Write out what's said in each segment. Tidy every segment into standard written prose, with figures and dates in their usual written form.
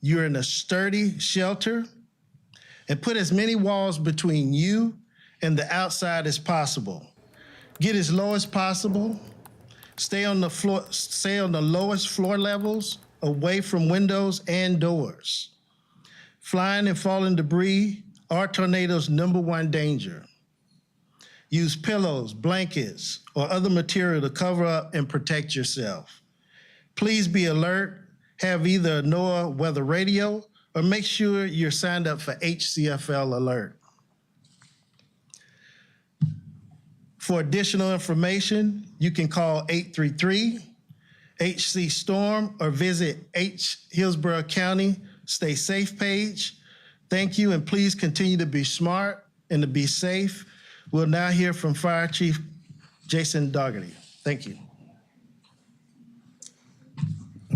you're in a sturdy shelter, and put as many walls between you and the outside as possible. Get as low as possible. Stay on the lowest floor levels, away from windows and doors. Flying and falling debris are tornadoes' #1 danger. Use pillows, blankets, or other material to cover up and protect yourself. Please be alert, have either a NOAA weather radio, or make sure you're signed up for HCFL alert. For additional information, you can call 833-HC-STORM or visit Hillsborough County Stay Safe page. Thank you, and please continue to be smart and to be safe. We'll now hear from Fire Chief Jason Dougherty. Thank you.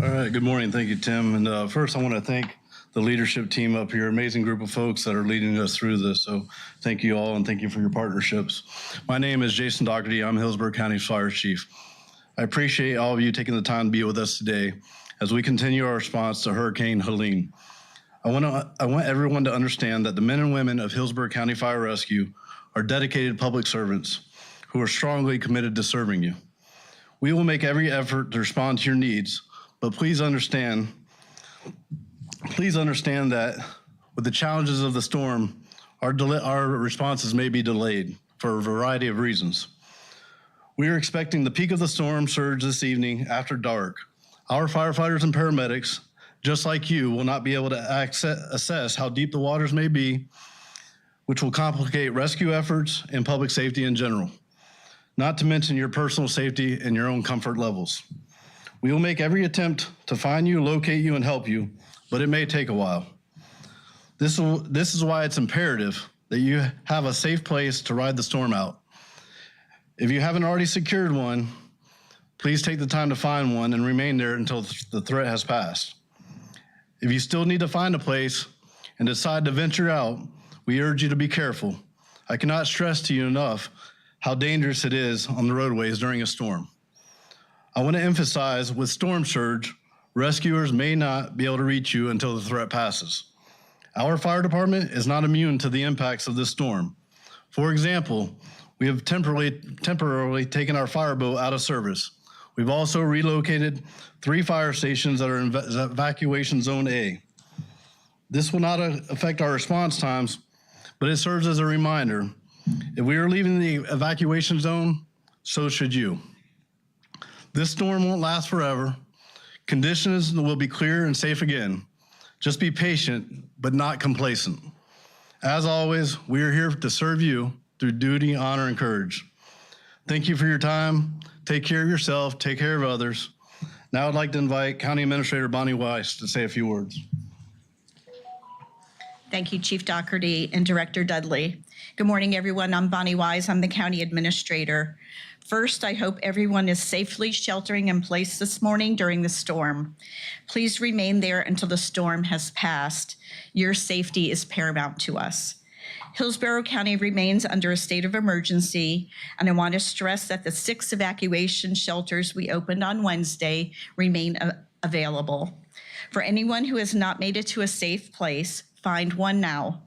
All right, good morning. Thank you, Tim. And first, I want to thank the leadership team up here, amazing group of folks that are leading us through this. So thank you all, and thank you for your partnerships. My name is Jason Dougherty. I'm Hillsborough County Fire Chief. I appreciate all of you taking the time to be with us today as we continue our response to Hurricane Helene. I want everyone to understand that the men and women of Hillsborough County Fire Rescue are dedicated public servants who are strongly committed to serving you. We will make every effort to respond to your needs, but please understand that with the challenges of the storm, our responses may be delayed for a variety of reasons. We are expecting the peak of the storm surge this evening after dark. Our firefighters and paramedics, just like you, will not be able to assess how deep the waters may be, which will complicate rescue efforts and public safety in general, not to mention your personal safety and your own comfort levels. We will make every attempt to find you, locate you, and help you, but it may take a while. This is why it's imperative that you have a safe place to ride the storm out. If you haven't already secured one, please take the time to find one and remain there until the threat has passed. If you still need to find a place and decide to venture out, we urge you to be careful. I cannot stress to you enough how dangerous it is on the roadways during a storm. I want to emphasize with storm surge, rescuers may not be able to reach you until the threat passes. Our fire department is not immune to the impacts of this storm. For example, we have temporarily taken our fireboat out of service. We've also relocated 3 fire stations that are in evacuation zone A. This will not affect our response times, but it serves as a reminder. If we are leaving the evacuation zone, so should you. This storm won't last forever. Conditions will be clear and safe again. Just be patient, but not complacent. As always, we are here to serve you through duty, honor, and courage. Thank you for your time. Take care of yourself, take care of others. Now I'd like to invite County Administrator Bonnie Weiss to say a few words. Thank you, Chief Dougherty and Director Dudley. Good morning, everyone. I'm Bonnie Wise. I'm the County Administrator. First, I hope everyone is safely sheltering in place this morning during the storm. Please remain there until the storm has passed. Your safety is paramount to us. Hillsborough County remains under a state of emergency, and I want to stress that the 6 evacuation shelters we opened on Wednesday remain available. For anyone who has not made it to a safe place, find one now.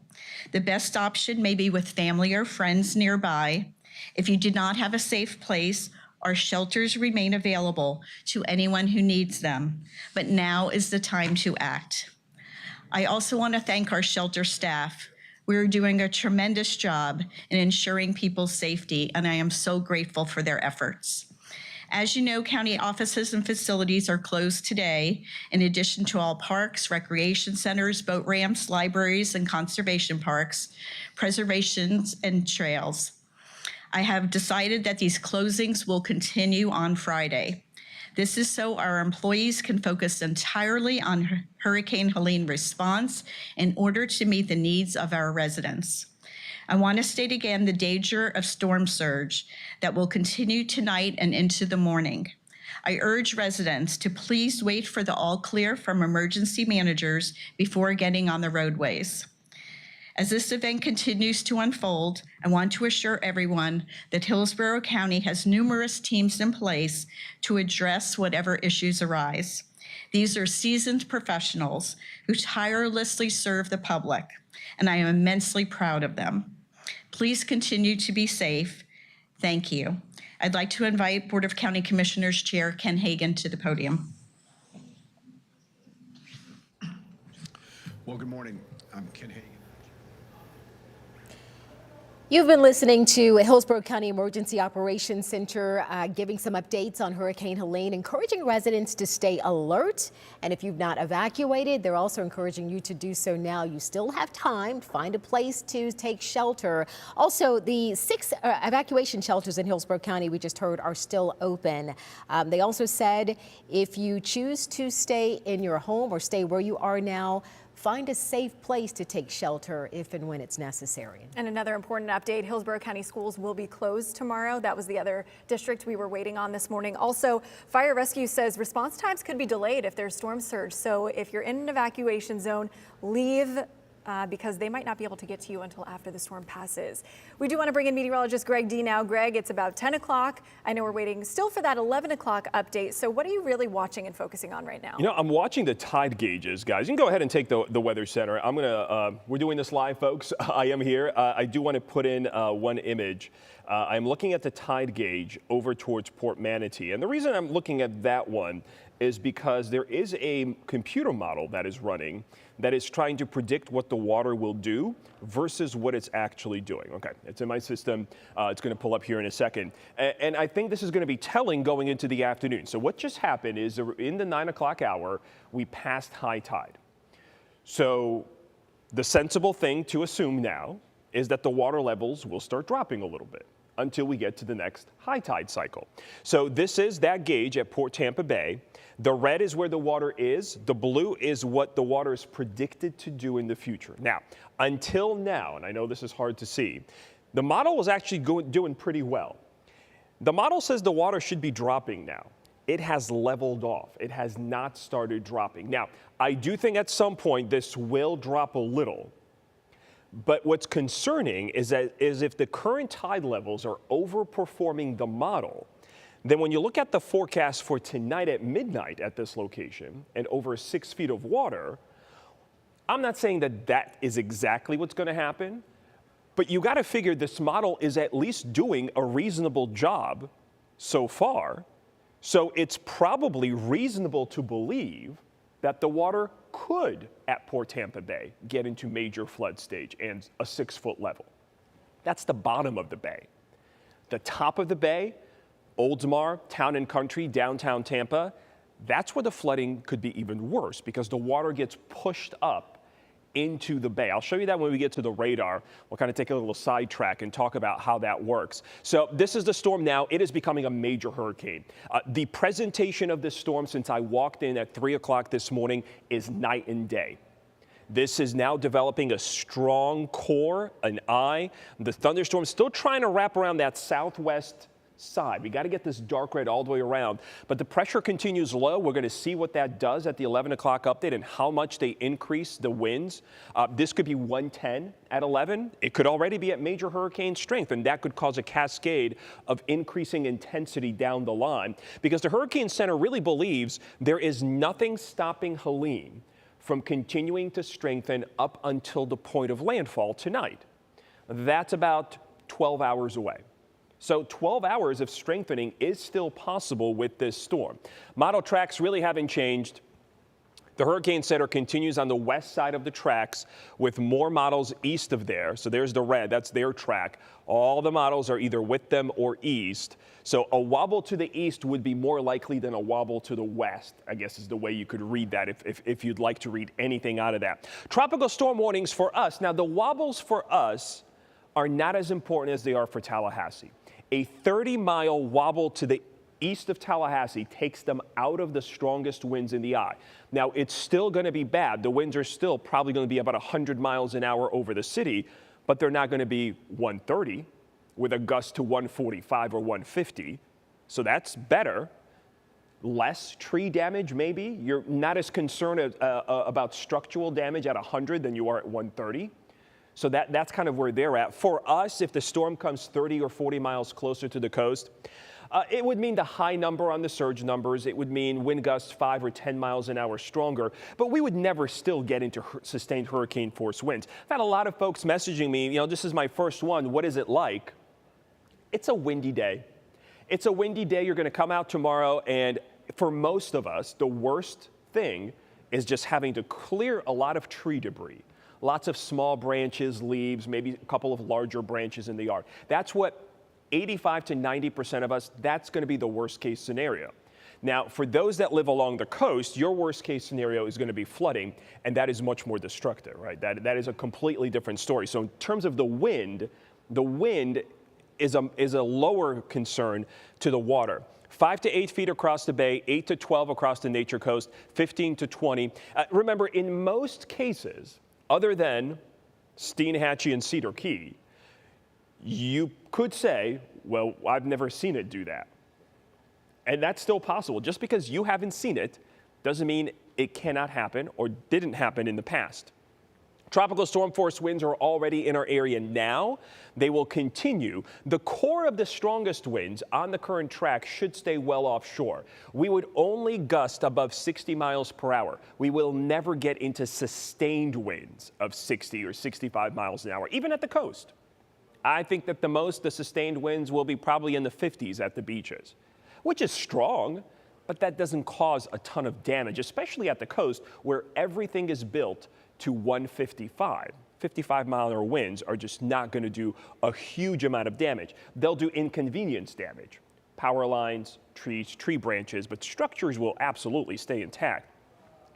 The best option may be with family or friends nearby. If you do not have a safe place, our shelters remain available to anyone who needs them, but now is the time to act. I also want to thank our shelter staff. We're doing a tremendous job in ensuring people's safety, and I am so grateful for their efforts. As you know, county offices and facilities are closed today, in addition to all parks, recreation centers, boat ramps, libraries, and conservation parks, preservations, and trails. I have decided that these closings will continue on Friday. This is so our employees can focus entirely on Hurricane Helene response in order to meet the needs of our residents. I want to state again the danger of storm surge that will continue tonight and into the morning. I urge residents to please wait for the all clear from emergency managers before getting on the roadways. As this event continues to unfold, I want to assure everyone that Hillsborough County has numerous teams in place to address whatever issues arise. These are seasoned professionals who tirelessly serve the public, and I am immensely proud of them. Please continue to be safe. Thank you. I'd like to invite Board of County Commissioners Chair Ken Hagan to the podium. Well, good morning. I'm Ken Hagan. You've been listening to Hillsborough County Emergency Operations Center giving some updates on Hurricane Helene, encouraging residents to stay alert. And if you've not evacuated, they're also encouraging you to do so now. You still have time to find a place to take shelter. Also, the 6 evacuation shelters in Hillsborough County we just heard are still open. They also said if you choose to stay in your home or stay where you are now, find a safe place to take shelter if and when it's necessary. And another important update, Hillsborough County schools will be closed tomorrow. That was the other district we were waiting on this morning. Also, Fire Rescue says response times could be delayed if there's storm surge. So if you're in an evacuation zone, leave because they might not be able to get to you until after the storm passes. We do want to bring in meteorologist Greg D now. Greg, it's about 10 o'clock. I know we're waiting still for that 11 o'clock update. So what are you really watching and focusing on right now? You know, I'm watching the tide gauges, guys. You can go ahead and take the Weather Center. We're doing this live, folks. I am here. I do want to put in one image. I'm looking at the tide gauge over towards Port Manatee. And the reason I'm looking at that one is because there is a computer model that is running that is trying to predict what the water will do versus what it's actually doing. Okay, it's in my system. It's going to pull up here in a second. And I think this is going to be telling going into the afternoon. So what just happened is in the 9 o'clock hour, we passed high tide. So the sensible thing to assume now is that the water levels will start dropping a little bit until we get to the next high tide cycle. So this is that gauge at Port Tampa Bay. The red is where the water is. The blue is what the water is predicted to do in the future. Now, until now, and I know this is hard to see, the model was actually doing pretty well. The model says the water should be dropping now. It has leveled off. It has not started dropping. Now, I do think at some point this will drop a little. But what's concerning is if the current tide levels are overperforming the model, then when you look at the forecast for tonight at midnight at this location and over 6 feet of water, I'm not saying that that is exactly what's going to happen, but you got to figure this model is at least doing a reasonable job so far. So it's probably reasonable to believe that the water could, at Port Tampa Bay, get into major flood stage and a 6-foot level. That's the bottom of the bay. The top of the bay, Oldsmar, Town and Country, downtown Tampa, that's where the flooding could be even worse because the water gets pushed up into the bay. I'll show you that when we get to the radar. We'll kind of take a little sidetrack and talk about how that works. So this is the storm now. It is becoming a major hurricane. The presentation of this storm since I walked in at 3 o'clock this morning is night and day. This is now developing a strong core, an eye. The thunderstorm still trying to wrap around that southwest side. We got to get this dark red all the way around, but the pressure continues low. We're going to see what that does at the 11 o'clock update and how much they increase the winds. This could be 110 at 11. It could already be at major hurricane strength, and that could cause a cascade of increasing intensity down the line because the Hurricane Center really believes there is nothing stopping Helene from continuing to strengthen up until the point of landfall tonight. That's about 12 hours away. So 12 hours of strengthening is still possible with this storm. Model tracks really haven't changed. The Hurricane Center continues on the west side of the tracks with more models east of there. So there's the red, that's their track. All the models are either with them or east. So a wobble to the east would be more likely than a wobble to the west, I guess is the way you could read that if you'd like to read anything out of that. Tropical storm warnings for us. Now the wobbles for us are not as important as they are for Tallahassee. A 30-mile wobble to the east of Tallahassee takes them out of the strongest winds in the eye. Now, it's still going to be bad. The winds are still probably going to be about 100 miles an hour over the city, but they're not going to be 130 with a gust to 145 or 150. So that's better. Less tree damage, maybe. You're not as concerned about structural damage at 100 than you are at 130. So that's kind of where they're at. For us, if the storm comes 30 or 40 miles closer to the coast, It would mean the high number on the surge numbers. It would mean wind gusts 5 or 10 miles an hour stronger, but we would never still get into sustained hurricane force winds. I've had a lot of folks messaging me, this is my first one. What is it like? It's a windy day. It's a windy day. You're going to come out tomorrow, and for most of us, the worst thing is just having to clear a lot of tree debris. Lots of small branches, leaves, maybe a couple of larger branches in the yard. That's what 85 to 90% of us, that's going to be the worst case scenario. Now, for those that live along the coast, your worst case scenario is going to be flooding, and that is much more destructive, right? That is a completely different story. So in terms of the wind is a lower concern to the water. 5 to 8 feet across the bay, 8 to 12 across the nature coast, 15 to 20. Remember, in most cases, other than Steinhatchee and Cedar Key, you could say, well, I've never seen it do that. And that's still possible. Just because you haven't seen it doesn't mean it cannot happen or didn't happen in the past. Tropical storm force winds are already in our area now. They will continue. The core of the strongest winds on the current track should stay well offshore. We would only gust above 60 miles per hour. We will never get into sustained winds of 60 or 65 miles an hour, even at the coast. I think that the sustained winds will be probably in the 50s at the beaches, which is strong, but that doesn't cause a ton of damage, especially at the coast where everything is built to 155. 55-mile-an-hour winds are just not going to do a huge amount of damage. They'll do inconvenience damage. Power lines, trees, tree branches, but structures will absolutely stay intact.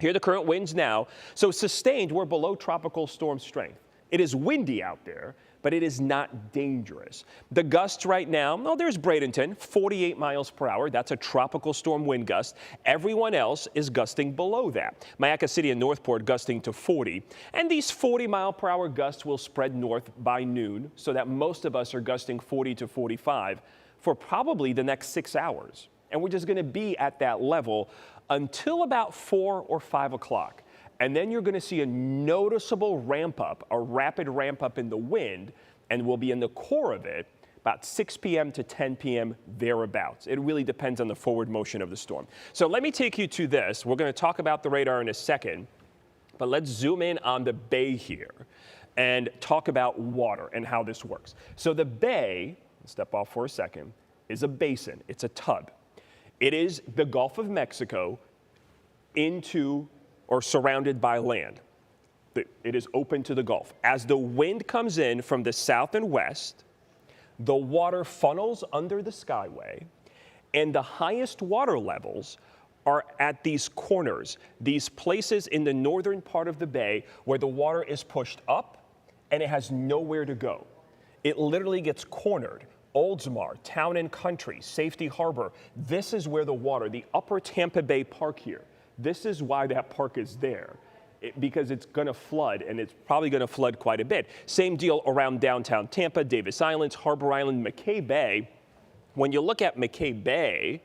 Here are the current winds now. So sustained, we're below tropical storm strength. It is windy out there, but it is not dangerous. The gusts right now, there's Bradenton, 48 miles per hour. That's a tropical storm wind gust. Everyone else is gusting below that. Mayaca City and Northport gusting to 40. And these 40-mile-per-hour gusts will spread north by noon, so that most of us are gusting 40 to 45 for probably the next 6 hours. And we're just going to be at that level until about 4 or 5 o'clock. And then you're going to see a noticeable ramp up, a rapid ramp up in the wind, and we'll be in the core of it about 6 p.m. to 10 p.m. thereabouts. It really depends on the forward motion of the storm. So let me take you to this. We're going to talk about the radar in a second, but let's zoom in on the bay here and talk about water and how this works. So the bay, step off for a second, is a basin. It's a tub. It is the Gulf of Mexico into or surrounded by land. It is open to the Gulf. As the wind comes in from the south and west, the water funnels under the skyway, and the highest water levels are at these corners, these places in the northern part of the bay where the water is pushed up and it has nowhere to go. It literally gets cornered. Oldsmar, Town and Country, Safety Harbor. This is where the water, the upper Tampa Bay Park here, this is why that park is there, because it's going to flood, and it's probably going to flood quite a bit. Same deal around downtown Tampa, Davis Islands, Harbor Island, McKay Bay. When you look at McKay Bay,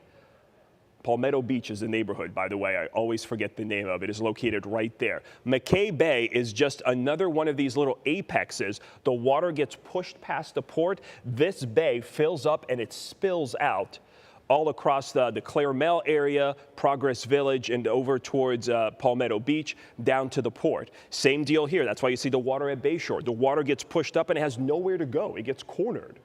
Palmetto Beach is the neighborhood, by the way. I always forget the name of it. It's located right there. McKay Bay is just another one of these little apexes. The water gets pushed past the port. This bay fills up and it spills out all across the Claremelle area, Progress Village, and over towards Palmetto Beach, down to the port. Same deal here. That's why you see the water at Bayshore. The water gets pushed up and it has nowhere to go. It gets cornered.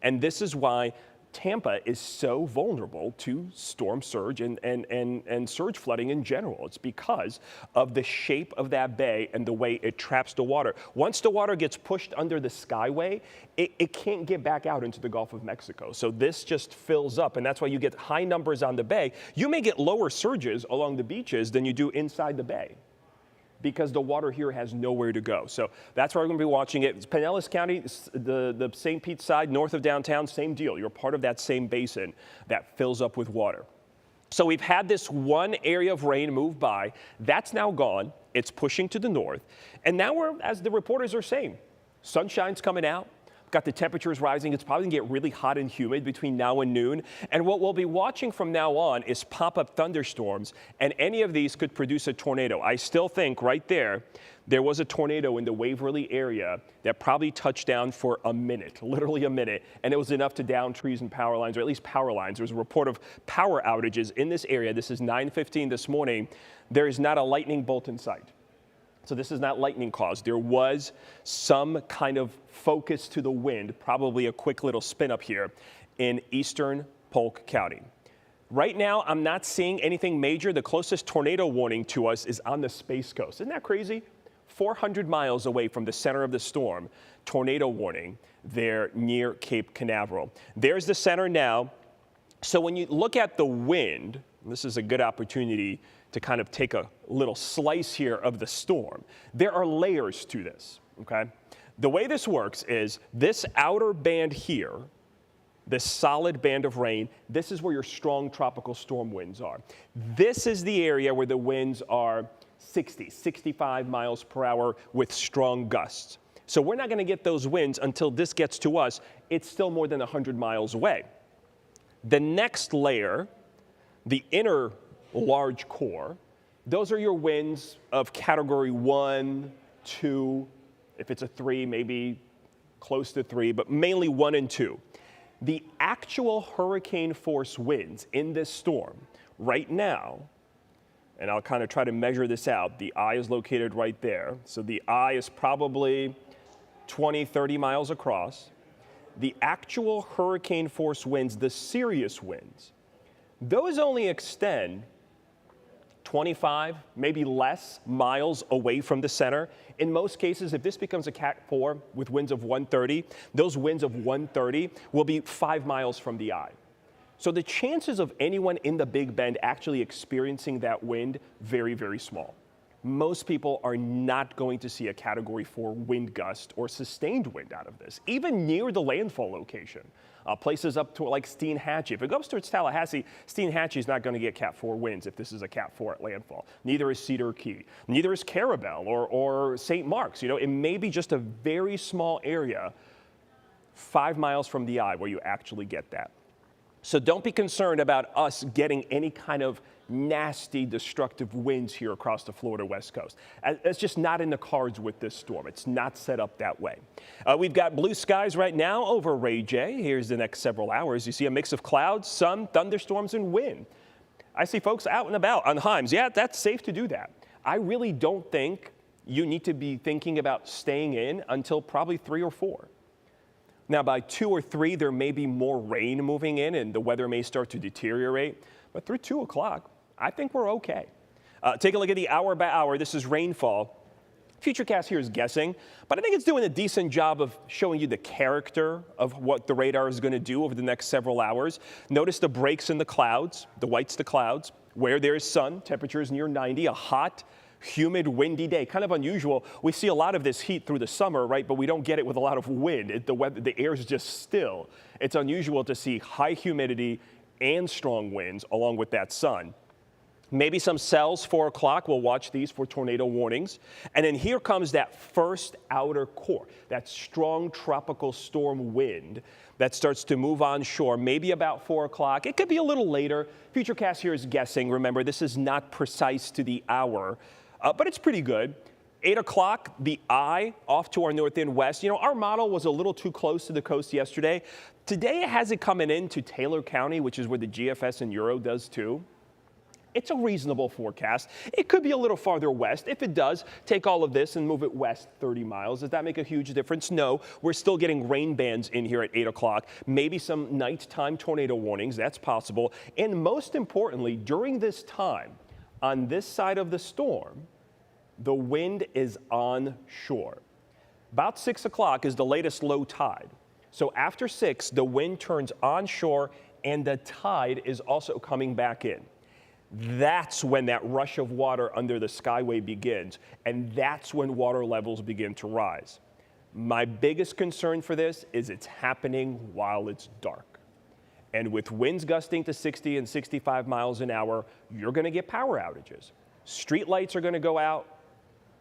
And this is why Tampa is so vulnerable to storm surge and surge flooding in general. It's because of the shape of that bay and the way it traps the water. Once the water gets pushed under the skyway, it can't get back out into the Gulf of Mexico. So this just fills up, and that's why you get high numbers on the bay. You may get lower surges along the beaches than you do inside the bay, because the water here has nowhere to go. So that's where we're going to be watching it. It's Pinellas County, the St. Pete side, north of downtown, same deal. You're part of that same basin that fills up with water. So we've had this one area of rain move by. That's now gone. It's pushing to the north. And now we're, as the reporters are saying, sunshine's coming out. got the temperatures rising. It's probably gonna get really hot and humid between now and noon. And what we'll be watching from now on is pop-up thunderstorms, and any of these could produce a tornado. I still think right there was a tornado in the Waverly area that probably touched down for a minute, literally a minute, and it was enough to down trees and power lines, or at least power lines. There was a report of power outages in this area. This is 9:15 this morning. There is not a lightning bolt in sight. So this is not lightning caused. There was some kind of focus to the wind, probably a quick little spin up here in eastern Polk County. Right now, I'm not seeing anything major. The closest tornado warning to us is on the Space Coast. Isn't that crazy? 400 miles away from the center of the storm, tornado warning there near Cape Canaveral. There's the center now. So when you look at the wind, this is a good opportunity to kind of take a little slice here of the storm. There are layers to this, okay? The way this works is this outer band here, this solid band of rain, this is where your strong tropical storm winds are. This is the area where the winds are 60, 65 miles per hour with strong gusts. So we're not going to get those winds until this gets to us. It's still more than 100 miles away. The next layer, the inner large core, those are your winds of category 1, 2, if it's a 3, maybe close to 3, but mainly 1 and 2. The actual hurricane force winds in this storm right now, and I'll kind of try to measure this out. The eye is located right there. So the eye is probably 20, 30 miles across. The actual hurricane force winds, the serious winds, those only extend 25, maybe less miles away from the center. In most cases, if this becomes a Cat 4 with winds of 130, those winds of 130 will be 5 miles from the eye. So the chances of anyone in the Big Bend actually experiencing that wind, very, very small. Most people are not going to see a Category 4 wind gust or sustained wind out of this, even near the landfall location. Places up to like Steinhatchee. If it goes towards Tallahassee, Steinhatchee is not going to get Cat 4 winds if this is a Cat 4 at landfall. Neither is Cedar Key. Neither is Carabel or St. Mark's. You know, it may be just a very small area 5 miles from the eye where you actually get that. So don't be concerned about us getting any kind of nasty, destructive winds here across the Florida West Coast. It's just not in the cards with this storm. It's not set up that way. We've got blue skies right now over Ray J. Here's the next several hours. You see a mix of clouds, sun, thunderstorms, and wind. I see folks out and about on Himes. Yeah, that's safe to do that. I really don't think you need to be thinking about staying in until probably 3 or 4. Now, by 2 or 3, there may be more rain moving in and the weather may start to deteriorate. But through 2 o'clock, I think we're okay. Take a look at the hour by hour. This is rainfall. Futurecast here is guessing, but I think it's doing a decent job of showing you the character of what the radar is going to do over the next several hours. Notice the breaks in the clouds, the whites to clouds. Where there is sun, temperatures near 90, a hot, humid, windy day. Kind of unusual. We see a lot of this heat through the summer, right? But we don't get it with a lot of wind. The air is just still. It's unusual to see high humidity and strong winds along with that sun. Maybe some cells, 4 o'clock. We'll watch these for tornado warnings. And then here comes that first outer core, that strong tropical storm wind that starts to move onshore, maybe about 4 o'clock. It could be a little later. Futurecast here is guessing. Remember, this is not precise to the hour, but it's pretty good. 8 o'clock, the eye off to our north and west. You know, our model was a little too close to the coast yesterday. Today it has it coming into Taylor County, which is where the GFS and Euro does too. It's a reasonable forecast. It could be a little farther west. If it does, take all of this and move it west 30 miles. Does that make a huge difference? No. We're still getting rain bands in here at 8 o'clock. Maybe some nighttime tornado warnings. That's possible. And most importantly, during this time, on this side of the storm, the wind is onshore. About 6 o'clock is the latest low tide. So after 6, the wind turns onshore and the tide is also coming back in. That's when that rush of water under the skyway begins, and that's when water levels begin to rise. My biggest concern for this is it's happening while it's dark. And with winds gusting to 60 and 65 miles an hour, you're going to get power outages. Street lights are going to go out.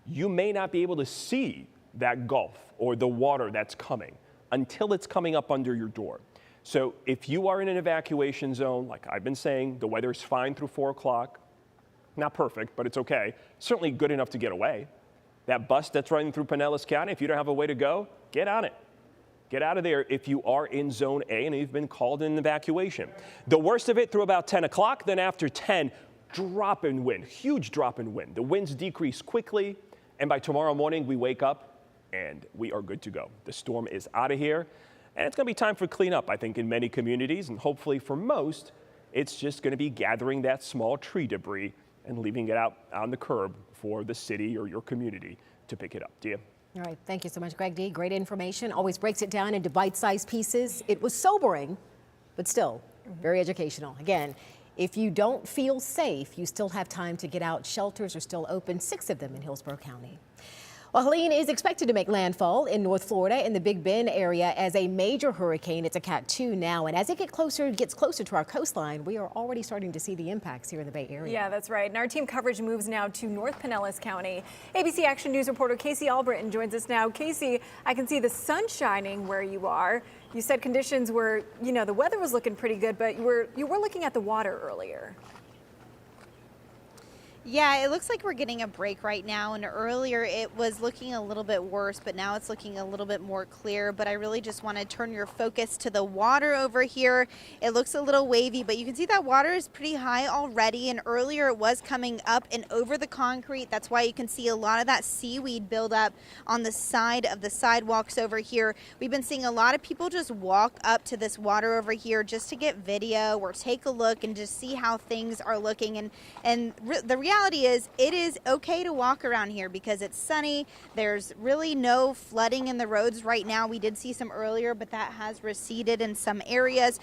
You may not be able to see that gulf or the water that's coming until it's coming up under your door. So if you are in an evacuation zone, like I've been saying, the weather is fine through 4 o'clock. Not perfect, but it's okay. Certainly good enough to get away. That bus that's running through Pinellas County, if you don't have a way to go, get on it. Get out of there if you are in Zone A and you've been called in an evacuation. The worst of it through about 10 o'clock, then after 10, drop in wind, huge drop in wind. The winds decrease quickly, and by tomorrow morning, we wake up and we are good to go. The storm is out of here, and it's going to be time for cleanup, I think, in many communities, and hopefully for most, it's just going to be gathering that small tree debris and leaving it out on the curb for the city or your community to pick it up. Dia? All right, thank you so much, Greg D. Great information. Always breaks it down into bite-sized pieces. It was sobering, but still very educational. Again, if you don't feel safe, you still have time to get out. Shelters are still open, 6 of them in Hillsborough County. Well, Helene is expected to make landfall in North Florida in the Big Bend area as a major hurricane. It's a Cat 2 now, and as it gets closer to our coastline, we are already starting to see the impacts here in the Bay Area. Yeah, that's right. And our team coverage moves now to North Pinellas County. ABC Action News reporter Casey Albritton joins us now. Casey, I can see the sun shining where you are. You said conditions were, the weather was looking pretty good, but you were looking at the water earlier. Yeah, it looks like we're getting a break right now, and earlier it was looking a little bit worse, but now it's looking a little bit more clear. But I really just want to turn your focus to the water over here. It looks a little wavy, but you can see that water is pretty high already, and earlier it was coming up and over the concrete. That's why you can see a lot of that seaweed build up on the side of the sidewalks over here. We've been seeing a lot of people just walk up to this water over here just to get video or take a look and just see how things are looking. And the reality is it is okay to walk around here because it's sunny. There's really no flooding in the roads right now. We did see some earlier, but that has receded in some areas.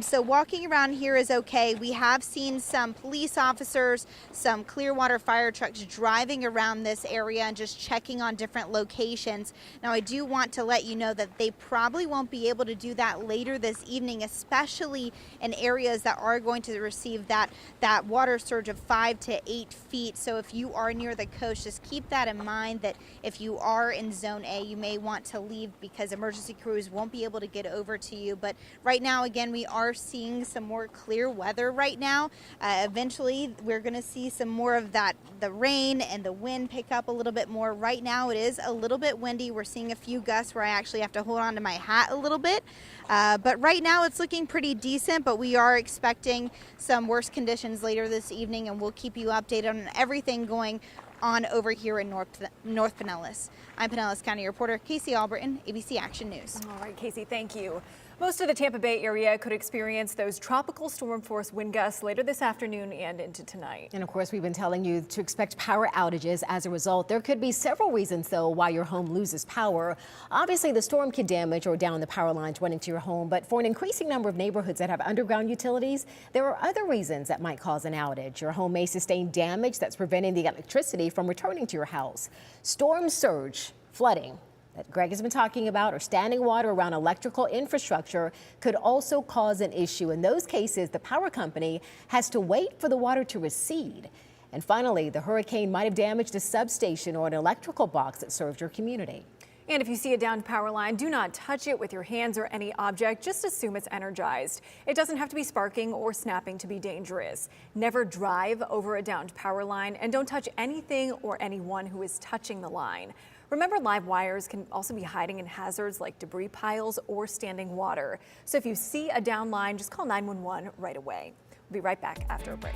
So walking around here is okay. We have seen some police officers, some Clearwater fire trucks driving around this area and just checking on different locations. Now, I do want to let you know that they probably won't be able to do that later this evening, especially in areas that are going to receive that water surge of 5 to 8 feet. So if you are near the coast, just keep that in mind that if you are in Zone A, you may want to leave because emergency crews won't be able to get over to you. But right now, again, we are seeing some more clear weather right now. Eventually, we're going to see some more of that, the rain and the wind pick up a little bit more. Right now, it is a little bit windy. We're seeing a few gusts where I actually have to hold on to my hat a little bit. But right now, it's looking pretty decent, but we are expecting some worse conditions later this evening, and we'll keep you updated on everything going on over here in North Pinellas. I'm Pinellas County reporter Casey Albritton, ABC Action News. All right, Casey, thank you. Most of the Tampa Bay area could experience those tropical storm force wind gusts later this afternoon and into tonight. And of course, we've been telling you to expect power outages as a result. There could be several reasons, though, why your home loses power. Obviously, the storm could damage or down the power lines running to your home. But for an increasing number of neighborhoods that have underground utilities, there are other reasons that might cause an outage. Your home may sustain damage that's preventing the electricity from returning to your house. Storm surge, flooding that Greg has been talking about, or standing water around electrical infrastructure could also cause an issue. In those cases, the power company has to wait for the water to recede. And finally, the hurricane might have damaged a substation or an electrical box that served your community. And if you see a downed power line, do not touch it with your hands or any object. Just assume it's energized. It doesn't have to be sparking or snapping to be dangerous. Never drive over a downed power line, and don't touch anything or anyone who is touching the line. Remember, live wires can also be hiding in hazards like debris piles or standing water. So if you see a down line, just call 911 right away. We'll be right back after a break.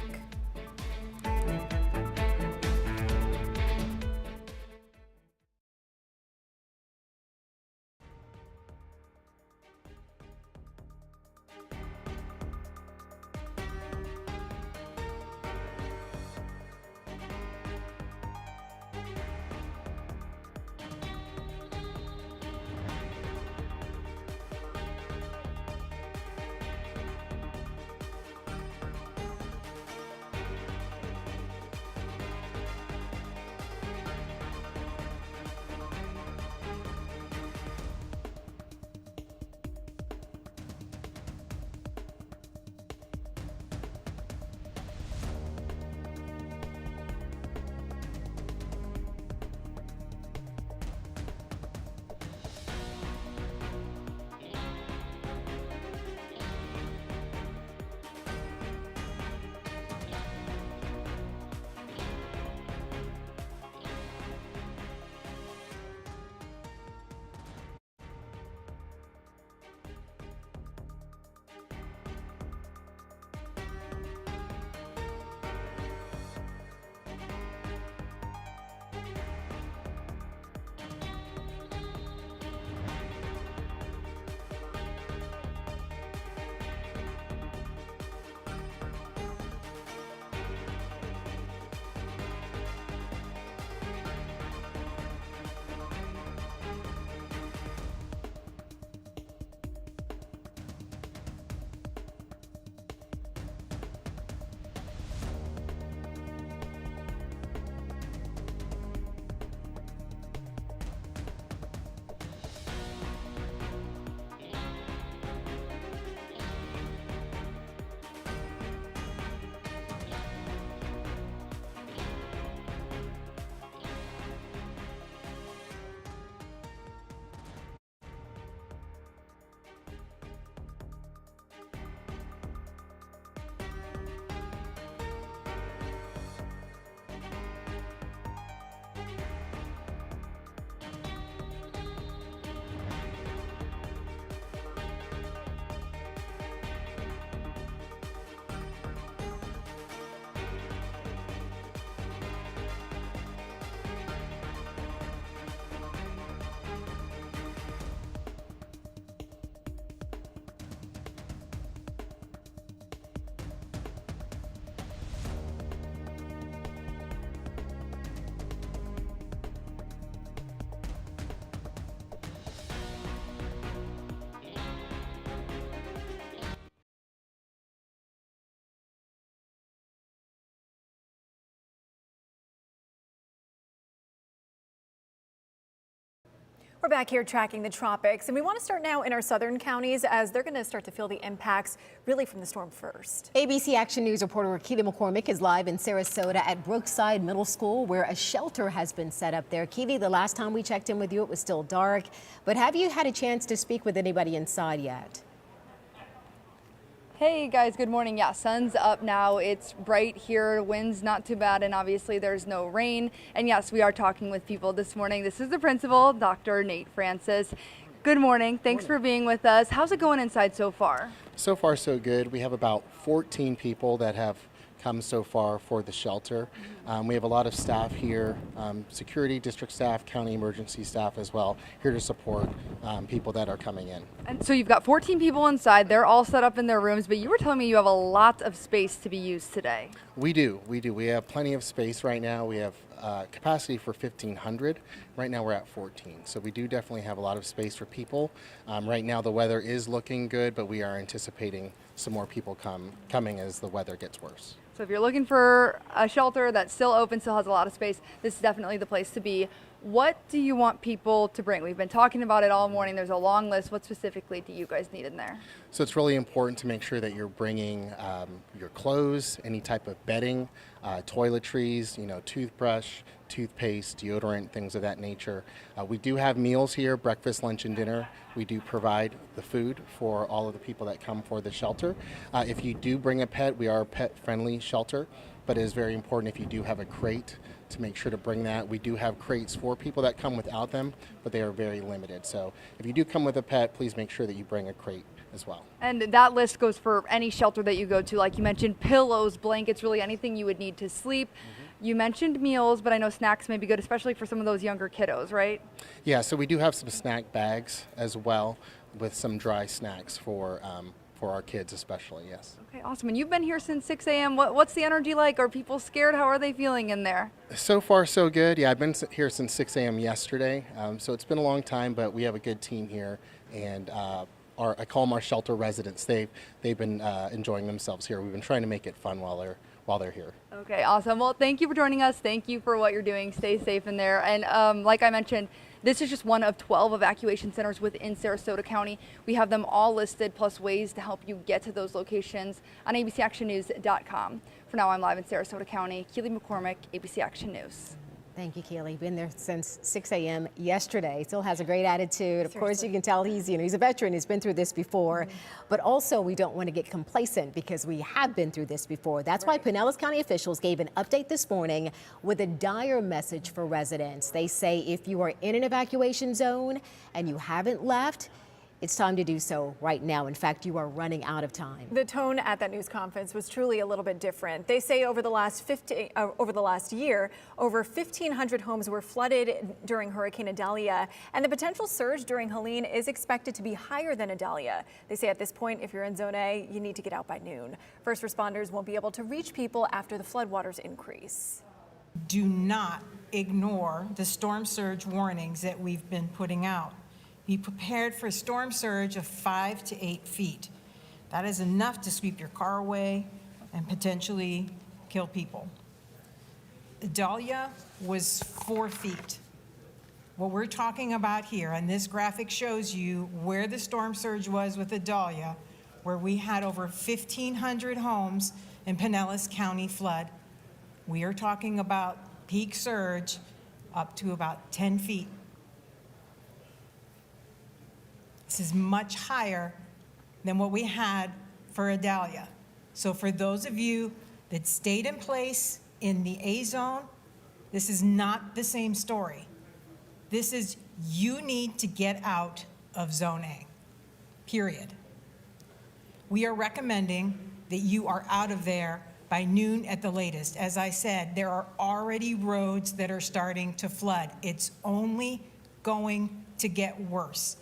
We're back here tracking the tropics, and we want to start now in our southern counties as they're going to start to feel the impacts really from the storm first. ABC Action News reporter Keely McCormick is live in Sarasota at Brookside Middle School, where a shelter has been set up there. Keely, the last time we checked in with you, it was still dark, but have you had a chance to speak with anybody inside yet? Hey guys, good morning. Yeah, sun's up now. It's bright here. Wind's not too bad, and obviously there's no rain. And yes, we are talking with people this morning. This is the principal, Dr. Nate Francis. Good morning. Thanks for being with us. How's it going inside so far? So far, so good. We have about 14 people that have come so far for the shelter. We have a lot of staff here, security, district staff, county emergency staff as well, here to support people that are coming in. And so you've got 14 people inside. They're all set up in their rooms, but you were telling me you have a lot of space to be used today. We do. We have plenty of space right now. We have capacity for 1,500. Right now we're at 14. So we do definitely have a lot of space for people. Right now the weather is looking good, but we are anticipating some more people coming as the weather gets worse. So if you're looking for a shelter that's still open, still has a lot of space, this is definitely the place to be. What do you want people to bring? We've been talking about it all morning. There's a long list. What specifically do you guys need in there? So it's really important to make sure that you're bringing your clothes, any type of bedding, toiletries, toothbrush, toothpaste, deodorant, things of that nature. We do have meals here, breakfast, lunch, and dinner. We do provide the food for all of the people that come for the shelter. If you do bring a pet, we are a pet-friendly shelter, but it is very important if you do have a crate to make sure to bring that. We do have crates for people that come without them, but they are very limited. So if you do come with a pet, please make sure that you bring a crate as well. And that list goes for any shelter that you go to. Like you mentioned, pillows, blankets, really anything you would need to sleep. You mentioned meals, but I know snacks may be good, especially for some of those younger kiddos, right? Yeah, so we do have some snack bags as well with some dry snacks for our kids especially, yes. Okay, awesome. And you've been here since 6 a.m. What's the energy like? Are people scared? How are they feeling in there? So far, so good. Yeah, I've been here since 6 a.m. yesterday, so it's been a long time, but we have a good team here, and I call them our shelter residents. They've been enjoying themselves here. We've been trying to make it fun while they're here. Okay, awesome. Well, thank you for joining us. Thank you for what you're doing. Stay safe in there. And like I mentioned, this is just one of 12 evacuation centers within Sarasota County. We have them all listed, plus ways to help you get to those locations on abcactionnews.com. For now, I'm live in Sarasota County. Keely McCormick, ABC Action News. Thank you, Keely. Been there since 6 a.m. yesterday. Still has a great attitude. Of course, you can tell he's a veteran. He's been through this before. But also, we don't want to get complacent because we have been through this before. That's why Pinellas County officials gave an update this morning with a dire message for residents. They say if you are in an evacuation zone and you haven't left, it's time to do so right now. In fact, you are running out of time. The tone at that news conference was truly a little bit different. They say over the last year, over 1,500 homes were flooded during Hurricane Idalia, and the potential surge during Helene is expected to be higher than Idalia. They say at this point, if you're in Zone A, you need to get out by noon. First responders won't be able to reach people after the floodwaters increase. Do not ignore the storm surge warnings that we've been putting out. Be prepared for a storm surge of 5 to 8 feet. That is enough to sweep your car away and potentially kill people. Idalia was 4 feet. What we're talking about here, and this graphic shows you where the storm surge was with Idalia, where we had over 1,500 homes in Pinellas County flood. We are talking about peak surge up to about 10 feet. This is much higher than what we had for Idalia. So for those of you that stayed in place in the A zone, this is not the same story. This is you need to get out of Zone A, period. We are recommending that you are out of there by noon at the latest. As I said, there are already roads that are starting to flood. It's only going to get worse.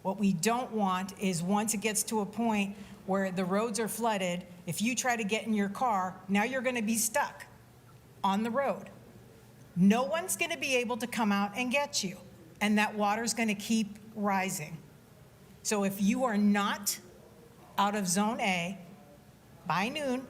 What we don't want is once it gets to a point where the roads are flooded, if you try to get in your car, now you're going to be stuck on the road. No one's going to be able to come out and get you, and that water's going to keep rising. So if you are not out of Zone A by noon,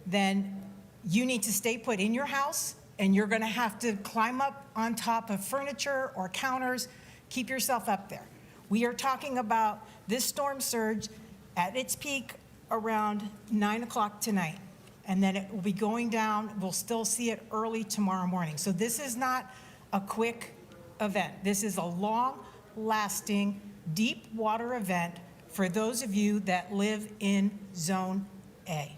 then you need to stay put in your house, and you're going to have to climb up on top of furniture or counters keep yourself up there. We are talking about this storm surge at its peak around 9 o'clock tonight. And then it will be going down. We'll still see it early tomorrow morning. So this is not a quick event. This is a long-lasting, deep water event for those of you that live in Zone A.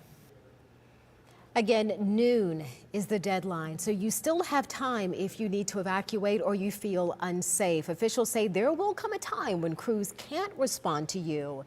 Again, noon is the deadline, so you still have time if you need to evacuate or you feel unsafe. Officials say there will come a time when crews can't respond to you.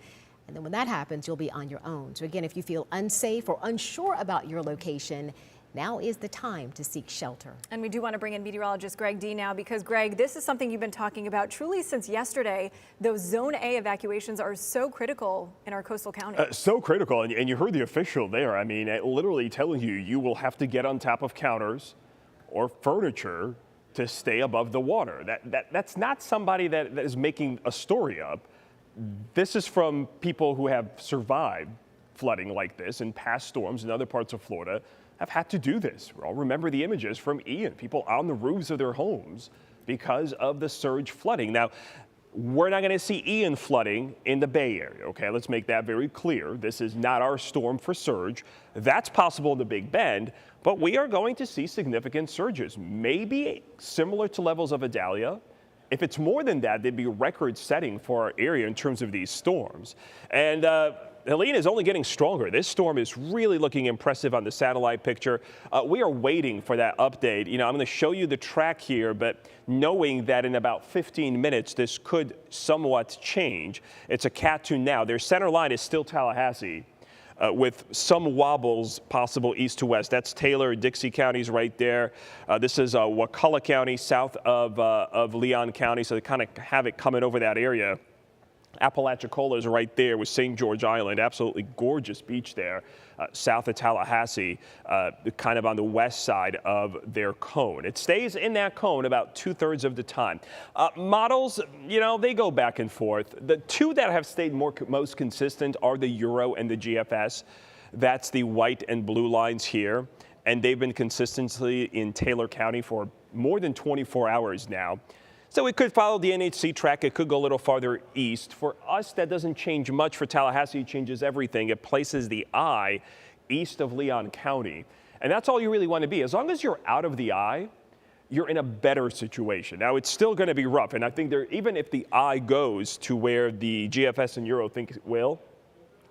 And then when that happens, you'll be on your own. So again, if you feel unsafe or unsure about your location, now is the time to seek shelter. And we do want to bring in meteorologist Greg D now, because Greg, this is something you've been talking about truly since yesterday. Those Zone A evacuations are so critical in our coastal counties. So critical, and you heard the official there. I mean, literally telling you will have to get on top of counters or furniture to stay above the water. That's not somebody that is making a story up. This is from people who have survived flooding like this and past storms in other parts of Florida have had to do this. We all remember the images from Ian, people on the roofs of their homes because of the surge flooding. Now, we're not going to see Ian flooding in the Bay Area, okay? Let's make that very clear. This is not our storm for surge. That's possible in the Big Bend, but we are going to see significant surges, maybe similar to levels of Idalia. If it's more than that, they'd be record-setting for our area in terms of these storms. And Helene is only getting stronger. This storm is really looking impressive on the satellite picture. We are waiting for that update. You know, I'm going to show you the track here, but knowing that in about 15 minutes, this could somewhat change. It's a Cat 2 now. Their center line is still Tallahassee. With some wobbles possible east to west. That's Taylor, Dixie counties right there. This is Wakulla County, south of Leon County, so they kind of have it coming over that area. Apalachicola is right there with St. George Island, absolutely gorgeous beach there, south of Tallahassee, kind of on the west side of their cone. It stays in that cone about 2/3 of the time. Models, you know, they go back and forth. The two that have stayed most consistent are the Euro and the GFS. That's the white and blue lines here, and they've been consistently in Taylor County for more than 24 hours now. So it could follow the NHC track. It could go a little farther east. For us, that doesn't change much. For Tallahassee, it changes everything. It places the eye east of Leon County. And that's all you really want to be. As long as you're out of the eye, you're in a better situation. Now, it's still going to be rough. And I think even if the eye goes to where the GFS and Euro think it will,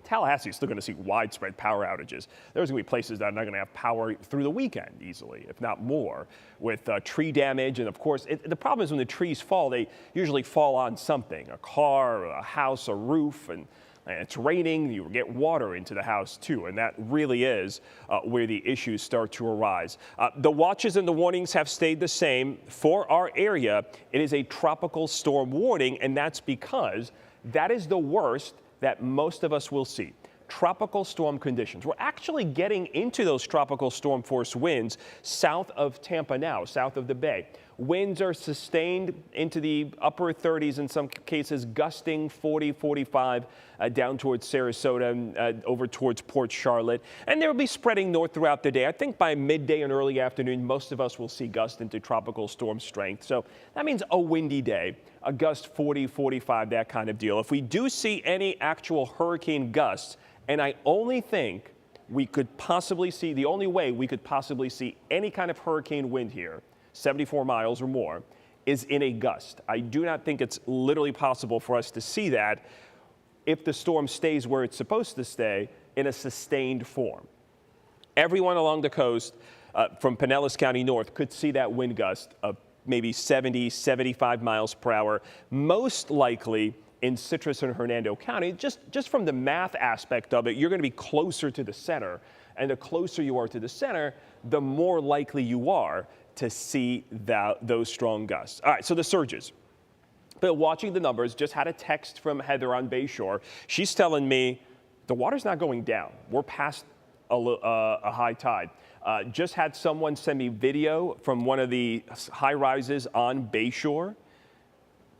Tallahassee is still going to see widespread power outages. There's going to be places that are not going to have power through the weekend easily, if not more, with tree damage. And of course, the problem is when the trees fall, they usually fall on something, a car, a house, a roof, and it's raining, you get water into the house too, and that really is where the issues start to arise. The watches and the warnings have stayed the same. For our area, it is a tropical storm warning, and that's because that is the worst that most of us will see. Tropical storm conditions. We're actually getting into those tropical storm force winds south of Tampa now, south of the Bay. Winds are sustained into the upper 30s in some cases, gusting 40, 45 down towards Sarasota and over towards Port Charlotte. And they will be spreading north throughout the day. I think by midday and early afternoon, most of us will see gusts into tropical storm strength. So that means a windy day, a gust 40, 45, that kind of deal. If we do see any actual hurricane gusts, and I only think we could possibly see, the only way we could possibly see any kind of hurricane wind here, 74 miles or more, is in a gust. I do not think it's literally possible for us to see that if the storm stays where it's supposed to stay in a sustained form. Everyone along the coast from Pinellas County north could see that wind gust of maybe 70, 75 miles per hour, most likely in Citrus and Hernando County. Just from the math aspect of it, you're going to be closer to the center. And the closer you are to the center, the more likely you are to see those strong gusts. All right, so the surges. But watching the numbers, just had a text from Heather on Bayshore. She's telling me the water's not going down. We're past a high tide. Just had someone send me video from one of the high rises on Bayshore.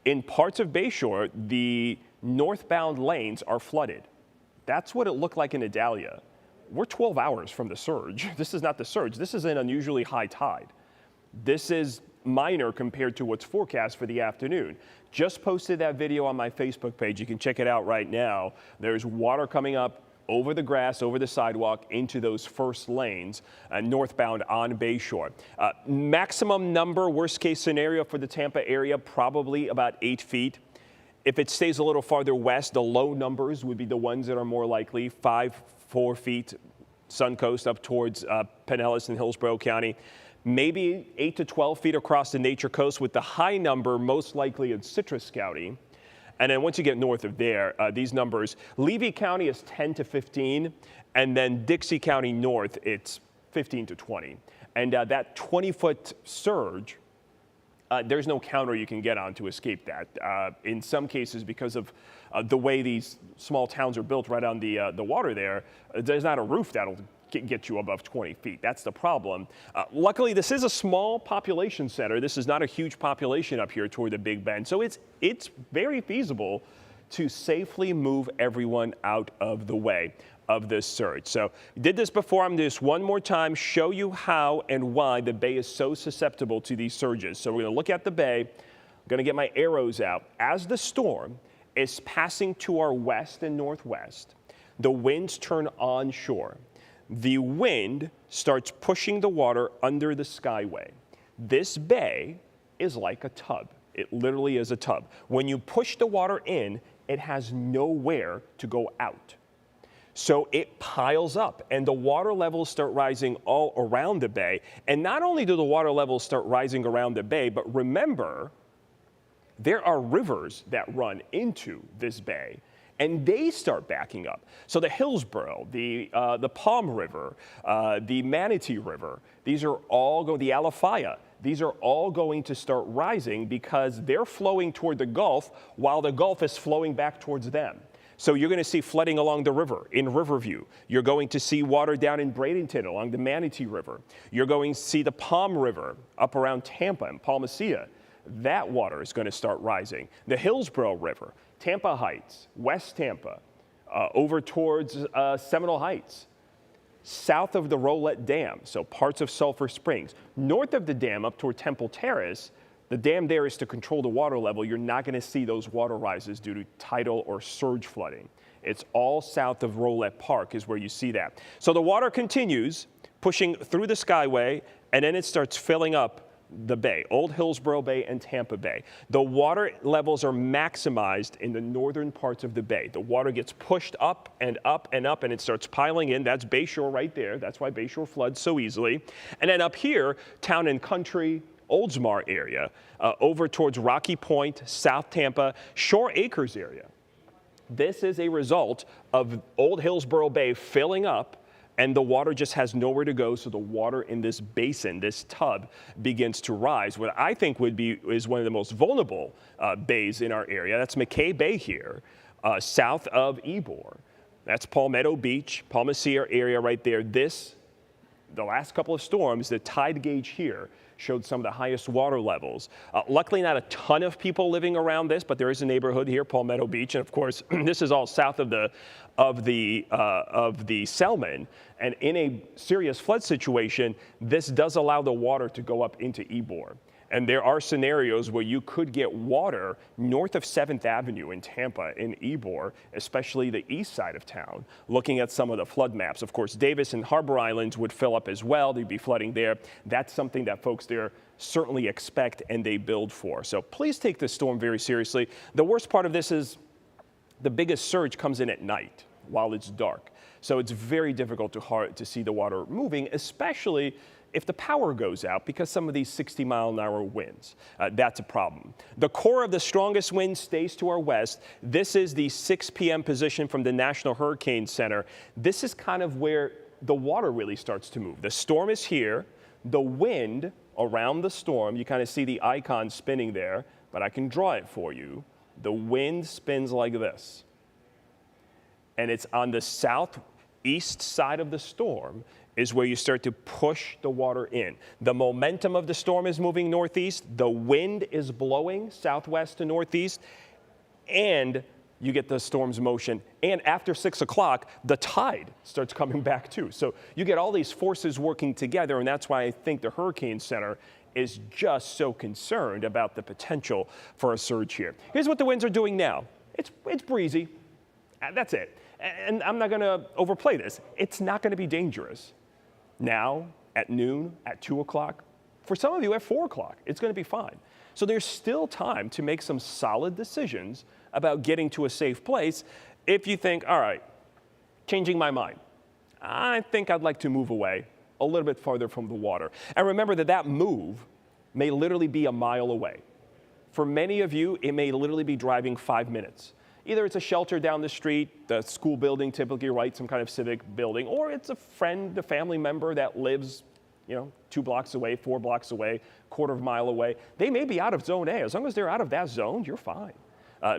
In parts of Bayshore, the northbound lanes are flooded. That's what it looked like in Idalia. We're 12 hours from the surge. This is not the surge. This is an unusually high tide. This is minor compared to what's forecast for the afternoon. Just posted that video on my Facebook page. You can check it out right now. There's water coming up over the grass, over the sidewalk, into those first lanes, northbound on Bayshore. Maximum number, worst case scenario for the Tampa area, probably about 8 feet. If it stays a little farther west, the low numbers would be the ones that are more likely, 4 feet, Suncoast up towards Pinellas and Hillsborough County. Maybe 8 to 12 feet across the Nature Coast, with the high number most likely in Citrus County. And then once you get north of there, these numbers, Levy County is 10 to 15, and then Dixie County north, it's 15 to 20. And that 20-foot surge, there's no counter you can get on to escape that. In some cases, because of the way these small towns are built right on the water there's not a roof that'll get you above 20 feet. That's the problem. Luckily, this is a small population center. This is not a huge population up here toward the Big Bend. So it's very feasible to safely move everyone out of the way of this surge. So we did this before. I'm going to do this one more time, show you how and why the bay is so susceptible to these surges. So we're going to look at the bay. I'm going to get my arrows out. As the storm is passing to our west and northwest, the winds turn onshore. The wind starts pushing the water under the skyway. This bay is like a tub. It literally is a tub. When you push the water in, it has nowhere to go out. So it piles up, and the water levels start rising all around the bay. And not only do the water levels start rising around the bay, but remember, there are rivers that run into this bay, and they start backing up. So the Hillsborough, the Palm River, the Manatee River, these are all going, the Alafaya, these are all going to start rising because they're flowing toward the Gulf while the Gulf is flowing back towards them. So you're going to see flooding along the river in Riverview. You're going to see water down in Bradenton along the Manatee River. You're going to see the Palm River up around Tampa and Palmacia. That water is going to start rising. The Hillsborough River, Tampa Heights, West Tampa, over towards Seminole Heights, south of the Rolette Dam, so parts of Sulphur Springs. North of the dam up toward Temple Terrace, the dam there is to control the water level. You're not going to see those water rises due to tidal or surge flooding. It's all south of Rolette Park is where you see that. So the water continues pushing through the skyway, and then it starts filling up the bay, Old Hillsborough Bay and Tampa Bay. The water levels are maximized in the northern parts of the bay. The water gets pushed up and up and up, and it starts piling in. That's Bayshore right there. That's why Bayshore floods so easily. And then up here, Town and Country, Oldsmar area, over towards Rocky Point, South Tampa, Shore Acres area. This is a result of Old Hillsborough Bay filling up, and the water just has nowhere to go, so the water in this basin, this tub, begins to rise. What I think is one of the most vulnerable bays in our area. That's McKay Bay here, south of Ybor. That's Palmetto Beach, Palmacia area right there. The last couple of storms, the tide gauge here showed some of the highest water levels. Luckily, not a ton of people living around this, but there is a neighborhood here, Palmetto Beach, and of course, this is all south of the Selman. And in a serious flood situation, this does allow the water to go up into Ybor. And there are scenarios where you could get water north of 7th Avenue in Tampa, in Ybor, especially the east side of town, looking at some of the flood maps. Of course, Davis and Harbor Islands would fill up as well. There'd be flooding there. That's something that folks there certainly expect and they build for. So please take this storm very seriously. The worst part of this is the biggest surge comes in at night while it's dark. So it's very difficult to see the water moving, especially if the power goes out because some of these 60-mile-an-hour winds. That's a problem. The core of the strongest wind stays to our west. This is the 6 p.m. position from the National Hurricane Center. This is kind of where the water really starts to move. The storm is here. The wind around the storm, you kind of see the icon spinning there, but I can draw it for you. The wind spins like this. And it's on the southeast side of the storm is where you start to push the water in. The momentum of the storm is moving northeast. The wind is blowing southwest to northeast. And you get the storm's motion. And after 6 o'clock, the tide starts coming back too. So you get all these forces working together, and that's why I think the Hurricane Center is just so concerned about the potential for a surge here. Here's what the winds are doing now. It's breezy. That's it. And I'm not going to overplay this. It's not going to be dangerous. Now, at noon, at 2 o'clock, for some of you at 4 o'clock, it's going to be fine. So there's still time to make some solid decisions about getting to a safe place if you think, all right, changing my mind. I think I'd like to move away a little bit farther from the water. And remember that move may literally be a mile away. For many of you, it may literally be driving 5 minutes. Either it's a shelter down the street, the school building typically, right, some kind of civic building, or it's a friend, a family member that lives 2 blocks away, 4 blocks away, quarter of a mile away. They may be out of zone A. As long as they're out of that zone, you're fine.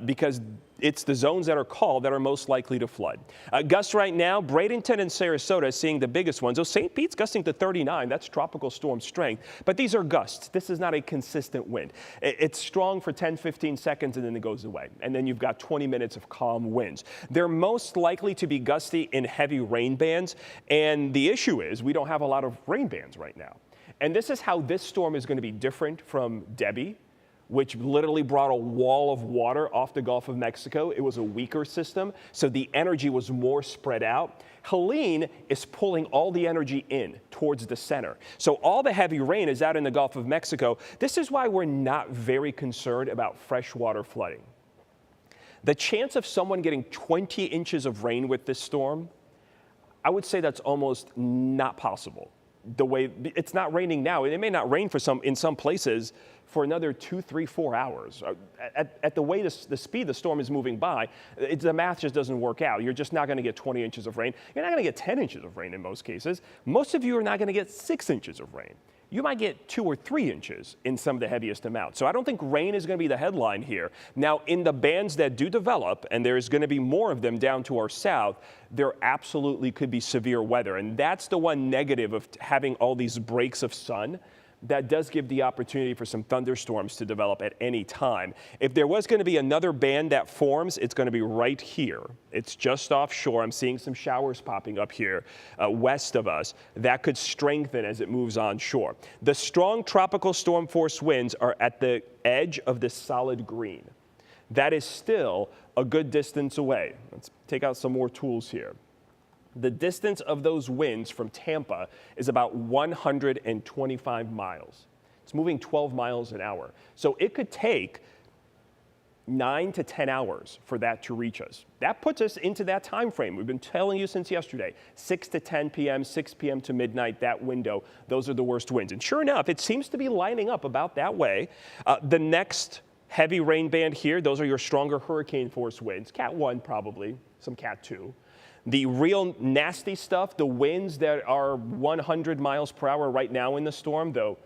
Because it's the zones that are called that are most likely to flood. Gusts right now, Bradenton and Sarasota seeing the biggest ones. So St. Pete's gusting to 39. That's tropical storm strength. But these are gusts. This is not a consistent wind. It's strong for 10, 15 seconds and then it goes away. And then you've got 20 minutes of calm winds. They're most likely to be gusty in heavy rain bands. And the issue is we don't have a lot of rain bands right now. And this is how this storm is going to be different from Debbie, which literally brought a wall of water off the Gulf of Mexico. It was a weaker system, so the energy was more spread out. Helene is pulling all the energy in towards the center. So all the heavy rain is out in the Gulf of Mexico. This is why we're not very concerned about freshwater flooding. The chance of someone getting 20 inches of rain with this storm, I would say that's almost not possible. The way it's not raining now, it may not rain in some places for another 2, 3, 4 hours. At the way the speed the storm is moving by, the math just doesn't work out. You're just not going to get 20 inches of rain. You're not going to get 10 inches of rain in most cases. Most of you are not going to get 6 inches of rain. You might get 2 or 3 inches in some of the heaviest amounts. So I don't think rain is going to be the headline here. Now, in the bands that do develop, and there's going to be more of them down to our south, there absolutely could be severe weather. And that's the one negative of having all these breaks of sun. That does give the opportunity for some thunderstorms to develop at any time. If there was going to be another band that forms, it's going to be right here. It's just offshore. I'm seeing some showers popping up here west of us. That could strengthen as it moves onshore. The strong tropical storm force winds are at the edge of this solid green. That is still a good distance away. Let's take out some more tools here. The distance of those winds from Tampa is about 125 miles. It's moving 12 miles an hour. So it could take 9 to 10 hours for that to reach us. That puts us into that time frame. We've been telling you since yesterday, 6 to 10 p.m., 6 p.m. to midnight, that window, those are the worst winds. And sure enough, it seems to be lining up about that way. The next heavy rain band here, those are your stronger hurricane force winds. Cat 1 probably, some Cat 2. The real nasty stuff, the winds that are 100 miles per hour right now in the storm, though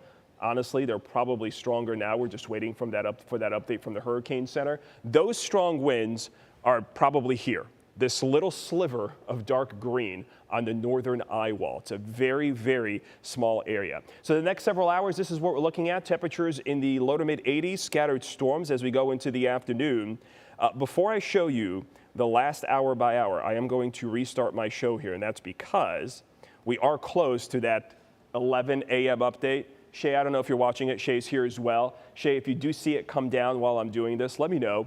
honestly, they're probably stronger now. We're just waiting for that update from the Hurricane Center. Those strong winds are probably here. This little sliver of dark green on the northern eye wall. It's a very, very small area. So the next several hours, this is what we're looking at. Temperatures in the low to mid 80s, scattered storms as we go into the afternoon. Before I show you the last hour by hour, I am going to restart my show here, and that's because we are close to that 11 a.m. update. Shay, I don't know if you're watching it. Shay's here as well. Shay, if you do see it come down while I'm doing this, let me know.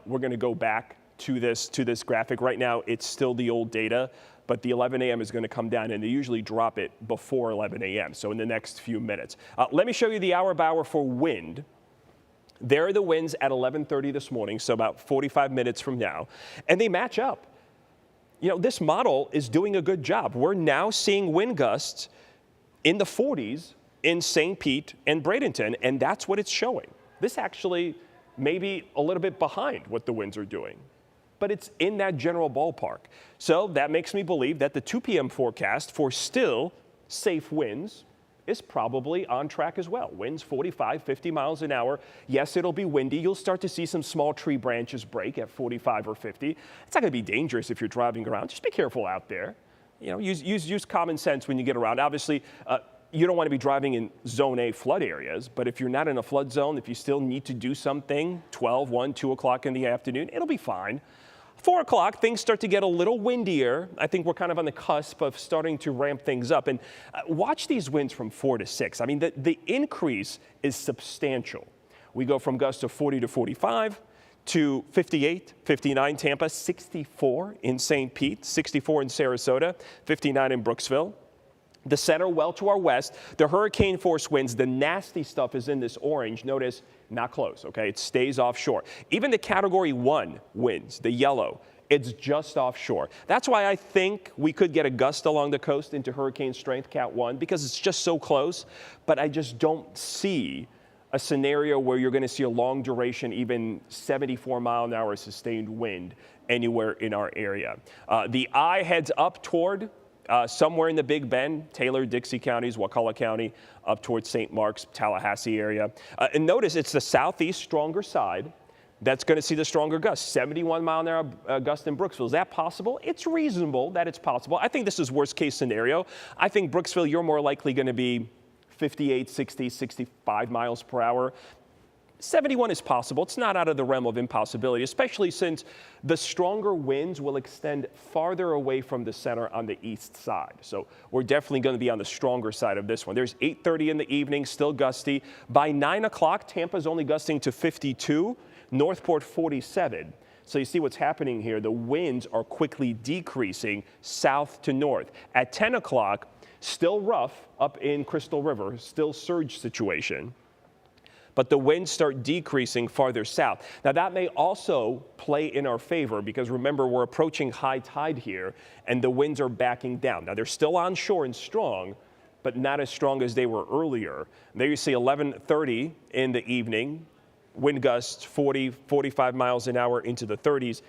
We're going to go back to this graphic. Right now, it's still the old data, but the 11 a.m. is going to come down, and they usually drop it before 11 a.m., so in the next few minutes. Let me show you the hour by hour for wind. There are the winds at 11:30 this morning, so about 45 minutes from now, and they match up. You know, this model is doing a good job. We're now seeing wind gusts in the 40s in St. Pete and Bradenton, and that's what it's showing. This actually may be a little bit behind what the winds are doing, but it's in that general ballpark. So that makes me believe that the 2 p.m. forecast for still safe winds is probably on track as well. Winds 45, 50 miles an hour. Yes, it'll be windy. You'll start to see some small tree branches break at 45 or 50. It's not going to be dangerous if you're driving around. Just be careful out there. You know, use common sense when you get around. Obviously, you don't want to be driving in Zone A flood areas, but if you're not in a flood zone, if you still need to do something 12, 1, 2 o'clock in the afternoon, it'll be fine. 4 o'clock, things start to get a little windier. I think we're kind of on the cusp of starting to ramp things up. And watch these winds from 4 to 6. I mean, the increase is substantial. We go from gusts of 40 to 45 to 58, 59 Tampa, 64 in St. Pete, 64 in Sarasota, 59 in Brooksville. The center well to our west, the hurricane force winds, the nasty stuff is in this orange. Notice not close, okay? It stays offshore. Even the category 1 winds, the yellow, it's just offshore. That's why I think we could get a gust along the coast into hurricane strength, Cat 1, because it's just so close. But I just don't see a scenario where you're going to see a long duration, even 74-mile-an-hour sustained wind anywhere in our area. The eye heads up toward somewhere in the Big Bend, Taylor, Dixie counties, Wakulla County, up towards St. Mark's, Tallahassee area. And notice it's the southeast stronger side that's going to see the stronger gusts. 71-mile-an-hour gust in Brooksville. Is that possible? It's reasonable that it's possible. I think this is worst case scenario. I think Brooksville, you're more likely going to be 58, 60, 65 miles per hour. 71 is possible. It's not out of the realm of impossibility, especially since the stronger winds will extend farther away from the center on the east side. So we're definitely going to be on the stronger side of this one. There's 8:30 in the evening, still gusty. By 9 o'clock, Tampa's only gusting to 52, Northport 47. So you see what's happening here. The winds are quickly decreasing south to north. At 10 o'clock, still rough up in Crystal River, still surge situation. But the winds start decreasing farther south. Now that may also play in our favor because remember we're approaching high tide here and the winds are backing down. Now they're still onshore and strong, but not as strong as they were earlier. There you see 11:30 in the evening, wind gusts 40, 45 miles an hour into the 30s.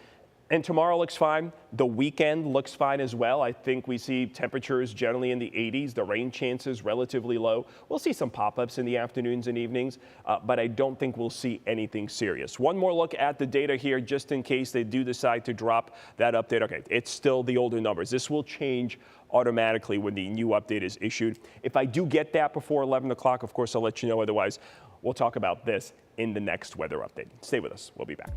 And tomorrow looks fine. The weekend looks fine as well. I think we see temperatures generally in the 80s. The rain chances relatively low. We'll see some pop-ups in the afternoons and evenings, but I don't think we'll see anything serious. One more look at the data here, just in case they do decide to drop that update. Okay, it's still the older numbers. This will change automatically when the new update is issued. If I do get that before 11 o'clock, of course, I'll let you know. Otherwise, we'll talk about this in the next weather update. Stay with us. We'll be back.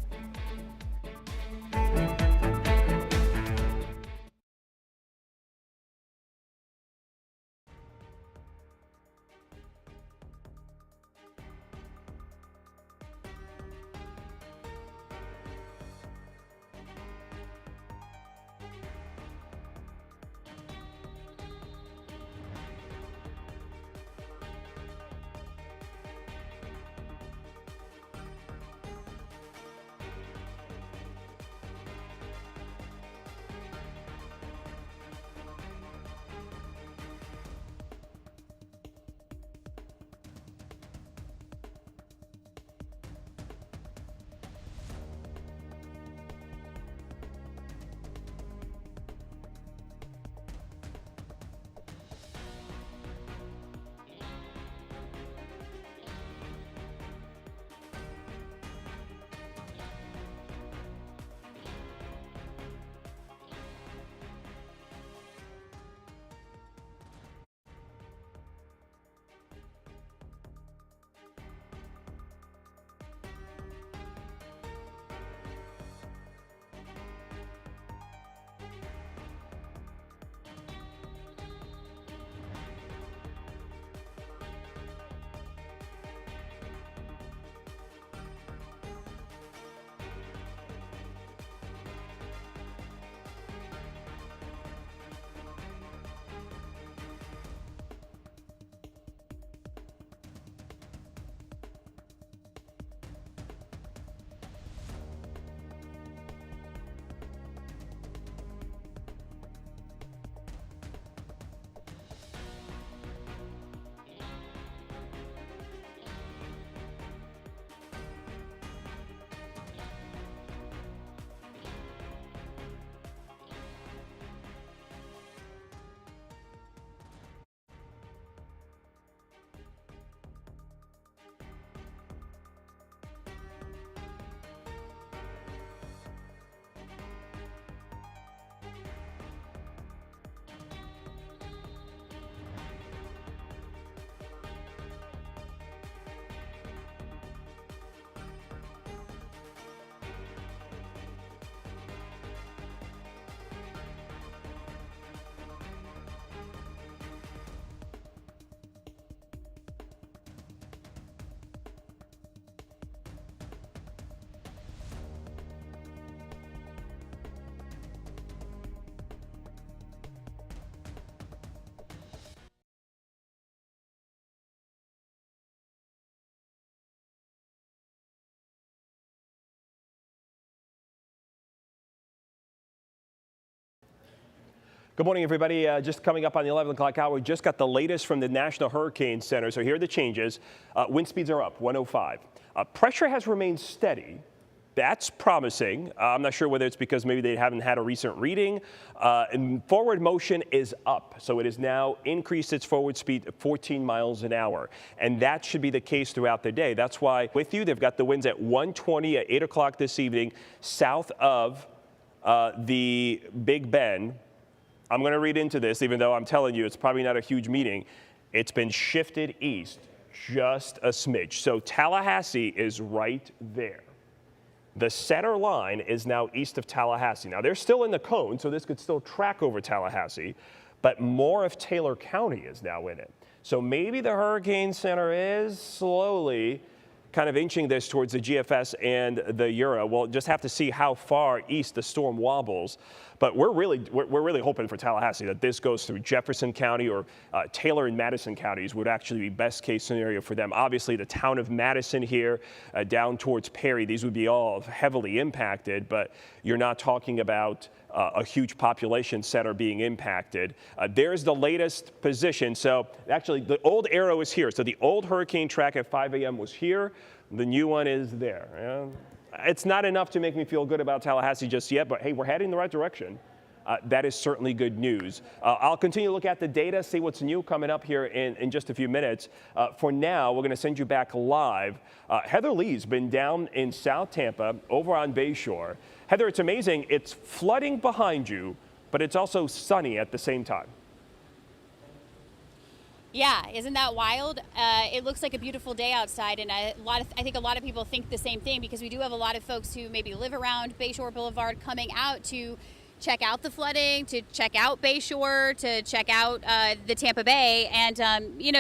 Good morning, everybody. Just coming up on the 11 o'clock hour, we just got the latest from the National Hurricane Center. So here are the changes. Wind speeds are up, 105. Pressure has remained steady. That's promising. I'm not sure whether it's because maybe they haven't had a recent reading. And forward motion is up. So it has now increased its forward speed to 14 miles an hour. And that should be the case throughout the day. That's why with you, they've got the winds at 120 at 8 o'clock this evening, south of the Big Bend. I'm going to read into this, even though I'm telling you it's probably not a huge meeting. It's been shifted east just a smidge. So Tallahassee is right there. The center line is now east of Tallahassee. Now, they're still in the cone, so this could still track over Tallahassee, but more of Taylor County is now in it. So maybe the Hurricane Center is slowly kind of inching this towards the GFS and the Euro. We'll just have to see how far east the storm wobbles. But we're really hoping for Tallahassee that this goes through Jefferson County or Taylor and Madison counties would actually be best case scenario for them. Obviously, the town of Madison here down towards Perry, these would be all heavily impacted, but you're not talking about a huge population center being impacted. There's the latest position. So actually, the old arrow is here. So the old hurricane track at 5 a.m. was here. The new one is there. It's not enough to make me feel good about Tallahassee just yet, but hey, we're heading in the right direction. That is certainly good news. I'll continue to look at the data, see what's new coming up here in just a few minutes. For now, we're going to send you back live. Heather Lee's been down in South Tampa over on Bayshore. Heather, it's amazing. It's flooding behind you, but it's also sunny at the same time. Yeah, isn't that wild? It looks like a beautiful day outside, and I think a lot of people think the same thing because we do have a lot of folks who maybe live around Bayshore Boulevard coming out to check out the flooding, to check out Bayshore, to check out the Tampa Bay, and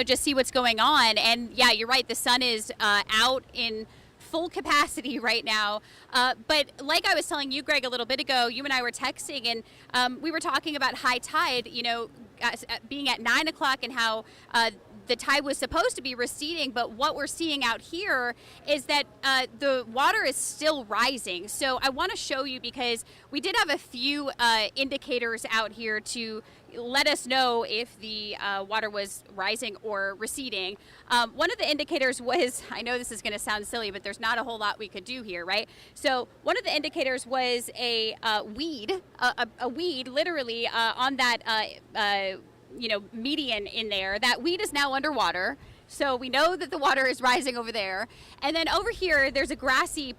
just see what's going on. And yeah, you're right. The sun is out in full capacity right now. But like I was telling you, Greg, a little bit ago, you and I were texting, and we were talking about high tide, being at 9 o'clock and how the tide was supposed to be receding, but what we're seeing out here is that the water is still rising. So I want to show you because we did have a few indicators out here to let us know if the water was rising or receding. One of the indicators was, I know this is going to sound silly, but there's not a whole lot we could do here, right? So one of the indicators was a weed literally on that median in there. That weed is now underwater. So we know that the water is rising over there. And then over here, there's a grassy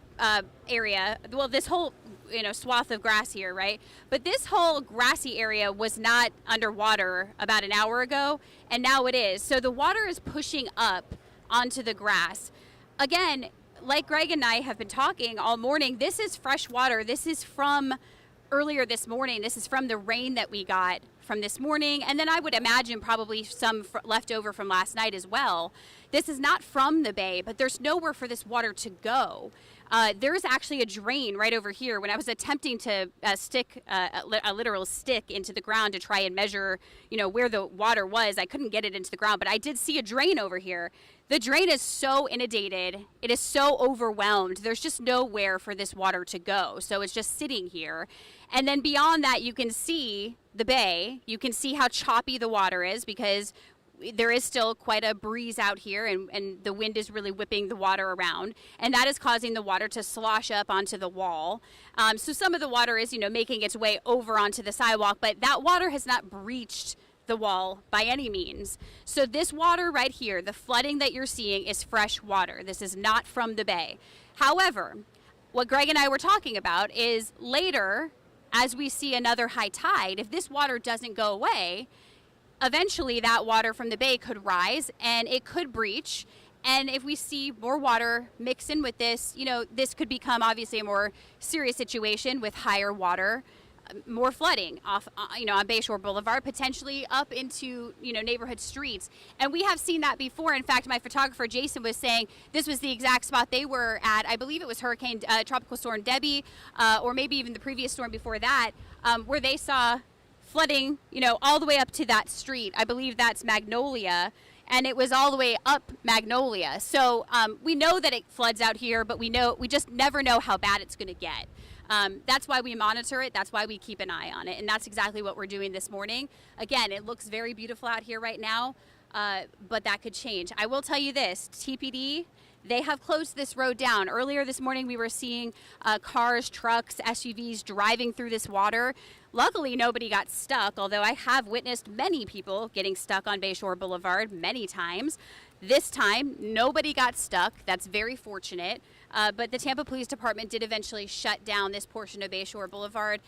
area. Well, this whole swath of grass here, right? But this whole grassy area was not underwater about an hour ago, and now it is. So the water is pushing up onto the grass. Again, like Greg and I have been talking all morning, this is fresh water. This is from earlier this morning. This is from the rain that we got from this morning, and then I would imagine probably some left over from last night as well. This is not from the bay, but there's nowhere for this water to go. There is actually a drain right over here. When I was attempting to stick a literal stick into the ground to try and measure, where the water was, I couldn't get it into the ground, but I did see a drain over here. The drain is so inundated. It is so overwhelmed. There's just nowhere for this water to go. So it's just sitting here. And then beyond that, you can see the bay. You can see how choppy the water is because there is still quite a breeze out here, and the wind is really whipping the water around, and that is causing the water to slosh up onto the wall. So some of the water is, making its way over onto the sidewalk, but that water has not breached the wall by any means. So this water right here, the flooding that you're seeing, is fresh water. This is not from the bay. However, what Greg and I were talking about is later, as we see another high tide, if this water doesn't go away, eventually that water from the bay could rise and it could breach. And if we see more water mix in with this, this could become obviously a more serious situation with higher water, more flooding off, on Bayshore Boulevard, potentially up into, neighborhood streets. And we have seen that before. In fact, my photographer, Jason, was saying this was the exact spot they were at. I believe it was Tropical Storm Debbie, or maybe even the previous storm before that, where they saw flooding, all the way up to that street. I believe that's Magnolia. and it was all the way up Magnolia. So we know that it floods out here, but we just never know how bad it's going to get. That's why we monitor it. That's why we keep an eye on it. And that's exactly what we're doing this morning. Again, it looks very beautiful out here right now, but that could change. I will tell you this, TPD, they have closed this road down. Earlier this morning, we were seeing cars, trucks, SUVs driving through this water. Luckily, nobody got stuck, although I have witnessed many people getting stuck on Bayshore Boulevard many times. This time, nobody got stuck. That's very fortunate. But the Tampa Police Department did eventually shut down this portion of Bayshore Boulevard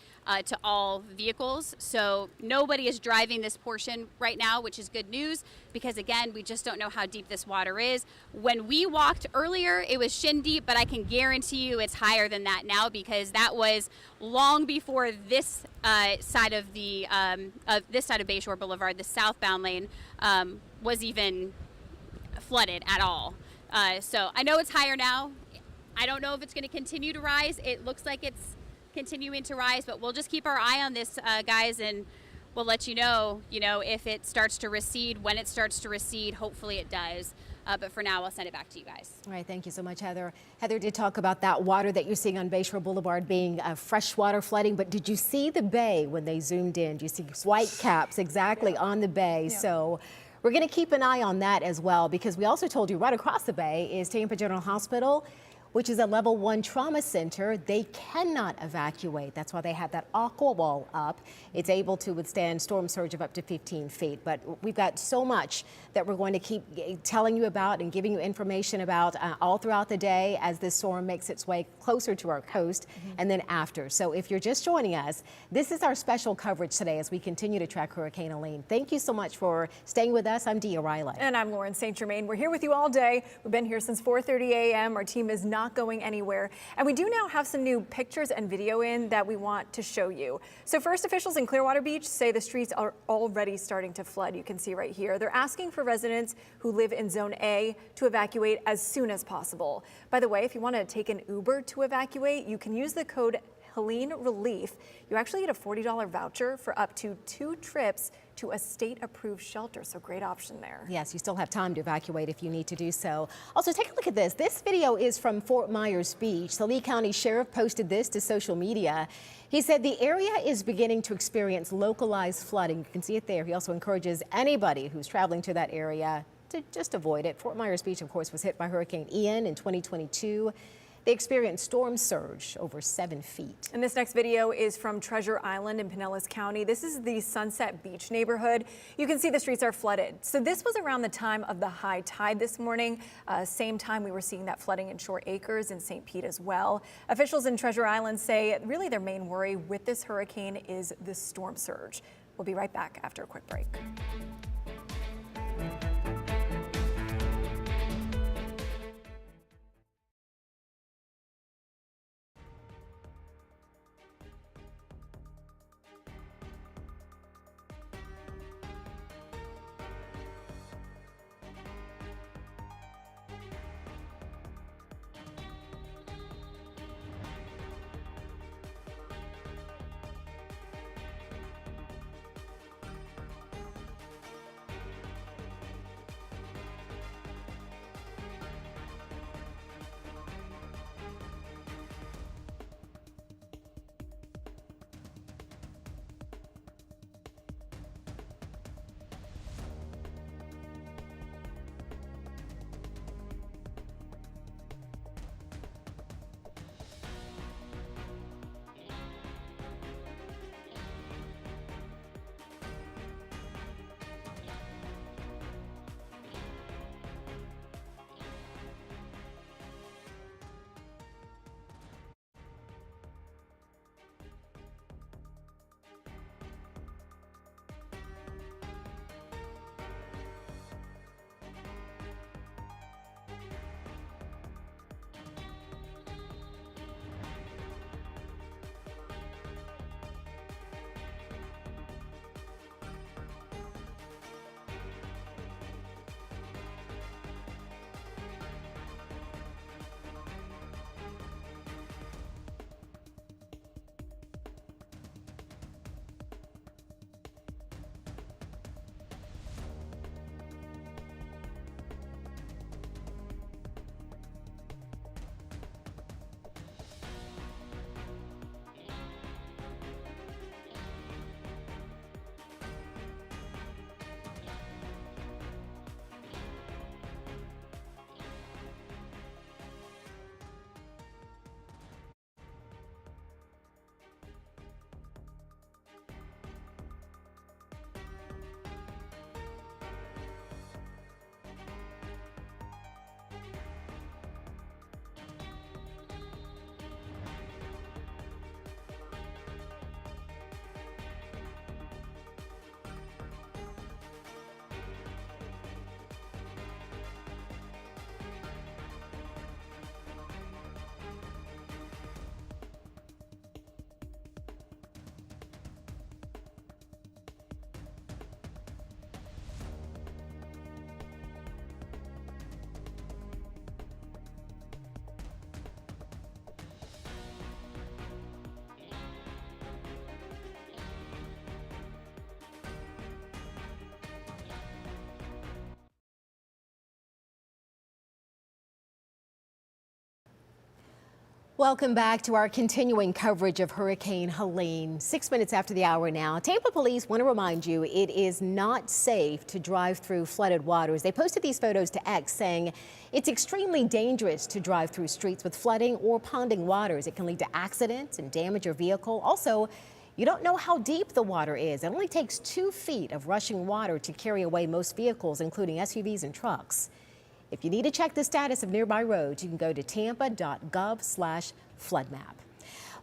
to all vehicles. So nobody is driving this portion right now, which is good news because, again, we just don't know how deep this water is. When we walked earlier, it was shin deep, but I can guarantee you it's higher than that now because that was long before this side of Bayshore Boulevard, the southbound lane, was even flooded at all. So I know it's higher now. I don't know if it's going to continue to rise. It looks like it's continuing to rise, but we'll just keep our eye on this, guys, and we'll let you know, if it starts to recede, when it starts to recede. Hopefully it does. But for now, I'll send it back to you guys. All right, thank you so much, Heather. Heather did talk about that water that you're seeing on Bayshore Boulevard being freshwater flooding, but did you see the bay when they zoomed in? Do you see white caps exactly on the bay? Yeah. So we're going to keep an eye on that as well, because we also told you right across the bay is Tampa General Hospital, which is a level 1 trauma center. They cannot evacuate. That's why they have that aqua wall up. It's able to withstand storm surge of up to 15 feet. But we've got so much that we're going to keep telling you about and giving you information about all throughout the day as this storm makes its way closer to our coast and then after. So if you're just joining us, this is our special coverage today as we continue to track Hurricane Helene. Thank you so much for staying with us. I'm Dia Riley. And I'm Lauren St. Germain. We're here with you all day. We've been here since 4:30 a.m. Our team is not going anywhere. And we do now have some new pictures and video in that we want to show you. So first, officials in Clearwater Beach say the streets are already starting to flood. You can see right here. They're asking for residents who live in Zone A to evacuate as soon as possible. By the way, if you want to take an Uber to evacuate, you can use the code Helene Relief. You actually get a $40 voucher for up to 2 trips to a state-approved shelter, so great option there. Yes, you still have time to evacuate if you need to do so. Also, take a look at this. This video is from Fort Myers Beach. The Lee County Sheriff posted this to social media. He said the area is beginning to experience localized flooding. You can see it there. He also encourages anybody who's traveling to that area to just avoid it. Fort Myers Beach, of course, was hit by Hurricane Ian in 2022. They experienced storm surge over 7 feet. And this next video is from Treasure Island in Pinellas County. This is the Sunset Beach neighborhood. You can see the streets are flooded. So this was around the time of the high tide this morning. Same time we were seeing that flooding in Shore Acres in St. Pete as well. Officials in Treasure Island say really their main worry with this hurricane is the storm surge. We'll be right back after a quick break. Welcome back to our continuing coverage of Hurricane Helene. 6 minutes after the hour now, Tampa police want to remind you it is not safe to drive through flooded waters. They posted these photos to X saying it's extremely dangerous to drive through streets with flooding or ponding waters. It can lead to accidents and damage your vehicle. Also, you don't know how deep the water is. It only takes 2 feet of rushing water to carry away most vehicles, including SUVs and trucks. If you need to check the status of nearby roads, you can go to tampa.gov/floodmap.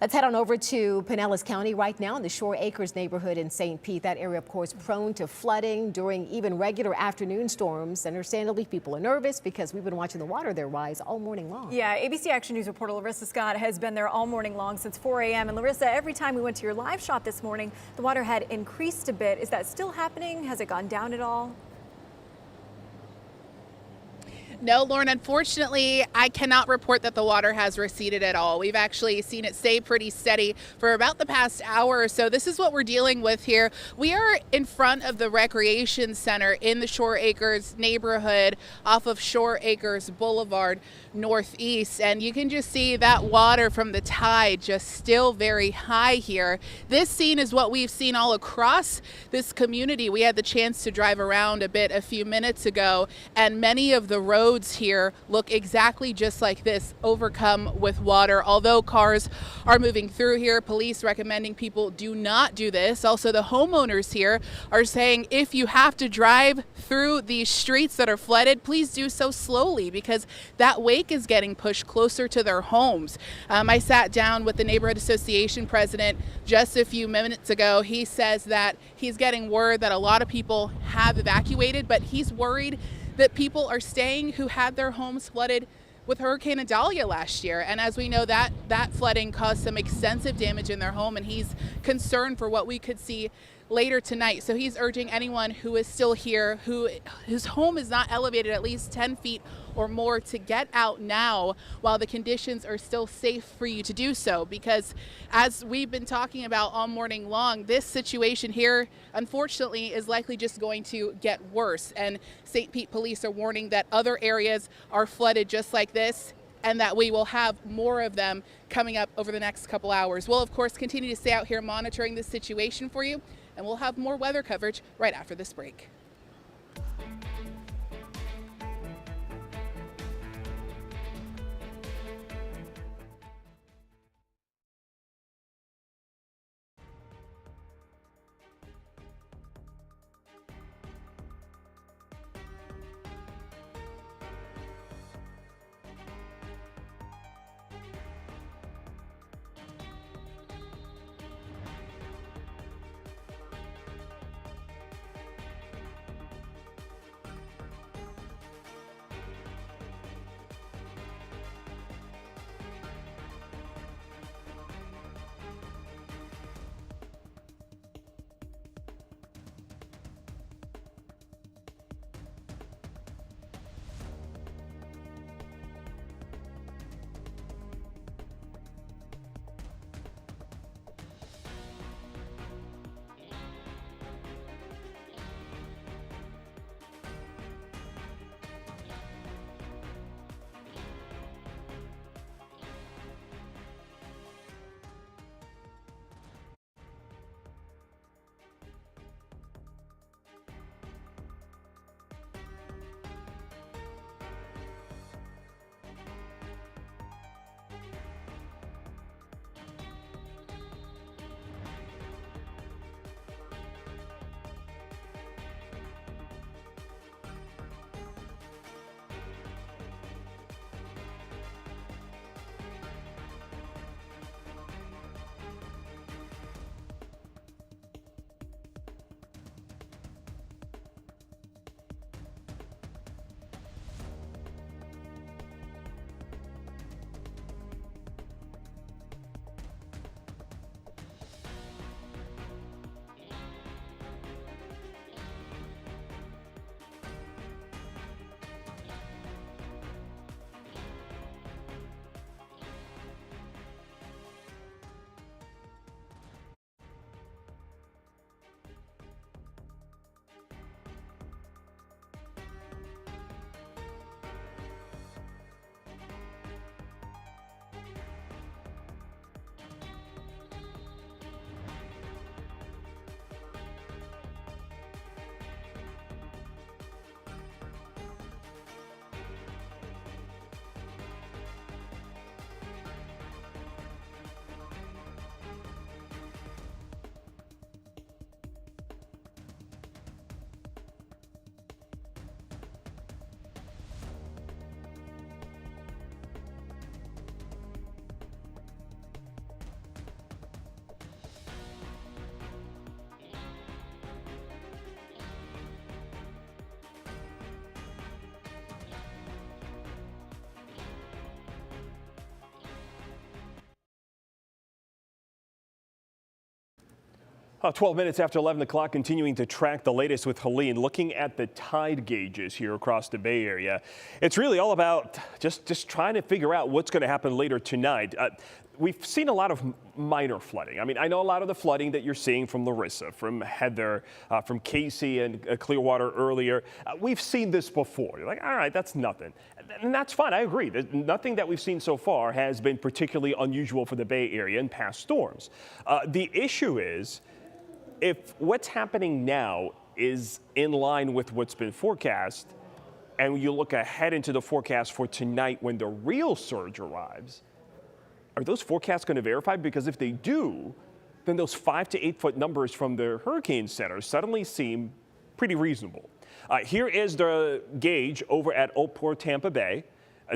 Let's head on over to Pinellas County right now in the Shore Acres neighborhood in St. Pete. That area, of course, prone to flooding during even regular afternoon storms. Understandably, people are nervous because we've been watching the water there rise all morning long. Yeah, ABC Action News reporter Larissa Scott has been there all morning long since 4 a.m. And Larissa, every time we went to your live shot this morning, the water had increased a bit. Is that still happening? Has it gone down at all? No, Lauren, unfortunately, I cannot report that the water has receded at all. We've actually seen it stay pretty steady for about the past hour or so. This is what we're dealing with here. We are in front of the Recreation Center in the Shore Acres neighborhood off of Shore Acres Boulevard northeast, and you can just see that water from the tide just still very high here. This scene is what we've seen all across this community. We had the chance to drive around a bit a few minutes ago, and many of the roads here look exactly just like this, overcome with water. Although cars are moving through here, police recommending people do not do this. Also, the homeowners here are saying if you have to drive through these streets that are flooded, please do so slowly because that wake is getting pushed closer to their homes. I sat down with the neighborhood association president just a few minutes ago. He says that he's getting word that a lot of people have evacuated, but he's worried that people are staying who had their homes flooded with Hurricane Idalia last year. And as we know, that flooding caused some extensive damage in their home, and he's concerned for what we could see later tonight. So he's urging anyone who is still here, whose home is not elevated at least 10 feet or more, to get out now while the conditions are still safe for you to do so. Because as we've been talking about all morning long, this situation here, unfortunately, is likely just going to get worse. And St. Pete police are warning that other areas are flooded just like this, and that we will have more of them coming up over the next couple hours. We'll, of course, continue to stay out here monitoring this situation for you, and we'll have more weather coverage right after this break. 12 minutes after 11 o'clock, continuing to track the latest with Helene, looking at the tide gauges here across the Bay Area. It's really all about just trying to figure out what's going to happen later tonight. We've seen a lot of minor flooding. I mean, I know a lot of the flooding that you're seeing from Larissa, from Heather, from Casey and Clearwater earlier. We've seen this before. You're like, all right, that's nothing. And that's fine. I agree. Nothing that we've seen so far has been particularly unusual for the Bay Area in past storms. The issue is, if what's happening now is in line with what's been forecast, and you look ahead into the forecast for tonight when the real surge arrives, are those forecasts going to verify? Because if they do, then those 5 to 8 foot numbers from the Hurricane Center suddenly seem pretty reasonable. Here is the gauge over at Old Port Tampa Bay.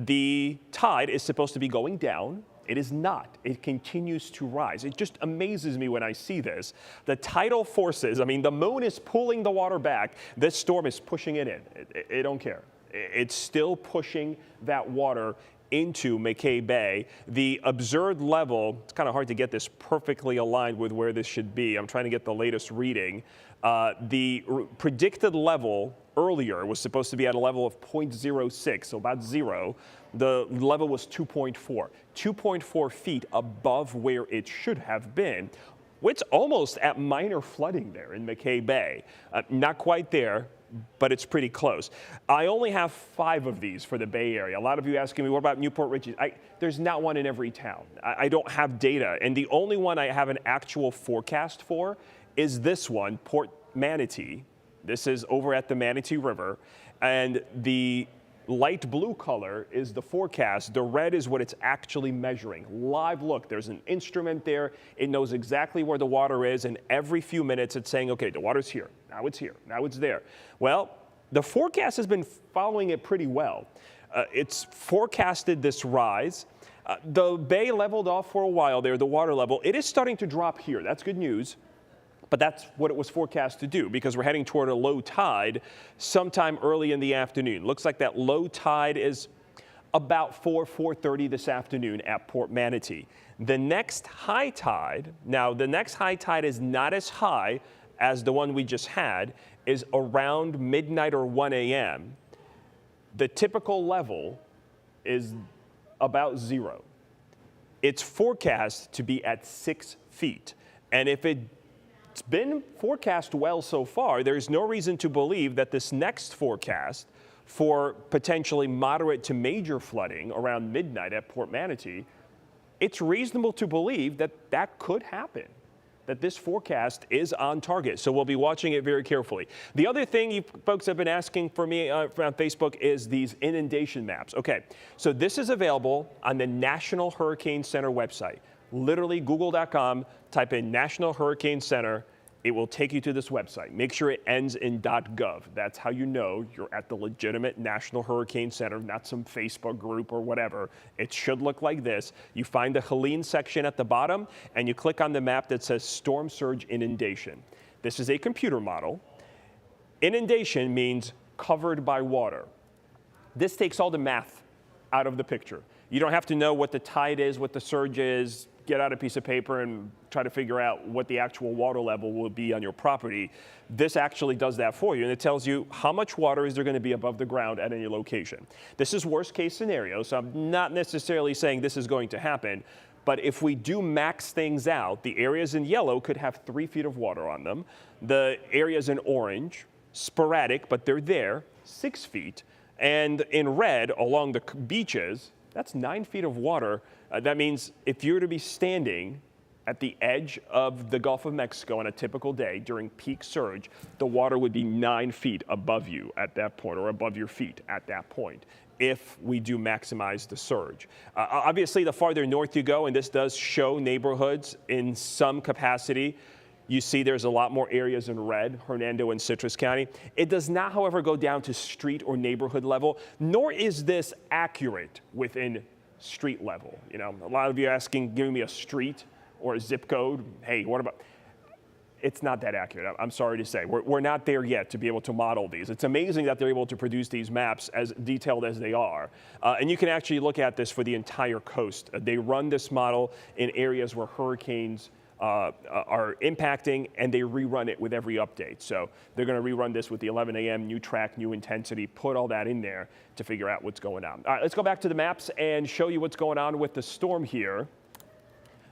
The tide is supposed to be going down. It is not. It continues to rise. It just amazes me when I see this. The tidal forces, I mean, the moon is pulling the water back. This storm is pushing it in. It don't care. It's still pushing that water into McKay Bay. The observed level, it's kind of hard to get this perfectly aligned with where this should be. I'm trying to get the latest reading. The predicted level earlier was supposed to be at a level of 0.06, so about 0. The level was 2.4. 2.4 feet above where it should have been. It's almost at minor flooding there in McKay Bay. Not quite there, but it's pretty close. I only have 5 of these for the Bay Area. A lot of you asking me, what about Newport Richey? There's not one in every town. I don't have data. And the only one I have an actual forecast for is this one, Port Manatee. This is over at the Manatee River. And the light blue color is the forecast. The red is what it's actually measuring. Live look, there's an instrument there. It knows exactly where the water is, and every few minutes it's saying, okay, the water's here, now it's here, now it's there. Well, the forecast has been following it pretty well. It's forecasted this rise. The bay leveled off for a while there, the water level. It is starting to drop here. That's good news. But that's what it was forecast to do, because we're heading toward a low tide sometime early in the afternoon. Looks like that low tide is about 4:30 this afternoon at Port Manatee. The next high tide, now the next high tide is not as high as the one we just had, is around midnight or 1 a.m. The typical level is about 0. It's forecast to be at 6 feet. And if it's been forecast well so far, there's no reason to believe that this next forecast for potentially moderate to major flooding around midnight at Port Manatee, it's reasonable to believe that that could happen, that this forecast is on target. So we'll be watching it very carefully. The other thing you folks have been asking for me on Facebook is these inundation maps. Okay, so this is available on the National Hurricane Center website. Literally google.com, type in National Hurricane Center. It will take you to this website. Make sure it ends in .gov. That's how you know you're at the legitimate National Hurricane Center, not some Facebook group or whatever. It should look like this. You find the Helene section at the bottom, and you click on the map that says Storm Surge Inundation. This is a computer model. Inundation means covered by water. This takes all the math out of the picture. You don't have to know what the tide is, what the surge is, get out a piece of paper and try to figure out what the actual water level will be on your property. This actually does that for you, and it tells you how much water is there going to be above the ground at any location. This is worst case scenario, so I'm not necessarily saying this is going to happen, but if we do max things out, the areas in yellow could have 3 feet of water on them. The areas in orange, sporadic, but they're there, 6 feet. And in red, along the beaches, that's 9 feet of water. That means if you were to be standing at the edge of the Gulf of Mexico on a typical day during peak surge, the water would be 9 feet above you at that point, or above your feet at that point, if we do maximize the surge. Obviously, the farther north you go, and this does show neighborhoods in some capacity, you see there's a lot more areas in red, Hernando and Citrus County. It does not, however, go down to street or neighborhood level, nor is this accurate within street level. You know, a lot of you asking, giving me a street or a zip code. Hey, what about? It's not that accurate. I'm sorry to say. We're not there yet to be able to model these. It's amazing that they're able to produce these maps as detailed as they are. And you can actually look at this for the entire coast. They run this model in areas where hurricanes are impacting, and they rerun it with every update. So they're going to rerun this with the 11 a.m. new track, new intensity, put all that in there to figure out what's going on. All right, let's go back to the maps and show you what's going on with the storm here.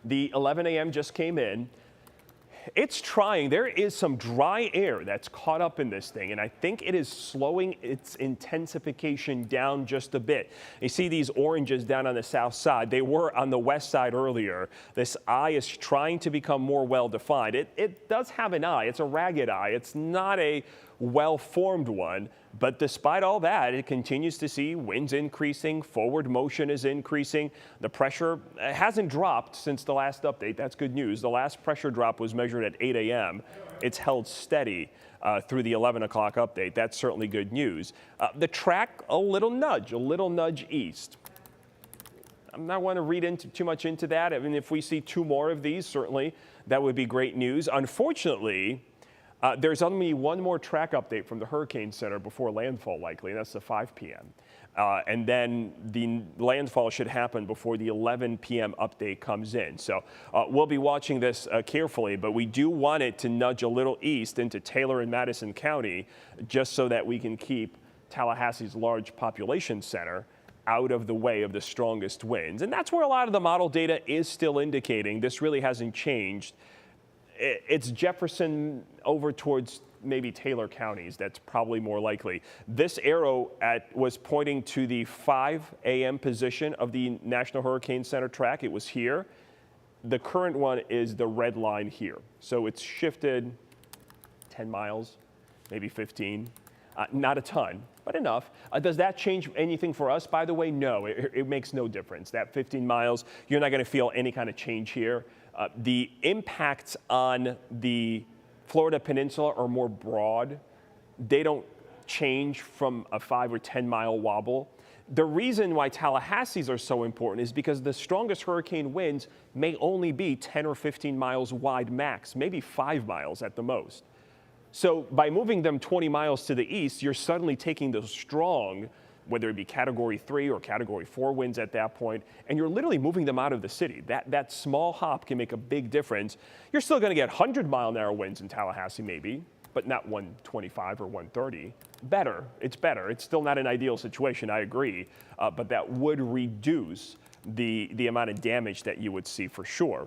The 11 a.m. just came in. It's trying. There is some dry air that's caught up in this thing, and I think it is slowing its intensification down just a bit. You see these oranges down on the south side. They were on the west side earlier. This eye is trying to become more well-defined. It does have an eye. It's a ragged eye. It's not a well-formed one, but despite all that, it continues to see winds increasing, forward motion is increasing. The pressure hasn't dropped since the last update. That's good news. The last pressure drop was measured at 8 a.m. It's held steady through the 11 o'clock update. That's certainly good news. The track, a little nudge east. I'm not want to read too much into that. I mean, if we see 2 more of these, certainly that would be great news. Unfortunately, there's only 1 more track update from the Hurricane Center before landfall likely, and that's the 5 p.m. And then the landfall should happen before the 11 p.m. update comes in. So we'll be watching this carefully, but we do want it to nudge a little east into Taylor and Madison County, just so that we can keep Tallahassee's large population center out of the way of the strongest winds. And that's where a lot of the model data is still indicating. This really hasn't changed. It's Jefferson over towards maybe Taylor counties. That's probably more likely. This arrow was pointing to the 5 a.m. position of the National Hurricane Center track. It was here. The current one is the red line here. So it's shifted 10 miles, maybe 15. Not a ton, but enough. Does that change anything for us? By the way, no, it makes no difference. That 15 miles, you're not going to feel any kind of change here. The impacts on the Florida Peninsula are more broad. They don't change from a 5 or 10 mile wobble. The reason why Tallahassee's are so important is because the strongest hurricane winds may only be 10 or 15 miles wide max, maybe 5 miles at the most. So by moving them 20 miles to the east, you're suddenly taking those strong, whether it be Category 3 or Category 4 winds at that point, and you're literally moving them out of the city. That small hop can make a big difference. You're still going to get 100-mile-an-hour winds in Tallahassee maybe, but not 125 or 130. Better. It's better. It's still not an ideal situation, I agree, but that would reduce the amount of damage that you would see for sure.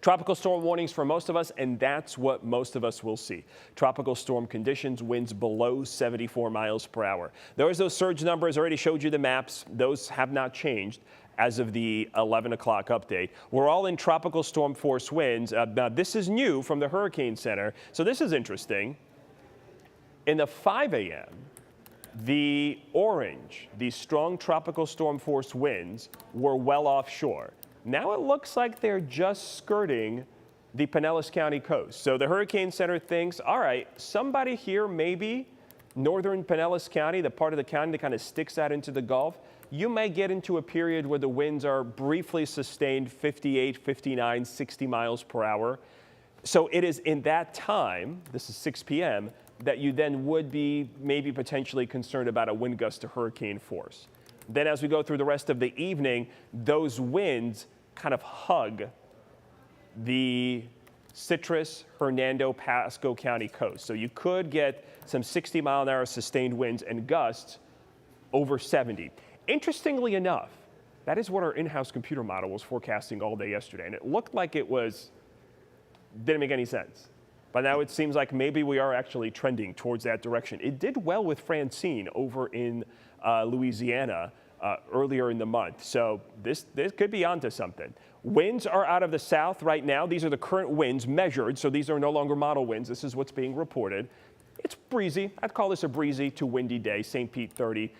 Tropical storm warnings for most of us, and that's what most of us will see. Tropical storm conditions, winds below 74 miles per hour. There's those surge numbers. I already showed you the maps. Those have not changed as of the 11 o'clock update. We're all in tropical storm force winds. Now, this is new from the Hurricane Center, so this is interesting. In the 5 a.m., the orange, the strong tropical storm force winds, were well offshore. Now it looks like they're just skirting the Pinellas County coast. So the Hurricane Center thinks, all right, somebody here, maybe northern Pinellas County, the part of the county that kind of sticks out into the Gulf, you may get into a period where the winds are briefly sustained 58, 59, 60 miles per hour. So it is in that time, this is 6 p.m., that you then would be maybe potentially concerned about a wind gust to hurricane force. Then as we go through the rest of the evening, those winds kind of hug the Citrus, Hernando, Pasco County coast. So you could get some 60-mile-an-hour sustained winds and gusts over 70. Interestingly enough, that is what our in-house computer model was forecasting all day yesterday, and it looked like it didn't make any sense. But now it seems like maybe we are actually trending towards that direction. It did well with Francine over in Louisiana earlier in the month. So this could be onto something. Winds are out of the south right now. These are the current winds measured. So these are no longer model winds. This is what's being reported. It's breezy. I'd call this a breezy to windy day. St. Pete 30.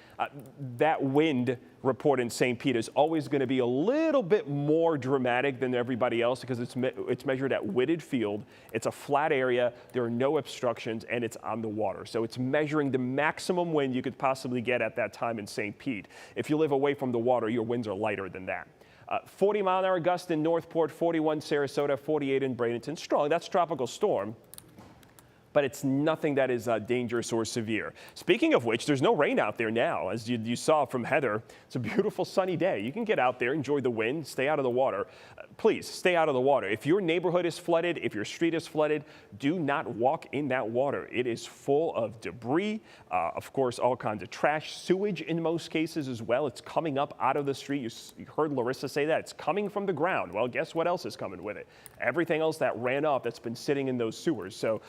That wind report in St. Pete is always going to be a little bit more dramatic than everybody else because it's measured at Whitted Field. It's a flat area. There are no obstructions, and it's on the water. So it's measuring the maximum wind you could possibly get at that time in St. Pete. If you live away from the water, your winds are lighter than that. 40-mile-an-hour gust in Northport, 41 Sarasota, 48 in Bradenton. Strong. That's tropical storm. but it's nothing that is dangerous or severe. Speaking of which, there's no rain out there now. As you saw from Heather, it's a beautiful sunny day. You can get out there, enjoy the wind, stay out of the water. Please stay out of the water. If your neighborhood is flooded, if your street is flooded, do not walk in that water. It is full of debris, of course, all kinds of trash, sewage in most cases as well. It's coming up out of the street. You heard Larissa say that. It's coming from the ground. Well, guess what else is coming with it? Everything else that ran off that's been sitting in those sewers. So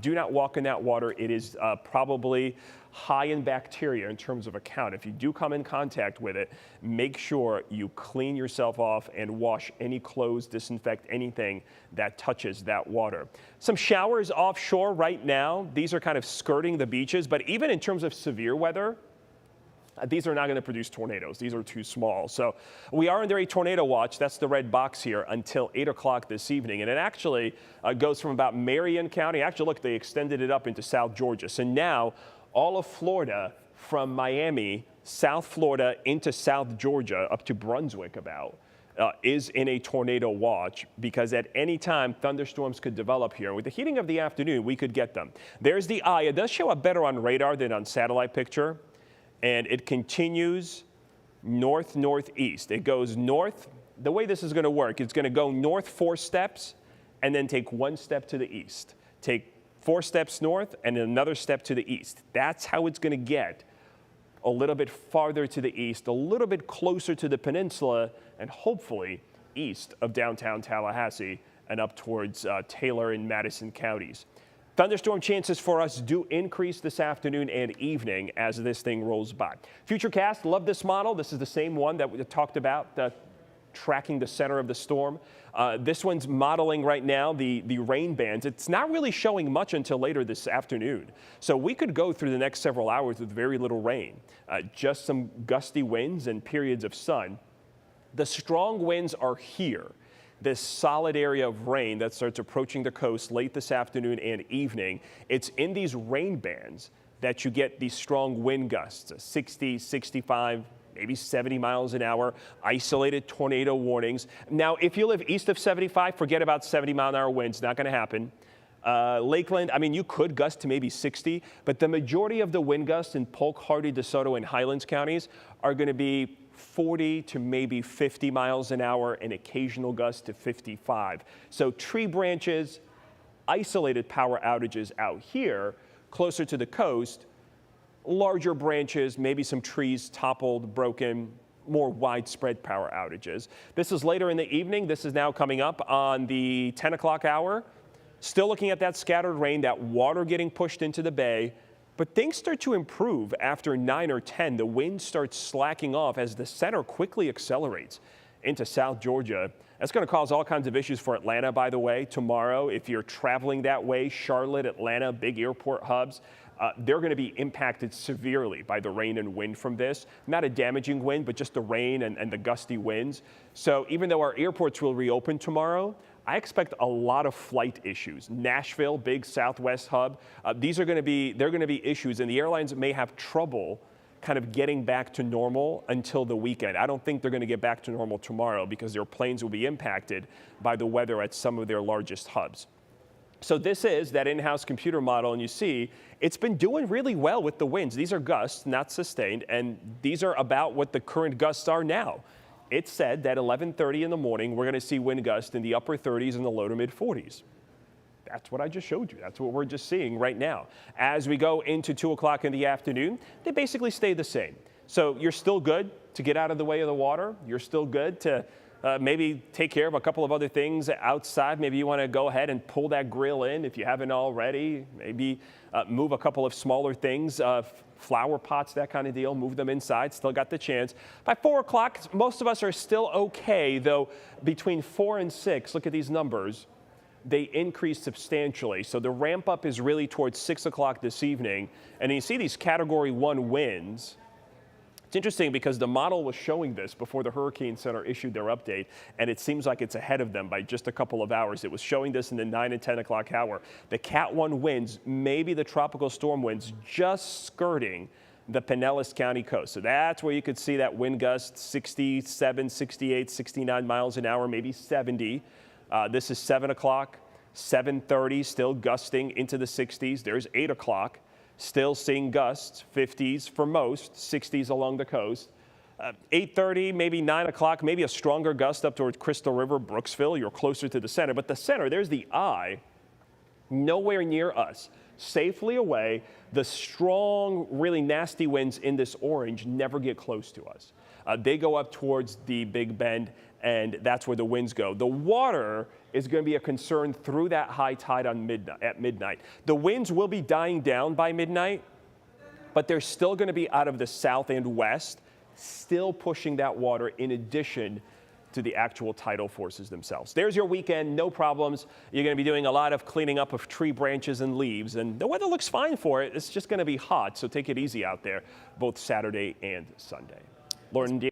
do not walk in that water. It is probably high in bacteria in terms of a count. If you do come in contact with it, make sure you clean yourself off and wash any clothes, disinfect anything that touches that water. Some showers offshore right now. These are kind of skirting the beaches, but even in terms of severe weather, these are not going to produce tornadoes. These are too small. So we are under a tornado watch. That's the red box here until 8 o'clock this evening. And it actually goes from about Marion County. Actually, look, they extended it up into South Georgia. So now all of Florida from Miami, South Florida into South Georgia up to Brunswick is in a tornado watch because at any time thunderstorms could develop here. With the heating of the afternoon, we could get them. There's the eye. It does show up better on radar than on satellite picture. And it continues north-northeast. It goes north. The way this is going to work, it's going to go north 4 steps and then take 1 step to the east. Take 4 steps north and another step to the east. That's how it's going to get a little bit farther to the east, a little bit closer to the peninsula, and hopefully east of downtown Tallahassee and up towards Taylor and Madison counties. Thunderstorm chances for us do increase this afternoon and evening as this thing rolls by. Futurecast, love this model. This is the same one that we talked about, tracking the center of the storm. This one's modeling right now the rain bands. It's not really showing much until later this afternoon. So we could go through the next several hours with very little rain, just some gusty winds and periods of sun. The strong winds are here. This solid area of rain that starts approaching the coast late this afternoon and evening. It's in these rain bands that you get these strong wind gusts, 60, 65, maybe 70 miles an hour, isolated tornado warnings. Now, if you live east of 75, forget about 70-mile-an-hour winds. Not going to happen. Lakeland, I mean, you could gust to maybe 60, but the majority of the wind gusts in Polk, Hardy, DeSoto, and Highlands counties are going to be 40 to maybe 50 miles an hour, and occasional gusts to 55. So tree branches, isolated power outages out here, closer to the coast, larger branches, maybe some trees toppled, broken, more widespread power outages. This is later in the evening. This is now coming up on the 10 o'clock hour. Still looking at that scattered rain, that water getting pushed into the bay. But things start to improve after 9 or 10. The wind starts slacking off as the center quickly accelerates into South Georgia. That's going to cause all kinds of issues for Atlanta, by the way. Tomorrow, if you're traveling that way, Charlotte, Atlanta, big airport hubs, they're going to be impacted severely by the rain and wind from this. Not a damaging wind, but just the rain and the gusty winds. So even though our airports will reopen tomorrow, I expect a lot of flight issues. Nashville, big Southwest hub, they're going to be issues, and the airlines may have trouble kind of getting back to normal until the weekend. I don't think they're going to get back to normal tomorrow because their planes will be impacted by the weather at some of their largest hubs. So this is that in-house computer model, and you see it's been doing really well with the winds. These are gusts, not sustained, and these are about what the current gusts are now. It said that 11:30 in the morning, we're going to see wind gusts in the upper 30s and the low to mid 40s. That's what I just showed you. That's what we're just seeing right now. As we go into 2 o'clock in the afternoon, they basically stay the same. So you're still good to get out of the way of the water. You're still good to maybe take care of a couple of other things outside. Maybe you want to go ahead and pull that grill in if you haven't already. Maybe move a couple of smaller things, flower pots, that kind of deal, move them inside, still got the chance. By 4 o'clock, most of us are still okay, though between 4 and 6, look at these numbers, they increase substantially. So the ramp up is really towards 6 o'clock this evening, and you see these Category 1 winds. It's interesting because the model was showing this before the Hurricane Center issued their update, and it seems like it's ahead of them by just a couple of hours. It was showing this in the 9 and 10 o'clock hour. The Cat 1 winds, maybe the tropical storm winds, just skirting the Pinellas County coast. So that's where you could see that wind gust, 67, 68, 69 miles an hour, maybe 70. This is 7 o'clock. 7:30, still gusting into the 60s. There's 8 o'clock, still seeing gusts, 50s for most, 60s along the coast. 8:30, maybe 9 o'clock, maybe a stronger gust up towards Crystal River, Brooksville. You're closer to the center, but the center, there's the eye, nowhere near us, safely away. The strong, really nasty winds in this orange never get close to us. They go up towards the Big Bend, and that's where the winds go. The water is going to be a concern through that high tide at midnight. The winds will be dying down by midnight, but they're still going to be out of the south and west, still pushing that water in addition to the actual tidal forces themselves. There's your weekend, no problems. You're going to be doing a lot of cleaning up of tree branches and leaves, and the weather looks fine for it. It's just going to be hot, so take it easy out there, both Saturday and Sunday. Lauren.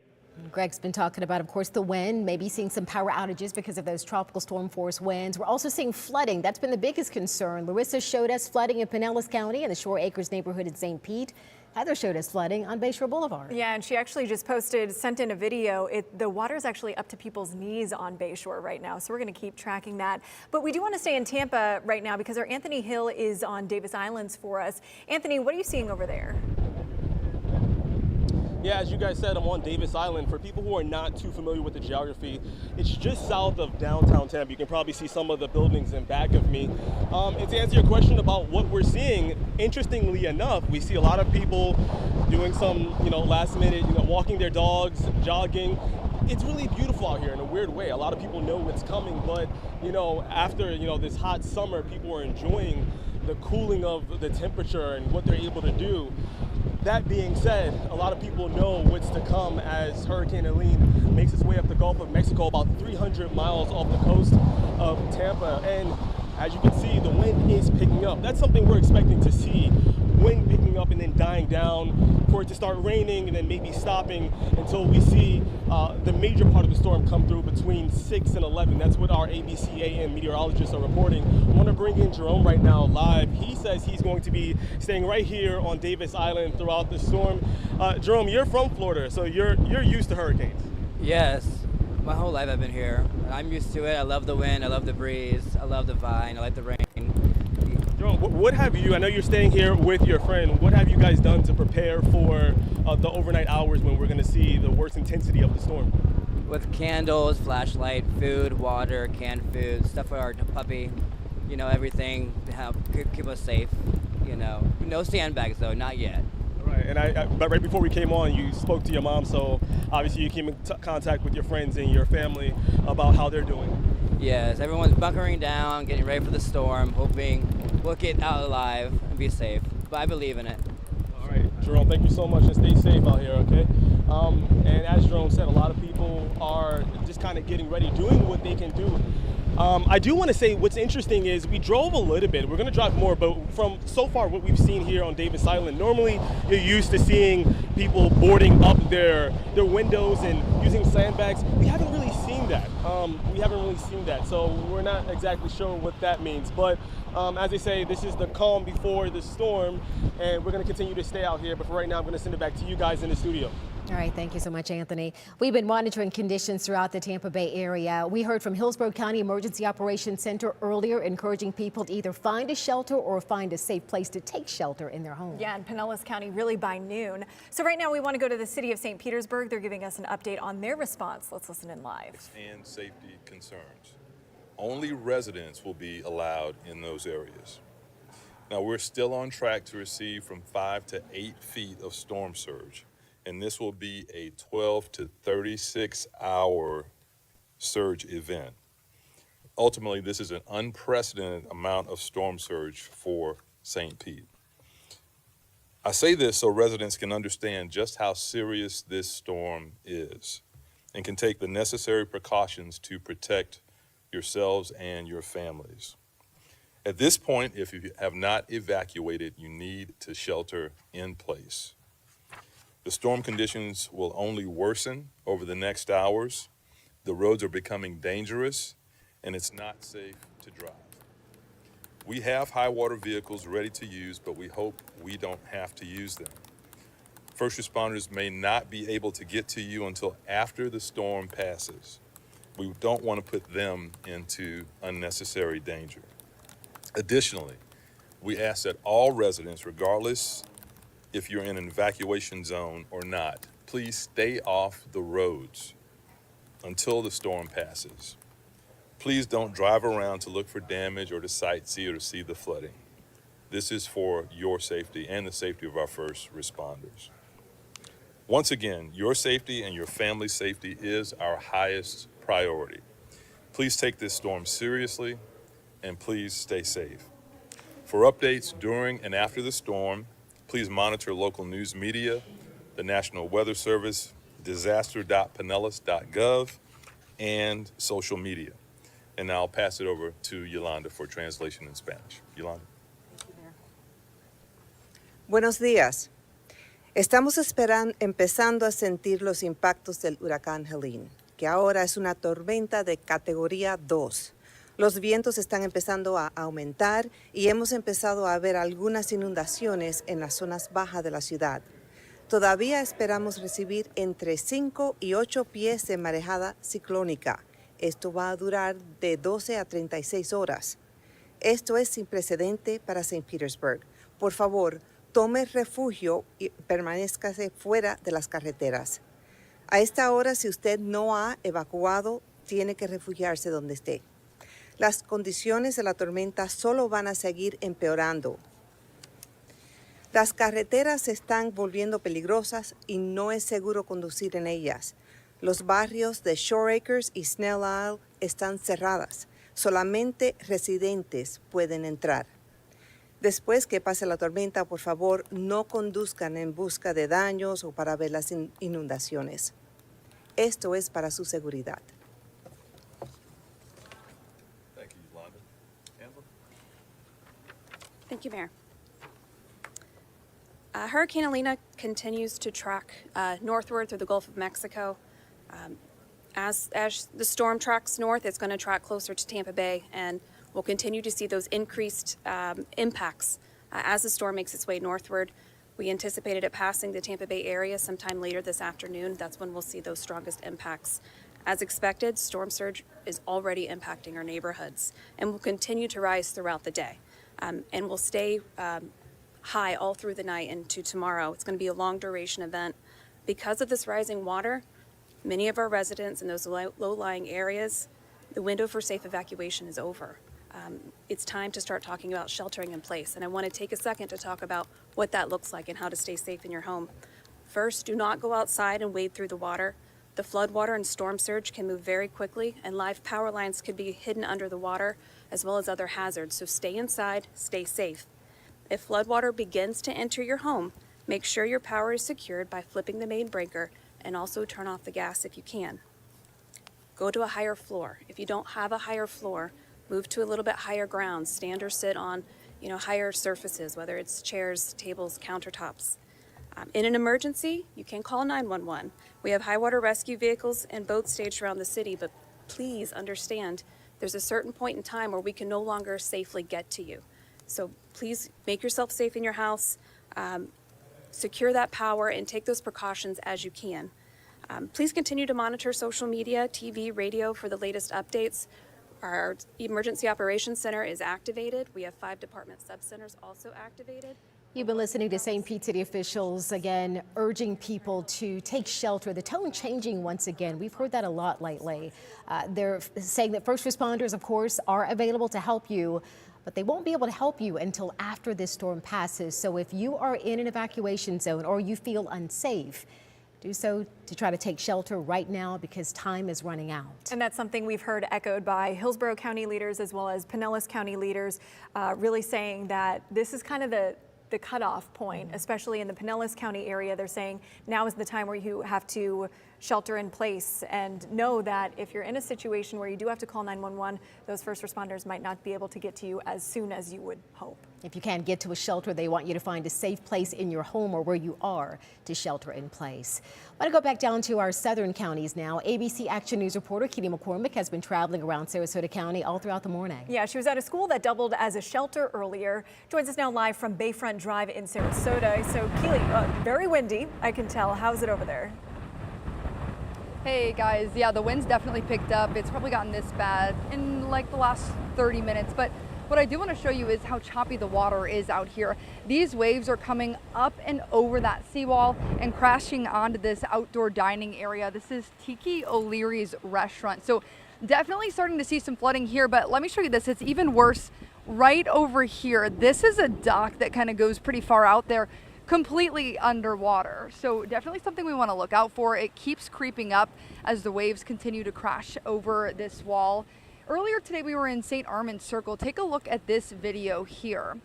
Greg's been talking about, of course, the wind, maybe seeing some power outages because of those tropical storm force winds. We're also seeing flooding. That's been the biggest concern. Larissa showed us flooding in Pinellas County and the Shore Acres neighborhood in St. Pete. Heather showed us flooding on Bayshore Boulevard. Yeah, and she actually just sent in a video. The water is actually up to people's knees on Bayshore right now, so we're going to keep tracking that. But we do want to stay in Tampa right now because our Anthony Hill is on Davis Islands for us. Anthony, what are you seeing over there? Yeah, as you guys said, I'm on Davis Island. For people who are not too familiar with the geography, it's just south of downtown Tampa. You can probably see some of the buildings in back of me. And to answer your question about what we're seeing, interestingly enough, we see a lot of people doing some, last minute, walking their dogs, jogging. It's really beautiful out here in a weird way. A lot of people know what's coming, but, after, this hot summer, people are enjoying the cooling of the temperature and what they're able to do. That being said, a lot of people know what's to come as Hurricane Helene makes its way up the Gulf of Mexico, about 300 miles off the coast of Tampa. And as you can see, the wind is picking up. That's something we're expecting to see. Wind picking up and then dying down, for it to start raining and then maybe stopping until we see the major part of the storm come through between 6 and 11. That's what our ABCA and meteorologists are reporting. I want to bring in Jerome right now live. He says he's going to be staying right here on Davis Island throughout the storm. Jerome, you're from Florida, so you're used to hurricanes. Yes, my whole life I've been here. I'm used to it. I love the wind, I love the breeze, I love the vine, I like the rain. Jerome, what have you, I know you're staying here with your friend, what have you guys done to prepare for the overnight hours when we're going to see the worst intensity of the storm? With candles, flashlight, food, water, canned food, stuff for our puppy, everything to help keep us safe, No sandbags though, not yet. Right, but right before we came on, you spoke to your mom, so obviously you came in contact with your friends and your family about how they're doing. Yes, everyone's bunkering down, getting ready for the storm, hoping we'll get out alive and be safe. But I believe in it. All right, Jerome, thank you so much, and stay safe out here, okay? And as Jerome said, a lot of people are just kind of getting ready, doing what they can do. I do want to say what's interesting is we drove a little bit. We're going to drive more, but from so far what we've seen here on Davis Island, normally you're used to seeing people boarding up their windows and using sandbags. We haven't really seen that. So we're not exactly sure what that means. But as they say, this is the calm before the storm, and we're going to continue to stay out here. But for right now, I'm going to send it back to you guys in the studio. All right, thank you so much, Anthony. We've been monitoring conditions throughout the Tampa Bay area. We heard from Hillsborough County Emergency Operations Center earlier, encouraging people to either find a shelter or find a safe place to take shelter in their home. Yeah, in Pinellas County, really by noon. So right now we want to go to the city of St. Petersburg. They're giving us an update on their response. Let's listen in live. And safety concerns. Only residents will be allowed in those areas. Now, we're still on track to receive from 5 to 8 feet of storm surge. And this will be a 12 to 36 hour surge event. Ultimately, this is an unprecedented amount of storm surge for St. Pete. I say this so residents can understand just how serious this storm is and can take the necessary precautions to protect yourselves and your families. At this point, if you have not evacuated, you need to shelter in place. The storm conditions will only worsen over the next hours. The roads are becoming dangerous, and it's not safe to drive. We have high water vehicles ready to use, but we hope we don't have to use them. First responders may not be able to get to you until after the storm passes. We don't want to put them into unnecessary danger. Additionally, we ask that all residents, regardless if you're in an evacuation zone or not, please stay off the roads until the storm passes. Please don't drive around to look for damage or to sightsee or to see the flooding. This is for your safety and the safety of our first responders. Once again, your safety and your family's safety is our highest priority. Please take this storm seriously and please stay safe. For updates during and after the storm, please monitor local news media, the National Weather Service, disaster.pinellas.gov, and social media. And now I'll pass it over to Yolanda for translation in Spanish. Yolanda. Buenos días. Estamos empezando a sentir los impactos del huracán Helene, que ahora es una tormenta de categoría 2. Los vientos están empezando a aumentar y hemos empezado a ver algunas inundaciones en las zonas bajas de la ciudad. Todavía esperamos recibir entre 5 y 8 pies de marejada ciclónica. Esto va a durar de 12 a 36 horas. Esto es sin precedente para St. Petersburg. Por favor, tome refugio y permanézcase fuera de las carreteras. A esta hora, si usted no ha evacuado, tiene que refugiarse donde esté. Las condiciones de la tormenta solo van a seguir empeorando. Las carreteras se están volviendo peligrosas y no es seguro conducir en ellas. Los barrios de Shore Acres y Snell Isle están cerradas. Solamente residentes pueden entrar. Después que pase la tormenta, por favor, no conduzcan en busca de daños o para ver las inundaciones. Esto es para su seguridad. Thank you, Yolanda. Amber? Thank you, Mayor. Hurricane Helene continues to track northward through the Gulf of Mexico. As the storm tracks north, it's going to track closer to Tampa Bay, and we'll continue to see those increased impacts as the storm makes its way northward. We anticipated it passing the Tampa Bay area sometime later this afternoon. That's when we'll see those strongest impacts. As expected, storm surge is already impacting our neighborhoods and will continue to rise throughout the day, and will stay high all through the night into tomorrow. It's going to be a long duration event. Because of this rising water, many of our residents in those low-lying areas, the window for safe evacuation is over. It's time to start talking about sheltering in place, and I want to take a second to talk about what that looks like and how to stay safe in your home. First, do not go outside and wade through the water. The floodwater and storm surge can move very quickly, and live power lines could be hidden under the water, as well as other hazards, so stay inside, stay safe. If floodwater begins to enter your home, make sure your power is secured by flipping the main breaker and also turn off the gas if you can. Go to a higher floor. If you don't have a higher floor, move to a little bit higher ground. Stand or sit on, higher surfaces, whether it's chairs, tables, countertops. In an emergency, you can call 911. We have high water rescue vehicles and boats staged around the city, but please understand there's a certain point in time where we can no longer safely get to you. So please make yourself safe in your house, secure that power, and take those precautions as you can. Please continue to monitor social media, TV, radio for the latest updates. Our Emergency Operations Center is activated. We have 5 department sub-centers also activated. You've been listening to St. Pete City officials, again, urging people to take shelter. The tone changing once again. We've heard that a lot lately. They're saying that first responders, of course, are available to help you, but they won't be able to help you until after this storm passes. So if you are in an evacuation zone or you feel unsafe, do so to try to take shelter right now because time is running out. And that's something we've heard echoed by Hillsborough County leaders as well as Pinellas County leaders, really saying that this is kind of the cutoff point, especially in the Pinellas County area. They're saying now is the time where you have to shelter in place and know that if you're in a situation where you do have to call 911, those first responders might not be able to get to you as soon as you would hope. If you can't get to a shelter, they want you to find a safe place in your home or where you are to shelter in place. I want to go back down to our southern counties now. ABC Action News reporter Katie McCormick has been traveling around Sarasota County all throughout the morning. Yeah, she was at a school that doubled as a shelter earlier. Joins us now live from Bayfront Drive in Sarasota. So Keely, very windy, I can tell. How's it over there? Hey guys, yeah, the wind's definitely picked up. It's probably gotten this bad in like the last 30 minutes, but What I do want to show you is how choppy the water is out here. These waves are coming up and over that seawall and crashing onto this outdoor dining area. This is Tiki O'Leary's restaurant. So definitely starting to see some flooding here, but let me show you this. It's even worse right over here. This is a dock that kind of goes pretty far out there, completely underwater. So definitely something we want to look out for. It keeps creeping up as the waves continue to crash over this wall. Earlier today, we were in St. Armand's Circle. Take a look at this video here.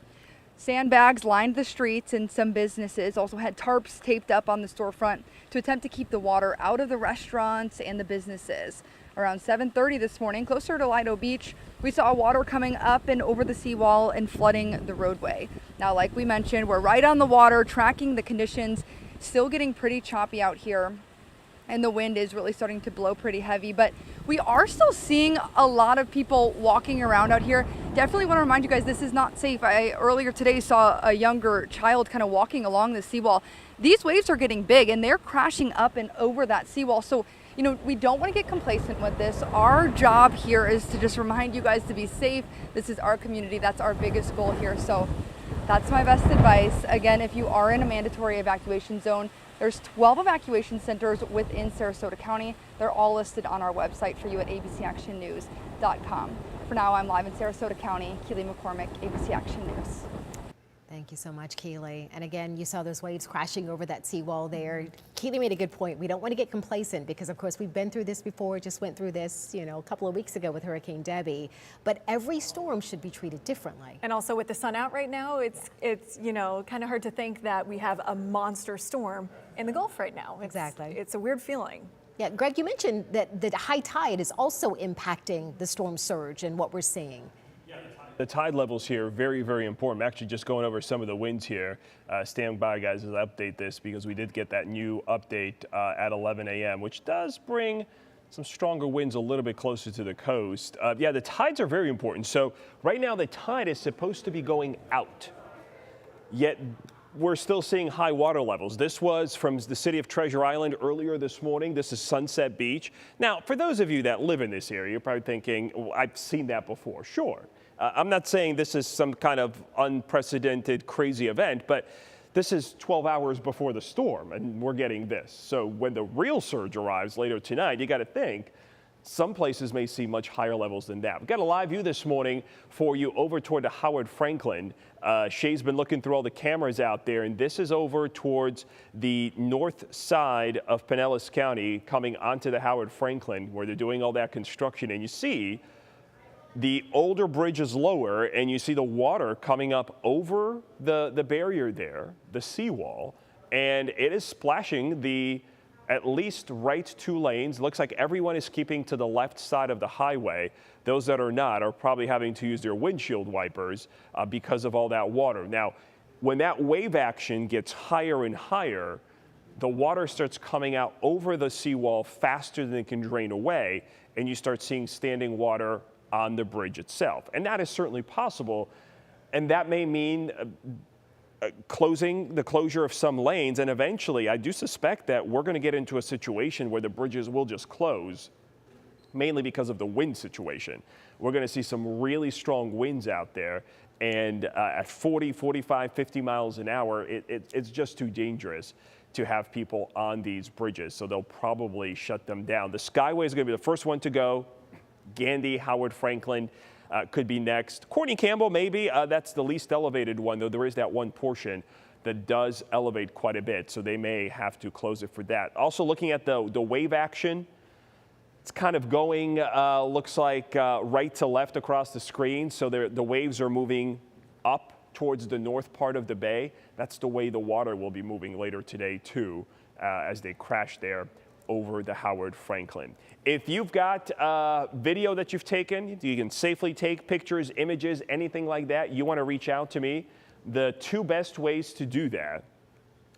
Sandbags lined the streets and some businesses also had tarps taped up on the storefront to attempt to keep the water out of the restaurants and the businesses. Around 7:30 this morning, closer to Lido Beach, we saw water coming up and over the seawall and flooding the roadway. Now, like we mentioned, we're right on the water, tracking the conditions, still getting pretty choppy out here. And the wind is really starting to blow pretty heavy, but we are still seeing a lot of people walking around out here. Definitely want to remind you guys, this is not safe. I earlier today saw a younger child kind of walking along the seawall. These waves are getting big and they're crashing up and over that seawall. So, you know, we don't want to get complacent with this. Our job here is to just remind you guys to be safe. This is our community. That's our biggest goal here. So that's my best advice. Again, if you are in a mandatory evacuation zone, there's 12 evacuation centers within Sarasota County. They're all listed on our website for you at abcactionnews.com. For now, I'm live in Sarasota County. Keely McCormick, ABC Action News. Thank you so much, Keely. And again, you saw those waves crashing over that seawall there. Keely made a good point. We don't want to get complacent because, of course, we've been through this before, just went through this, you know, a couple of weeks ago with Hurricane Debbie. But every storm should be treated differently. And also with the sun out right now, it's you know, kind of hard to think that we have a monster storm in the Gulf right now. Exactly. It's a weird feeling. Yeah, Greg, you mentioned that the high tide is also impacting the storm surge and what we're seeing. The tide levels here are very, very important. I'm actually just going over some of the winds here. Stand by, guys, as I update this because we did get that new update at 11 a.m., which does bring some stronger winds a little bit closer to the coast. Yeah, the tides are very important. So right now the tide is supposed to be going out, yet we're still seeing high water levels. This was from the city of Treasure Island earlier this morning. This is Sunset Beach. Now, for those of you that live in this area, you're probably thinking, well, I've seen that before. Sure. I'm not saying this is some kind of unprecedented crazy event, but this is 12 hours before the storm and we're getting this. So when the real surge arrives later tonight, you got to think some places may see much higher levels than that. We've got a live view this morning for you over toward the Howard Franklin. Shay's been looking through all the cameras out there, and this is over towards the north side of Pinellas County coming onto the Howard Franklin where they're doing all that construction. And you see the older bridge is lower and you see the water coming up over the barrier there, the seawall, and it is splashing the at least right 2 lanes. Looks like everyone is keeping to the left side of the highway. Those that are not are probably having to use their windshield wipers because of all that water. Now, when that wave action gets higher and higher, the water starts coming out over the seawall faster than it can drain away, and you start seeing standing water on the bridge itself. And that is certainly possible. And that may mean the closure of some lanes. And eventually, I do suspect that we're going to get into a situation where the bridges will just close, mainly because of the wind situation. We're going to see some really strong winds out there. And at 40, 45, 50 miles an hour, it's just too dangerous to have people on these bridges. So they'll probably shut them down. The Skyway is going to be the first one to go. Gandy, Howard Franklin could be next. Courtney Campbell, maybe. That's the least elevated one, though there is that one portion that does elevate quite a bit, so they may have to close it for that. Also looking at the wave action, it's kind of going, looks like right to left across the screen, so the waves are moving up towards the north part of the bay. That's the way the water will be moving later today, too, as they crash there over the Howard Franklin. If you've got video that you've taken, you can safely take pictures, images, anything like that, you want to reach out to me. The 2 best ways to do that.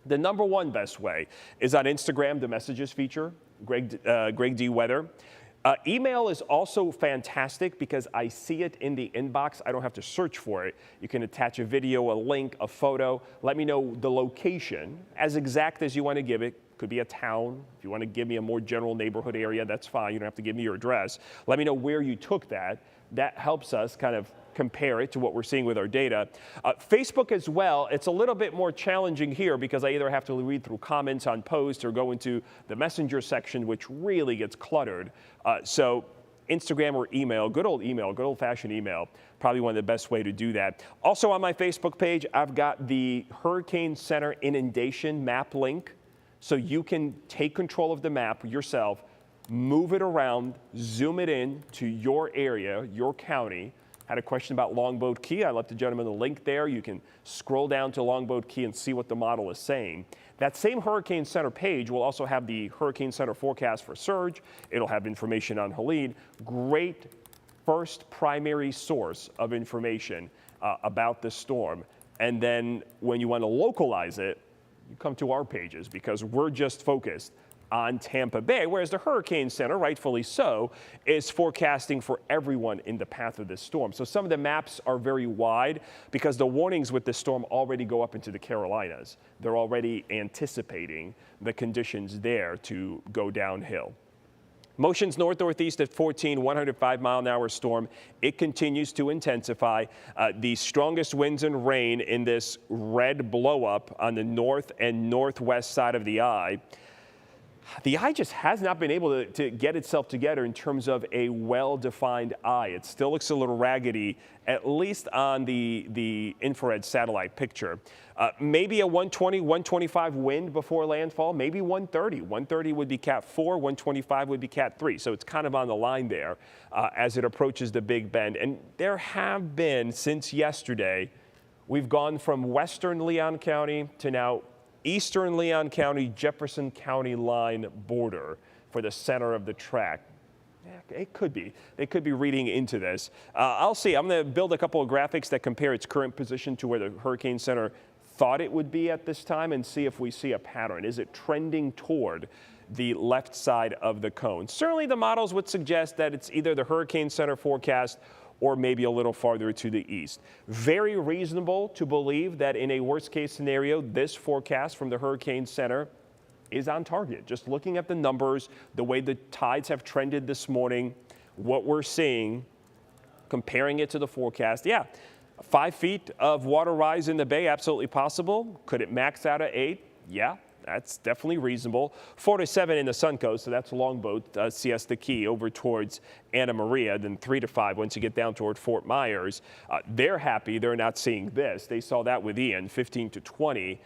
The number 1 best way is on Instagram, the messages feature, Greg D. Weather. Email is also fantastic because I see it in the inbox. I don't have to search for it. You can attach a video, a link, a photo. Let me know the location, as exact as you want to give it. Could be a town. If you want to give me a more general neighborhood area, that's fine. You don't have to give me your address. Let me know where you took that. That helps us kind of compare it to what we're seeing with our data. Facebook as well, it's a little bit more challenging here because I either have to read through comments on posts or go into the messenger section, which really gets cluttered. So Instagram or email, good old-fashioned email, probably one of the best way to do that. Also on my Facebook page, I've got the Hurricane Center inundation map link, so you can take control of the map yourself, move it around, zoom it in to your area, your county. Had a question about Longboat Key. I left the gentleman the link there. You can scroll down to Longboat Key and see what the model is saying. That same Hurricane Center page will also have the Hurricane Center forecast for surge. It'll have information on Helene. Great first primary source of information about the storm. And then when you want to localize it, you come to our pages because we're just focused on Tampa Bay, whereas the Hurricane Center, rightfully so, is forecasting for everyone in the path of this storm. So some of the maps are very wide because the warnings with this storm already go up into the Carolinas. They're already anticipating the conditions there to go downhill. Motion's north-northeast at 14, 105-mile-an-hour storm. It continues to intensify. The strongest winds and rain in this red blow-up on the north and northwest side of the eye. The eye just has not been able to get itself together in terms of a well-defined eye. It still looks a little raggedy, at least on the infrared satellite picture. Maybe a 120, 125 wind before landfall, maybe 130. 130 would be Cat 4, 125 would be Cat 3. So it's kind of on the line there as it approaches the Big Bend. And there have been, since yesterday, we've gone from western Leon County to now eastern Leon County, Jefferson County line border for the center of the track. Yeah, it could be. They could be reading into this. I'll see. I'm going to build a couple of graphics that compare its current position to where the Hurricane Center thought it would be at this time and see if we see a pattern. Is it trending toward the left side of the cone? Certainly the models would suggest that it's either the Hurricane Center forecast or maybe a little farther to the east. Very reasonable to believe that in a worst case scenario, this forecast from the Hurricane Center is on target. Just looking at the numbers, the way the tides have trended this morning, what we're seeing, comparing it to the forecast, yeah, 5 feet of water rise in the bay, absolutely possible. Could it max out at 8? Yeah. That's definitely reasonable. 4 to 7 in the Suncoast, so that's Longboat, Siesta Key over towards Anamaria. Then 3 to 5 once you get down toward Fort Myers. They're happy they're not seeing this. They saw that with Ian, 15 to 20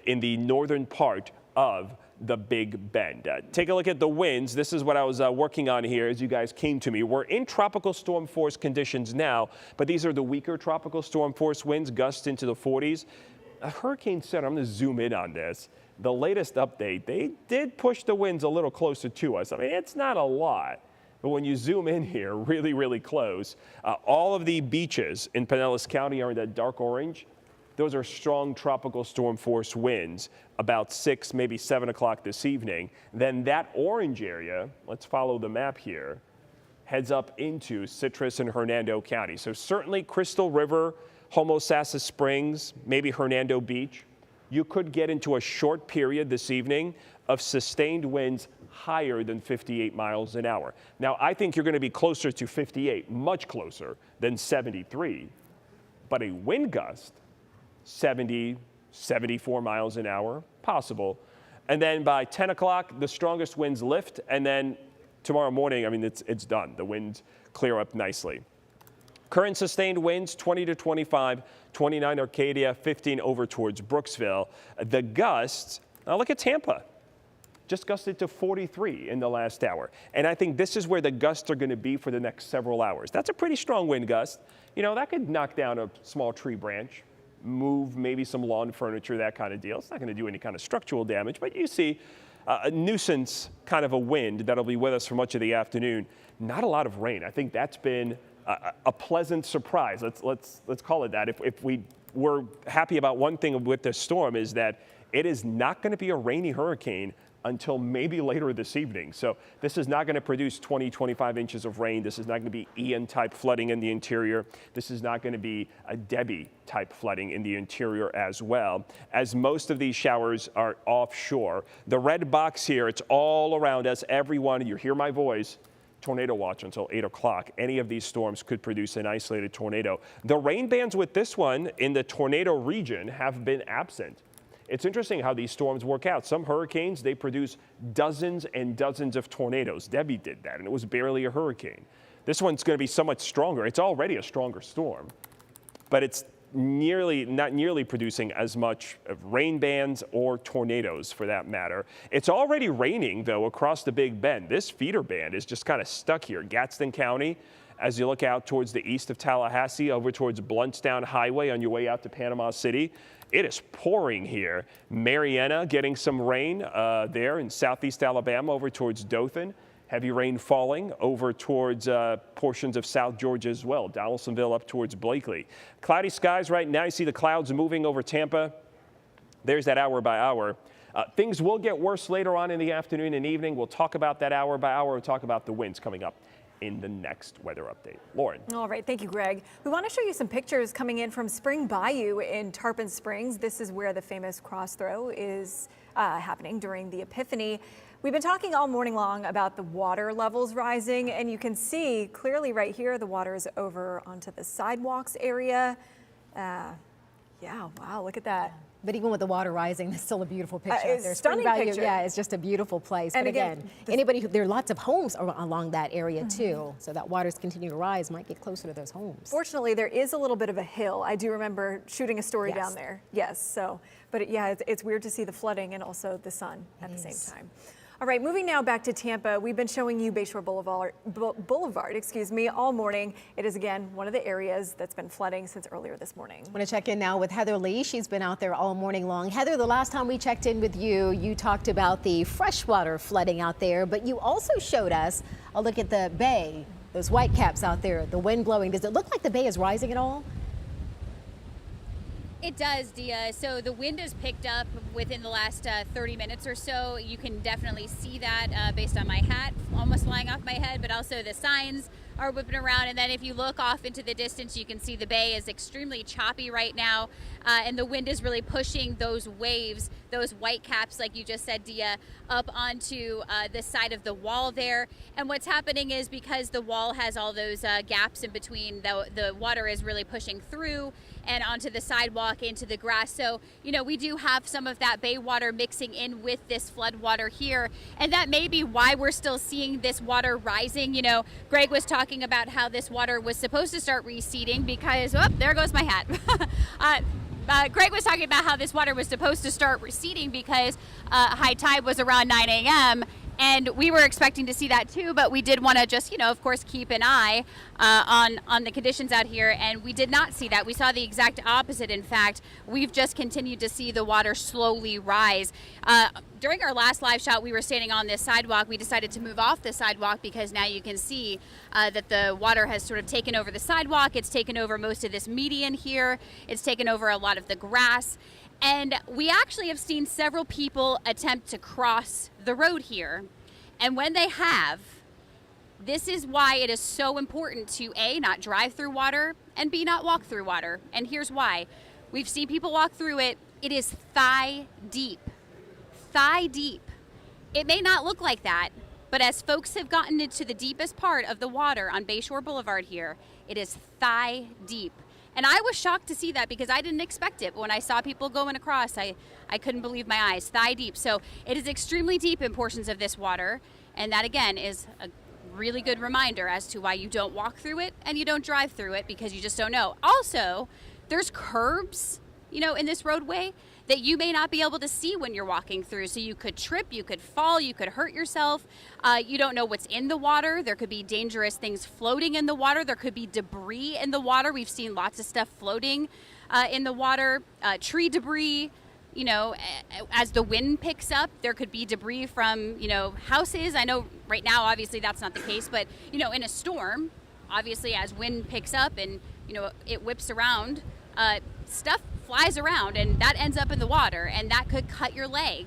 in the northern part of the Big Bend. Take a look at the winds. This is what I was working on here as you guys came to me. We're in tropical storm force conditions now, but these are the weaker tropical storm force winds, gusts into the 40s. Hurricane Center, I'm going to zoom in on this. The latest update, they did push the winds a little closer to us. I mean, it's not a lot, but when you zoom in here, really, really close, all of the beaches in Pinellas County are in that dark orange. Those are strong tropical storm force winds, about 6, maybe 7 o'clock this evening. Then that orange area, let's follow the map here, heads up into Citrus and Hernando County. So certainly Crystal River, Homosassa Springs, maybe Hernando Beach. You could get into a short period this evening of sustained winds higher than 58 miles an hour. Now, I think you're going to be closer to 58, much closer than 73. But a wind gust, 70, 74 miles an hour, possible. And then by 10 o'clock, the strongest winds lift. And then tomorrow morning, I mean, it's done. The winds clear up nicely. Current sustained winds, 20 to 25, 29 Arcadia, 15 over towards Brooksville. The gusts, now look at Tampa. Just gusted to 43 in the last hour. And I think this is where the gusts are going to be for the next several hours. That's a pretty strong wind gust. You know, that could knock down a small tree branch, move maybe some lawn furniture, that kind of deal. It's not going to do any kind of structural damage, but you see a nuisance kind of a wind that'll be with us for much of the afternoon. Not a lot of rain. I think that's been a pleasant surprise. Let's call it that. If we were happy about one thing with this storm is that it is not going to be a rainy hurricane until maybe later this evening. So this is not going to produce 20, 25 inches of rain. This is not going to be Ian-type flooding in the interior. This is not going to be a Debbie-type flooding in the interior as well, as most of these showers are offshore. The red box here, it's all around us. Everyone, you hear my voice, tornado watch until 8 o'clock. Any of these storms could produce an isolated tornado. The rain bands with this one in the tornado region have been absent. It's interesting how these storms work out. Some hurricanes, they produce dozens and dozens of tornadoes. Debbie did that, and it was barely a hurricane. This one's going to be so much stronger. It's already a stronger storm, but it's not nearly producing as much of rain bands or tornadoes for that matter. It's already raining, though, across the Big Bend. This feeder band is just kind of stuck here. Gadsden County, as you look out towards the east of Tallahassee, over towards Bluntstown Highway on your way out to Panama City, it is pouring here. Marietta getting some rain there in southeast Alabama over towards Dothan. Heavy rain falling over towards portions of South Georgia as well. Donaldsonville up towards Blakely. Cloudy skies right now. You see the clouds moving over Tampa. There's that hour by hour. Things will get worse later on in the afternoon and evening. We'll talk about that hour by hour. We'll talk about the winds coming up in the next weather update. Lauren. All right, thank you, Greg. We want to show you some pictures coming in from Spring Bayou in Tarpon Springs. This is where the famous cross throw is happening during the Epiphany. We've been talking all morning long about the water levels rising, and you can see clearly right here the water is over onto the sidewalks area. Yeah, wow, look at that. But even with the water rising, it's still a beautiful picture out there. Stunning Spring Bayou, picture. yeah, it's just a beautiful place. And But again, there are lots of homes along that area too. So that water's continue to rise, might get closer to those homes. Fortunately, there is a little bit of a hill. I do remember shooting a story down there. Yes, so, but yeah, it's weird to see the flooding and also the sun at the same time. All right, moving now back to Tampa. We've been showing you Bayshore Boulevard, all morning. It is again one of the areas that's been flooding since earlier this morning. I want to check in now with Heather Lee. She's been out there all morning long. Heather, the last time we checked in with you, you talked about the freshwater flooding out there, but you also showed us a look at the bay, those white caps out there, the wind blowing. Does it look like the bay is rising at all? It does, Dia. So the wind has picked up within the last 30 minutes or so. You can definitely see that based on my hat almost flying off my head, but also the signs are whipping around. And then if you look off into the distance, you can see the bay is extremely choppy right now. And the wind is really pushing those waves, those white caps, like you just said, Dia, up onto the side of the wall there. And what's happening is because the wall has all those gaps in between, the water is really pushing through and onto the sidewalk, into the grass. So, you know, we do have some of that bay water mixing in with this flood water here. And that may be why we're still seeing this water rising. You know, Greg was talking about how this water was supposed to start receding because, oh, there goes my hat. Greg was talking about how this water was supposed to start receding because high tide was around 9 a.m. And we were expecting to see that too, but we did want to just, you know, of course, keep an eye on the conditions out here, and we did not see that. We saw the exact opposite. In fact, we've just continued to see the water slowly rise. During our last live shot, we were standing on this sidewalk. We decided to move off the sidewalk because now you can see that the water has sort of taken over the sidewalk. It's taken over most of this median here. It's taken over a lot of the grass. And we actually have seen several people attempt to cross the road here. And when they have, this is why it is so important to A, not drive through water, and B, not walk through water. And here's why. We've seen people walk through it. It is thigh deep. Thigh deep. It may not look like that, but as folks have gotten into the deepest part of the water on Bayshore Boulevard here, it is thigh deep. And I was shocked to see that because I didn't expect it. When I saw people going across, I couldn't believe my eyes, thigh deep. So it is extremely deep in portions of this water. And that, again, is a really good reminder as to why you don't walk through it and you don't drive through it because you just don't know. Also, there's curbs, you know, in this roadway that you may not be able to see when you're walking through. So you could trip, you could fall, you could hurt yourself. You don't know what's in the water. There could be dangerous things floating in the water. There could be debris in the water. We've seen lots of stuff floating in the water, tree debris. You know, as the wind picks up, there could be debris from, you know, houses. I know right now, obviously, that's not the case. But, you know, in a storm, obviously, as wind picks up and, you know, it whips around, stuff flies around and that ends up in the water and that could cut your leg.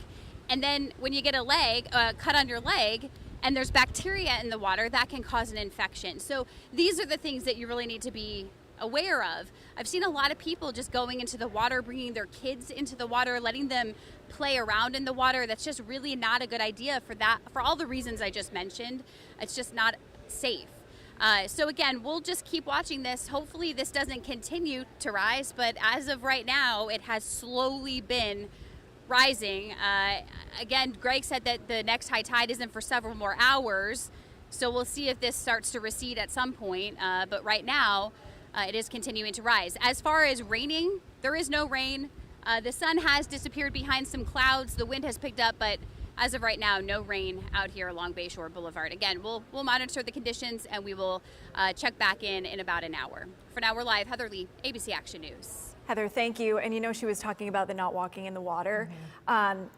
And then when you get a leg, cut on your leg, and there's bacteria in the water, that can cause an infection. So these are the things that you really need to be aware of. I've seen a lot of people just going into the water, bringing their kids into the water, letting them play around in the water. That's just really not a good idea for all the reasons I just mentioned. It's just not safe. So again, we'll just keep watching this. Hopefully this doesn't continue to rise, but as of right now, it has slowly been rising. Again, Greg said that the next high tide isn't for several more hours, so we'll see if this starts to recede at some point, but right now it is continuing to rise. As far as raining, there is no rain. The sun has disappeared behind some clouds, the wind has picked up, but as of right now, no rain out here along Bayshore Boulevard. Again, we'll monitor the conditions and we will check back in about an hour. For now, we're live. Heather Lee, ABC Action News. Heather, thank you. And you know, she was talking about the not walking in the water.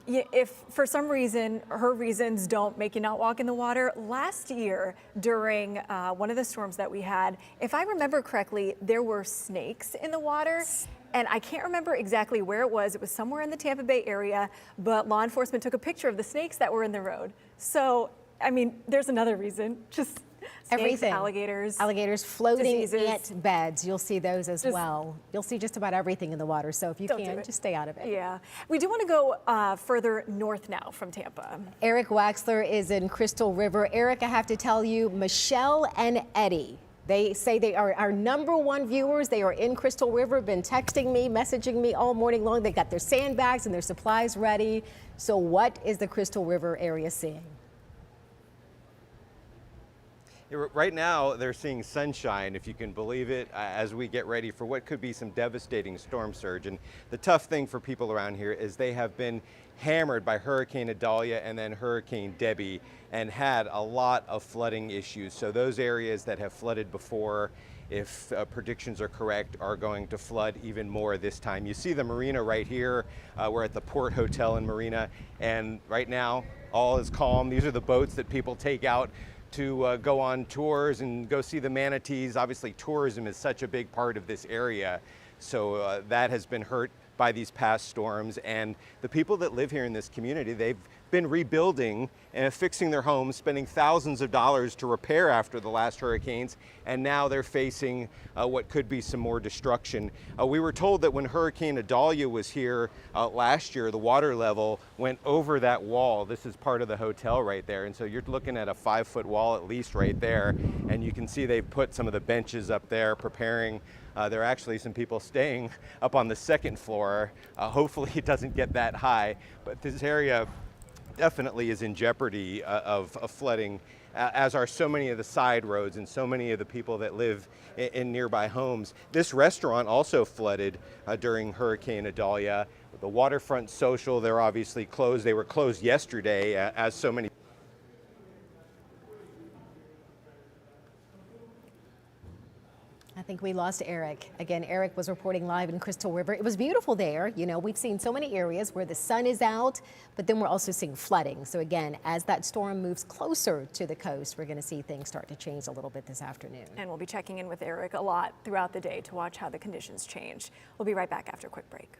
If for some reason her reasons don't make you not walk in the water, last year during one of the storms that we had, if I remember correctly, there were snakes in the water. And I can't remember exactly where it was. It was somewhere in the Tampa Bay area, but law enforcement took a picture of the snakes that were in the road. So, I mean, there's another reason. Just snakes, Everything. alligators, floating diseases. ant beds. You'll see those as well. You'll see just about everything in the water. So if you can, just stay out of it. Yeah. We do want to go further north now from Tampa. Eric Waxler is in Crystal River. Eric, I have to tell you, Michelle and Eddie, they say they are our #1 viewers. They are in Crystal River, been texting me, messaging me all morning long. They got their sandbags and their supplies ready. So what is the Crystal River area seeing? Right now, they're seeing sunshine, if you can believe it, as we get ready for what could be some devastating storm surge. And the tough thing for people around here is they have been hammered by Hurricane Idalia and then Hurricane Debbie and had a lot of flooding issues. So those areas that have flooded before, if predictions are correct, are going to flood even more this time. You see the marina right here. We're at the Port Hotel in Marina, and right now all is calm. These are the boats that people take out to go on tours and go see the manatees. Obviously, tourism is such a big part of this area, so that has been hurt by these past storms. And the people that live here in this community, they've been rebuilding and fixing their homes, spending thousands of dollars to repair after the last hurricanes, and now they're facing what could be some more destruction. We were told that when Hurricane Idalia was here last year, the water level went over that wall. This is part of the hotel right there, and so you're looking at a 5-foot wall at least right there, and you can see they've put some of the benches up there preparing. There are actually some people staying up on the 2nd floor. Hopefully it doesn't get that high, but this area definitely is in jeopardy of flooding, as are so many of the side roads and so many of the people that live in nearby homes. This restaurant also flooded during Hurricane Idalia. The Waterfront Social, they're obviously closed. They were closed yesterday, as so many. I think we lost Eric. Again, Eric was reporting live in Crystal River. It was beautiful there. You know, we've seen so many areas where the sun is out, but then we're also seeing flooding. So again, as that storm moves closer to the coast, we're going to see things start to change a little bit this afternoon. And we'll be checking in with Eric a lot throughout the day to watch how the conditions change. We'll be right back after a quick break.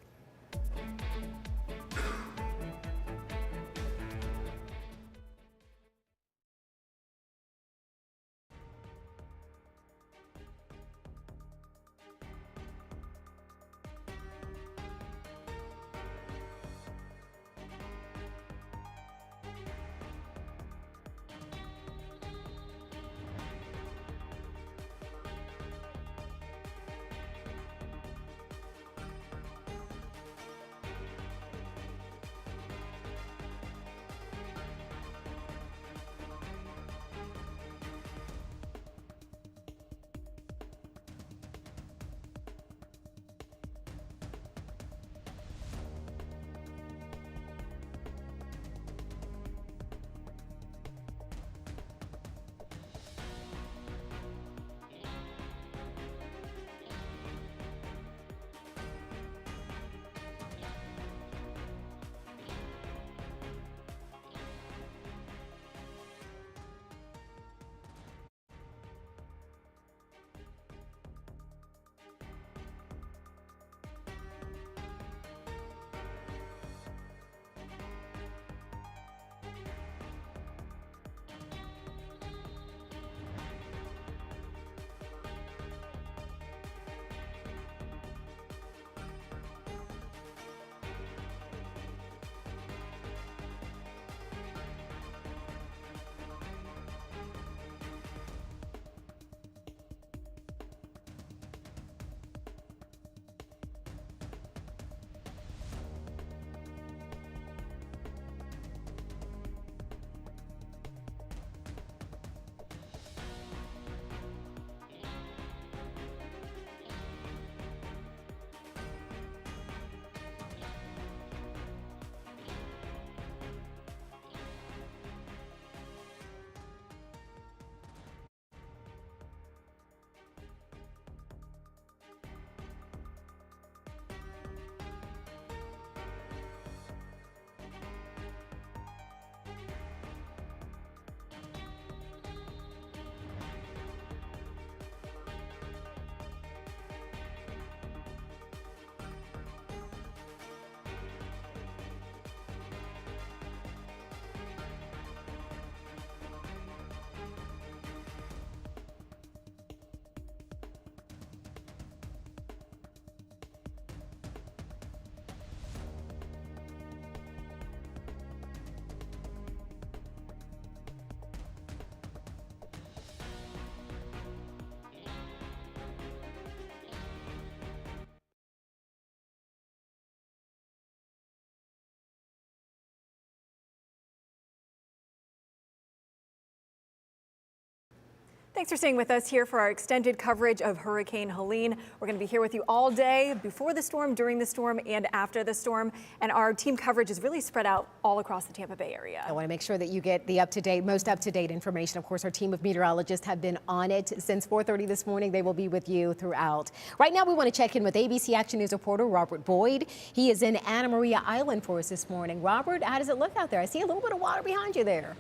Thanks for staying with us here for our extended coverage of Hurricane Helene. We're going to be here with you all day, before the storm, during the storm, and after the storm. And our team coverage is really spread out all across the Tampa Bay area. I want to make sure that you get the most up-to-date information. Of course, our team of meteorologists have been on it since 4:30 this morning. They will be with you throughout. Right now, we want to check in with ABC Action News reporter Robert Boyd. He is in Anamaria Island for us this morning. Robert, how does it look out there? I see a little bit of water behind you there.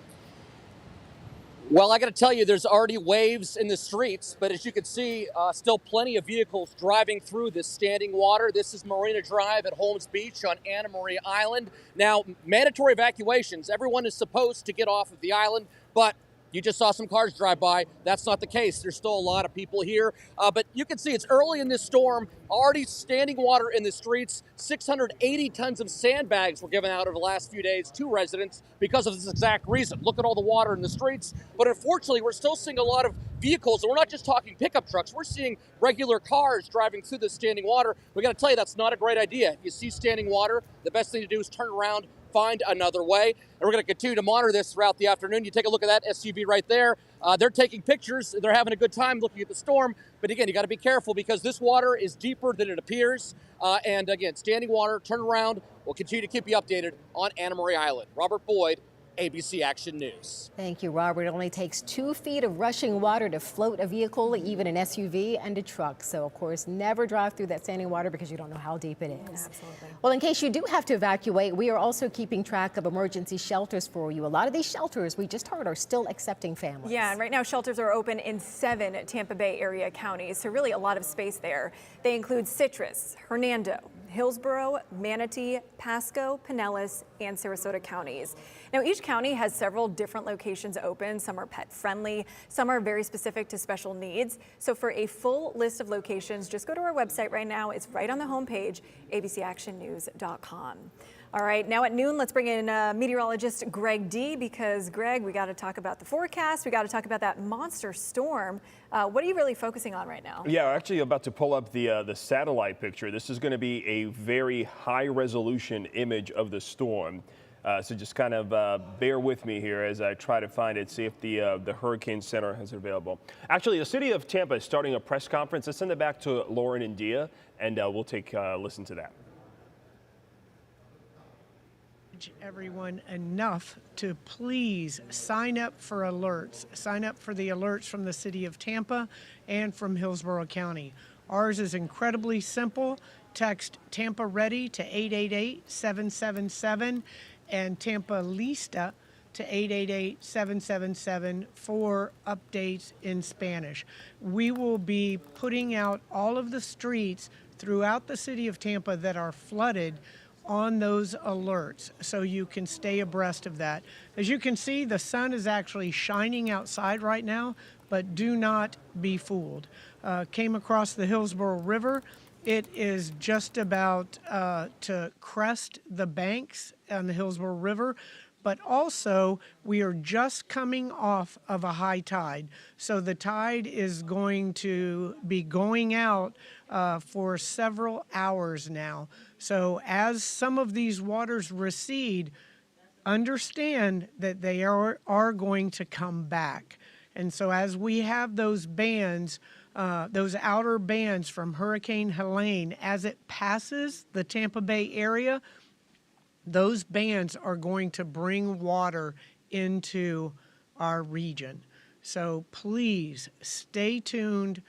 Well, I got to tell you, there's already waves in the streets, but as you can see, still plenty of vehicles driving through this standing water. This is Marina Drive at Holmes Beach on Anamaria Island. Now, mandatory evacuations. Everyone is supposed to get off of the island, but you just saw some cars drive by. That's not the case. There's still a lot of people here. But you can see it's early in this storm, already standing water in the streets. 680 tons of sandbags were given out over the last few days to residents because of this exact reason. Look at all the water in the streets. But unfortunately, we're still seeing a lot of vehicles. And we're not just talking pickup trucks. We're seeing regular cars driving through this standing water. We got to tell you, that's not a great idea. If you see standing water, the best thing to do is turn around, find another way. And we're going to continue to monitor this throughout the afternoon. You take a look at that SUV right there. They're taking pictures. They're having a good time looking at the storm. But again, you got to be careful because this water is deeper than it appears. And again, standing water, turn around. We'll continue to keep you updated on Anamaria Island. Robert Boyd, ABC Action News. Thank you, Robert. It only takes 2 feet of rushing water to float a vehicle, even an SUV and a truck. So, of course, never drive through that standing water because you don't know how deep it is. Absolutely. Well, in case you do have to evacuate, we are also keeping track of emergency shelters for you. A lot of these shelters, we just heard, are still accepting families. Yeah, and right now shelters are open in 7 Tampa Bay area counties, so really a lot of space there. They include Citrus, Hernando, Hillsborough, Manatee, Pasco, Pinellas, and Sarasota counties. Now, each county has several different locations open. Some are pet friendly, some are very specific to special needs. So for a full list of locations, just go to our website right now. It's right on the homepage, abcactionnews.com. All right, now at noon, let's bring in meteorologist Greg D, because Greg, we got to talk about the forecast. We got to talk about that monster storm. What are you really focusing on right now? Yeah, we're actually about to pull up the satellite picture. This is going to be a very high resolution image of the storm. So just kind of bear with me here as I try to find it, see if the Hurricane Center has it available. Actually, the city of Tampa is starting a press conference. Let's send it back to Lauren and Dia, and we'll take a listen to that. Everyone enough to please sign up for alerts. Sign up for the alerts from the city of Tampa and from Hillsborough County. Ours is incredibly simple. Text Tampa Ready to 888-777 and Tampa Lista to 888-777 for updates in Spanish. We will be putting out all of the streets throughout the city of Tampa that are flooded on those alerts, so you can stay abreast of that. As you can see, the sun is actually shining outside right now, but do not be fooled. Came across the Hillsborough River. It is just about to crest the banks on the Hillsborough River, but also we are just coming off of a high tide. So the tide is going to be going out for several hours now. So as some of these waters recede, understand that they are going to come back. And so as we have those bands, those outer bands from Hurricane Helene, as it passes the Tampa Bay area, those bands are going to bring water into our region. So please stay tuned.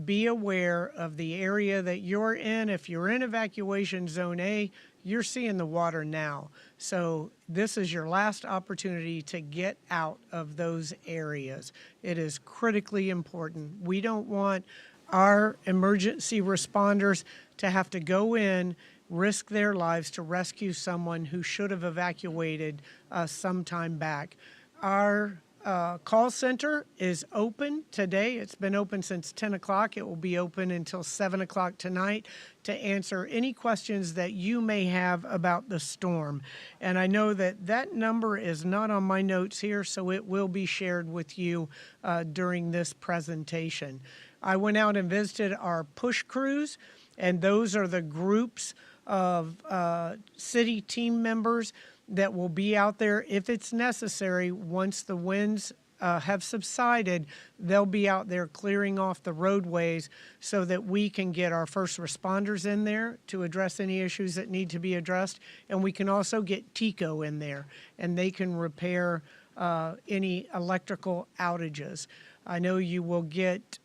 Be aware of the area that you're in. If you're in evacuation zone A, you're seeing the water now. So this is your last opportunity to get out of those areas. It is critically important. We don't want our emergency responders to have to go in, risk their lives to rescue someone who should have evacuated some time back. Our call center is open today. It's been open since 10 o'clock. It will be open until 7 o'clock tonight to answer any questions that you may have about the storm. And I know that that number is not on my notes here, so it will be shared with you during this presentation. I went out and visited our push crews, and those are the groups of city team members that will be out there if it's necessary once the winds have subsided, they'll be out there clearing off the roadways so that we can get our first responders in there to address any issues that need to be addressed. And we can also get TECO in there, and they can repair any electrical outages. I know you will get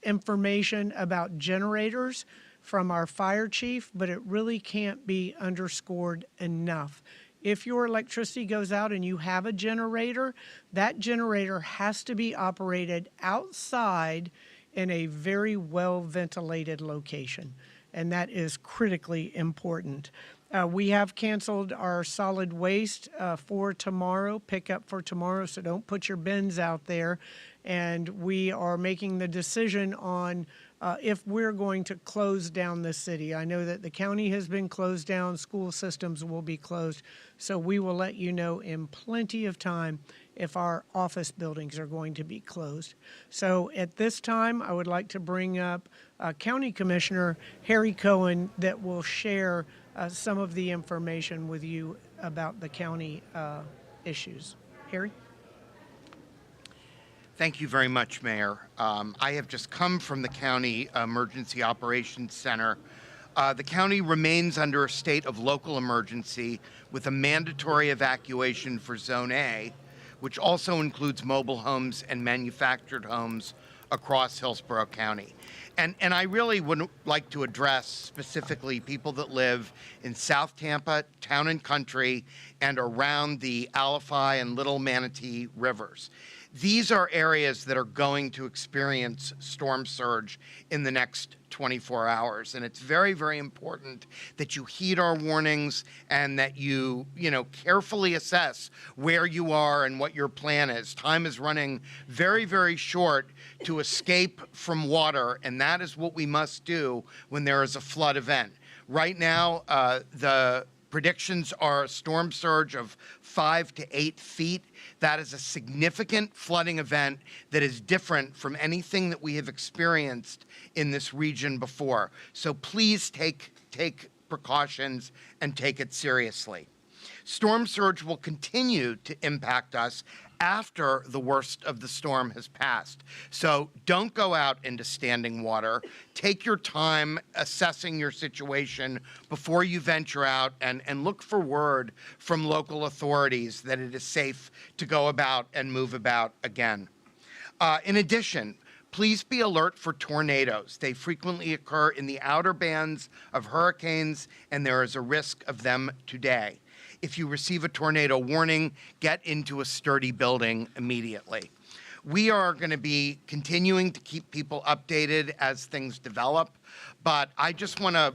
information about generators from our fire chief, but it really can't be underscored enough. If your electricity goes out and you have a generator, that generator has to be operated outside in a very well ventilated location, and that is critically important. We have canceled our solid waste for tomorrow, pickup for tomorrow, so don't put your bins out there. And we are making the decision on if we're going to close down the city. I know that the county has been closed down, school systems will be closed, so we will let you know in plenty of time if our office buildings are going to be closed. So at this time, I would like to bring up County Commissioner Harry Cohen that will share some of the information with you about the county issues. Harry? Thank you very much, Mayor. I have just come from the County Emergency Operations Center. The county remains under a state of local emergency with a mandatory evacuation for Zone A, which also includes mobile homes and manufactured homes across Hillsborough County. And I really would like to address specifically people that live in South Tampa, Town and Country, and around the Alafai and Little Manatee rivers. These are areas that are going to experience storm surge in the next 24 hours. And it's very, very important that you heed our warnings and that you carefully assess where you are and what your plan is. Time is running very, very short to escape from water, and that is what we must do when there is a flood event. Right now, the predictions are a storm surge of 5 to 8 feet. That is a significant flooding event that is different from anything that we have experienced in this region before. So please take precautions and take it seriously. Storm surge will continue to impact us after the worst of the storm has passed. So don't go out into standing water. Take your time assessing your situation before you venture out, and look for word from local authorities that it is safe to go about and move about again. In addition, please be alert for tornadoes. They frequently occur in the outer bands of hurricanes, and there is a risk of them today. If you receive a tornado warning, get into a sturdy building immediately. We are going to be continuing to keep people updated as things develop, but I just want to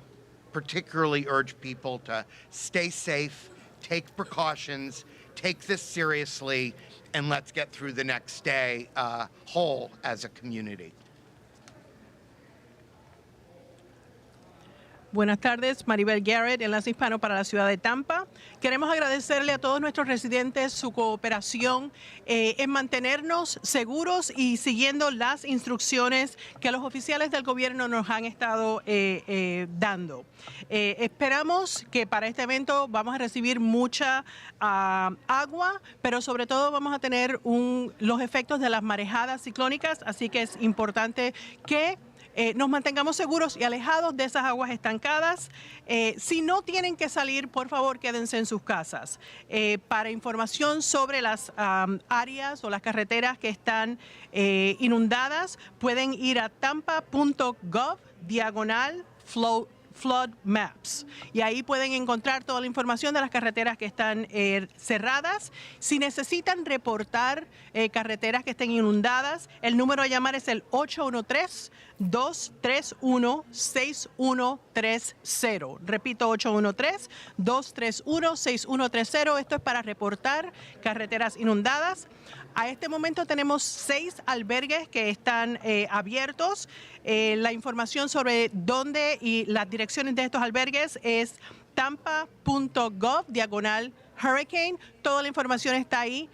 particularly urge people to stay safe, take precautions, take this seriously, and let's get through the next day whole as a community. Buenas tardes, Maribel Garrett, Enlace Hispano para la ciudad de Tampa. Queremos agradecerle a todos nuestros residentes su cooperación en mantenernos seguros y siguiendo las instrucciones que los oficiales del gobierno nos han estado dando. Esperamos que para este evento vamos a recibir mucha agua, pero sobre todo vamos a tener los efectos de las marejadas ciclónicas, así que es importante que nos mantengamos seguros y alejados de esas aguas estancadas. Si no tienen que salir, por favor, quédense en sus casas. Para información sobre las áreas o las carreteras que están inundadas, pueden ir a tampa.gov/flood maps y ahí pueden encontrar toda la información de las carreteras que están cerradas. Si necesitan reportar carreteras que estén inundadas, el número a llamar es el 813-231-6130. Repito, 813-231-6130. Esto es para reportar carreteras inundadas. A este momento tenemos 6 albergues que están abiertos. La información sobre dónde y las direcciones de estos albergues es tampa.gov/hurricane. Toda la información está ahí.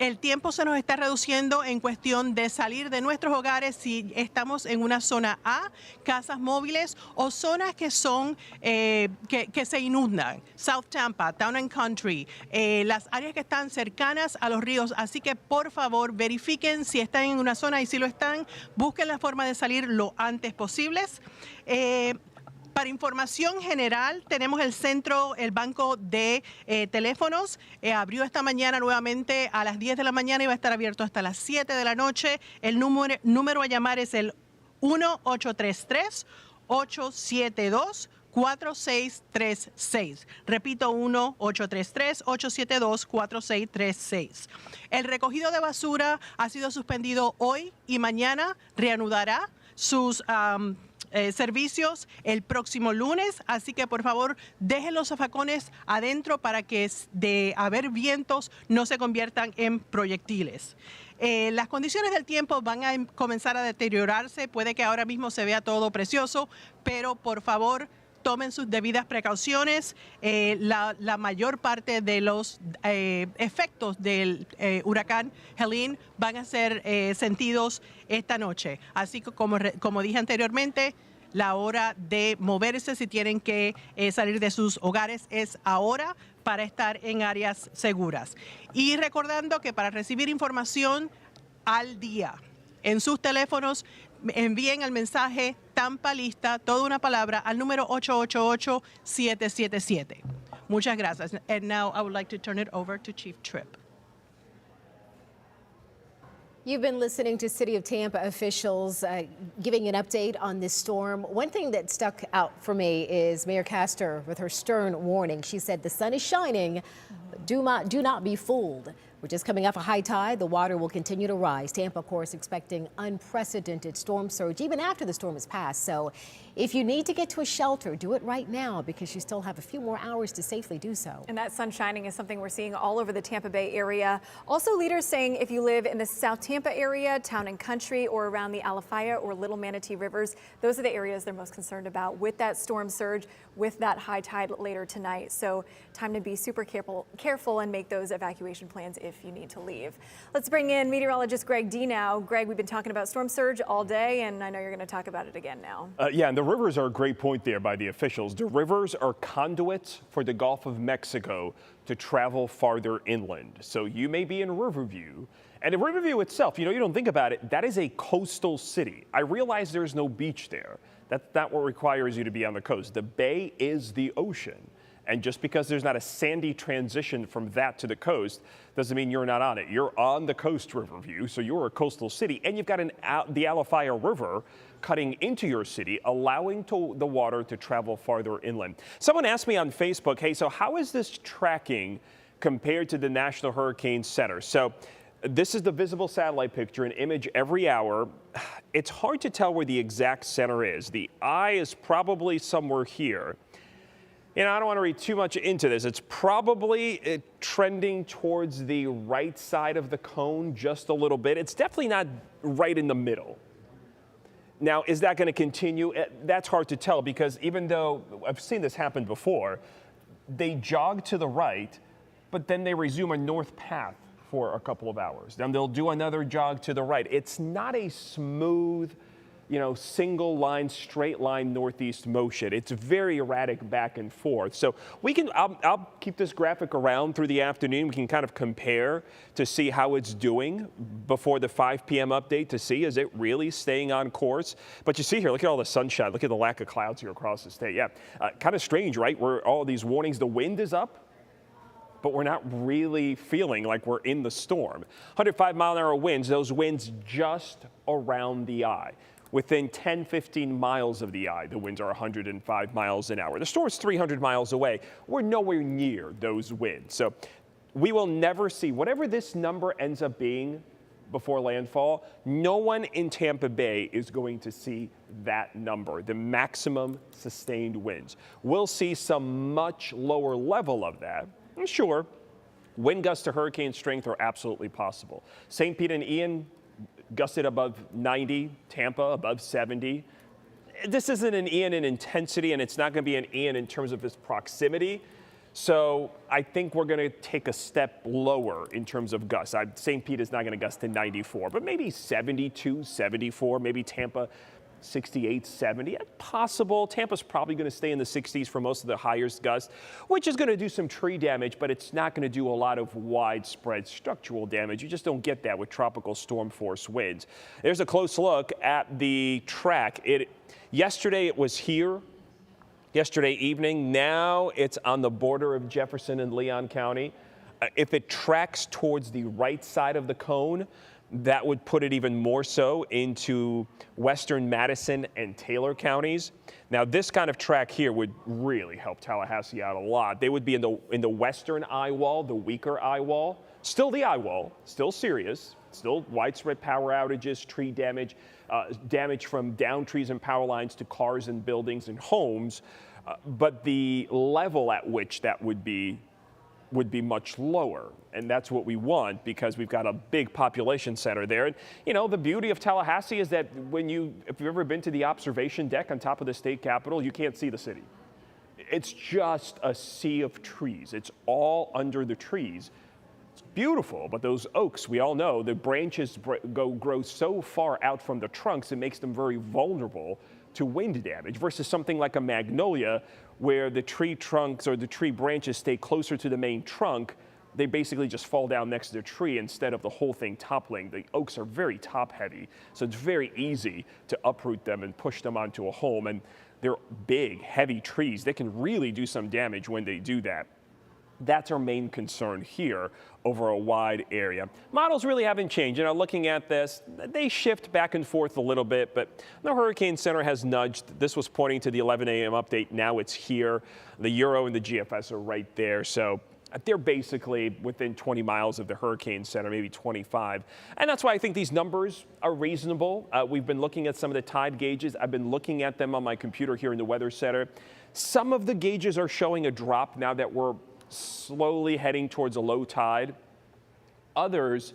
El tiempo se nos está reduciendo en cuestión de salir de nuestros hogares si estamos en una zona A, casas móviles o zonas que son que se inundan. South Tampa, Town and Country, las áreas que están cercanas a los ríos. Así que por favor verifiquen si están en una zona y si lo están, busquen la forma de salir lo antes posible. Para información general, tenemos el banco de teléfonos. Abrió esta mañana nuevamente a las 10 de la mañana y va a estar abierto hasta las 7 de la noche. El número a llamar es el 1-833-872-4636. Repito, 1-833-872-4636. El recogido de basura ha sido suspendido hoy y mañana reanudará sus servicios el próximo lunes, así que por favor dejen los zafacones adentro para que de haber vientos no se conviertan en proyectiles. Las condiciones del tiempo van a comenzar a deteriorarse, puede que ahora mismo se vea todo precioso, pero por favor tomen sus debidas precauciones. La mayor parte de los efectos del huracán Helene van a ser sentidos esta noche. Así que como dije anteriormente, la hora de moverse si tienen que salir de sus hogares es ahora para estar en áreas seguras. Y recordando que para recibir información al día en sus teléfonos, envíen el mensaje Tampa Lista, toda una palabra, al número 888-777. Muchas gracias. And now I would like to turn it over to Chief Tripp. You've been listening to City of Tampa officials giving an update on this storm. One thing that stuck out for me is Mayor Castor with her stern warning. She said the sun is shining, but do not be fooled. We're just coming off a high tide. The water will continue to rise. Tampa, of course, expecting unprecedented storm surge even after the storm has passed. So if you need to get to a shelter, do it right now because you still have a few more hours to safely do so. And that sun shining is something we're seeing all over the Tampa Bay area. Also, leaders saying if you live in the South Tampa area, Town and Country, or around the Alafaya or Little Manatee Rivers, those are the areas they're most concerned about with that storm surge, with that high tide later tonight. So time to be super careful and make those evacuation plans if you need to leave. Let's bring in meteorologist Greg D now. Greg, we've been talking about storm surge all day, and I know you're going to talk about it again now. Yeah, and the rivers are a great point there by the officials. The rivers are conduits for the Gulf of Mexico to travel farther inland. So you may be in Riverview, and in Riverview itself, you don't think about it, that is a coastal city. I realize there's no beach there. That's not what requires you to be on the coast. The bay is the ocean. And just because there's not a sandy transition from that to the coast doesn't mean you're not on it. You're on the coast, Riverview, so you're a coastal city. And you've got the Alafaya River cutting into your city, allowing the water to travel farther inland. Someone asked me on Facebook, hey, so how is this tracking compared to the National Hurricane Center? So this is the visible satellite picture, an image every hour. It's hard to tell where the exact center is. The eye is probably somewhere here. I don't want to read too much into this. It's probably trending towards the right side of the cone just a little bit. It's definitely not right in the middle. Now, is that going to continue? That's hard to tell because even though I've seen this happen before, they jog to the right, but then they resume a north path for a couple of hours. Then they'll do another jog to the right. It's not a smooth, single line, straight line northeast motion. It's very erratic back and forth. So I'll keep this graphic around through the afternoon. We can kind of compare to see how it's doing before the 5 p.m. update to see, is it really staying on course? But you see here, look at all the sunshine. Look at the lack of clouds here across the state. Yeah, kind of strange, right? Where all these warnings, the wind is up, but we're not really feeling like we're in the storm. 105-mile-an-hour winds, those winds just around the eye. Within 10, 15 miles of the eye, the winds are 105 miles an hour. The storm's 300 miles away. We're nowhere near those winds. So we will never see, whatever this number ends up being before landfall, no one in Tampa Bay is going to see that number, the maximum sustained winds. We'll see some much lower level of that. And sure, wind gusts to hurricane strength are absolutely possible. St. Pete and Ian gusted above 90, Tampa above 70. This isn't an Ian in intensity, and it's not going to be an Ian in terms of its proximity. So I think we're going to take a step lower in terms of gusts. St. Pete is not going to gust to 94, but maybe 72, 74, maybe Tampa 68, 70. Possible. Tampa's probably going to stay in the 60s for most of the highest gusts, which is going to do some tree damage, but it's not going to do a lot of widespread structural damage. You just don't get that with tropical storm force winds. There's a close look at the track. Yesterday it was here. Yesterday evening, now it's on the border of Jefferson and Leon County. If it tracks towards the right side of the cone, that would put it even more so into western Madison and Taylor counties. Now, this kind of track here would really help Tallahassee out a lot. They would be in the western eye wall, the weaker eye wall. Still the eye wall, still serious, still widespread power outages, tree damage, damage from down trees and power lines to cars and buildings and homes. But the level at which that would be much lower. And that's what we want because we've got a big population center there. And, you know, the beauty of Tallahassee is that if you've ever been to the observation deck on top of the state capitol, you can't see the city. It's just a sea of trees. It's all under the trees. It's beautiful, but those oaks, we all know, the branches grow so far out from the trunks, it makes them very vulnerable to wind damage versus something like a magnolia where the tree trunks or the tree branches stay closer to the main trunk. They basically just fall down next to the tree instead of the whole thing toppling. The oaks are very top heavy, so it's very easy to uproot them and push them onto a home. And they're big, heavy trees. They can really do some damage when they do that. That's our main concern here over a wide area. Models really haven't changed. You know, looking at this, they shift back and forth a little bit, but the Hurricane Center has nudged. This was pointing to the 11 a.m. update. Now it's here. The Euro and the GFS are right there. So they're basically within 20 miles of the Hurricane Center, maybe 25. And that's why I think these numbers are reasonable. We've been looking at some of the tide gauges. I've been looking at them on my computer here in the Weather Center. Some of the gauges are showing a drop now that we're slowly heading towards a low tide. Others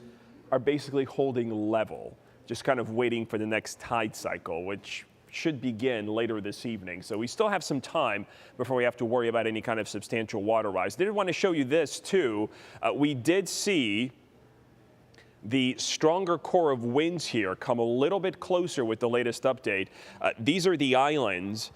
are basically holding level, just kind of waiting for the next tide cycle, which should begin later this evening. So we still have some time before we have to worry about any kind of substantial water rise. Did want to show you this too. We did see the stronger core of winds here come a little bit closer with the latest update. These are the islands,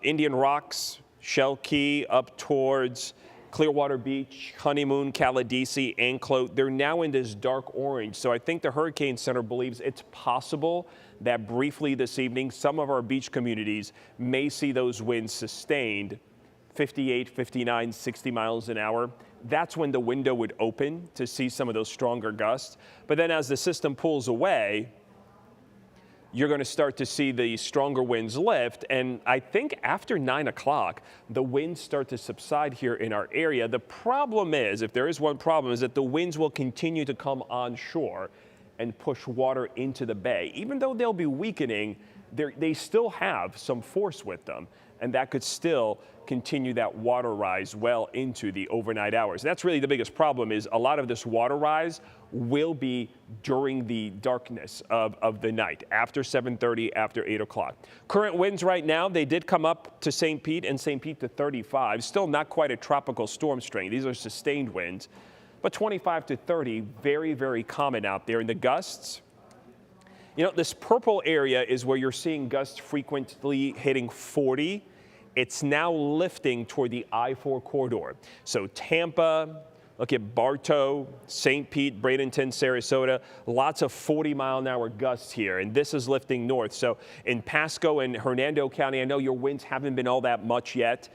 Indian Rocks, Shell Key up towards Clearwater Beach, Honeymoon, Caladesi, Anclote. They're now in this dark orange. So I think the Hurricane Center believes it's possible that briefly this evening, some of our beach communities may see those winds sustained 58, 59, 60 miles an hour. That's when the window would open to see some of those stronger gusts. But then as the system pulls away, you're going to start to see the stronger winds lift. And I think after 9 o'clock, the winds start to subside here in our area. The problem is, if there is one problem, is that the winds will continue to come onshore and push water into the bay. Even though they'll be weakening, they still have some force with them. And that could still continue that water rise well into the overnight hours. And that's really the biggest problem, is a lot of this water rise will be during the darkness of the night, after 7:30, after 8 o'clock. Current winds right now, they did come up to St. Pete and St. Pete to 35. Still not quite a tropical storm strength. These are sustained winds. But 25 to 30, very, very common out there. And the gusts, you know, this purple area is where you're seeing gusts frequently hitting 40. It's now lifting toward the I-4 corridor. So Tampa, look at Bartow, St. Pete, Bradenton, Sarasota, lots of 40-mile-an-hour gusts here, and this is lifting north. So in Pasco and Hernando County, I know your winds haven't been all that much yet.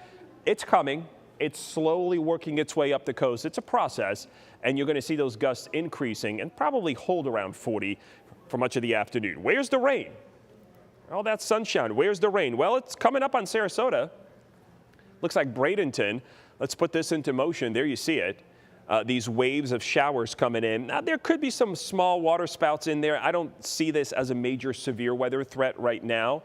It's coming. It's slowly working its way up the coast. It's a process, and you're going to see those gusts increasing and probably hold around 40 for much of the afternoon. Where's the rain? All that sunshine. Where's the rain? Well, it's coming up on Sarasota. Looks like Bradenton. Let's put this into motion. There you see it. these waves of showers coming in. Now, there could be some small water spouts in there. I don't see this as a major severe weather threat right now.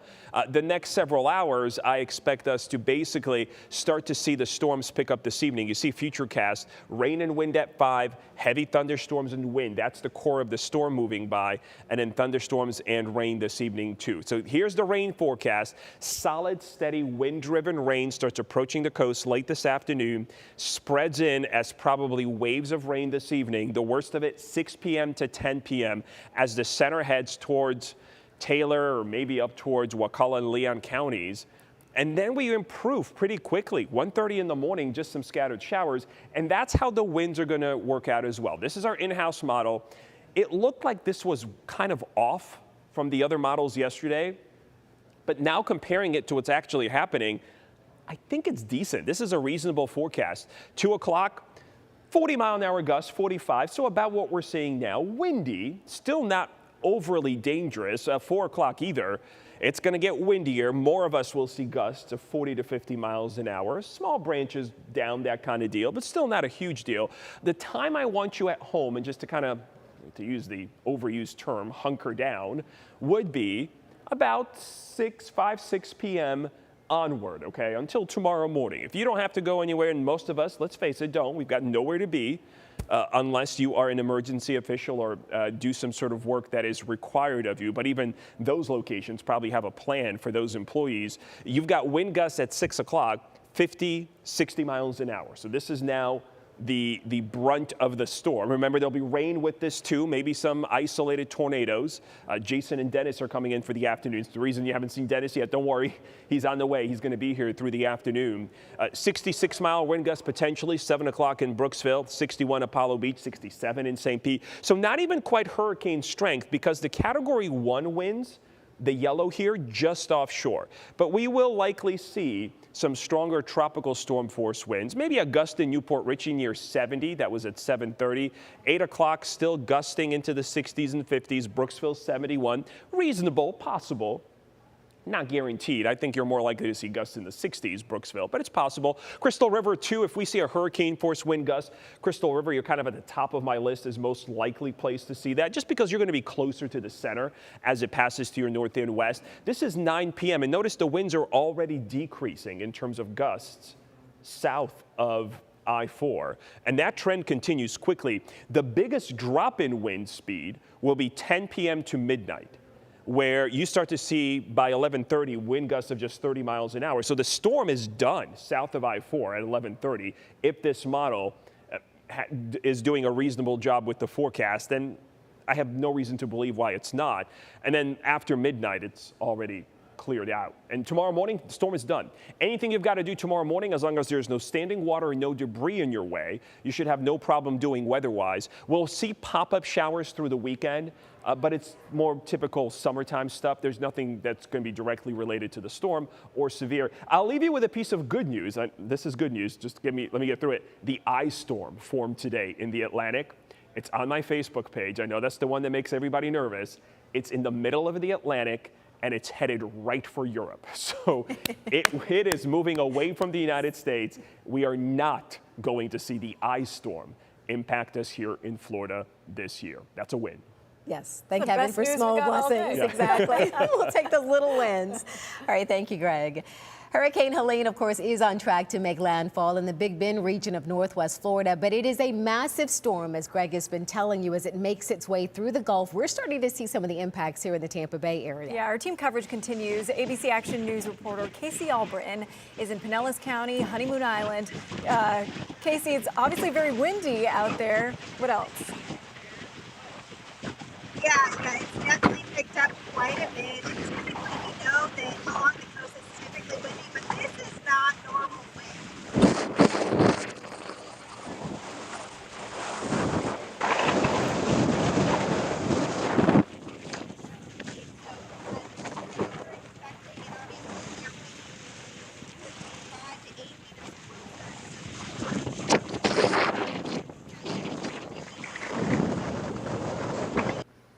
The next several hours, I expect us to basically start to see the storms pick up this evening. You see Futurecast, rain and wind at 5, heavy thunderstorms and wind. That's the core of the storm moving by, and then thunderstorms and rain this evening too. So here's the rain forecast. Solid, steady, wind-driven rain starts approaching the coast late this afternoon, spreads in as probably waves of rain this evening. The worst of it 6 p.m. to 10 p.m. as the center heads towards Taylor or maybe up towards Wakulla and Leon counties. And then we improve pretty quickly. 1:30 in the morning, just some scattered showers. And that's how the winds are going to work out as well. This is our in-house model. It looked like this was kind of off from the other models yesterday. But now comparing it to what's actually happening, I think it's decent. This is a reasonable forecast. 2 o'clock, 40-mile-an-hour gusts, 45. So about what we're seeing now. Windy, still not overly dangerous. 4 o'clock either. It's going to get windier. More of us will see gusts of 40 to 50 miles an hour. Small branches down, that kind of deal, but still not a huge deal. The time I want you at home, and just to kind of, to use the overused term, hunker down, would be about 5, 6 p.m. onward, okay, until tomorrow morning. If you don't have to go anywhere, and most of us, let's face it, don't, we've got nowhere to be. Unless you are an emergency official or do some sort of work that is required of you. But even those locations probably have a plan for those employees. You've got wind gusts at 6 o'clock, 50, 60 miles an hour. So this is now the brunt of the storm. Remember, there'll be rain with this too, maybe some isolated tornadoes. Jason and Dennis are coming in for the afternoons. The reason you haven't seen Dennis yet, don't worry, he's on the way. He's going to be here through the afternoon. 66-mile wind gusts potentially, 7 o'clock in Brooksville, 61 Apollo Beach, 67 in St. Pete. So not even quite hurricane strength because the Category 1 winds, the yellow here, just offshore. But we will likely see some stronger tropical storm force winds. Maybe a gust in Newport Richey near 70. That was at 7:30. 8 o'clock still gusting into the 60s and 50s. Brooksville 71. Reasonable, possible. Not guaranteed. I think you're more likely to see gusts in the 60s, Brooksville, but it's possible. Crystal River, too, if we see a hurricane force wind gust, Crystal River, you're kind of at the top of my list as most likely place to see that, just because you're going to be closer to the center as it passes to your north and west. This is 9 p.m., and notice the winds are already decreasing in terms of gusts south of I-4, and that trend continues quickly. The biggest drop in wind speed will be 10 p.m. to midnight, where you start to see by 11:30 wind gusts of just 30 miles an hour. So the storm is done south of I-4 at 11:30 if this model is doing a reasonable job with the forecast. And I have no reason to believe why it's not. And then after midnight, it's already cleared out. And tomorrow morning, the storm is done. Anything you've got to do tomorrow morning, as long as there's no standing water and no debris in your way, you should have no problem doing weather-wise. We'll see pop-up showers through the weekend, but it's more typical summertime stuff. There's nothing that's going to be directly related to the storm or severe. I'll leave you with a piece of good news. This is good news. Just let me get through it. The ice storm formed today in the Atlantic. It's on my Facebook page. I know that's the one that makes everybody nervous. It's in the middle of the Atlantic, and it's headed right for Europe. So it is moving away from the United States. We are not going to see the ice storm impact us here in Florida this year. That's a win. Yes, thank heaven for small blessings. Exactly. We'll take the little wins. All right, thank you, Greg. Hurricane Helene, of course, is on track to make landfall in the Big Bend region of Northwest Florida, but it is a massive storm, as Greg has been telling you, as it makes its way through the Gulf. We're starting to see some of the impacts here in the Tampa Bay area. Yeah, our team coverage continues. ABC Action News reporter Casey Albritton is in Pinellas County, Honeymoon Island. Casey, it's obviously very windy out there. What else? Yeah, it's definitely picked up quite a bit. Typically, we know that along the coast it's typically windy, but this is not normal wind.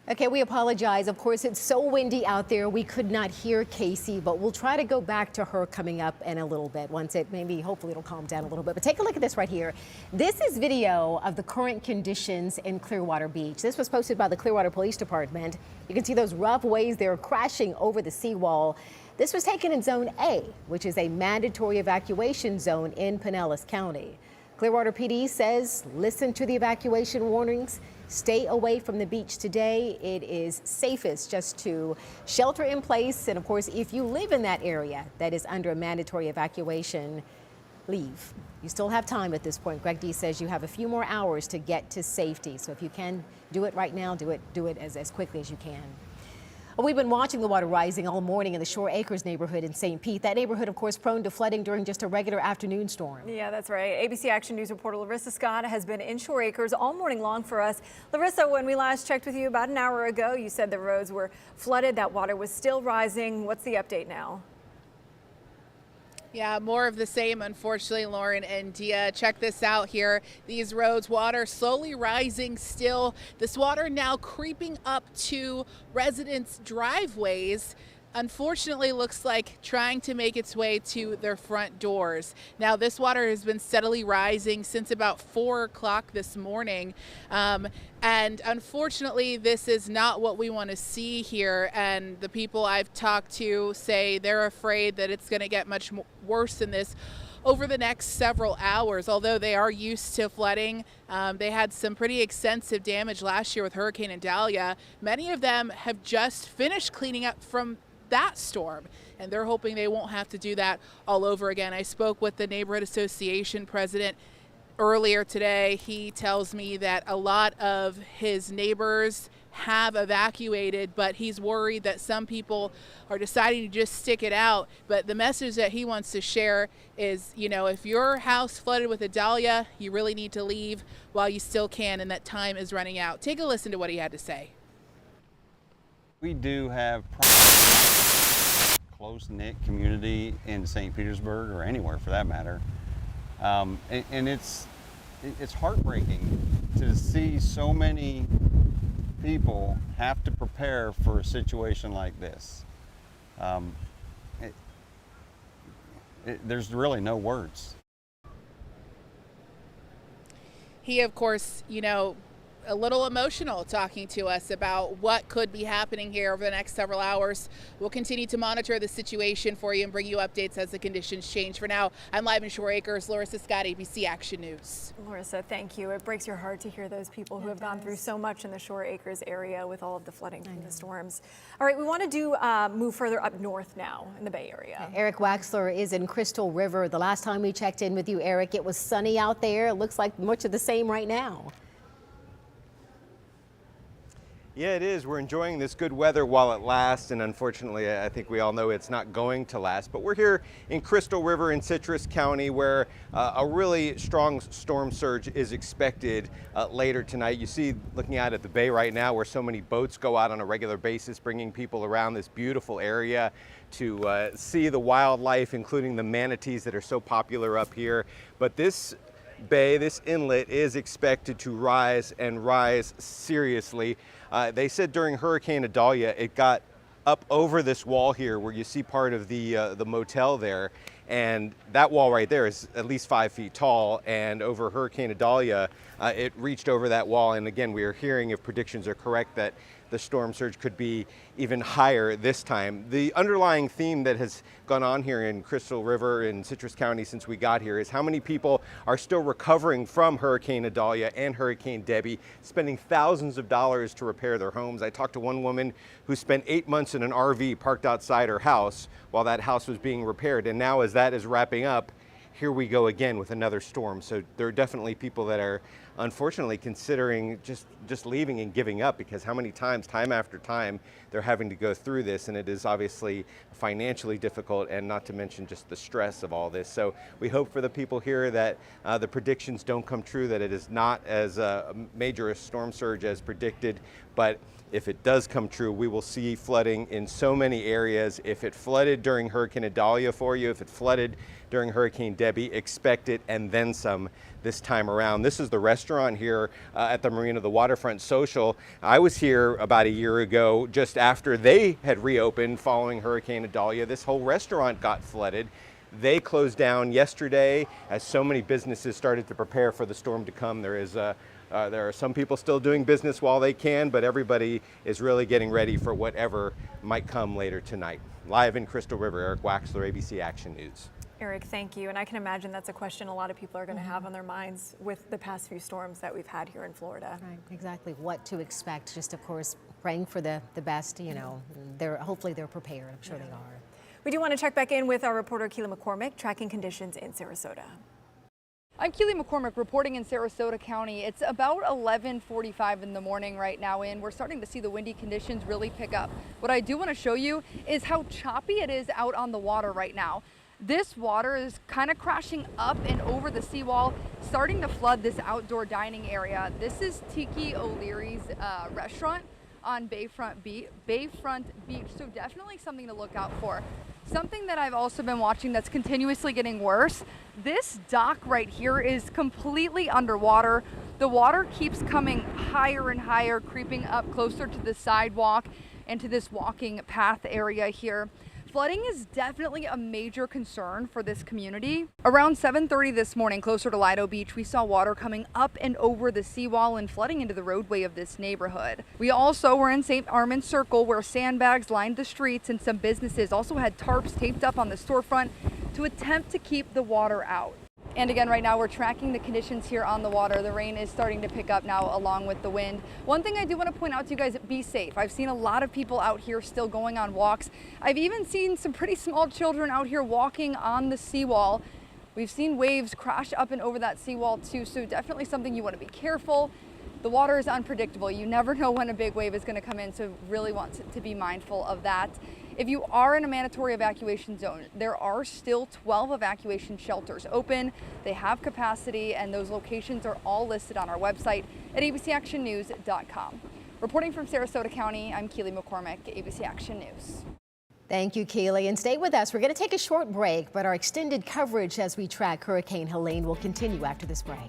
Okay, Okay, we apologize. Of course, it's so windy out there. We could not hear Casey, but we'll try to go back to her coming up in a little bit once it hopefully it'll calm down a little bit. But take a look at this right here. This is video of the current conditions in Clearwater Beach. This was posted by the Clearwater Police Department. You can see those rough waves there crashing over the seawall. This was taken in Zone A, which is a mandatory evacuation zone in Pinellas County. Clearwater PD says listen to the evacuation warnings. Stay away from the beach today. It is safest just to shelter in place. And of course, if you live in that area that is under a mandatory evacuation, leave. You still have time at this point. Greg D says you have a few more hours to get to safety. So if you can do it right now, do it as quickly as you can. We've been watching the water rising all morning in the Shore Acres neighborhood in St. Pete. That neighborhood, of course, prone to flooding during just a regular afternoon storm. Yeah, that's right. ABC Action News reporter Larissa Scott has been in Shore Acres all morning long for us. Larissa, when we last checked with you about an hour ago, you said the roads were flooded. That water was still rising. What's the update now? Yeah, more of the same, unfortunately, Lauren and Dia. Check this out here. These roads, water slowly rising still. This water now creeping up to residents' driveways. Unfortunately, looks like trying to make its way to their front doors. Now, this water has been steadily rising since about 4 o'clock this morning. And unfortunately, this is not what we want to see here. And the people I've talked to say they're afraid that it's going to get much worse than this over the next several hours. Although they are used to flooding, they had some pretty extensive damage last year with Hurricane Idalia. Many of them have just finished cleaning up from that storm, and they're hoping they won't have to do that all over again. I spoke with the neighborhood association president earlier today. He tells me that a lot of his neighbors have evacuated, but he's worried that some people are deciding to just stick it out. But the message that he wants to share is, you know, if your house flooded with Idalia, you really need to leave while you still can, and that time is running out. Take a listen to what he had to say. We do have close-knit community in St. Petersburg, or anywhere for that matter, and it's heartbreaking to see so many people have to prepare for a situation like this. There's really no words. He, of course, you know, a little emotional talking to us about what could be happening here over the next several hours. We'll continue to monitor the situation for you and bring you updates as the conditions change. For now, I'm live in Shore Acres. Larissa Scott, ABC Action News. Larissa, thank you. It breaks your heart to hear those people who have gone through so much in the Shore Acres area with all of the flooding from the storms. All right, we want to move further up north now in the Bay Area. Eric Waxler is in Crystal River. The last time we checked in with you, Eric, it was sunny out there. It looks like much of the same right now. Yeah, it is. We're enjoying this good weather while it lasts, and unfortunately, I think we all know it's not going to last. But we're here in Crystal River in Citrus County, where a really strong storm surge is expected later tonight. You see, looking out at the bay right now, where so many boats go out on a regular basis, bringing people around this beautiful area to see the wildlife, including the manatees that are so popular up here. But this bay, this inlet, is expected to rise and rise seriously. They said during Hurricane Idalia, it got up over this wall here where you see part of the motel there. And that wall right there is at least 5 feet tall. And over Hurricane Idalia, it reached over that wall. And again, we are hearing, if predictions are correct, that the storm surge could be even higher this time. The underlying theme that has gone on here in Crystal River in Citrus County since we got here is how many people are still recovering from Hurricane Idalia and Hurricane Debbie, spending thousands of dollars to repair their homes. I talked to one woman who spent 8 months in an RV parked outside her house while that house was being repaired. And now as that is wrapping up, here we go again with another storm. So there are definitely people that are unfortunately considering just leaving and giving up, because how many times, time after time, they're having to go through this, and it is obviously financially difficult, and not to mention just the stress of all this. So we hope for the people here that the predictions don't come true, that it is not as major a storm surge as predicted, but if it does come true, we will see flooding in so many areas. If it flooded during Hurricane Idalia for you, if it flooded during Hurricane Debbie, expect it and then some this time around. This is the restaurant restaurant here at the Marina, the Waterfront Social. I was here about a year ago, just after they had reopened following Hurricane Idalia. This whole restaurant got flooded. They closed down yesterday as so many businesses started to prepare for the storm to come. There are some people still doing business while they can, but everybody is really getting ready for whatever might come later tonight. Live in Crystal River, Eric Waxler, ABC Action News. Eric, thank you. And I can imagine that's a question a lot of people are going to have on their minds with the past few storms that we've had here in Florida. Right, exactly what to expect. Just, of course, praying for the best, you know. Hopefully they're prepared. I'm sure they are. We do want to check back in with our reporter, Keely McCormick, tracking conditions in Sarasota. I'm Keely McCormick reporting in Sarasota County. It's about 11:45 in the morning right now, and we're starting to see the windy conditions really pick up. What I do want to show you is how choppy it is out on the water right now. This water is kind of crashing up and over the seawall, starting to flood this outdoor dining area. This is Tiki O'Leary's restaurant on Bayfront Beach, so definitely something to look out for. Something that I've also been watching that's continuously getting worse, this dock right here is completely underwater. The water keeps coming higher and higher, creeping up closer to the sidewalk and to this walking path area here. Flooding is definitely a major concern for this community. Around 7:30 this morning, closer to Lido Beach, we saw water coming up and over the seawall and flooding into the roadway of this neighborhood. We also were in St. Armand Circle, where sandbags lined the streets and some businesses also had tarps taped up on the storefront to attempt to keep the water out. And again, right now we're tracking the conditions here on the water. The rain is starting to pick up now along with the wind. One thing I do want to point out to you guys, be safe. I've seen a lot of people out here still going on walks. I've even seen some pretty small children out here walking on the seawall. We've seen waves crash up and over that seawall too, so definitely something you want to be careful. The water is unpredictable. You never know when a big wave is going to come in, so really want to be mindful of that. If you are in a mandatory evacuation zone, there are still 12 evacuation shelters open. They have capacity, and those locations are all listed on our website at abcactionnews.com. Reporting from Sarasota County, I'm Keely McCormick, ABC Action News. Thank you, Keely. And stay with us. We're going to take a short break, but our extended coverage as we track Hurricane Helene will continue after this break.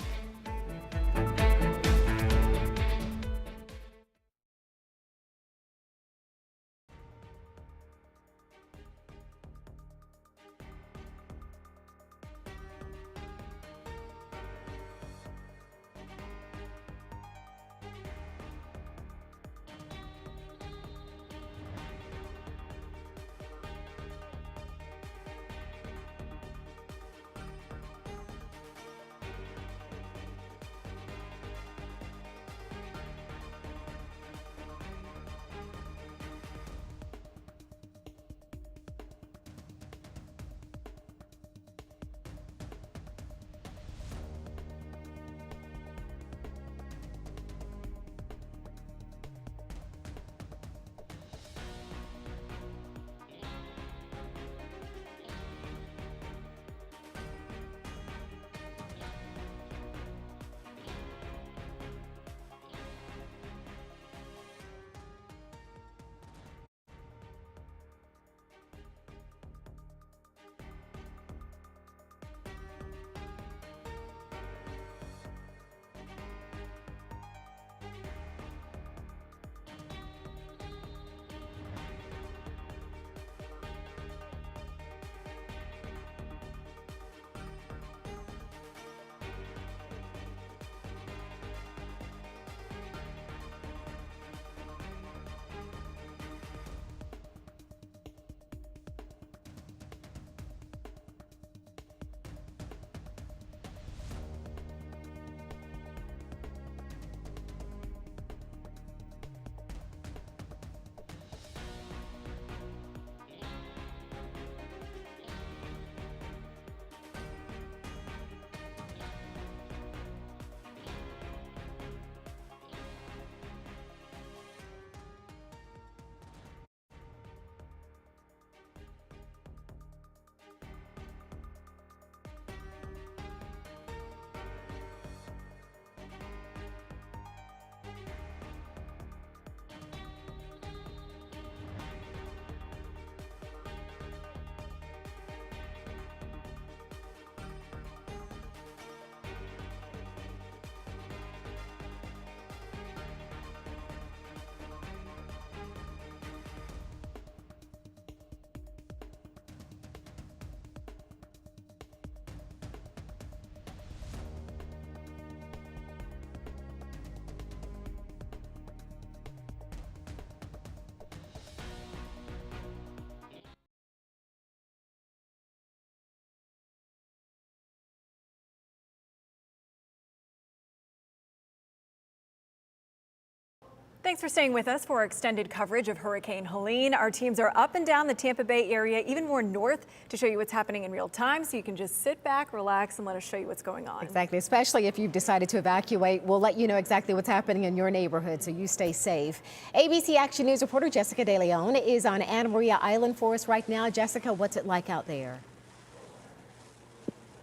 Thanks for staying with us for our extended coverage of Hurricane Helene. Our teams are up and down the Tampa Bay area, even more north, to show you what's happening in real time, so you can just sit back, relax, and let us show you what's going on. Exactly, especially if you've decided to evacuate. We'll let you know exactly what's happening in your neighborhood, so you stay safe. ABC Action News reporter Jessica De Leon is on Anamaria Island for us right now. Jessica, what's it like out there?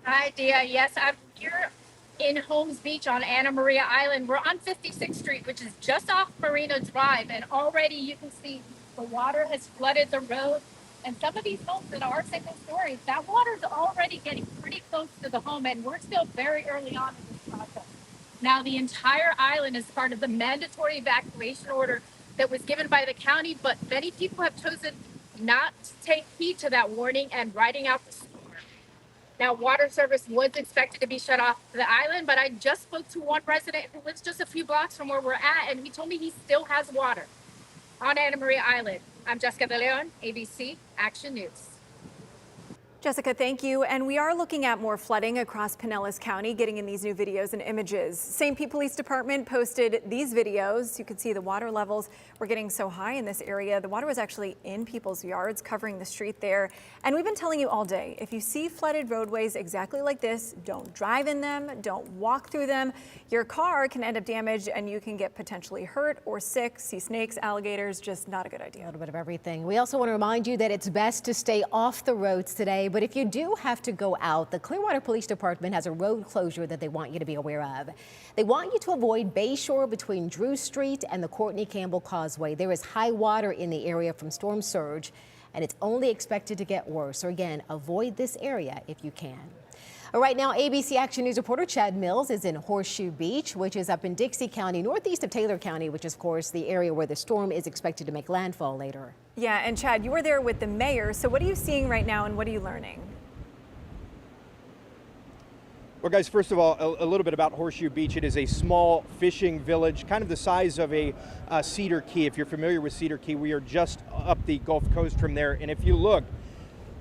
Hi, Dia. Yes, I'm here in Holmes Beach on Anamaria Island. We're on 56th Street, which is just off Marina Drive, and already you can see the water has flooded the road. And some of these homes that are single stories, that water's already getting pretty close to the home, and we're still very early on in this process. Now, the entire island is part of the mandatory evacuation order that was given by the county, but many people have chosen not to take heed to that warning and riding out the storm. Now, water service was expected to be shut off to the island, but I just spoke to one resident who lives just a few blocks from where we're at, and he told me he still has water on Anamaria Island. I'm Jessica De Leon, ABC Action News. Jessica, thank you. And we are looking at more flooding across Pinellas County, getting in these new videos and images. St. Pete Police Department posted these videos. You can see the water levels were getting so high in this area. The water was actually in people's yards, covering the street there. And we've been telling you all day, if you see flooded roadways exactly like this, don't drive in them, don't walk through them. Your car can end up damaged and you can get potentially hurt or sick, see snakes, alligators, just not a good idea. A little bit of everything. We also want to remind you that it's best to stay off the roads today. But if you do have to go out, the Clearwater Police Department has a road closure that they want you to be aware of. They want you to avoid Bayshore between Drew Street and the Courtney Campbell Causeway. There is high water in the area from storm surge, and it's only expected to get worse. So again, avoid this area if you can. Right now, ABC Action News reporter Chad Mills is in Horseshoe Beach, which is up in Dixie County, northeast of Taylor County, which is, of course, the area where the storm is expected to make landfall later. Yeah, and Chad, you were there with the mayor. So what are you seeing right now and what are you learning? Well, guys, first of all, a little bit about Horseshoe Beach. It is a small fishing village, kind of the size of a Cedar Key. If you're familiar with Cedar Key, we are just up the Gulf Coast from there. And if you look,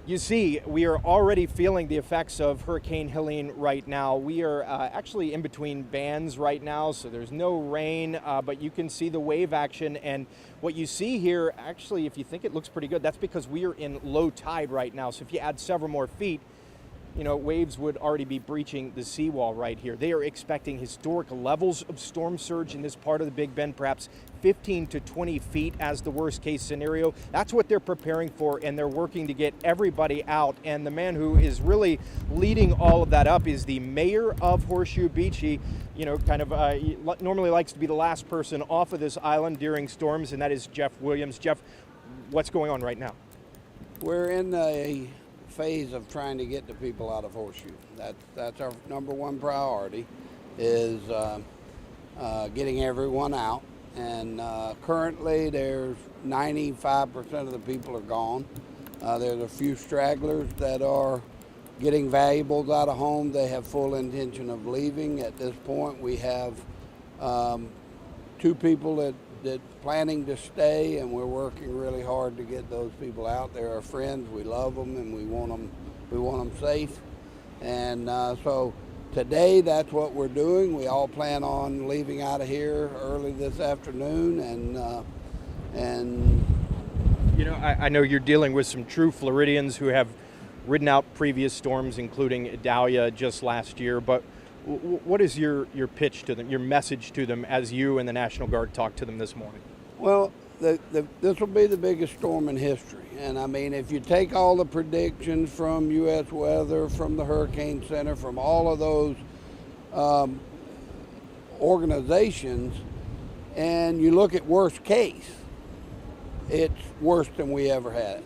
you see, we are already feeling the effects of Hurricane Helene right now. We are actually in between bands right now, so there's no rain, but you can see the wave action. And what you see here, actually, if you think it looks pretty good, that's because we are in low tide right now. So if you add several more feet, you know, waves would already be breaching the seawall right here. They are expecting historic levels of storm surge in this part of the Big Bend, perhaps 15 to 20 feet as the worst case scenario. That's what they're preparing for, and they're working to get everybody out. And the man who is really leading all of that up is the mayor of Horseshoe Beach. He, you know, kind of he normally likes to be the last person off of this island during storms, and that is Jeff Williams. Jeff, what's going on right now? We're in a phase of trying to get the people out of Horseshoe. That's our number one priority, is getting everyone out. And currently there's 95% of the people are gone. There's a few stragglers that are getting valuables out of home. They have full intention of leaving. At this point, we have 2 people that planning to stay, and we're working really hard to get those people out. They're our friends. We love them, and we want them safe. And so today, that's what we're doing. We all plan on leaving out of here early this afternoon, and you know, I know you're dealing with some true Floridians who have ridden out previous storms, including Idalia just last year, but what is your pitch to them, your message to them as you and the National Guard talked to them this morning? Well, this will be the biggest storm in history. And I mean, if you take all the predictions from U.S. Weather, from the Hurricane Center, from all of those organizations, and you look at worst case, it's worse than we ever had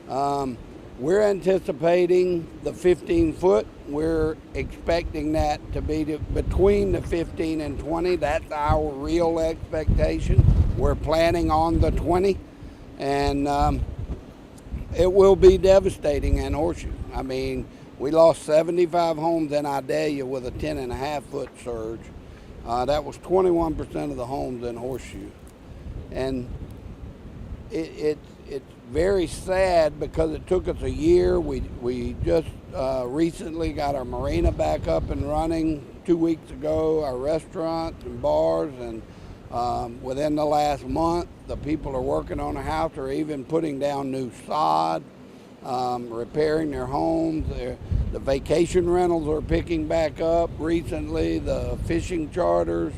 it. We're anticipating the 15 foot. We're expecting that to be between the 15 and 20. That's our real expectation. We're planning on the 20, and it will be devastating in Horseshoe. I mean, we lost 75 homes in Idalia with a 10.5 foot surge. That was 21% of the homes in Horseshoe. And it's very sad because it took us a year. We just recently got our marina back up and running 2 weeks ago, our restaurants and bars, and Within the last month, the people are working on a house or even putting down new sod, repairing their homes. The vacation rentals are picking back up recently, the fishing charters,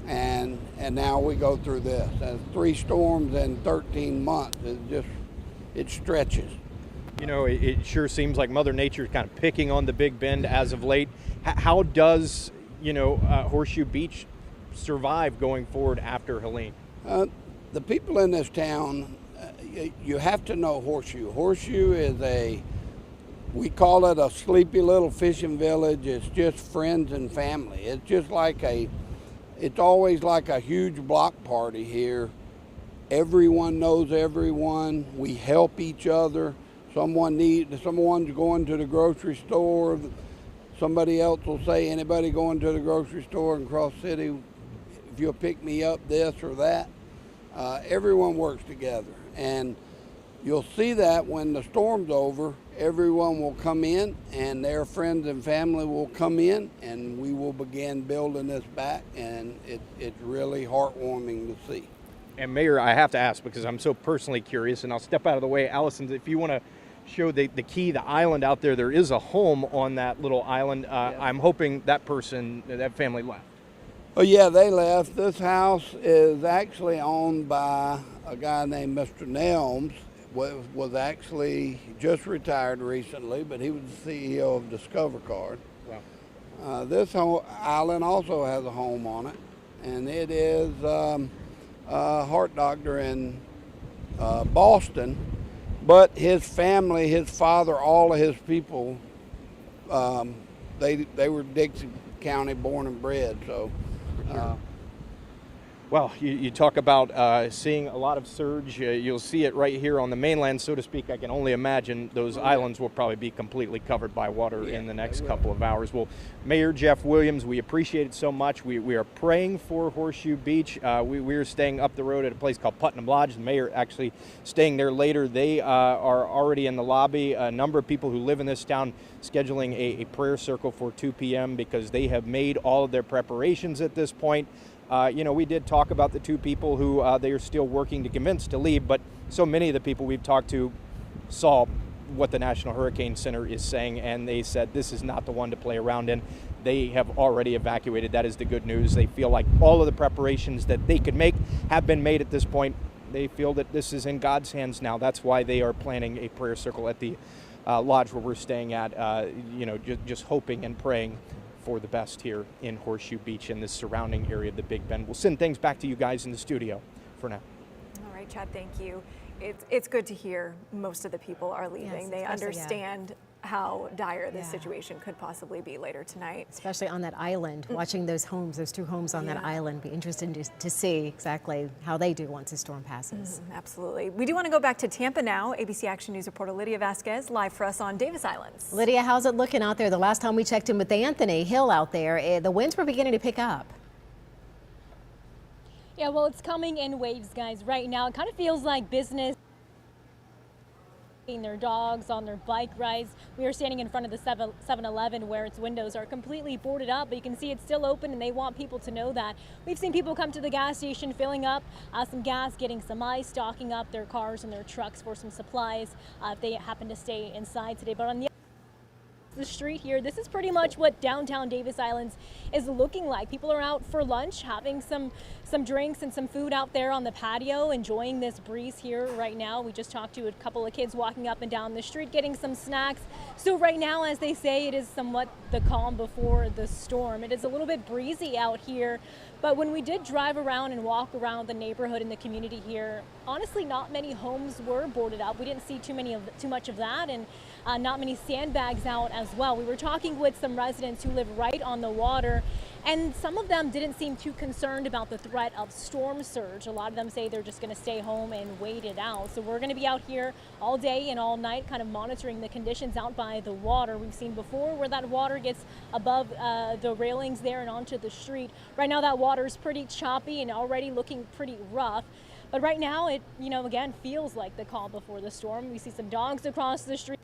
and now we go through this. And 3 storms in 13 months, it stretches. You know, it sure seems like Mother Nature is kind of picking on the Big Bend as of late. How does, Horseshoe Beach survive going forward after Helene? The people in this town, you have to know Horseshoe. Horseshoe is we call it a sleepy little fishing village. It's just friends and family. It's just it's always like a huge block party here. Everyone knows everyone. We help each other. Someone's going to the grocery store. Somebody else will say, anybody going to the grocery store in Cross City, if you'll pick me up this or that. Everyone works together. And you'll see that when the storm's over, everyone will come in and their friends and family will come in and we will begin building this back, and it's really heartwarming to see. And Mayor, I have to ask because I'm so personally curious, and I'll step out of the way. Allison, if you want to show the key, the island out there, there is a home on that little island. I'm hoping that family left. Oh yeah, they left. This house is actually owned by a guy named Mr. Nelms. Was actually just retired recently, but he was the CEO of Discover Card. Wow. This island also has a home on it, and it is a heart doctor in Boston, but his family, his father, all of his people, they were Dixie County born and bred, so. Well, you talk about seeing a lot of surge. You'll see it right here on the mainland, so to speak. I can only imagine those islands will probably be completely covered by water in the next couple of hours. Well, Mayor Jeff Williams, we appreciate it so much. We are praying for Horseshoe Beach. We are staying up the road at a place called Putnam Lodge. The mayor actually staying there later. They are already in the lobby. A number of people who live in this town scheduling a prayer circle for 2 p.m. because they have made all of their preparations at this point. We did talk about the 2 people who they are still working to convince to leave, but so many of the people we've talked to saw what the National Hurricane Center is saying, and they said this is not the one to play around in. They have already evacuated. That is the good news. They feel like all of the preparations that they could make have been made at this point. They feel that this is in God's hands now. That's why they are planning a prayer circle at the lodge where we're staying at, just hoping and praying for the best here in Horseshoe Beach and the surrounding area of the Big Bend. We'll send things back to you guys in the studio for now. All right, Chad, thank you. It's good to hear most of the people are leaving. Yes, they understand how dire this situation could possibly be later tonight. Especially on that island, watching those 2 homes on that island. Be interesting to see exactly how they do once the storm passes. Absolutely. We do want to go back to Tampa now. ABC Action News reporter Lydia Vasquez live for us on Davis Islands. Lydia, how's it looking out there? The last time we checked in with Anthony Hill out there, the winds were beginning to pick up. Yeah, well, it's coming in waves, guys. Right now, it kind of feels like business. Their dogs on their bike rides. We are standing in front of the 7-Eleven where its windows are completely boarded up, but you can see it's still open and they want people to know that. We've seen people come to the gas station filling up some gas, getting some ice, stocking up their cars and their trucks for some supplies if they happen to stay inside today. But on the street here, this is pretty much what downtown Davis Islands is looking like. People are out for lunch, having some drinks and some food out there on the patio, enjoying this breeze here right now. We just talked to a couple of kids walking up and down the street, getting some snacks. So right now, as they say, it is somewhat the calm before the storm. It is a little bit breezy out here, but when we did drive around and walk around the neighborhood and the community here, honestly, not many homes were boarded up. We didn't see too much of that, and not many sandbags out as well. We were talking with some residents who live right on the water, and some of them didn't seem too concerned about the threat of storm surge. A lot of them say they're just going to stay home and wait it out. So we're going to be out here all day and all night kind of monitoring the conditions out by the water. We've seen before where that water gets above the railings there and onto the street. Right now that water is pretty choppy and already looking pretty rough. But right now it, again, feels like the calm before the storm. We see some dogs across the street.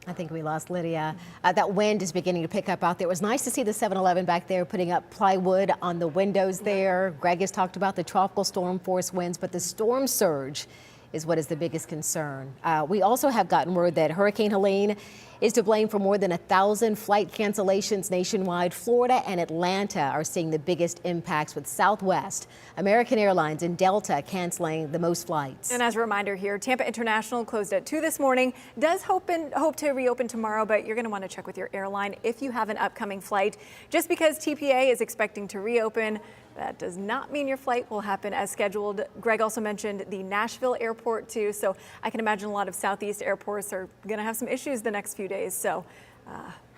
I think we lost Lydia. That wind is beginning to pick up out there. It was nice to see the 7-Eleven back there putting up plywood on the windows there. Greg has talked about the tropical storm force winds, but the storm surge is what is the biggest concern. We also have gotten word that Hurricane Helene is to blame for more than 1,000 flight cancellations nationwide. Florida and Atlanta are seeing the biggest impacts, with Southwest, American Airlines, and Delta canceling the most flights. And as a reminder here, Tampa International closed at 2 this morning. Does hope to reopen tomorrow, but you're going to want to check with your airline if you have an upcoming flight. Just because TPA is expecting to reopen, that does not mean your flight will happen as scheduled. Greg also mentioned the Nashville airport too, so I can imagine a lot of Southeast airports are going to have some issues the next few days, so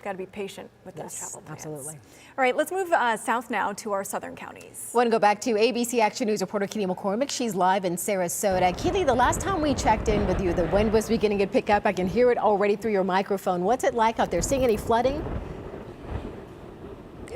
got to be patient with those travel plans. Absolutely. All right, let's move south now to our southern counties. Want to go back to ABC Action News reporter Keely McCormick. She's live in Sarasota. Keely, the last time we checked in with you, the wind was beginning to pick up. I can hear it already through your microphone. What's it like out there? Seeing any flooding?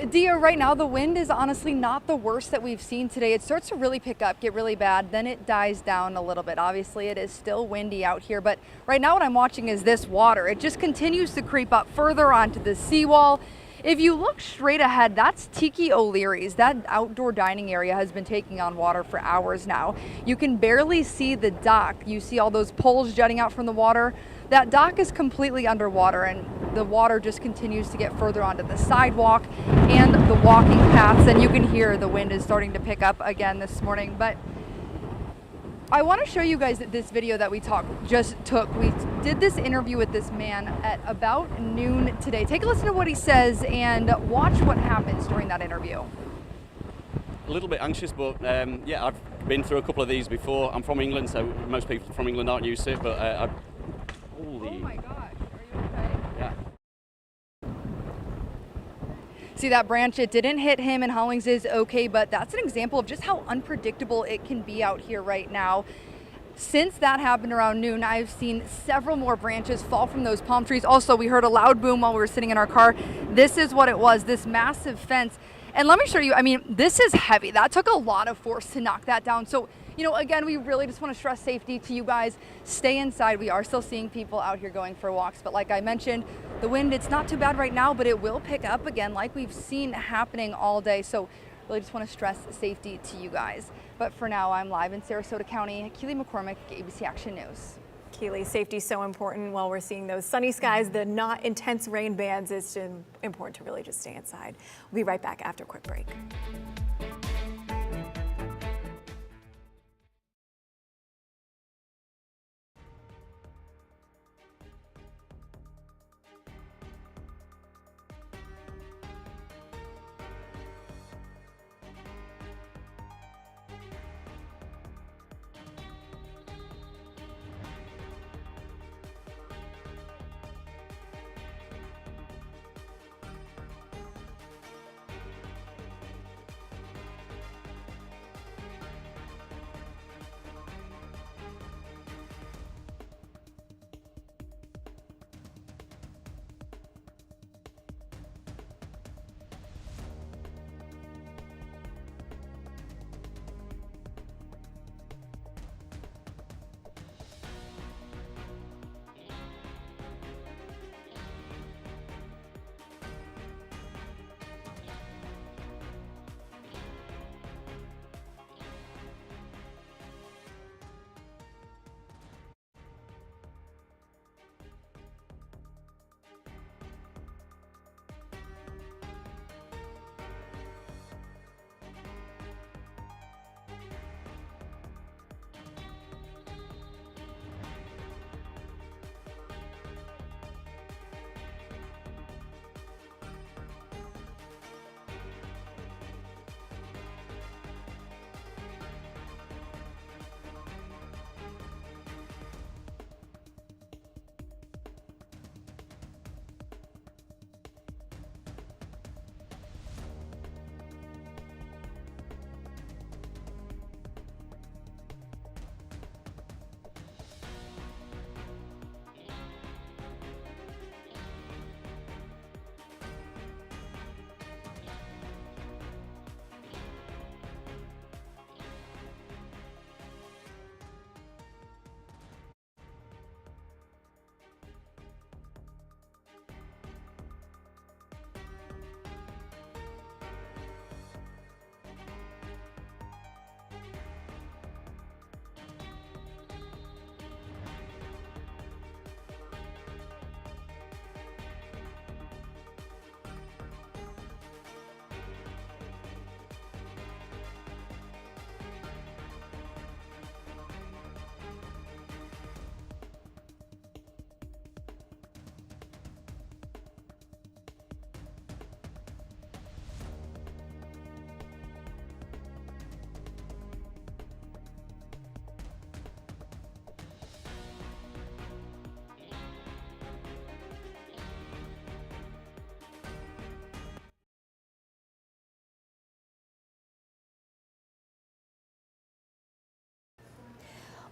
Dia, right now the wind is honestly not the worst that we've seen today. It starts to really pick up, get really bad, then it dies down a little bit. Obviously it is still windy out here, but right now what I'm watching is this water. It just continues to creep up further onto the seawall. If you look straight ahead, that's Tiki O'Leary's. That outdoor dining area has been taking on water for hours now. You can barely see the dock. You see all those poles jutting out from the water. That dock is completely underwater, and the water just continues to get further onto the sidewalk and the walking paths, and you can hear the wind is starting to pick up again this morning. But I want to show you guys this video that we just took. We did this interview with this man at about noon today. Take a listen to what he says and watch what happens during that interview. A little bit anxious, but yeah, I've been through a couple of these before. I'm from England, so most people from England aren't used to it, but holy. Oh my gosh, are you okay? Yeah. See that branch, it didn't hit him, and Hollings is okay, but that's an example of just how unpredictable it can be out here right now. Since that happened around noon, I've seen several more branches fall from those palm trees. Also, we heard a loud boom while we were sitting in our car. This is what it was, this massive fence. And let me show you, I mean, this is heavy. That took a lot of force to knock that down. So, you know, again, we really just want to stress safety to you guys. Stay inside. We are still seeing people out here going for walks. But like I mentioned, the wind, it's not too bad right now, but it will pick up again like we've seen happening all day. So really just want to stress safety to you guys. But for now, I'm live in Sarasota County. Keely McCormick, ABC Action News. Keely, safety is so important while we're seeing those sunny skies, the not intense rain bands. It's important to really just stay inside. We'll be right back after a quick break.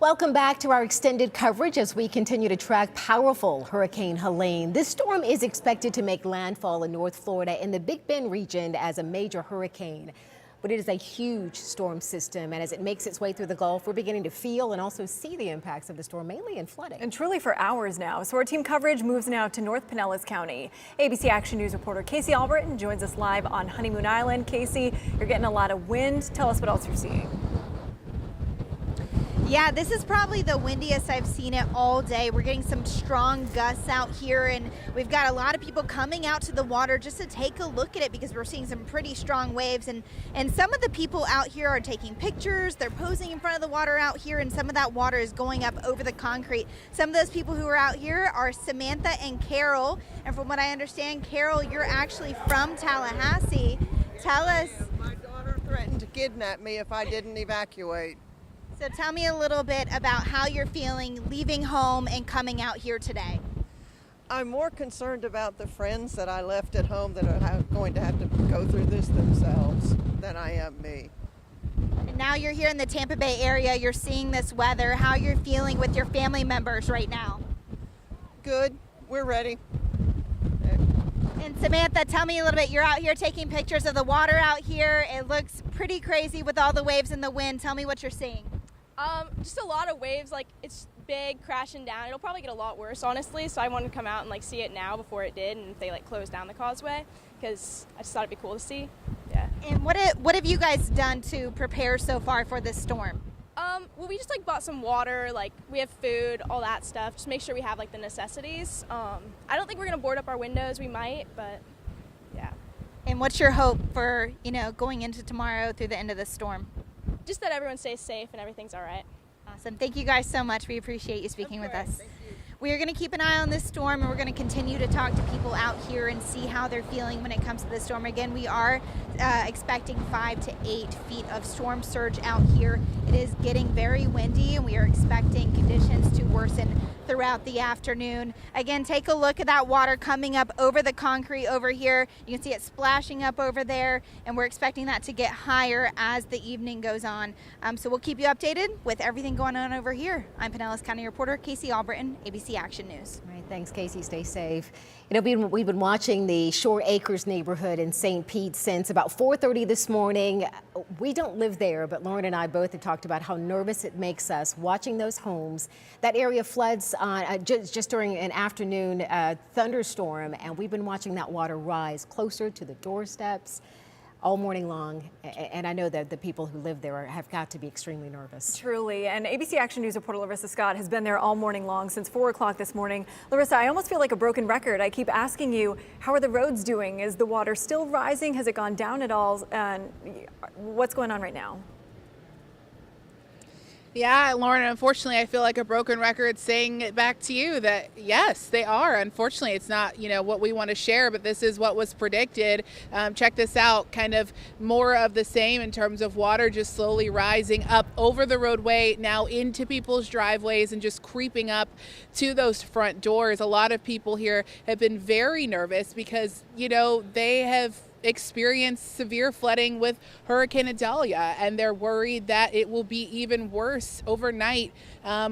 Welcome back to our extended coverage as we continue to track powerful Hurricane Helene. This storm is expected to make landfall in North Florida in the Big Bend region as a major hurricane. But it is a huge storm system, and as it makes its way through the Gulf, we're beginning to feel and also see the impacts of the storm, mainly in flooding. And truly for hours now. So our team coverage moves now to North Pinellas County. ABC Action News reporter Casey Albritton joins us live on Honeymoon Island. Casey, you're getting a lot of wind. Tell us what else you're seeing. Yeah, this is probably the windiest I've seen it all day. We're getting some strong gusts out here, and we've got a lot of people coming out to the water just to take a look at it because we're seeing some pretty strong waves. And some of the people out here are taking pictures. They're posing in front of the water out here, and some of that water is going up over the concrete. Some of those people who are out here are Samantha and Carol. And from what I understand, Carol, you're actually from Tallahassee. Tell us. My daughter threatened to kidnap me if I didn't evacuate. So tell me a little bit about how you're feeling leaving home and coming out here today. I'm more concerned about the friends that I left at home that are going to have to go through this themselves than I am me. And now you're here in the Tampa Bay area, you're seeing this weather, how you're feeling with your family members right now. Good, we're ready. And Samantha, tell me a little bit, you're out here taking pictures of the water out here. It looks pretty crazy with all the waves and the wind. Tell me what you're seeing. Just a lot of waves, like it's big, crashing down. It'll probably get a lot worse, honestly, so I wanted to come out and like see it now before it did, and if they like closed down the causeway, because I just thought it'd be cool to see. Yeah. And what have you guys done to prepare so far for this storm? Well, we just like bought some water, like we have food, all that stuff, just make sure we have like the necessities. I don't think we're gonna board up our windows, we might, but yeah. And what's your hope for, going into tomorrow through the end of the storm? Just that everyone stays safe and everything's all right. Awesome. Thank you guys so much. We appreciate you speaking with us. We are going to keep an eye on this storm, and we're going to continue to talk to people out here and see how they're feeling when it comes to the storm. Again, we are expecting 5 to 8 feet of storm surge out here. It is getting very windy, and we are expecting conditions to worsen throughout the afternoon. Again, take a look at that water coming up over the concrete over here. You can see it splashing up over there, and we're expecting that to get higher as the evening goes on. So we'll keep you updated with everything going on over here. I'm Pinellas County reporter Casey Albritton, ABC Action News. All right, thanks, Casey. Stay safe. We've been watching the Shore Acres neighborhood in St. Pete since about 4:30 this morning. We don't live there, but Lauren and I both have talked about how nervous it makes us watching those homes. That area floods just during an afternoon thunderstorm, and we've been watching that water rise closer to the doorsteps all morning long, and I know that the people who live there have got to be extremely nervous. Truly, and ABC Action News reporter Larissa Scott has been there all morning long since 4 o'clock this morning. Larissa, I almost feel like a broken record. I keep asking you, how are the roads doing? Is the water still rising? Has it gone down at all? And what's going on right now? Yeah, Lauren, unfortunately, I feel like a broken record saying it back to you that, yes, they are. Unfortunately, it's not, what we want to share, but this is what was predicted. Check this out, kind of more of the same in terms of water just slowly rising up over the roadway, now into people's driveways and just creeping up to those front doors. A lot of people here have been very nervous because, they have experienced severe flooding with Hurricane Idalia, and they're worried that it will be even worse overnight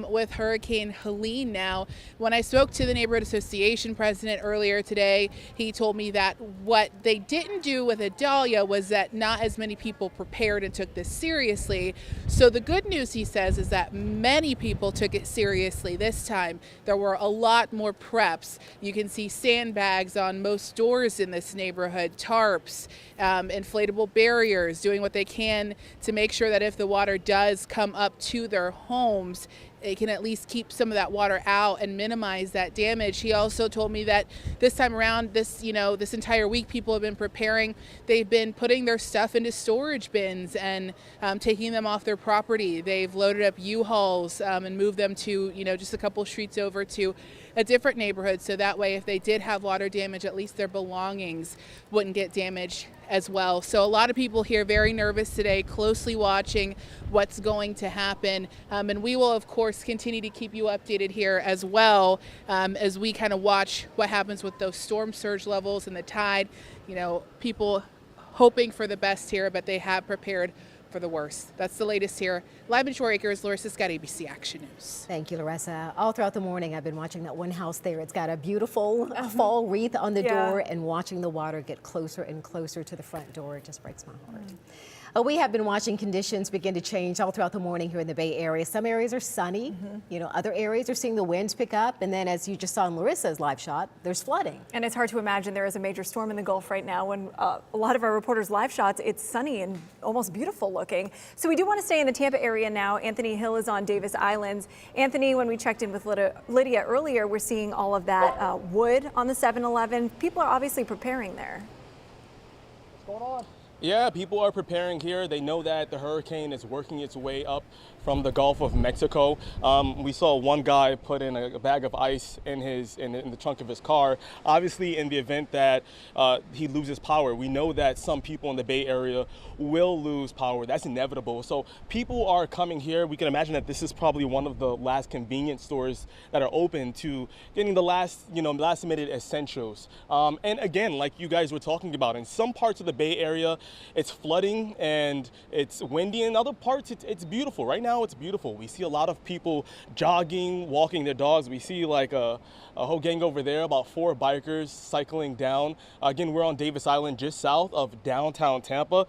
with Hurricane Helene now. When I spoke to the Neighborhood Association president earlier today, he told me that what they didn't do with Idalia was that not as many people prepared and took this seriously. So the good news, he says, is that many people took it seriously this time. There were a lot more preps. You can see sandbags on most doors in this neighborhood, tarps, inflatable barriers, doing what they can to make sure that if the water does come up to their homes, it can at least keep some of that water out and minimize that damage. He also told me that this time around, this entire week, people have been preparing. They've been putting their stuff into storage bins and taking them off their property. They've loaded up U-Hauls and moved them to, just a couple streets over to a different neighborhood. So that way, if they did have water damage, at least their belongings wouldn't get damaged as well. So a lot of people here very nervous today, closely watching what's going to happen. And we will, of course, continue to keep you updated here as well as we kind of watch what happens with those storm surge levels and the tide. People hoping for the best here, but they have prepared for the worst. That's the latest here. Live in Shore Acres, Larissa Scott, ABC Action News. Thank you, Larissa. All throughout the morning, I've been watching that one house there. It's got a beautiful fall wreath on the door, and watching the water get closer and closer to the front door, it just breaks my heart. We have been watching conditions begin to change all throughout the morning here in the Bay Area. Some areas are sunny, you know, other areas are seeing the winds pick up, and then as you just saw in Larissa's live shot, there's flooding. And it's hard to imagine there is a major storm in the Gulf right now when a lot of our reporters' live shots, it's sunny and almost beautiful looking. So we do want to stay in the Tampa area now. Anthony Hill is on Davis Island. Anthony, when we checked in with Lydia earlier, we're seeing all of that wood on the 7-Eleven. People are obviously preparing there. What's going on? Yeah, people are preparing here. They know that the hurricane is working its way up from the Gulf of Mexico. We saw one guy put in a bag of ice in the trunk of his car. Obviously, in the event that he loses power, we know that some people in the Bay Area will lose power. That's inevitable. So people are coming here. We can imagine that this is probably one of the last convenience stores that are open to getting the last minute essentials. And again, like you guys were talking about, in some parts of the Bay Area, it's flooding and it's windy. In other parts, it's beautiful. Right now, it's beautiful. We see a lot of people jogging, walking their dogs. We see like a whole gang over there, about 4 bikers cycling down. Again, we're on Davis Island, just south of downtown Tampa.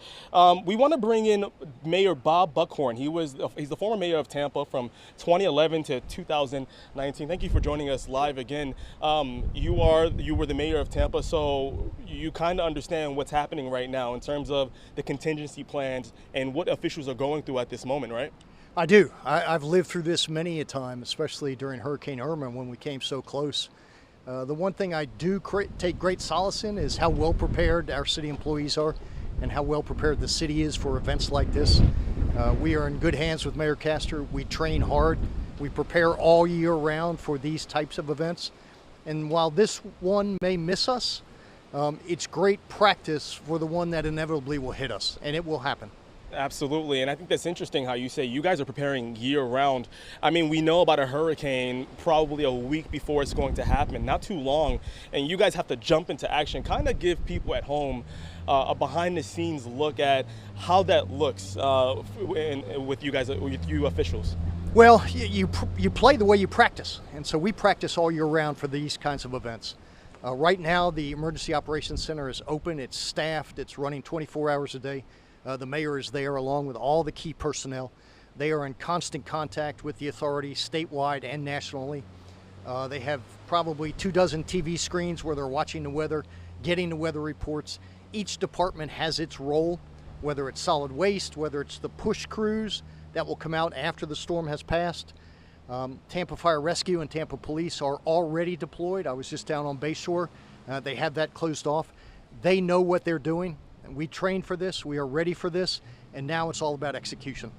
We want to bring in Mayor Bob Buckhorn. He's the former mayor of Tampa from 2011 to 2019. Thank you for joining us live again. You were the mayor of Tampa, so you kind of understand what's happening right now in terms of the contingency plans and what officials are going through at this moment, right? I do. I've lived through this many a time, especially during Hurricane Irma when we came so close. The one thing I do take great solace in is how well prepared our city employees are and how well prepared the city is for events like this. We are in good hands with Mayor Castor. We train hard. We prepare all year round for these types of events. And while this one may miss us, it's great practice for the one that inevitably will hit us, and it will happen. Absolutely, and I think that's interesting how you say you guys are preparing year-round. I mean, we know about a hurricane probably a week before it's going to happen, not too long, and you guys have to jump into action, kind of give people at home a behind-the-scenes look at how that looks with you guys, with you officials. Well, you play the way you practice, and so we practice all year round for these kinds of events. Right now, the Emergency Operations Center is open, it's staffed, it's running 24 hours a day. The mayor is there along with all the key personnel. They are in constant contact with the authorities statewide and nationally. They have probably 24 TV screens where they're watching the weather, getting the weather reports. Each department has its role, whether it's solid waste, whether it's the push crews that will come out after the storm has passed. Tampa Fire Rescue and Tampa Police are already deployed. I was just down on Bayshore. They have that closed off. They know what they're doing. We trained for this, we are ready for this, and now it's all about execution.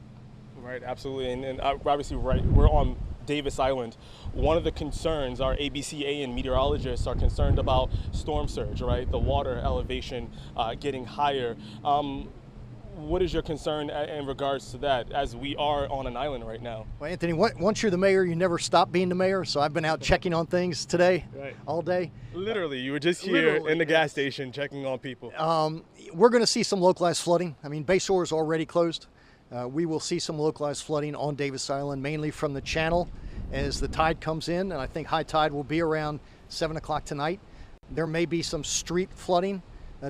Right, absolutely, and obviously, right, we're on Davis Island. One of the concerns, our ABCA and meteorologists are concerned about storm surge, right? The water elevation getting higher. What is your concern in regards to that, as we are on an island right now? Well, Anthony, once you're the mayor, you never stop being the mayor, so I've been out checking on things today, all day. Literally, you were just here in the gas station checking on people. We're going to see some localized flooding. I mean, Bayshore is already closed. We will see some localized flooding on Davis Island, mainly from the channel as the tide comes in, and I think high tide will be around 7 o'clock tonight. There may be some street flooding,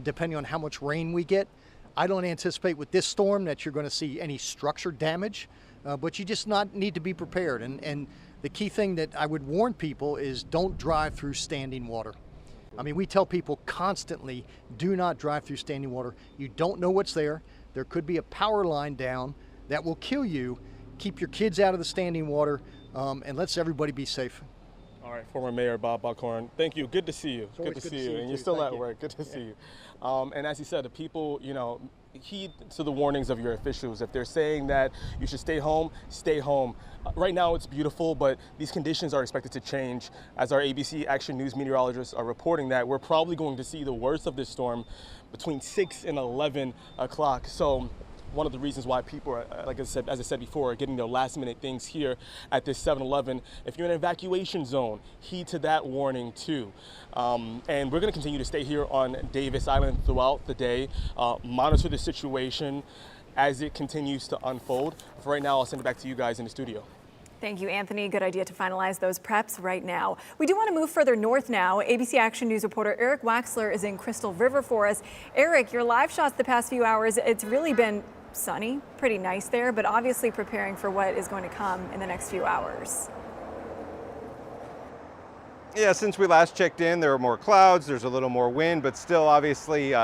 depending on how much rain we get. I don't anticipate with this storm that you're going to see any structure damage, but you just need to be prepared. And the key thing that I would warn people is don't drive through standing water. I mean, we tell people constantly, do not drive through standing water. You don't know what's there. There could be a power line down that will kill you. Keep your kids out of the standing water, and let's everybody be safe. All right, former Mayor Bob Buckhorn, thank you. Good to see you. Good to see you. And you're still at work. Good to see you. And as you said, the people, heed to the warnings of your officials. If they're saying that you should stay home, stay home. Right now it's beautiful, but these conditions are expected to change. As our ABC Action News meteorologists are reporting that we're probably going to see the worst of this storm between 6 and 11 o'clock. So one of the reasons why people are, as I said before, are getting their last minute things here at this 7-Eleven. If you're in an evacuation zone, heed to that warning too. And we're going to continue to stay here on Davis Island throughout the day, monitor the situation. as it continues to unfold. For right now, I'll send it back to you guys in the studio. Thank you, Anthony. Good idea to finalize those preps right now. We do want to move further north now. ABC Action News reporter Eric Waxler is in Crystal River for us. Eric, your live shots the past few hours, it's really been sunny, pretty nice there, but obviously preparing for what is going to come in the next few hours. Yeah, since we last checked in, there are more clouds, there's a little more wind, but still obviously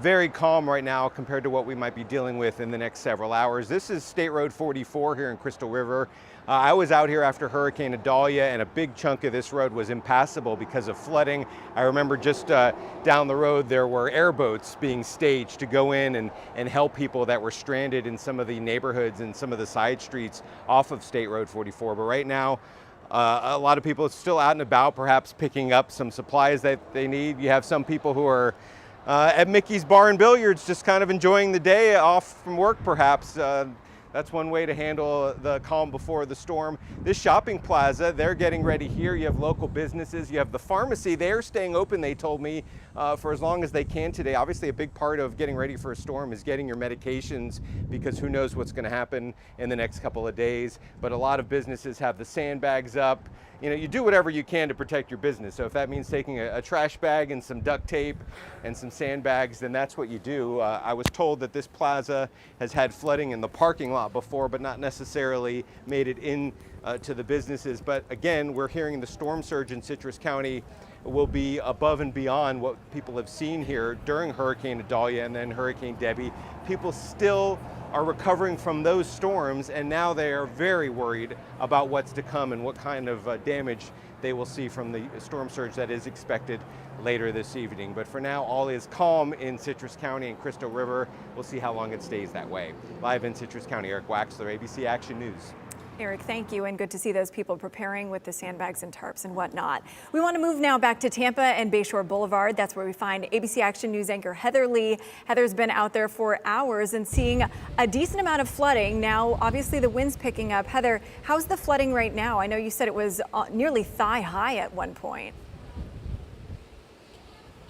very calm right now compared to what we might be dealing with in the next several hours. This is State Road 44 here in Crystal River. I was out here after Hurricane Idalia, and a big chunk of this road was impassable because of flooding. I remember just down the road there were airboats being staged to go in and help people that were stranded in some of the neighborhoods and some of the side streets off of State Road 44. But right now, a lot of people are still out and about, perhaps picking up some supplies that they need. You have some people who are at Mickey's Bar and Billiards, just kind of enjoying the day off from work, perhaps. That's one way to handle the calm before the storm. This shopping plaza, they're getting ready here. You have local businesses. You have the pharmacy. They're staying open, they told me, for as long as they can today. Obviously, a big part of getting ready for a storm is getting your medications, because who knows what's going to happen in the next couple of days. But a lot of businesses have the sandbags up. You know, you do whatever you can to protect your business. So if that means taking a trash bag and some duct tape and some sandbags, then that's what you do. I was told that this plaza has had flooding in the parking lot before, but not necessarily made it in to the businesses. But again, we're hearing the storm surge in Citrus County will be above and beyond what people have seen here during Hurricane Idalia and then Hurricane Debbie. People still are recovering from those storms, and now they are very worried about what's to come and what kind of damage they will see from the storm surge that is expected later this evening. But for now, all is calm in Citrus County and Crystal River. We'll see how long it stays that way. Live in Citrus County, Eric Waxler, ABC Action News. Eric, thank you, and good to see those people preparing with the sandbags and tarps and whatnot. We want to move now back to Tampa and Bayshore Boulevard. That's where we find ABC Action News anchor Heather Lee. Heather's been out there for hours and seeing a decent amount of flooding. Now, obviously, the wind's picking up. Heather, how's the flooding right now? I know you said it was nearly thigh high at one point.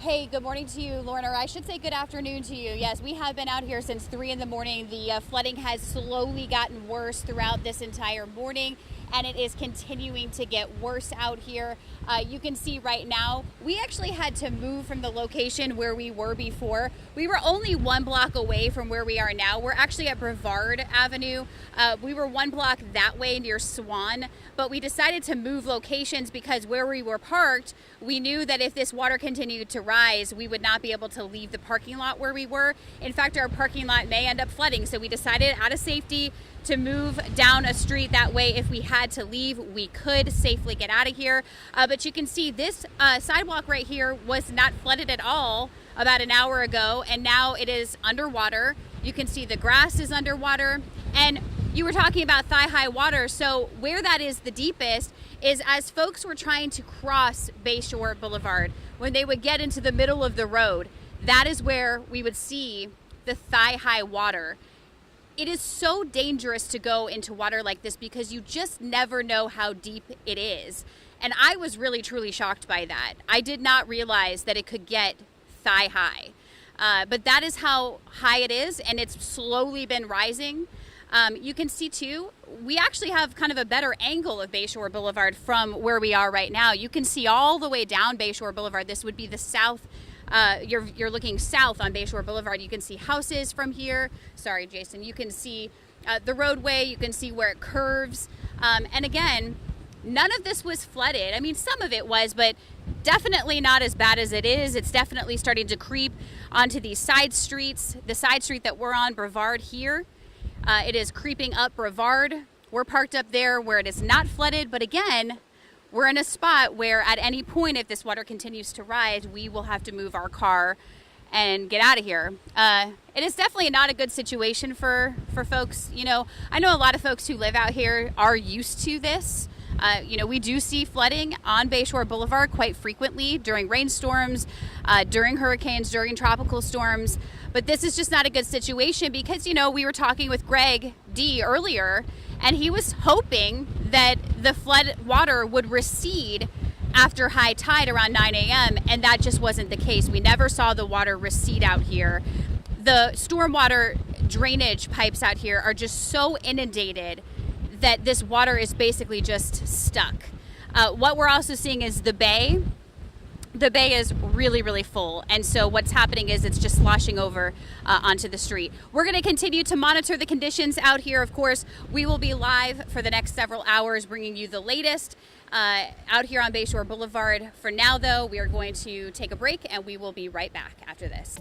Hey, good morning to you, Lauren, or I should say good afternoon to you. Yes, we have been out here since 3 in the morning. The flooding has slowly gotten worse throughout this entire morning, and it is continuing to get worse out here. You can see right now, we actually had to move from the location where we were before. We were only 1 block away from where we are now. We're actually at Brevard Avenue. We were 1 block that way near Swan, but we decided to move locations because where we were parked, we knew that if this water continued to rise, we would not be able to leave the parking lot where we were. In fact, our parking lot may end up flooding, so we decided out of safety to move down a street. That way, if we had to leave, we could safely get out of here. But you can see this sidewalk right here was not flooded at all about an hour ago, and now it is underwater. You can see the grass is underwater, and you were talking about thigh-high water. So where that is the deepest is as folks were trying to cross Bayshore Boulevard, when they would get into the middle of the road, that is where we would see the thigh-high water. It is so dangerous to go into water like this because you just never know how deep it is. And I was really, truly shocked by that. I did not realize that it could get thigh high. But that is how high it is, and it's slowly been rising. You can see too, we actually have kind of a better angle of Bayshore Boulevard from where we are right now. You can see all the way down Bayshore Boulevard. This would be the south. You're looking south on Bayshore Boulevard. You can see houses from here. Sorry, Jason. You can see the roadway. You can see where it curves. And again, none of this was flooded. I mean, some of it was, but definitely not as bad as it is. It's definitely starting to creep onto these side streets. The side street that we're on, Brevard here, it is creeping up Brevard. We're parked up there where it is not flooded, but again, we're in a spot where at any point, if this water continues to rise, we will have to move our car and get out of here. It is definitely not a good situation for folks. You know, I know a lot of folks who live out here are used to this. You know, we do see flooding on Bayshore Boulevard quite frequently during rainstorms, during hurricanes, during tropical storms. But this is just not a good situation because, you know, we were talking with Greg D earlier, and he was hoping that the flood water would recede after high tide around 9 a.m. and that just wasn't the case. We never saw the water recede out here. The stormwater drainage pipes out here are just so inundated that this water is basically just stuck. What we're also seeing is the bay. The bay is really, really full. And so what's happening is it's just sloshing over onto the street. We're going to continue to monitor the conditions out here. Of course, we will be live for the next several hours bringing you the latest out here on Bayshore Boulevard. For now, though, we are going to take a break and we will be right back after this.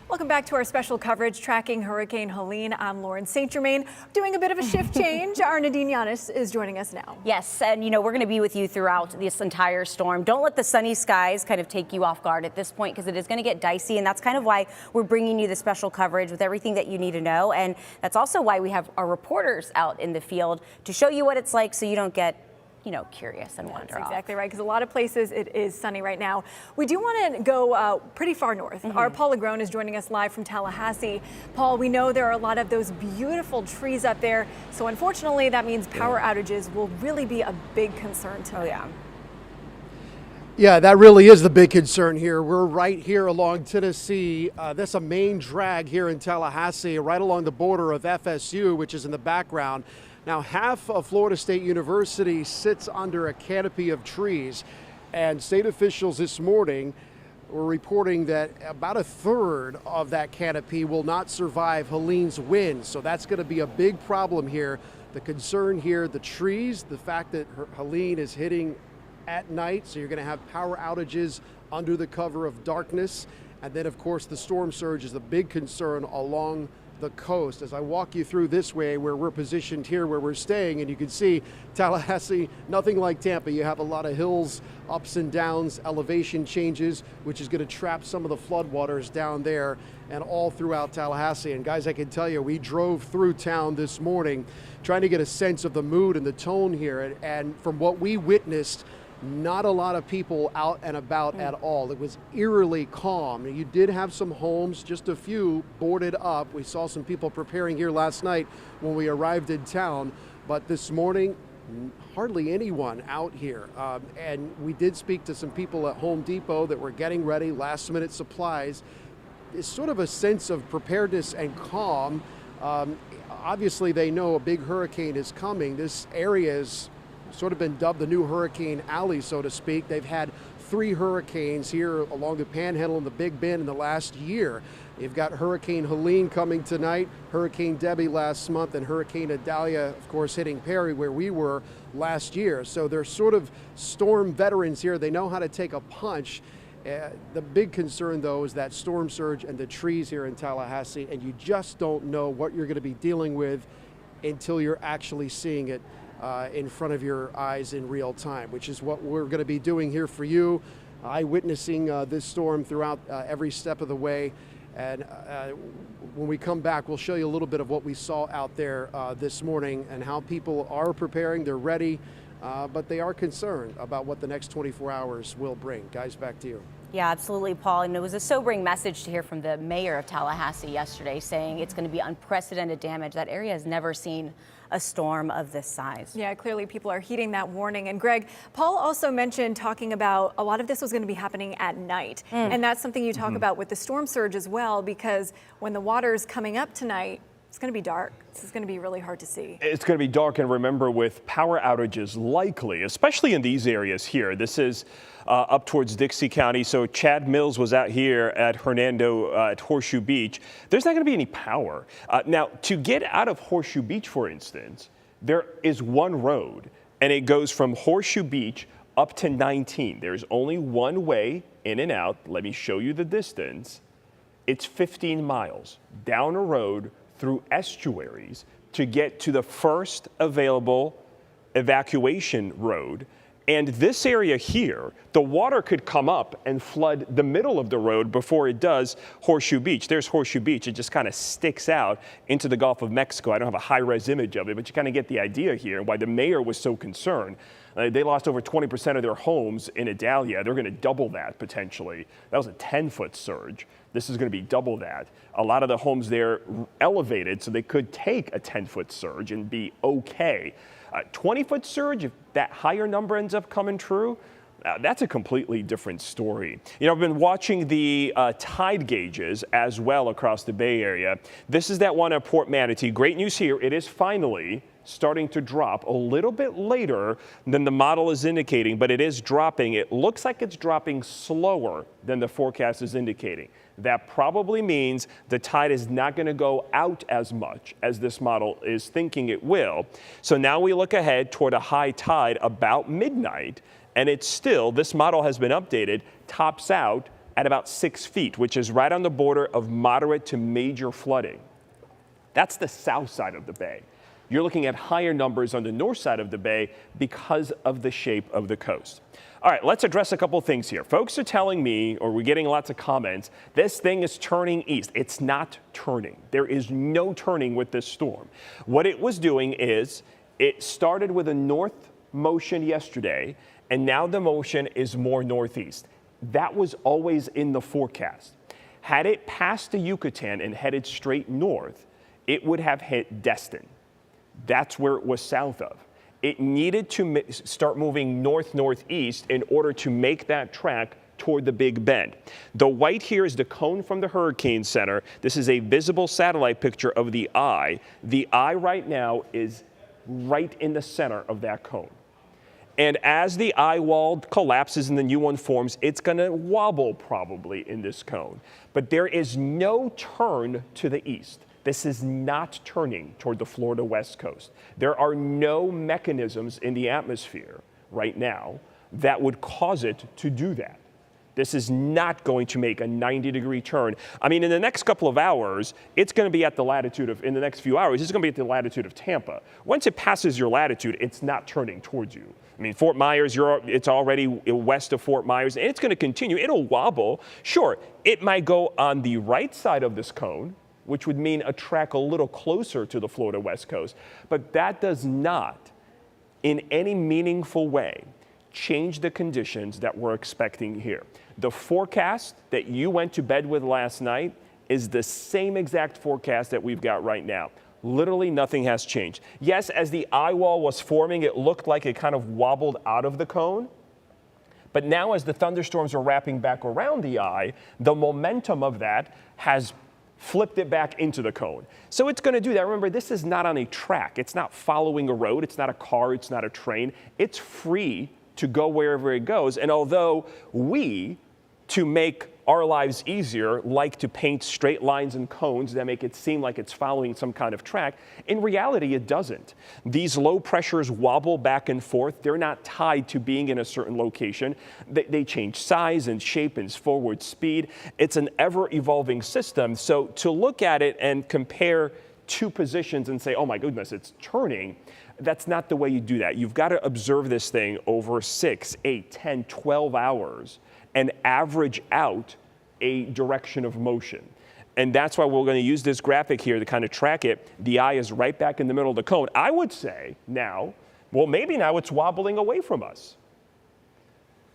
Welcome back to our special coverage tracking Hurricane Helene. I'm Lauren St. Germain. Doing a bit of a shift change. Our Nadine Yanis is joining us now. Yes, and we're going to be with you throughout this entire storm. Don't let the sunny skies kind of take you off guard at this point, because it is going to get dicey, and that's kind of why we're bringing you the special coverage with everything that you need to know. And that's also why we have our reporters out in the field to show you what it's like, so you don't get curious and wander off. That's exactly right, because a lot of places it is sunny right now. We do want to go pretty far north. Our Paul Lagrone is joining us live from Tallahassee. Paul, we know there are a lot of those beautiful trees up there, so unfortunately that means power outages will really be a big concern tonight. Oh yeah. Yeah, that really is the big concern here. We're right here along Tennessee. That's a main drag here in Tallahassee, right along the border of FSU, which is in the background. Now, half of Florida State University sits under a canopy of trees, and state officials this morning were reporting that about a third of that canopy will not survive Helene's winds. So that's going to be a big problem here. The concern here, the trees, the fact that Helene is hitting at night, so you're going to have power outages under the cover of darkness. And then, of course, the storm surge is a big concern along the coast. As I walk you through this way where we're positioned here where we're staying, and you can see Tallahassee, nothing like Tampa. You have a lot of hills, ups and downs, elevation changes, which is going to trap some of the floodwaters down there and all throughout Tallahassee. And guys, I can tell you, we drove through town this morning trying to get a sense of the mood and the tone here. And from what we witnessed, not a lot of people out and about at all. It was eerily calm. You did have some homes, just a few, boarded up. We saw some people preparing here last night when we arrived in town, but this morning, hardly anyone out here. And we did speak to some people at Home Depot that were getting ready, last minute supplies. It's sort of a sense of preparedness and calm. Obviously, they know a big hurricane is coming. This area is sort of been dubbed the new Hurricane Alley, so to speak. They've had 3 hurricanes here along the Panhandle and the Big Bend in the last year. You've got Hurricane Helene coming tonight, Hurricane Debbie last month, and Hurricane Idalia, of course, hitting Perry where we were last year. So they're sort of storm veterans here. They know how to take a punch. The big concern, though, is that storm surge and the trees here in Tallahassee, and you just don't know what you're going to be dealing with until you're actually seeing it in front of your eyes in real time, which is what we're going to be doing here for you, eyewitnessing this storm throughout every step of the way. And when we come back, we'll show you a little bit of what we saw out there this morning and how people are preparing, they're ready, but they are concerned about what the next 24 hours will bring. Guys, back to you. Yeah, absolutely, Paul. And it was a sobering message to hear from the mayor of Tallahassee yesterday, saying it's going to be unprecedented damage. That area has never seen a storm of this size. Yeah, clearly people are heeding that warning. And Greg, Paul also mentioned talking about a lot of this was going to be happening at night. And that's something you talk about with the storm surge as well, because when the water's coming up tonight, it's going to be dark. This is going to be really hard to see. It's going to be dark, and remember, with power outages likely, especially in these areas here. This is up towards Dixie County. So Chad Mills was out here at Hernando at Horseshoe Beach. There's not going to be any power. Now, to get out of Horseshoe Beach, for instance, there is one road, and it goes from Horseshoe Beach up to 19. There's only one way in and out. Let me show you the distance. It's 15 miles down a road through estuaries to get to the first available evacuation road. And this area here, the water could come up and flood the middle of the road before it does Horseshoe Beach. There's Horseshoe Beach. It just kind of sticks out into the Gulf of Mexico. I don't have a high-res image of it, but you kind of get the idea here why the mayor was so concerned. They lost over 20% of their homes in Idalia. They're going to double that potentially. That was a 10-foot surge. This is going to be double that. A lot of the homes there elevated, so they could take a 10-foot surge and be okay. 20-foot surge, if that higher number ends up coming true, that's a completely different story. You know, I've been watching the tide gauges as well across the Bay Area. This is that one at Port Manatee. Great news here. It is finally starting to drop a little bit later than the model is indicating, but it is dropping. It looks like it's dropping slower than the forecast is indicating. That probably means the tide is not going to go out as much as this model is thinking it will. So now we look ahead toward a high tide about midnight, and it's still, this model has been updated, tops out at about 6 feet, which is right on the border of moderate to major flooding. That's the south side of the bay. You're looking at higher numbers on the north side of the bay because of the shape of the coast. All right, let's address a couple things here. Folks are telling me, or we're getting lots of comments, this thing is turning east. It's not turning. There is no turning with this storm. What it was doing is it started with a north motion yesterday, and now the motion is more northeast. That was always in the forecast. Had it passed the Yucatan and headed straight north, it would have hit Destin. That's where it was south of. It needed to start moving north-northeast in order to make that track toward the Big Bend. The white here is the cone from the Hurricane Center. This is a visible satellite picture of the eye. The eye right now is right in the center of that cone. And as the eye wall collapses and the new one forms, it's going to wobble probably in this cone. But there is no turn to the east. This is not turning toward the Florida West Coast. There are no mechanisms in the atmosphere right now that would cause it to do that. This is not going to make a 90-degree turn. I mean, in the next couple of hours, it's going to be at the latitude of, in the next few hours, it's going to be at the latitude of Tampa. Once it passes your latitude, it's not turning towards you. I mean, Fort Myers, it's already west of Fort Myers, and it's going to continue. It'll wobble. Sure, it might go on the right side of this cone, which would mean a track a little closer to the Florida West Coast. But that does not, in any meaningful way, change the conditions that we're expecting here. The forecast that you went to bed with last night is the same exact forecast that we've got right now. Literally nothing has changed. Yes, as the eye wall was forming, it looked like it kind of wobbled out of the cone. But now as the thunderstorms are wrapping back around the eye, the momentum of that has flipped it back into the cone. So it's going to do that. Remember, this is not on a track. It's not following a road. It's not a car. It's not a train. It's free to go wherever it goes. And although we, to make our lives easier, like to paint straight lines and cones that make it seem like it's following some kind of track, in reality, it doesn't. These low pressures wobble back and forth. They're not tied to being in a certain location. They change size and shape and forward speed. It's an ever-evolving system. So to look at it and compare two positions and say, oh my goodness, it's turning, that's not the way you do that. You've got to observe this thing over 6, 8, 10, 12 hours and average out a direction of motion. And that's why we're going to use this graphic here to kind of track it. The eye is right back in the middle of the cone. I would say now, well, maybe now it's wobbling away from us.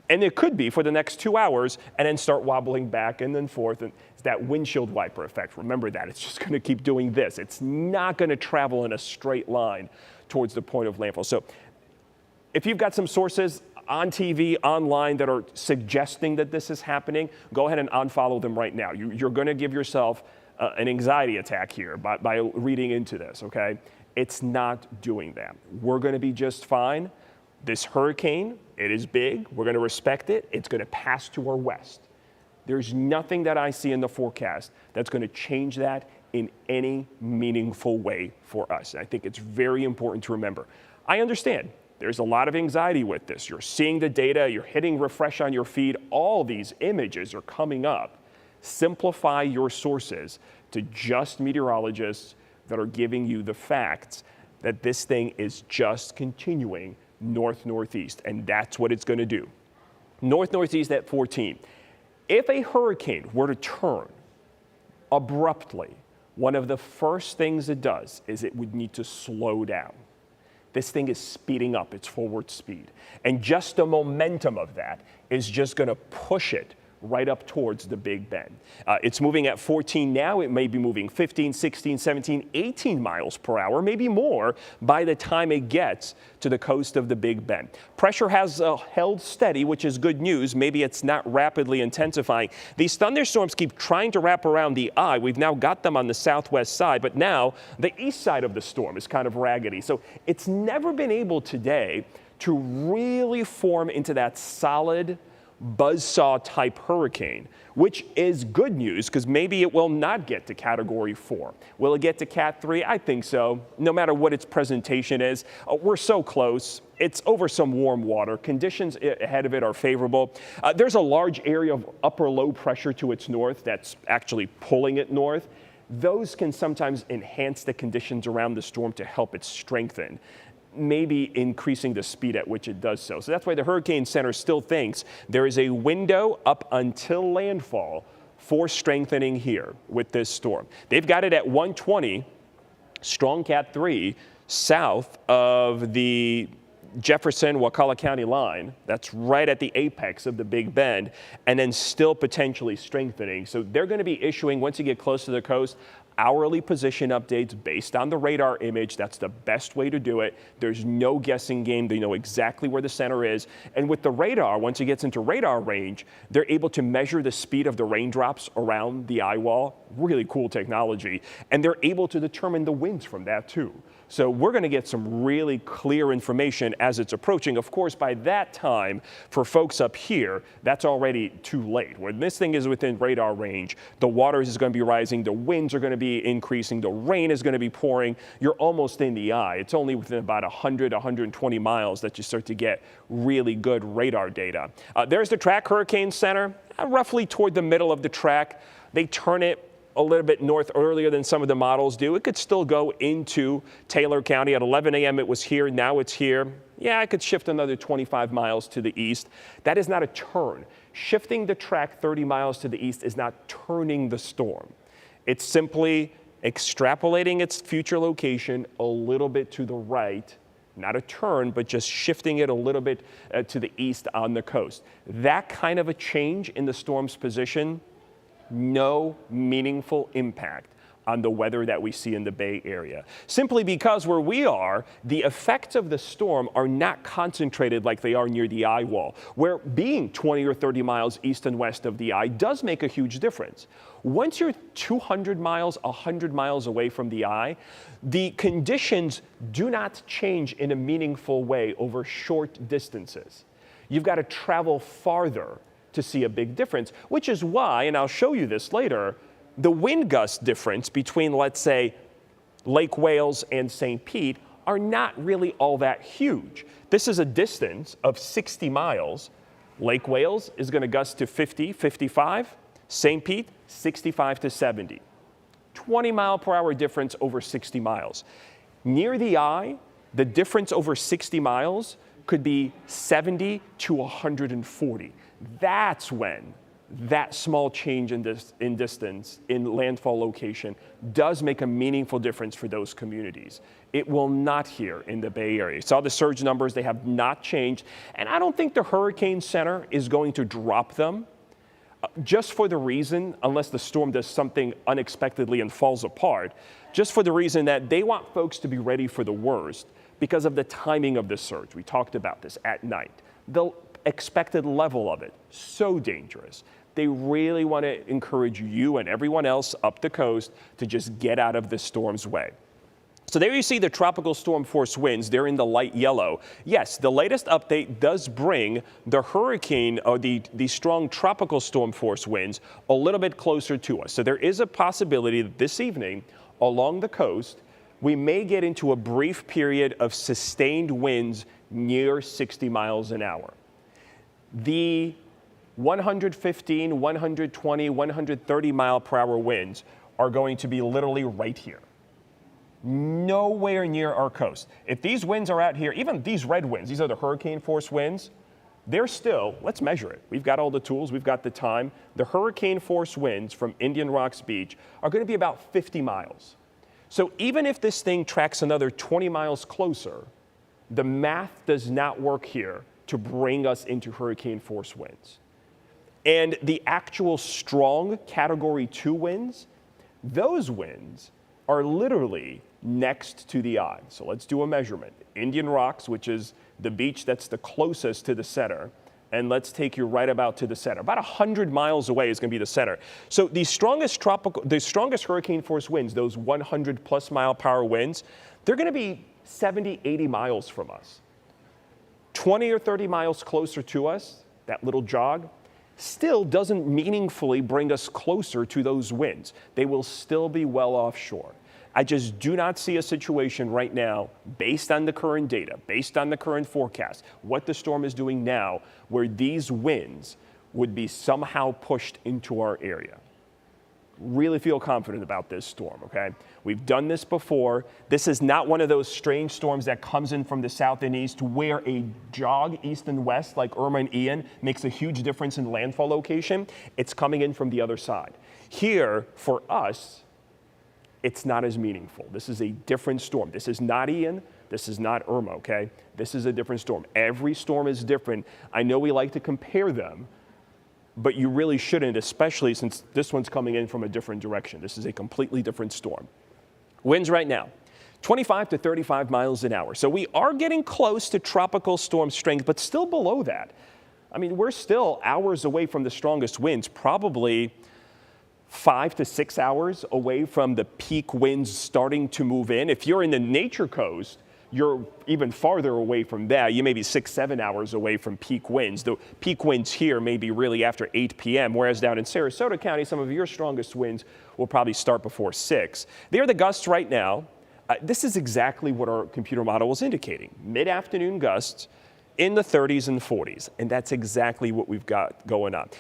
And it could be for the next 2 hours and then start wobbling back and then forth. And it's that windshield wiper effect. Remember that. It's just going to keep doing this. It's not going to travel in a straight line towards the point of landfall. So if you've got some sources on TV, online that are suggesting that this is happening, go ahead and unfollow them right now. You're going to give yourself an anxiety attack here by reading into this, okay? It's not doing that. We're going to be just fine. This hurricane, it is big. We're going to respect it. It's going to pass to our west. There's nothing that I see in the forecast that's going to change that in any meaningful way for us. I think it's very important to remember. I understand. There's a lot of anxiety with this. You're seeing the data, you're hitting refresh on your feed, all these images are coming up. Simplify your sources to just meteorologists that are giving you the facts that this thing is just continuing north-northeast, and that's what it's going to do. North-northeast at 14. If a hurricane were to turn abruptly, one of the first things it does is it would need to slow down. This thing is speeding up its forward speed. And just the momentum of that is just going to push it right up towards the Big Bend. It's moving at 14 now. It may be moving 15, 16, 17, 18 miles per hour, maybe more by the time it gets to the coast of the Big Bend. Pressure has held steady, which is good news. Maybe it's not rapidly intensifying. These thunderstorms keep trying to wrap around the eye. We've now got them on the southwest side, but now the east side of the storm is kind of raggedy. So it's never been able today to really form into that solid buzzsaw type hurricane, which is good news because maybe it will not get to category 4. Will it get to cat 3? I think so. No matter what its presentation is, we're so close. It's over some warm water. Conditions ahead of it are favorable. There's a large area of upper low pressure to its north that's actually pulling it north. Those can sometimes enhance the conditions around the storm to help it strengthen, maybe increasing the speed at which it does so. So that's why the Hurricane Center still thinks there is a window up until landfall for strengthening here with this storm. They've got it at 120, strong cat 3, south of the Jefferson-Wakulla County line. That's right at the apex of the Big Bend, and then still potentially strengthening. So they're going to be issuing, once you get close to the coast, hourly position updates based on the radar image. That's the best way to do it. There's no guessing game. They know exactly where the center is. And with the radar, once it gets into radar range, they're able to measure the speed of the raindrops around the eye wall really cool technology, and they're able to determine the winds from that too. So we're going to get some really clear information as it's approaching. Of course, by that time, for folks up here, that's already too late. When this thing is within radar range, the water is going to be rising, the winds are going to be increasing, the rain is going to be pouring. You're almost in the eye. It's only within about 100, 120 miles that you start to get really good radar data. There's the track Hurricane Center, roughly toward the middle of the track. They turn it a little bit north earlier than some of the models do. It could still go into Taylor County. At 11 a.m. it was here, now it's here. Yeah, I could shift another 25 miles to the east. That is not a turn. Shifting the track 30 miles to the east is not turning the storm. It's simply extrapolating its future location a little bit to the right. Not a turn, but just shifting it a little bit to the east on the coast. That kind of a change in the storm's position, no meaningful impact on the weather that we see in the Bay Area. Simply because where we are, the effects of the storm are not concentrated like they are near the eye wall, where being 20 or 30 miles east and west of the eye does make a huge difference. Once you're 200 miles, 100 miles away from the eye, the conditions do not change in a meaningful way over short distances. You've got to travel farther to see a big difference, which is why, and I'll show you this later, the wind gust difference between, let's say, Lake Wales and St. Pete are not really all that huge. This is a distance of 60 miles. Lake Wales is going to gust to 50, 55. St. Pete, 65 to 70. 20 mile per hour difference over 60 miles. Near the eye, the difference over 60 miles could be 70 to 140. That's when that small change in distance in landfall location does make a meaningful difference for those communities. It will not here in the Bay Area. You saw the surge numbers, they have not changed. And I don't think the Hurricane Center is going to drop them just for the reason, unless the storm does something unexpectedly and falls apart, just for the reason that they want folks to be ready for the worst because of the timing of the surge. We talked about this at night. The expected level of it, so dangerous. They really want to encourage you and everyone else up the coast to just get out of the storm's way. So there you see the tropical storm force winds. They're in the light yellow. Yes, the latest update does bring the hurricane or the strong tropical storm force winds a little bit closer to us. So there is a possibility that this evening along the coast, we may get into a brief period of sustained winds near 60 miles an hour. The 115, 120, 130 mile per hour winds are going to be literally right here. Nowhere near our coast. If these winds are out here, even these red winds, these are the hurricane force winds, they're still, let's measure it. We've got all the tools, we've got the time. The hurricane force winds from Indian Rocks Beach are going to be about 50 miles. So even if this thing tracks another 20 miles closer, the math does not work here to bring us into hurricane force winds. And the actual strong Category 2 winds, those winds are literally next to the eye. So let's do a measurement. Indian Rocks, which is the beach that's the closest to the center, and let's take you right about to the center. About 100 miles away is going to be the center. So the strongest hurricane force winds, those 100 plus mile per hour winds, they're going to be 70, 80 miles from us. 20 or 30 miles closer to us, that little jog, still doesn't meaningfully bring us closer to those winds. They will still be well offshore. I just do not see a situation right now, based on the current data, based on the current forecast, what the storm is doing now, where these winds would be somehow pushed into our area. Really feel confident about this storm, okay? We've done this before. This is not one of those strange storms that comes in from the south and east where a jog east and west like Irma and Ian makes a huge difference in landfall location. It's coming in from the other side. Here, for us, it's not as meaningful. This is a different storm. This is not Ian. This is not Irma, okay? This is a different storm. Every storm is different. I know we like to compare them, but you really shouldn't, especially since this one's coming in from a different direction. This is a completely different storm. Winds right now, 25 to 35 miles an hour. So we are getting close to tropical storm strength, but still below that. I mean, we're still hours away from the strongest winds, probably 5 to 6 hours away from the peak winds starting to move in. If you're in the Nature Coast, you're even farther away from that. You may be 6, 7 hours away from peak winds. The peak winds here may be really after 8 p.m., whereas down in Sarasota County, some of your strongest winds will probably start before 6. There are the gusts right now. This is exactly what our computer model is indicating. Mid-afternoon gusts in the 30s and 40s, and that's exactly what we've got going on.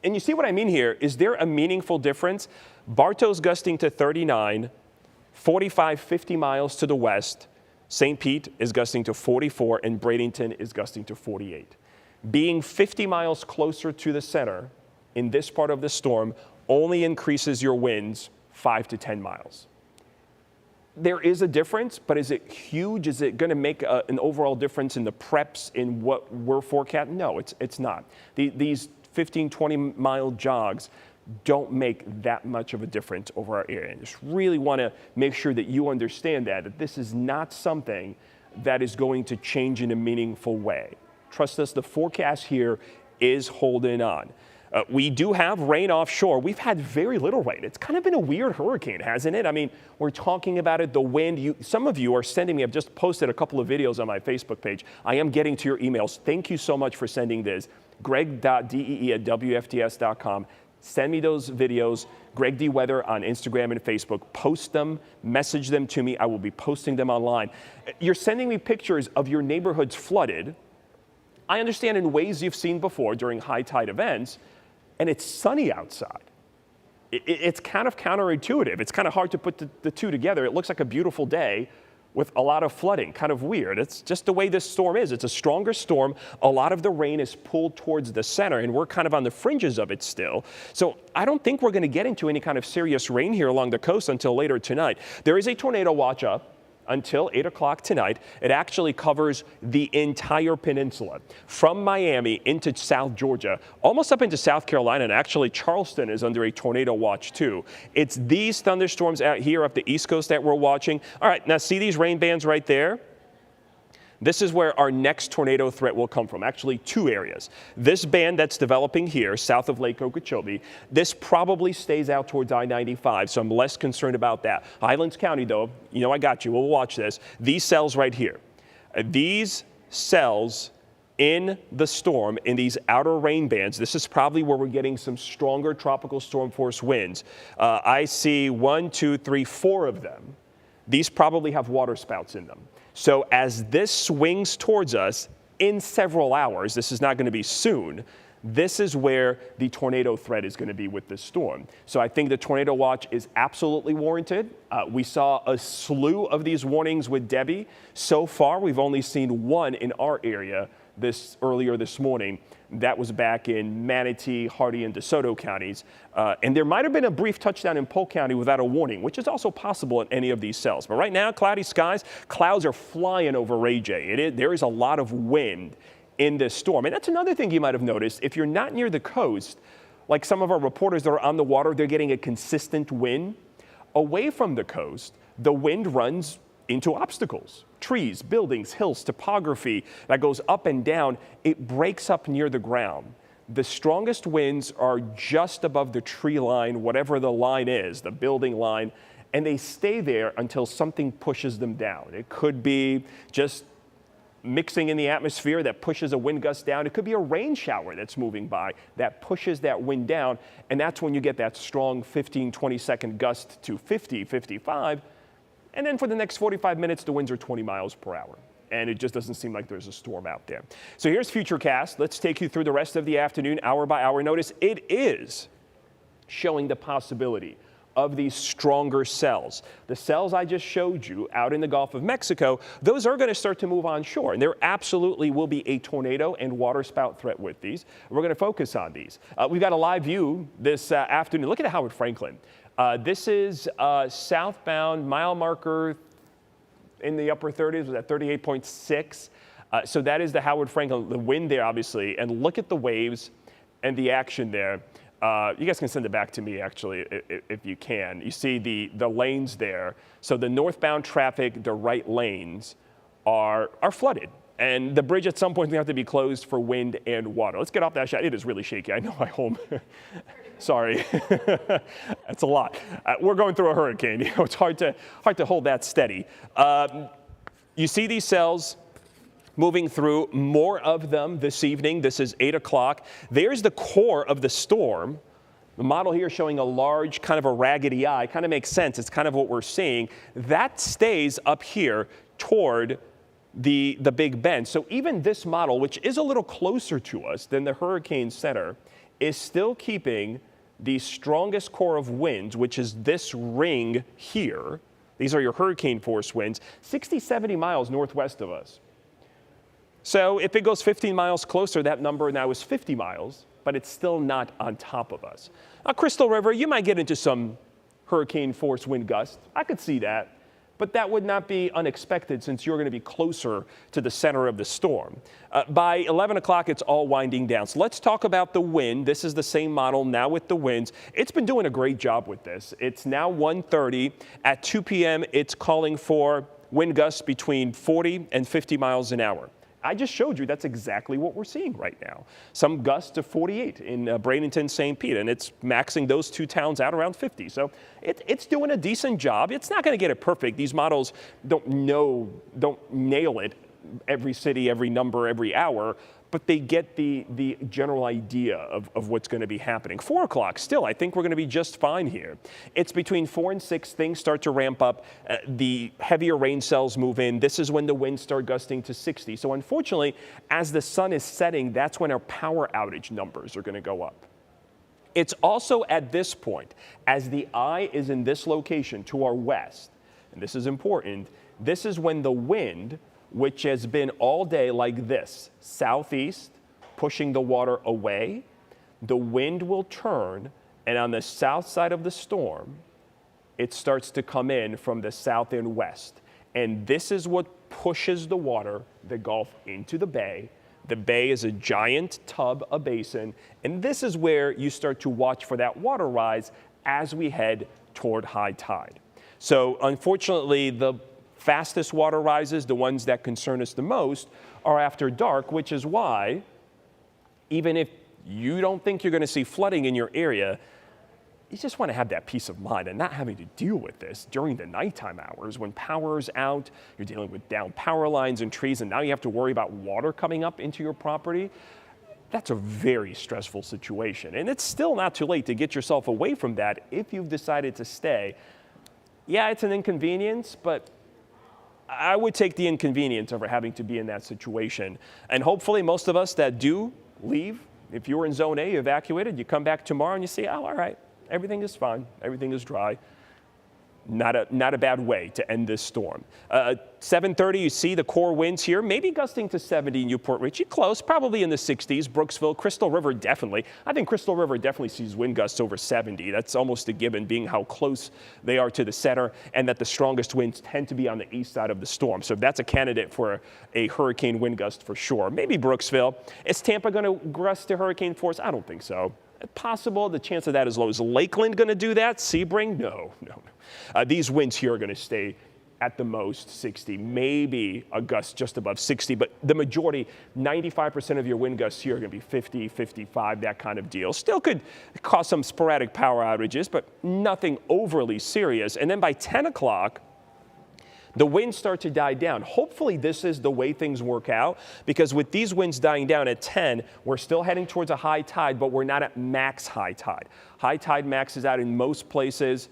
And you see what I mean here? Is there a meaningful difference? Bartow's gusting to 39, 45, 50 miles to the west. St. Pete is gusting to 44, and Bradenton is gusting to 48. Being 50 miles closer to the center in this part of the storm only increases your winds 5 to 10 miles. There is a difference, but is it huge? Is it going to make an overall difference in the preps in what we're forecasting? No, it's not. These 15, 20-mile jogs don't make that much of a difference over our area. And just really want to make sure that you understand that this is not something that is going to change in a meaningful way. Trust us, the forecast here is holding on. We do have rain offshore. We've had very little rain. It's kind of been a weird hurricane, hasn't it? I mean, we're talking about it, the wind. Some of you are sending me, I've just posted a couple of videos on my Facebook page. I am getting to your emails. Thank you so much for sending this. greg.dee@wfts.com. Send me those videos, Greg D. Weather on Instagram and Facebook. Post them, message them to me. I will be posting them online. You're sending me pictures of your neighborhoods flooded. I understand in ways you've seen before during high tide events, and it's sunny outside. It's kind of counterintuitive. It's kind of hard to put the two together. It looks like a beautiful day with a lot of flooding, kind of weird. It's just the way this storm is. It's a stronger storm. A lot of the rain is pulled towards the center, and we're kind of on the fringes of it still. So I don't think we're going to get into any kind of serious rain here along the coast until later tonight. There is a tornado watch up until 8 o'clock tonight. It actually covers the entire peninsula from Miami into South Georgia, almost up into South Carolina, and actually Charleston is under a tornado watch too. It's these thunderstorms out here up the East Coast that we're watching. All right, now see these rain bands right there? This is where our next tornado threat will come from, actually 2 areas. This band that's developing here, south of Lake Okeechobee, this probably stays out towards I-95, so I'm less concerned about that. Highlands County, though, you know I got you. We'll watch this. These cells right here. These cells in the storm, in these outer rain bands, this is probably where we're getting some stronger tropical storm force winds. I see 1, 2, 3, 4 of them. These probably have water spouts in them. So as this swings towards us in several hours, this is not going to be soon, this is where the tornado threat is going to be with this storm. So I think the tornado watch is absolutely warranted. We saw a slew of these warnings with Debbie. So far, we've only seen one in our area earlier this morning. That was back in Manatee, Hardee, and DeSoto counties. And there might have been a brief touchdown in Polk County without a warning, which is also possible in any of these cells. But right now, cloudy skies, clouds are flying over Ray J. There is a lot of wind in this storm. And that's another thing you might have noticed. If you're not near the coast, like some of our reporters that are on the water, they're getting a consistent wind. Away from the coast, the wind runs into obstacles, trees, buildings, hills, topography that goes up and down. It breaks up near the ground. The strongest winds are just above the tree line, whatever the line is, the building line, and they stay there until something pushes them down. It could be just mixing in the atmosphere that pushes a wind gust down. It could be a rain shower that's moving by that pushes that wind down, and that's when you get that strong 15, 20-second gust to 50, 55. And then for the next 45 minutes, the winds are 20 miles per hour. And it just doesn't seem like there's a storm out there. So here's Futurecast. Let's take you through the rest of the afternoon, hour by hour. Notice it is showing the possibility of these stronger cells. The cells I just showed you out in the Gulf of Mexico, those are going to start to move on shore. And there absolutely will be a tornado and water spout threat with these. We're going to focus on these. We've got a live view this afternoon. Look at Howard Franklin. This is southbound mile marker in the upper 30s, was at 38.6. So that is the Howard Franklin, the wind there, obviously. And look at the waves and the action there. You guys can send it back to me, actually, if you can. You see the lanes there. So the northbound traffic, the right lanes are flooded. And the bridge at some point is going to have to be closed for wind and water. Let's get off that shot. It is really shaky. I know my home. Sorry. That's a lot. We're going through a hurricane. You know, it's hard to hold that steady. You see these cells moving through, more of them this evening. This is 8 o'clock. There's the core of the storm. The model here showing a large, kind of a raggedy eye. Kind of makes sense. It's kind of what we're seeing. That stays up here toward the Big Bend. So even this model, which is a little closer to us than the Hurricane Center, is still keeping the strongest core of winds, which is this ring here. These are your hurricane force winds, 60, 70 miles northwest of us. So if it goes 15 miles closer, that number now is 50 miles, but it's still not on top of us. Now, Crystal River, you might get into some hurricane force wind gusts. I could see that. But that would not be unexpected since you're going to be closer to the center of the storm. By 11 o'clock, it's all winding down. So let's talk about the wind. This is the same model now with the winds. It's been doing a great job with this. It's now 1:30. At 2 p.m., it's calling for wind gusts between 40 and 50 miles an hour. I just showed you that's exactly what we're seeing right now. Some gusts to 48 in Bradenton, St. Pete, and it's maxing those two towns out around 50. So it's doing a decent job. It's not going to get it perfect. These models don't nail it every city, every number, every hour, but they get the general idea of what's going to be happening. 4 o'clock, still, I think we're going to be just fine here. It's between 4 and 6, things start to ramp up. The heavier rain cells move in. This is when the winds start gusting to 60. So unfortunately, as the sun is setting, that's when our power outage numbers are going to go up. It's also at this point, as the eye is in this location to our west, and this is important, this is when the wind, which has been all day like this, southeast, pushing the water away, the wind will turn, and on the south side of the storm, it starts to come in from the south and west. And this is what pushes the water, the Gulf, into the bay. The bay is a giant tub, a basin, and this is where you start to watch for that water rise as we head toward high tide. So unfortunately, the fastest water rises, the ones that concern us the most, are after dark, which is why, even if you don't think you're going to see flooding in your area, you just want to have that peace of mind and not having to deal with this during the nighttime hours when power's out, you're dealing with down power lines and trees, and now you have to worry about water coming up into your property. That's a very stressful situation. And it's still not too late to get yourself away from that if you've decided to stay. Yeah, it's an inconvenience, but I would take the inconvenience over having to be in that situation. And hopefully most of us that do leave, if you were in zone A, you evacuated, you come back tomorrow and you say, oh, all right, everything is fine, everything is dry. Not a bad way to end this storm. 7:30, you see the core winds here, maybe gusting to 70 in Newport Richey, close, probably in the 60s. Brooksville, Crystal River, definitely. I think Crystal River definitely sees wind gusts over 70. That's almost a given, being how close they are to the center, and that the strongest winds tend to be on the east side of the storm. So that's a candidate for a hurricane wind gust for sure. Maybe Brooksville. Is Tampa going to gust to hurricane force? I don't think so. Possible, the chance of that is low. Is Lakeland going to do that? Sebring? No. These winds here are going to stay at the most 60, maybe a gust just above 60, but the majority, 95% of your wind gusts here are going to be 50, 55, that kind of deal. Still could cause some sporadic power outages, but nothing overly serious. And then by 10 o'clock, the winds start to die down. Hopefully this is the way things work out, because with these winds dying down at 10, we're still heading towards a high tide, but we're not at max high tide. High tide maxes out in most places.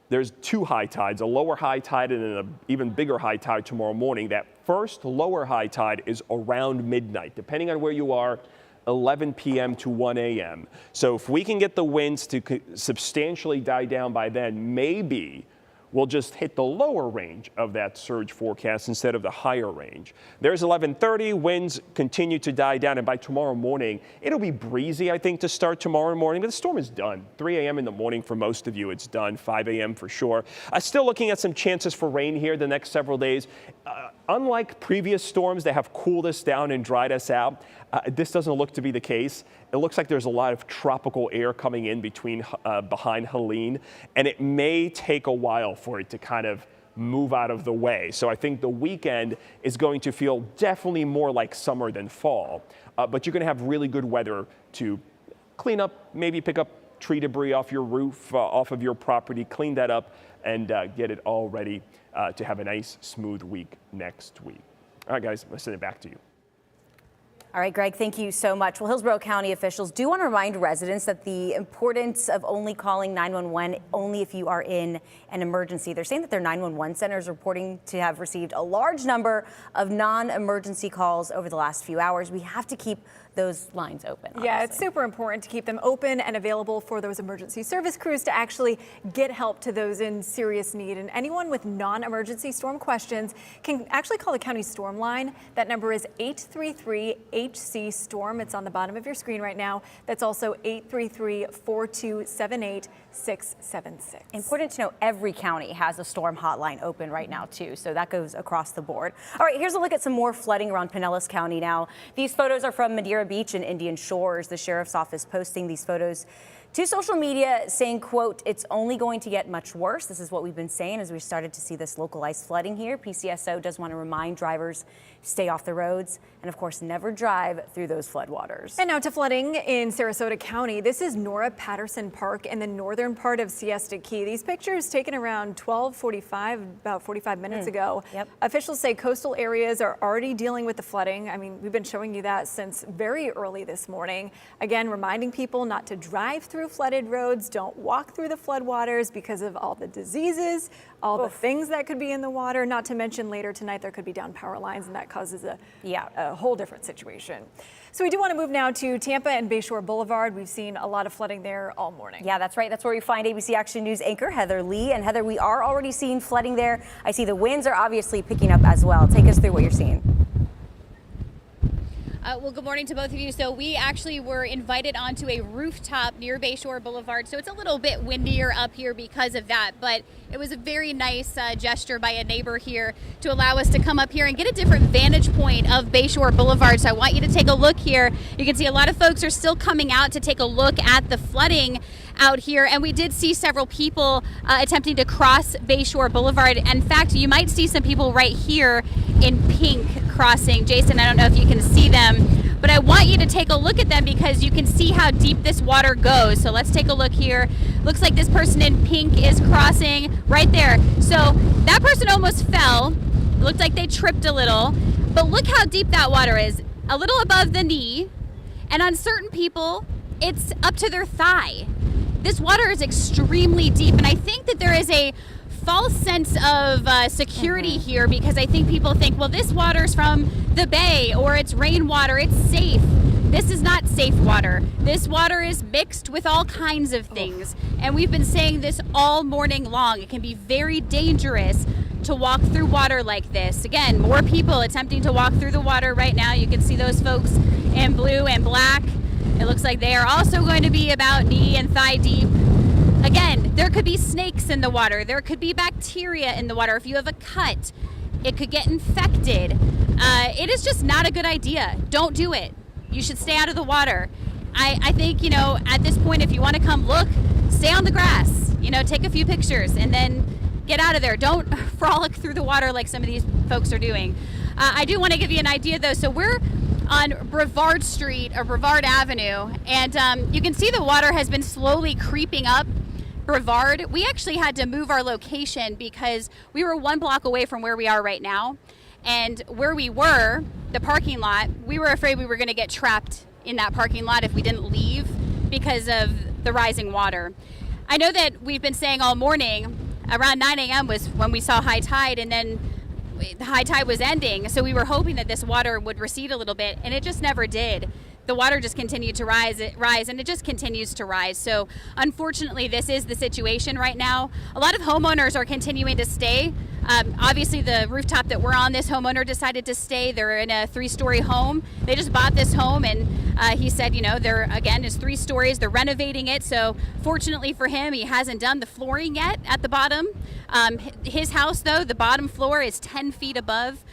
There's two high tides, a lower high tide and an even bigger high tide tomorrow morning. That first lower high tide is around midnight, depending on where you are, 11 p.m. to 1 a.m. So if we can get the winds to substantially die down by then, maybe we'll just hit the lower range of that surge forecast instead of the higher range. There's 11:30, winds continue to die down, and by tomorrow morning, it'll be breezy, I think, to start tomorrow morning, but the storm is done. 3 a.m. in the morning for most of you, it's done. 5 a.m. for sure. Still looking at some chances for rain here the next several days. Unlike previous storms that have cooled us down and dried us out, this doesn't look to be the case. It looks like there's a lot of tropical air coming in behind Helene, and it may take a while for it to kind of move out of the way. So I think the weekend is going to feel definitely more like summer than fall, but you're going to have really good weather to clean up, maybe pick up tree debris off your roof, off of your property, clean that up, and get it all ready to have a nice, smooth week next week. All right, guys, I'm going to send it back to you. All right, Greg, thank you so much. Well, Hillsborough County officials do want to remind residents that the importance of only calling 911 only if you are in an emergency. They're saying that their 911 center is reporting to have received a large number of non-emergency calls over the last few hours. We have to keep those lines open. Honestly. Yeah, it's super important to keep them open and available for those emergency service crews to actually get help to those in serious need. And anyone with non-emergency storm questions can actually call the county storm line. That number is 833-HC-STORM. It's on the bottom of your screen right now. That's also 833-427-8676. Important to know every county has a storm hotline open right now too, so that goes across the board. All right, here's a look at some more flooding around Pinellas County now. These photos are from Madeira Beach and Indian Shores. The sheriff's office posting these photos to social media saying, quote, it's only going to get much worse. This is what we've been saying as we started to see this localized flooding here. PCSO does want to remind drivers stay off the roads and, of course, never drive through those floodwaters. And now to flooding in Sarasota County. This is Nora Patterson Park in the northern part of Siesta Key. These pictures taken around 12:45, about 45 minutes ago. Yep. Officials say coastal areas are already dealing with the flooding. I mean, we've been showing you that since very early this morning. Again, reminding people not to drive through flooded roads, don't walk through the floodwaters because of all the diseases, all the things that could be in the water, not to mention later tonight there could be down power lines and that causes a whole different situation. So we do want to move now to Tampa and Bayshore Boulevard. We've seen a lot of flooding there all morning. Yeah, that's right. That's where we find ABC Action News anchor Heather Lee. And Heather, we are already seeing flooding there. I see the winds are obviously picking up as well. Take us through what you're seeing. Well, good morning to both of you. So we actually were invited onto a rooftop near Bayshore Boulevard. So it's a little bit windier up here because of that. But it was a very nice gesture by a neighbor here to allow us to come up here and get a different vantage point of Bayshore Boulevard. So I want you to take a look here. You can see a lot of folks are still coming out to take a look at the flooding out here. And we did see several people attempting to cross Bayshore Boulevard. In fact, you might see some people right here in pink crossing. Jason, I don't know if you can see them, but I want you to take a look at them because you can see how deep this water goes. So let's take a look here. Looks like this person in pink is crossing right there. So that person almost fell. It looked like they tripped a little, but look how deep that water is. A little above the knee, and on certain people, it's up to their thigh. This water is extremely deep, and I think that there is a false sense of security here because I think people think, well, this water's from the bay or it's rainwater, it's safe. This is not safe water. This water is mixed with all kinds of things, and we've been saying this all morning long. It can be very dangerous to walk through water like this. Again, more people attempting to walk through the water right now. You can see those folks in blue and black. It looks like they are also going to be about knee and thigh deep. Again, there could be snakes in the water. There could be bacteria in the water. If you have a cut, it could get infected. It is just not a good idea. Don't do it. You should stay out of the water. I think, you know, at this point, if you want to come look, stay on the grass. You know, take a few pictures and then get out of there. Don't frolic through the water like some of these folks are doing. I do want to give you an idea, though. So we're on Brevard Street or Brevard Avenue, and you can see the water has been slowly creeping up Brevard. We actually had to move our location because we were 1 block away from where we are right now, and where we were, the parking lot, we were afraid we were going to get trapped in that parking lot if we didn't leave because of the rising water. I know that we've been saying all morning around 9 a.m. was when we saw high tide, and then the high tide was ending, so we were hoping that this water would recede a little bit, and it just never did. The water just continued to rise, and it just continues to rise. So unfortunately, this is the situation right now. A lot of homeowners are continuing to stay. Obviously, the rooftop that we're on, this homeowner decided to stay. They're in a 3-story home. They just bought this home, and he said, you know, there again is 3 stories. They're renovating it. So fortunately for him, he hasn't done the flooring yet at the bottom. His house, though, the bottom floor is 10 feet above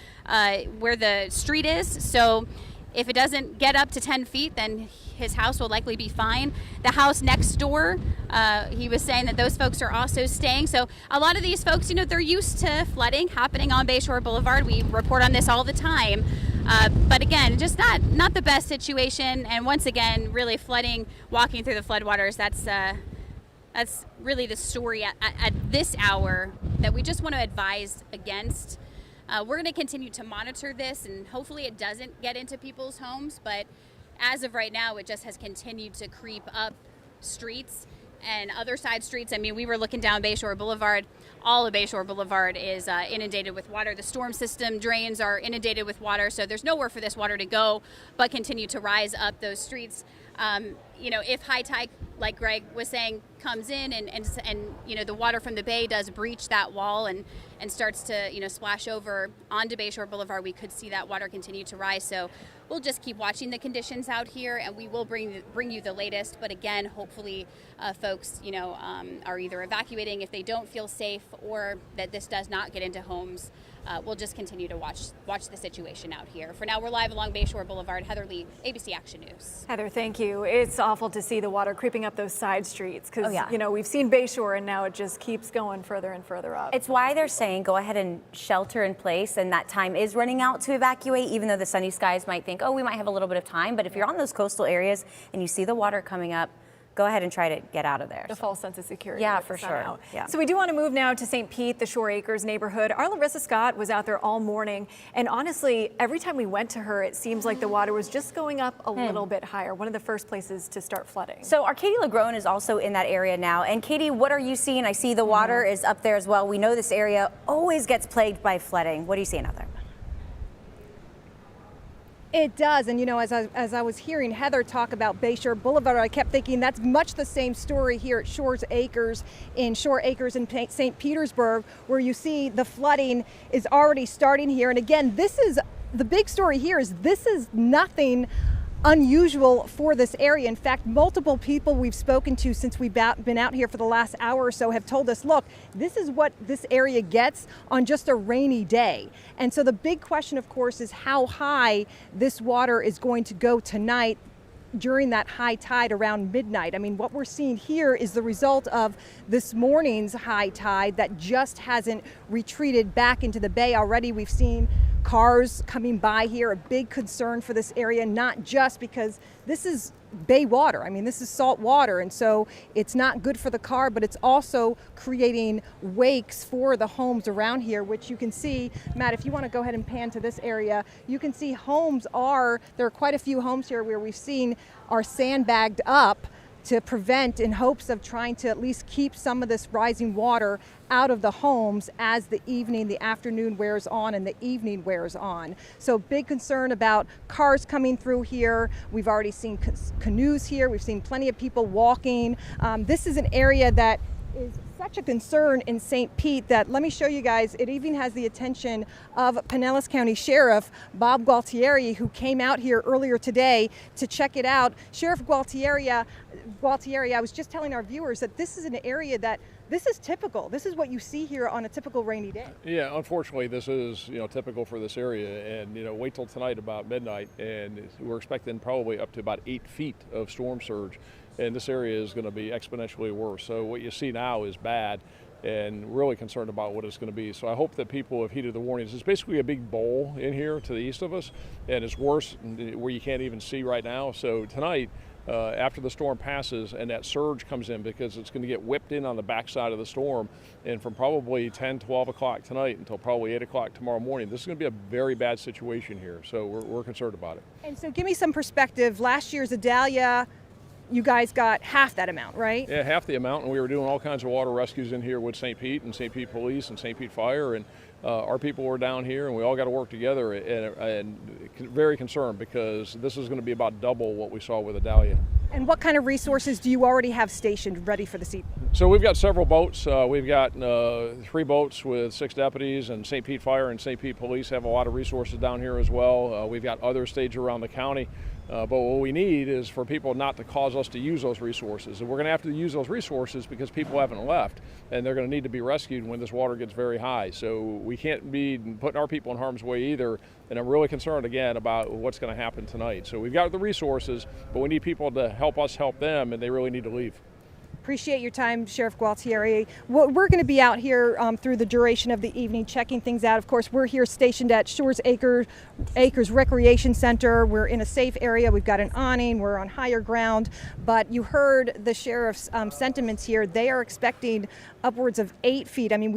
where the street is. So if it doesn't get up to 10 feet, then his house will likely be fine. The house next door, he was saying that those folks are also staying. So a lot of these folks, they're used to flooding happening on Bayshore Boulevard. We report on this all the time. But again, just not the best situation. And once again, really flooding, walking through the floodwaters, that's really the story at this hour that we just want to advise against. We're going to continue to monitor this, and hopefully it doesn't get into people's homes. But as of right now, it just has continued to creep up streets and other side streets. I mean, we were looking down Bayshore Boulevard. All of Bayshore Boulevard is inundated with water. The storm system drains are inundated with water, so there's nowhere for this water to go but continue to rise up those streets. If high tide, like Greg was saying, comes in and the water from the bay does breach that wall and starts to splash over onto Bayshore Boulevard, we could see that water continue to rise. So we'll just keep watching the conditions out here, and we will bring you the latest. But again, hopefully folks are either evacuating if they don't feel safe, or that this does not get into homes. We'll just continue to watch the situation out here. For now, we're live along Bayshore Boulevard. Heather Lee, ABC Action News. Heather, thank you. It's awful to see the water creeping up those side streets because, we've seen Bayshore and now it just keeps going further and further up. It's why they're saying go ahead and shelter in place, and that time is running out to evacuate, even though the sunny skies might think, oh, we might have a little bit of time. But if you're on those coastal areas and you see the water coming up, go ahead and try to get out of there. The false sense of security. Yeah, for sure. Yeah. So we do want to move now to St. Pete, the Shore Acres neighborhood. Our Larissa Scott was out there all morning, and honestly, every time we went to her, it seems like the water was just going up a little bit higher. One of the first places to start flooding. So our Katie LaGrone is also in that area now. And Katie, what are you seeing? I see the water is up there as well. We know this area always gets plagued by flooding. What are you seeing out there? It does, and as I was hearing Heather talk about Bayshore Boulevard, I kept thinking that's much the same story here at Shore Acres in St. Petersburg, where you see the flooding is already starting here. And again, this is the big story here. This is nothing unusual for this area. In fact, multiple people we've spoken to since we've been out here for the last hour or so have told us, look, this is what this area gets on just a rainy day. And so the big question, of course, is how high this water is going to go tonight during that high tide around midnight. I mean, what we're seeing here is the result of this morning's high tide that just hasn't retreated back into the bay already. We've seen cars coming by here, a big concern for this area, not just because this is bay water. I mean, this is salt water, and so it's not good for the car, but it's also creating wakes for the homes around here, which you can see. Matt, if you want to go ahead and pan to this area, you can see there are quite a few homes here where we've seen are sandbagged up to prevent, in hopes of trying to at least keep some of this rising water out of the homes as the afternoon wears on and the evening wears on. So big concern about cars coming through here. We've already seen canoes here. We've seen plenty of people walking. This is an area that is such a concern in St. Pete that, let me show you guys, it even has the attention of Pinellas County Sheriff Bob Gualtieri, who came out here earlier today to check it out. Sheriff Gualtieri, I was just telling our viewers that this is an area that this is typical. This is what you see here on a typical rainy day. Yeah, unfortunately, this is typical for this area, and wait till tonight about midnight, and we're expecting probably up to about 8 feet of storm surge, and this area is going to be exponentially worse. So what you see now is bad, and really concerned about what it's going to be. So I hope that people have heeded the warnings. It's basically a big bowl in here to the east of us, and it's worse where you can't even see right now. So tonight, after the storm passes and that surge comes in, because it's going to get whipped in on the backside of the storm, and from probably 10, 12 o'clock tonight until probably 8 o'clock tomorrow morning, this is going to be a very bad situation here. So we're concerned about it. And so give me some perspective. Last year's Idalia, you guys got half that amount, right? Yeah, half the amount, and we were doing all kinds of water rescues in here with St. Pete and St. Pete Police and St. Pete Fire, and our people were down here, and we all got to work together, and very concerned because this is going to be about double what we saw with Idalia. And what kind of resources do you already have stationed ready for this evening? So we've got several boats. We've got 3 boats with 6 deputies, and St. Pete Fire and St. Pete Police have a lot of resources down here as well. We've got other stages around the county. But what we need is for people not to cause us to use those resources. And we're going to have to use those resources because people haven't left, and they're going to need to be rescued when this water gets very high. So we can't be putting our people in harm's way either. And I'm really concerned again about what's going to happen tonight. So we've got the resources, but we need people to help us help them, and they really need to leave. Appreciate your time, Sheriff Gualtieri. We're going to be out here through the duration of the evening, checking things out. Of course, we're here stationed at Shores Acres Recreation Center. We're in a safe area. We've got an awning. We're on higher ground. But you heard the sheriff's sentiments here. They are expecting upwards of 8 feet. I mean,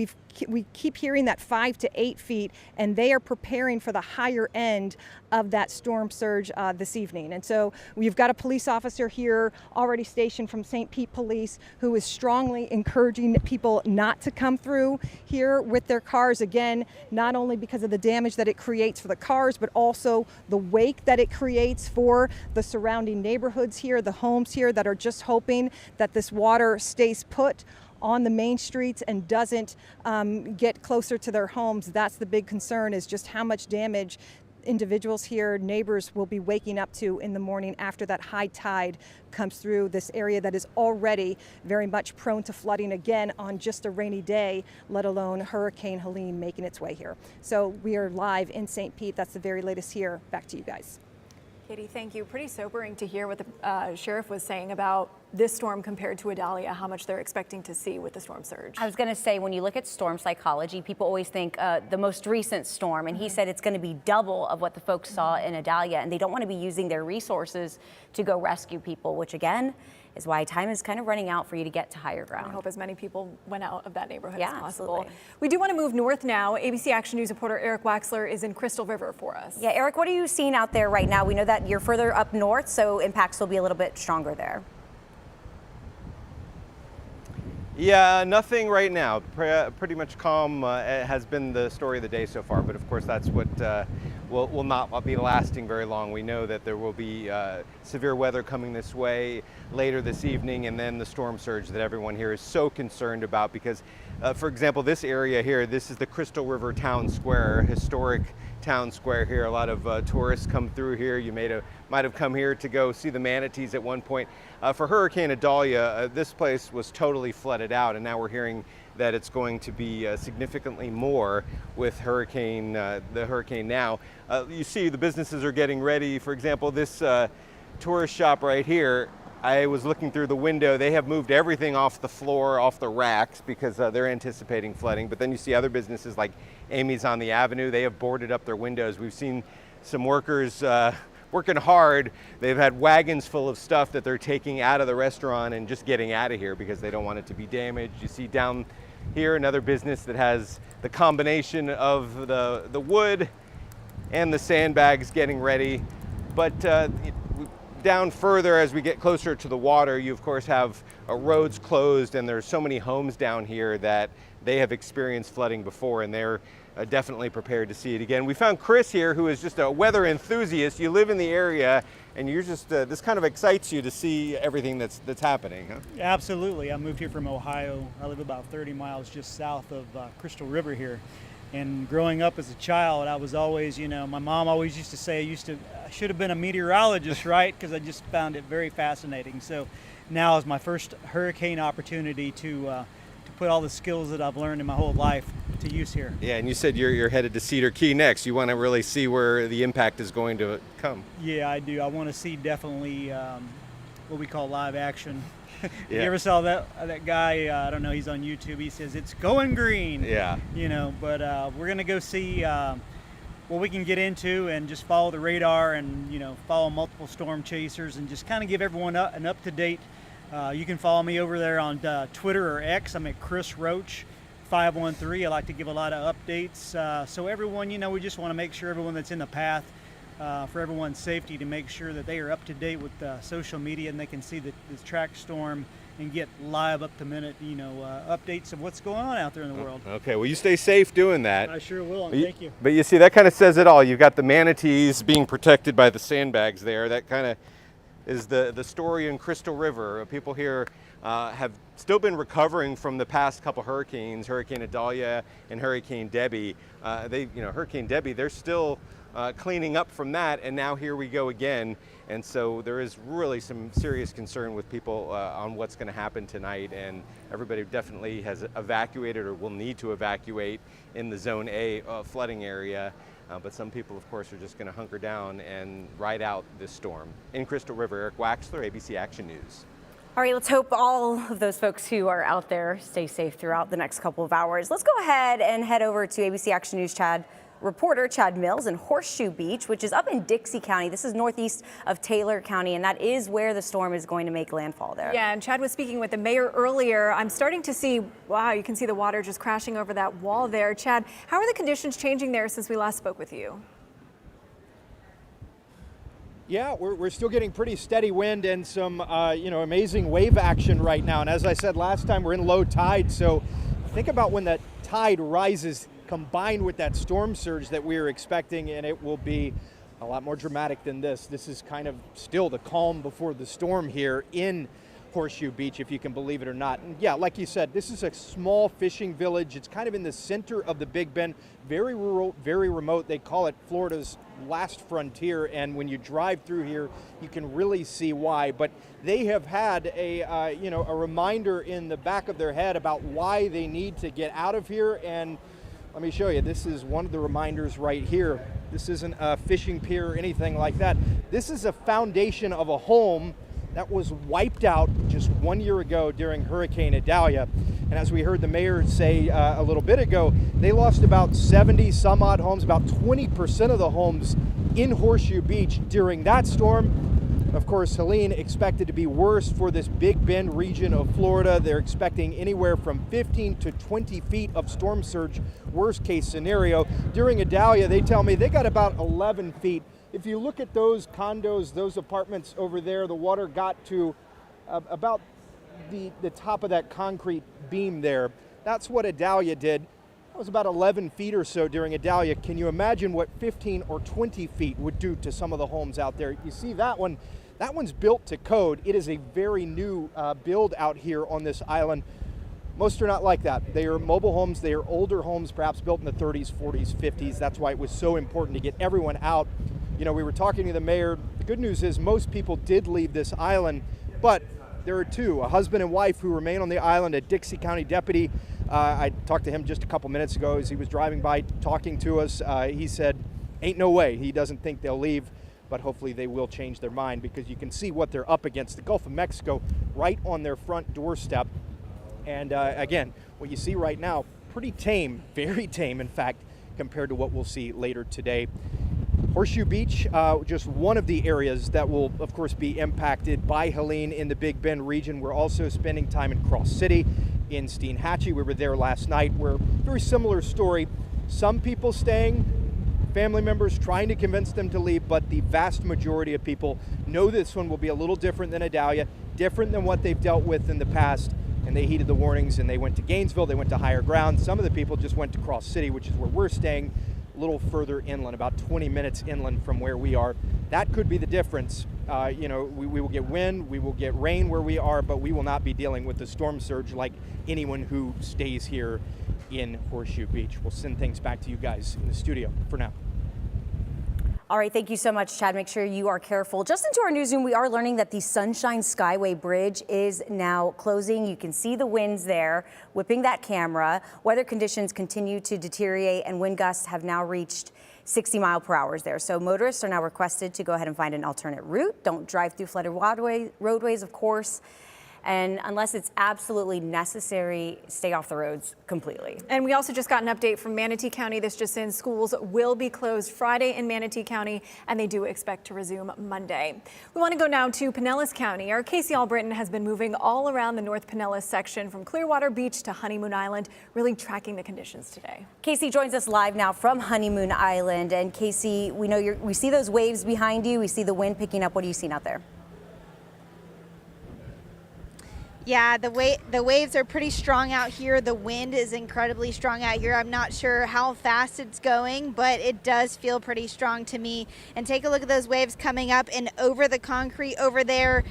we keep hearing that 5 to 8 feet, and they are preparing for the higher end of that storm surge this evening. And so we've got a police officer here already stationed from St. Pete Police who is strongly encouraging people not to come through here with their cars. Again, not only because of the damage that it creates for the cars, but also the wake that it creates for the surrounding neighborhoods here, the homes here that are just hoping that this water stays put on the main streets and doesn't get closer to their homes. That's the big concern, is just how much damage individuals here, neighbors, will be waking up to in the morning after that high tide comes through this area that is already very much prone to flooding again on just a rainy day, let alone Hurricane Helene making its way here. So we are live in St. Pete. That's the very latest here. Back to you guys. Katie, thank you. Pretty sobering to hear what the sheriff was saying about this storm compared to Idalia, how much they're expecting to see with the storm surge. I was going to say, when you look at storm psychology, people always think the most recent storm, and he said it's going to be double of what the folks saw in Idalia, and they don't want to be using their resources to go rescue people, which again is why time is kind of running out for you to get to higher ground. I hope as many people went out of that neighborhood Yeah, as possible. absolutely. We do want to move north now. ABC Action News reporter Eric Waxler is in Crystal River for us. Yeah, Eric, what are you seeing out there right now? We know that you're further up north, so impacts will be a little bit stronger there. Yeah, nothing right now. Pretty much calm has been the story of the day so far, but of course that's what will not be lasting very long. We know that there will be severe weather coming this way later this evening, and then the storm surge that everyone here is so concerned about because, for example, this area here, this is the Crystal River Town Square, historic town square here. A lot of tourists come through here. You might have come here to go see the manatees at one point. For Hurricane Idalia, this place was totally flooded out, and now we're hearing that it's going to be significantly more with the hurricane now. You see the businesses are getting ready. For example, this tourist shop right here, I was looking through the window. They have moved everything off the floor, off the racks, because they're anticipating flooding. But then you see other businesses like Amy's on the Avenue. They have boarded up their windows. We've seen some workers working hard. They've had wagons full of stuff that they're taking out of the restaurant and just getting out of here because they don't want it to be damaged. You see down here another business that has the combination of the wood and the sandbags getting ready. But down further, as we get closer to the water, you of course have roads closed, and there's so many homes down here that they have experienced flooding before, and they're definitely prepared to see it again. We found Chris here, who is just a weather enthusiast. You live in the area, and you're just this kind of excites you to see everything that's happening, huh? Absolutely. I moved here from Ohio. I live about 30 miles just south of Crystal River here. And growing up as a child, I was always, my mom always used to say I should have been a meteorologist, right? Because I just found it very fascinating. So now is my first hurricane opportunity to put all the skills that I've learned in my whole life to use here. Yeah, and you said you're headed to Cedar Key next. You want to really see where the impact is going to come. Yeah, I do. I want to see definitely what we call live action. Yeah. You ever saw that guy? I don't know. He's on YouTube. He says it's going green. Yeah. But we're gonna go see what we can get into and just follow the radar and follow multiple storm chasers and just kind of give everyone an up to date. You can follow me over there on Twitter or X. I'm at Chris Roach 513. I like to give a lot of updates. So everyone, we just want to make sure everyone that's in the path. For everyone's safety, to make sure that they are up to date with social media and they can see the track storm and get live up to minute, updates of what's going on out there in the world. Okay, well, you stay safe doing that. I sure will, and thank you. But you see, that kind of says it all. You've got the manatees being protected by the sandbags there. That kind of is the story in Crystal River. People here have still been recovering from the past couple hurricanes, Hurricane Idalia and Hurricane Debbie. Hurricane Debbie, they're still cleaning up from that, and now here we go again. And so there is really some serious concern with people on what's going to happen tonight, and everybody definitely has evacuated or will need to evacuate in the Zone A flooding area. But some people, of course, are just going to hunker down and ride out this storm. In Crystal River, Eric Waxler, ABC Action News. All right, let's hope all of those folks who are out there stay safe throughout the next couple of hours. Let's go ahead and head over to ABC Action News reporter Chad Mills in Horseshoe Beach, which is up in Dixie County. This is northeast of Taylor County, and that is where the storm is going to make landfall there. Yeah, and Chad was speaking with the mayor earlier. I'm starting to see, wow, you can see the water just crashing over that wall there. Chad, how are the conditions changing there since we last spoke with you? Yeah, we're still getting pretty steady wind and some, amazing wave action right now. And as I said last time, we're in low tide. So think about when that tide rises combined with that storm surge that we are expecting, and it will be a lot more dramatic than this. This is kind of still the calm before the storm here in Horseshoe Beach, if you can believe it or not. And yeah, like you said, this is a small fishing village. It's kind of in the center of the Big Bend, very rural, very remote. They call it Florida's last frontier, and when you drive through here, you can really see why. But they have had a reminder in the back of their head about why they need to get out of here. And let me show you. This is one of the reminders right here. This isn't a fishing pier or anything like that. This is a foundation of a home that was wiped out just 1 year ago during Hurricane Idalia. And as we heard the mayor say a little bit ago, they lost about 70 some odd homes, about 20% of the homes in Horseshoe Beach during that storm. Of course, Helene expected to be worse for this Big Bend region of Florida. They're expecting anywhere from 15 to 20 feet of storm surge, worst case scenario. During Idalia, they tell me they got about 11 feet. If you look at those condos, those apartments over there, the water got to about the top of that concrete beam there. That's what Idalia did. That was about 11 feet or so during Idalia. Can you imagine what 15 or 20 feet would do to some of the homes out there? You see that one? That one's built to code. It is a very new build out here on this island. Most are not like that. They are mobile homes. They are older homes, perhaps built in the 30s, 40s, 50s. That's why it was so important to get everyone out. You know, we were talking to the mayor. The good news is most people did leave this island, but there are two, a husband and wife who remain on the island, a Dixie County deputy. I talked to him just a couple minutes ago as he was driving by talking to us. He said, ain't no way. He doesn't think they'll leave, but hopefully they will change their mind because you can see what they're up against. The Gulf of Mexico right on their front doorstep. And again, what you see right now, pretty tame, very tame, in fact, compared to what we'll see later today. Horseshoe Beach, just one of the areas that will, of course, be impacted by Helene in the Big Bend region. We're also spending time in Cross City, in Steinhatchee. We were there last night. We're very similar story. Some people staying, family members trying to convince them to leave, but the vast majority of people know this one will be a little different than Idalia, different than what they've dealt with in the past, and they heeded the warnings and they went to Gainesville, they went to higher ground. Some of the people just went to Cross City, which is where we're staying, a little further inland, about 20 minutes inland from where we are. That could be the difference. We will get wind, we will get rain where we are, but we will not be dealing with the storm surge like anyone who stays here in Horseshoe Beach. We'll send things back to you guys in the studio for now. All right, thank you so much, Chad. Make sure you are careful. Just into our newsroom, we are learning that the Sunshine Skyway Bridge is now closing. You can see the winds there whipping that camera. Weather conditions continue to deteriorate and wind gusts have now reached 60 miles per hour there. So motorists are now requested to go ahead and find an alternate route. Don't drive through flooded roadways, of course. And unless it's absolutely necessary, stay off the roads completely. And we also just got an update from Manatee County. This just in, schools will be closed Friday in Manatee County, and they do expect to resume Monday. We want to go now to Pinellas County. Our Casey Albritton has been moving all around the North Pinellas section from Clearwater Beach to Honeymoon Island, really tracking the conditions today. Casey joins us live now from Honeymoon Island. And Casey, we see those waves behind you. We see the wind picking up. What are you seeing out there? Yeah, the waves are pretty strong out here. The wind is incredibly strong out here. I'm not sure how fast it's going, but it does feel pretty strong to me. And take a look at those waves coming up and over the concrete over there.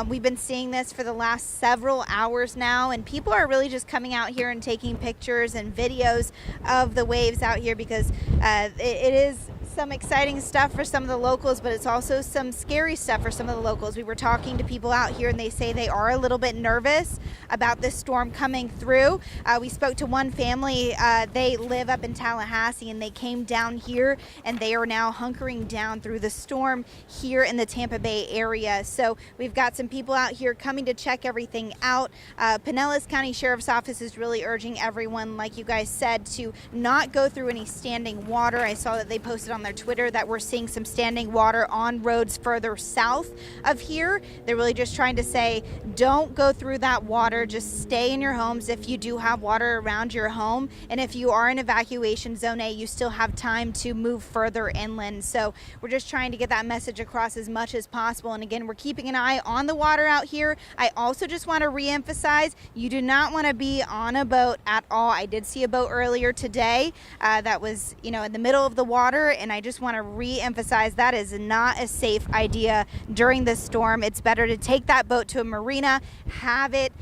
We've been seeing this for the last several hours now, and people are really just coming out here and taking pictures and videos of the waves out here because it is some exciting stuff for some of the locals, but it's also some scary stuff for some of the locals. We were talking to people out here and they say they are a little bit nervous about this storm coming through. We spoke to one family, they live up in Tallahassee and they came down here and they are now hunkering down through the storm here in the Tampa Bay area. So we've got some people out here coming to check everything out. Pinellas County Sheriff's Office is really urging everyone, like you guys said, to not go through any standing water. I saw that they posted on their Twitter that we're seeing some standing water on roads further south of here. They're really just trying to say, don't go through that water. Just stay in your homes if you do have water around your home. And if you are in evacuation zone A, you still have time to move further inland. So we're just trying to get that message across as much as possible. And again, we're keeping an eye on the water out here. I also just want to reemphasize, you do not want to be on a boat at all. I did see a boat earlier today that was, in the middle of the water, and I just want to re-emphasize that is not a safe idea during this storm. It's better to take that boat to a marina, have it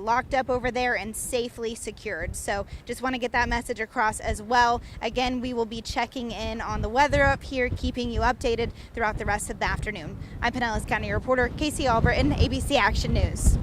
locked up over there and safely secured. So just want to get that message across as well. Again, we will be checking in on the weather up here, keeping you updated throughout the rest of the afternoon. I'm Pinellas County reporter Casey Albritton, ABC Action News.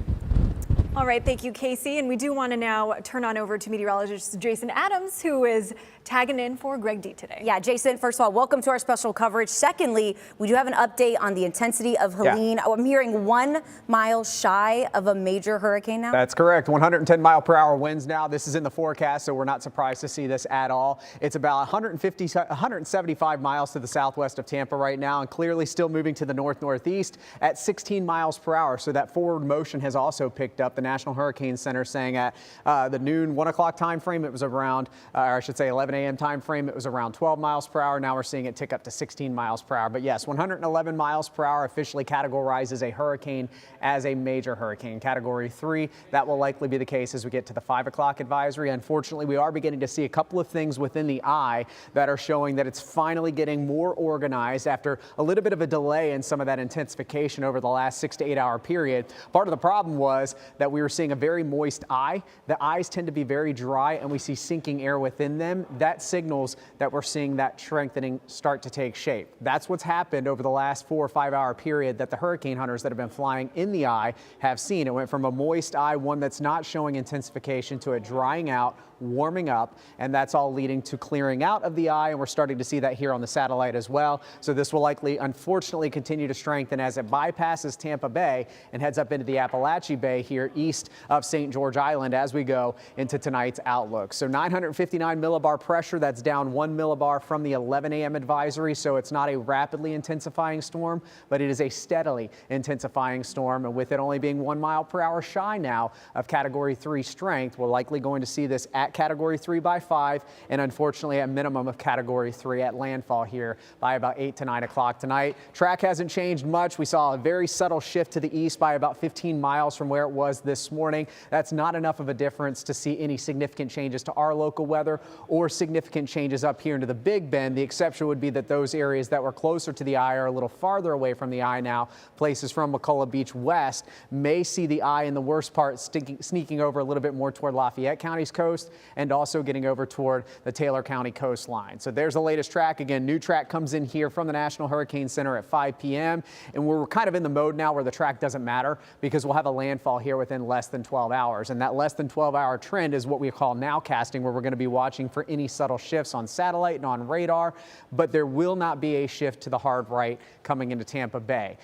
All right, thank you, Casey. And we do want to now turn on over to meteorologist Jason Adams, who is tagging in for Greg D today. Yeah, Jason, first of all, welcome to our special coverage. Secondly, we do have an update on the intensity of Helene. Yeah. I'm hearing 1 mile shy of a major hurricane now. That's correct. 110 mile per hour winds now. This is in the forecast, so we're not surprised to see this at all. It's about 175 miles to the southwest of Tampa right now, and clearly still moving to the north-northeast at 16 miles per hour. So that forward motion has also picked up. The National Hurricane Center saying at the noon, 1 o'clock time frame, it was around, or I should say 11 a.m. time frame, it was around 12 miles per hour. Now we're seeing it tick up to 16 miles per hour. But yes, 111 miles per hour officially categorizes a hurricane as a major hurricane. Category 3, that will likely be the case as we get to the 5 o'clock advisory. Unfortunately, we are beginning to see a couple of things within the eye that are showing that it's finally getting more organized after a little bit of a delay in some of that intensification over the last 6 to 8 hour period. Part of the problem was that we were seeing a very moist eye. The eyes tend to be very dry and we see sinking air within them. That signals that we're seeing that strengthening start to take shape. That's what's happened over the last 4 or 5 hour period that the hurricane hunters that have been flying in the eye have seen. It went from a moist eye, one that's not showing intensification, to it drying out, warming up, and that's all leading to clearing out of the eye, and we're starting to see that here on the satellite as well. So this will likely, unfortunately, continue to strengthen as it bypasses Tampa Bay and heads up into the Appalachee Bay here east of St. George Island as we go into tonight's outlook. So 959 millibar pressure, that's down 1 millibar from the 11 a.m. advisory, so it's not a rapidly intensifying storm, but it is a steadily intensifying storm, and with it only being 1 mile per hour shy now of Category 3 strength, we're likely going to see this at Category 3 by 5, and unfortunately a minimum of Category 3 at landfall here by about 8 to 9 o'clock tonight. Track hasn't changed much. We saw a very subtle shift to the east by about 15 miles from where it was this morning. That's not enough of a difference to see any significant changes to our local weather or significant changes up here into the Big Bend. The exception would be that those areas that were closer to the eye are a little farther away from the eye now. Places from McCullough Beach west may see the eye in the worst part sneaking over a little bit more toward Lafayette County's coast and also getting over toward the Taylor County coastline. So there's the latest track. Again, new track comes in here from the National Hurricane Center at 5 p.m. and we're kind of in the mode now where the track doesn't matter because we'll have a landfall here within less than 12 hours. And that less than 12-hour trend is what we call nowcasting, where we're going to be watching for any subtle shifts on satellite and on radar, but there will not be a shift to the hard right coming into Tampa Bay.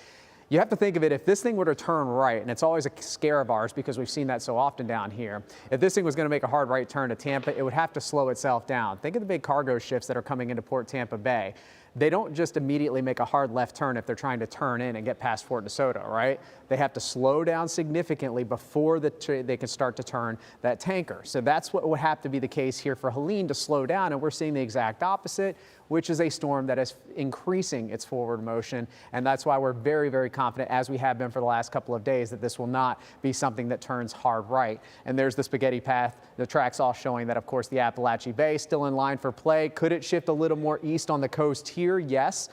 You have to think of it, if this thing were to turn right, and it's always a scare of ours because we've seen that so often down here, if this thing was going to make a hard right turn to Tampa, it would have to slow itself down. Think of the big cargo ships that are coming into Port Tampa Bay. They don't just immediately make a hard left turn if they're trying to turn in and get past Fort DeSoto, right? They have to slow down significantly before they can start to turn that tanker. So that's what would have to be the case here for Helene to slow down, and we're seeing the exact opposite. which is a storm that is increasing its forward motion. And that's why we're very, very confident, as we have been for the last couple of days, that this will not be something that turns hard right. And there's the spaghetti path, the tracks all showing that, of course, the Appalachian Bay still in line for play. Could it shift a little more east on the coast here? Yes.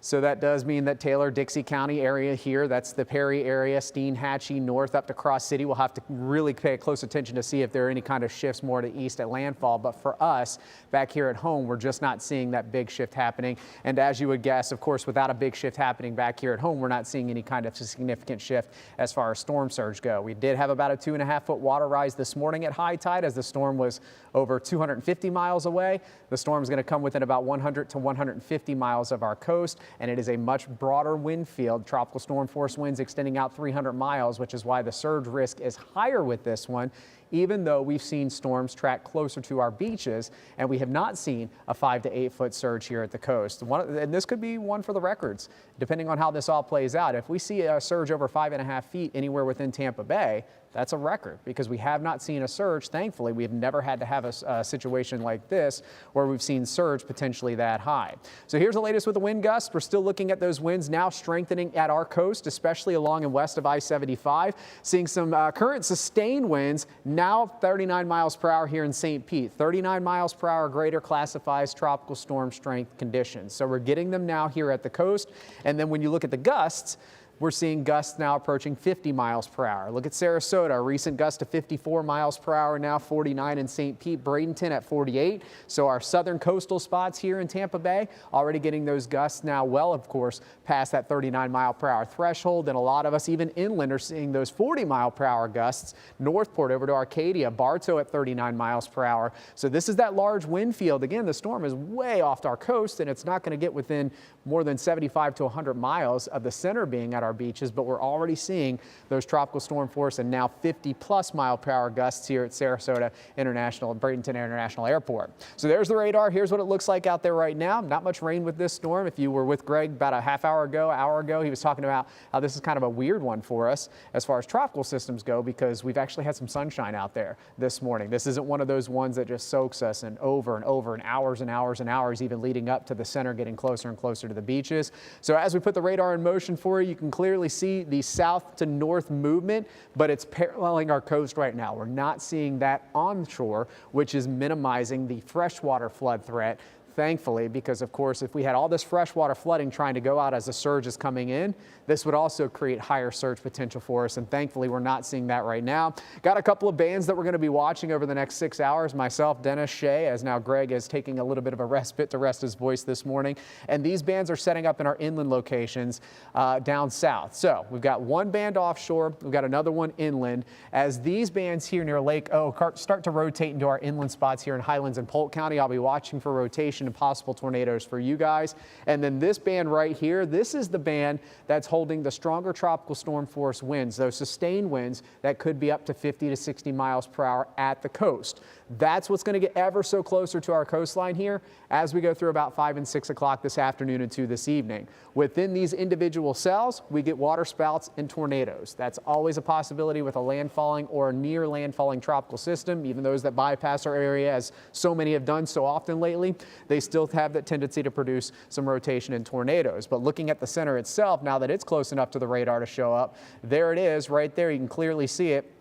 So that does mean that Taylor, Dixie County area here, that's the Perry area, Steinhatchee, north up to Cross City. We'll have to really pay close attention to see if there are any kind of shifts more to east at landfall. But for us, back here at home, we're just not seeing that big shift happening. And as you would guess, of course, without a big shift happening back here at home, we're not seeing any kind of significant shift as far as storm surge go. We did have about a 2.5-foot water rise this morning at high tide as the storm was over 250 miles away. The storm is going to come within about 100 to 150 miles of our coast. And it is a much broader wind field, tropical storm force winds extending out 300 miles, which is why the surge risk is higher with this one, even though we've seen storms track closer to our beaches, and we have not seen a 5 to 8 foot surge here at the coast. And this could be one for the records, depending on how this all plays out. If we see a surge over 5.5 feet anywhere within Tampa Bay, that's a record, because we have not seen a surge. Thankfully, we've never had to have a situation like this where we've seen surge potentially that high. So here's the latest with the wind gusts. We're still looking at those winds now strengthening at our coast, especially along and west of I-75. Seeing some current sustained winds, now 39 miles per hour here in St. Pete. 39 miles per hour greater classifies tropical storm strength conditions. So we're getting them now here at the coast. And then when you look at the gusts, we're seeing gusts now approaching 50 miles per hour. Look at Sarasota, a recent gust of 54 miles per hour, now 49 in St. Pete, Bradenton at 48. So our southern coastal spots here in Tampa Bay already getting those gusts now well, of course, past that 39 mile per hour threshold. And a lot of us even inland are seeing those 40 mile per hour gusts. Northport over to Arcadia, Bartow at 39 miles per hour. So this is that large wind field. Again, the storm is way off our coast, and it's not going to get within more than 75 to 100 miles of the center being at our beaches, but we're already seeing those tropical storm force and now 50+ mile per hour gusts here at Sarasota International, Bradenton International Airport. So there's the radar. Here's what it looks like out there right now. Not much rain with this storm. If you were with Greg about a hour ago, he was talking about how this is kind of a weird one for us as far as tropical systems go, because we've actually had some sunshine out there this morning. This isn't one of those ones that just soaks us and over and hours and hours and hours, even leading up to the center, getting closer and closer to the beaches. So as we put the radar in motion for you, you can clearly see the south to north movement, but it's paralleling our coast right now. We're not seeing that onshore, which is minimizing the freshwater flood threat, thankfully, because of course, if we had all this freshwater flooding trying to go out as the surge is coming in, this would also create higher surge potential for us. And thankfully, we're not seeing that right now. Got a couple of bands that we're going to be watching over the next 6 hours. Myself, Dennis, Shea, as now Greg is taking a little bit of a respite to rest his voice this morning. And these bands are setting up in our inland locations down south. So we've got one band offshore. We've got another one inland. As these bands here near Lake O start to rotate into our inland spots here in Highlands and Polk County, I'll be watching for rotation and possible tornadoes for you guys. And then this band right here, this is the band that's holding the stronger tropical storm force winds, those sustained winds that could be up to 50 to 60 miles per hour at the coast. That's what's going to get ever so closer to our coastline here as we go through about 5 and 6 o'clock this afternoon and 2 this evening. Within these individual cells, we get water spouts and tornadoes. That's always a possibility with a landfalling or a near landfalling tropical system. Even those that bypass our area, as so many have done so often lately, they still have that tendency to produce some rotation in tornadoes. But looking at the center itself, now that it's close enough to the radar to show up, there it is right there. You can clearly see it.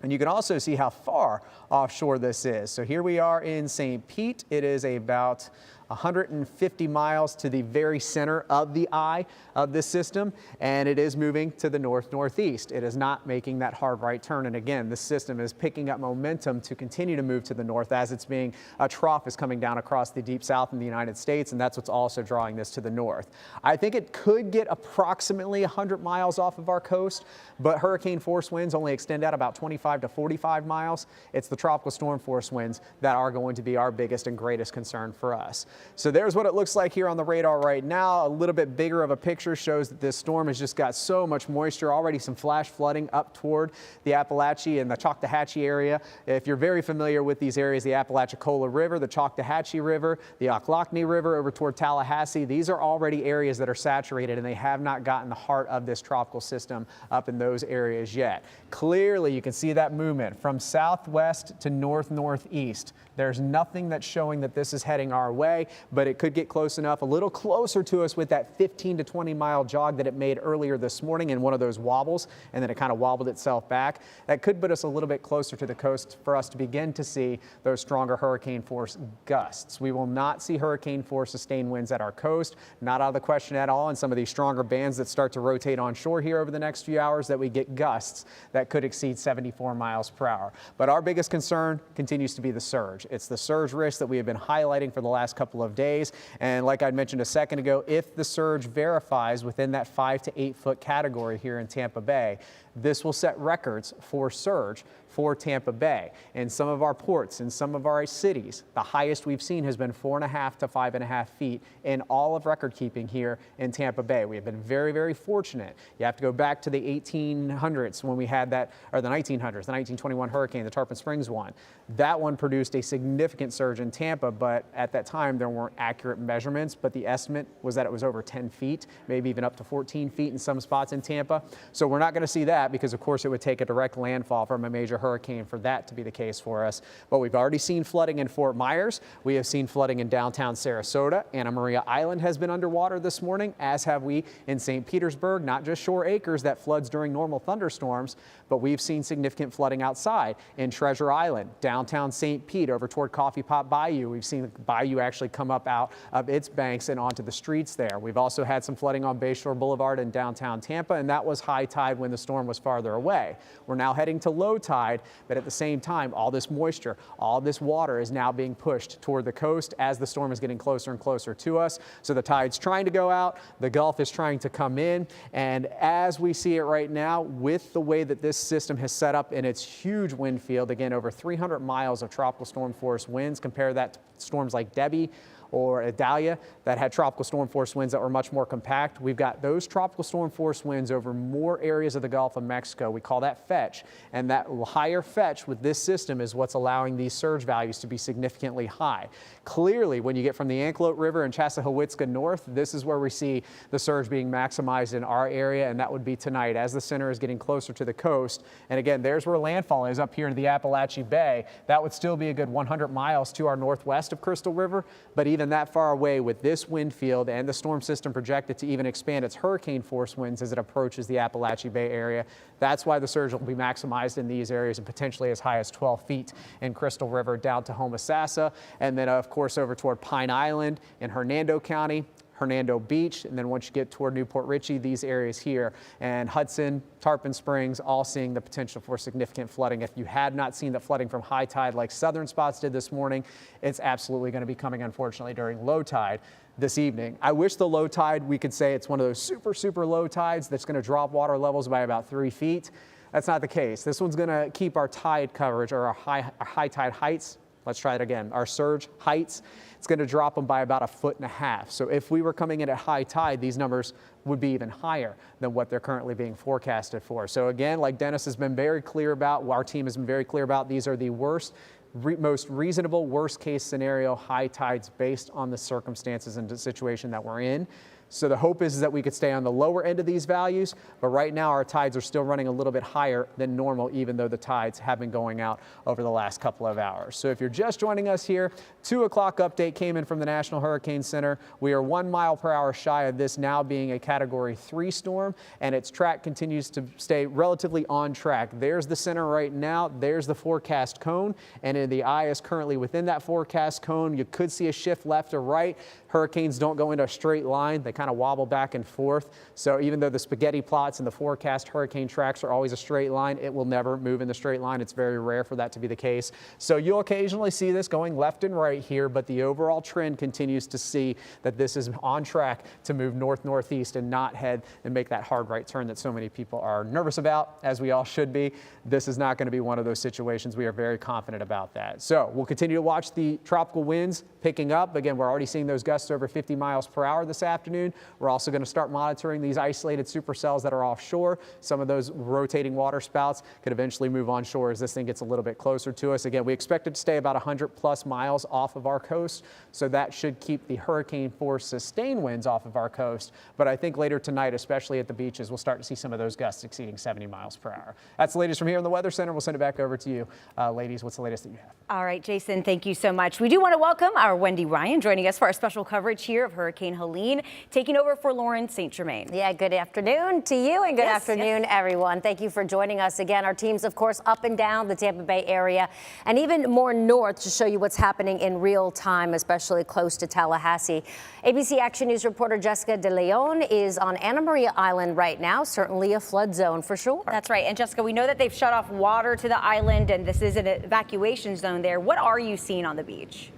And you can also see how far offshore this is. So here we are in St. Pete. It is about 150 miles to the very center of the eye of this system, and it is moving to the north-northeast. It is not making that hard right turn, and again, this system is picking up momentum to continue to move to the north as it's being a trough is coming down across the deep south in the United States, and that's what's also drawing this to the north. I think it could get approximately 100 miles off of our coast, but hurricane force winds only extend out about 25 to 45 miles. It's the tropical storm force winds that are going to be our biggest and greatest concern for us. So there's what it looks like here on the radar right now. A little bit bigger of a picture shows that this storm has just got so much moisture. Already some flash flooding up toward the Appalachia and the Choctawhatchee area. If you're very familiar with these areas, the Apalachicola River, the Choctawhatchee River, the Ocklackney River over toward Tallahassee, these are already areas that are saturated, and they have not gotten the heart of this tropical system up in those areas yet. Clearly, you can see that movement from southwest to north-northeast. There's nothing that's showing that this is heading our way. Bay, but it could get close enough, a little closer to us with that 15 to 20 mile jog that it made earlier this morning in one of those wobbles, and then it kind of wobbled itself back. That could put us a little bit closer to the coast for us to begin to see those stronger hurricane force gusts. We will not see hurricane force sustained winds at our coast, not out of the question at all. And some of these stronger bands that start to rotate onshore here over the next few hours, that we get gusts that could exceed 74 miles per hour. But our biggest concern continues to be the surge. It's the surge risk that we have been highlighting for the last couple of days. And like I mentioned a second ago, if the surge verifies within that 5 to 8 foot category here in Tampa Bay, this will set records for surge for Tampa Bay. In some of our ports, in some of our cities, the highest we've seen has been 4.5 to 5.5 feet in all of record keeping here in Tampa Bay. We have been very, very fortunate. You have to go back to the 1800s when we had that, or the 1900s, the 1921 hurricane, the Tarpon Springs one. That one produced a significant surge in Tampa, but at that time there weren't accurate measurements, but the estimate was that it was over 10 feet, maybe even up to 14 feet in some spots in Tampa. So we're not going to see that, because of course it would take a direct landfall from a major hurricane for that to be the case for us. But we've already seen flooding in Fort Myers. We have seen flooding in downtown Sarasota. Anamaria Island has been underwater this morning, as have we in St. Petersburg. Not just Shore Acres that floods during normal thunderstorms, but we've seen significant flooding outside in Treasure Island, downtown St. Pete over toward Coffee Pot Bayou. We've seen the bayou actually come up out of its banks and onto the streets there. We've also had some flooding on Bayshore Boulevard in downtown Tampa, and that was high tide when the storm was farther away. We're now heading to low tide, but at the same time, all this moisture, all this water is now being pushed toward the coast as the storm is getting closer and closer to us. So the tide's trying to go out, the Gulf is trying to come in, and as we see it right now, with the way that this system has set up in its huge wind field, again, over 300 miles of tropical storm force winds, compare that to storms like Debbie or Idalia that had tropical storm force winds that were much more compact. We've got those tropical storm force winds over more areas of the Gulf of Mexico. We call that fetch, and that higher fetch with this system is what's allowing these surge values to be significantly high. Clearly, when you get from the Antelope River and Chassahowitzka north, this is where we see the surge being maximized in our area, and that would be tonight as the center is getting closer to the coast. And again, there's where landfall is, up here in the Appalachian Bay. That would still be a good 100 miles to our northwest of Crystal River, but even that far away with this wind field and the storm system projected to even expand its hurricane force winds as it approaches the Appalachian Bay area. That's why the surge will be maximized in these areas and potentially as high as 12 feet in Crystal River down to Homosassa, and then of course over toward Pine Island in Hernando County, Hernando Beach, and then once you get toward Newport Richey, these areas here, and Hudson, Tarpon Springs, all seeing the potential for significant flooding. If you had not seen the flooding from high tide like southern spots did this morning, it's absolutely going to be coming, unfortunately, during low tide this evening. I wish the low tide, we could say it's one of those super, super low tides that's going to drop water levels by about 3 feet. That's not the case. This one's going to keep our tide coverage, or our high tide heights. Let's try it again. Our surge heights, it's going to drop them by about 1.5 feet. So if we were coming in at high tide, these numbers would be even higher than what they're currently being forecasted for. So again, like Dennis has been very clear about, our team has been very clear about, these are the most reasonable worst case scenario high tides based on the circumstances and the situation that we're in. So the hope is that we could stay on the lower end of these values, but right now our tides are still running a little bit higher than normal, even though the tides have been going out over the last couple of hours. So if you're just joining us here, 2 o'clock update came in from the National Hurricane Center. We are 1 mile per hour shy of this now being a Category 3 storm, and its track continues to stay relatively on track. There's the center right now. There's the forecast cone, and the eye is currently within that forecast cone. You could see a shift left or right. Hurricanes don't go into a straight line. They kind of wobble back and forth. So even though the spaghetti plots and the forecast hurricane tracks are always a straight line, it will never move in the straight line. It's very rare for that to be the case. So you'll occasionally see this going left and right here, but the overall trend continues to see that this is on track to move north-northeast and not head and make that hard right turn that so many people are nervous about, as we all should be. This is not going to be one of those situations. We are very confident about that. So we'll continue to watch the tropical winds picking up. Again, we're already seeing those gusts over 50 miles per hour this afternoon. afternoon. We're also going to start monitoring these isolated supercells that are offshore. Some of those rotating water spouts could eventually move onshore as this thing gets a little bit closer to us. Again, we expect it to stay about 100+ miles off of our coast, so that should keep the hurricane force sustained winds off of our coast. But I think later tonight, especially at the beaches, we'll start to see some of those gusts exceeding 70 miles per hour. That's the latest from here in the Weather Center. We'll send it back over to you. Ladies, what's the latest that you have? All right, Jason, thank you so much. We do want to welcome our Wendy Ryan joining us for our special coverage here of Hurricane Helene, taking over for Lauren St. Germain. Yeah, good afternoon to you and good afternoon, everyone. Thank you for joining us again. Our team's, of course, up and down the Tampa Bay area and even more north to show you what's happening in real time, especially close to Tallahassee. ABC Action News reporter Jessica De Leon is on Anamaria Island right now, certainly a flood zone for sure. That's right. And Jessica, we know that they've shut off water to the island and this is an evacuation zone there. What are you seeing on the beach?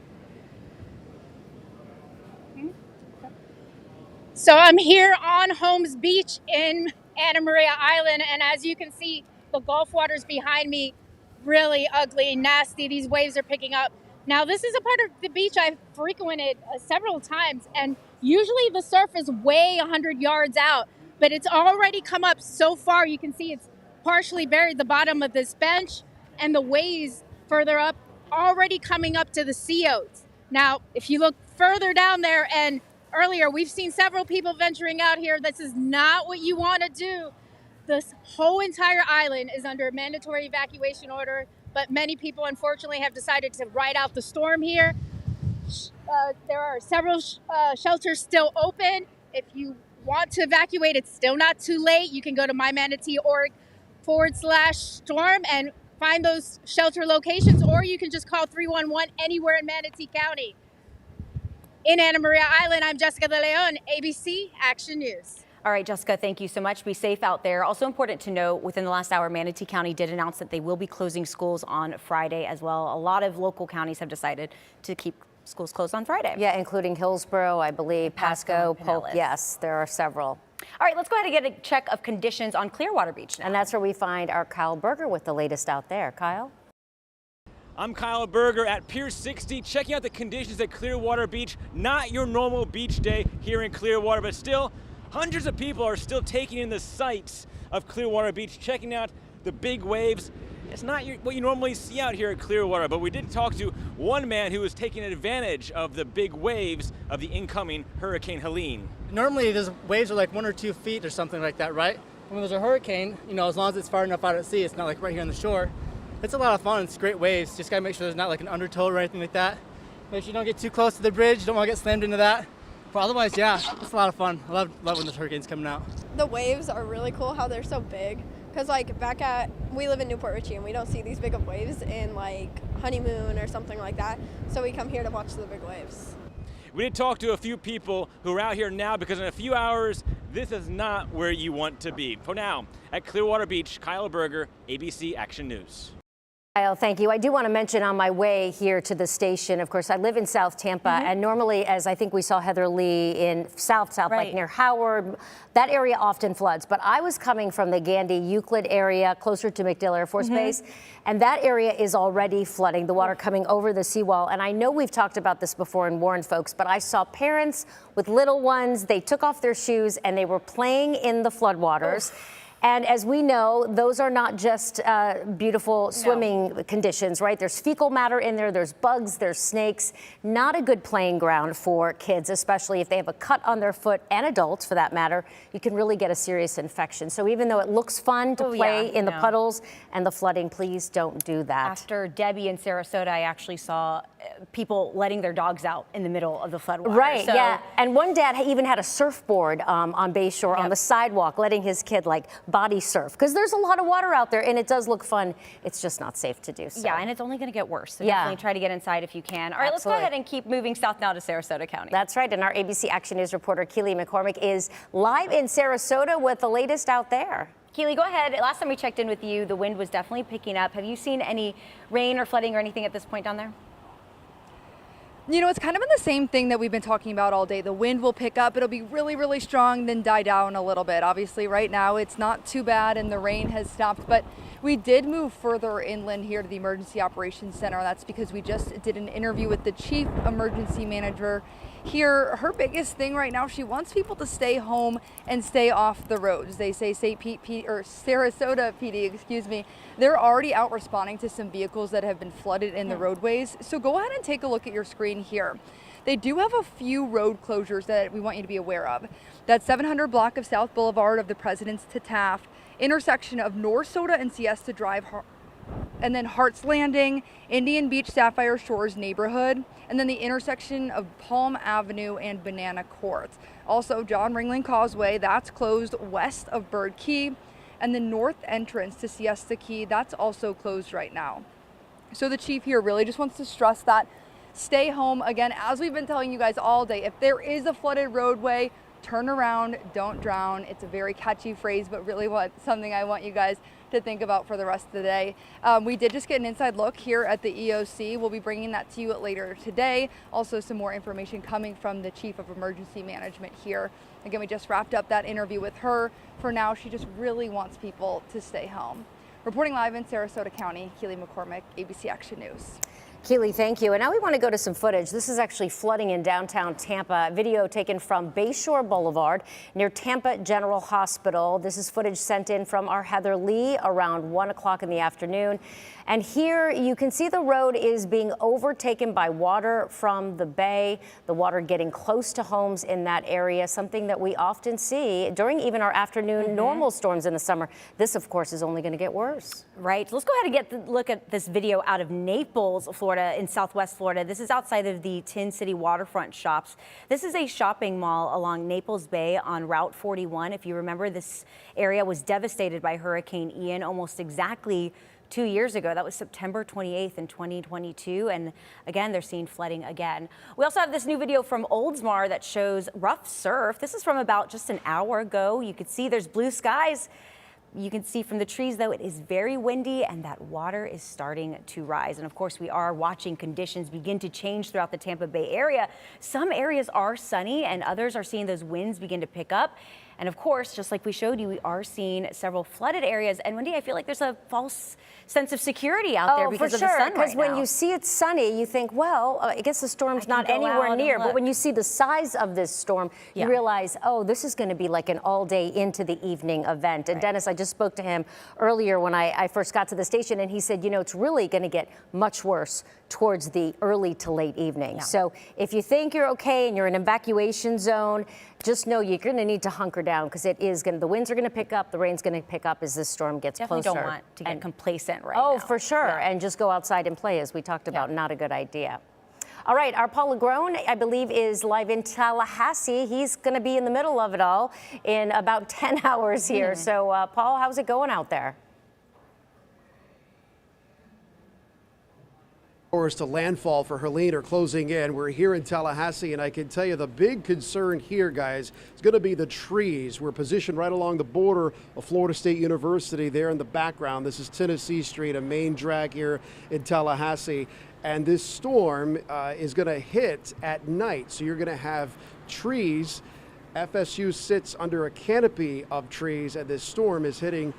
So I'm here on Holmes Beach in Anamaria Island, and as you can see, the Gulf waters behind me, really ugly, nasty. These waves are picking up. Now, this is a part of the beach I've frequented several times, and usually the surf is way 100 yards out, but it's already come up so far. You can see it's partially buried the bottom of this bench, and the waves further up already coming up to the sea oats. Now, if you look further down there, and earlier we've seen several people venturing out here, this is not what you want to do. This whole entire island is under a mandatory evacuation order, but many people unfortunately have decided to ride out the storm here. There are several shelters still open. If you want to evacuate, it's still not too late. You can go to mymanatee.org/storm and find those shelter locations, or you can just call 311 anywhere in Manatee County. In Anamaria Island, I'm Jessica De Leon, ABC Action News. All right, Jessica, thank you so much. Be safe out there. Also important to note, within the last hour, Manatee County did announce that they will be closing schools on Friday as well. A lot of local counties have decided to keep schools closed on Friday. Yeah, including Hillsborough, I believe, Pasco, Polk. Yes, there are several. All right, let's go ahead and get a check of conditions on Clearwater Beach now. And that's where we find our Kyle Berger with the latest out there. Kyle? I'm Kyle Berger at Pier 60, checking out the conditions at Clearwater Beach. Not your normal beach day here in Clearwater, but still, hundreds of people are still taking in the sights of Clearwater Beach, checking out the big waves. It's not what you normally see out here at Clearwater, but we did talk to one man who was taking advantage of the big waves of the incoming Hurricane Helene. Normally, those waves are like 1 or 2 feet or something like that, right? When there's a hurricane, you know, as long as it's far enough out at sea, it's not like right here on the shore. It's a lot of fun. It's great waves. Just gotta make sure there's not like an undertow or anything like that. Make sure you don't get too close to the bridge. Don't want to get slammed into that. But otherwise, yeah, it's a lot of fun. I love when this hurricane's coming out. The waves are really cool, how they're so big. Because like we live in Newport Richey and we don't see these big of waves in like Honeymoon or something like that. So we come here to watch the big waves. We did talk to a few people who are out here now because in a few hours, this is not where you want to be. For now, at Clearwater Beach, Kyle Berger, ABC Action News. Kyle, thank you. I do want to mention on my way here to the station, of course, I live in South Tampa, and normally, as I think we saw Heather Lee in South, like near Howard, that area often floods. But I was coming from the Gandy Euclid area, closer to MacDill Air Force Base, and that area is already flooding, the water coming over the seawall. And I know we've talked about this before and warned folks, but I saw parents with little ones, they took off their shoes and they were playing in the floodwaters. And as we know, those are not just beautiful swimming conditions, right? There's fecal matter in there, there's bugs, there's snakes. Not a good playing ground for kids, especially if they have a cut on their foot, and adults for that matter. You can really get a serious infection. So even though it looks fun to play in the puddles and the flooding, please don't do that. After Debbie in Sarasota, I actually saw people letting their dogs out in the middle of the floodwater. Right, yeah. And one dad even had a surfboard on Bayshore on the sidewalk, letting his kid like body surf, because there's a lot of water out there and it does look fun. It's just not safe to do so. Yeah, and it's only going to get worse. So definitely try to get inside if you can. All right, let's go ahead and keep moving south now to Sarasota County. That's right, and our ABC Action News reporter Keely McCormick is live in Sarasota with the latest out there. Keely, go ahead. Last time we checked in with you, the wind was definitely picking up. Have you seen any rain or flooding or anything at this point down there? You know, it's kind of been the same thing that we've been talking about all day. The wind will pick up, it'll be really, really strong, then die down a little bit. Obviously, right now it's not too bad and the rain has stopped, but we did move further inland here to the Emergency Operations Center. That's because we just did an interview with the Chief Emergency Manager here, her biggest thing right now, she wants people to stay home and stay off the roads. They say Sarasota PD, excuse me, they're already out responding to some vehicles that have been flooded in the roadways. So go ahead and take a look at your screen here. They do have a few road closures that we want you to be aware of. That 700 block of South Boulevard of the President's to Taft, intersection of North Soda and Siesta Drive, and then Hart's Landing, Indian Beach, Sapphire Shores neighborhood, and then the intersection of Palm Avenue and Banana Court. Also, John Ringling Causeway, that's closed west of Bird Key, and the north entrance to Siesta Key, that's also closed right now. So the chief here really just wants to stress that stay home. Again, as we've been telling you guys all day, if there is a flooded roadway, turn around, don't drown. It's a very catchy phrase, but really something I want you guys to think about for the rest of the day. We did just get an inside look here at the EOC. We'll be bringing that to you later today. Also, some more information coming from the Chief of Emergency Management here. Again, we just wrapped up that interview with her. For now, she just really wants people to stay home. Reporting live in Sarasota County, Keely McCormick, ABC Action News. Keely, thank you. And now we want to go to some footage. This is actually flooding in downtown Tampa. Video taken from Bayshore Boulevard near Tampa General Hospital. This is footage sent in from our Heather Lee around 1 o'clock in the afternoon. And here you can see the road is being overtaken by water from the bay, the water getting close to homes in that area, something that we often see during even our afternoon normal storms in the summer. This, of course, is only going to get worse. Right. Let's go ahead and look at this video out of Naples, Florida, in Southwest Florida. This is outside of the Tin City waterfront shops. This is a shopping mall along Naples Bay on Route 41. If you remember, this area was devastated by Hurricane Ian almost exactly 2 years ago. That was September 28th in 2022. And again, they're seeing flooding again. We also have this new video from Oldsmar that shows rough surf. This is from about just an hour ago. You can see there's blue skies. You can see from the trees, though, it is very windy and that water is starting to rise. And of course, we are watching conditions begin to change throughout the Tampa Bay area. Some areas are sunny and others are seeing those winds begin to pick up. And of course, just like we showed you, we are seeing several flooded areas. And Wendy, I feel like there's a false sense of security out there because of the sun right now. Because when you see it sunny, you think, well, I guess the storm's not anywhere near. But when you see the size of this storm, you realize, oh, this is going to be like an all-day into the evening event. And Dennis, I just spoke to him earlier when I first got to the station, and he said, you know, it's really going to get much worse towards the early to late evening. So if you think you're okay and you're in an evacuation zone, just know you're going to need to hunker down because the winds are going to pick up, the rain's going to pick up as this storm gets closer. Definitely don't want to get complacent right now. Oh, for sure. And just go outside and play, as we talked about. Not a good idea. All right, our Paul Lagrone, I believe, is live in Tallahassee. He's going to be in the middle of it all in about 10 hours here. So, Paul, how's it going out there? Hours to landfall for Helene are closing in. We're here in Tallahassee, and I can tell you the big concern here, guys, is going to be the trees. We're positioned right along the border of Florida State University there in the background. This is Tennessee Street, a main drag here in Tallahassee. And this storm is going to hit at night. So you're going to have trees. FSU sits under a canopy of trees, and this storm is hitting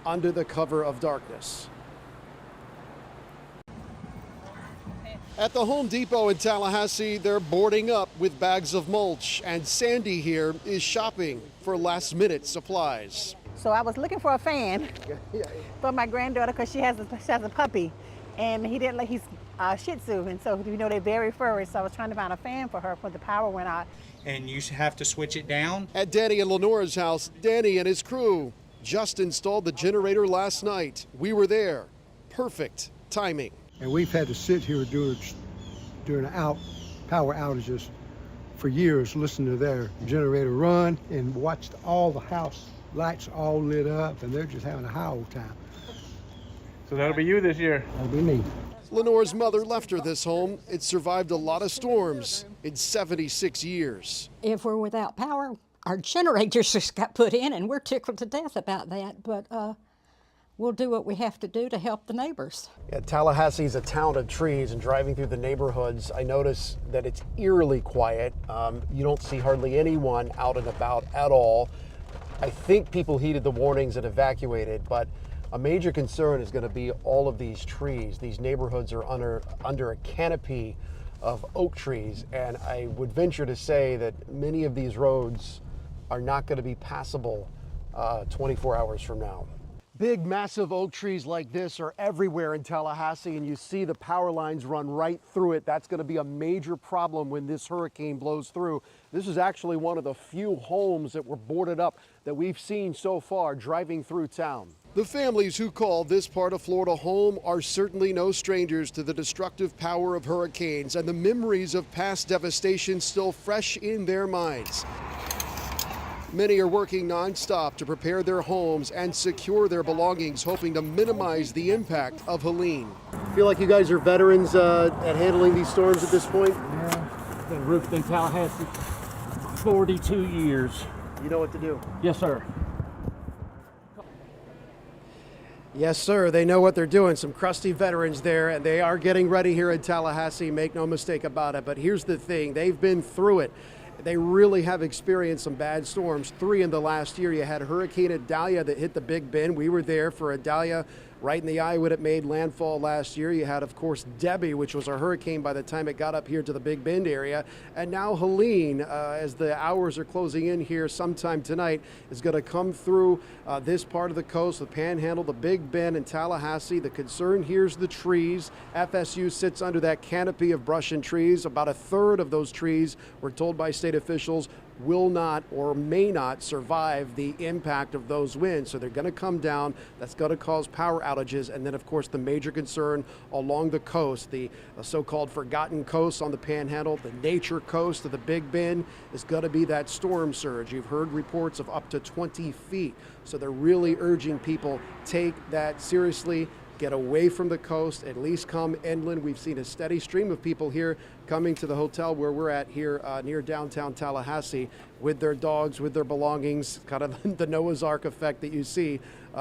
under the cover of darkness. At the Home Depot in Tallahassee, they're boarding up with bags of mulch, and Sandy here is shopping for last-minute supplies. So I was looking for a fan for my granddaughter because she has a puppy, and he's Shih Tzu, and so you know they're very furry. So I was trying to find a fan for her when the power went out. And you have to switch it down. At Danny and Lenora's house, Danny and his crew just installed the generator last night. We were there. Perfect timing. And we've had to sit here during power outages for years, listen to their generator run and watched all the house lights all lit up, and they're just having a high old time. So that'll be you this year. That'll be me. Lenora's mother left her this home. It survived a lot of storms in 76 years. If we're without power, our generators just got put in, and we're tickled to death about that, but we'll do what we have to do to help the neighbors. Yeah, Tallahassee's a town of trees, and driving through the neighborhoods, I notice that it's eerily quiet. You don't see hardly anyone out and about at all. I think people heeded the warnings and evacuated, but a major concern is going to be all of these trees. These neighborhoods are under a canopy of oak trees, and I would venture to say that many of these roads are not going to be passable 24 hours from now. Big, massive oak trees like this are everywhere in Tallahassee, and you see the power lines run right through it. That's going to be a major problem when this hurricane blows through. This is actually one of the few homes that were boarded up that we've seen so far driving through town. The families who call this part of Florida home are certainly no strangers to the destructive power of hurricanes, and the memories of past devastation still fresh in their minds. Many are working nonstop to prepare their homes and secure their belongings, hoping to minimize the impact of Helene. Feel like you guys are veterans at handling these storms at this point? Yeah, been roofed in Tallahassee 42 years. You know what to do? Yes, sir. Yes, sir. They know what they're doing. Some crusty veterans there, and they are getting ready here in Tallahassee. Make no mistake about it. But here's the thing. They've been through it. They really have experienced some bad storms. 3 in the last year. You had Hurricane Idalia that hit the Big Bend. We were there for Idalia right in the eye when it made landfall last year. You had, of course, Debbie, which was a hurricane by the time it got up here to the Big Bend area. And now Helene, as the hours are closing in here sometime tonight, is going to come through this part of the coast, the Panhandle, the Big Bend, and Tallahassee. The concern here is the trees. FSU sits under that canopy of brush and trees. About a third of those trees, we're told by state officials, will not or may not survive the impact of those winds. So they're going to come down. That's going to cause power outages. And then, of course, the major concern along the coast, the so-called forgotten coast on the Panhandle, the nature coast of the Big Bend, is going to be that storm surge. You've heard reports of up to 20 feet. So they're really urging people take that seriously. Get away from the coast, at least come inland. We've seen a steady stream of people here coming to the hotel where we're at here near downtown Tallahassee with their dogs, with their belongings, kind of the Noah's Ark effect that you see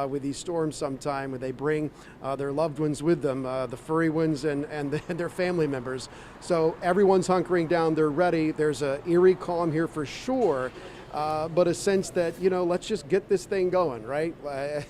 with these storms sometime, when they bring their loved ones with them, the furry ones and their family members. So everyone's hunkering down, they're ready. There's an eerie calm here for sure. But a sense that, you know, let's just get this thing going, right?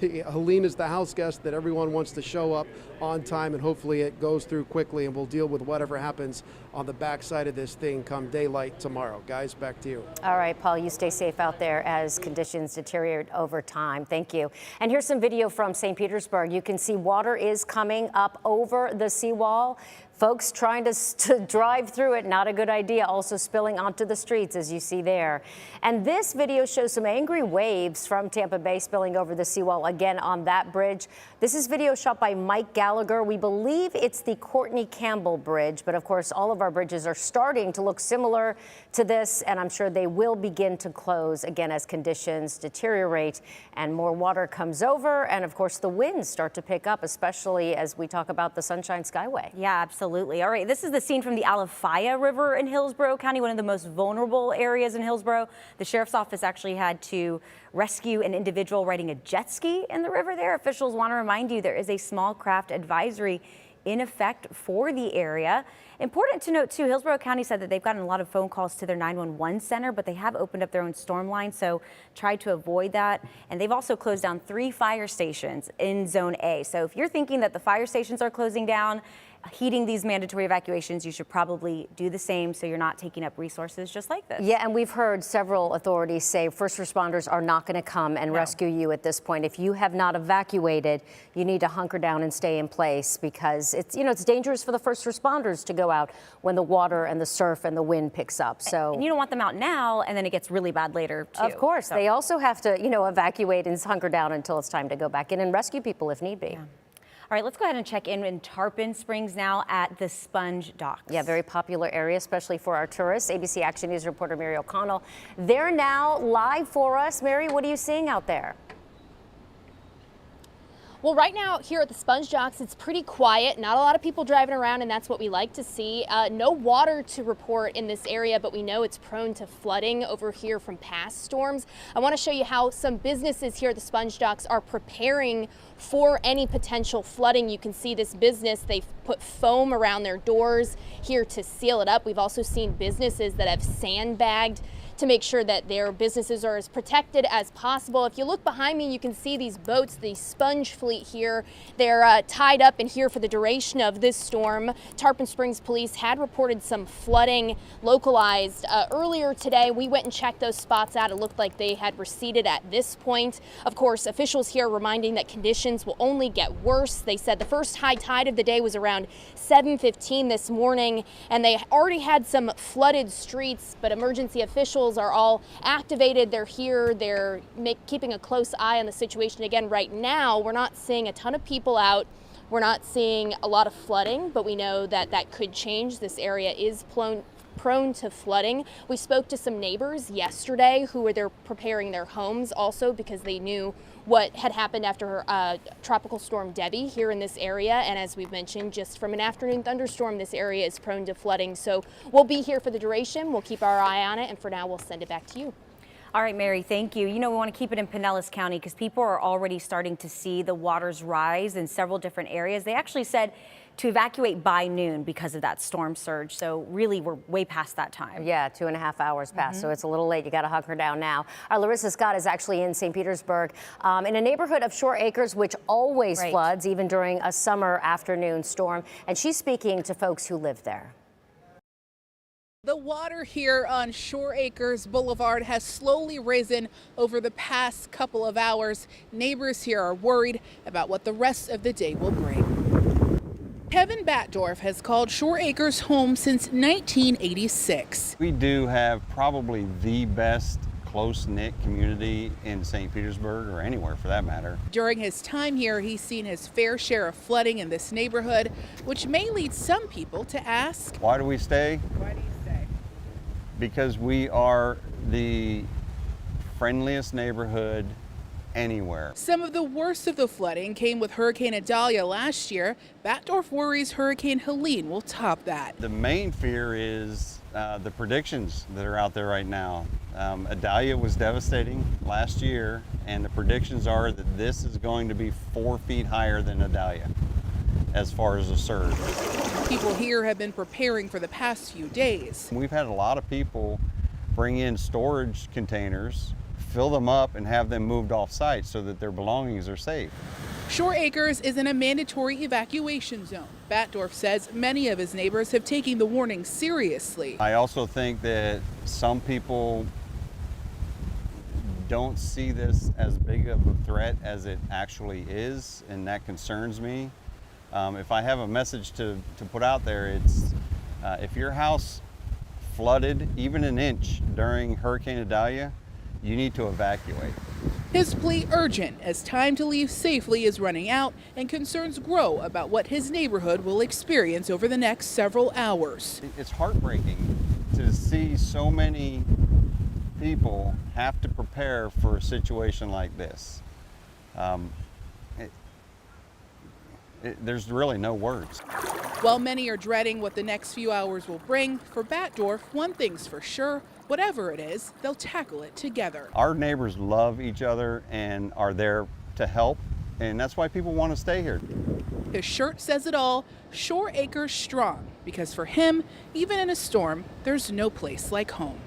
Helene is the house guest that everyone wants to show up on time, and hopefully it goes through quickly, and we'll deal with whatever happens on the backside of this thing come daylight tomorrow. Guys, back to you. All right, Paul, you stay safe out there as conditions deteriorate over time. Thank you. And here's some video from St. Petersburg. You can see water is coming up over the seawall. Folks trying to drive through it, not a good idea. Also spilling onto the streets, as you see there. And this video shows some angry waves from Tampa Bay spilling over the seawall again on that bridge. This is video shot by Mike Gallagher. We believe it's the Courtney Campbell Bridge, but of course all of our bridges are starting to look similar to this, and I'm sure they will begin to close again as conditions deteriorate and more water comes over, and of course the winds start to pick up, especially as we talk about the Sunshine Skyway. Yeah, absolutely. All right, this is the scene from the Alafaya River in Hillsborough County, one of the most vulnerable areas in Hillsborough. The sheriff's office actually had to rescue an individual riding a jet ski in the river there. Officials want to remind you there is a small craft advisory in effect for the area. Important to note, too, Hillsborough County said that they've gotten a lot of phone calls to their 911 center, but they have opened up their own storm line, so try to avoid that. And they've also closed down 3 fire stations in Zone A. So if you're thinking that the fire stations are closing down, heeding these mandatory evacuations, you should probably do the same so you're not taking up resources just like this. Yeah, and we've heard several authorities say first responders are not going to come and rescue you at this point. If you have not evacuated, you need to hunker down and stay in place, because it's, you know, it's dangerous for the first responders to go out when the water and the surf and the wind picks up. So and you don't want them out now, and then it gets really bad later too. Of course, they also have to, you know, evacuate and hunker down until it's time to go back in and rescue people if need be. Yeah. All right, let's go ahead and check in Tarpon Springs now at the Sponge Docks. Yeah, very popular area, especially for our tourists. ABC Action News reporter Mary O'Connell, they're now live for us. Mary, what are you seeing out there? Well, right now here at the Sponge Docks, it's pretty quiet. Not a lot of people driving around, and that's what we like to see. No water to report in this area, but we know it's prone to flooding over here from past storms. I want to show you how some businesses here at the Sponge Docks are preparing for any potential flooding. You can see this business, they've put foam around their doors here to seal it up. We've also seen businesses that have sandbagged to make sure that their businesses are as protected as possible. If you look behind me, you can see these boats, the sponge fleet here. They're tied up in here for the duration of this storm. Tarpon Springs police had reported some flooding localized earlier today. We went and checked those spots out. It looked like they had receded at this point. Of course, officials here reminding that conditions will only get worse. They said the first high tide of the day was around 7:15 this morning, and they already had some flooded streets, but emergency officials are all activated. They're here. They're keeping a close eye on the situation. Again, right now, we're not seeing a ton of people out. We're not seeing a lot of flooding, but we know that that could change. This area is prone to flooding. We spoke to some neighbors yesterday who were preparing their homes also because they knew what had happened after Tropical Storm Debbie here in this area. And as we've mentioned, just from an afternoon thunderstorm, this area is prone to flooding. So we'll be here for the duration. We'll keep our eye on it. And for now, we'll send it back to you. All right, Mary, thank you. You know, we want to keep it in Pinellas County because people are already starting to see the waters rise in several different areas. They actually said to evacuate by noon because of that storm surge. So really, we're way past that time. Yeah, 2.5 hours past, so it's a little late. You got to hunker down now. Larissa Scott is actually in St. Petersburg in a neighborhood of Shore Acres, which always floods, even during a summer afternoon storm. And she's speaking to folks who live there. The water here on Shore Acres Boulevard has slowly risen over the past couple of hours. Neighbors here are worried about what the rest of the day will bring. Kevin Batdorf has called Shore Acres home since 1986. We do have probably the best close-knit community in St. Petersburg, or anywhere for that matter. During his time here, he's seen his fair share of flooding in this neighborhood, which may lead some people to ask, why do we stay? why do you stay? Because we are the friendliest neighborhood anywhere. Some of the worst of the flooding came with Hurricane Idalia last year. Batdorf worries Hurricane Helene will top that. The main fear is the predictions that are out there right now. Idalia was devastating last year, and the predictions are that this is going to be 4 feet higher than Idalia as far as a surge. People here have been preparing for the past few days. We've had a lot of people bring in storage containers, fill them up, and have them moved off site so that their belongings are safe. Shore Acres is in a mandatory evacuation zone. Batdorf says many of his neighbors have taken the warning seriously. I also think that some people don't see this as big of a threat as it actually is, and that concerns me. If I have a message to put out there, it's if your house flooded even an inch during Hurricane Idalia, you need to evacuate. His plea urgent as time to leave safely is running out and concerns grow about what his neighborhood will experience over the next several hours. It's heartbreaking to see so many people have to prepare for a situation like this. There's really no words. While many are dreading what the next few hours will bring, for Batdorf, one thing's for sure, whatever it is, they'll tackle it together. Our neighbors love each other and are there to help, and that's why people want to stay here. His shirt says it all, Shore Acres strong, because for him, even in a storm, there's no place like home.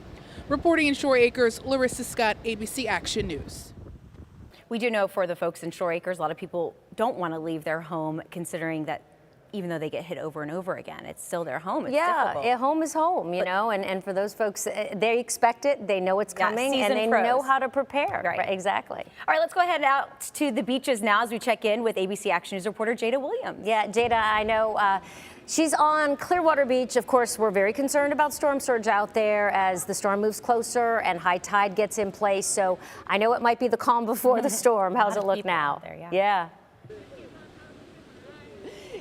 Reporting in Shore Acres, Larissa Scott, ABC Action News. We do know for the folks in Shore Acres, a lot of people don't want to leave their home, considering that even though they get hit over and over again, it's still their home. It's difficult. Home is home, you know, and for those folks, they expect it, they know it's coming, and they know how to prepare. Right. Exactly. All right, let's go ahead out to the beaches now as we check in with ABC Action News reporter Jada Williams. Yeah, Jada, I know she's on Clearwater Beach. Of course, we're very concerned about storm surge out there as the storm moves closer and high tide gets in place. So I know it might be the calm before the storm. How's it look now? Yeah.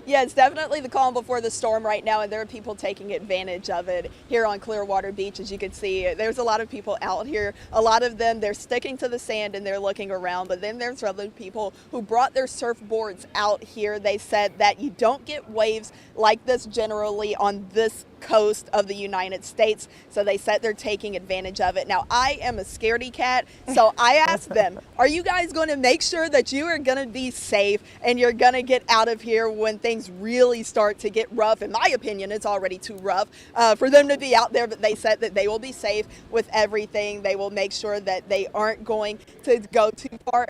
Yeah, it's definitely the calm before the storm right now, and there are people taking advantage of it here on Clearwater Beach. As you can see, there's a lot of people out here. A lot of them, they're sticking to the sand and they're looking around, but then there's other people who brought their surfboards out here. They said that you don't get waves like this generally on this coast of the United States. So they said they're taking advantage of it. Now, I am a scaredy cat, so I asked them, are you guys going to make sure that you are going to be safe and you're going to get out of here when things really start to get rough? In my opinion, it's already too rough for them to be out there, but they said that they will be safe with everything. They will make sure that they aren't going to go too far.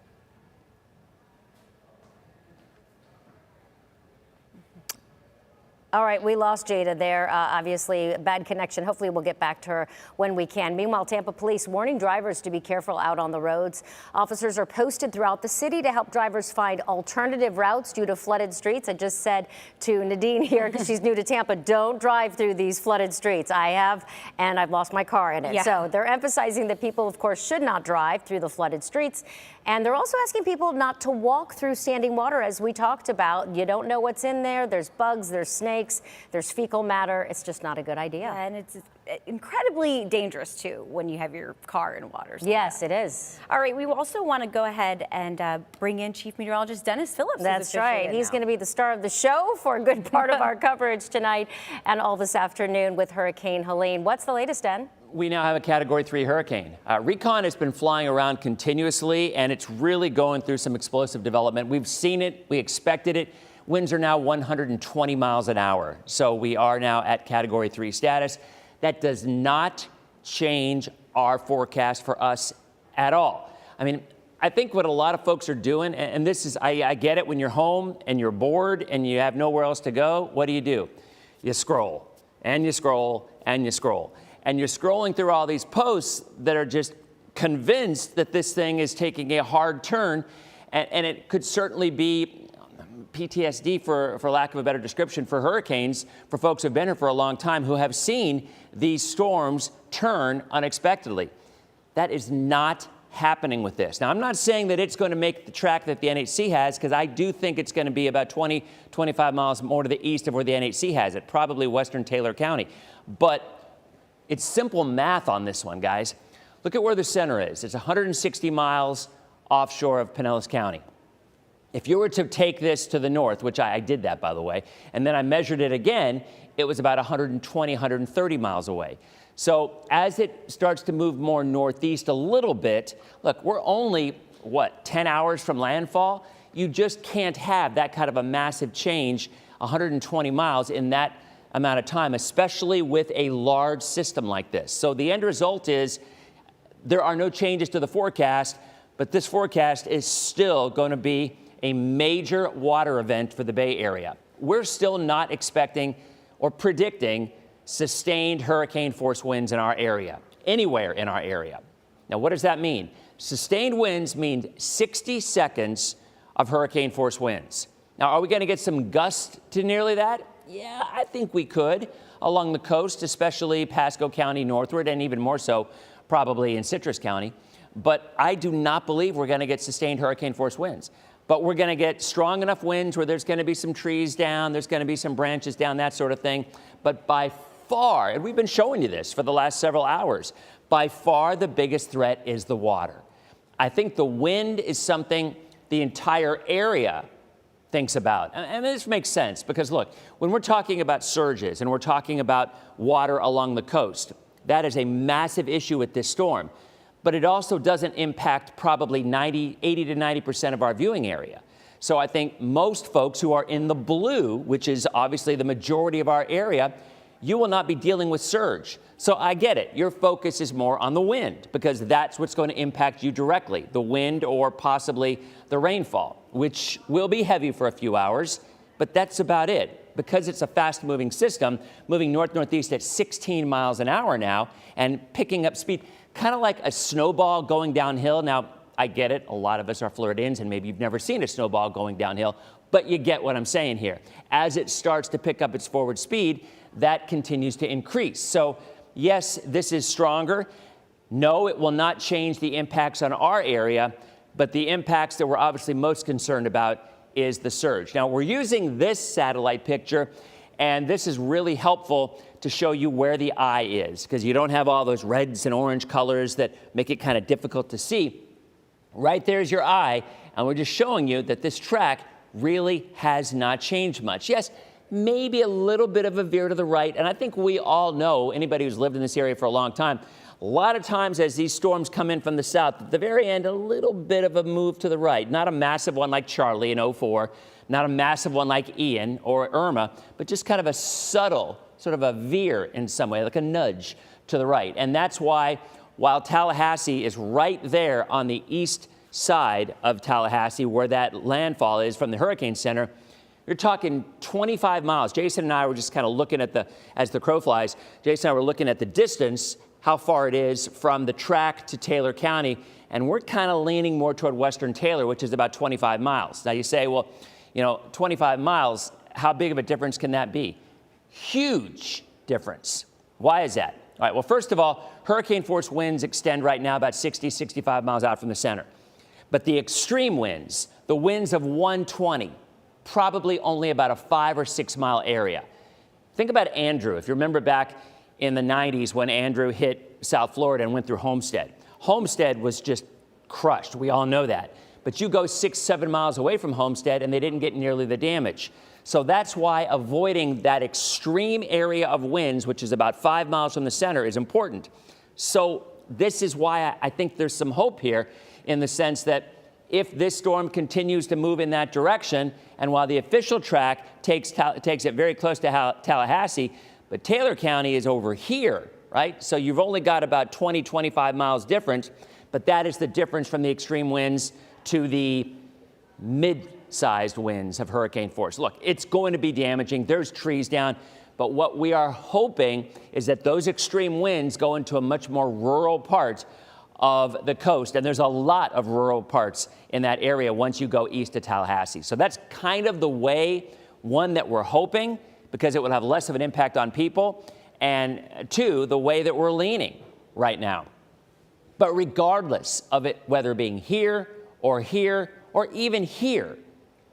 All right, we lost Jada there. Obviously, bad connection. Hopefully, we'll get back to her when we can. Meanwhile, Tampa police warning drivers to be careful out on the roads. Officers are posted throughout the city to help drivers find alternative routes due to flooded streets. I just said to Nadine here, because she's new to Tampa, don't drive through these flooded streets. I have, and I've lost my car in it. Yeah. So they're emphasizing that people, of course, should not drive through the flooded streets. And they're also asking people not to walk through standing water, as we talked about. You don't know what's in there. There's bugs, there's snakes, there's fecal matter. It's just not a good idea. And it's incredibly dangerous, too, when you have your car in water. Yes, it is. All right, we also want to go ahead and bring in Chief Meteorologist Dennis Phillips. That's right. He's going to be the star of the show for a good part of our coverage tonight and all this afternoon with Hurricane Helene. What's the latest, Den? We now have a Category 3 hurricane. Recon has been flying around continuously, and it's really going through some explosive development. We've seen it. We expected it. Winds are now 120 miles an hour. So we are now at Category 3 status. That does not change our forecast for us at all. I mean, I think what a lot of folks are doing, and this is, I get it, when you're home and you're bored and you have nowhere else to go, what do? You scroll, and you scroll, and you scroll. And you're scrolling through all these posts that are just convinced that this thing is taking a hard turn, and it could certainly be PTSD, for lack of a better description, for hurricanes, for folks who've been here for a long time who have seen these storms turn unexpectedly. That is not happening with this. Now, I'm not saying that it's going to make the track that the NHC has, because I do think it's going to be about 20, 25 miles more to the east of where the NHC has it, probably western Taylor County. But it's simple math on this one, guys. Look at where the center is. It's 160 miles offshore of Pinellas County. If you were to take this to the north, which I did that, by the way, and then I measured it again, it was about 120, 130 miles away. So as it starts to move more northeast a little bit, look, we're only, 10 hours from landfall? You just can't have that kind of a massive change, 120 miles in that amount of time, especially with a large system like this. So the end result is there are no changes to the forecast, but this forecast is still going to be a major water event for the Bay Area. We're still not expecting or predicting sustained hurricane force winds in our area, anywhere in our area. Now, what does that mean? Sustained winds mean 60 seconds of hurricane force winds. Now, are we going to get some gusts to nearly that? Yeah, I think we could along the coast, especially Pasco County northward, and even more so probably in Citrus County. But I do not believe we're going to get sustained hurricane force winds. But we're going to get strong enough winds where there's going to be some trees down, there's going to be some branches down, that sort of thing. But by far, and we've been showing you this for the last several hours, by far the biggest threat is the water. I think the wind is something the entire area thinks about. And this makes sense because, look, when we're talking about surges and we're talking about water along the coast, that is a massive issue with this storm. But it also doesn't impact probably 80 to 90% of our viewing area. So I think most folks who are in the blue, which is obviously the majority of our area, you will not be dealing with surge. So I get it. Your focus is more on the wind because that's what's going to impact you directly, the wind or possibly the rainfall, which will be heavy for a few hours, but that's about it. Because it's a fast-moving system, moving north-northeast at 16 miles an hour now and picking up speed, kind of like a snowball going downhill. Now, I get it. A lot of us are Floridians, and maybe you've never seen a snowball going downhill, but you get what I'm saying here. As it starts to pick up its forward speed, that continues to increase. So, yes, this is stronger. No, it will not change the impacts on our area, but the impacts that we're obviously most concerned about is the surge. Now, we're using this satellite picture, and this is really helpful to show you where the eye is, because you don't have all those reds and orange colors that make it kind of difficult to see. Right there's your eye, and we're just showing you that this track really has not changed much. Yes, maybe a little bit of a veer to the right. And I think we all know, anybody who's lived in this area for a long time, a lot of times as these storms come in from the south, at the very end, a little bit of a move to the right. Not a massive one like Charlie in 04, not a massive one like Ian or Irma, but just kind of a subtle, sort of a veer in some way, like a nudge to the right. And that's why, while Tallahassee is right there on the east side of Tallahassee, where that landfall is from the Hurricane Center, you're talking 25 miles. Jason and I were just kind of looking at as the crow flies, Jason and I were looking at the distance, how far it is from the track to Taylor County, and we're kind of leaning more toward western Taylor, which is about 25 miles. Now you say, well, 25 miles, how big of a difference can that be? Huge difference. Why is that? All right, well, first of all, hurricane force winds extend right now about 60, 65 miles out from the center. But the extreme winds, the winds of 120, probably only about a 5 or 6 mile area. Think about Andrew. If you remember back in the 90s when Andrew hit South Florida and went through Homestead. Homestead was just crushed. We all know that. But you go 6, 7 miles away from Homestead and they didn't get nearly the damage. So that's why avoiding that extreme area of winds, which is about 5 miles from the center, is important. So this is why I think there's some hope here, in the sense that if this storm continues to move in that direction, and while the official track takes it very close to Tallahassee, but Taylor County is over here, right? So you've only got about 20, 25 miles difference, but that is the difference from the extreme winds to the mid-sized winds of hurricane force. Look, it's going to be damaging. There's trees down. But what we are hoping is that those extreme winds go into a much more rural part of the coast. And there's a lot of rural parts in that area once you go east of Tallahassee. So that's kind of the way, one, that we're hoping, because it will have less of an impact on people, and two, the way that we're leaning right now. But regardless of it, whether being here, or even here,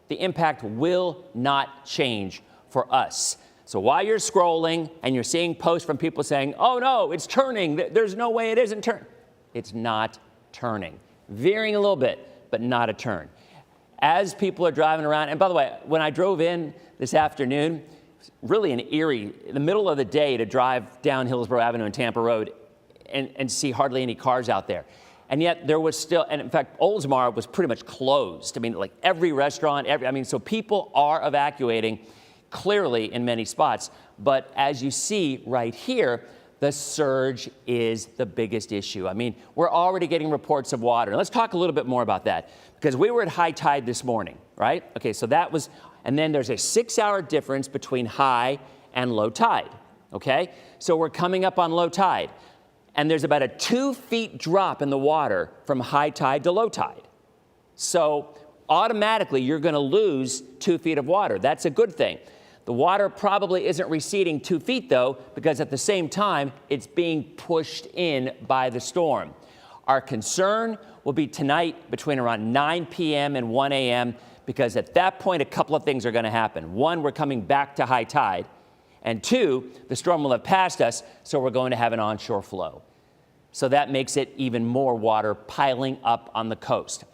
the impact will not change for us. So while you're scrolling and you're seeing posts from people saying, oh no, it's turning, there's no way it isn't turning. It's not turning. Veering a little bit, but not a turn. As people are driving around, and by the way, when I drove in this afternoon, really an eerie, in the middle of the day, to drive down Hillsborough Avenue and Tampa Road and see hardly any cars out there. And yet there was still, and in fact, Oldsmar was pretty much closed. I mean, like every restaurant, so people are evacuating clearly in many spots. But as you see right here, the surge is the biggest issue. I mean, we're already getting reports of water. And let's talk a little bit more about that, because we were at high tide this morning, right? Okay, so that was, and then there's a 6-hour difference between high and low tide, okay? So we're coming up on low tide, and there's about a 2 feet drop in the water from high tide to low tide. So automatically you're gonna lose 2 feet of water. That's a good thing. The water probably isn't receding 2 feet though, because at the same time, it's being pushed in by the storm. Our concern will be tonight between around 9 p.m. and 1 a.m., because at that point, a couple of things are gonna happen. One, we're coming back to high tide. And two, the storm will have passed us, so we're going to have an onshore flow. So that makes it even more water piling up on the coast.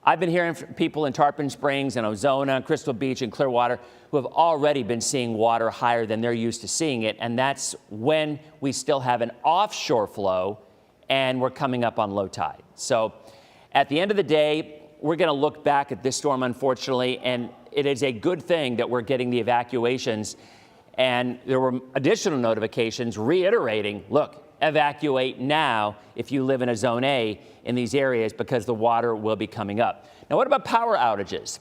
I've been hearing from people in Tarpon Springs and Ozona, Crystal Beach and Clearwater who have already been seeing water higher than they're used to seeing it. And that's when we still have an offshore flow and we're coming up on low tide. So at the end of the day, we're going to look back at this storm, unfortunately, and it is a good thing that we're getting the evacuations. And there were additional notifications reiterating, look, evacuate now if you live in a zone A in these areas, because the water will be coming up. Now, what about power outages?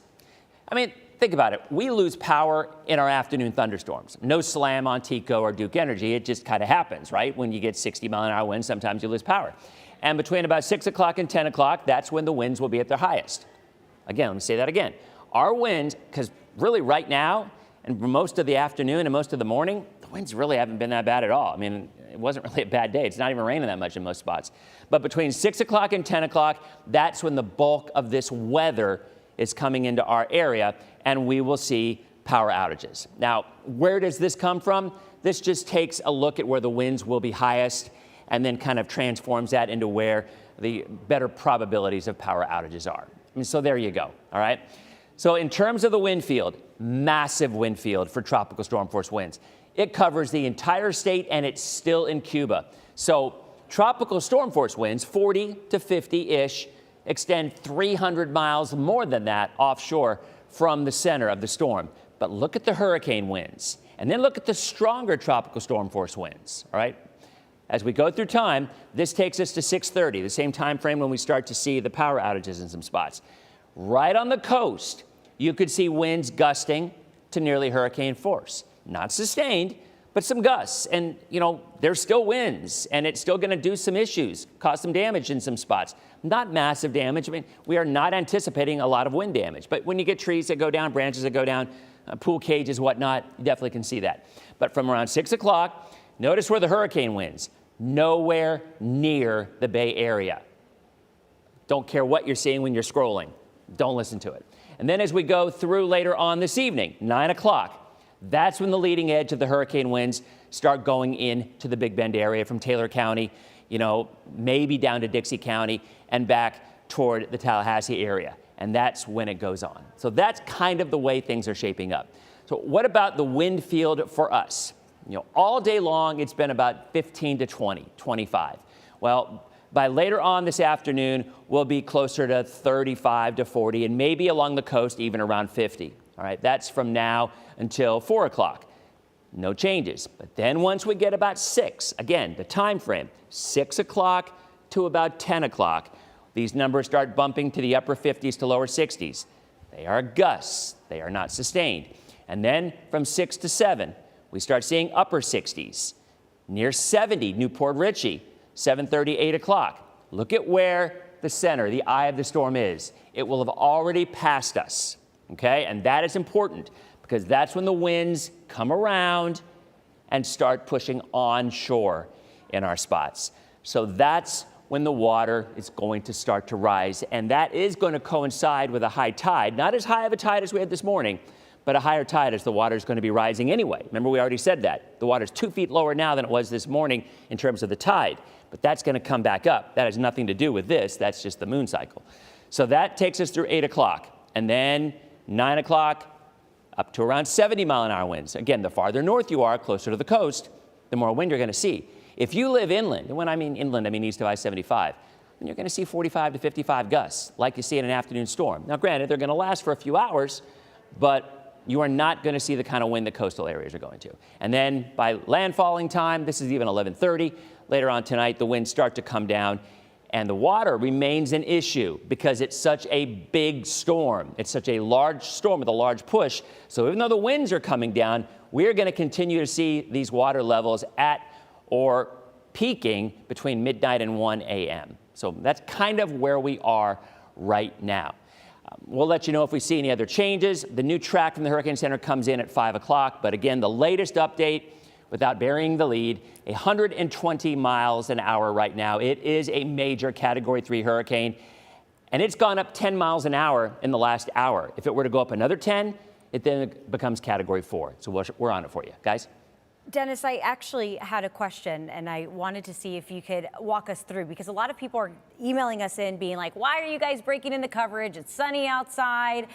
I mean, think about it. We lose power in our afternoon thunderstorms. No slam on TECO or Duke Energy. It just kind of happens, right? When you get 60-mile-an-hour winds, sometimes you lose power. And between about 6 o'clock and 10 o'clock, that's when the winds will be at their highest. Again, let me say that again. Our winds, because really right now, and for most of the afternoon and most of the morning, the winds really haven't been that bad at all. I mean, it wasn't really a bad day. It's not even raining that much in most spots. But between 6 o'clock and 10 o'clock, that's when the bulk of this weather is coming into our area, and we will see power outages. Now, where does this come from? This just takes a look at where the winds will be highest and then kind of transforms that into where the better probabilities of power outages are. And so there you go, all right? So in terms of the wind field, massive wind field for tropical storm force winds. It covers the entire state and it's still in Cuba. So tropical storm force winds, 40 to 50-ish, extend 300 miles more than that offshore from the center of the storm. But look at the hurricane winds, and then look at the stronger tropical storm force winds, all right? As we go through time, this takes us to 6:30, the same time frame when we start to see the power outages in some spots. Right on the coast, you could see winds gusting to nearly hurricane force. Not sustained, but some gusts. And, you know, there's still winds, and it's still going to do some issues, cause some damage in some spots. Not massive damage. I mean, we are not anticipating a lot of wind damage. But when you get trees that go down, branches that go down, pool cages, whatnot, you definitely can see that. But from around 6 o'clock, notice where the hurricane winds. Nowhere near the Bay Area. Don't care what you're seeing when you're scrolling. Don't listen to it. And then as we go through later on this evening, 9 o'clock, that's when the leading edge of the hurricane winds start going into the Big Bend area from Taylor County, you know, maybe down to Dixie County and back toward the Tallahassee area. And that's when it goes on. So that's kind of the way things are shaping up. So what about the wind field for us? You know, all day long, it's been about 15 to 20, 25. Well, by later on this afternoon, we'll be closer to 35 to 40, and maybe along the coast, even around 50. All right, that's from now until 4 o'clock. No changes. But then once we get about 6, again, the time frame, 6 o'clock to about 10 o'clock, these numbers start bumping to the upper 50s to lower 60s. They are gusts. They are not sustained. And then from 6 to 7, we start seeing upper 60s. Near 70, Newport Richey, 7:30, 8 o'clock. Look at where the center, the eye of the storm is. It will have already passed us, okay? And that is important because that's when the winds come around and start pushing onshore in our spots. So that's when the water is going to start to rise. And that is going to coincide with a high tide, not as high of a tide as we had this morning, but a higher tide as the water is going to be rising anyway. Remember, we already said that. The water is 2 feet lower now than it was this morning in terms of the tide, but that's going to come back up. That has nothing to do with this. That's just the moon cycle. So that takes us through 8 o'clock, and then 9 o'clock up to around 70-mile-an-hour winds. Again, the farther north you are, closer to the coast, the more wind you're going to see. If you live inland, and when I mean inland, I mean east of I-75, then you're going to see 45 to 55 gusts, like you see in an afternoon storm. Now, granted, they're going to last for a few hours, but you are not going to see the kind of wind that coastal areas are going to. And then by landfalling time, this is even 11:30, later on tonight, the winds start to come down, and the water remains an issue because it's such a big storm. It's such a large storm with a large push. So even though the winds are coming down, we're going to continue to see these water levels at or peaking between midnight and 1 a.m. So that's kind of where we are right now. We'll let you know if we see any other changes. The new track from the Hurricane Center comes in at 5 o'clock. But again, the latest update, without burying the lead, 120 miles an hour right now. It is a major Category 3 hurricane, and it's gone up 10 miles an hour in the last hour. If it were to go up another 10, it then becomes Category 4. So we're on it for you, guys. Dennis, I actually had a question, and I wanted to see if you could walk us through, because a lot of people are emailing us in being like, why are you guys breaking into coverage? It's sunny outside.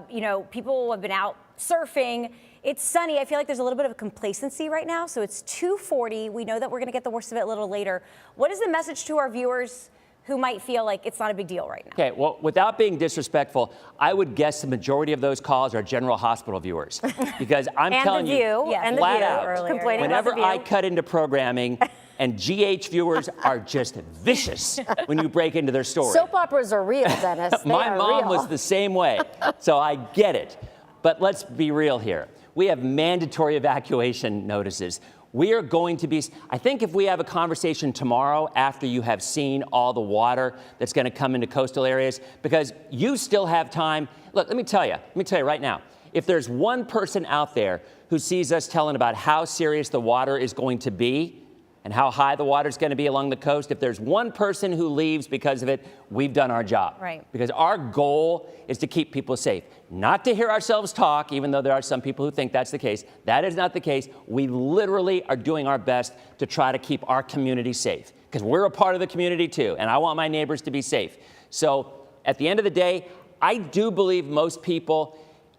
You know, people have been out surfing. It's sunny. I feel like there's a little bit of a complacency right now. So it's 2:40. We know that we're going to get the worst of it a little later. What is the message to our viewers who might feel like it's not a big deal right now? Okay, well, without being disrespectful, I would guess the majority of those calls are General Hospital viewers. Because I'm telling you, flat out, whenever I cut into programming, and GH viewers are just vicious when you break into their story. Soap operas are real, Dennis. My mom was the same way, so I get it. But let's be real here. We have mandatory evacuation notices. We are going to be, I think if we have a conversation tomorrow after you have seen all the water that's going to come into coastal areas, because you still have time. Look, let me tell you right now, if there's one person out there who sees us telling about how serious the water is going to be and how high the water is going to be along the coast, if there's one person who leaves because of it, we've done our job. Right. Because our goal is to keep people safe. Not to hear ourselves talk, even though there are some people who think that's the case. That is not the case. We literally are doing our best to try to keep our community safe, because we're a part of the community too, and I want my neighbors to be safe. So at the end of the day, I do believe most people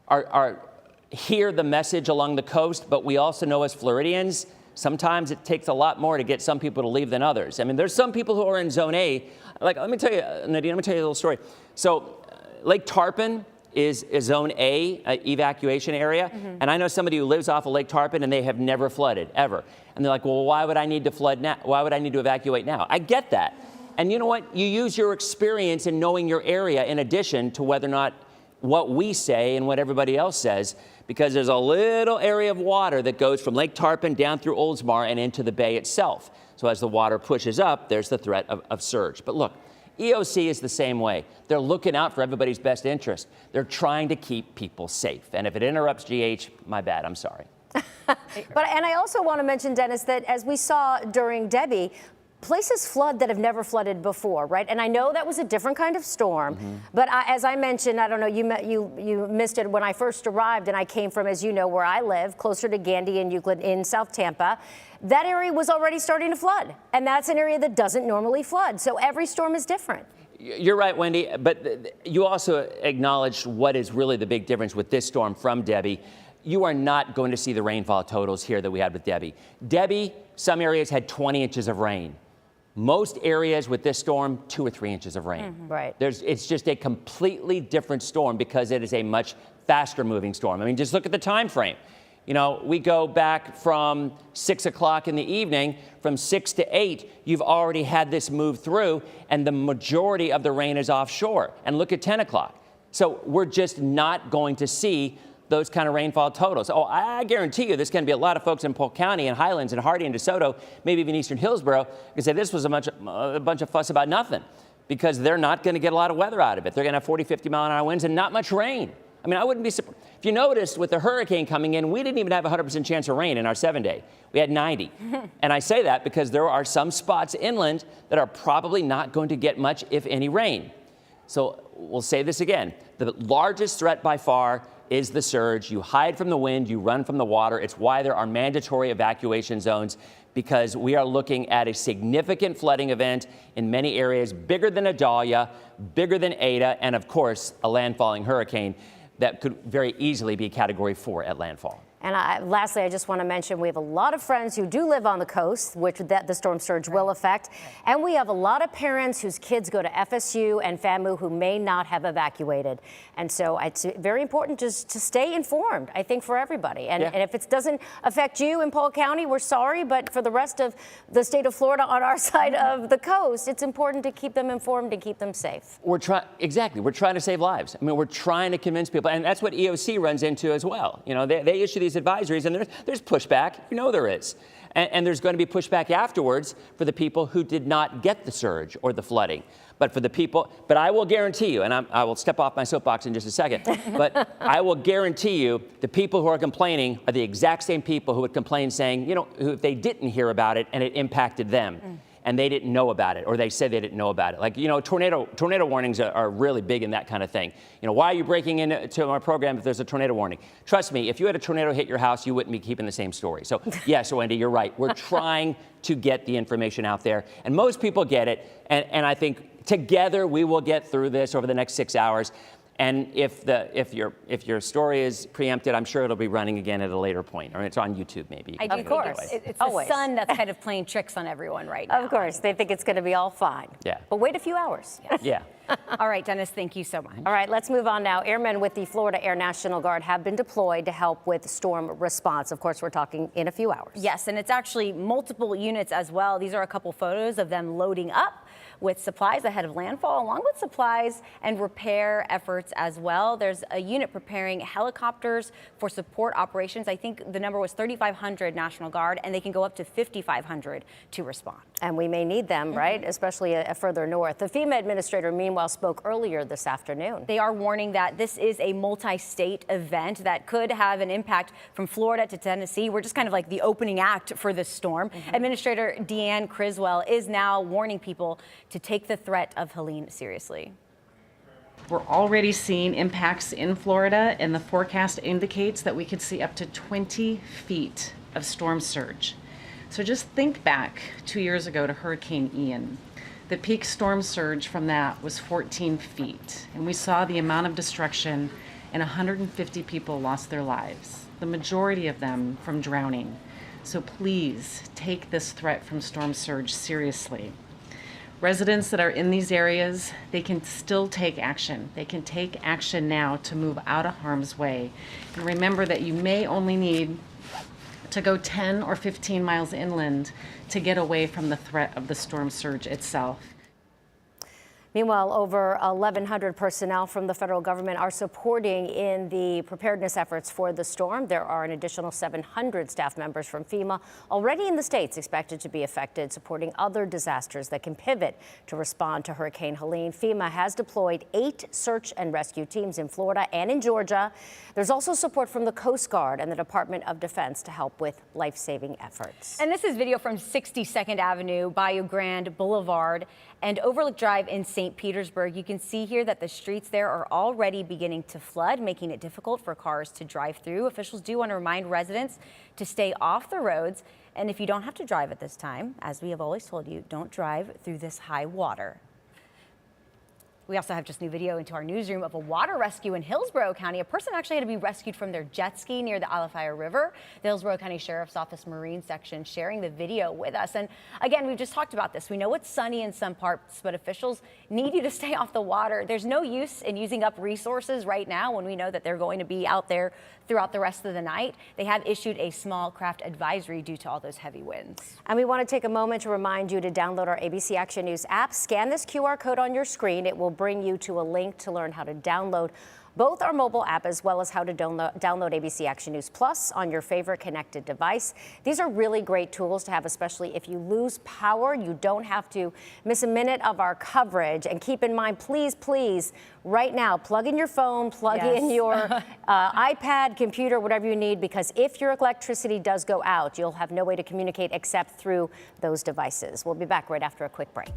are hear the message along the coast, but we also know as Floridians, sometimes it takes a lot more to get some people to leave than others. I mean, there's some people who are in Zone A. Like, let me tell you, Nadine, let me tell you a little story. So Lake Tarpon is Zone A evacuation area. And I know somebody who lives off of Lake Tarpon and they have never flooded, ever. And they're like, well, why would I need to flood now? Why would I need to evacuate now? I get that. And you know what? You use your experience in knowing your area in addition to whether or not what we say and what everybody else says, because there's a little area of water that goes from Lake Tarpon down through Oldsmar and into the bay itself. So as the water pushes up, there's the threat of surge. But look, EOC is the same way. They're looking out for everybody's best interest. They're trying to keep people safe. And if it interrupts GH, my bad, I'm sorry. And I also want to mention, Dennis, that as we saw during Debbie, places flood that have never flooded before, right? And I know that was a different kind of storm, but as I mentioned, I don't know, you missed it when I first arrived, and I came from, as you know, where I live, closer to Gandy and Euclid in South Tampa. That area was already starting to flood, and that's an area that doesn't normally flood. So every storm is different. You're right, Wendy, but you also acknowledged what is really the big difference with this storm from Debbie. You are not going to see the rainfall totals here that we had with Debbie. Debbie, some areas had 20 inches of rain. Most areas with this storm, 2 or 3 inches of rain. Right. It's just a completely different storm because it is a much faster moving storm. I mean, just look at the time frame. You know, we go back from 6 o'clock in the evening, from 6 to 8, you've already had this move through, and the majority of the rain is offshore. And look at 10 o'clock. So we're just not going to see those kind of rainfall totals. Oh, I guarantee you there's going to be a lot of folks in Polk County and Highlands and Hardee and DeSoto, maybe even Eastern Hillsborough, who say this was a bunch of fuss about nothing, because they're not going to get a lot of weather out of it. They're going to have 40, 50-mile-an-hour winds and not much rain. I mean, I wouldn't be surprised. If you noticed, with the hurricane coming in, we didn't even have a 100% chance of rain in our 7-day. We had 90. And I say that because there are some spots inland that are probably not going to get much, if any, rain. So we'll say this again. The largest threat by far is the surge. You hide from the wind, you run from the water. It's why there are mandatory evacuation zones, because we are looking at a significant flooding event in many areas, bigger than Idalia, bigger than Ada, and of course, a landfalling hurricane that could very easily be Category 4 at landfall. And lastly, I just want to mention we have a lot of friends who do live on the coast, which the storm surge will affect. And we have a lot of parents whose kids go to FSU and FAMU who may not have evacuated. And so it's very important just to stay informed, I think, for everybody. And if it doesn't affect you in Polk County, we're sorry. But for the rest of the state of Florida on our side of the coast, it's important to keep them informed and keep them safe. We're trying to save lives. I mean, we're trying to convince people. And that's what EOC runs into as well. You know, they issue these advisories, and there's pushback. You know there is. And there's going to be pushback afterwards for the people who did not get the surge or the flooding. But for the people, but I will guarantee you, and I will step off my soapbox in just a second, but I will guarantee you the people who are complaining are the exact same people who would complain saying, you know, if they didn't hear about it and it impacted them. And they didn't know about it, or they said they didn't know about it. Like, you know, tornado warnings are really big in that kind of thing. You know, why are you breaking into our program if there's a tornado warning? Trust me, if you had a tornado hit your house, you wouldn't be keeping the same story. So yes, Wendy, you're right. We're trying to get the information out there, and most people get it. And I think together we will get through this over the next 6 hours. And if your story is preempted, I'm sure it'll be running again at a later point, or it's on YouTube maybe. Of course. It's the sun that's kind of playing tricks on everyone right now. Of course. They think it's going to be all fine. Yeah. But wait a few hours. Yeah. All right, Dennis, thank you so much. All right, let's move on now. Airmen with the Florida Air National Guard have been deployed to help with storm response. Of course, we're talking in a few hours. Yes, and it's actually multiple units as well. These are a couple photos of them loading up with supplies ahead of landfall, along with supplies and repair efforts as well. There's a unit preparing helicopters for support operations. I think the number was 3,500 National Guard, and they can go up to 5,500 to respond. And we may need them, right? Especially further north. The FEMA administrator, meanwhile, spoke earlier this afternoon. They are warning that this is a multi-state event that could have an impact from Florida to Tennessee. We're just kind of like the opening act for this storm. Administrator Deanne Criswell is now warning people to take the threat of Helene seriously. We're already seeing impacts in Florida, and the forecast indicates that we could see up to 20 feet of storm surge. So just think back 2 years ago to Hurricane Ian. The peak storm surge from that was 14 feet, and we saw the amount of destruction, and 150 people lost their lives, the majority of them from drowning. So please take this threat from storm surge seriously. Residents that are in these areas, they can still take action. They can take action now to move out of harm's way. And remember that you may only need to go 10 or 15 miles inland to get away from the threat of the storm surge itself. Meanwhile, over 1,100 personnel from the federal government are supporting in the preparedness efforts for the storm. There are an additional 700 staff members from FEMA already in the states expected to be affected, supporting other disasters that can pivot to respond to Hurricane Helene. FEMA has deployed 8 search and rescue teams in Florida and in Georgia. There's also support from the Coast Guard and the Department of Defense to help with life-saving efforts. And this is video from 62nd Avenue, Bayou Grande Boulevard, and Overlook Drive in St. Petersburg. You can see here that the streets there are already beginning to flood, making it difficult for cars to drive through. Officials do want to remind residents to stay off the roads. And if you don't have to drive at this time, as we have always told you, don't drive through this high water. We also have just new video into our newsroom of a water rescue in Hillsborough County. A person actually had to be rescued from their jet ski near the Alafaya River. The Hillsborough County Sheriff's Office Marine Section sharing the video with us. And again, we've just talked about this. We know it's sunny in some parts, but officials need you to stay off the water. There's no use in using up resources right now when we know that they're going to be out there throughout the rest of the night. They have issued a small craft advisory due to all those heavy winds. And we want to take a moment to remind you to download our ABC Action News app. Scan this QR code on your screen. It will bring you to a link to learn how to download both our mobile app as well as how to download ABC Action News Plus on your favorite connected device. These are really great tools to have, especially if you lose power. You don't have to miss a minute of our coverage. And keep in mind, please, please, right now, plug in your phone, plug in your iPad, computer, whatever you need, because if your electricity does go out, you'll have no way to communicate except through those devices. We'll be back right after a quick break.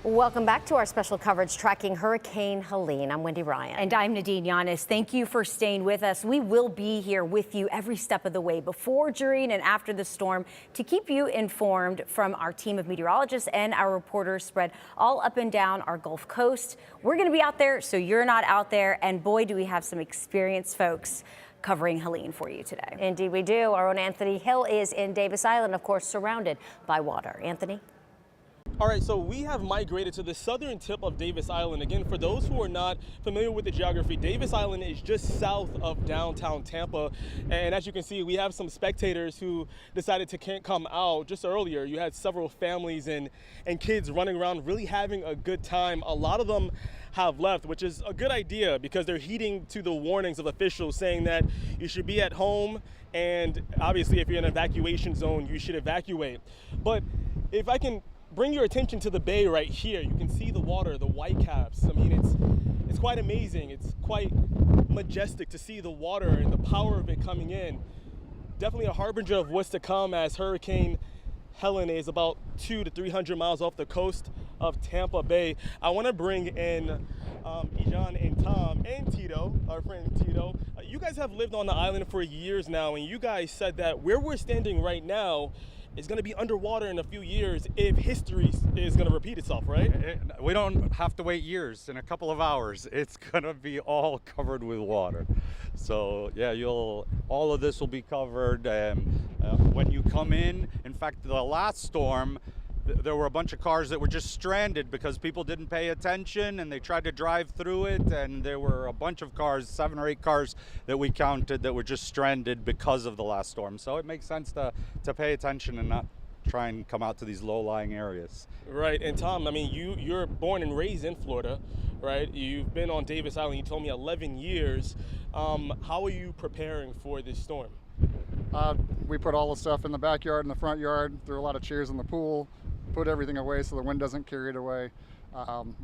Welcome back to our special coverage tracking Hurricane Helene. I'm Wendy Ryan. And I'm Nadine Yanis. Thank you for staying with us. We will be here with you every step of the way, before, during, and after the storm, to keep you informed from our team of meteorologists and our reporters spread all up and down our Gulf Coast. We're going to be out there, so you're not out there. And boy, do we have some experienced folks covering Helene for you today. Indeed we do. Our own Anthony Hill is in Davis Island, of course, surrounded by water. Anthony? All right, so we have migrated to the southern tip of Davis Island. Again, for those who are not familiar with the geography, Davis Island is just south of downtown Tampa. And as you can see, we have some spectators who decided to come out just earlier. You had several families and kids running around really having a good time. A lot of them have left, which is a good idea because they're heeding to the warnings of officials saying that you should be at home, and obviously if you're in an evacuation zone, you should evacuate. But if I can bring your attention to the bay right here, you can see the water, the whitecaps. I mean, it's quite amazing. It's quite majestic to see the water and the power of it coming in. Definitely a harbinger of what's to come, as Hurricane Helene is about 200 to 300 miles off the coast of Tampa Bay. I want to bring in Ijan and Tom and Tito, our friend Tito. You guys have lived on the island for years now, and you guys said that where we're standing right now is going to be underwater in a few years if history is going to repeat itself, right? We don't have to wait years. In a couple of hours, it's going to be all covered with water. So yeah, all of this will be covered. When you come in fact, the last storm, there were a bunch of cars that were just stranded because people didn't pay attention and they tried to drive through it, and there were a bunch of cars, 7 or 8 cars that we counted that were just stranded because of the last storm. So it makes sense to pay attention and not try and come out to these low-lying areas. Right, and Tom, I mean, you're born and raised in Florida, right? You've been on Davis Island, you told me 11 years. How are you preparing for this storm? We put all the stuff in the backyard and the front yard, threw a lot of chairs in the pool, put everything away so the wind doesn't carry it away.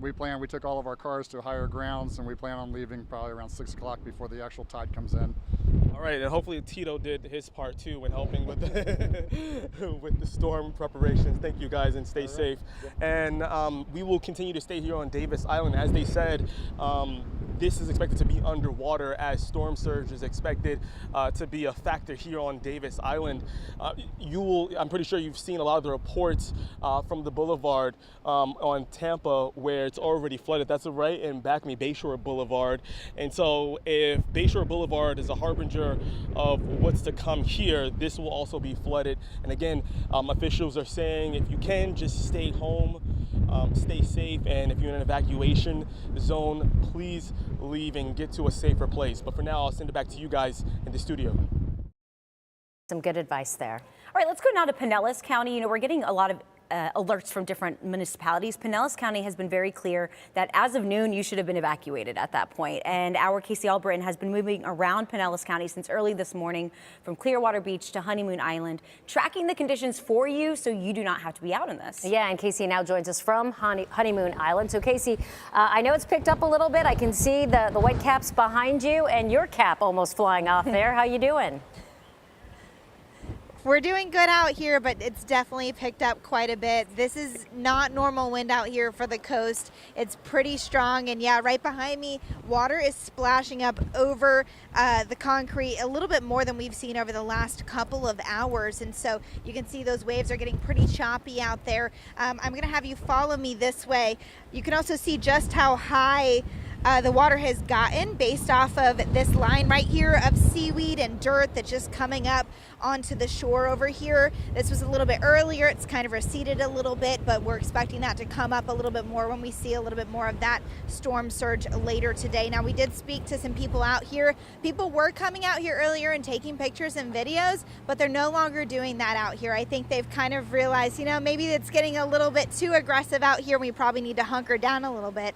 We took all of our cars to higher grounds, and we plan on leaving probably around 6 o'clock before the actual tide comes in. All right, and hopefully Tito did his part too when helping with with the storm preparations. Thank you guys, and stay safe. And we will continue to stay here on Davis Island. As they said, this is expected to be underwater, as storm surge is expected to be a factor here on Davis Island. I'm pretty sure you've seen a lot of the reports from the boulevard on Tampa where it's already flooded. That's right in back of me, Bayshore Boulevard. And so if Bayshore Boulevard is a harbinger of what's to come here, this will also be flooded. And again, officials are saying if you can, just stay home, stay safe, and if you're in an evacuation zone, please leave and get to a safer place. But for now, I'll send it back to you guys in the studio. Some good advice there. All right, let's go now to Pinellas County. You know, we're getting a lot of alerts from different municipalities. Pinellas County has been very clear that as of noon, you should have been evacuated at that point. And our Casey Albritton has been moving around Pinellas County since early this morning, from Clearwater Beach to Honeymoon Island, tracking the conditions for you so you do not have to be out in this. Yeah, and Casey now joins us from Honeymoon Island. So Casey, I know it's picked up a little bit. I can see the white caps behind you and your cap almost flying off there. How you doing? We're doing good out here, but it's definitely picked up quite a bit. This is not normal wind out here for the coast. It's pretty strong, and yeah, right behind me, water is splashing up over the concrete a little bit more than we've seen over the last couple of hours. And so you can see those waves are getting pretty choppy out there. I'm gonna have you follow me this way. You can also see just how high the water has gotten based off of this line right here of seaweed and dirt that's just coming up onto the shore over here. This was a little bit earlier. It's kind of receded a little bit, but we're expecting that to come up a little bit more when we see a little bit more of that storm surge later today. Now, we did speak to some people out here. People were coming out here earlier and taking pictures and videos, but they're no longer doing that out here. I think they've kind of realized, you know, maybe it's getting a little bit too aggressive out here. We probably need to hunker down a little bit.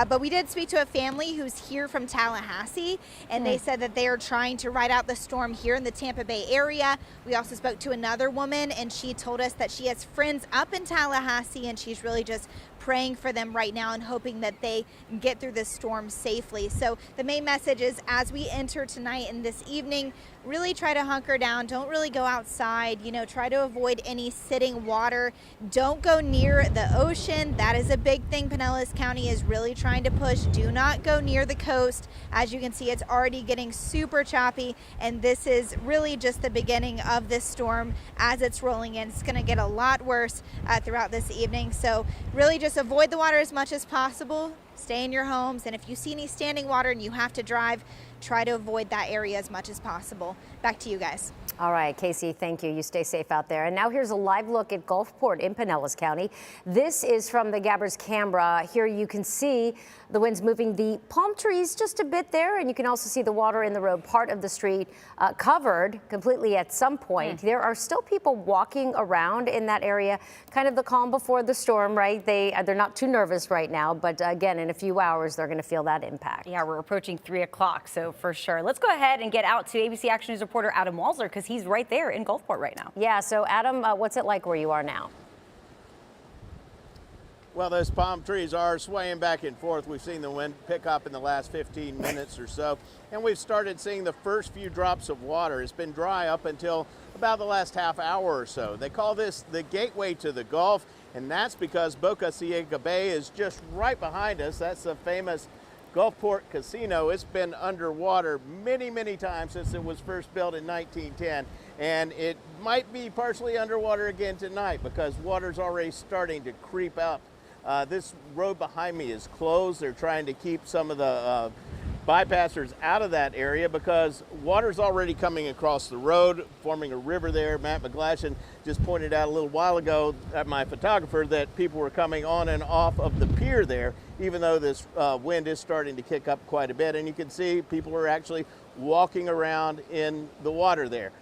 But we did speak to a family who's here from Tallahassee, and they said that they are trying to ride out the storm here in the Tampa Bay area. We also spoke to another woman, and she told us that she has friends up in Tallahassee, and she's really just praying for them right now and hoping that they get through this storm safely. So the main message is, as we enter tonight and this evening, really try to hunker down. Don't really go outside. Try to avoid any sitting water. Don't go near the ocean. That is a big thing Pinellas County is really trying to push. Do not go near the coast. As you can see, it's already getting super choppy, and this is really just the beginning of this storm as it's rolling in. It's going to get a lot worse throughout this evening. So really just avoid the water as much as possible. Stay in your homes, and if you see any standing water and you have to drive, try to avoid that area as much as possible. Back to you guys. All right, Casey, thank you. You stay safe out there. And now here's a live look at Gulfport in Pinellas County. This is from the Gabbers camera. Here you can see the winds moving the palm trees just a bit there, and you can also see the water in the road, part of the street covered completely at some point. There are still people walking around in that area, kind of the calm before the storm, right? They're not too nervous right now, but again, in a few hours, they're going to feel that impact. Yeah, we're approaching 3 o'clock, so for sure. Let's go ahead and get out to ABC Action News reporter Adam Walser, because he's right there in Gulfport right now. Yeah, so Adam, what's it like where you are now? Well, those palm trees are swaying back and forth. We've seen the wind pick up in the last 15 minutes or so, and we've started seeing the first few drops of water. It's been dry up until about the last half hour or so. They call this the gateway to the Gulf, and that's because Boca Ciega Bay is just right behind us. That's the famous Gulfport Casino. It's been underwater many, many times since it was first built in 1910, and it might be partially underwater again tonight because water's already starting to creep up. This road behind me is closed. They're trying to keep some of the bypassers out of that area because water's already coming across the road, forming a river there. Matt McGlashan just pointed out a little while ago at my photographer that people were coming on and off of the pier there, even though this wind is starting to kick up quite a bit. And you can see people are actually walking around in the water there.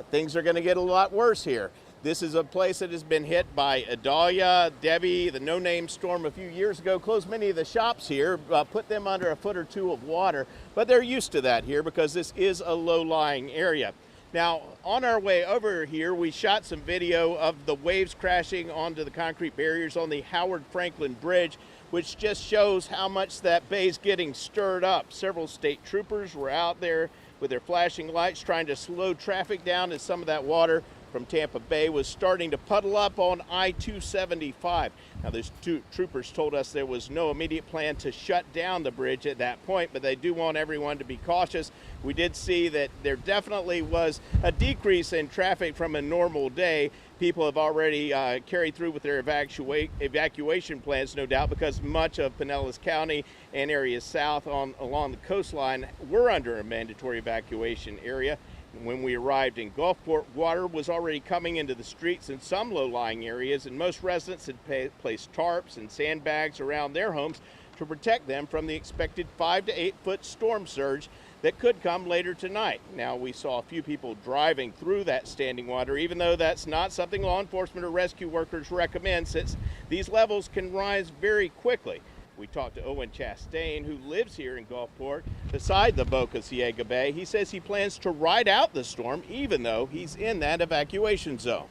Things are going to get a lot worse here. This is a place that has been hit by Idalia, Debbie, the no-name storm a few years ago, closed many of the shops here, put them under a foot or two of water, but they're used to that here because this is a low-lying area. Now, on our way over here, we shot some video of the waves crashing onto the concrete barriers on the Howard Franklin Bridge, which just shows how much that bay is getting stirred up. Several state troopers were out there with their flashing lights trying to slow traffic down as some of that water from Tampa Bay was starting to puddle up on I-275. Now, those two troopers told us there was no immediate plan to shut down the bridge at that point, but they do want everyone to be cautious. We did see that there definitely was a decrease in traffic from a normal day. People have already carried through with their evacuation plans, no doubt, because much of Pinellas County and areas south along the coastline were under a mandatory evacuation area. When we arrived in Gulfport, water was already coming into the streets in some low-lying areas, and most residents had placed tarps and sandbags around their homes to protect them from the expected 5 to 8 foot storm surge that could come later tonight. Now, we saw a few people driving through that standing water, even though that's not something law enforcement or rescue workers recommend, since these levels can rise very quickly. We talked to Owen Chastain, who lives here in Gulfport beside the Boca Ciega Bay. He says he plans to ride out the storm even though he's in that evacuation zone.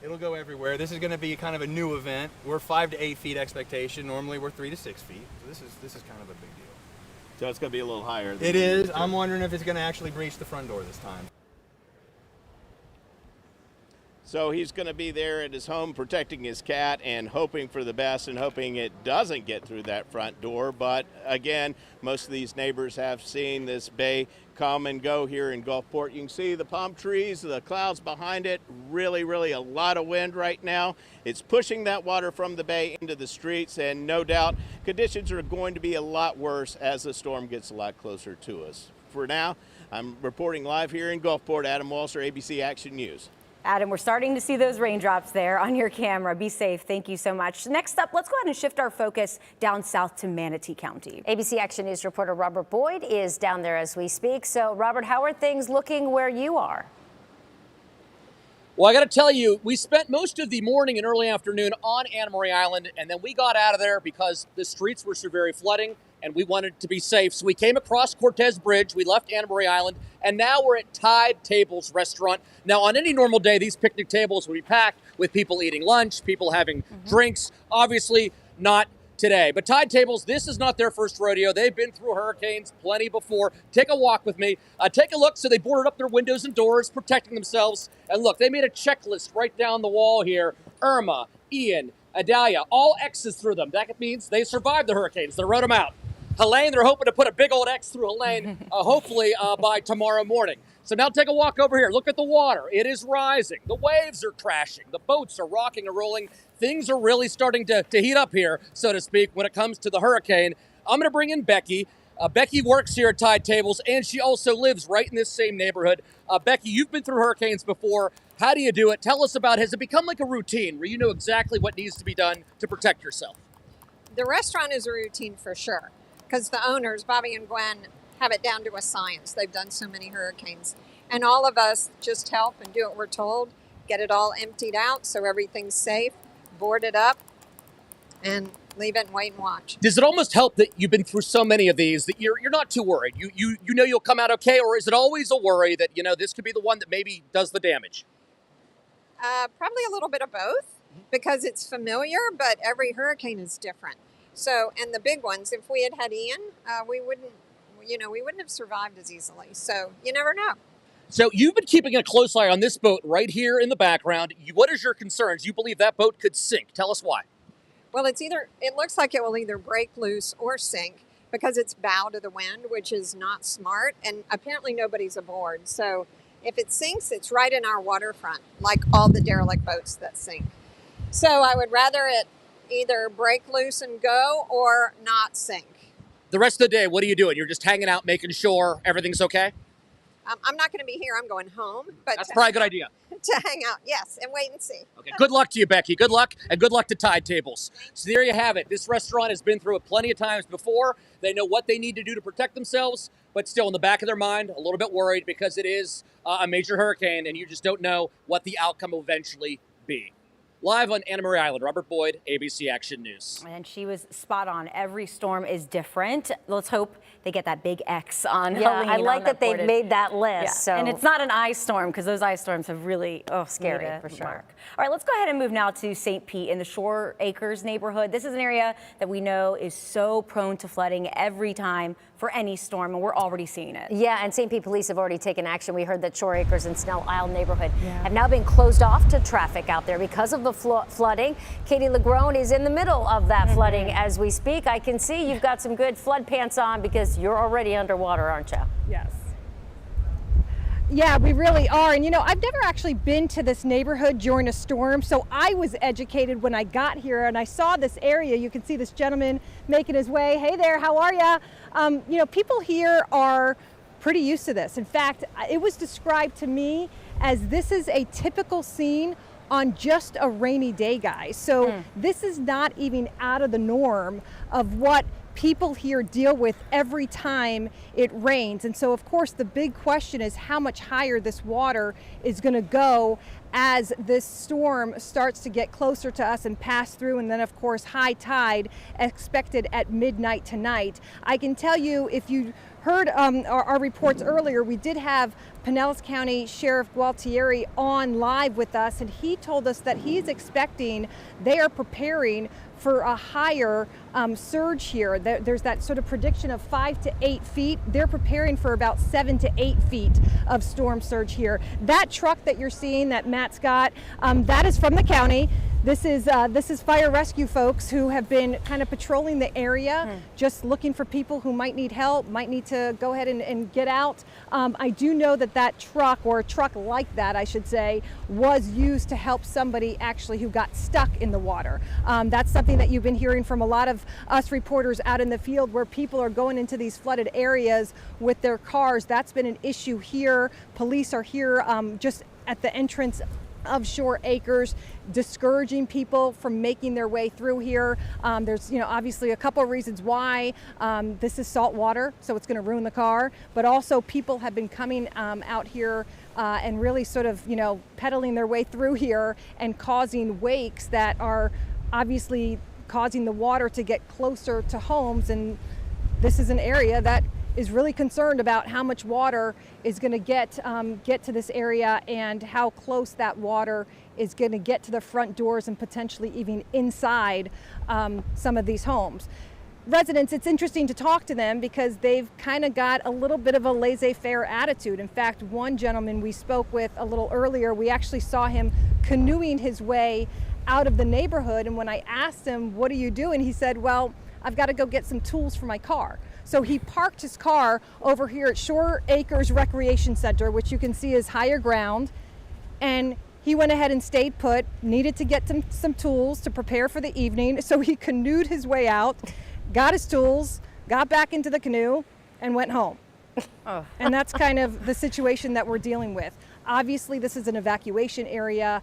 It'll go everywhere. This is going to be kind of a new event. We're 5 to 8 feet expectation. Normally we're 3 to 6 feet. So this is kind of a big deal. So it's going to be a little higher. It is. I'm wondering if it's going to actually breach the front door this time. So he's going to be there at his home protecting his cat and hoping for the best and hoping it doesn't get through that front door. But again, most of these neighbors have seen this bay come and go here in Gulfport. You can see the palm trees, the clouds behind it, really a lot of wind right now. It's pushing that water from the bay into the streets, and no doubt conditions are going to be a lot worse as the storm gets a lot closer to us. For now, I'm reporting live here in Gulfport. Adam Walser, ABC Action News. Adam, we're starting to see those raindrops there on your camera. Be safe. Thank you so much. Next up, let's go ahead and shift our focus down south to Manatee County. ABC Action News reporter Robert Boyd is down there as we speak. So, Robert, how are things looking where you are? Well, I got to tell you, we spent most of the morning and early afternoon on Anamaria Island, and then we got out of there because the streets were severe flooding, and we wanted to be safe. So we came across Cortez Bridge, we left Anamaria Island, and now we're at Tide Tables Restaurant. Now, on any normal day, these picnic tables would be packed with people eating lunch, people having drinks. Obviously, not today. But tide tables, this is not their first rodeo. They've been through hurricanes plenty before. Take a walk with me. Take a look. So they boarded up their windows and doors, protecting themselves. And look, they made a checklist right down the wall here. Irma, Ian, Adalia, all X's through them. That means they survived the hurricanes. They wrote them out. Helene, they're hoping to put a big old X through Helene, hopefully by tomorrow morning. So now take a walk over here. Look at the water. It is rising. The waves are crashing. The boats are rocking and rolling. Things are really starting to heat up here, so to speak, when it comes to the hurricane. I'm going to bring in Becky. Becky works here at Tide Tables, and she also lives right in this same neighborhood. Becky, you've been through hurricanes before. How do you do it? Tell us about it. Has it become like a routine where you know exactly what needs to be done to protect yourself? The restaurant is a routine for sure, because the owners, Bobby and Gwen, have it down to a science. They've done so many hurricanes. And all of us just help and do what we're told, get it all emptied out so everything's safe, board it up, and leave it and wait and watch. Does it almost help that you've been through so many of these that you're not too worried? You know you'll come out okay, or is it always a worry that, you know, this could be the one that maybe does the damage? Probably a little bit of both, because it's familiar, but every hurricane is different. So, and the big ones, if we had Ian, we wouldn't have survived as easily. So you never know. So you've been keeping a close eye on this boat right here in the background. What is your concerns? You believe that boat could sink. Tell us why. Well, it looks like it will either break loose or sink because it's bow to the wind, which is not smart. And apparently nobody's aboard. So if it sinks, it's right in our waterfront, like all the derelict boats that sink. So I would rather it either break loose and go or not sink. The rest of the day, what are you doing? You're just hanging out, making sure everything's okay? I'm not going to be here. I'm going home. But that's probably a good idea. To hang out, yes, and wait and see. Okay. Good luck to you, Becky. Good luck, and good luck to Tide Tables. So there you have it. This restaurant has been through it plenty of times before. They know what they need to do to protect themselves, but still in the back of their mind, a little bit worried because it is a major hurricane, and you just don't know what the outcome will eventually be. Live on Anamaria Island, Robert Boyd, ABC Action News. And she was spot on. Every storm is different. Let's hope they get that big X on Helene. I like that they've made that list. Yeah. So. And it's not an ice storm, because those ice storms have really scary for sure. Mark. All right, let's go ahead and move now to St. Pete in the Shore Acres neighborhood. This is an area that we know is so prone to flooding every time for any storm, and we're already seeing it. Yeah, and St. Pete police have already taken action. We heard that Shore Acres and Snell Isle neighborhood have now been closed off to traffic out there because of the flooding. Katie Lagrone is in the middle of that flooding as we speak. I can see you've got some good flood pants on because you're already underwater, aren't you? Yes. Yeah, we really are. And you know, I've never actually been to this neighborhood during a storm, so I was educated when I got here and I saw this area. You can see this gentleman making his way. Hey there, how are ya? You know, people here are pretty used to this. In fact, it was described to me as this is a typical scene on just a rainy day, guys. So this is not even out of the norm of what people here deal with every time it rains. And so of course the big question is how much higher this water is going to go as this storm starts to get closer to us and pass through. And then of course high tide expected at midnight tonight. I can tell you, if you heard our reports earlier, we did have Pinellas County Sheriff Gualtieri on live with us, and he told us that he's expecting, they are preparing for a higher surge here. There's that sort of prediction of 5 to 8 feet. They're preparing for about 7 to 8 feet of storm surge here. That truck that you're seeing that Matt's got, that is from the county. This is fire rescue folks who have been kind of patrolling the area, just looking for people who might need help, might need to go ahead and get out. I do know that truck, or a truck like that, I should say, was used to help somebody actually who got stuck in the water. That's something that you've been hearing from a lot of us reporters out in the field, where people are going into these flooded areas with their cars. That's been an issue here. Police are here just at the entrance of Shore Acres, discouraging people from making their way through here. There's, obviously a couple of reasons why. This is salt water, so it's going to ruin the car, but also people have been coming out here and really sort of, pedaling their way through here and causing wakes that are obviously causing the water to get closer to homes. And this is an area that is really concerned about how much water is going to get to this area and how close that water is going to get to the front doors and potentially even inside some of these homes. Residents, it's interesting to talk to them because they've kind of got a little bit of a laissez-faire attitude. In fact, one gentleman we spoke with a little earlier, we actually saw him canoeing his way out of the neighborhood, and when I asked him, what are you doing? He said, well, I've got to go get some tools for my car. So he parked his car over here at Shore Acres Recreation Center, which you can see is higher ground, and he went ahead and stayed put, needed to get some tools to prepare for the evening, so he canoed his way out, got his tools, got back into the canoe, and went home. Oh. And that's kind of the situation that we're dealing with. Obviously, this is an evacuation area.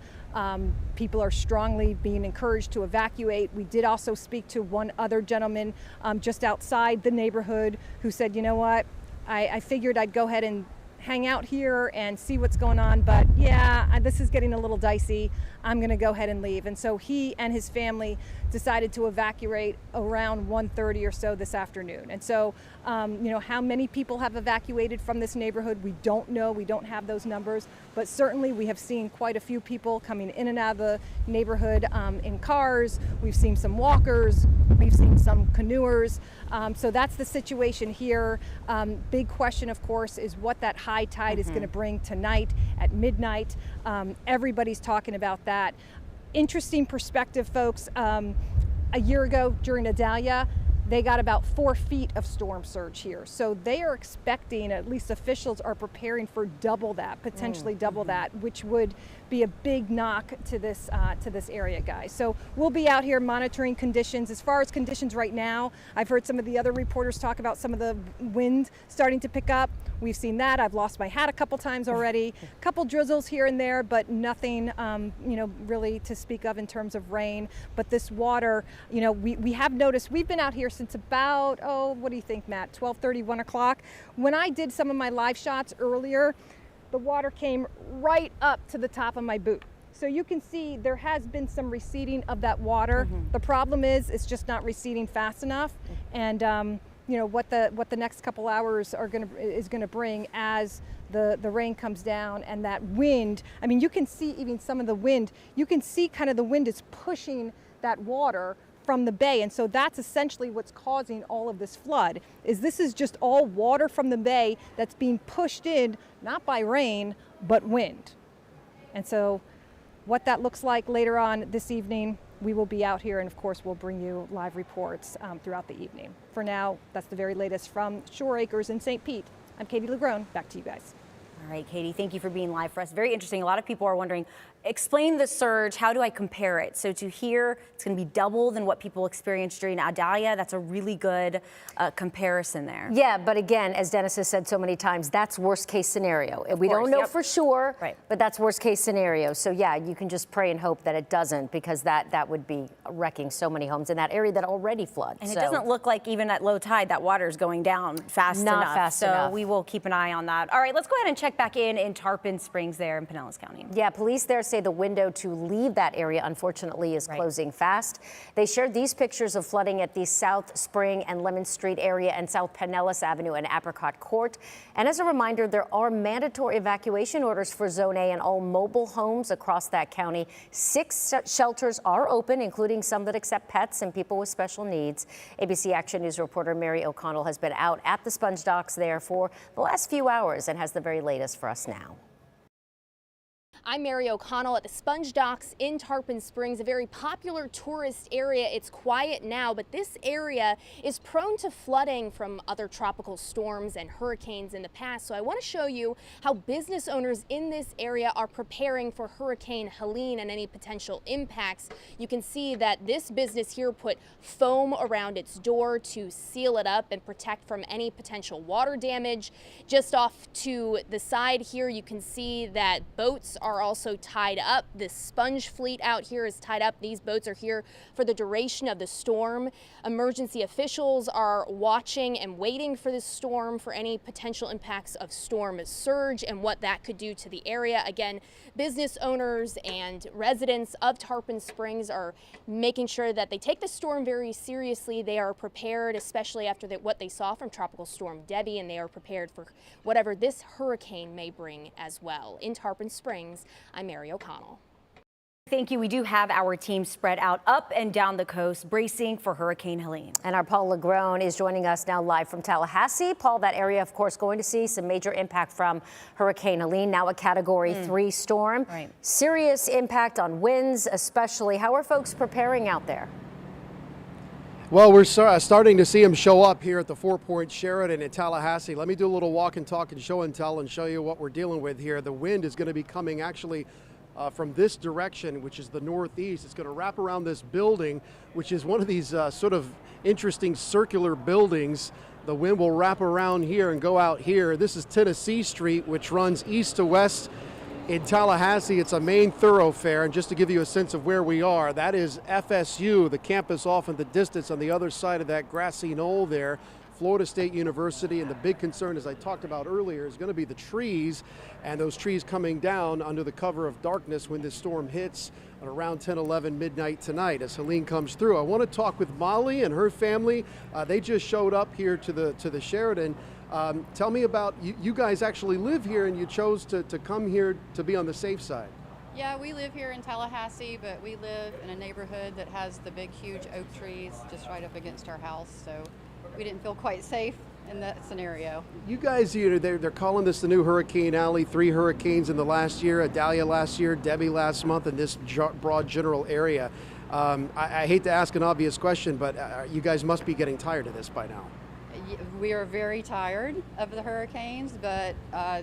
People are strongly being encouraged to evacuate. We did also speak to one other gentleman just outside the neighborhood who said, you know what, I figured I'd go ahead and hang out here and see what's going on, but yeah, this is getting a little dicey. I'm going to go ahead and leave. And so he and his family decided to evacuate around 1:30 or so this afternoon. And so, you know, how many people have evacuated from this neighborhood? We don't know. We don't have those numbers, but certainly we have seen quite a few people coming in and out of the neighborhood in cars. We've seen some walkers. We've seen some canoers. So that's the situation here. Big question, of course, is what that high tide is going to bring tonight at midnight. Everybody's talking about that. Interesting perspective, folks. A year ago during Idalia, they got about 4 feet of storm surge here. So they are expecting, at least officials are preparing for double that, potentially double that, which would be a big knock to this area, guys. So we'll be out here monitoring conditions. As far as conditions right now, I've heard some of the other reporters talk about some of the wind starting to pick up. We've seen that. I've lost my hat a couple times already. A couple drizzles here and there, but nothing, you know, really to speak of in terms of rain. But this water, you know, we have noticed, we've been out here since about, oh, what do you think, Matt? 12:30, 1 o'clock. When I did some of my live shots earlier, the water came right up to the top of my boot. So you can see there has been some receding of that water. The problem is it's just not receding fast enough. And you know what the next couple hours is gonna bring as the rain comes down and that wind. I mean, you can see even some of the wind. You can see kind of the wind is pushing that water from the bay, and so that's essentially what's causing all of this flood. This is just all water from the bay that's being pushed in, not by rain, but wind. And so what that looks like later on this evening, we will be out here, and of course we'll bring you live reports throughout the evening. For now, that's the very latest from Shore Acres in St. Pete. I'm Katie LeGrone. Back to you guys. All right, Katie, thank you for being live for us. Very interesting. A lot of people are wondering, explain the surge. How do I compare it? So to hear it's going to be double than what people experienced during Idalia, that's a really good comparison there. Yeah, but again, as Dennis has said so many times, that's worst case scenario. We don't know for sure, but that's worst case scenario. So yeah, you can just pray and hope that it doesn't, because that would be wrecking so many homes in that area that already floods. And it doesn't look like even at low tide that water is going down fast enough. Not fast enough. So we will keep an eye on that. All right, let's go ahead and check back in Tarpon Springs there in Pinellas County. Yeah, police there say the window to leave that area, unfortunately, is closing fast. They shared these pictures of flooding at the South Spring and Lemon Street area and South Pinellas Avenue and Apricot Court. And as a reminder, there are mandatory evacuation orders for Zone A and all mobile homes across that county. 6 shelters are open, including some that accept pets and people with special needs. ABC Action News reporter Mary O'Connell has been out at the sponge docks there for the last few hours and has the very latest for us now. I'm Mary O'Connell at the Sponge Docks in Tarpon Springs, a very popular tourist area. It's quiet now, but this area is prone to flooding from other tropical storms and hurricanes in the past. So I want to show you how business owners in this area are preparing for Hurricane Helene and any potential impacts. You can see that this business here put foam around its door to seal it up and protect from any potential water damage. Just off to the side here, you can see that boats are also tied up. This sponge fleet out here is tied up. These boats are here for the duration of the storm. Emergency officials are watching and waiting for this storm for any potential impacts of storm surge and what that could do to the area. Again, business owners and residents of Tarpon Springs are making sure that they take the storm very seriously. They are prepared, especially after what they saw from Tropical Storm Debbie, and they are prepared for whatever this hurricane may bring as well. In Tarpon Springs, I'm Mary O'Connell. Thank you. We do have our team spread out up and down the coast, bracing for Hurricane Helene. And our Paul LaGrone is joining us now live from Tallahassee. Paul, that area, of course, going to see some major impact from Hurricane Helene, now a Category 3 storm. Right. Serious impact on winds, especially. How are folks preparing out there? Well, we're starting to see them show up here at the 4-Point Sheraton in Tallahassee. Let me do a little walk and talk and show and tell and show you what we're dealing with here. The wind is going to be coming actually from this direction, which is the northeast. It's going to wrap around this building, which is one of these sort of interesting circular buildings. The wind will wrap around here and go out here. This is Tennessee Street, which runs east to west in Tallahassee. It's a main thoroughfare, and just to give you a sense of where we are, that is FSU, the campus off in the distance on the other side of that grassy knoll there, Florida State University. And the big concern, as I talked about earlier, is going to be the trees, and those trees coming down under the cover of darkness when this storm hits at around 10, 11 midnight tonight as Helene comes through. I want to talk with Molly and her family. They just showed up here to the Sheraton. Tell me about, you guys actually live here and you chose to come here to be on the safe side. Yeah, we live here in Tallahassee, but we live in a neighborhood that has the big, huge oak trees just right up against our house, so we didn't feel quite safe in that scenario. You guys, they're calling this the new Hurricane Alley. 3 hurricanes in the last year, Adalia last year, Debbie last month, in this broad general area. I hate to ask an obvious question, but you guys must be getting tired of this by now. We are very tired of the hurricanes, but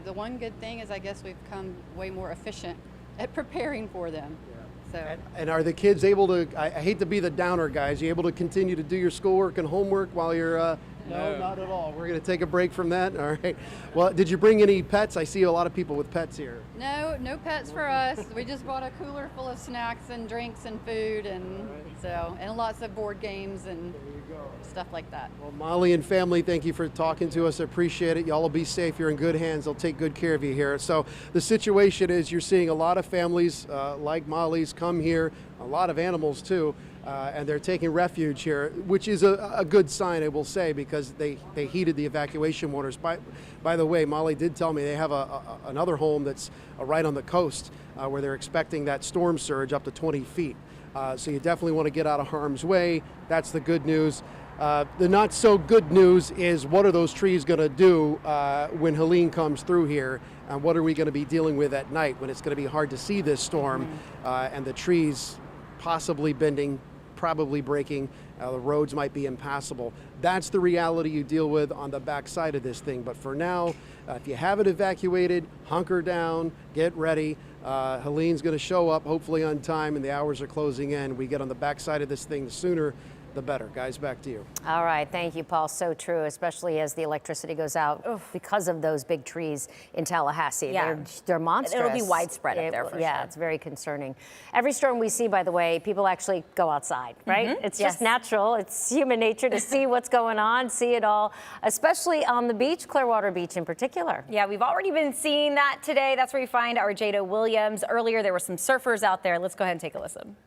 the one good thing is I guess we've become way more efficient at preparing for them. So. And are the kids able to, I hate to be the downer, guys, you able to continue to do your schoolwork and homework while you're, no, not at all. We're going to take a break from that. All right. Well, did you bring any pets? I see a lot of people with pets here. No pets for us. We just brought a cooler full of snacks and drinks and food, and and lots of board games and stuff like that. Well, Molly and family, thank you for talking to us. I appreciate it. Y'all will be safe. You're in good hands. They'll take good care of you here. So the situation is you're seeing a lot of families like Molly's come here, a lot of animals too. And they're taking refuge here, which is a good sign, I will say, because they heeded the evacuation orders. By the way, Molly did tell me they have another home that's right on the coast where they're expecting that storm surge up to 20 feet. So you definitely want to get out of harm's way. That's the good news. The not so good news is, what are those trees going to do when Helene comes through here? And what are we going to be dealing with at night when it's going to be hard to see this storm and the trees possibly bending, probably breaking, the roads might be impassable. That's the reality you deal with on the backside of this thing. But for now, if you haven't evacuated, hunker down, get ready. Helene's going to show up hopefully on time, and the hours are closing in. We get on the backside of this thing, the sooner the better. Guys, back to you. All right, thank you, Paul. So true, especially as the electricity goes out because of those big trees in Tallahassee. Yeah. They're monstrous. It'll be widespread up there for Yeah, sure. it's very concerning. Every storm we see, by the way, people actually go outside, right? It's just natural. It's human nature to see what's going on, see it all, especially on the beach, Clearwater Beach in particular. Yeah, we've already been seeing that today. That's where we find our Jada Williams. Earlier, there were some surfers out there. Let's go ahead and take a listen.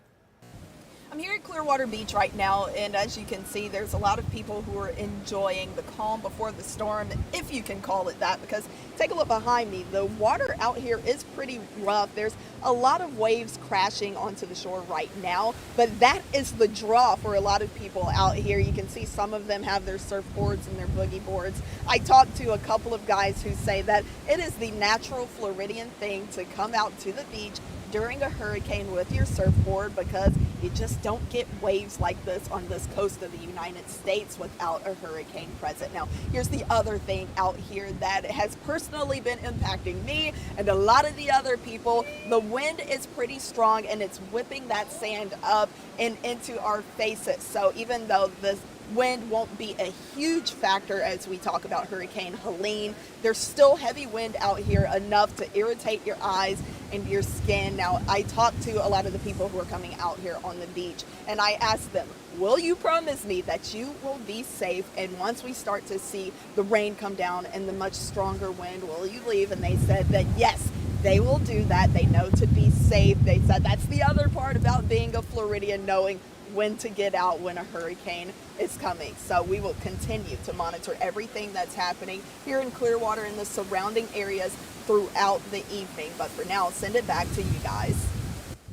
I'm here at Clearwater Beach right now, and as you can see, there's a lot of people who are enjoying the calm before the storm, if you can call it that, because take a look behind me. The water out here is pretty rough. There's a lot of waves crashing onto the shore right now, but that is the draw for a lot of people out here. You can see some of them have their surfboards and their boogie boards. I talked to a couple of guys who say that it is the natural Floridian thing to come out to the beach during a hurricane with your surfboard, because you just don't get waves like this on this coast of the United States without a hurricane present. Now, here's the other thing out here that has personally been impacting me and a lot of the other people. The wind is pretty strong and it's whipping that sand up and into our faces. So even though the wind won't be a huge factor as we talk about Hurricane Helene, there's still heavy wind out here, enough to irritate your eyes and your skin. Now, I talked to a lot of the people who are coming out here on the beach, and I asked them, will you promise me that you will be safe? And once we start to see the rain come down and the much stronger wind, will you leave? And they said that yes, they will do that. They know to be safe. They said that's the other part about being a Floridian, knowing when to get out when a hurricane is coming. So we will continue to monitor everything that's happening here in Clearwater and the surrounding areas throughout the evening. But for now, I'll send it back to you guys.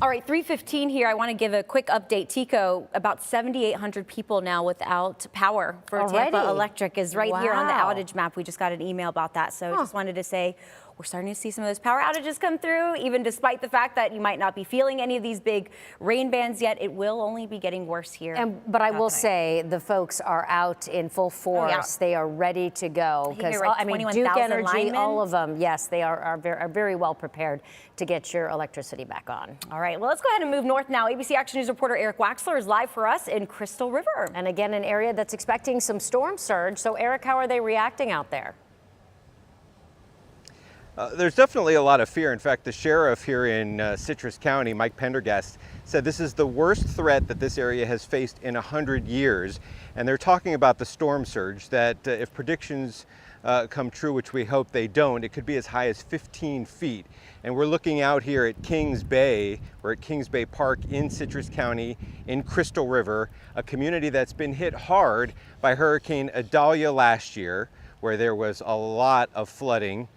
All right, 3:15 here. I want to give a quick update. Tico, about 7,800 people now without power for Already? Tampa Electric is right here on the Wow. outage map. We just got an email about that. So just wanted to say we're starting to see some of those power outages come through, even despite the fact that you might not be feeling any of these big rain bands yet. It will only be getting worse here. But I will say the folks are out in full force. They are ready to go. Because I think Duke 21,000 Energy, linemen. all of them, yes, they are very well prepared to get your electricity back on. All right, well, let's go ahead and move north now. ABC Action News reporter Eric Waxler is live for us in Crystal River. And again, an area that's expecting some storm surge. So, Eric, how are they reacting out there? There's definitely a lot of fear. In fact, the sheriff here in Citrus County, Mike Pendergast, said this is the worst threat that this area has faced in 100 years. And they're talking about the storm surge, that if predictions come true, which we hope they don't, it could be as high as 15 feet. And we're looking out here at Kings Bay, or at Kings Bay Park in Citrus County in Crystal River, a community that's been hit hard by Hurricane Idalia last year, where there was a lot of flooding,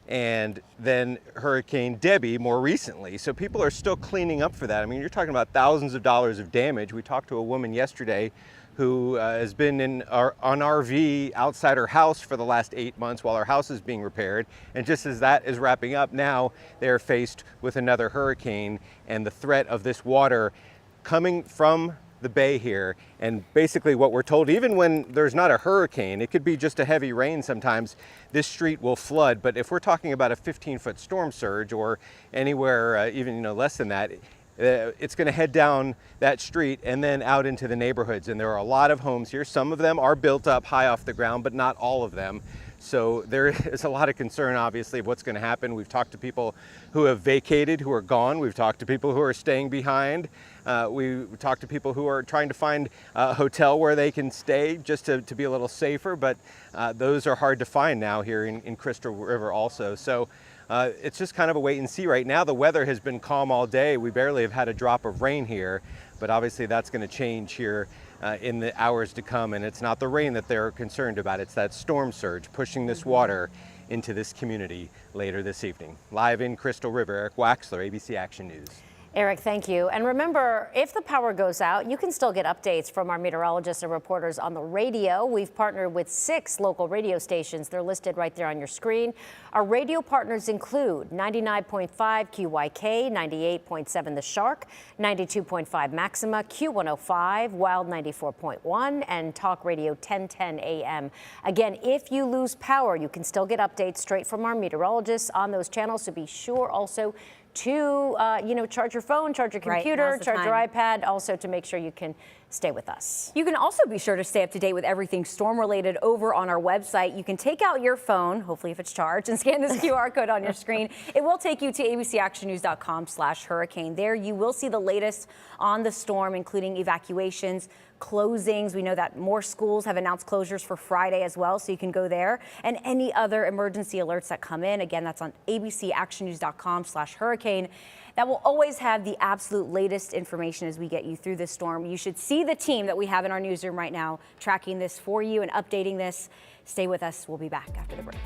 and then Hurricane Debbie more recently. So people are still cleaning up for that. I mean, you're talking about thousands of dollars of damage. We talked to a woman yesterday who has been on RV outside her house for the last 8 months while her house is being repaired. And just as that is wrapping up, now they're faced with another hurricane and the threat of this water coming from the bay here. And basically what we're told, even when there's not a hurricane, it could be just a heavy rain sometimes, this street will flood. But if we're talking about a 15-foot storm surge or anywhere even less than that, it's going to head down that street and then out into the neighborhoods. And there are a lot of homes here. Some of them are built up high off the ground, but not all of them. So there is a lot of concern, obviously, of what's going to happen. We've talked to people who have vacated, who are gone. We've talked to people who are staying behind. We talked to people who are trying to find a hotel where they can stay just to be a little safer. But those are hard to find now here in Crystal River also. So it's just kind of a wait and see right now. The weather has been calm all day. We barely have had a drop of rain here, but obviously that's going to change here in the hours to come. And it's not the rain that they're concerned about. It's that storm surge pushing this water into this community later this evening. Live in Crystal River, Eric Waxler, ABC Action News. Eric, thank you. And remember, if the power goes out, you can still get updates from our meteorologists and reporters on the radio. We've partnered with 6 local radio stations. They're listed right there on your screen. Our radio partners include 99.5 QYK, 98.7 The Shark, 92.5 Maxima, Q105, Wild 94.1, and Talk Radio 1010 AM. Again, if you lose power, you can still get updates straight from our meteorologists on those channels. So be sure also to charge your phone, charge your computer, charge your iPad, also to make sure you can stay with us. You can also be sure to stay up to date with everything storm related over on our website. You can take out your phone, hopefully if it's charged, and scan this QR code on your screen. It will take you to abcactionnews.com/hurricane. There you will see the latest on the storm, including evacuations, closings. We know that more schools have announced closures for Friday as well, so you can go there. And any other emergency alerts that come in, again, that's on abcactionnews.com/hurricane. That will always have the absolute latest information as we get you through this storm. You should see the team that we have in our newsroom right now tracking this for you and updating this. Stay with us. We'll be back after the break.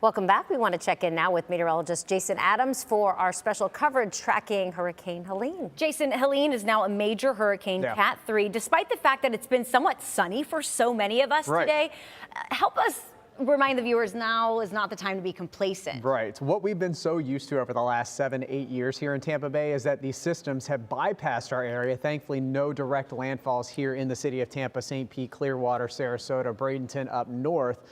Welcome back. We want to check in now with meteorologist Jason Adams for our special coverage tracking Hurricane Helene. Jason, Helene is now a major hurricane, Cat 3, despite the fact that it's been somewhat sunny for so many of us today. Help us remind the viewers now is not the time to be complacent. Right. What we've been so used to over the last 7-8 years here in Tampa Bay is that these systems have bypassed our area. Thankfully, no direct landfalls here in the city of Tampa, St. Pete, Clearwater, Sarasota, Bradenton up north.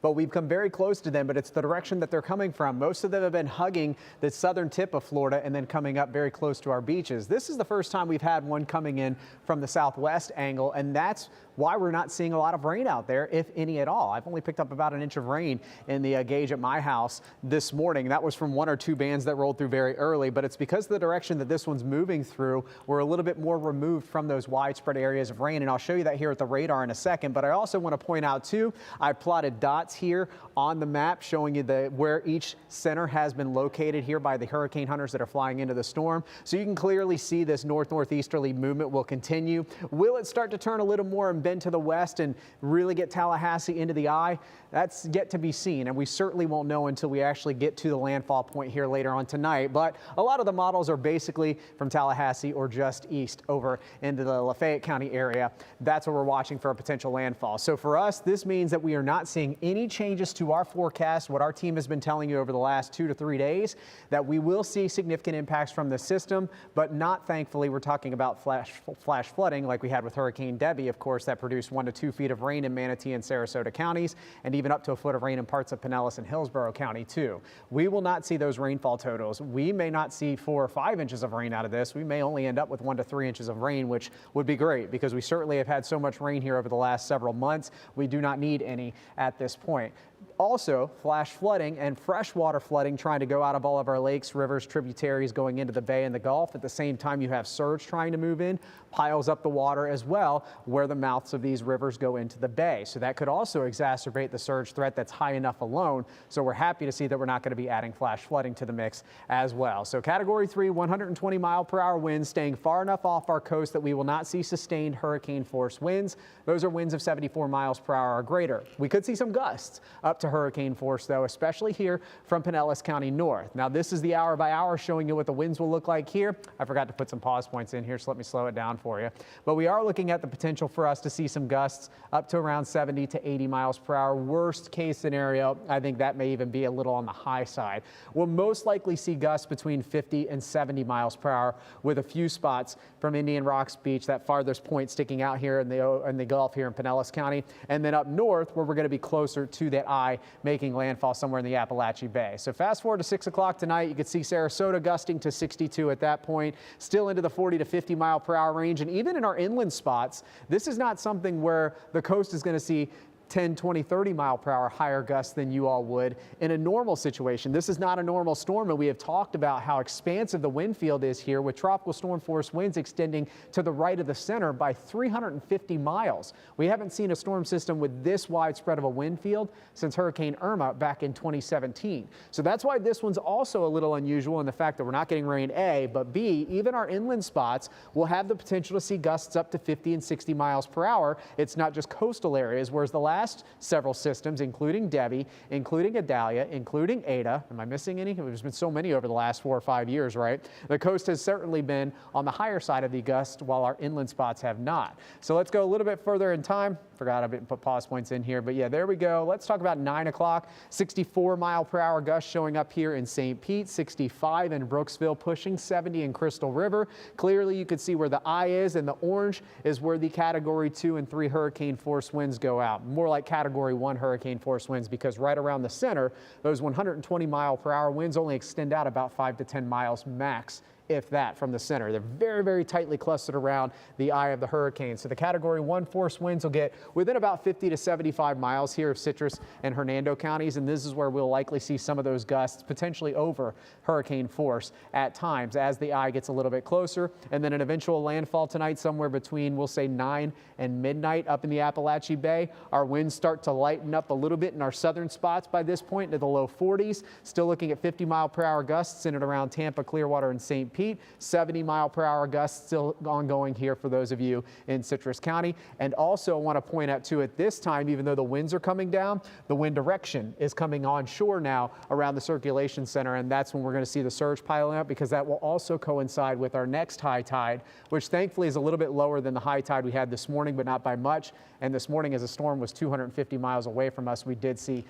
But we've come very close to them, but it's the direction that they're coming from. Most of them have been hugging the southern tip of Florida and then coming up very close to our beaches. This is the first time we've had one coming in from the southwest angle, and that's why we're not seeing a lot of rain out there, if any at all. I've only picked up about an inch of rain in the gauge at my house this morning. That was from 1 or 2 bands that rolled through very early, but it's because of the direction that this one's moving through. We're a little bit more removed from those widespread areas of rain, and I'll show you that here at the radar in a second. But I also want to point out too, I plotted dots here on the map showing you where each center has been located here by the hurricane hunters that are flying into the storm. So you can clearly see this north-northeasterly movement will continue. Will it start to turn a little more and bend to the west and really get Tallahassee into the eye? That's yet to be seen, and we certainly won't know until we actually get to the landfall point here later on tonight. But a lot of the models are basically from Tallahassee or just east over into the Lafayette County area. That's where we're watching for a potential landfall. So for us, this means that we are not seeing any changes to our forecast. What our team has been telling you over the last 2 to 3 days, that we will see significant impacts from the system, but not, thankfully, we're talking about flash flooding like we had with Hurricane Debbie, of course, that produced 1 to 2 feet of rain in Manatee and Sarasota counties, and even up to a foot of rain in parts of Pinellas and Hillsborough County too. We will not see those rainfall totals. We may not see 4 or 5 inches of rain out of this. We may only end up with 1 to 3 inches of rain, which would be great because we certainly have had so much rain here over the last several months. We do not need any at this point. Also, flash flooding and freshwater flooding trying to go out of all of our lakes, rivers, tributaries going into the bay and the Gulf. At the same time, you have surge trying to move in, piles up the water as well where the mouths of these rivers go into the bay. So that could also exacerbate the surge threat that's high enough alone. So we're happy to see that we're not going to be adding flash flooding to the mix as well. So Category 3, 120 mile per hour winds staying far enough off our coast that we will not see sustained hurricane force winds. Those are winds of 74 miles per hour or greater. We could see some gusts up to hurricane force though, especially here from Pinellas County north. Now this is the hour by hour showing you what the winds will look like here. I forgot to put some pause points in here, so let me slow it down for you. But we are looking at the potential for us to see some gusts up to around 70 to 80 miles per hour. Worst case scenario, I think that may even be a little on the high side. We'll most likely see gusts between 50 and 70 miles per hour with a few spots from Indian Rocks Beach, that farthest point sticking out here in the Gulf here in Pinellas County, and then up north where we're going to be closer to that eye making landfall somewhere in the Appalachee Bay. So fast forward to 6 o'clock tonight, you could see Sarasota gusting to 62 at that point, still into the 40 to 50 mile per hour range. And even in our inland spots, this is not something where the coast is going to see 10, 20, 30 mile per hour higher gusts than you all would in a normal situation. This is not a normal storm, and we have talked about how expansive the wind field is here with tropical storm force winds extending to the right of the center by 350 miles. We haven't seen a storm system with this widespread of a wind field since Hurricane Irma back in 2017. So that's why this one's also a little unusual in the fact that we're not getting rain, A, but B, even our inland spots will have the potential to see gusts up to 50 and 60 miles per hour. It's not just coastal areas, whereas the last several systems, including Debbie, including Idalia, including Ada. Am I missing any? There's been so many over the last 4 or 5 years, right? The coast has certainly been on the higher side of the gust while our inland spots have not. So let's go a little bit further in time. Forgot I didn't put pause points in here, but yeah, there we go. Let's talk about 9 o'clock. 64 mile per hour gusts showing up here in St. Pete, 65 in Brooksville, pushing 70 in Crystal River. Clearly you could see where the eye is, and the orange is where the Category 2 and 3 hurricane force winds go out. More like Category 1 hurricane force winds, because right around the center, those 120 mile per hour winds only extend out about 5 to 10 miles max, if that, from the center. They're very, very tightly clustered around the eye of the hurricane. So the Category 1 force winds will get within about 50 to 75 miles here of Citrus and Hernando counties, and this is where we'll likely see some of those gusts potentially over hurricane force at times as the eye gets a little bit closer. And then an eventual landfall tonight somewhere between, we'll say, 9 and midnight up in the Appalachee Bay. Our winds start to lighten up a little bit in our southern spots by this point into the low 40s. Still looking at 50 mile per hour gusts in and around Tampa, Clearwater, and St. Pete. repeat, 70-mile-per-hour gusts still ongoing here for those of you in Citrus County. And also I want to point out too, at this time, even though the winds are coming down, the wind direction is coming onshore now around the circulation center, and that's when we're going to see the surge piling up, because that will also coincide with our next high tide, which thankfully is a little bit lower than the high tide we had this morning, but not by much. And this morning, as the storm was 250 miles away from us, we did see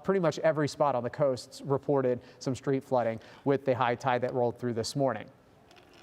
pretty much every spot on the coast reported some street flooding with the high tide that rolled through this morning.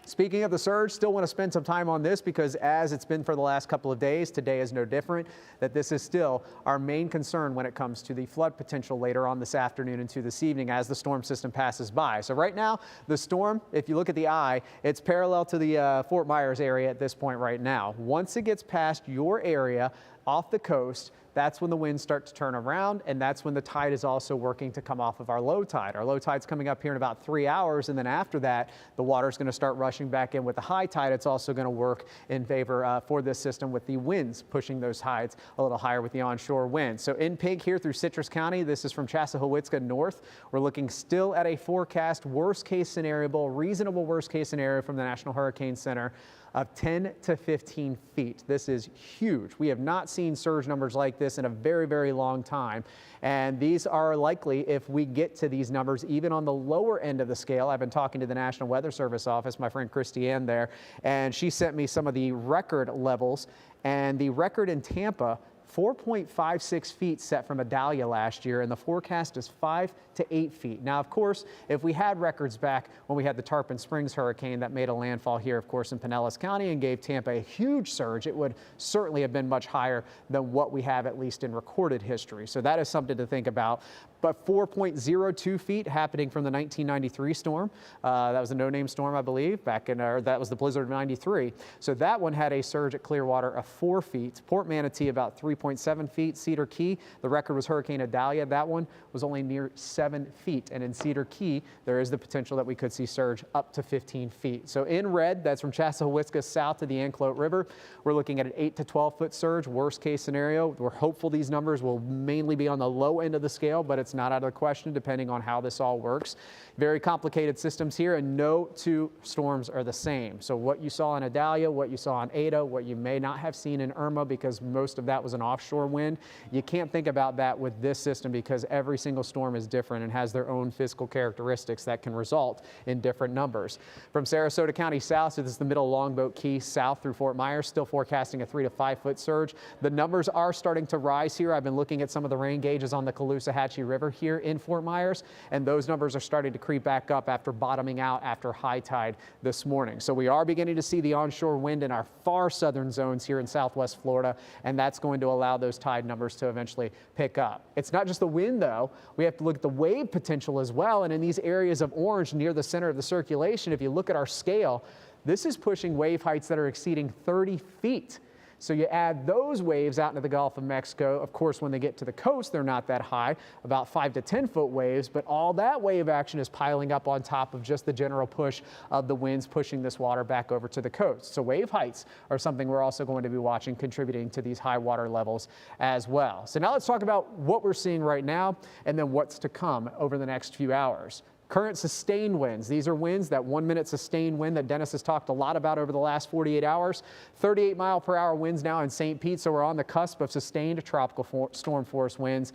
Speaking of the surge, still want to spend some time on this because as it's been for the last couple of days, today is no different, that this is still our main concern when it comes to the flood potential later on this afternoon into this evening as the storm system passes by. So right now, the storm, if you look at the eye, it's parallel to the Fort Myers area at this point right now. Once it gets past your area off the coast, that's when the winds start to turn around, and that's when the tide is also working to come off of our low tide. Our low tide's coming up here in about 3 hours, and then after that, the water's going to start rushing back in with the high tide. It's also going to work in favor for this system with the winds pushing those tides a little higher with the onshore winds. So in pink here through Citrus County, this is from Chassahowitzka north. We're looking still at a forecast worst case scenario, reasonable worst case scenario from the National Hurricane Center of 10 to 15 feet. This is huge. We have not seen surge numbers like this in a very, very long time. And these are likely, if we get to these numbers, even on the lower end of the scale. I've been talking to the National Weather Service office, my friend Christiane there, and she sent me some of the record levels. And the record in Tampa, 4.56 feet set from Idalia last year, and the forecast is 5 to 8 feet. Now, of course, if we had records back when we had the Tarpon Springs hurricane that made a landfall here, of course, in Pinellas County and gave Tampa a huge surge, it would certainly have been much higher than what we have, at least in recorded history. So that is something to think about. But 4.02 feet happening from the 1993 storm. That was a no-name storm, I believe, back in, that was the blizzard of 93. So that one had a surge at Clearwater of 4 feet. Port Manatee about 3.7 feet. Cedar Key, the record was Hurricane Idalia. That one was only near 7 feet. And in Cedar Key, there is the potential that we could see surge up to 15 feet. So in red, that's from Chassahowitzka south to the Anclote River. We're looking at an 8 to 12 foot surge, worst case scenario. We're hopeful these numbers will mainly be on the low end of the scale, but it's not out of the question depending on how this all works. Very complicated systems here, and no two storms are the same. So what you saw in Idalia, what you saw in Ada, what you may not have seen in Irma, because most of that was an offshore wind, you can't think about that with this system because every single storm is different and has their own physical characteristics that can result in different numbers. From Sarasota County south, so this is the middle Longboat Key south through Fort Myers, still forecasting a 3 to 5 foot surge. The numbers are starting to rise here. I've been looking at some of the rain gauges on the Caloosahatchee River here in Fort Myers, and those numbers are starting to creep back up after bottoming out after high tide this morning. So we are beginning to see the onshore wind in our far southern zones here in southwest Florida, and that's going to allow those tide numbers to eventually pick up. It's not just the wind, though. We have to look at the wave potential as well, and in these areas of orange near the center of the circulation, if you look at our scale, this is pushing wave heights that are exceeding 30 feet. So you add those waves out into the Gulf of Mexico. Of course, when they get to the coast, they're not that high, about 5 to 10 foot waves, but all that wave action is piling up on top of just the general push of the winds pushing this water back over to the coast. So wave heights are something we're also going to be watching, contributing to these high water levels as well. So now let's talk about what we're seeing right now and then what's to come over the next few hours. Current sustained winds. These are winds, that 1 minute sustained wind that Dennis has talked a lot about over the last 48 hours. 38 mile per hour winds now in St. Pete, so we're on the cusp of sustained tropical storm force winds.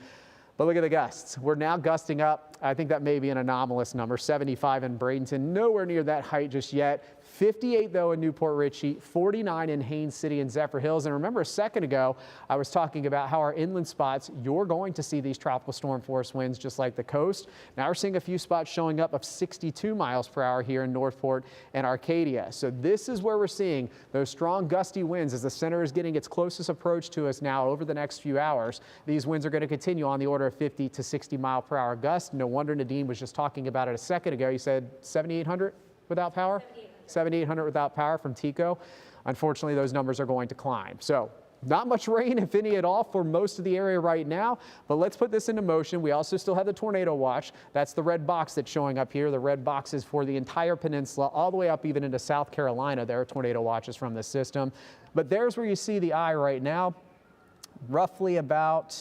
But look at the gusts. We're now gusting up. I think that may be an anomalous number. 75 in Bradenton, nowhere near that height just yet. 58 though in Newport Richey, 49 in Haines City and Zephyr Hills. And remember a second ago, I was talking about how our inland spots, you're going to see these tropical storm force winds just like the coast. Now we're seeing a few spots showing up of 62 miles per hour here in Northport and Arcadia. So this is where we're seeing those strong gusty winds as the center is getting its closest approach to us now over the next few hours. These winds are going to continue on the order of 50 to 60 mile per hour gusts. No wonder Nadine was just talking about it a second ago. You said 7,800 without power? 7,800 without power from TECO. Unfortunately, those numbers are going to climb. So not much rain, if any at all, for most of the area right now, but let's put this into motion. We also still have the tornado watch. That's the red box that's showing up here. The red box is for the entire peninsula, all the way up even into South Carolina. There are tornado watches from this system. But there's where you see the eye right now, roughly about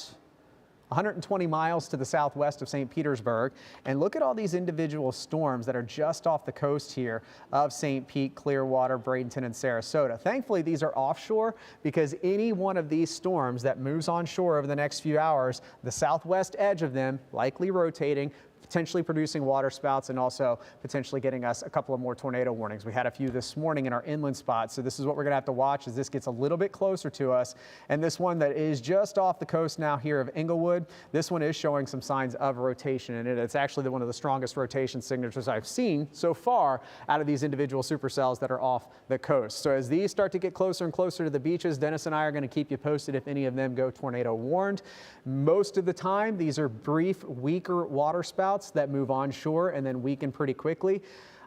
120 miles to the southwest of St. Petersburg. And look at all these individual storms that are just off the coast here of St. Pete, Clearwater, Bradenton, and Sarasota. Thankfully, these are offshore because any one of these storms that moves onshore over the next few hours, the southwest edge of them likely rotating, potentially producing water spouts and also potentially getting us a couple of more tornado warnings. We had a few this morning in our inland spots, so this is what we're going to have to watch as this gets a little bit closer to us. And this one that is just off the coast now here of Inglewood, this one is showing some signs of rotation, and it's actually one of the strongest rotation signatures I've seen so far out of these individual supercells that are off the coast. So as these start to get closer and closer to the beaches, Dennis and I are going to keep you posted if any of them go tornado warned. Most of the time, these are brief, weaker water spouts that move onshore and then weaken pretty quickly.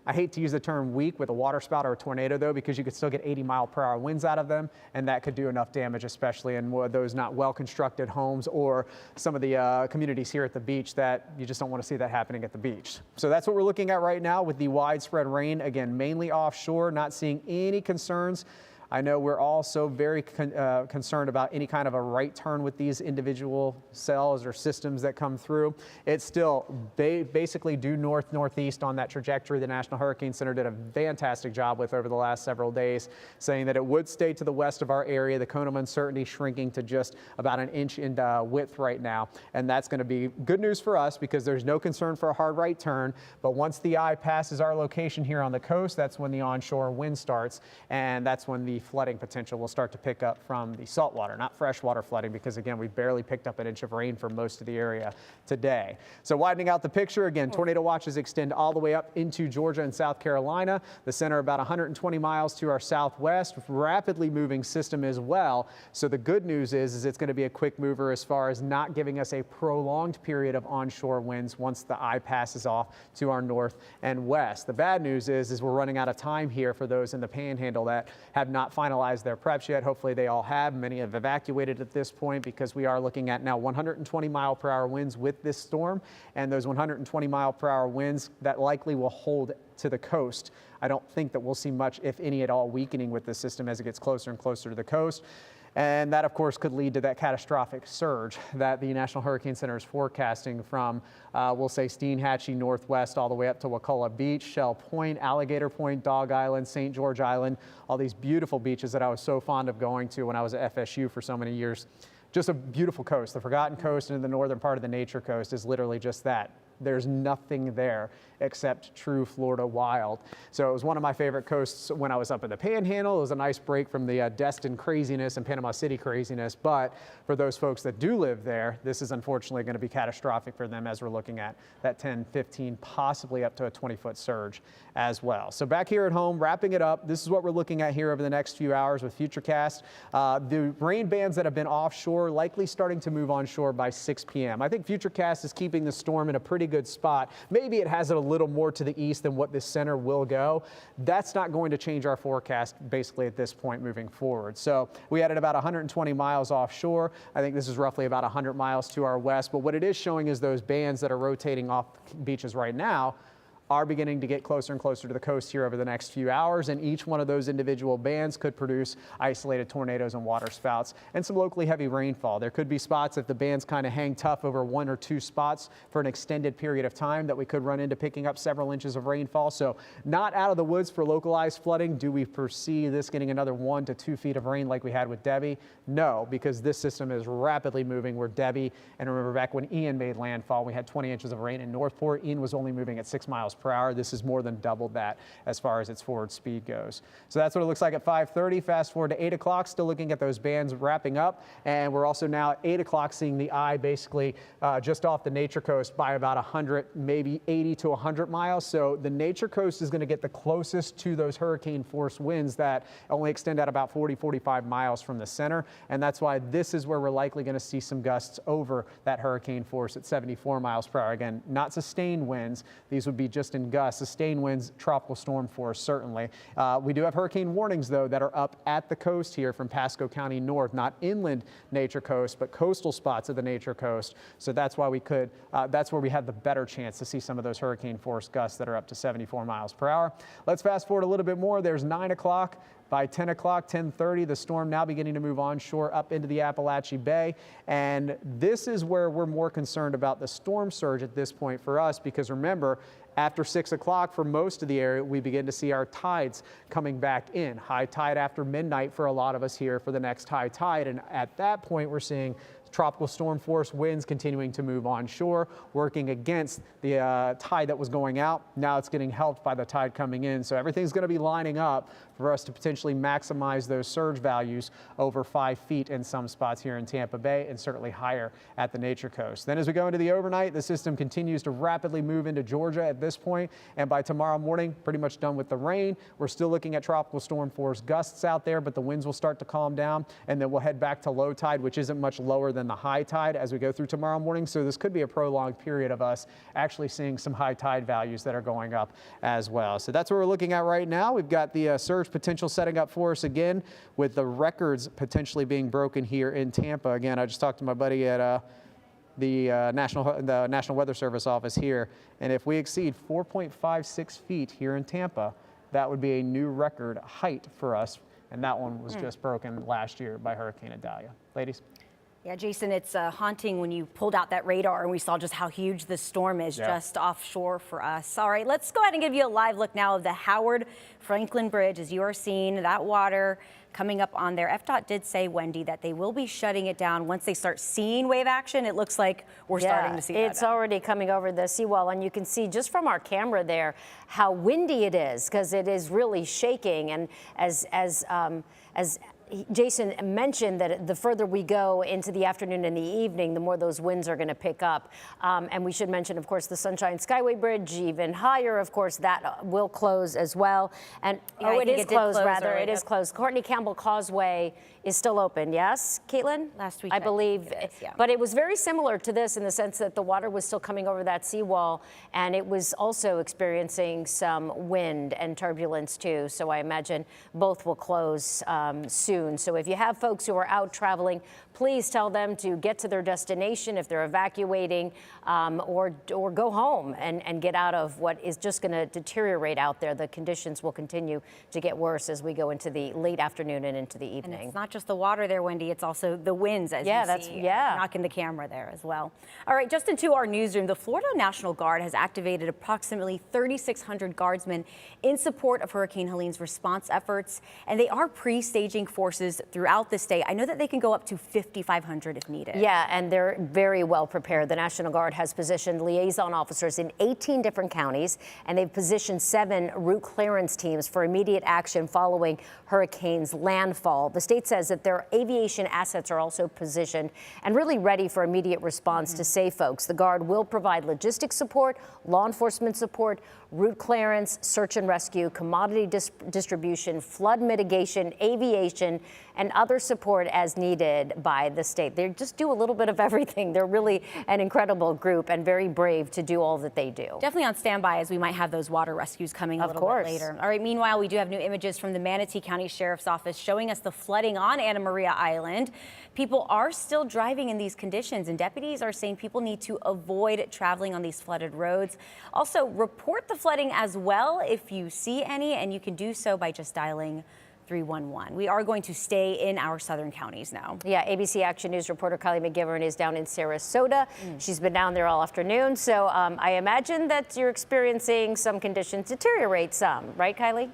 I hate to use the term weak with a water spout or a tornado though, because you could still get 80-mile-per-hour winds out of them, and that could do enough damage, especially in those not well-constructed homes or some of the communities here at the beach that you just don't want to see that happening at the beach. So that's what we're looking at right now with the widespread rain, again, mainly offshore, not seeing any concerns. I know we're also very concerned about any kind of a right turn with these individual cells or systems that come through. It's still basically due north-northeast on that trajectory. The National Hurricane Center did a fantastic job with over the last several days, saying that it would stay to the west of our area. The cone of uncertainty shrinking to just about an inch in width right now. And that's going to be good news for us because there's no concern for a hard right turn. But once the eye passes our location here on the coast, that's when the onshore wind starts. And that's when the flooding potential will start to pick up from the saltwater, not freshwater flooding, because again, we barely picked up an inch of rain for most of the area today. So widening out the picture, again, tornado watches extend all the way up into Georgia and South Carolina. The center about 120 miles to our southwest, rapidly moving system as well. So the good news is it's going to be a quick mover as far as not giving us a prolonged period of onshore winds once the eye passes off to our north and west. The bad news is we're running out of time here for those in the panhandle that have not finalized their preps yet. Hopefully they all have. Many have evacuated at this point because we are looking at now 120-mile-per-hour winds with this storm, and those 120-mile-per-hour winds that likely will hold to the coast. I don't think that we'll see much, if any at all, weakening with this system as it gets closer and closer to the coast. And that, of course, could lead to that catastrophic surge that the National Hurricane Center is forecasting from, we'll say, Steinhatchee northwest all the way up to Wakulla Beach, Shell Point, Alligator Point, Dog Island, St. George Island, all these beautiful beaches that I was so fond of going to when I was at FSU for so many years. Just a beautiful coast. The Forgotten Coast and the northern part of the Nature Coast is literally just that. There's nothing there except true Florida wild. So it was one of my favorite coasts when I was up in the Panhandle. It was a nice break from the Destin craziness and Panama City craziness. But for those folks that do live there, this is unfortunately going to be catastrophic for them as we're looking at that 10, 15, possibly up to a 20-foot surge as well. So back here at home, wrapping it up, this is what we're looking at here over the next few hours with Futurecast. The rain bands that have been offshore likely starting to move onshore by 6 p.m. I think Futurecast is keeping the storm in a pretty good spot. Maybe it has it a little more to the east than what this center will go. That's not going to change our forecast basically at this point moving forward. So we had it about 120 miles offshore. I think this is roughly about 100 miles to our west. But what it is showing is those bands that are rotating off beaches right now are beginning to get closer and closer to the coast here over the next few hours, and each one of those individual bands could produce isolated tornadoes and water spouts and some locally heavy rainfall. There could be spots if the bands kind of hang tough over one or two spots for an extended period of time that we could run into picking up several inches of rainfall. So not out of the woods for localized flooding. Do we foresee this getting another 1 to 2 feet of rain like we had with Debbie? No, because this system is rapidly moving where Debbie, and remember back when Ian made landfall, we had 20 inches of rain in Northport. Ian was only moving at 6 miles per hour. This is more than double that as far as its forward speed goes. So that's what it looks like at 5:30. Fast forward to 8 o'clock, still looking at those bands wrapping up. And we're also now at 8 o'clock seeing the eye basically just off the Nature Coast by about 100, maybe 80 to 100 miles. So the Nature Coast is going to get the closest to those hurricane force winds that only extend out about 40, 45 miles from the center. And that's why this is where we're likely going to see some gusts over that hurricane force at 74 miles per hour. Again, not sustained winds. These would be just in gusts. Sustained winds, tropical storm force, certainly. We do have hurricane warnings, though, that are up at the coast here from Pasco County north, not inland Nature Coast, but coastal spots of the Nature Coast. So that's why we could, that's where we have the better chance to see some of those hurricane force gusts that are up to 74 miles per hour. Let's fast forward a little bit more. There's 9 o'clock. By 10 o'clock, 10:30, the storm now beginning to move onshore up into the Appalachian Bay. And this is where we're more concerned about the storm surge at this point for us, because remember, after 6 o'clock for most of the area, we begin to see our tides coming back in. High tide after midnight for a lot of us here for the next high tide. And at that point, we're seeing tropical storm force winds continuing to move onshore, working against the tide that was going out. Now it's getting helped by the tide coming in. So everything's going to be lining up for us to potentially maximize those surge values over 5 feet in some spots here in Tampa Bay, and certainly higher at the Nature Coast. Then as we go into the overnight, the system continues to rapidly move into Georgia at this point, and by tomorrow morning, pretty much done with the rain. We're still looking at tropical storm force gusts out there, but the winds will start to calm down, and then we'll head back to low tide, which isn't much lower than the high tide as we go through tomorrow morning. So this could be a prolonged period of us actually seeing some high tide values that are going up as well. So that's what we're looking at right now. We've got the surge potential setting up for us again, with the records potentially being broken here in Tampa. Again, I just talked to my buddy at the National Weather Service office here, and if we exceed 4.56 feet here in Tampa, that would be a new record height for us, and that one was just broken last year by Hurricane Idalia. Ladies? Yeah, Jason, it's haunting when you pulled out that radar and we saw just how huge this storm is just offshore for us. All right, let's go ahead and give you a live look now of the Howard Franklin Bridge. As you are seeing that water coming up on there. FDOT did say, Wendy, that they will be shutting it down once they start seeing wave action. It looks like we're starting to see that. It's already coming over the seawall, and you can see just from our camera there how windy it is, because it is really shaking. And as Jason mentioned, that the further we go into the afternoon and the evening, the more those winds are going to pick up. And we should mention, of course, the Sunshine Skyway Bridge, even higher, of course, that will close as well. And it is closed, rather. It is closed. Courtney Campbell Causeway is still open, yes, Caitlin? Last week, I believe. But it was very similar to this in the sense that the water was still coming over that seawall, and it was also experiencing some wind and turbulence too. So I imagine both will close soon. So if you have folks who are out traveling, please tell them to get to their destination if they're evacuating, or go home and get out of what is just going to deteriorate out there. The conditions will continue to get worse as we go into the late afternoon and into the evening. And it's not just the water there, Wendy, it's also the winds, as you see, knocking the camera there as well. All right, just into our newsroom, the Florida National Guard has activated approximately 3,600 guardsmen in support of Hurricane Helene's response efforts, and they are pre-staging forces throughout the state. I know that they can go up to 5,500 if needed. Yeah, and they're very well prepared. The National Guard has positioned liaison officers in 18 different counties, and they've positioned 7 route clearance teams for immediate action following hurricane's landfall. The state says that their aviation assets are also positioned and really ready for immediate response to save folks. The Guard will provide logistics support, law enforcement support, route clearance, search and rescue, commodity distribution, flood mitigation, aviation, and other support as needed by the state. They just do a little bit of everything. They're really an incredible group and very brave to do all that they do. Definitely on standby, as we might have those water rescues coming a little bit later. All right, meanwhile, we do have new images from the Manatee County Sheriff's Office showing us the flooding on Anamaria Island. People are still driving in these conditions, and deputies are saying people need to avoid traveling on these flooded roads. Also, report the flooding as well if you see any, and you can do so by just dialing 311. We are going to stay in our southern counties now. Yeah, ABC Action News reporter Kylie McGivern is down in Sarasota. She's been down there all afternoon, so I imagine that you're experiencing some conditions deteriorate some, right, Kylie?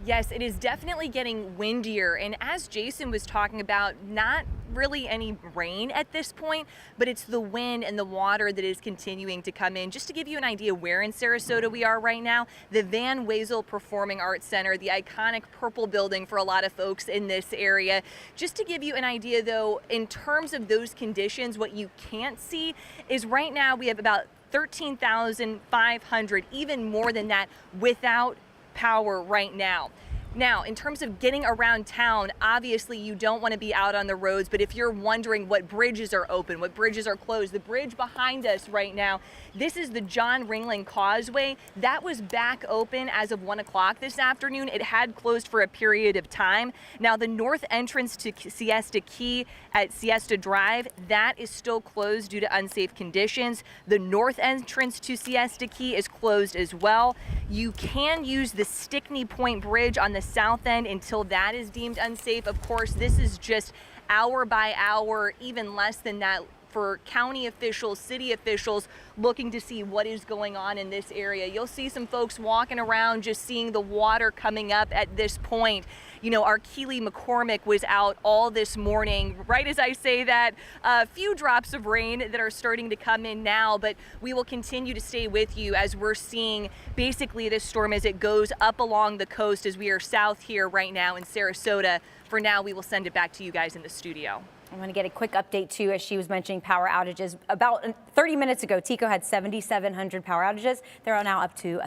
Yes, it is definitely getting windier, and as Jason was talking about, not really any rain at this point, but it's the wind and the water that is continuing to come in. Just to give you an idea where in Sarasota we are right now, the Van Wezel Performing Arts Center, the iconic purple building for a lot of folks in this area. Just to give you an idea though, in terms of those conditions, what you can't see is right now we have about 13,500, even more than that, without power right now. Now, in terms of getting around town, obviously you don't want to be out on the roads, but if you're wondering what bridges are open, what bridges are closed, the bridge behind us right now, this is the John Ringling Causeway. That was back open as of 1 o'clock this afternoon. It had closed for a period of time. Now, the north entrance to Siesta Key at Siesta Drive, that is still closed due to unsafe conditions. The north entrance to Siesta Key is closed as well. You can use the Stickney Point Bridge on the south end until that is deemed unsafe. Of course, this is just hour by hour, even less than that, for county officials, city officials looking to see what is going on in this area. You'll see some folks walking around just seeing the water coming up at this point. You know, our Keely McCormick was out all this morning. Right as I say that, a few drops of rain that are starting to come in now, but we will continue to stay with you as we're seeing basically this storm as it goes up along the coast as we are south here right now in Sarasota. For now, we will send it back to you guys in the studio. I'm going to get a quick update, too, as she was mentioning power outages. About 30 minutes ago, TECO had 7,700 power outages. They're now up to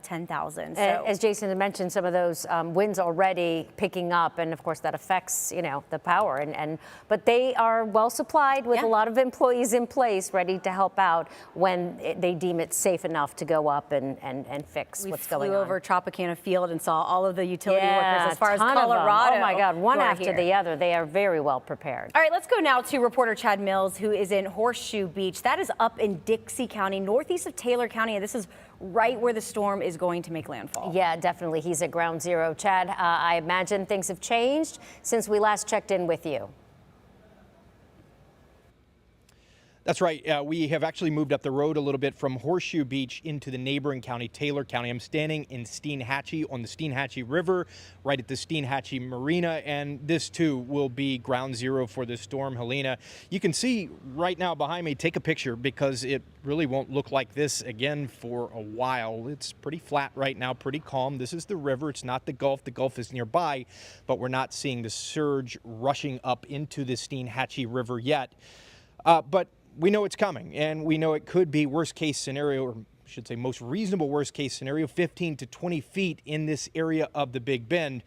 10,000. So. As Jason had mentioned, some of those winds already picking up, and of course that affects, you know, the power. But they are well supplied with a lot of employees in place ready to help out when they deem it safe enough to go up and fix what's going on. We flew over Tropicana Field and saw all of the utility workers as far as Colorado. Oh my God, one after here. the other. They are very well prepared. All right, let's go now to reporter Chad Mills, who is in Horseshoe Beach. That is up in Dixie County, northeast of Taylor County, and this is right where the storm is going to make landfall. Yeah, definitely. He's at ground zero. Chad, I imagine things have changed since we last checked in with you. That's right. We have actually moved up the road a little bit from Horseshoe Beach into the neighboring county, Taylor County. I'm standing in Steinhatchee on the Steinhatchee River, right at the Steinhatchee Marina, and this too will be ground zero for the storm Helene. You can see right now behind me, take a picture because it really won't look like this again for a while. It's pretty flat right now, pretty calm. This is the river. It's not the Gulf. The Gulf is nearby, but we're not seeing the surge rushing up into the Steinhatchee River yet. But we know it's coming, and we know it could be worst case scenario, or I should say most reasonable worst case scenario, 15 to 20 feet in this area of the Big Bend.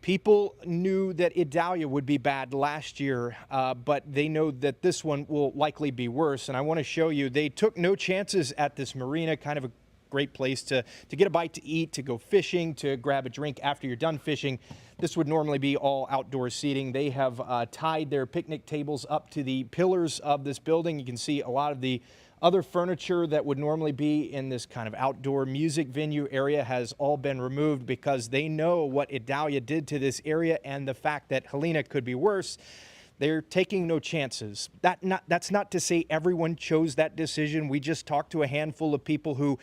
People knew that Idalia would be bad last year, but they know that this one will likely be worse. And I want to show you, they took no chances at this marina, kind of a great place to get a bite to eat, to go fishing, to grab a drink after you're done fishing. This would normally be all outdoor seating. They have tied their picnic tables up to the pillars of this building. You can see a lot of the other furniture that would normally be in this kind of outdoor music venue area has all been removed because they know what Idalia did to this area and the fact that Helene could be worse. They're taking no chances. That's not to say everyone chose that decision. We just talked to a handful of people who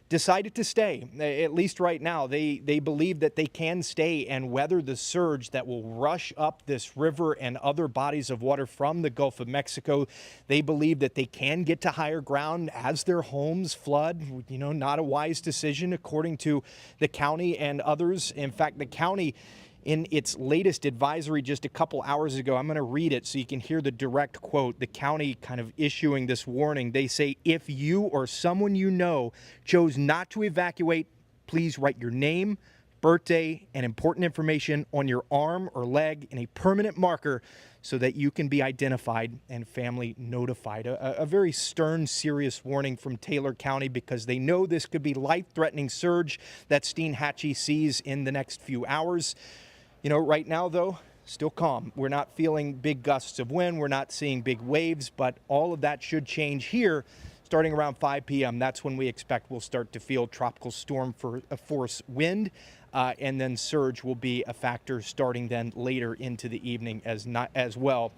decided to stay. At least right now, they believe that they can stay and weather the surge that will rush up this river and other bodies of water from the Gulf of Mexico. They believe that they can get to higher ground as their homes flood. You know, not a wise decision according to the county and others. In fact, the county, in its latest advisory just a couple hours ago, I'm going to read it so you can hear the direct quote, the county kind of issuing this warning. They say, if you or someone you know chose not to evacuate, please write your name, birthday, and important information on your arm or leg in a permanent marker so that you can be identified and family notified. A very stern, serious warning from Taylor County because they know this could be life-threatening surge that Steinhatchee sees in the next few hours. You know, right now, though, still calm. We're not feeling big gusts of wind. We're not seeing big waves, but all of that should change here starting around 5 p.m. That's when we expect we'll start to feel tropical storm force wind, and then surge will be a factor starting then later into the evening as well.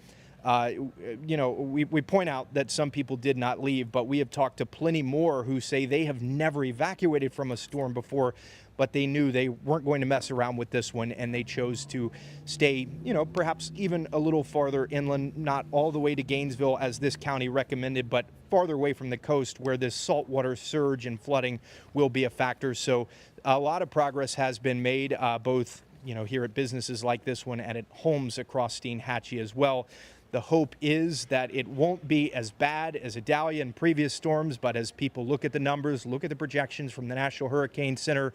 You know, we point out that some people did not leave, but we have talked to plenty more who say they have never evacuated from a storm before, but they knew they weren't going to mess around with this one, and they chose to stay, you know, perhaps even a little farther inland, not all the way to Gainesville as this county recommended, but farther away from the coast where this saltwater surge and flooding will be a factor. So a lot of progress has been made, both, you know, here at businesses like this one and at homes across Steinhatchee as well. The hope is that it won't be as bad as Idalia and previous storms, but as people look at the numbers, look at the projections from the National Hurricane Center,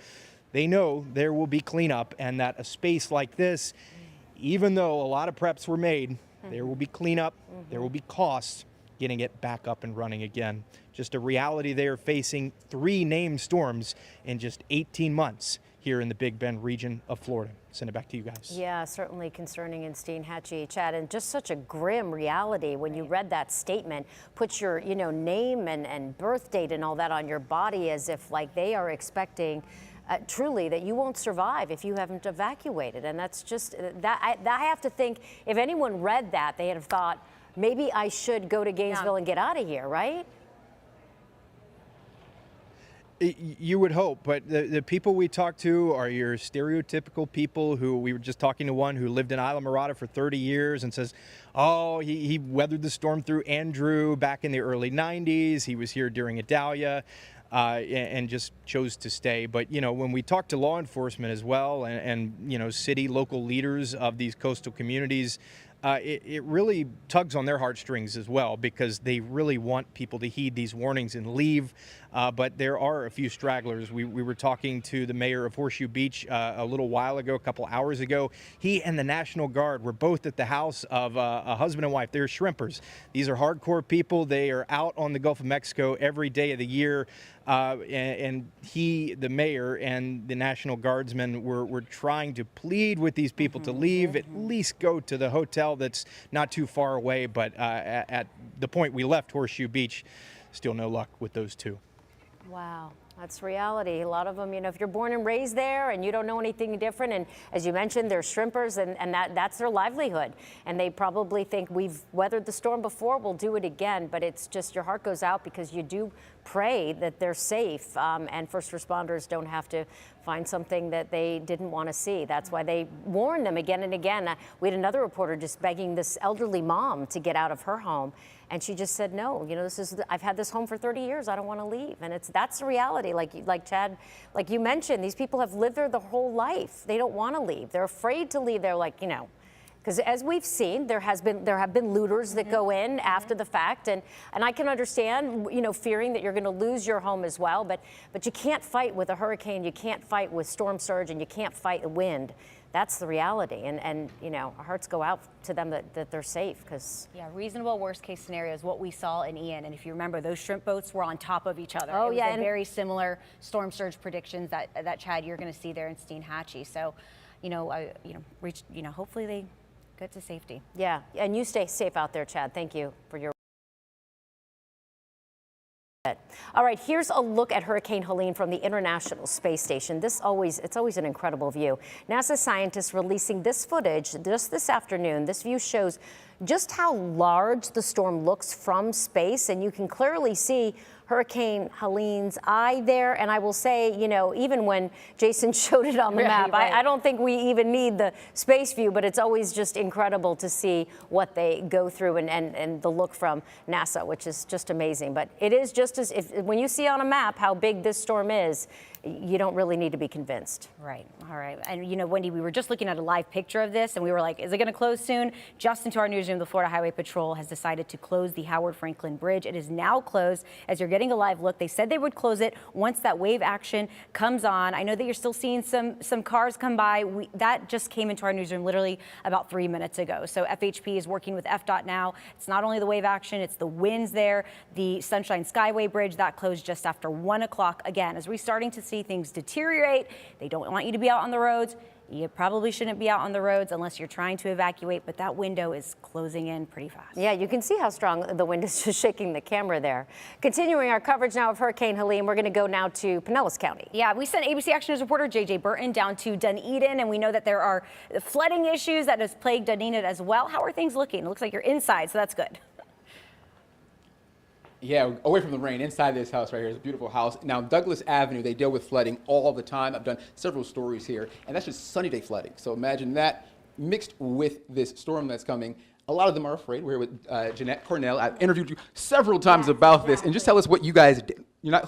they know there will be cleanup and that a space like this, even though a lot of preps were made, there will be cleanup, there will be costs getting it back up and running again. Just a reality they are facing 3 named storms in just 18 months here in the Big Bend region of Florida. Send it back to you guys. Yeah, certainly concerning in Steinhatchee, Chad, and just such a grim reality when you read that statement. Put your, name and birth date and all that on your body as if like they are expecting truly that you won't survive if you haven't evacuated. And that's just, I have to think, if anyone read that, they'd have thought, maybe I should go to Gainesville and get out of here, right? You would hope, but the people we talk to are your stereotypical people who, we were just talking to one who lived in Anamaria for 30 years and says, oh, he weathered the storm through Andrew back in the early 90s. He was here during Idalia and just chose to stay. But, when we talk to law enforcement as well and city, local leaders of these coastal communities, it really tugs on their heartstrings as well, because they really want people to heed these warnings and leave. But there are a few stragglers. We were talking to the mayor of Horseshoe Beach a little while ago, a couple hours ago. He and the National Guard were both at the house of a husband and wife. They're shrimpers. These are hardcore people. They are out on the Gulf of Mexico every day of the year. And he, the mayor, and the National Guardsmen were trying to plead with these people to leave, at least go to the hotel that's not too far away. But at the point we left Horseshoe Beach, still no luck with those two. Wow, that's reality. A lot of them, if you're born and raised there and you don't know anything different, and as you mentioned, they're shrimpers, and that's their livelihood. And they probably think, we've weathered the storm before, we'll do it again. But it's just, your heart goes out because you do pray that they're safe, and first responders don't have to find something that they didn't want to see. That's why they warn them again and again. We had another reporter just begging this elderly mom to get out of her home. And she just said, no, I've had this home for 30 years. I don't want to leave. And that's the reality. Like Chad, like you mentioned, these people have lived there their whole life. They don't want to leave. They're afraid to leave. They're like, because as we've seen, there have been looters that go in after the fact, and I can understand, fearing that you're going to lose your home as well. But you can't fight with a hurricane. You can't fight with storm surge, and you can't fight the wind. That's the reality, and our hearts go out to them that they're safe, because reasonable worst case scenario is what we saw in Ian. And if you remember, those shrimp boats were on top of each other. Oh, it was very similar storm surge predictions that Chad, you're going to see there in Steinhatchee. So, hopefully they get to safety. Yeah, and you stay safe out there, Chad. Thank you for your. All right, here's a look at Hurricane Helene from the International Space Station. It's always an incredible view. NASA scientists releasing this footage just this afternoon. This view shows just how large the storm looks from space, and you can clearly see Hurricane Helene's eye there. And I will say, even when Jason showed it on the map, right. I don't think we even need the space view, but it's always just incredible to see what they go through and the look from NASA, which is just amazing. But it is just as when you see on a map how big this storm is, you don't really need to be convinced. Right. All right. And Wendy, we were just looking at a live picture of this, and we were like, is it going to close soon? Just into our newsroom, the Florida Highway Patrol has decided to close the Howard Franklin Bridge. It is now closed. As you're getting a live look, they said they would close it once that wave action comes on. I know that you're still seeing some cars come by. That just came into our newsroom literally about 3 minutes ago. So FHP is working with FDOT now. It's not only the wave action, it's the winds there. The Sunshine Skyway Bridge, that closed just after 1 o'clock. Again, as we're starting to see things deteriorate, they don't want you to be out on the roads. You probably shouldn't be out on the roads unless you're trying to evacuate, but that window is closing in pretty fast. Yeah, you can see how strong the wind is, just shaking the camera there. Continuing our coverage now of Hurricane Helene, we're going to go now to Pinellas County. Yeah, we sent ABC Action News reporter JJ Burton down to Dunedin, and we know that there are flooding issues that has plagued Dunedin as well. How are things looking? It looks like you're inside, so that's good. Yeah, away from the rain, inside this house right here is a beautiful house. Now, Douglas Avenue, they deal with flooding all the time. I've done several stories here, and that's just sunny day flooding. So imagine that mixed with this storm that's coming. A lot of them are afraid. We're here with Jeanette Cornell. I've interviewed you several times about this, and just tell us what you guys did. You're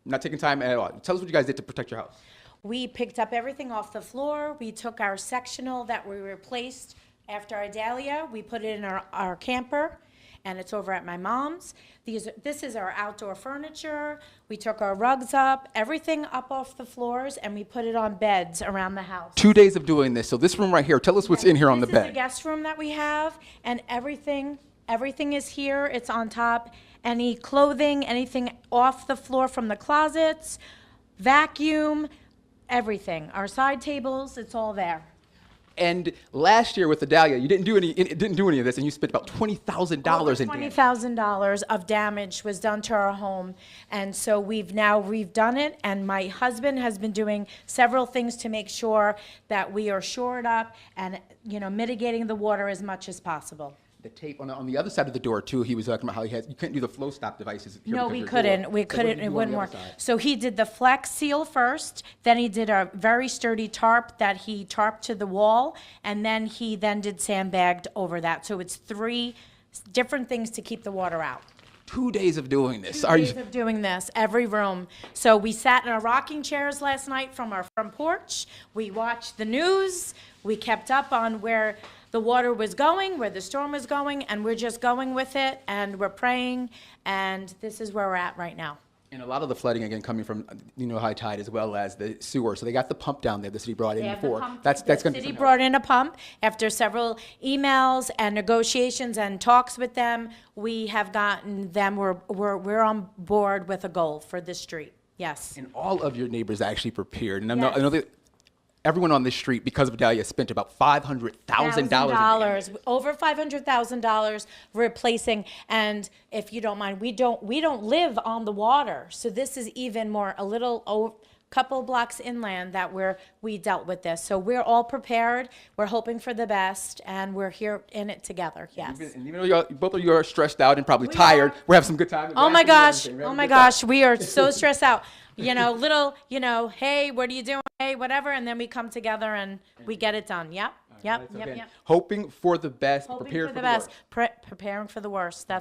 not taking time at all. Tell us what you guys did to protect your house. We picked up everything off the floor. We took our sectional that we replaced after Idalia. We put it in our camper. and it's over at my mom's. This is our outdoor furniture. We took our rugs up, everything up off the floors, and we put it on beds around the house. 2 days of doing this. So this room right here, tell us what's in here on the This is the bed. guest room that we have, and everything is here. It's on top. Any clothing, anything off the floor from the closets, vacuum, everything. Our side tables, it's all there. And last year with the Dahlia, you didn't do any of this, and you spent about $20,000 in damage. $20,000 of damage was done to our home, and so we've redone it. And my husband has been doing several things to make sure that we are shored up and mitigating the water as much as possible. The tape on the other side of the door too. He was talking about how you couldn't do the flow stop devices. Here No, because we your couldn't. door. We So couldn't. what did you It do on wouldn't the work. other side? So he did the Flex Seal first. Then he did a very sturdy tarp that he tarped to the wall, and then he did sandbagged over that. So it's 3 different things to keep the water out. 2 days of doing this. 2 days of doing this, every room. So we sat in our rocking chairs last night from our front porch. We watched the news. We kept up on where the water was going, where the storm was going, and we're just going with it, and we're praying, and this is where we're at right now. And a lot of the flooding again coming from high tide as well as the sewer. So they got the pump down there. The city brought in before. That's going to be. The city brought in a pump after several emails and negotiations and talks with them. We have gotten them. We're on board with a goal for this street. Yes. And all of your neighbors actually prepared. And Yes. I know that everyone on this street, because of Dahlia, spent about $500,000. Over $500,000 replacing. And if you don't mind, we don't live on the water, so this is even more couple blocks inland that we dealt with this. So we're all prepared. We're hoping for the best, and we're here in it together. Yes. And even though both of you are stressed out and probably tired, we're having some good time. Oh my gosh! Oh my gosh! We are so stressed out. Hey, what are you doing? Hey, whatever, and then we come together and we get it done. Yep. Yep. Hoping for the best, Hoping prepared for the best. Preparing for the worst.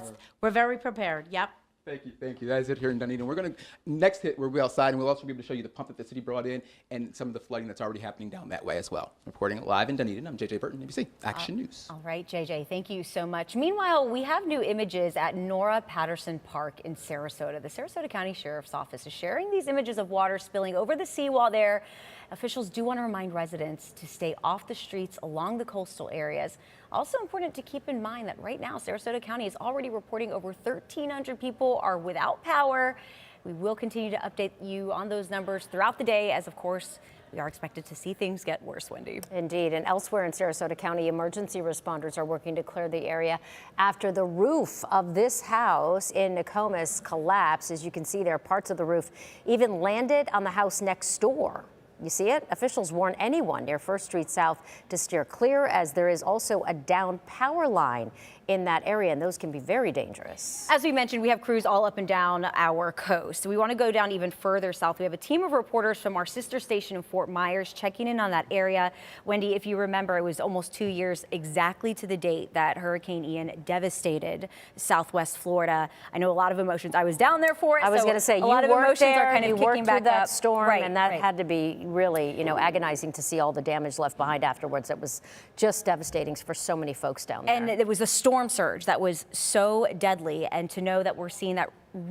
We're very prepared. Yep. Thank you. That is it here in Dunedin. We're going to next hit. We'll be outside, and we'll also be able to show you the pump that the city brought in and some of the flooding that's already happening down that way as well. Reporting live in Dunedin, I'm JJ Burton, ABC Action News. All right, JJ, thank you so much. Meanwhile, we have new images at Nora Patterson Park in Sarasota. The Sarasota County Sheriff's Office is sharing these images of water spilling over the seawall there. Officials do want to remind residents to stay off the streets along the coastal areas. Also important to keep in mind that right now, Sarasota County is already reporting over 1,300 people are without power. We will continue to update you on those numbers throughout the day, as of course, we are expected to see things get worse, Wendy. Indeed. And elsewhere in Sarasota County, emergency responders are working to clear the area after the roof of this house in Nokomis collapsed. As you can see there, parts of the roof even landed on the house next door. You see it? Officials warn anyone near 1st Street South to steer clear, as there is also a down power line in that area, and those can be very dangerous. As we mentioned, we have crews all up and down our coast. We want to go down even further south. We have a team of reporters from our sister station in Fort Myers checking in on that area. Wendy, if you remember, it was almost 2 years exactly to the date that Hurricane Ian devastated Southwest Florida. I know a lot of emotions. I was down there for it. I was going to say, a lot of emotions are kind of kicking back that up. storm, and that had to be really, agonizing to see all the damage left behind afterwards. It was just devastating for so many folks down there. And it was a storm surge that was so deadly, and to know that we're seeing that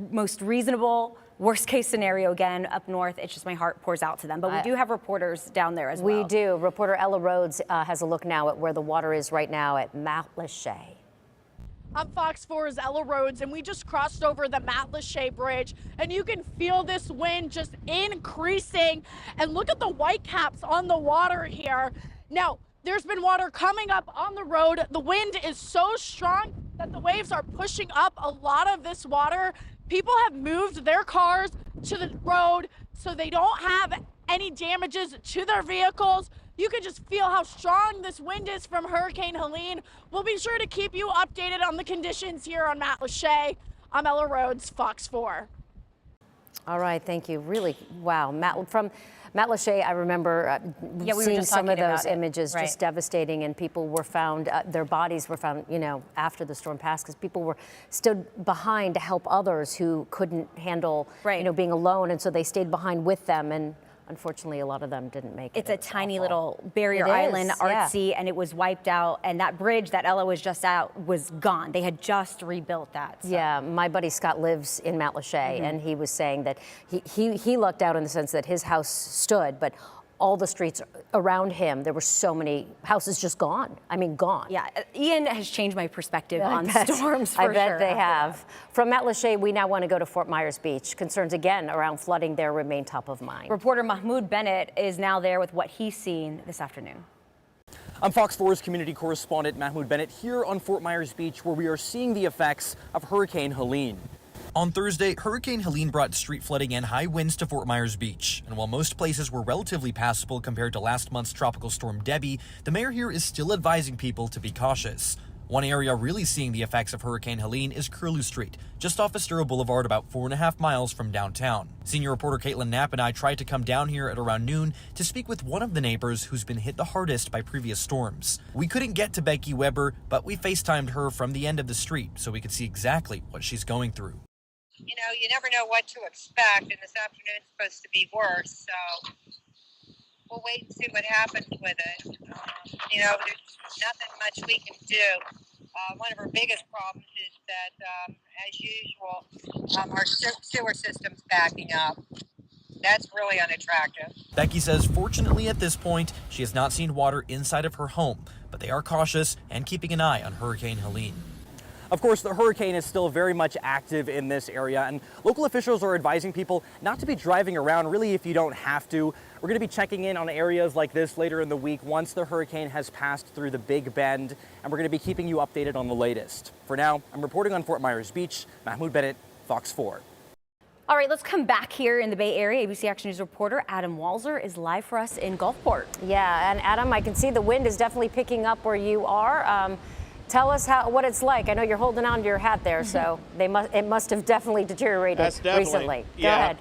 most reasonable worst case scenario again up north, it's just my heart pours out to them. But we do have reporters down there as well. We do. Reporter Ella Rhodes has a look now at where the water is right now at Matlacha. I'm Fox 4's Ella Rhodes, and we just crossed over the Matlacha Bridge, and you can feel this wind just increasing. And look at the whitecaps on the water here. Now, there's been water coming up on the road. The wind is so strong that the waves are pushing up a lot of this water. People have moved their cars to the road so they don't have any damages to their vehicles. You can just feel how strong this wind is from Hurricane Helene. We'll be sure to keep you updated on the conditions here on Matlacha. I'm Ella Rhodes, Fox 4. All right, thank you. Really, wow. From Matlacha, I remember seeing some of those images, just devastating, and people were found, their bodies were found, after the storm passed, because people were stood behind to help others who couldn't handle, being alone, and so they stayed behind with them, and unfortunately, a lot of them didn't make it. It's a tiny little barrier It is, island, yeah. artsy, and it was wiped out. And that bridge that Ella was just out was gone. They had just rebuilt that. So. Yeah, my buddy Scott lives in Mount Lachey, and he was saying that he lucked out in the sense that his house stood, but all the streets around him, there were so many houses just gone. I mean, gone. Yeah, Ian has changed my perspective on storms, for I bet sure. they have. From Mount Lachey, we now want to go to Fort Myers Beach. Concerns again around flooding there remain top of mind. Reporter Mahmoud Bennett is now there with what he's seen this afternoon. I'm Fox 4's community correspondent Mahmoud Bennett here on Fort Myers Beach, where we are seeing the effects of Hurricane Helene. On Thursday, Hurricane Helene brought street flooding and high winds to Fort Myers Beach. And while most places were relatively passable compared to last month's tropical storm Debbie, the mayor here is still advising people to be cautious. One area really seeing the effects of Hurricane Helene is Curlew Street, just off Bayshore Boulevard, about 4.5 miles from downtown. Senior reporter Caitlin Knapp and I tried to come down here at around noon to speak with one of the neighbors who's been hit the hardest by previous storms. We couldn't get to Becky Weber, but we FaceTimed her from the end of the street so we could see exactly what she's going through. You know, you never know what to expect, and this afternoon's supposed to be worse, so we'll wait and see what happens with it. You know, there's nothing much we can do. One of our biggest problems is that, as usual, our sewer system's backing up. That's really unattractive. Becky says fortunately at this point, she has not seen water inside of her home, but they are cautious and keeping an eye on Hurricane Helene. Of course, the hurricane is still very much active in this area, and local officials are advising people not to be driving around really if you don't have to. We're going to be checking in on areas like this later in the week once the hurricane has passed through the Big Bend, and we're going to be keeping you updated on the latest. For now, I'm reporting on Fort Myers Beach. Mahmoud Bennett, Fox 4. All right, let's come back here in the Bay Area. ABC Action News reporter Adam Walzer is live for us in Gulfport. Yeah, and Adam, I can see the wind is definitely picking up where you are. Tell us what it's like. I know you're holding on to your hat there, so it must have definitely deteriorated recently. Go ahead.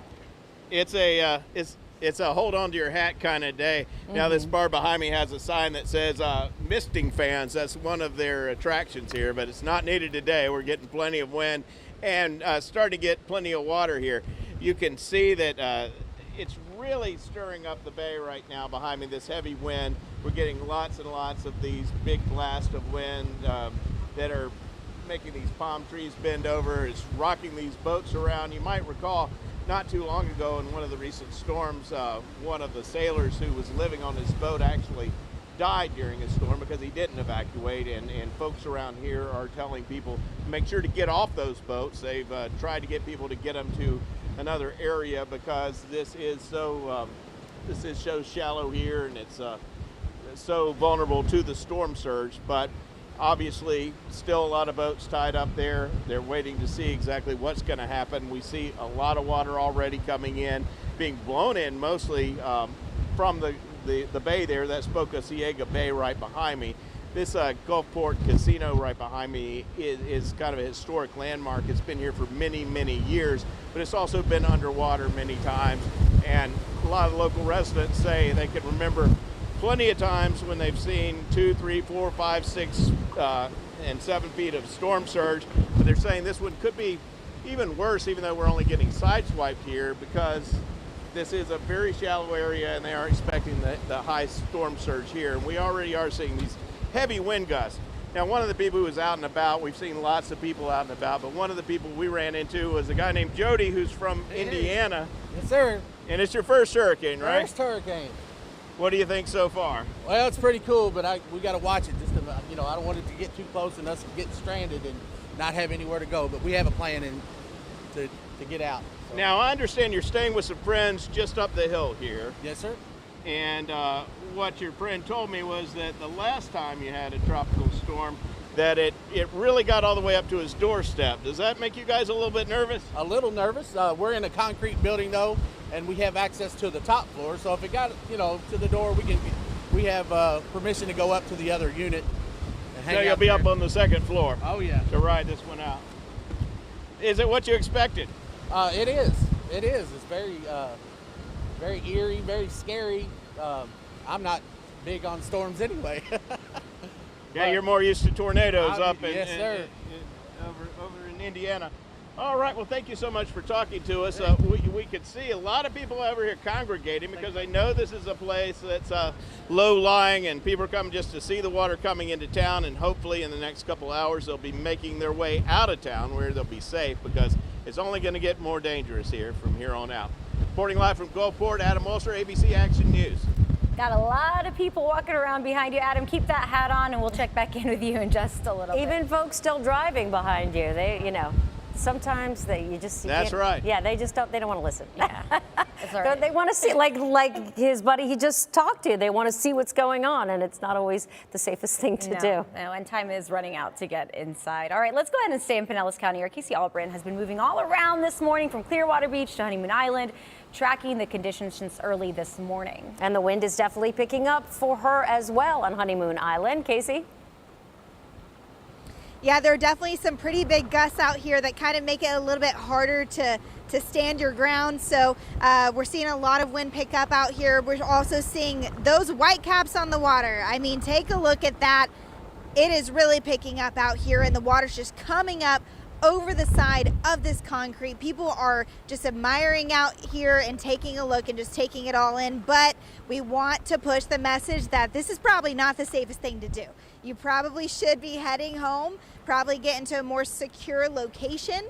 It's a hold on to your hat kind of day. Now this bar behind me has a sign that says misting fans. That's one of their attractions here, but it's not needed today. We're getting plenty of wind and starting to get plenty of water here. You can see that it's really stirring up the bay right now behind me, this heavy wind. We're getting lots and lots of these big blasts of wind that are making these palm trees bend over. It's rocking these boats around. You might recall not too long ago in one of the recent storms, one of the sailors who was living on this boat actually died during a storm because he didn't evacuate, and folks around here are telling people to make sure to get off those boats. They've tried to get people to get them to another area because this is so shallow here, and it's so vulnerable to the storm surge. But obviously still a lot of boats tied up there. They're waiting to see exactly what's going to happen. We see a lot of water already coming in, being blown in mostly from the bay there. That's Boca Ciega Bay right behind me. This Gulfport Casino right behind me is kind of a historic landmark. It's been here for many, many years, but it's also been underwater many times. And a lot of local residents say they can remember plenty of times when they've seen 2, 3, 4, 5, 6, and 7 feet of storm surge. But they're saying this one could be even worse, even though we're only getting sideswiped here, because this is a very shallow area and they are expecting the high storm surge here. And we already are seeing these heavy wind gusts. Now, one of the people who was out and about, we've seen lots of people out and about, but one of the people we ran into was a guy named Jody who's from Indiana. Yes, sir. And it's your first hurricane, right? First hurricane. What do you think so far? Well, it's pretty cool, but we got to watch it. Just to, I don't want it to get too close and us get stranded and not have anywhere to go. But we have a plan to get out. So. Now, I understand you're staying with some friends just up the hill here. Yes, sir. And what your friend told me was that the last time you had a tropical storm, that it really got all the way up to his doorstep. Does that make you guys a little bit nervous? A little nervous. We're in a concrete building though, and we have access to the top floor. So if it got to the door, we have permission to go up to the other unit. And hang so you'll be up on the second floor. Oh yeah. To ride this one out. Is it what you expected? It is. It is. It's very eerie, very scary. I'm not big on storms anyway. Yeah, you're more used to tornadoes up yes, sir. Over in Indiana. All right, well, thank you so much for talking to us. We could see a lot of people over here congregating because they know this is a place that's low-lying, and people are coming just to see the water coming into town, and hopefully in the next couple hours they'll be making their way out of town where they'll be safe, because it's only going to get more dangerous here from here on out. Reporting live from Gulfport, Adam Ulster, ABC Action News. Got a lot of people walking around behind you, Adam. Keep that hat on, and we'll check back in with you in just a little bit. Even folks still driving behind you, sometimes That's right. Yeah, they don't want to listen. Yeah. It's all right. They want to see, like his buddy he just talked to, they want to see what's going on, and it's not always the safest thing to do. No, and time is running out to get inside. All right, let's go ahead and stay in Pinellas County. Our Casey Albrand has been moving all around this morning from Clearwater Beach to Honeymoon Island, tracking the conditions since early this morning. And the wind is definitely picking up for her as well on Honeymoon Island. Casey? Yeah, there are definitely some pretty big gusts out here that kind of make it a little bit harder to stand your ground. So we're seeing a lot of wind pick up out here. We're also seeing those white caps on the water. I mean, take a look at that. It is really picking up out here, and the water's just coming up over the side of this concrete. People are just admiring out here and taking a look and just taking it all in. But we want to push the message that this is probably not the safest thing to do. You probably should be heading home, probably get into a more secure location.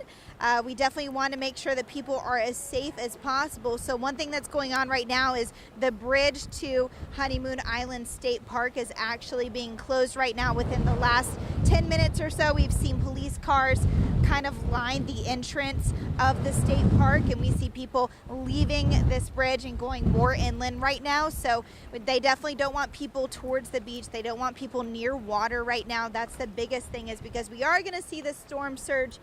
We definitely want to make sure that people are as safe as possible. So one thing that's going on right now is the bridge to Honeymoon Island State Park is actually being closed right now. Within the last 10 minutes or so, we've seen police cars kind of line the entrance of the state park, and we see people leaving this bridge and going more inland right now. So they definitely don't want people towards the beach. They don't want people near water right now. That's the biggest thing, is because we are going to see the storm surge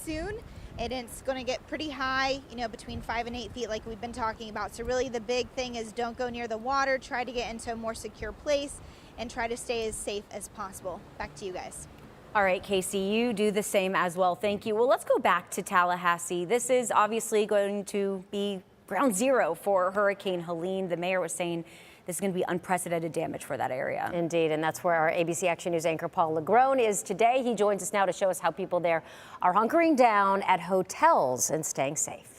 soon, and it's going to get pretty high, between 5 and 8 feet like we've been talking about. So really the big thing is don't go near the water, try to get into a more secure place, and try to stay as safe as possible. Back to you guys. All right, Casey, you do the same as well. Thank you. Well, let's go back to Tallahassee. This is obviously going to be ground zero for Hurricane Helene. The mayor was saying this is going to be unprecedented damage for that area. Indeed, and that's where our ABC Action News anchor Paul LeGrone is today. He joins us now to show us how people there are hunkering down at hotels and staying safe.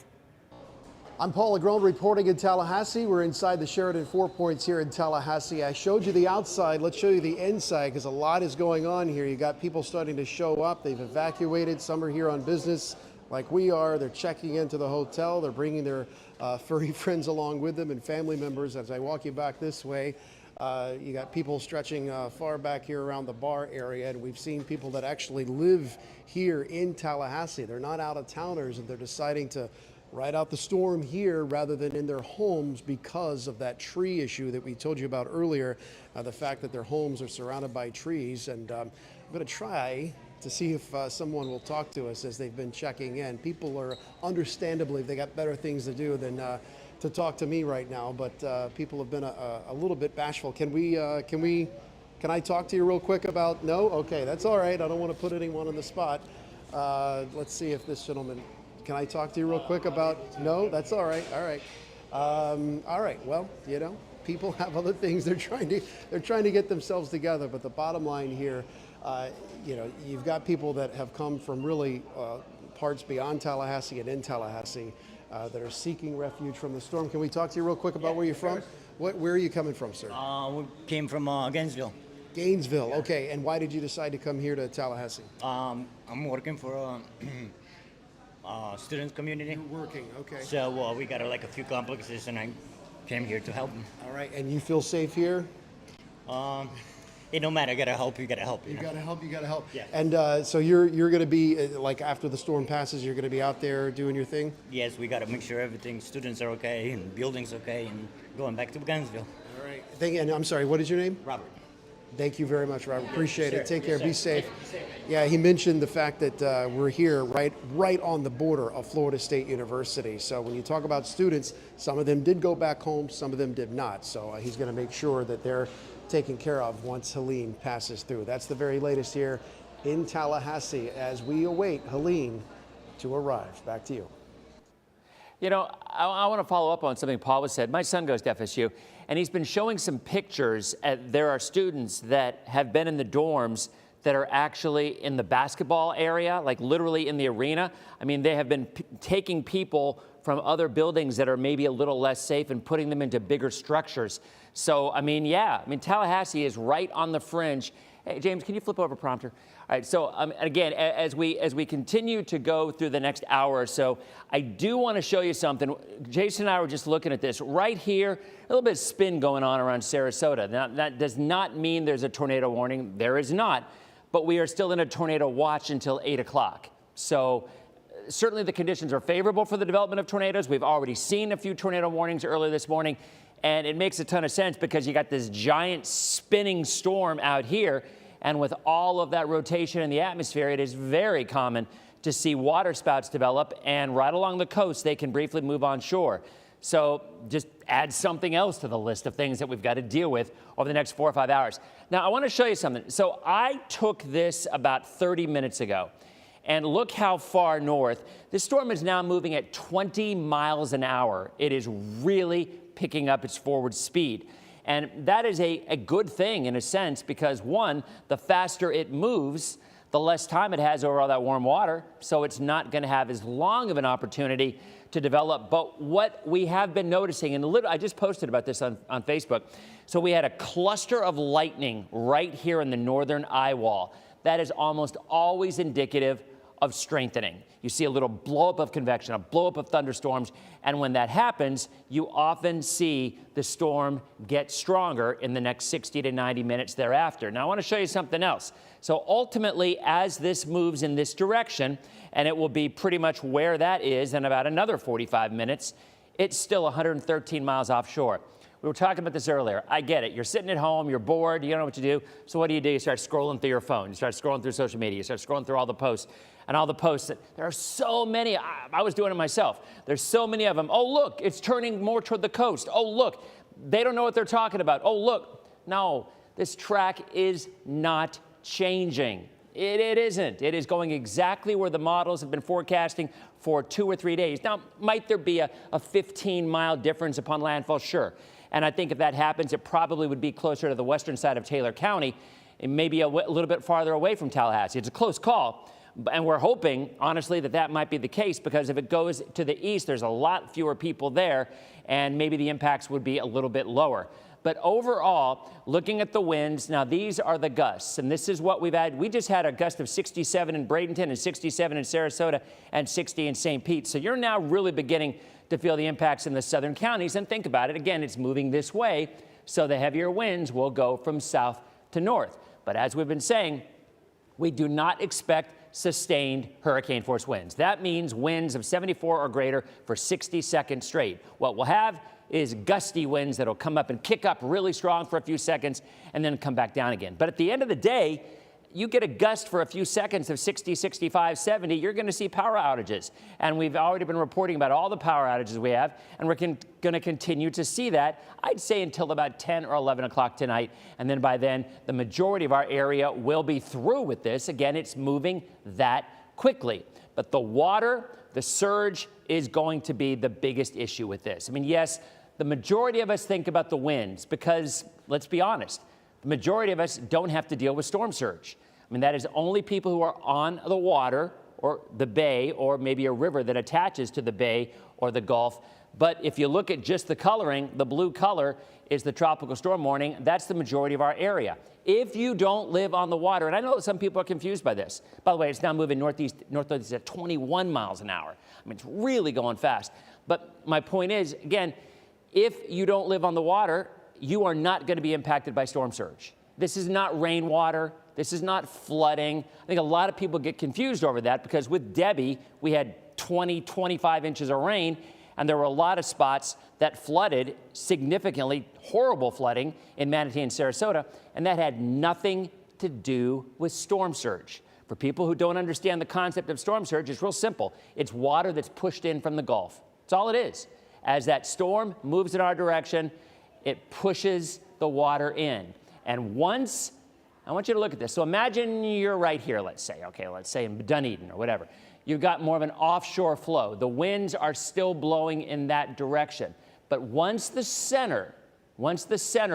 I'm Paul LeGrone reporting in Tallahassee. We're inside the Sheraton Four Points here in Tallahassee. I showed you the outside. Let's show you the inside, because a lot is going on here. You got people starting to show up. They've evacuated. Some are here on business like we are. They're checking into the hotel. They're bringing their furry friends along with them and family members. As I walk you back this way, you got people stretching far back here around the bar area, and we've seen people that actually live here in Tallahassee. They're not out-of-towners, and they're deciding to ride out the storm here rather than in their homes because of that tree issue that we told you about earlier, the fact that their homes are surrounded by trees. And I'm going to try to see if someone will talk to us as they've been checking in. People are understandably, they got better things to do than to talk to me right now, but people have been a little bit bashful. Can I talk to you real quick about, no? Okay, that's all right. I don't want to put anyone on the spot. Let's see if this gentleman, can I talk to you real quick about, no? That's all right. All right. All right. Well, people have other things they're trying to get themselves together. But the bottom line here, you've got people that have come from really parts beyond Tallahassee and in Tallahassee that are seeking refuge from the storm. Can we talk to you real quick about where you're from? Where are you coming from, sir? We came from Gainesville. Gainesville. Okay. And why did you decide to come here to Tallahassee? I'm working for students community. You're working, okay. So we got a few complexes, and I came here to help them. All right, and you feel safe here? It don't matter. You gotta help. You gotta help. You gotta help. You gotta help. Yeah. And so you're gonna be after the storm passes, you're gonna be out there doing your thing. Yes, we gotta make sure everything, students are okay and buildings okay, and going back to Gainesville. All right. And I'm sorry. What is your name? Robert. Thank you very much, Robert. Appreciate it. Take care. Yes, be safe. Yeah, he mentioned the fact that we're here right on the border of Florida State University. So when you talk about students, some of them did go back home, some of them did not. So he's going to make sure that they're taken care of once Helene passes through. That's the very latest here in Tallahassee as we await Helene to arrive. Back to you. I want to follow up on something Paul has said. My son goes to FSU, and he's been showing some pictures. There are students that have been in the dorms that are actually in the basketball area, like literally in the arena. I mean, they have been taking people from other buildings that are maybe a little less safe and putting them into bigger structures. So, I mean, yeah, I mean, Tallahassee is right on the fringe. Hey, James, can you flip over prompter? All right, so again, as we continue to go through the next hour or so, I do want to show you something. Jason and I were just looking at this. Right here, a little bit of spin going on around Sarasota. Now, that does not mean there's a tornado warning. There is not, but we are still in a tornado watch until 8 o'clock. So certainly the conditions are favorable for the development of tornadoes. We've already seen a few tornado warnings earlier this morning, and it makes a ton of sense because you got this giant spinning storm out here. And with all of that rotation in the atmosphere, it is very common to see water spouts develop, and right along the coast, they can briefly move on shore. So just add something else to the list of things that we've got to deal with over the next 4 or 5 hours. Now, I want to show you something. So I took this about 30 minutes ago, and look how far north. This storm is now moving at 20 miles an hour. It is really picking up its forward speed. And that is a good thing in a sense because, one, the faster it moves, the less time it has over all that warm water, so it's not going to have as long of an opportunity to develop. But what we have been noticing, and I just posted about this on Facebook, so we had a cluster of lightning right here in the northern eye wall. That is almost always indicative of strengthening. You see a little blow-up of convection, a blow-up of thunderstorms, and when that happens, you often see the storm get stronger in the next 60 to 90 minutes thereafter. Now, I want to show you something else. So ultimately, as this moves in this direction, and it will be pretty much where that is in about another 45 minutes, it's still 113 miles offshore. We were talking about this earlier. I get it. You're sitting at home, you're bored, you don't know what to do. So what do? You start scrolling through your phone. You start scrolling through social media. You start scrolling through all the posts. And all the posts, there are so many. I was doing it myself. There's so many of them. Oh, look, it's turning more toward the coast. Oh, look, they don't know what they're talking about. Oh, look. No, this track is not changing. It isn't. It is going exactly where the models have been forecasting for 2 or 3 days. Now, might there be a 15-mile difference upon landfall? Sure. And I think if that happens, it probably would be closer to the western side of Taylor County and maybe a little bit farther away from Tallahassee. It's a close call. And we're hoping, honestly, that might be the case because if it goes to the east, there's a lot fewer people there, and maybe the impacts would be a little bit lower. But overall, looking at the winds, now these are the gusts, and this is what we've had. We just had a gust of 67 in Bradenton and 67 in Sarasota and 60 in St. Pete. So you're now really beginning to feel the impacts in the southern counties. And think about it, again, it's moving this way, so the heavier winds will go from south to north. But as we've been saying, we do not expect sustained hurricane force winds. That means winds of 74 or greater for 60 seconds straight. What we'll have is gusty winds that'll come up and kick up really strong for a few seconds and then come back down again. But at the end of the day, you get a gust for a few seconds of 60, 65, 70, you're going to see power outages. And we've already been reporting about all the power outages we have, and we're going to continue to see that, I'd say, until about 10 or 11 o'clock tonight. And then by then, the majority of our area will be through with this. Again, it's moving that quickly. But the water, the surge, is going to be the biggest issue with this. I mean, yes, the majority of us think about the winds because, let's be honest, the majority of us don't have to deal with storm surge. I mean, that is only people who are on the water or the bay or maybe a river that attaches to the bay or the Gulf. But if you look at just the coloring, the blue color is the tropical storm warning. That's the majority of our area. If you don't live on the water, and I know some people are confused by this. By the way, it's now moving northeast at 21 miles an hour. I mean, it's really going fast. But my point is, again, if you don't live on the water, you are not going to be impacted by storm surge. This is not rainwater. This is not flooding. I think a lot of people get confused over that because with Debbie, we had 20, 25 inches of rain, and there were a lot of spots that flooded significantly, horrible flooding in Manatee and Sarasota, and that had nothing to do with storm surge. For people who don't understand the concept of storm surge, it's real simple. It's water that's pushed in from the Gulf. That's all it is. As that storm moves in our direction, it pushes the water in. And once, I want you to look at this. So imagine you're right here, let's say in Dunedin or whatever. You've got more of an offshore flow. The winds are still blowing in that direction. But once the center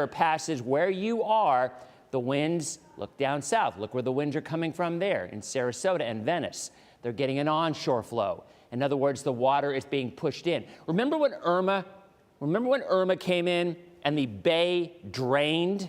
passes where you are, The winds, look down south. Look where the winds are coming from there in Sarasota and Venice. They're getting an onshore flow. In other words, the water is being pushed in. Remember when Irma came in and the bay drained?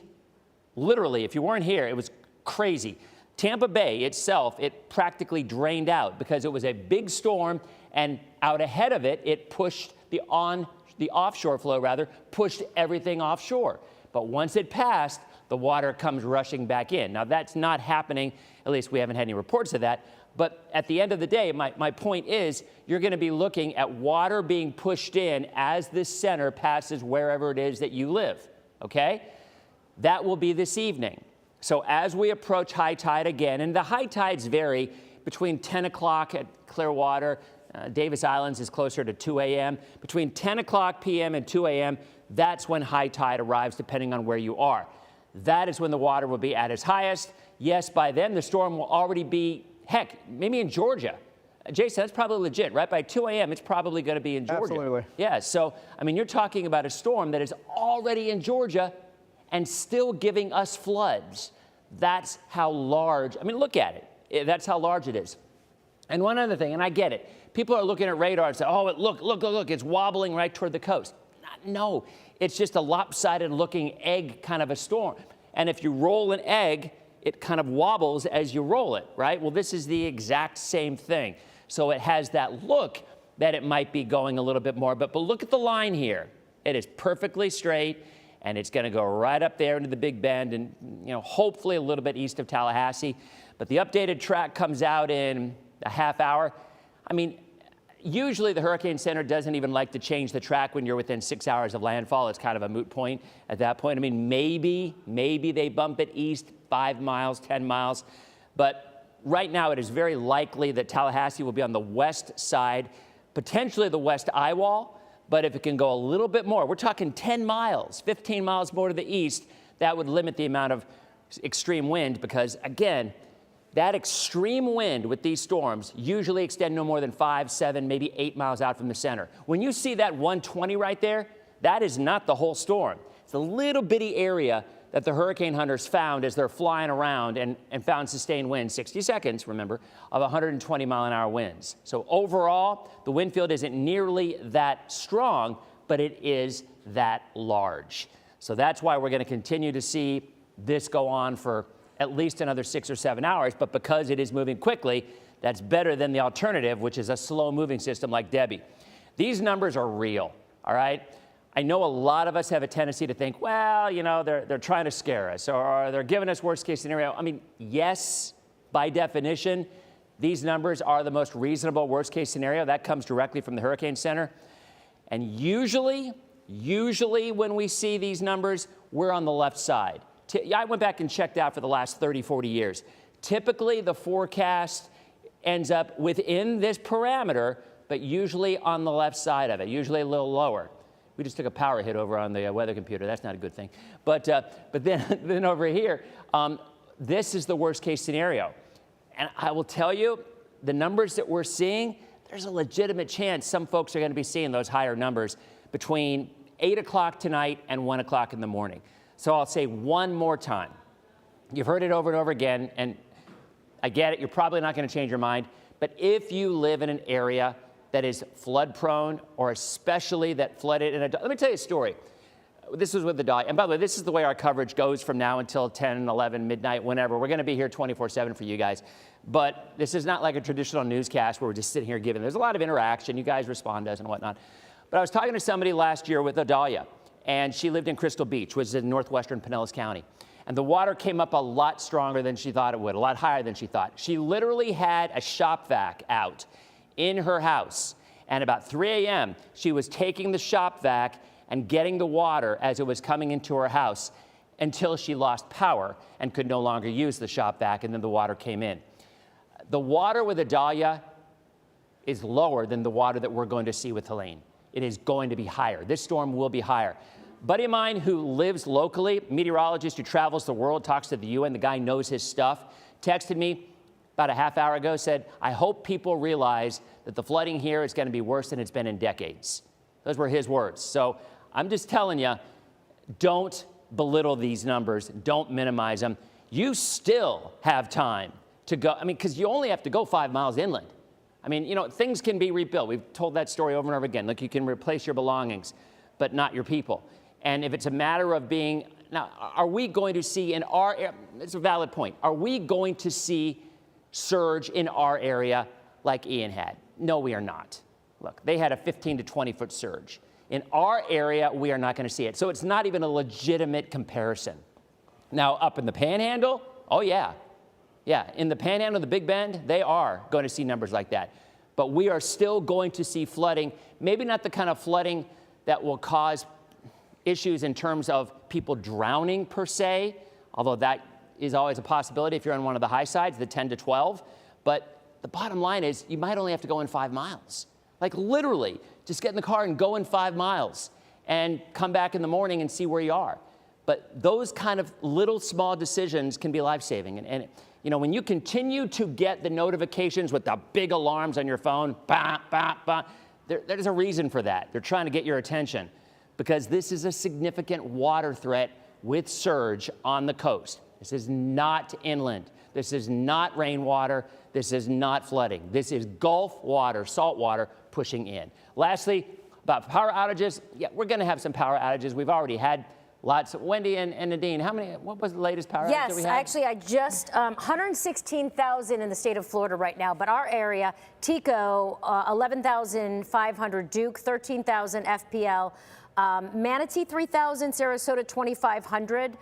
Literally, if you weren't here, it was crazy. Tampa Bay itself, it practically drained out because it was a big storm, and out ahead of it, it pushed the offshore flow rather, pushed everything offshore. But once it passed, the water comes rushing back in. Now that's not happening, at least we haven't had any reports of that. But at the end of the day, my point is, you're going to be looking at water being pushed in as this center passes wherever it is that you live, okay? That will be this evening. So as we approach high tide again, and the high tides vary between 10 o'clock at Clearwater, Davis Islands is closer to 2 a.m. Between 10 o'clock p.m. and 2 a.m., that's when high tide arrives, depending on where you are. That is when the water will be at its highest. Yes, by then the storm will already be, heck, maybe in Georgia. Jason, that's probably legit, right? By 2 a.m., it's probably going to be in Georgia. Absolutely. Yeah, so, I mean, you're talking about a storm that is already in Georgia and still giving us floods. That's how large, I mean, look at it. That's how large it is. And one other thing, and I get it. People are looking at radar and say, oh, look, it's wobbling right toward the coast. No, it's just a lopsided looking egg kind of a storm. And if you roll an egg, it kind of wobbles as you roll it, right? Well, this is the exact same thing. So it has that look that it might be going a little bit more, but look at the line here. It is perfectly straight, and it's going to go right up there into the Big Bend and, you know, hopefully a little bit east of Tallahassee. But the updated track comes out in a half hour. I mean, usually the Hurricane Center doesn't even like to change the track when you're within 6 hours of landfall. It's kind of a moot point at that point. I mean, maybe they bump it east 5 miles, 10 miles. But right now it is very likely that Tallahassee will be on the west side, potentially the west eye wall. But if it can go a little bit more, we're talking 10 miles, 15 miles more to the east, that would limit the amount of extreme wind because, again, that extreme wind with these storms usually extend no more than 5, 7, maybe 8 miles out from the center. When you see that 120 right there, that is not the whole storm. It's a little bitty area that the hurricane hunters found as they're flying around and found sustained winds, 60 seconds, remember, of 120 mile an hour winds. So overall, the wind field isn't nearly that strong, but it is that large. So that's why we're going to continue to see this go on for at least another 6 or 7 hours, but because it is moving quickly, that's better than the alternative, which is a slow-moving system like Debbie. These numbers are real, all right? I know a lot of us have a tendency to think, well, you know, they're trying to scare us, or they're giving us worst-case scenario. I mean, yes, by definition, these numbers are the most reasonable worst-case scenario. That comes directly from the Hurricane Center. And usually when we see these numbers, we're on the left side. I went back and checked out for the last 30, 40 years. Typically, the forecast ends up within this parameter, but usually on the left side of it, usually a little lower. We just took a power hit over on the weather computer. That's not a good thing. But then over here, this is the worst case scenario. And I will tell you, the numbers that we're seeing, there's a legitimate chance some folks are going to be seeing those higher numbers between 8 o'clock tonight and 1 o'clock in the morning. So I'll say one more time. You've heard it over and over again, and I get it. You're probably not going to change your mind. But if you live in an area that is flood prone, or especially that flooded in a, let me tell you a story. This was with the Dahlia. And by the way, this is the way our coverage goes from now until 10, 11, midnight, whenever. We're going to be here 24/7 for you guys. But this is not like a traditional newscast where we're just sitting here giving. There's a lot of interaction. You guys respond to us and whatnot. But I was talking to somebody last year with a Dahlia, and she lived in Crystal Beach, which is in northwestern Pinellas County. And the water came up a lot stronger than she thought it would, a lot higher than she thought. She literally had a shop vac out in her house. And about 3 a.m., she was taking the shop vac and getting the water as it was coming into her house until she lost power and could no longer use the shop vac, and then the water came in. The water with a Dahlia is lower than the water that we're going to see with Helene. It is going to be higher. This storm will be higher. A buddy of mine who lives locally, meteorologist who travels the world, talks to the UN, the guy knows his stuff, texted me about a half hour ago, said, I hope people realize that the flooding here is going to be worse than it's been in decades. Those were his words. So I'm just telling you, don't belittle these numbers, don't minimize them. You still have time to go. I mean, because you only have to go 5 miles inland. I mean, you know, things can be rebuilt. We've told that story over and over again. Look, you can replace your belongings, but not your people. And if it's a matter of being, now, are we going to see in our area, it's a valid point, are we going to see surge in our area like Ian had? No, we are not. Look, they had a 15 to 20 foot surge. In our area, we are not going to see it. So it's not even a legitimate comparison. Now, up in the Panhandle, oh yeah. Yeah, in the Panhandle, the Big Bend, they are going to see numbers like that. But we are still going to see flooding, maybe not the kind of flooding that will cause issues in terms of people drowning per se, although that is always a possibility if you're on one of the high sides, the 10 to 12. But the bottom line is you might only have to go in 5 miles. Like literally, just get in the car and go in 5 miles and come back in the morning and see where you are. But those kind of little small decisions can be life-saving. And you know, when you continue to get the notifications with the big alarms on your phone, bah, bah, bah, there's a reason for that. They're trying to get your attention because this is a significant water threat with surge on the coast. This is not inland. This is not rainwater. This is not flooding. This is Gulf water, salt water pushing in. Lastly, about power outages. Yeah, we're going to have some power outages. We've already had lots. Wendy and Nadine, what was the latest power outage that we had? Yes, actually, I just, 116,000 in the state of Florida right now, but our area, Tico, 11,500, Duke, 13,000, FPL, Manatee, 3,000, Sarasota, 2,500.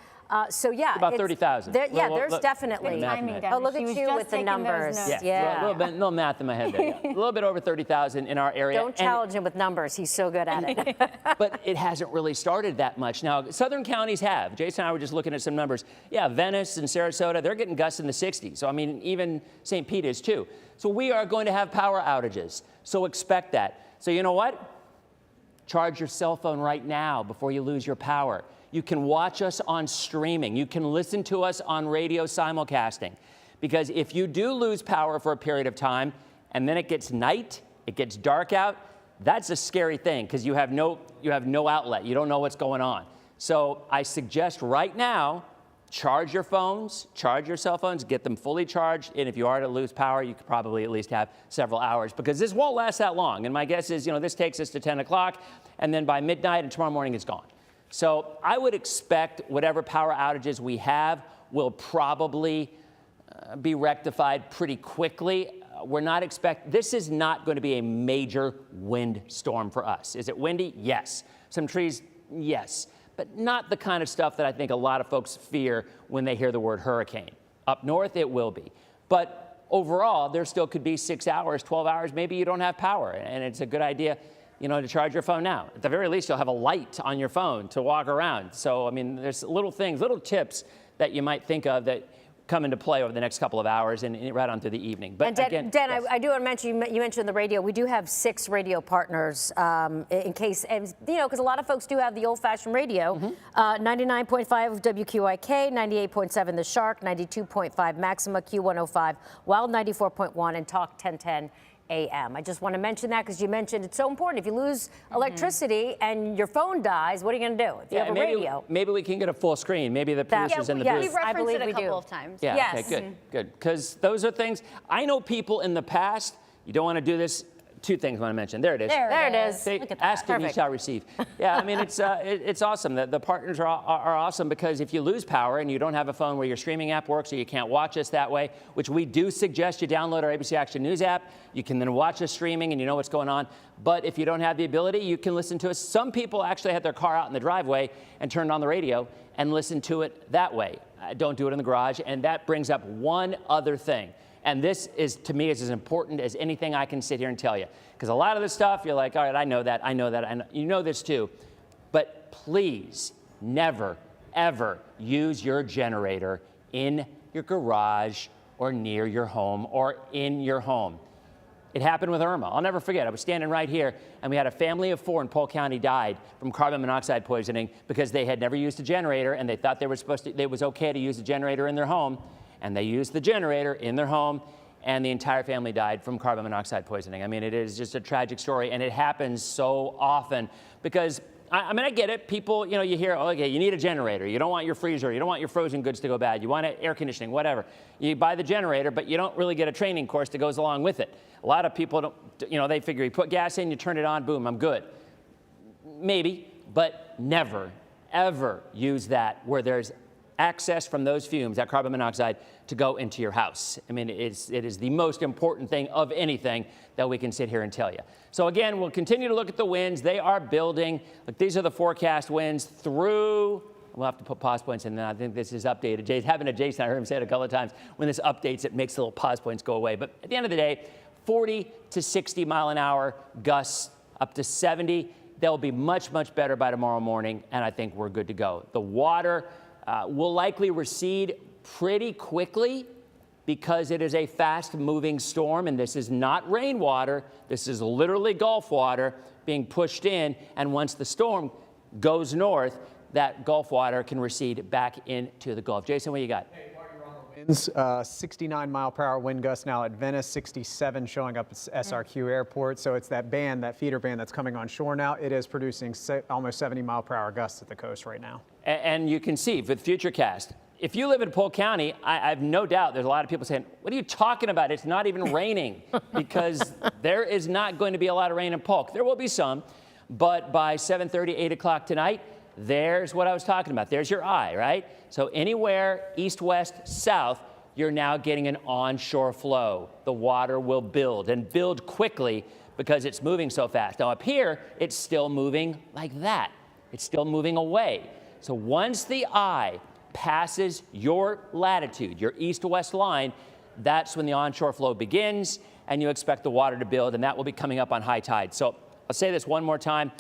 So yeah, about 30,000. Yeah, there's definitely. Oh, look at you with the numbers. Yeah, a little math in my head there. Yeah. A little bit over 30,000 in our area. Don't challenge him with numbers. He's so good at it. But it hasn't really started that much. Now, southern counties have. Jason and I were just looking at some numbers. Yeah, Venice and Sarasota, they're getting gusts in the 60s. So, I mean, even St. Pete is too. So we are going to have power outages. So expect that. So you know what? Charge your cell phone right now before you lose your power. You can watch us on streaming. You can listen to us on radio simulcasting. Because if you do lose power for a period of time, and then it gets night, it gets dark out, that's a scary thing because you have no outlet. You don't know what's going on. So I suggest right now, charge your phones, charge your cell phones, get them fully charged. And if you are to lose power, you could probably at least have several hours because this won't last that long. And my guess is, you know, this takes us to 10 o'clock and then by midnight and tomorrow morning it's gone. So I would expect whatever power outages we have will probably be rectified pretty quickly. This is not going to be a major wind storm for us. Is it windy? Yes. Some trees? Yes. But not the kind of stuff that I think a lot of folks fear when they hear the word hurricane. Up north, it will be. But overall, there still could be 6 hours, 12 hours, maybe you don't have power. And it's a good idea, you know, to charge your phone now. At the very least, you'll have a light on your phone to walk around. So, I mean, there's little things, little tips that you might think of that come into play over the next couple of hours and right on through the evening. But and Dan, yes. I do want to mention, you mentioned the radio. We do have 6 radio partners in case, and, you know, because a lot of folks do have the old-fashioned radio. 99.5 WQIK, 98.7 The Shark, 92.5 Maxima, Q105, Wild 94.1, and Talk 1010 AM. I just want to mention that because you mentioned it's so important. If you lose electricity and your phone dies, what are you going to do? If you have a radio. Maybe we can get a full screen. Maybe the producers in the booth. We've referenced it a couple of times. Yeah, yes. Okay, good. Because those are things, I know people in the past, you don't want to do this. 2 things I want to mention. There it is. There it is. Look at that. Ask and you shall receive. Yeah, I mean, it's awesome. The partners are awesome because if you lose power and you don't have a phone where your streaming app works or you can't watch us that way, which we do suggest you download our ABC Action News app, you can then watch us streaming and you know what's going on. But if you don't have the ability, you can listen to us. Some people actually had their car out in the driveway and turned on the radio and listened to it that way. Don't do it in the garage. And that brings up one other thing. And this is, to me, is as important as anything I can sit here and tell you. Because a lot of this stuff, you're like, all right, I know that. You know this too. But please never, ever use your generator in your garage or near your home or in your home. It happened with Irma. I'll never forget. I was standing right here, and we had a family of 4 in Polk County died from carbon monoxide poisoning because they had never used a generator, and they thought it was okay to use a generator in their home. And they used the generator in their home, and the entire family died from carbon monoxide poisoning. I mean, it is just a tragic story, and it happens so often because I mean, I get it. People, you know, you hear, oh, okay, you need a generator. You don't want your freezer. You don't want your frozen goods to go bad. You want air conditioning, whatever. You buy the generator, but you don't really get a training course that goes along with it. A lot of people don't, you know, they figure you put gas in, you turn it on, boom, I'm good. Maybe, but never, ever use that where there's access from those fumes, that carbon monoxide, to go into your house. I mean, it is the most important thing of anything that we can sit here and tell you. So again, we'll continue to look at the winds. They are building. Look, these are the forecast winds through, we'll have to put pause points in, and I think this is updated. Having a Jason, I heard him say it a couple of times, when this updates, it makes the little pause points go away. But at the end of the day, 40 to 60 mile an hour gusts, up to 70. They'll be much, much better by tomorrow morning, and I think we're good to go. The water will likely recede pretty quickly because it is a fast-moving storm, and this is not rainwater. This is literally Gulf water being pushed in, and once the storm goes north, that Gulf water can recede back into the Gulf. Jason, what you got? Winds, 69 mile per hour wind gusts now at Venice, 67 showing up at SRQ Airport. So it's that band, that feeder band that's coming on shore now. It is producing almost 70 mile per hour gusts at the coast right now. And you can see with Futurecast, if you live in Polk County, I have no doubt there's a lot of people saying, what are you talking about? It's not even raining, because there is not going to be a lot of rain in Polk. There will be some, but by 7:30, 8 o'clock tonight, there's what I was talking about. There's your eye, right? So anywhere east, west, south, you're now getting an onshore flow. The water will build and build quickly because it's moving so fast. Now up here, it's still moving like that. It's still moving away. So once the eye passes your latitude, your east-west line, that's when the onshore flow begins, and you expect the water to build, and that will be coming up on high tide. So I'll say this one more time.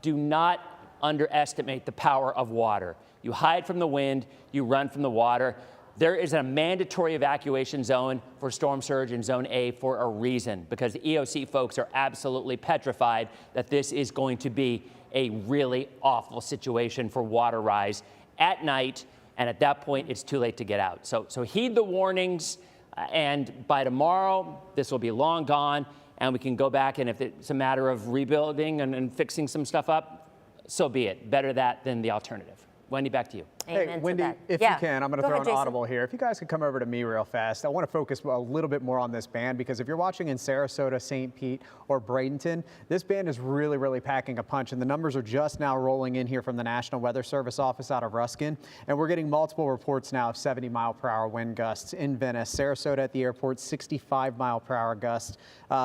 Do not underestimate the power of water. You hide from the wind, you run from the water. There is a mandatory evacuation zone for storm surge in Zone A for a reason, because the EOC folks are absolutely petrified that this is going to be a really awful situation for water rise at night, and at that point, it's too late to get out. So heed the warnings, and by tomorrow, this will be long gone, and we can go back, and if it's a matter of rebuilding and fixing some stuff up, so be it. Better that than the alternative. Wendy, back to you. Hey, Wendy, if you can, I'm going to throw an audible here. If you guys could come over to me real fast, I want to focus a little bit more on this band, because if you're watching in Sarasota, St. Pete, or Bradenton, this band is really, really packing a punch, and the numbers are just now rolling in here from the National Weather Service office out of Ruskin, and we're getting multiple reports now of 70 mile per hour wind gusts in Venice. Sarasota at the airport, 65 mile per hour gusts,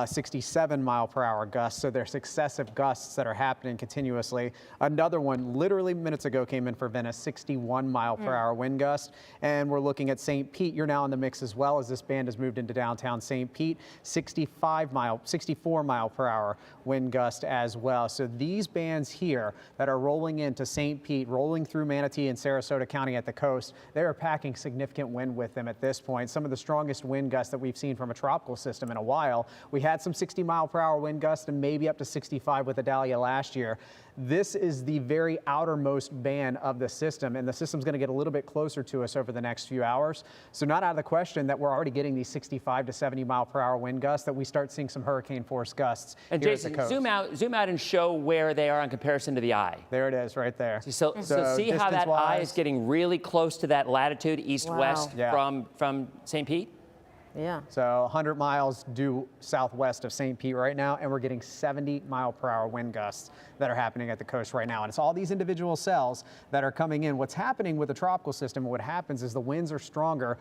67 mile per hour gusts, so there's successive gusts that are happening continuously. Another one literally minutes ago came in for Venice, 61 mile per hour wind gust. And we're looking at St. Pete. You're now in the mix as well, as this band has moved into downtown St. Pete, 64 mile per hour wind gust as well. So these bands here that are rolling into St. Pete, rolling through Manatee and Sarasota County at the coast, they are packing significant wind with them at this point. Some of the strongest wind gusts that we've seen from a tropical system in a while. We had some 60 mile per hour wind gusts and maybe up to 65 with Idalia last year. This is the very outermost band of the system, and the system's going to get a little bit closer to us over the next few hours. So not out of the question that we're already getting these 65 to 70 mile per hour wind gusts, that we start seeing some hurricane force gusts. And here Jason, at the coast. zoom out and show where they are in comparison to the eye. There it is right there. So see how that eye is getting really close to that latitude east-west from St. Pete? Yeah. So 100 miles due southwest of St. Pete right now, and we're getting 70 mile per hour wind gusts that are happening at the coast right now. And it's all these individual cells that are coming in. What's happening with the tropical system, what happens is the winds are stronger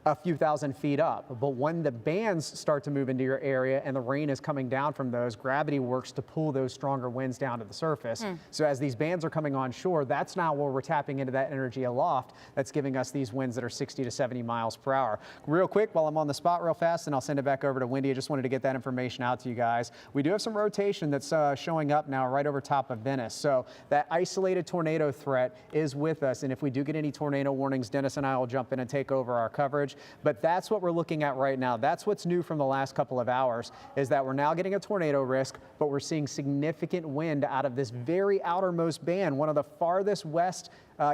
a few thousand feet up. But when the bands start to move into your area and the rain is coming down from those, gravity works to pull those stronger winds down to the surface. So as these bands are coming on shore, that's now where we're tapping into that energy aloft that's giving us these winds that are 60 to 70 miles per hour. Real quick, while I'm on the spot real fast, and I'll send it back over to Wendy, I just wanted to get that information out to you guys. We do have some rotation that's showing up now right over top of Venice. So that isolated tornado threat is with us. And if we do get any tornado warnings, Dennis and I will jump in and take over our coverage. But that's what we're looking at right now. That's what's new from the last couple of hours, is that we're now getting a tornado risk, but we're seeing significant wind out of this very outermost band, one of the farthest west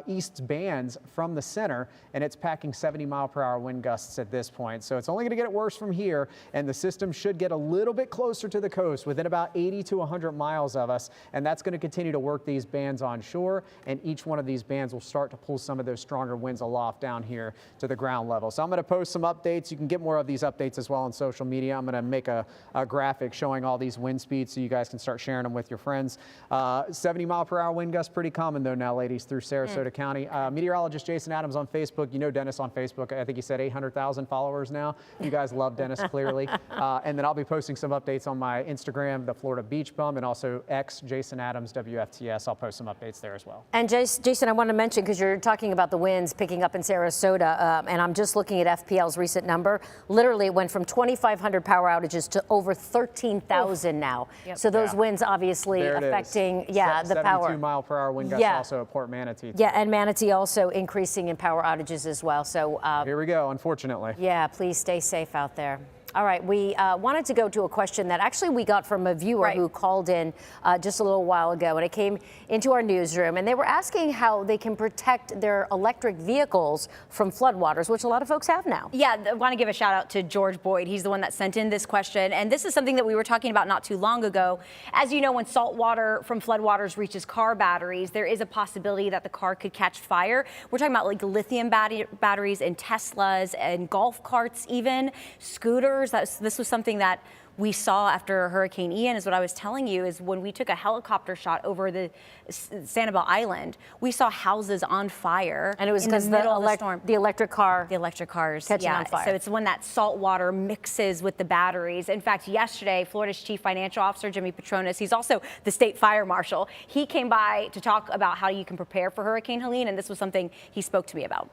east bands from the center, and it's packing 70-mile-per-hour wind gusts at this point. So it's only going to get worse from here, and the system should get a little bit closer to the coast, within about 80 to 100 miles of us, and that's going to continue to work these bands on shore, and each one of these bands will start to pull some of those stronger winds aloft down here to the ground level. So I'm going to post some updates. You can get more of these updates as well on social media. I'm going to make a graphic showing all these wind speeds so you guys can start sharing them with your friends. 70-mile-per-hour wind gusts, pretty common though now, ladies, through Sarasota County. Meteorologist Jason Adams on Facebook. You know Dennis on Facebook. I think he said 800,000 followers now. You guys love Dennis clearly. And then I'll be posting some updates on my Instagram, the Florida Beach Bum, and also X, Jason Adams, WFTS. I'll post some updates there as well. And Jason, I want to mention, because you're talking about the winds picking up in Sarasota, and I'm just looking at FPL's recent number. Literally, it went from 2,500 power outages to over 13,000 now. Yep. So those winds obviously affecting, the power. 72-mile-per-hour wind gusts also at Port Manatee. Yeah, and Manatee also increasing in power outages as well. So here we go, unfortunately. Yeah, please stay safe out there. All right, we wanted to go to a question that actually we got from a viewer who called in just a little while ago, and it came into our newsroom, and they were asking how they can protect their electric vehicles from floodwaters, which a lot of folks have now. Yeah, I want to give a shout out to George Boyd. He's the one that sent in this question, and this is something that we were talking about not too long ago. As you know, when salt water from floodwaters reaches car batteries, there is a possibility that the car could catch fire. We're talking about like lithium batteries and Teslas and golf carts, even scooters. This was something that we saw after Hurricane Ian, is what I was telling you, is when we took a helicopter shot over the Sanibel Island, we saw houses on fire. And it was because the electric cars catching on fire. So it's when that salt water mixes with the batteries. In fact, yesterday, Florida's Chief Financial Officer, Jimmy Petronas, he's also the state fire marshal. He came by to talk about how you can prepare for Hurricane Helene, and this was something he spoke to me about.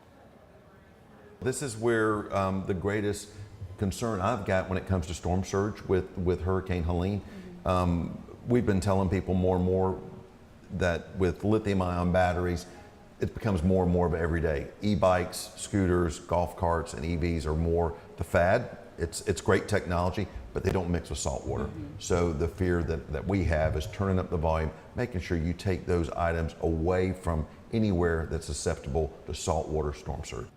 This is where the greatest concern I've got when it comes to storm surge with Hurricane Helene. We've been telling people more and more that with lithium-ion batteries, it becomes more and more of everyday. E-bikes, scooters, golf carts, and EVs are more the fad. It's great technology, but they don't mix with salt water. So the fear that we have is turning up the volume, making sure you take those items away from anywhere that's susceptible to saltwater storm surge.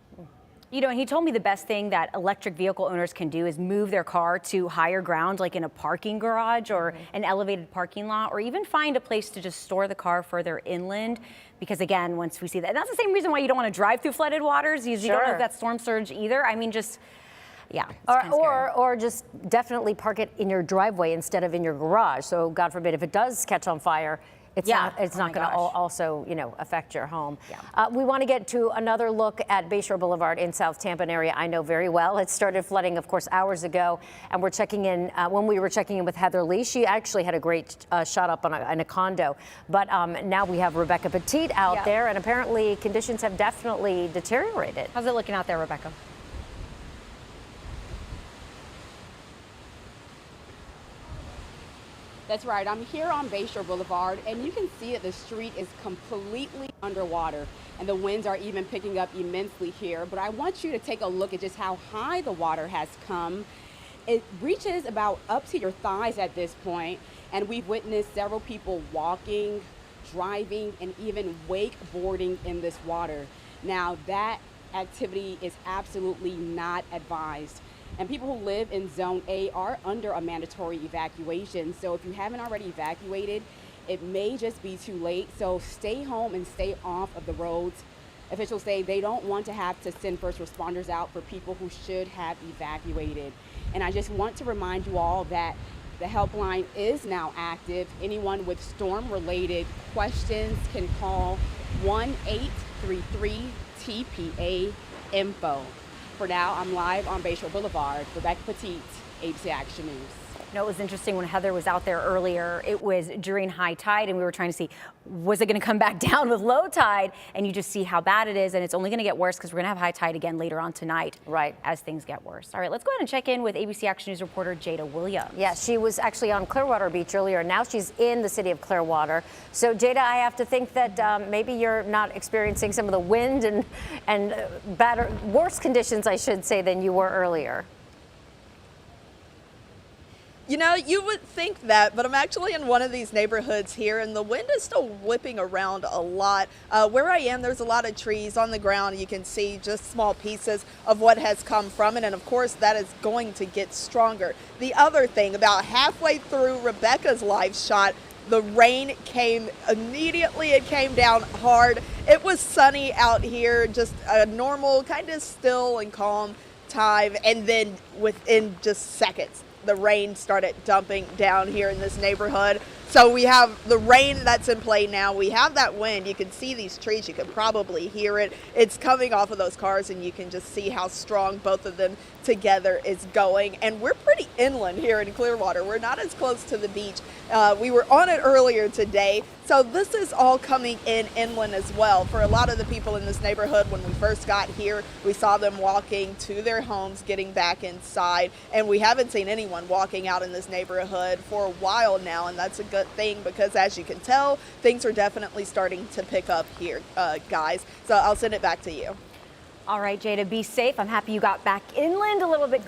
You know, he told me the best thing that electric vehicle owners can do is move their car to higher ground, like in a parking garage or an elevated parking lot, or even find a place to just store the car further inland. Because again, once we see that, and that's the same reason why you don't want to drive through flooded waters. You don't know if that's storm surge either. I mean, just, yeah. Or just definitely park it in your driveway instead of in your garage. So God forbid, if it does catch on fire, it's not going to also, affect your home. We want to get to another look at Bayshore Boulevard in South Tampa, an area I know very well. It started flooding, of course, hours ago, and we're checking in. When we were checking in with Heather Lee, she actually had a great shot up on a condo. But now we have Rebecca Petit out there, and apparently conditions have definitely deteriorated. How's it looking out there, Rebecca? That's right. I'm here on Bayshore Boulevard, and you can see that the street is completely underwater, and the winds are even picking up immensely here. But I want you to take a look at just how high the water has come. It reaches about up to your thighs at this point, and we've witnessed several people walking, driving, and even wakeboarding in this water. Now, that activity is absolutely not advised. And people who live in Zone A are under a mandatory evacuation. So if you haven't already evacuated, it may just be too late. So stay home and stay off of the roads. Officials say they don't want to have to send first responders out for people who should have evacuated. And I just want to remind you all that the helpline is now active. Anyone with storm-related questions can call 1-833-TPA-INFO. For now, I'm live on Bayshore Boulevard. Rebecca Petit, ABC Action News. You know, it was interesting when Heather was out there earlier. It was during high tide, and we were trying to see, was it going to come back down with low tide? And you just see how bad it is, and it's only going to get worse because we're going to have high tide again later on tonight, as things get worse. All right, let's go ahead and check in with ABC Action News reporter Jada Williams. Yeah, she was actually on Clearwater Beach earlier. Now she's in the city of Clearwater. So, Jada, I have to think that maybe you're not experiencing some of the wind and worse conditions, I should say, than you were earlier. You know, you would think that, but I'm actually in one of these neighborhoods here, and the wind is still whipping around a lot. Where I am, there's a lot of trees on the ground. You can see just small pieces of what has come from it, and of course, that is going to get stronger. The other thing, about halfway through Rebecca's live shot, the rain came immediately. It came down hard. It was sunny out here, just a normal, kind of still and calm time, and then within just seconds, the rain started dumping down here in this neighborhood. So we have the rain that's in play now. We have that wind. You can see these trees. You can probably hear it. It's coming off of those cars, and you can just see how strong both of them together is going. And we're pretty inland here in Clearwater. We're not as close to the beach. We were on it earlier today. So this is all coming in inland as well. For a lot of the people in this neighborhood, when we first got here, we saw them walking to their homes, getting back inside. And we haven't seen anyone walking out in this neighborhood for a while now, and that's a good thing, because as you can tell, things are definitely starting to pick up here, guys. So I'll send it back to you. All right, Jada, be safe. I'm happy you got back inland a little bit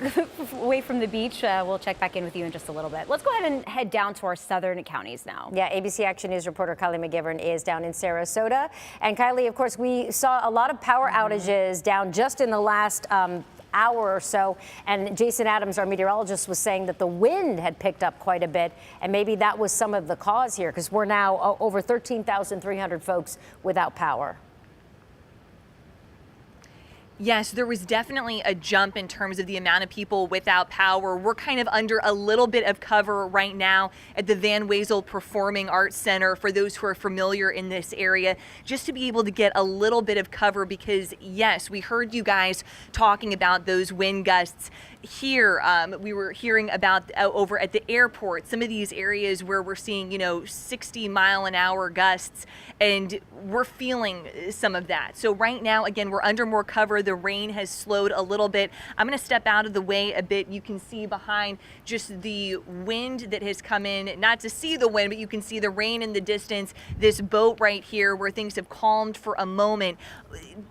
away from the beach. We'll check back in with you in just a little bit. Let's go ahead and head down to our southern counties now. Yeah, ABC Action News reporter Kylie McGivern is down in Sarasota. And Kylie, of course, we saw a lot of power outages down just in the last hour or so, and Jason Adams, our meteorologist, was saying that the wind had picked up quite a bit, and maybe that was some of the cause here, because we're now over 13,300 folks without power. Yes, there was definitely a jump in terms of the amount of people without power. We're kind of under a little bit of cover right now at the Van Wezel Performing Arts Center, for those who are familiar in this area, just to be able to get a little bit of cover, because yes, we heard you guys talking about those wind gusts here. We were hearing about over at the airport, some of these areas where we're seeing, 60-mile-an-hour gusts, and we're feeling some of that. So right now, again, we're under more cover. The rain has slowed a little bit. I'm going to step out of the way a bit. You can see behind just the wind that has come in, not to see the wind, but you can see the rain in the distance. This boat right here where things have calmed for a moment.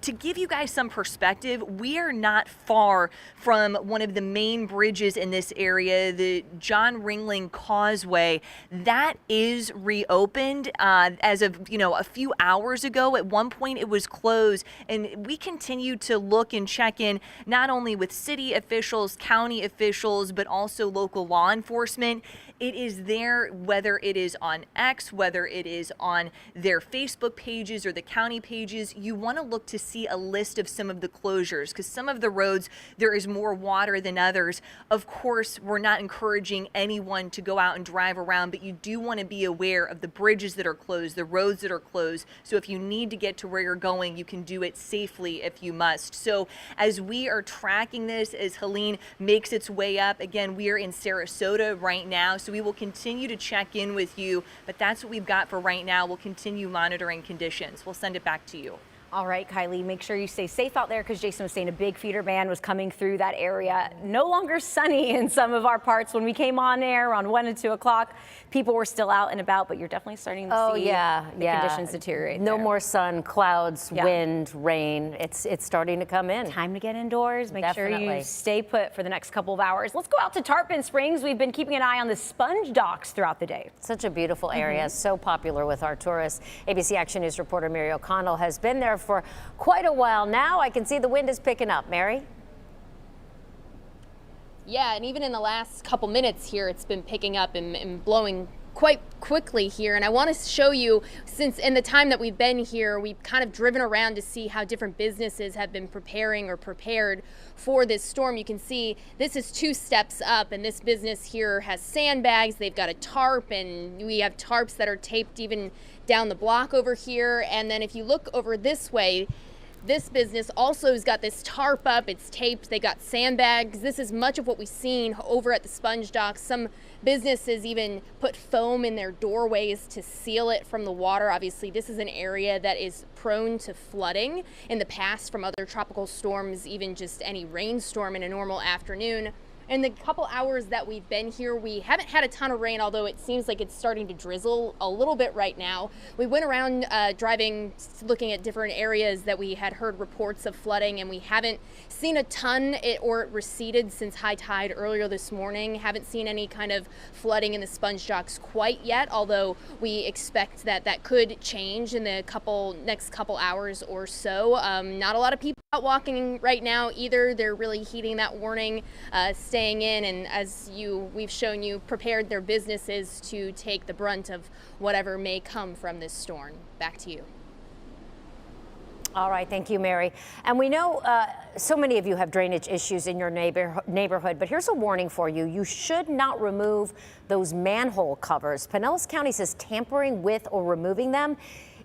To give you guys some perspective, we are not far from one of the main bridges in this area, the John Ringling Causeway. That is reopened as of, a few hours ago. At one point it was closed, and we continue to look and check in not only with city officials, county officials, but also local law enforcement. It is there, whether it is on X, whether it is on their Facebook pages or the county pages. You want to look to see a list of some of the closures, because some of the roads, there is more water than others. Of course, we're not encouraging anyone to go out and drive around, but you do want to be aware of the bridges that are closed, the roads that are closed. So if you need to get to where you're going, you can do it safely if you must. So as we are tracking this, as Helene makes its way up, again, we are in Sarasota right now, so we will continue to check in with you, but that's what we've got for right now. We'll continue monitoring conditions. We'll send it back to you. All right, Kylie, make sure you stay safe out there, because Jason was saying a big feeder band was coming through that area. No longer sunny in some of our parts. When we came on air around 1 and 2 o'clock, people were still out and about, but you're definitely starting to see the conditions deteriorate. No more sun, clouds, wind, rain. It's starting to come in. Time to get indoors. Make sure you stay put for the next couple of hours. Let's go out to Tarpon Springs. We've been keeping an eye on the sponge docks throughout the day. Such a beautiful area, so popular with our tourists. ABC Action News reporter Mary O'Connell has been there for quite a while now. I can see the wind is picking up. Mary? Yeah, and even in the last couple minutes here, it's been picking up and blowing quite quickly here. And I want to show you, since in the time that we've been here, we've kind of driven around to see how different businesses have been prepared for this storm. You can see this is 2 steps up, and this business here has sandbags. They've got a tarp, and we have tarps that are taped even down the block over here. And then if you look over this way, this business also has got this tarp up, it's taped, they got sandbags. This is much of what we've seen over at the sponge docks. Some businesses even put foam in their doorways to seal it from the water. Obviously, this is an area that is prone to flooding in the past from other tropical storms, even just any rainstorm in a normal afternoon. In the couple hours that we've been here, we haven't had a ton of rain, although it seems like it's starting to drizzle a little bit right now. We went around driving, looking at different areas that we had heard reports of flooding, and we haven't seen a ton or it receded since high tide earlier this morning. Haven't seen any kind of flooding in the sponge docks quite yet, although we expect that that could change in the next couple hours or so. Not a lot of people out walking right now either. They're really heeding that warning, staying in, and as we've shown you, prepared their businesses to take the brunt of whatever may come from this storm. Back to you. All right, thank you, Mary. And we know so many of you have drainage issues in your neighborhood, but here's a warning for you. You should not remove those manhole covers. Pinellas County says tampering with or removing them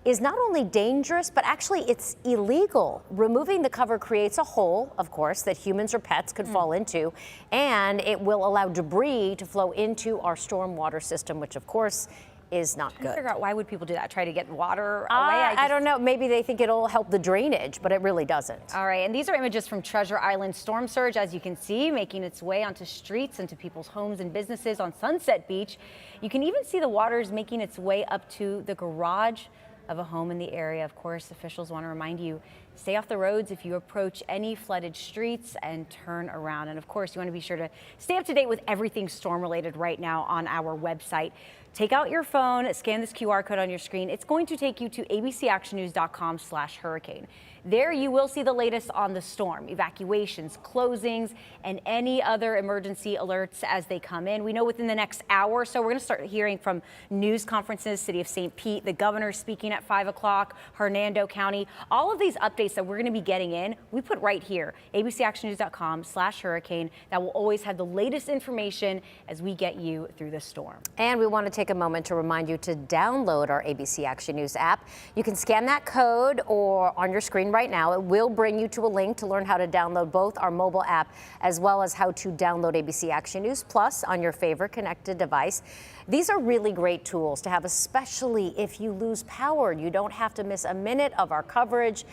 is not only dangerous, but actually it's illegal. Removing the cover creates a hole, of course, that humans or pets could fall into, and it will allow debris to flow into our stormwater system, which of course is not good. Figure out why would people do that? Try to get water away? I don't know. Maybe they think it'll help the drainage, but it really doesn't. All right, and these are images from Treasure Island storm surge, as you can see, making its way onto streets, into people's homes and businesses on Sunset Beach. You can even see the waters making its way up to the garage of a home in the area. Of course, officials want to remind you, stay off the roads if you approach any flooded streets and turn around. And of course, you want to be sure to stay up to date with everything storm related right now on our website. Take out your phone, scan this QR code on your screen. It's going to take you to abcactionnews.com/hurricane. There you will see the latest on the storm, evacuations, closings, and any other emergency alerts as they come in. We know within the next hour or so, we're going to start hearing from news conferences, City of St. Pete, the governor speaking at 5 o'clock, Hernando County. All of these updates that we're going to be getting in, we put right here, abcactionnews.com/hurricane. That will always have the latest information as we get you through the storm. And we want to take a moment to remind you to download our ABC Action News app. You can scan that code or on your screen right now. It will bring you to a link to learn how to download both our mobile app as well as how to download ABC Action News Plus on your favorite connected device. These are really great tools to have, especially if you lose power. You don't have to miss a minute of our coverage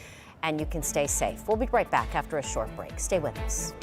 and you can stay safe. We'll be right back after a short break. Stay with us.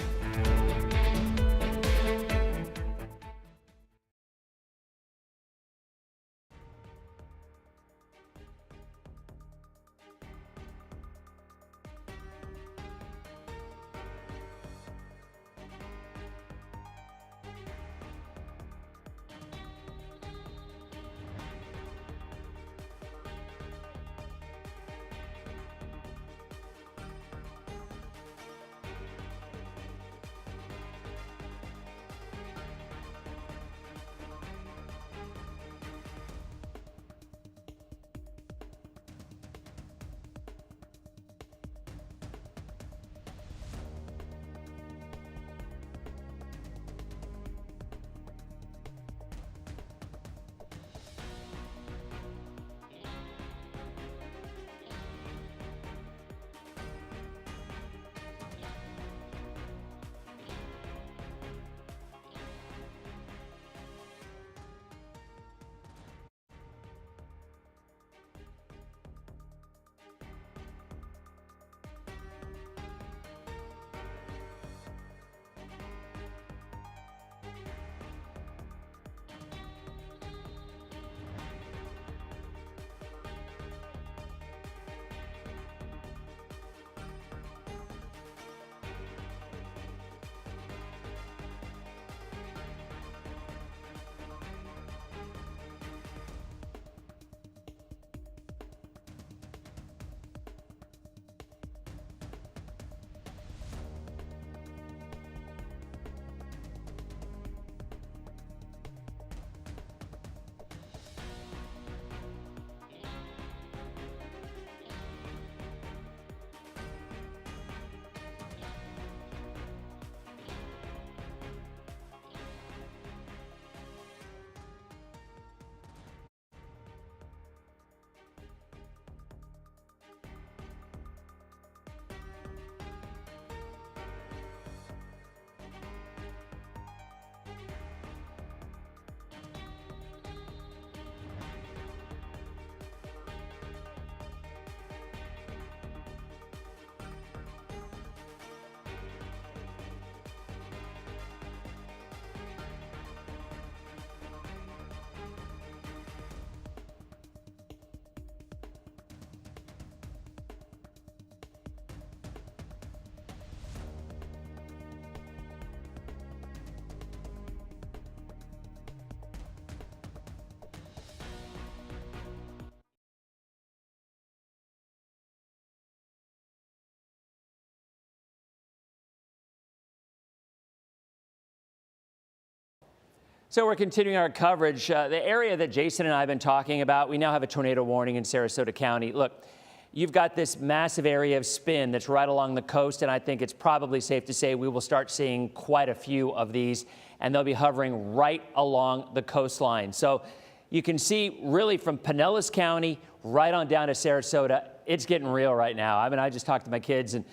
So we're continuing our coverage. The area that Jason and I have been talking about, we now have a tornado warning in Sarasota County. Look, you've got this massive area of spin that's right along the coast, and I think it's probably safe to say we will start seeing quite a few of these, and they'll be hovering right along the coastline. So you can see really from Pinellas County right on down to Sarasota, it's getting real right now. I mean, I just talked to my kids, and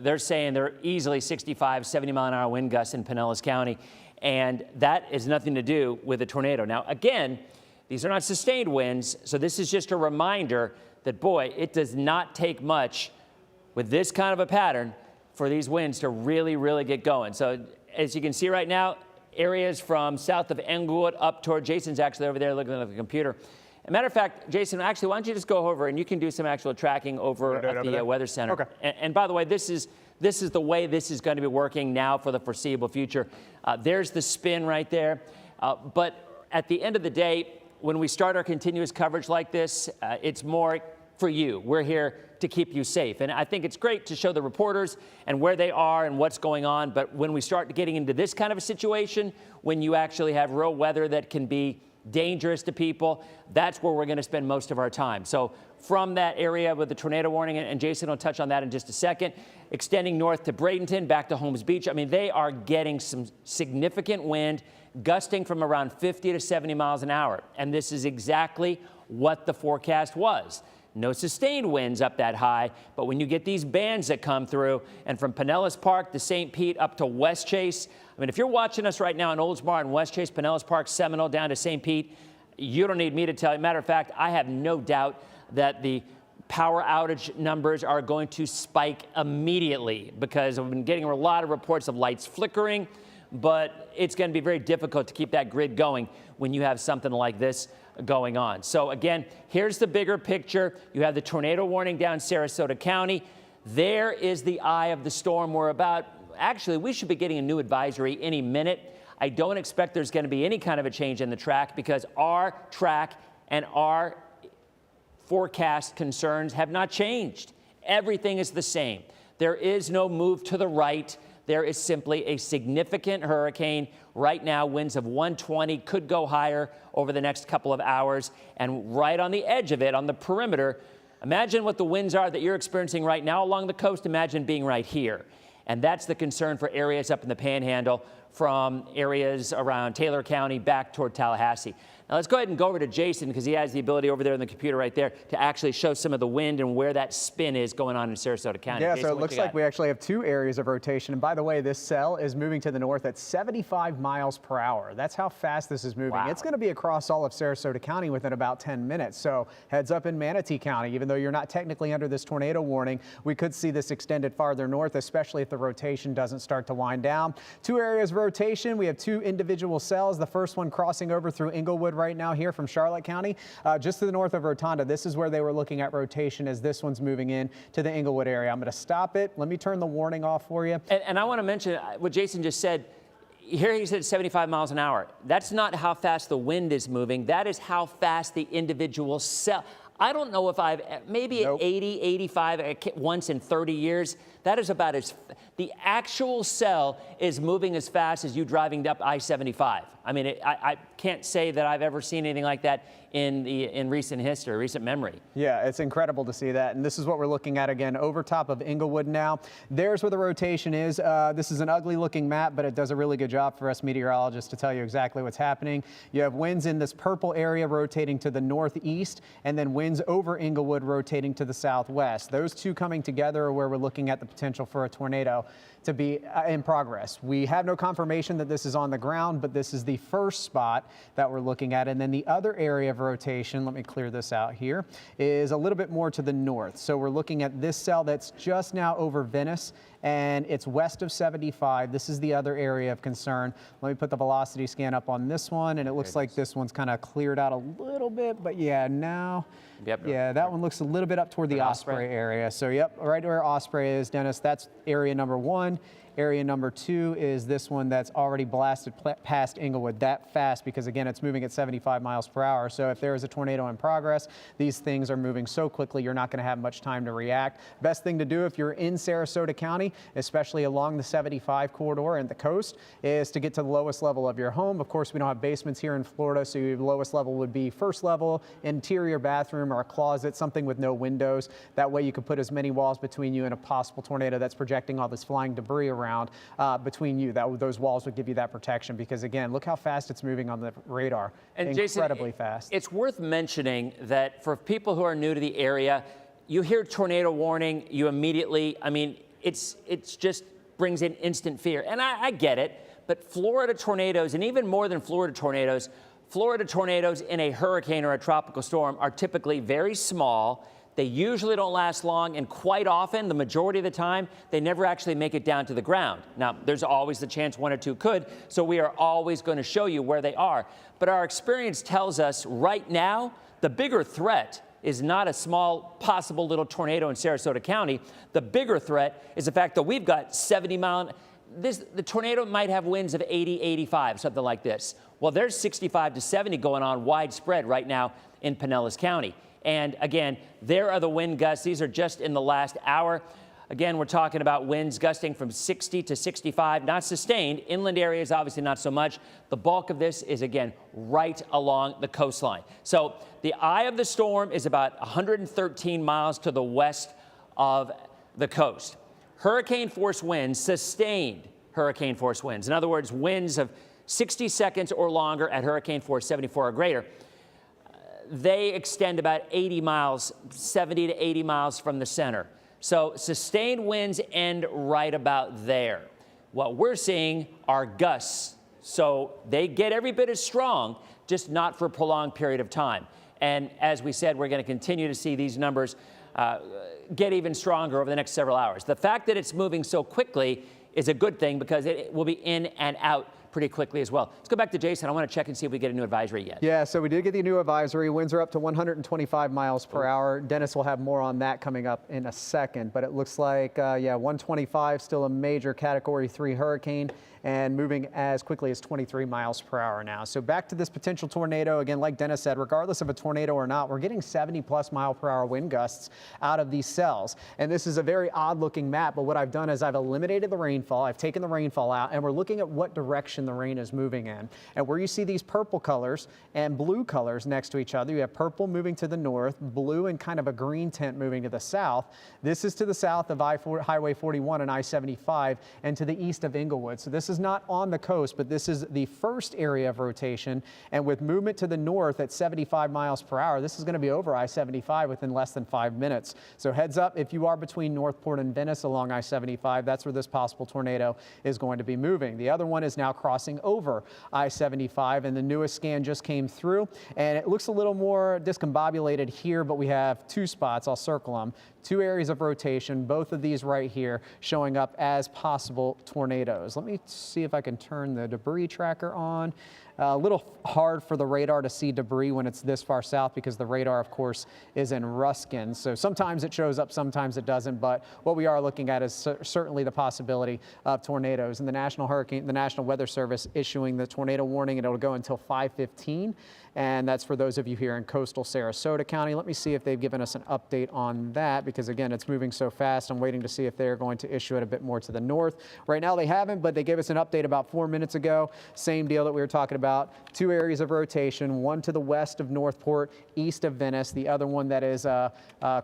they're saying they're easily 65, 70-mile-an-hour wind gusts in Pinellas County. And that has nothing to do with a tornado. Now, again, these are not sustained winds, so this is just a reminder that, boy, it does not take much with this kind of a pattern for these winds to really, really get going. So as you can see right now, areas from south of Englewood up toward, Jason's actually over there looking at the computer. As a matter of fact, Jason, actually, why don't you just go over and you can do some actual tracking over at the Weather Center. Okay. And by the way, this is the way this is going to be working now for the foreseeable future. There's the spin right there. But at the end of the day, when we start our continuous coverage like this, it's more for you. We're here to keep you safe. And I think it's great to show the reporters and where they are and what's going on. But when we start getting into this kind of a situation, when you actually have real weather that can be dangerous to people, that's where we're going to spend most of our time. So from that area with the tornado warning, and Jason will touch on that in just a second, extending north to Bradenton, back to Holmes Beach. I mean, they are getting some significant wind, gusting from around 50 to 70 miles an hour. And this is exactly what the forecast was. No sustained winds up that high, but when you get these bands that come through, and from Pinellas Park to St. Pete up to West Chase, I mean, if you're watching us right now in Oldsmar and West Chase, Pinellas Park, Seminole, down to St. Pete, you don't need me to tell you. Matter of fact, I have no doubt that the power outage numbers are going to spike immediately because we've been getting a lot of reports of lights flickering, but it's going to be very difficult to keep that grid going when you have something like this going on. So again, here's the bigger picture. You have the tornado warning down Sarasota County. There is the eye of the storm. Actually, we should be getting a new advisory any minute. I don't expect there's going to be any kind of a change in the track because our track and our forecast concerns have not changed. Everything is the same. There is no move to the right. There is simply a significant hurricane. Right now, winds of 120 could go higher over the next couple of hours. And right on the edge of it, on the perimeter, imagine what the winds are that you're experiencing right now along the coast. Imagine being right here. And that's the concern for areas up in the Panhandle from areas around Taylor County back toward Tallahassee. Now let's go ahead and go over to Jason because he has the ability over there on the computer right there to actually show some of the wind and where that spin is going on in Sarasota County. Yeah, Jason, so it looks like we actually have two areas of rotation. And by the way, this cell is moving to the north at 75 miles per hour. That's how fast this is moving. Wow. It's going to be across all of Sarasota County within about 10 minutes. So heads up in Manatee County, even though you're not technically under this tornado warning, we could see this extended farther north, especially if the rotation doesn't start to wind down. Two areas of rotation. We have two individual cells. The first one crossing over through Englewood right now here from Charlotte County, just to the north of Rotunda. This is where they were looking at rotation as this one's moving in to the Englewood area. I'm going to stop it. Let me turn the warning off for you. And I want to mention what Jason just said. Here he said 75 miles an hour. That's not how fast the wind is moving. That is how fast the individual cell. I don't know if maybe at 80, 85, once in 30 years. That is about the actual cell is moving as fast as you driving up I-75. I mean, I can't say that I've ever seen anything like that in recent history, recent memory. Yeah, it's incredible to see that. And this is what we're looking at again over top of Englewood now. There's where the rotation is. This is an ugly looking map, but it does a really good job for us meteorologists to tell you exactly what's happening. You have winds in this purple area rotating to the northeast, and then winds over Englewood rotating to the southwest. Those two coming together are where we're looking at the potential for a tornado to be in progress. We have no confirmation that this is on the ground, but this is the first spot that we're looking at. And then the other area of rotation, let me clear this out here, is a little bit more to the north. So we're looking at this cell that's just now over Venice, and it's west of 75. This is the other area of concern. Let me put the velocity scan up on this one, and it looks like this one's kind of cleared out a little bit, but yeah, now, yeah, that one looks a little bit up toward the Osprey area. So yep, right where Osprey is, Dennis, that's area number 1. Area number 2 is this one that's already blasted past Englewood that fast because, again, it's moving at 75 miles per hour. So if there is a tornado in progress, these things are moving so quickly you're not going to have much time to react. Best thing to do if you're in Sarasota County, County, especially along the 75 corridor and the coast, is to get to the lowest level of your home. Of course, we don't have basements here in Florida, so your lowest level would be first level, interior bathroom or a closet, something with no windows. That way you could put as many walls between you and a possible tornado that's projecting all this flying debris around between you. Those walls would give you that protection, because again, look how fast it's moving on the radar. And incredibly Jason, fast. It's worth mentioning that for people who are new to the area, you hear tornado warning, you immediately, I mean, it's just brings in instant fear. And I get it, but Florida tornadoes, and even more than Florida tornadoes in a hurricane or a tropical storm are typically very small. They usually don't last long, and quite often, the majority of the time, they never actually make it down to the ground. Now, there's always the chance one or two could, so we are always going to show you where they are. But our experience tells us right now, the bigger threat is not a small possible little tornado in Sarasota County. The bigger threat is the fact that we've got 70-mile. The tornado might have winds of 80, 85, something like this. Well, there's 65 to 70 going on widespread right now in Pinellas County. And again, there are the wind gusts. These are just in the last hour. Again, we're talking about winds gusting from 60 to 65, not sustained. Inland areas, obviously not so much. The bulk of this is, again, right along the coastline. So the eye of the storm is about 113 miles to the west of the coast. Hurricane force winds, sustained hurricane force winds. In other words, winds of 60 seconds or longer at hurricane force 74 or greater. They extend about 80 miles, 70 to 80 miles from the center. So sustained winds end right about there. What we're seeing are gusts. So they get every bit as strong, just not for a prolonged period of time. And as we said, we're going to continue to see these numbers get even stronger over the next several hours. The fact that it's moving so quickly is a good thing, because it will be in and out pretty quickly as well. Let's go back to Jason. I want to check and see if we get a new advisory yet. Yeah, so we did get the new advisory. Winds are up to 125 miles per hour. Dennis will have more on that coming up in a second, but it looks like, 125, still a major Category 3 hurricane, and moving as quickly as 23 miles per hour now. So back to this potential tornado. Again, like Dennis said, regardless of a tornado or not, we're getting 70+ mile per hour wind gusts out of these cells. And this is a very odd looking map, but what I've done is I've eliminated the rainfall. I've taken the rainfall out, and we're looking at what direction the rain is moving in. And where you see these purple colors and blue colors next to each other, you have purple moving to the north, blue and kind of a green tint moving to the south. This is to the south of Highway 41 and I-75 and to the east of Inglewood. So this is not on the coast, but this is the first area of rotation. And with movement to the north at 75 miles per hour, this is going to be over I-75 within less than 5 minutes. So heads up, if you are between Northport and Venice along I-75, that's where this possible tornado is going to be moving. The other one is now crossing over I-75, and the newest scan just came through, and it looks a little more discombobulated here, but we have two spots. I'll circle them. Two areas of rotation, both of these right here showing up as possible tornadoes. Let me see if I can turn the debris tracker on. A little hard for the radar to see debris when it's this far south, because the radar, of course, is in Ruskin. So sometimes it shows up, sometimes it doesn't. But what we are looking at is certainly the possibility of tornadoes. And the National Weather Service issuing the tornado warning, and it'll go until 5:15. And that's for those of you here in coastal Sarasota County. Let me see if they've given us an update on that, because again, it's moving so fast. I'm waiting to see if they're going to issue it a bit more to the north. Right now they haven't, but they gave us an update about 4 minutes ago. Same deal that we were talking about. Two areas of rotation, one to the west of Northport, east of Venice, the other one that is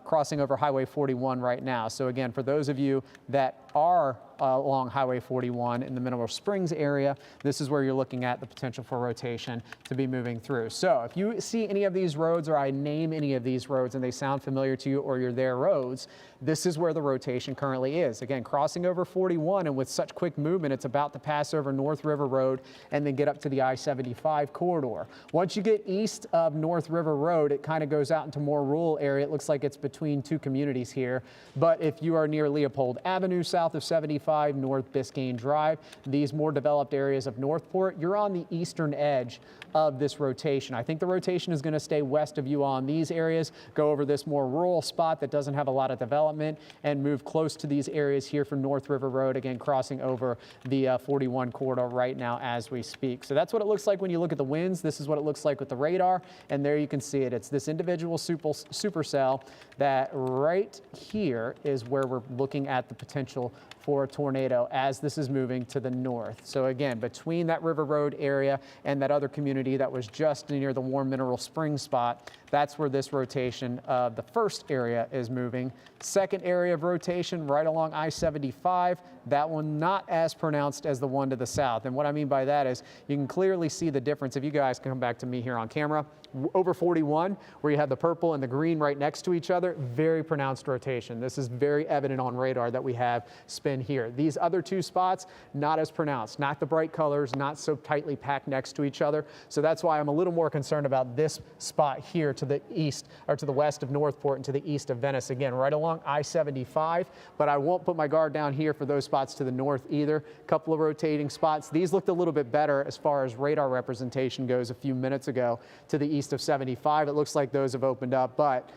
crossing over Highway 41 right now. So again, for those of you that are along Highway 41 in the Mineral Springs area, this is where you're looking at the potential for rotation to be moving through. So if you see any of these roads, or I name any of these roads and they sound familiar to you, or you're their roads, this is where the rotation currently is. Again, crossing over 41, and with such quick movement, it's about to pass over North River Road and then get up to the I-75 corridor. Once you get east of North River Road, it kind of goes out into more rural area. It looks like it's between two communities here. But if you are near Leopold Avenue, south of 75, I-75 North Biscayne Drive. These more developed areas of Northport, you're on the eastern edge of this rotation. I think the rotation is going to stay west of you on these areas, go over this more rural spot that doesn't have a lot of development, and move close to these areas here for North River Road, again crossing over the 41 corridor right now as we speak. So that's what it looks like when you look at the winds. This is what it looks like with the radar, and there you can see it. It's this individual supercell that right here is where we're looking at the potential for a tornado as this is moving to the north. So again, between that River Road area and that other community that was just near the Warm Mineral Spring spot, that's where this rotation of the first area is moving. Second area of rotation right along I-75, that one not as pronounced as the one to the south. And what I mean by that is you can clearly see the difference. If you guys can come back to me here on camera, over 41, where you have the purple and the green right next to each other, very pronounced rotation. This is very evident on radar that we have spin here. These other two spots, not as pronounced, not the bright colors, not so tightly packed next to each other. So that's why I'm a little more concerned about this spot here to the east, or to the west of Northport and to the east of Venice, again, right along I-75, but I won't put my guard down here for those spots to the north either. A couple of rotating spots. These looked a little bit better as far as radar representation goes a few minutes ago to the east of 75. It looks like those have opened up, but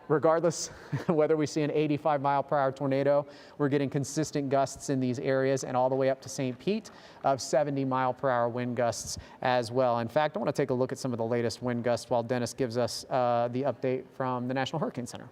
regardless whether we see an 85-mile-per-hour tornado, we're getting consistent gusts in these areas and all the way up to St. Pete of 70-mile-per-hour wind gusts as well. In fact, I want to take a look at some of the latest wind gusts while Dennis gives us the update from the National Hurricane Center.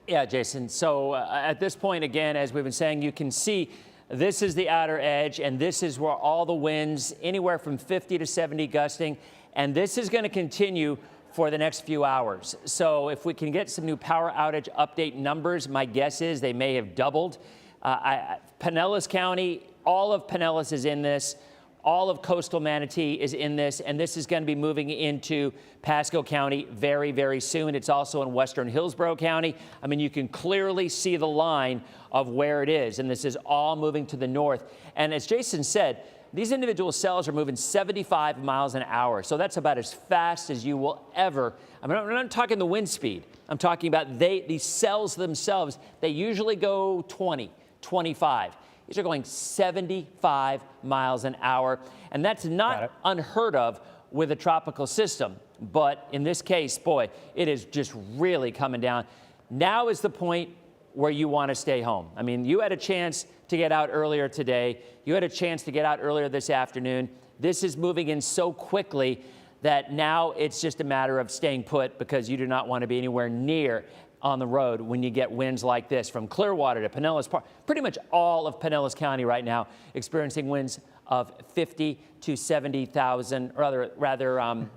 Yeah, Jason. So at this point, again, as we've been saying, you can see this is the outer edge, and this is where all the winds, anywhere from 50 to 70 gusting, and this is going to continue for the next few hours. So if we can get some new power outage update numbers, my guess is they may have doubled. Pinellas County, all of Pinellas is in this. All of coastal Manatee is in this, and this is going to be moving into Pasco County very, very soon. It's also in western Hillsborough County. I mean, you can clearly see the line of where it is, and this is all moving to the north. And as Jason said, these individual cells are moving 75 miles an hour. So that's about as fast as you will ever. I'm not talking the wind speed. I'm talking about these cells themselves. They usually go 20, 25. These are going 75 miles an hour. And that's not unheard of with a tropical system. But in this case, boy, it is just really coming down. Now is the point where you want to stay home. I mean, you had a chance to get out earlier today. You had a chance to get out earlier this afternoon. This is moving in so quickly that now it's just a matter of staying put because you do not want to be anywhere near on the road when you get winds like this from Clearwater to Pinellas Park. Pretty much all of Pinellas County right now experiencing winds of 50 to 70,000, rather, I'm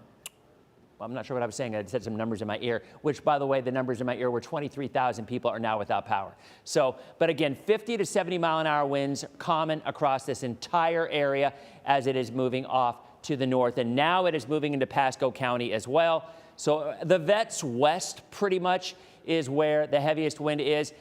not sure what I was saying. I said some numbers in my ear, which, by the way, the numbers in my ear were 23,000 people are now without power. So, but again, 50 to 70 mile an hour winds common across this entire area as it is moving off to the north. And now it is moving into Pasco County as well. So the Vets West pretty much is where the heaviest wind is.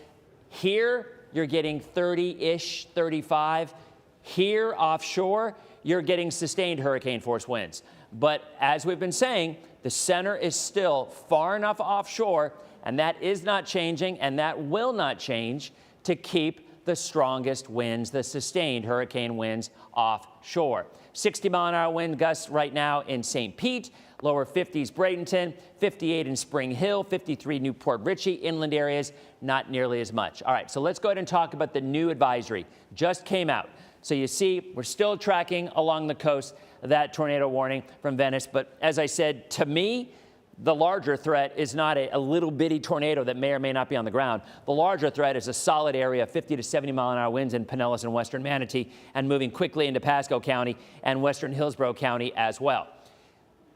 Here, you're getting 30-ish, 35. Here offshore, you're getting sustained hurricane force winds. But as we've been saying, the center is still far enough offshore, and that is not changing, and that will not change to keep the strongest winds, the sustained hurricane winds offshore. 60-mile-an-hour wind gusts right now in St. Pete, lower 50s Bradenton, 58 in Spring Hill, 53 Newport Richey, inland areas, not nearly as much. All right, so let's go ahead and talk about the new advisory. Just came out. So you see, we're still tracking along the coast that tornado warning from Venice. But as I said, to me, the larger threat is not a little bitty tornado that may or may not be on the ground. The larger threat is a solid area of 50 to 70 mile an hour winds in Pinellas and western Manatee and moving quickly into Pasco County and western Hillsborough County as well.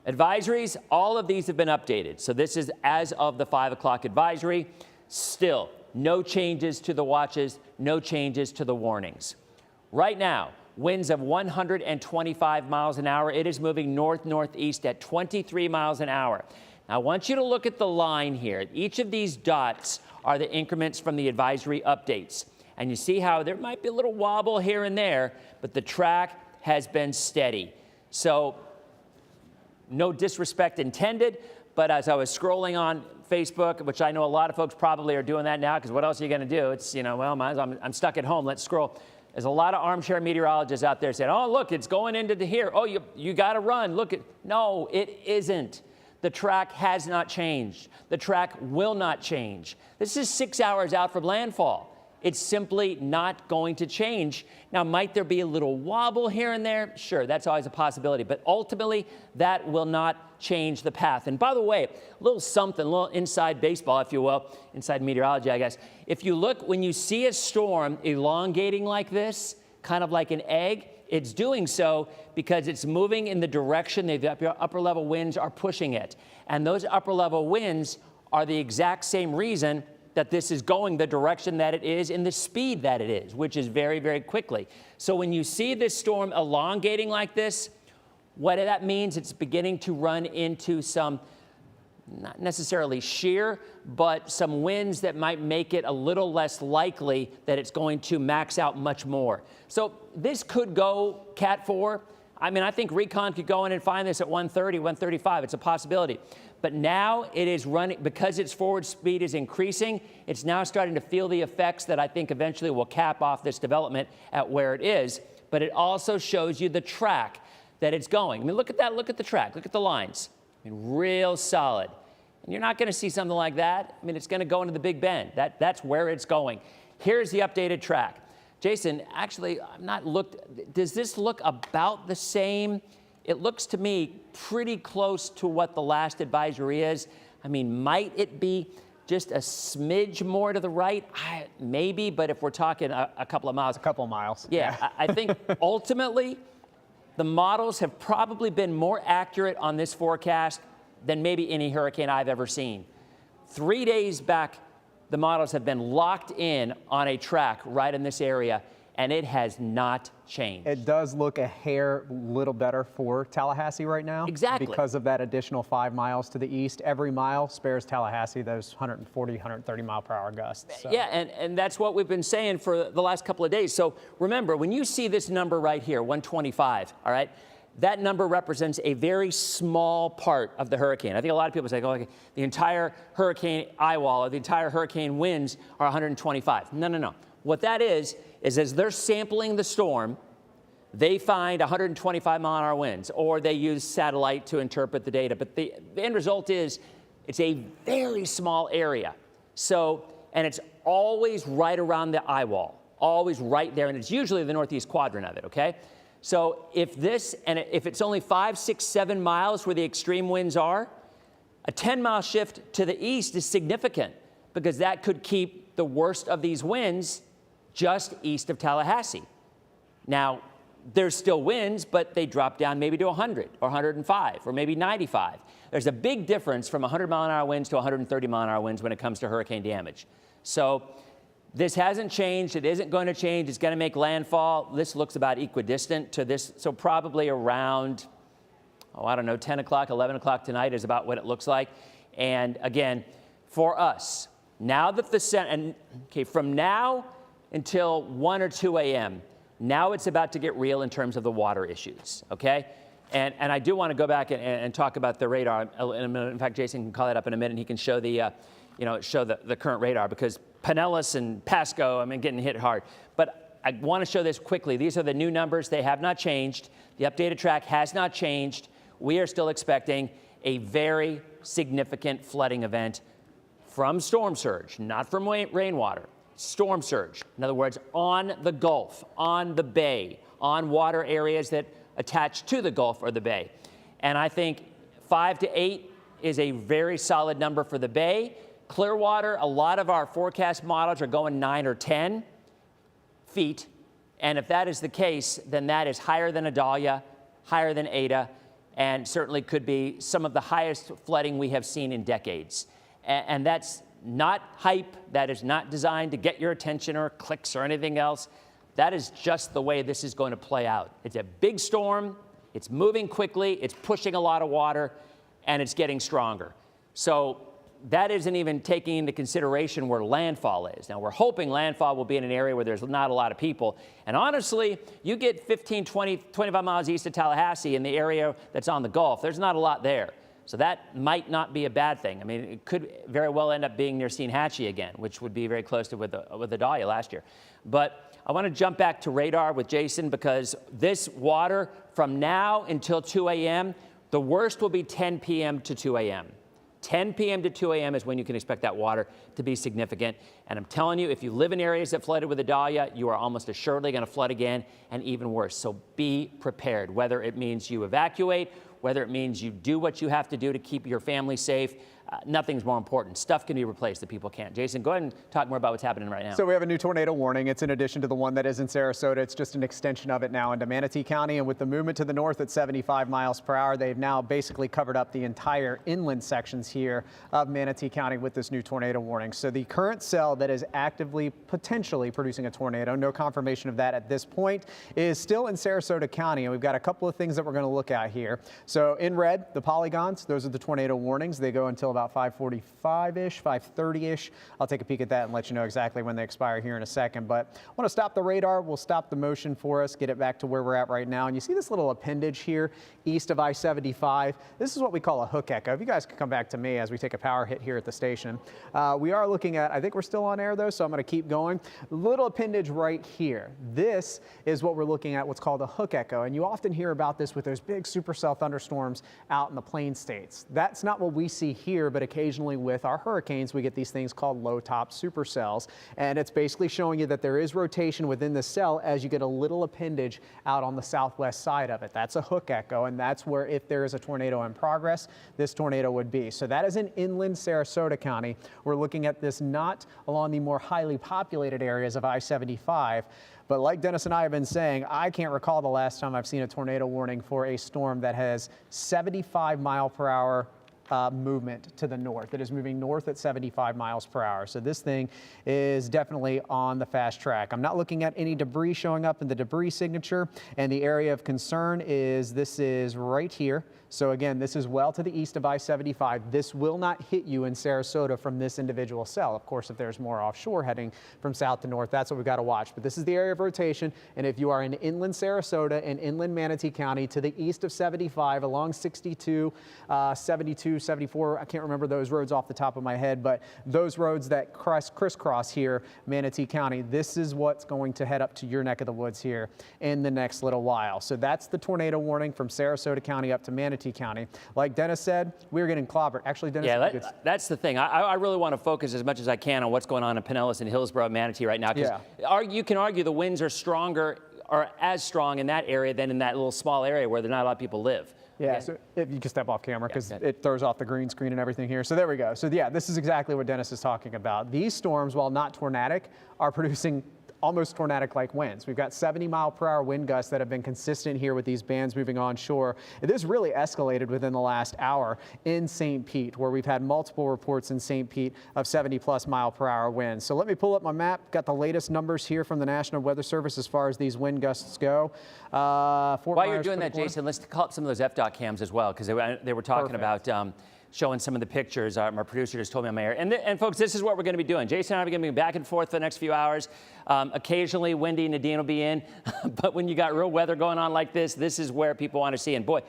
Advisories, all of these have been updated. So this is as of the 5 o'clock advisory. Still, no changes to the watches, no changes to the warnings. Right now, winds of 125 miles an hour. It is moving north-northeast at 23 miles an hour. Now, I want you to look at the line here. Each of these dots are the increments from the advisory updates. And you see how there might be a little wobble here and there, but the track has been steady. So, no disrespect intended, but as I was scrolling on Facebook, which I know a lot of folks probably are doing that now, because what else are you going to do? It's, you know, well, I'm stuck at home, let's scroll. There's a lot of armchair meteorologists out there saying, oh, look, it's going into here. Oh, you got to run. Look, no, it isn't. The track has not changed. The track will not change. This is 6 hours out from landfall. It's simply not going to change. Now, might there be a little wobble here and there? Sure, that's always a possibility. But ultimately, that will not change the path. And by the way, a little something, a little inside baseball, if you will, inside meteorology, I guess. If you look, when you see a storm elongating like this, kind of like an egg, it's doing so because it's moving in the direction the upper level winds are pushing it. And those upper level winds are the exact same reason that this is going the direction that it is and the speed that it is, which is very, very quickly. So when you see this storm elongating like this, what that means, it's beginning to run into some, not necessarily shear, but some winds that might make it a little less likely that it's going to max out much more. So this could go Cat 4. I mean, I think Recon could go in and find this at 130, 135. It's a possibility. But now it is running, because its forward speed is increasing, it's now starting to feel the effects that I think eventually will cap off this development at where it is. But it also shows you the track that it's going. I mean, look at that, look at the track, look at the lines. I mean, real solid. And you're not going to see something like that. I mean, it's going to go into the Big Bend. That's where it's going. Here's the updated track. Jason, actually, I've not looked. Does this look about the same? It looks to me pretty close to what the last advisory is. I mean, might it be just a smidge more to the right? Maybe, but if we're talking a couple of miles. A couple of miles. Yeah, I think ultimately the models have probably been more accurate on this forecast than maybe any hurricane I've ever seen. 3 days back, the models have been locked in on a track right in this area, and it has not changed. It does look a hair little better for Tallahassee right now. Exactly. Because of that additional 5 miles to the east. Every mile spares Tallahassee those 140, 130 mile per hour gusts. So. Yeah, and that's what we've been saying for the last couple of days. So remember, when you see this number right here, 125, all right, that number represents a very small part of the hurricane. I think a lot of people say, oh, okay, the entire hurricane eye wall or the entire hurricane winds are 125. No, no, no. What that is as they're sampling the storm, they find 125 mile an hour winds, or they use satellite to interpret the data. But the end result is it's a very small area. So, and it's always right around the eye wall, always right there. And it's usually the northeast quadrant of it, okay? So if it's only 5, 6, 7 miles where the extreme winds are, a 10-mile shift to the east is significant because that could keep the worst of these winds just east of Tallahassee. Now, there's still winds, but they drop down maybe to 100 or 105 or maybe 95. There's a big difference from 100 mile an hour winds to 130 mile an hour winds when it comes to hurricane damage. So this hasn't changed. It isn't going to change. It's going to make landfall. This looks about equidistant to this. So probably around, I don't know, 10 o'clock, 11 o'clock tonight is about what it looks like. And again, for us, now that from now until 1 or 2 a.m., now it's about to get real in terms of the water issues, okay? And I do want to go back and talk about the radar in a minute. In fact, Jason can call that up in a minute, and he can show the current radar, because Pinellas and Pasco, I mean, getting hit hard. But I want to show this quickly. These are the new numbers. They have not changed. The updated track has not changed. We are still expecting a very significant flooding event from storm surge, not from rainwater. Storm surge. In other words, on the Gulf, on the bay, on water areas that attach to the Gulf or the bay. And I think 5 to 8 is a very solid number for the bay. Clearwater, a lot of our forecast models are going 9 or 10 feet. And if that is the case, then that is higher than Idalia, higher than Ada, and certainly could be some of the highest flooding we have seen in decades. And that's not hype. That is not designed to get your attention or clicks or anything else. That is just the way this is going to play out. It's a big storm. It's moving quickly. It's pushing a lot of water, and it's getting stronger. So that isn't even taking into consideration where landfall is. Now, we're hoping landfall will be in an area where there's not a lot of people. And honestly, you get 15, 20, 25 miles east of Tallahassee in the area that's on the Gulf, there's not a lot there. So that might not be a bad thing. I mean, it could very well end up being near Steinhatchee again, which would be very close to with the Dahlia last year. But I want to jump back to radar with Jason, because this water from now until 2 a.m., the worst will be 10 p.m. to 2 a.m. 10 p.m. to 2 a.m. is when you can expect that water to be significant. And I'm telling you, if you live in areas that flooded with the Dahlia, you are almost assuredly going to flood again, and even worse. So be prepared, whether it means you evacuate, whether it means you do what you have to do to keep your family safe. Nothing's more important. Stuff can be replaced that people can't. Jason, go ahead and talk more about what's happening right now. So we have a new tornado warning. It's in addition to the one that is in Sarasota. It's just an extension of it now into Manatee County. And with the movement to the north at 75 miles per hour, they've now basically covered up the entire inland sections here of Manatee County with this new tornado warning. So the current cell that is actively potentially producing a tornado, no confirmation of that at this point, is still in Sarasota County. And we've got a couple of things that we're going to look at here. So in red, the polygons, those are the tornado warnings. They go until about 5:45-ish, 5:30-ish. I'll take a peek at that and let you know exactly when they expire here in a second. But I want to stop the radar. We'll stop the motion for us, get it back to where we're at right now. And you see this little appendage here east of I-75. This is what we call a hook echo. If you guys could come back to me as we take a power hit here at the station. We are looking at, I think we're still on air though, so I'm going to keep going. Little appendage right here. This is what we're looking at, what's called a hook echo. And you often hear about this with those big supercell thunderstorms out in the plain states. That's not what we see here, but occasionally with our hurricanes, we get these things called low top supercells. And it's basically showing you that there is rotation within the cell as you get a little appendage out on the southwest side of it. That's a hook echo, and that's where, if there is a tornado in progress, this tornado would be. So that is in inland Sarasota County. We're looking at this not along the more highly populated areas of I-75. But like Dennis and I have been saying, I can't recall the last time I've seen a tornado warning for a storm that has 75 mile per hour movement to the north. It is moving north at 75 miles per hour. So this thing is definitely on the fast track. I'm not looking at any debris showing up in the debris signature, and the area of concern is this is right here. So again, this is well to the east of I-75. This will not hit you in Sarasota from this individual cell. Of course, if there's more offshore heading from south to north, that's what we've got to watch. But this is the area of rotation. And if you are in inland Sarasota and inland Manatee County to the east of 75 along 62, 72, 74, I can't remember those roads off the top of my head, but those roads that crisscross here, Manatee County, this is what's going to head up to your neck of the woods here in the next little while. So that's the tornado warning from Sarasota County up to Manatee County. Like Dennis said, we're getting clobbered. Actually, Dennis, yeah, that's the thing. I really want to focus as much as I can on what's going on in Pinellas and Hillsborough, Manatee right now, because you can argue the winds are stronger or as strong in that area than in that little small area where not a lot of people live. Yeah, so if you can step off camera because it throws off the green screen and everything here. So there we go. So yeah, this is exactly what Dennis is talking about. These storms, while not tornadic, are producing almost tornadic-like winds. We've got 70 mile per hour wind gusts that have been consistent here with these bands moving onshore. This really escalated within the last hour in St. Pete, where we've had multiple reports in St. Pete of 70+ mile per hour winds. So let me pull up my map. Got the latest numbers here from the National Weather Service as far as these wind gusts go. While you're doing that, Jason, let's call up some of those FDOT cams as well, because they were talking about showing some of the pictures. My producer just told me on my air. And folks, this is what we're going to be doing. Jason and I are going to be back and forth for the next few hours. Occasionally, Wendy and Nadine will be in. But when you got real weather going on like this, this is where people want to see. And boy,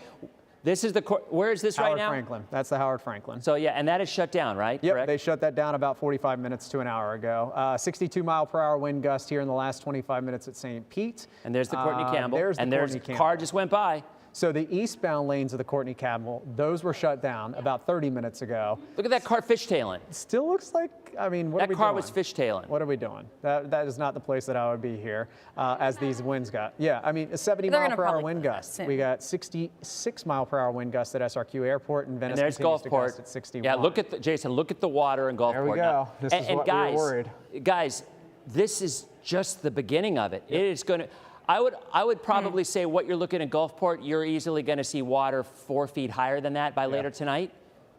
this is where is this right now? Howard Franklin. That's the Howard Franklin. So yeah, and that is shut down, right? Yep, correct? They shut that down about 45 minutes to an hour ago. 62 mile per hour wind gust here in the last 25 minutes at St. Pete. And there's the Courtney Campbell. There's the car just went by. So the eastbound lanes of the Courtney Campbell, those were shut down about 30 minutes ago. Look at that car fishtailing. Still looks like, I mean, what are we doing? That car was fishtailing. What are we doing? That is not the place that I would be here as these winds got. Yeah, I mean, a 70 mile per hour wind gust. We got 66 mile per hour wind gust at SRQ Airport in Venice. And there's Gulfport at 61. Yeah, look at Jason, look at the water in Gulfport. There we go. This is what we were worried. Guys, this is just the beginning of it. Yep. It is going to. I would probably say what you're looking at Gulfport, you're easily going to see water 4 feet higher than that by later tonight.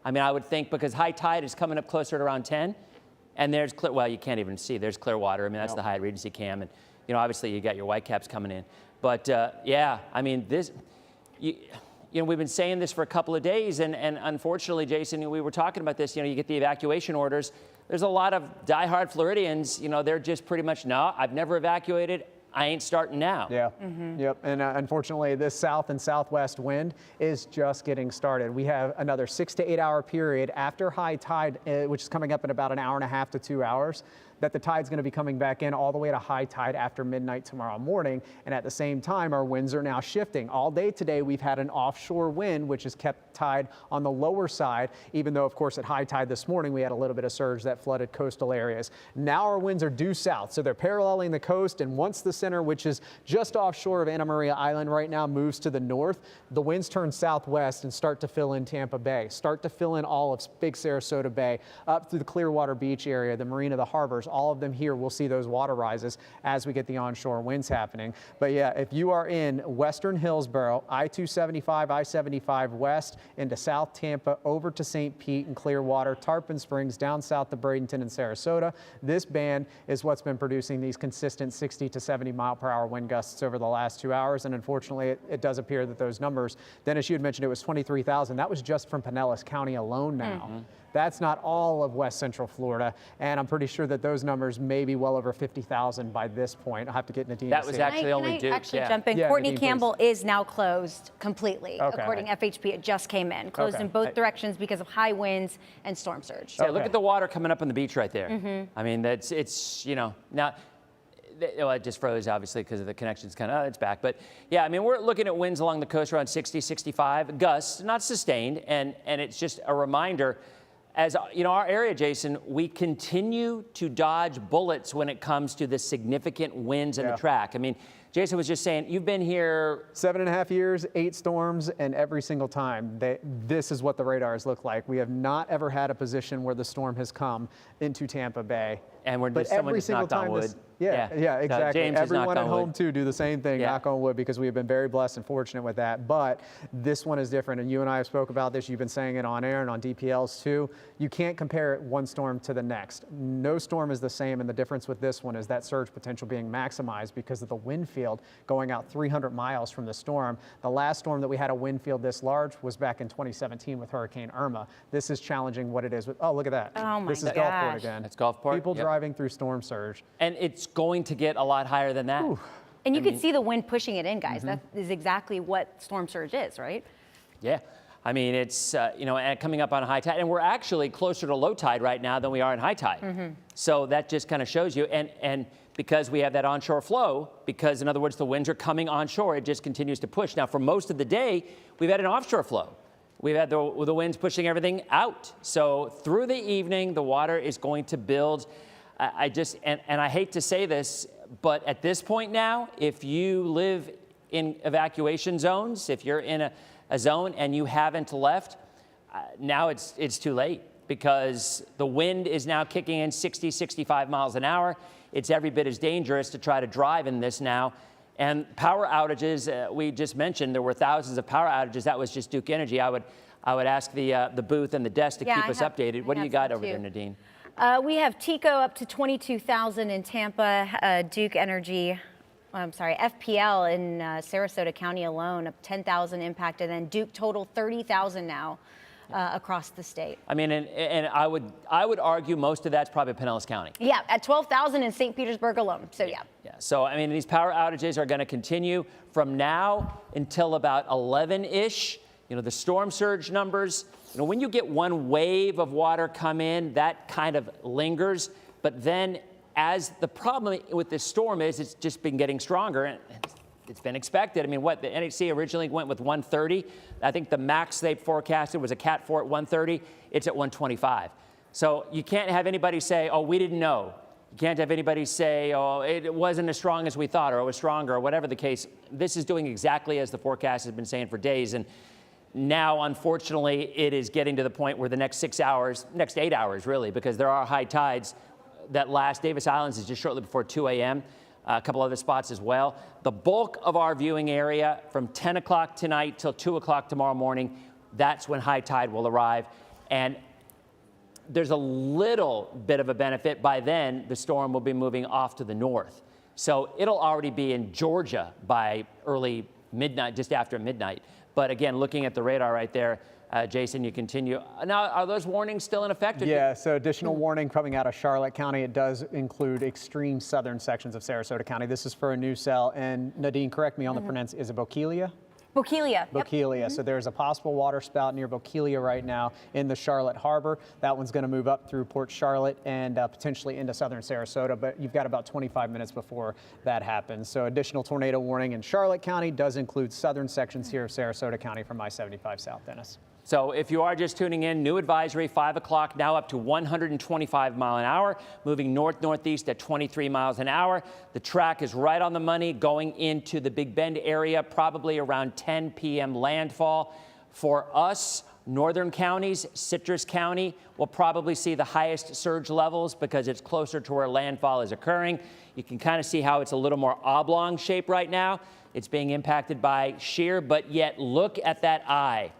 I mean, I would think because high tide is coming up closer to around 10, and there's well, you can't even see. There's Clearwater. I mean, that's the Hyatt Regency cam, and obviously you got your Whitecaps coming in. But yeah, I mean this. We've been saying this for a couple of days, and unfortunately, Jason, we were talking about this. You get the evacuation orders. There's a lot of diehard Floridians. They're just pretty much no. I've never evacuated. I ain't starting now. Yeah. Yep. And unfortunately, this south and southwest wind is just getting started. We have another 6 to 8 hour period after high tide, which is coming up in about an hour and a half to 2 hours, that the tide's going to be coming back in all the way to high tide after midnight tomorrow morning. And at the same time, our winds are now shifting. All day today, we've had an offshore wind, which has kept tide on the lower side, even though, of course, at high tide this morning, we had a little bit of surge that flooded coastal areas. Now our winds are due south, so they're paralleling the coast. And once the center, which is just offshore of Anamaria Island right now, moves to the north, the winds turn southwest and start to fill in Tampa Bay, start to fill in all of big Sarasota Bay, up through the Clearwater Beach area, the marina, the harbors. All of them here, we'll see those water rises as we get the onshore winds happening. But yeah, if you are in western Hillsborough, I-275, I-75 west into South Tampa, over to St. Pete and Clearwater, Tarpon Springs, down south to Bradenton and Sarasota, this band is what's been producing these consistent 60 to 70 mile per hour wind gusts over the last 2 hours. And unfortunately, it does appear that those numbers, Dennis, you had mentioned it was 23,000. That was just from Pinellas County alone now. That's not all of West Central Florida, and I'm pretty sure that those numbers may be well over 50,000 by this point. I'll have to get Nadine. That was actually only Duke. Actually jump in. Courtney Nadine, Campbell is now closed completely. Okay. According to FHP, it just came in. Closed in both directions because of high winds and storm surge. Yeah, look at the water coming up on the beach right there. I mean, it's you know, now, well, it just froze, obviously, because of the connections kind of, it's back. But yeah, I mean, we're looking at winds along the coast around 60, 65, gusts, not sustained. And it's just a reminder, as you know, our area, Jason, we continue to dodge bullets when it comes to the significant winds in the track. I mean, Jason was just saying, you've been here 7.5 years, 8 storms, and every single time, this is what the radars look like. We have not ever had a position where the storm has come into Tampa Bay. And we're just every single time. Yeah, exactly. James Everyone at home wood. too do the same thing, knock on wood, because we have been very blessed and fortunate with that. But this one is different, and you and I have spoke about this. You've been saying it on air and on DPLs too. You can't compare one storm to the next. No storm is the same, and the difference with this one is that surge potential being maximized because of the wind field going out 300 miles from the storm. The last storm that we had a wind field this large was back in 2017 with Hurricane Irma. This is challenging what it is with, oh, look at that. Oh my This is Gulfport again. It's Gulfport. People driving through storm surge. And it's going to get a lot higher than that. And you can see the wind pushing it in, guys. That is exactly what storm surge is, right? Yeah. I mean, it's, you know, and coming up on high tide. And we're actually closer to low tide right now than we are in high tide. So that just kind of shows you. And because we have that onshore flow, because in other words, the winds are coming onshore, it just continues to push. Now, for most of the day, we've had an offshore flow. We've had the winds pushing everything out. So through the evening, the water is going to build. I just, and I hate to say this, but at this point now, if you live in evacuation zones, if you're in a zone and you haven't left, now it's too late, because the wind is now kicking in 60, 65 miles an hour. It's every bit as dangerous to try to drive in this now. And power outages, we just mentioned there were thousands of power outages. That was just Duke Energy. I would ask the booth and the desk to keep us updated. What do you got over there, Nadine? We have TECO up to 22,000 in Tampa, Duke Energy, FPL in Sarasota County alone, up 10,000 impacted, and Duke total 30,000 now across the state. I mean, and I would argue most of that's probably Pinellas County. Yeah, at 12,000 in St. Petersburg alone, so yeah. So, I mean, these power outages are going to continue from now until about 11-ish. You know, the storm surge numbers, you know, when you get one wave of water come in, that kind of lingers. But then as the problem with this storm is, it's just been getting stronger, and it's been expected. I mean, what the NHC originally went with 130. I think the max they forecasted was a Cat 4 at 130. It's at 125. So you can't have anybody say, oh, we didn't know. You can't have anybody say, oh, it wasn't as strong as we thought, or it was stronger, or whatever the case. This is doing exactly as the forecast has been saying for days. And now, unfortunately, it is getting to the point where the next 6 hours, next 8 hours, really, because there are high tides that last. Davis Islands is just shortly before 2 a.m., a couple other spots as well. The bulk of our viewing area from 10 o'clock tonight till 2 o'clock tomorrow morning, that's when high tide will arrive. And there's a little bit of a benefit. By then, the storm will be moving off to the north. So it'll already be in Georgia by early midnight, just after midnight. But again, looking at the radar right there, Jason, you continue. Now, are those warnings still in effect? Yeah, so additional warning coming out of Charlotte County. It does include extreme southern sections of Sarasota County. This is for a new cell. And Nadine, correct me on the pronunciation. Is it Bokeelia? Bokeelia. Bokeelia. So there's a possible water spout near Bokeelia right now in the Charlotte Harbor. That one's going to move up through Port Charlotte and potentially into southern Sarasota, but you've got about 25 minutes before that happens. So additional tornado warning in Charlotte County does include southern sections here of Sarasota County from I-75 south, Dennis. So if you are just tuning in, new advisory, 5 o'clock, now up to 125 mile an hour, moving north-northeast at 23 miles an hour. The track is right on the money, going into the Big Bend area, probably around 10 p.m. landfall. For us, northern counties, Citrus County will probably see the highest surge levels because it's closer to where landfall is occurring. You can kind of see how it's a little more oblong shape right now. It's being impacted by shear, but yet look at that eye.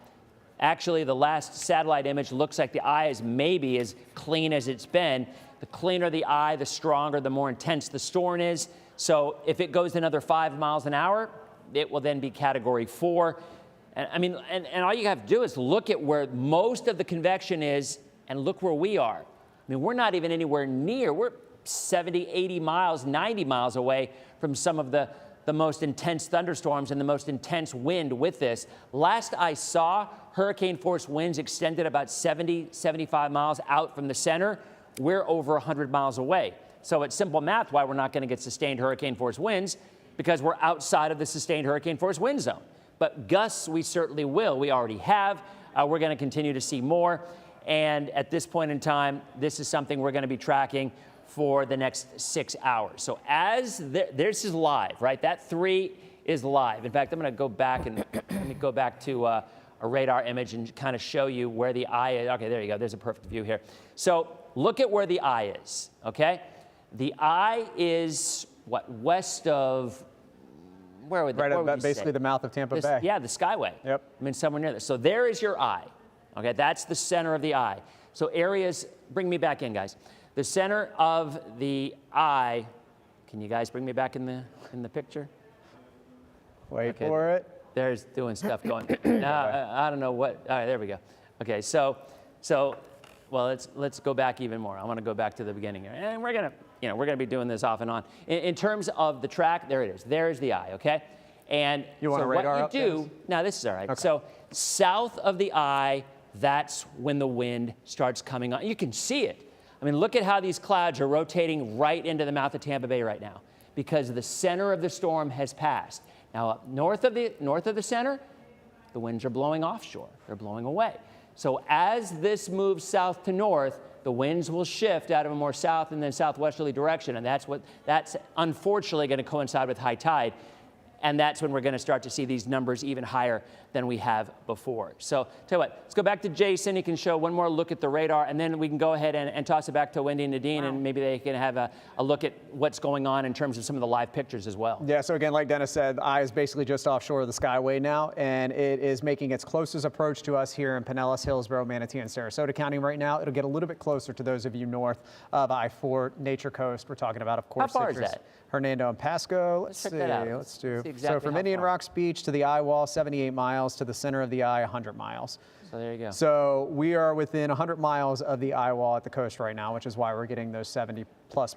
Actually, the last satellite image looks like the eye is maybe as clean as it's been. The cleaner the eye, the stronger, the more intense the storm is. So if it goes another 5 miles an hour, it will then be Category 4. And I mean, and all you have to do is look at where most of the convection is and look where we are. I mean, we're not even anywhere near. We're 70, 80 miles, 90 miles away from some of the most intense thunderstorms and the most intense wind with this. Last I saw, hurricane force winds extended about 70, 75 miles out from the center. We're over 100 miles away. So it's simple math why we're not going to get sustained hurricane force winds, because we're outside of the sustained hurricane force wind zone. But gusts, we certainly will. We already have. We're going to continue to see more. And at this point in time, this is something we're going to be tracking for the next 6 hours. So as this is live, right? That 3 is live. In fact, I'm going to go back and let me go back to a radar image and kind of show you where the eye is. Okay, there you go. There's a perfect view here. So look at where the eye is, okay? The eye is, what, west of, where would, right where would at you basically say? the mouth of Tampa Bay. Yeah, the Skyway. Yep. I mean, somewhere near there. So there is your eye, okay? That's the center of the eye. So areas, bring me back in, guys. The center of the eye, can you guys bring me back in the picture? Wait for it. There's doing stuff going. Now, I don't know what, all right, there we go. Okay, so well, let's go back even more. I want to go back to the beginning here. And we're gonna be doing this off and on. In terms of the track, there it is. There's the eye, okay? And you want so a radar what you do, now this is all right. Okay. So south of the eye, that's when the wind starts coming on. You can see it. I mean, look at how these clouds are rotating right into the mouth of Tampa Bay right now, because the center of the storm has passed. Now, up north of the center, the winds are blowing offshore. They're blowing away. So as this moves south to north, the winds will shift out of a more south and then southwesterly direction, and that's unfortunately going to coincide with high tide. And that's when we're going to start to see these numbers even higher than we have before. So tell you what, let's go back to Jason. He can show one more look at the radar, and then we can go ahead and toss it back to Wendy and Nadine, and maybe they can have a look at what's going on in terms of some of the live pictures as well. Yeah, so again, like Dennis said, the eye is basically just offshore of the Skyway now, and it is making its closest approach to us here in Pinellas, Hillsborough, Manatee, and Sarasota County right now. It'll get a little bit closer to those of you north of I-4, Nature Coast. We're talking about, of course, how far is that? Hernando and Pasco. Let's see. Let's do. So from Indian Rocks Beach to the eye wall, 78 miles. To the center of the eye, 100 miles. So there you go. So we are within 100 miles of the eye wall at the coast right now, which is why we're getting those 70+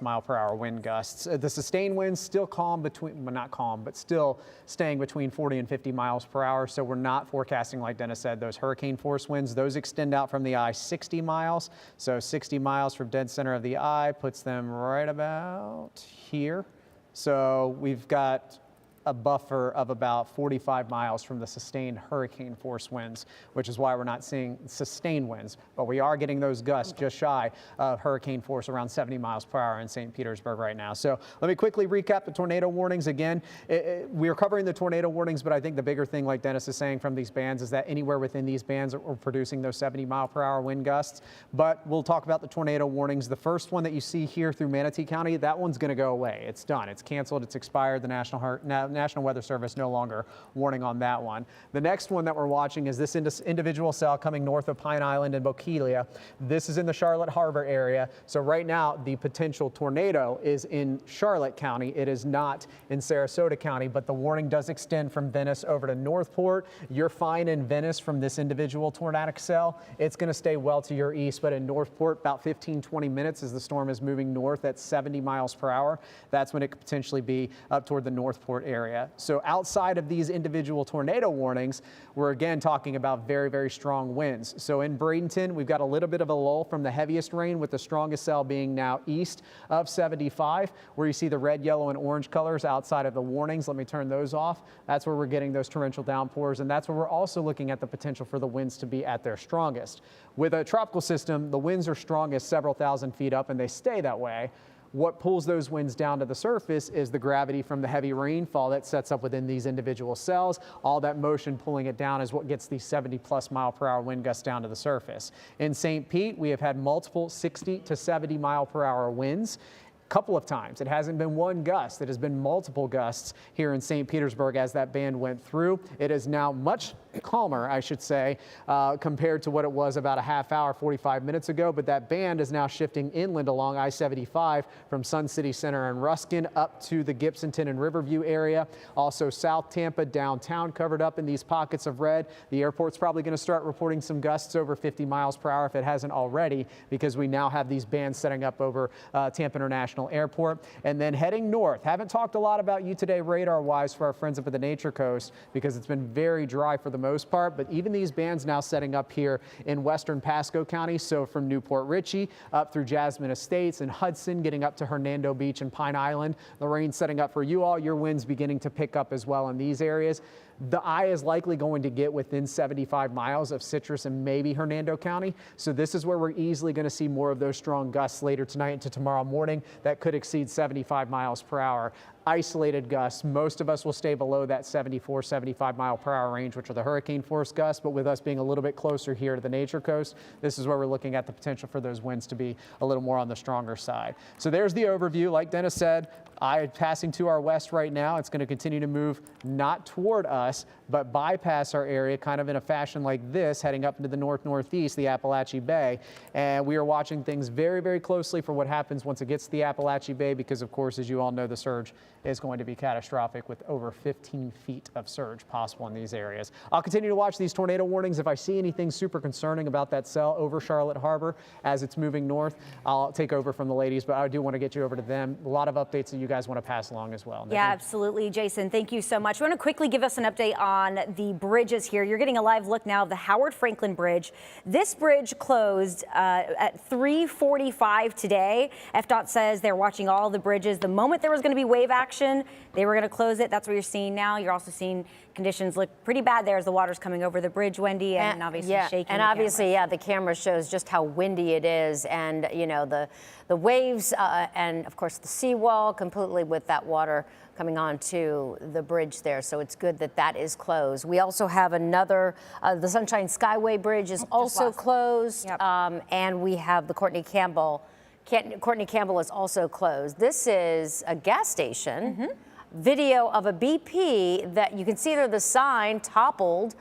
mile/per-hour wind gusts. The sustained winds still calm between, well, not calm, but still staying between 40 and 50 miles per hour. So we're not forecasting, like Dennis said, those hurricane force winds. Those extend out from the eye 60 miles. So 60 miles from dead center of the eye puts them right about here. So we've got a buffer of about 45 miles from the sustained hurricane force winds, which is why we're not seeing sustained winds, but we are getting those gusts just shy of hurricane force, around 70 miles per hour in St. Petersburg right now. So let me quickly recap the tornado warnings again. We are covering the tornado warnings, but I think the bigger thing, like Dennis is saying, from these bands is that anywhere within these bands are producing those 70 mile per hour wind gusts. But we'll talk about the tornado warnings. The first one that you see here through Manatee County, that one's going to go away. It's done. It's canceled. It's expired. The National National Weather Service no longer warning on that one. The next one that we're watching is this individual cell coming north of Pine Island and Bokeelia. This is in the Charlotte Harbor area. So right now the potential tornado is in Charlotte County. It is not in Sarasota County, but the warning does extend from Venice over to Northport. You're fine in Venice from this individual tornadic cell. It's going to stay well to your east, but in Northport about 15-20 minutes as the storm is moving north at 70 miles per hour. That's when it could potentially be up toward the Northport area. So outside of these individual tornado warnings, we're again talking about very, very strong winds. So in Bradenton, we've got a little bit of a lull from the heaviest rain, with the strongest cell being now east of 75, where you see the red, yellow, and orange colors outside of the warnings. Let me turn those off. That's where we're getting those torrential downpours, and that's where we're also looking at the potential for the winds to be at their strongest. With a tropical system, the winds are strongest several thousand feet up, and they stay that way. What pulls those winds down to the surface is the gravity from the heavy rainfall that sets up within these individual cells. All that motion pulling it down is what gets these 70+ mile per hour wind gusts down to the surface. In St. Pete, we have had multiple 60 to 70 mile per hour winds. Couple of times. It hasn't been one gust. It has been multiple gusts here in St. Petersburg as that band went through. It is now much calmer, I should say, compared to what it was about a half hour, 45 minutes ago. But that band is now shifting inland along I-75 from Sun City Center and Ruskin up to the Gibsonton and Riverview area. Also South Tampa, downtown covered up in these pockets of red. The airport's probably going to start reporting some gusts over 50 miles per hour if it hasn't already, because we now have these bands setting up over Tampa International Airport. And then heading north, haven't talked a lot about you today radar wise for our friends up at the Nature Coast, because it's been very dry for the most part, but even these bands now setting up here in western Pasco County. So from Newport Richey up through Jasmine Estates and Hudson, getting up to Hernando Beach and Pine Island. The rain setting up for you all, your winds beginning to pick up as well in these areas. The eye is likely going to get within 75 miles of Citrus and maybe Hernando County. So this is where we're easily going to see more of those strong gusts later tonight into tomorrow morning that could exceed 75 miles per hour. Isolated gusts. Most of us will stay below that 74, 75 mile per hour range, which are the hurricane force gusts. But with us being a little bit closer here to the Nature Coast, this is where we're looking at the potential for those winds to be a little more on the stronger side. So there's the overview. Like Dennis said, eye passing to our west right now. It's going to continue to move not toward us, but bypass our area kind of in a fashion like this, heading up into the north-northeast, the Appalachee Bay. And we are watching things very, very closely for what happens once it gets to the Appalachee Bay, because of course, as you all know, the surge is going to be catastrophic with over 15 feet of surge possible in these areas. I'll continue to watch these tornado warnings. If I see anything super concerning about that cell over Charlotte Harbor as it's moving north, I'll take over from the ladies, but I do want to get you over to them. A lot of updates that you guys want to pass along as well. Yeah, absolutely. Jason, thank you so much. We want to quickly give us an update on the bridges here. You're getting a live look now of the Howard Franklin Bridge. This bridge closed at 3:45 today. FDOT says they're watching all the bridges. The moment there was going to be wave action, they were going to close it. That's what you're seeing now. You're also seeing conditions look pretty bad there as the water's coming over the bridge, Wendy, and obviously shaking. And obviously, the camera shows just how windy it is, and you know the waves, and of course the seawall completely with that water coming onto the bridge there. So it's good that that is closed. We also have another, the Sunshine Skyway Bridge is also closed, and we have the Courtney Campbell is also closed. This is a gas station. Video of a BP that you can see there, the sign toppled.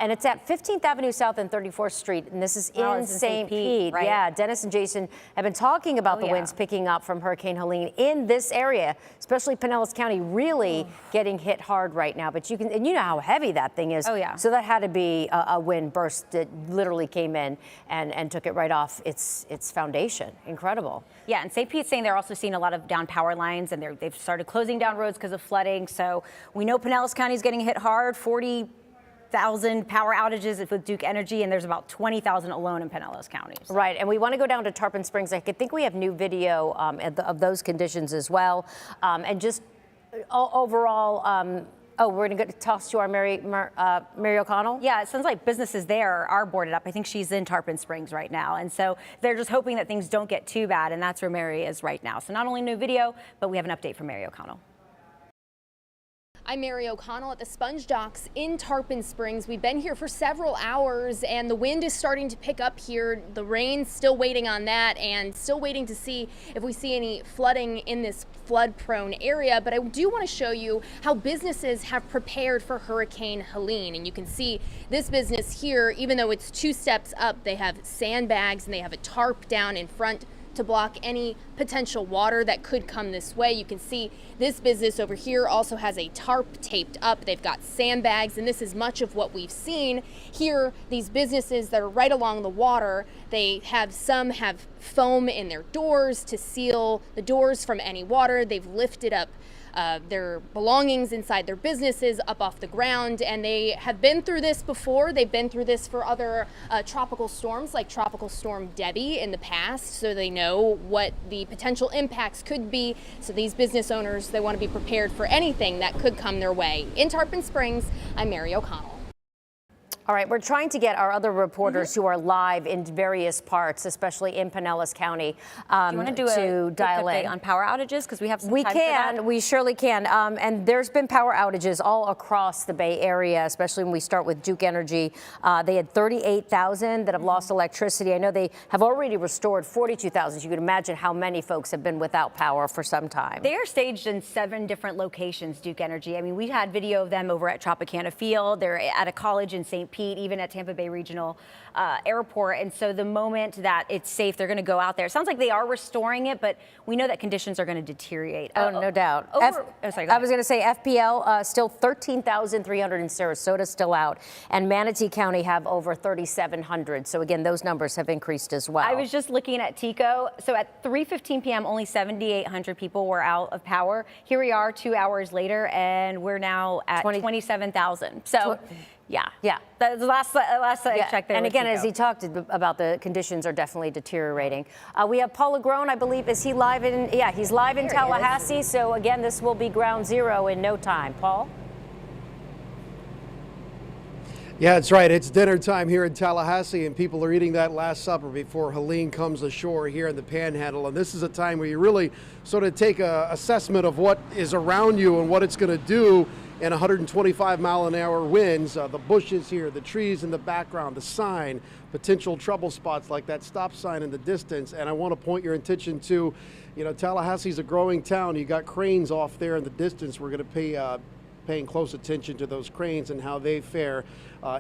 And it's at 15th Avenue South and 34th Street, and this is in St. Pete. Right? Yeah, Dennis and Jason have been talking about the winds picking up from Hurricane Helene in this area, especially Pinellas County, really getting hit hard right now. But you can, and you know how heavy that thing is. So that had to be a wind burst that literally came in and took it right off its foundation. Incredible. Yeah, and St. Pete's saying they're also seeing a lot of down power lines, and they've started closing down roads because of flooding. So we know Pinellas County is getting hit hard. 40,000 power outages with Duke Energy, and there's about 20,000 alone in Pinellas County. Right, and we want to go down to Tarpon Springs. I think we have new video of those conditions as well. And just overall, we're going to toss to our Mary O'Connell? Yeah, it sounds like businesses there are boarded up. I think she's in Tarpon Springs right now. And so they're just hoping that things don't get too bad, and that's where Mary is right now. So not only new video, but we have an update from Mary O'Connell. I'm Mary O'Connell at the Sponge Docks in Tarpon Springs. We've been here for several hours and the wind is starting to pick up here. The rain's still waiting on that and still waiting to see if we see any flooding in this flood-prone area. But I do want to show you how businesses have prepared for Hurricane Helene. And you can see this business here, even though it's 2 steps up, they have sandbags and they have a tarp down in front to block any potential water that could come this way. You can see this business over here also has a tarp taped up. They've got sandbags, and this is much of what we've seen here. These businesses that are right along the water, some have foam in their doors to seal the doors from any water. They've lifted up their belongings inside their businesses up off the ground, and they have been through this before. They've been through this for other tropical storms like Tropical Storm Debbie in the past, so they know what the potential impacts could be. So these business owners, they want to be prepared for anything that could come their way. In Tarpon Springs, I'm Mary O'Connell. All right, we're trying to get our other reporters who are live in various parts, especially in Pinellas County, do you want to do a dial in on power outages? Because we have some we time can, for that. we surely can. And there's been power outages all across the Bay Area, especially when we start with Duke Energy. They had 38,000 that have lost electricity. I know they have already restored 42,000. You can imagine how many folks have been without power for some time. They are staged in 7 different locations, Duke Energy. I mean, we had video of them over at Tropicana Field. They're at a college in St. Pete, even at Tampa Bay Regional Airport. And so the moment that it's safe, they're going to go out there. It sounds like they are restoring it, but we know that conditions are going to deteriorate. Oh, no doubt. Sorry, I was going to say FPL, still 13,300 in Sarasota still out. And Manatee County have over 3,700. So again, those numbers have increased as well. I was just looking at TECO. So at 3:15 p.m., only 7,800 people were out of power. Here we are 2 hours later, and we're now at 27,000. So yeah. The last I checked there. And again, TECO. as he talked about, the conditions are definitely deteriorating. We have Paul Lagrone, I believe. Is he live in? Yeah, he's live in Tallahassee. So again, this will be ground zero in no time. Paul? Yeah, that's right. It's dinner time here in Tallahassee, and people are eating that Last Supper before Helene comes ashore here in the Panhandle. And this is a time where you really sort of take an assessment of what is around you and what it's going to do in 125-mile-an-hour winds. The bushes here, the trees in the background, the sign, potential trouble spots like that stop sign in the distance. And I want to point your attention to, Tallahassee's a growing town. You got cranes off there in the distance. We're going to paying close attention to those cranes and how they fare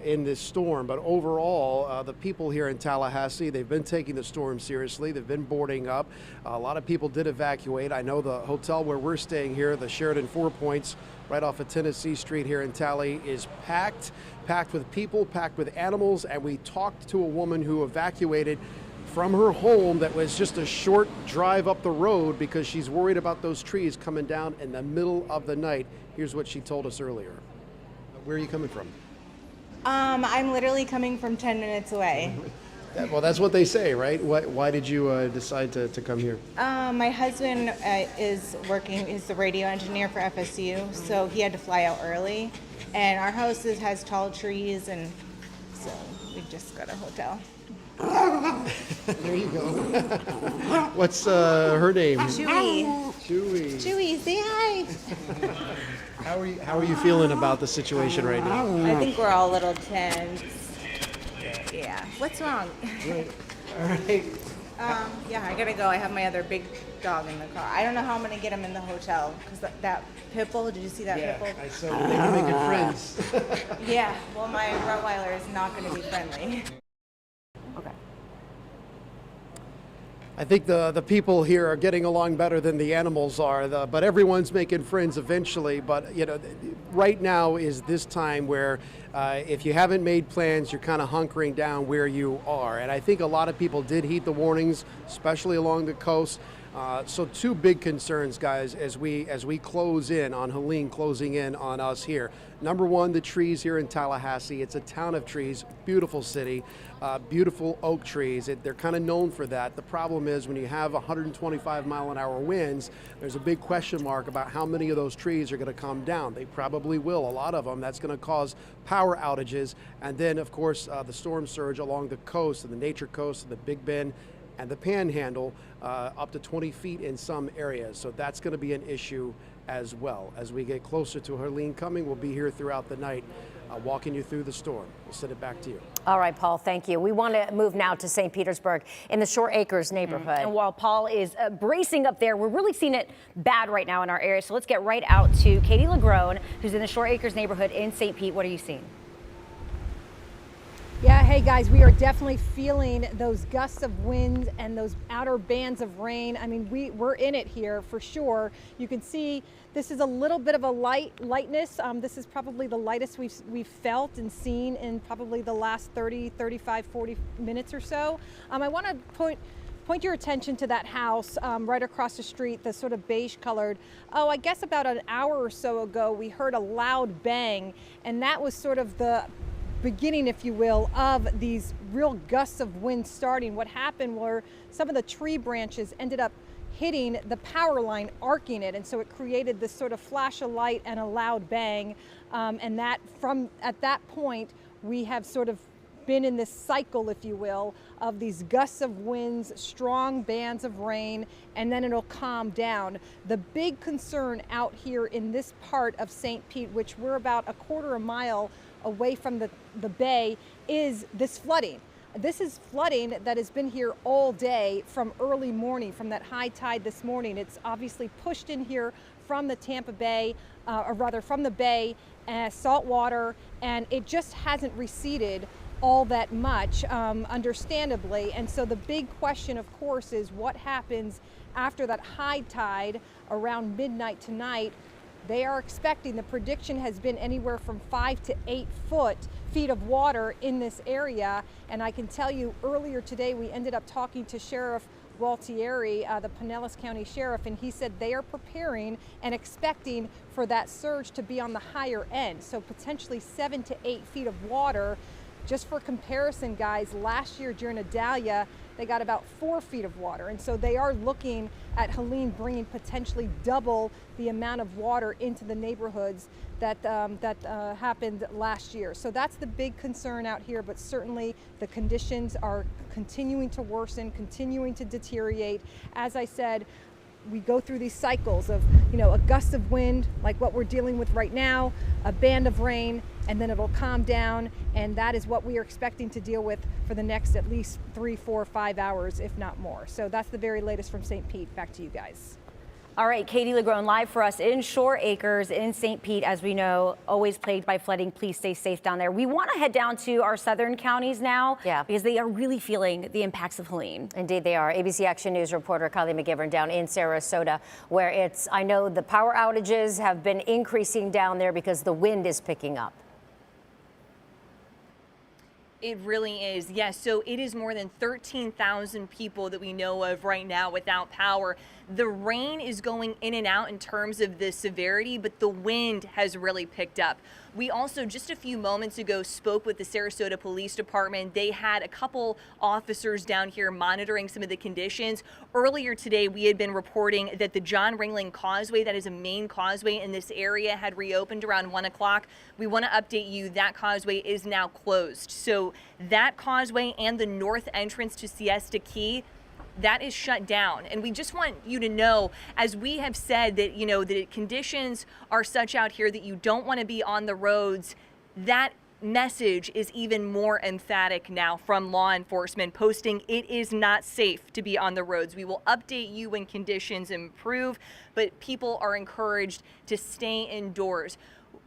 in this storm. But overall, the people here in Tallahassee, they've been taking the storm seriously. They've been boarding up. A lot of people did evacuate. I know the hotel where we're staying here, the Sheridan 4 Points, right off of Tennessee Street here in Tally, is packed with people, packed with animals. And we talked to a woman who evacuated from her home that was just a short drive up the road because she's worried about those trees coming down in the middle of the night. Here's what she told us earlier. Where are you coming from? I'm literally coming from 10 minutes away. Well, that's what they say, right? Why did you decide to come here? My husband is the radio engineer for FSU, so he had to fly out early. And our house has tall trees, and so we just got a hotel. There you go. What's her name? Chewy. Chewy, say hi. How are you feeling about the situation right now? I think we're all a little tense. Yeah. What's wrong? Right. All right. Yeah, I gotta go. I have my other big dog in the car. I don't know how I'm gonna get him in the hotel because that pit bull. Did you see that pit bull? I saw they were making friends. Yeah. Well, my Rottweiler is not gonna be friendly. I think the people here are getting along better than the animals are, but everyone's making friends eventually. But right now is this time where if you haven't made plans, you're kind of hunkering down where you are. And I think a lot of people did heed the warnings, especially along the coast. So 2 big concerns, guys, as we close in on Helene closing in on us here. Number 1, the trees here in Tallahassee. It's a town of trees, beautiful city, beautiful oak trees. They're kind of known for that. The problem is when you have 125-mile-an-hour winds, there's a big question mark about how many of those trees are going to come down. They probably will, a lot of them. That's going to cause power outages. And then, of course, the storm surge along the coast, and the Nature Coast, and the Big Bend. and the Panhandle, up to 20 feet in some areas. So that's going to be an issue as well. As we get closer to Helene coming, we'll be here throughout the night, walking you through the storm. We'll send it back to you. All right, Paul, thank you. We want to move now to St. Petersburg in the Shore Acres neighborhood. And while Paul is bracing up there, we're really seeing it bad right now in our area. So let's get right out to Katie LaGrone, who's in the Shore Acres neighborhood in St. Pete. What are you seeing? Yeah, hey guys, we are definitely feeling those gusts of wind and those outer bands of rain. I mean, we're in it here for sure. You can see this is a little bit of a lightness. This is probably the lightest we've felt and seen in probably the last 30, 35, 40 minutes or so. I want to point your attention to that house right across the street, the sort of beige colored. Oh, I guess about an hour or so ago, we heard a loud bang, and that was sort of the beginning, if you will, of these real gusts of wind starting. What happened were some of the tree branches ended up hitting the power line, arcing it, and so it created this sort of flash of light and a loud bang. And that at that point, we have sort of been in this cycle, if you will, of these gusts of winds, strong bands of rain, and then it'll calm down. The big concern out here in this part of St. Pete, which we're about a quarter of a mile away from the bay, is this flooding. This is flooding that has been here all day from early morning, from that high tide this morning. It's obviously pushed in here from the Tampa Bay, or rather from the bay, salt water, and it just hasn't receded all that much, understandably. And so the big question, of course, is what happens after that high tide around midnight tonight. They are expecting, the prediction has been anywhere from 5 to 8 feet of water in this area. And I can tell you earlier today, we ended up talking to Sheriff Gualtieri, the Pinellas County Sheriff, and he said they are preparing and expecting for that surge to be on the higher end. So potentially 7 to 8 feet of water. Just for comparison, guys, last year during Idalia, they got about 4 feet of water. And so they are looking at Helene bringing potentially double the amount of water into the neighborhoods that happened last year. So that's the big concern out here, but certainly the conditions are continuing to worsen, continuing to deteriorate. As I said, we go through these cycles of, a gust of wind, like what we're dealing with right now, a band of rain, and then it'll calm down. And that is what we are expecting to deal with for the next at least 3, 4, 5 hours, if not more. So that's the very latest from St. Pete. Back to you guys. All right, Katie LaGrone live for us in Shore Acres in St. Pete. As we know, always plagued by flooding. Please stay safe down there. We want to head down to our southern counties now, because they are really feeling the impacts of Helene. Indeed they are. ABC Action News reporter Kylie McGivern down in Sarasota, where I know the power outages have been increasing down there because the wind is picking up. It really is, yes. So it is more than 13,000 people that we know of right now without power. The rain is going in and out in terms of the severity, but the wind has really picked up. We also, just a few moments ago, spoke with the Sarasota Police Department. They had a couple officers down here monitoring some of the conditions. Earlier today, we had been reporting that the John Ringling Causeway, that is a main causeway in this area, had reopened around 1 o'clock. We want to update you, that causeway is now closed. So that causeway and the north entrance to Siesta Key, that is shut down. And we just want you to know, as we have said, that the conditions are such out here that you don't want to be on the roads. That message is even more emphatic now from law enforcement, posting it is not safe to be on the roads. We will update you when conditions improve, but people are encouraged to stay indoors.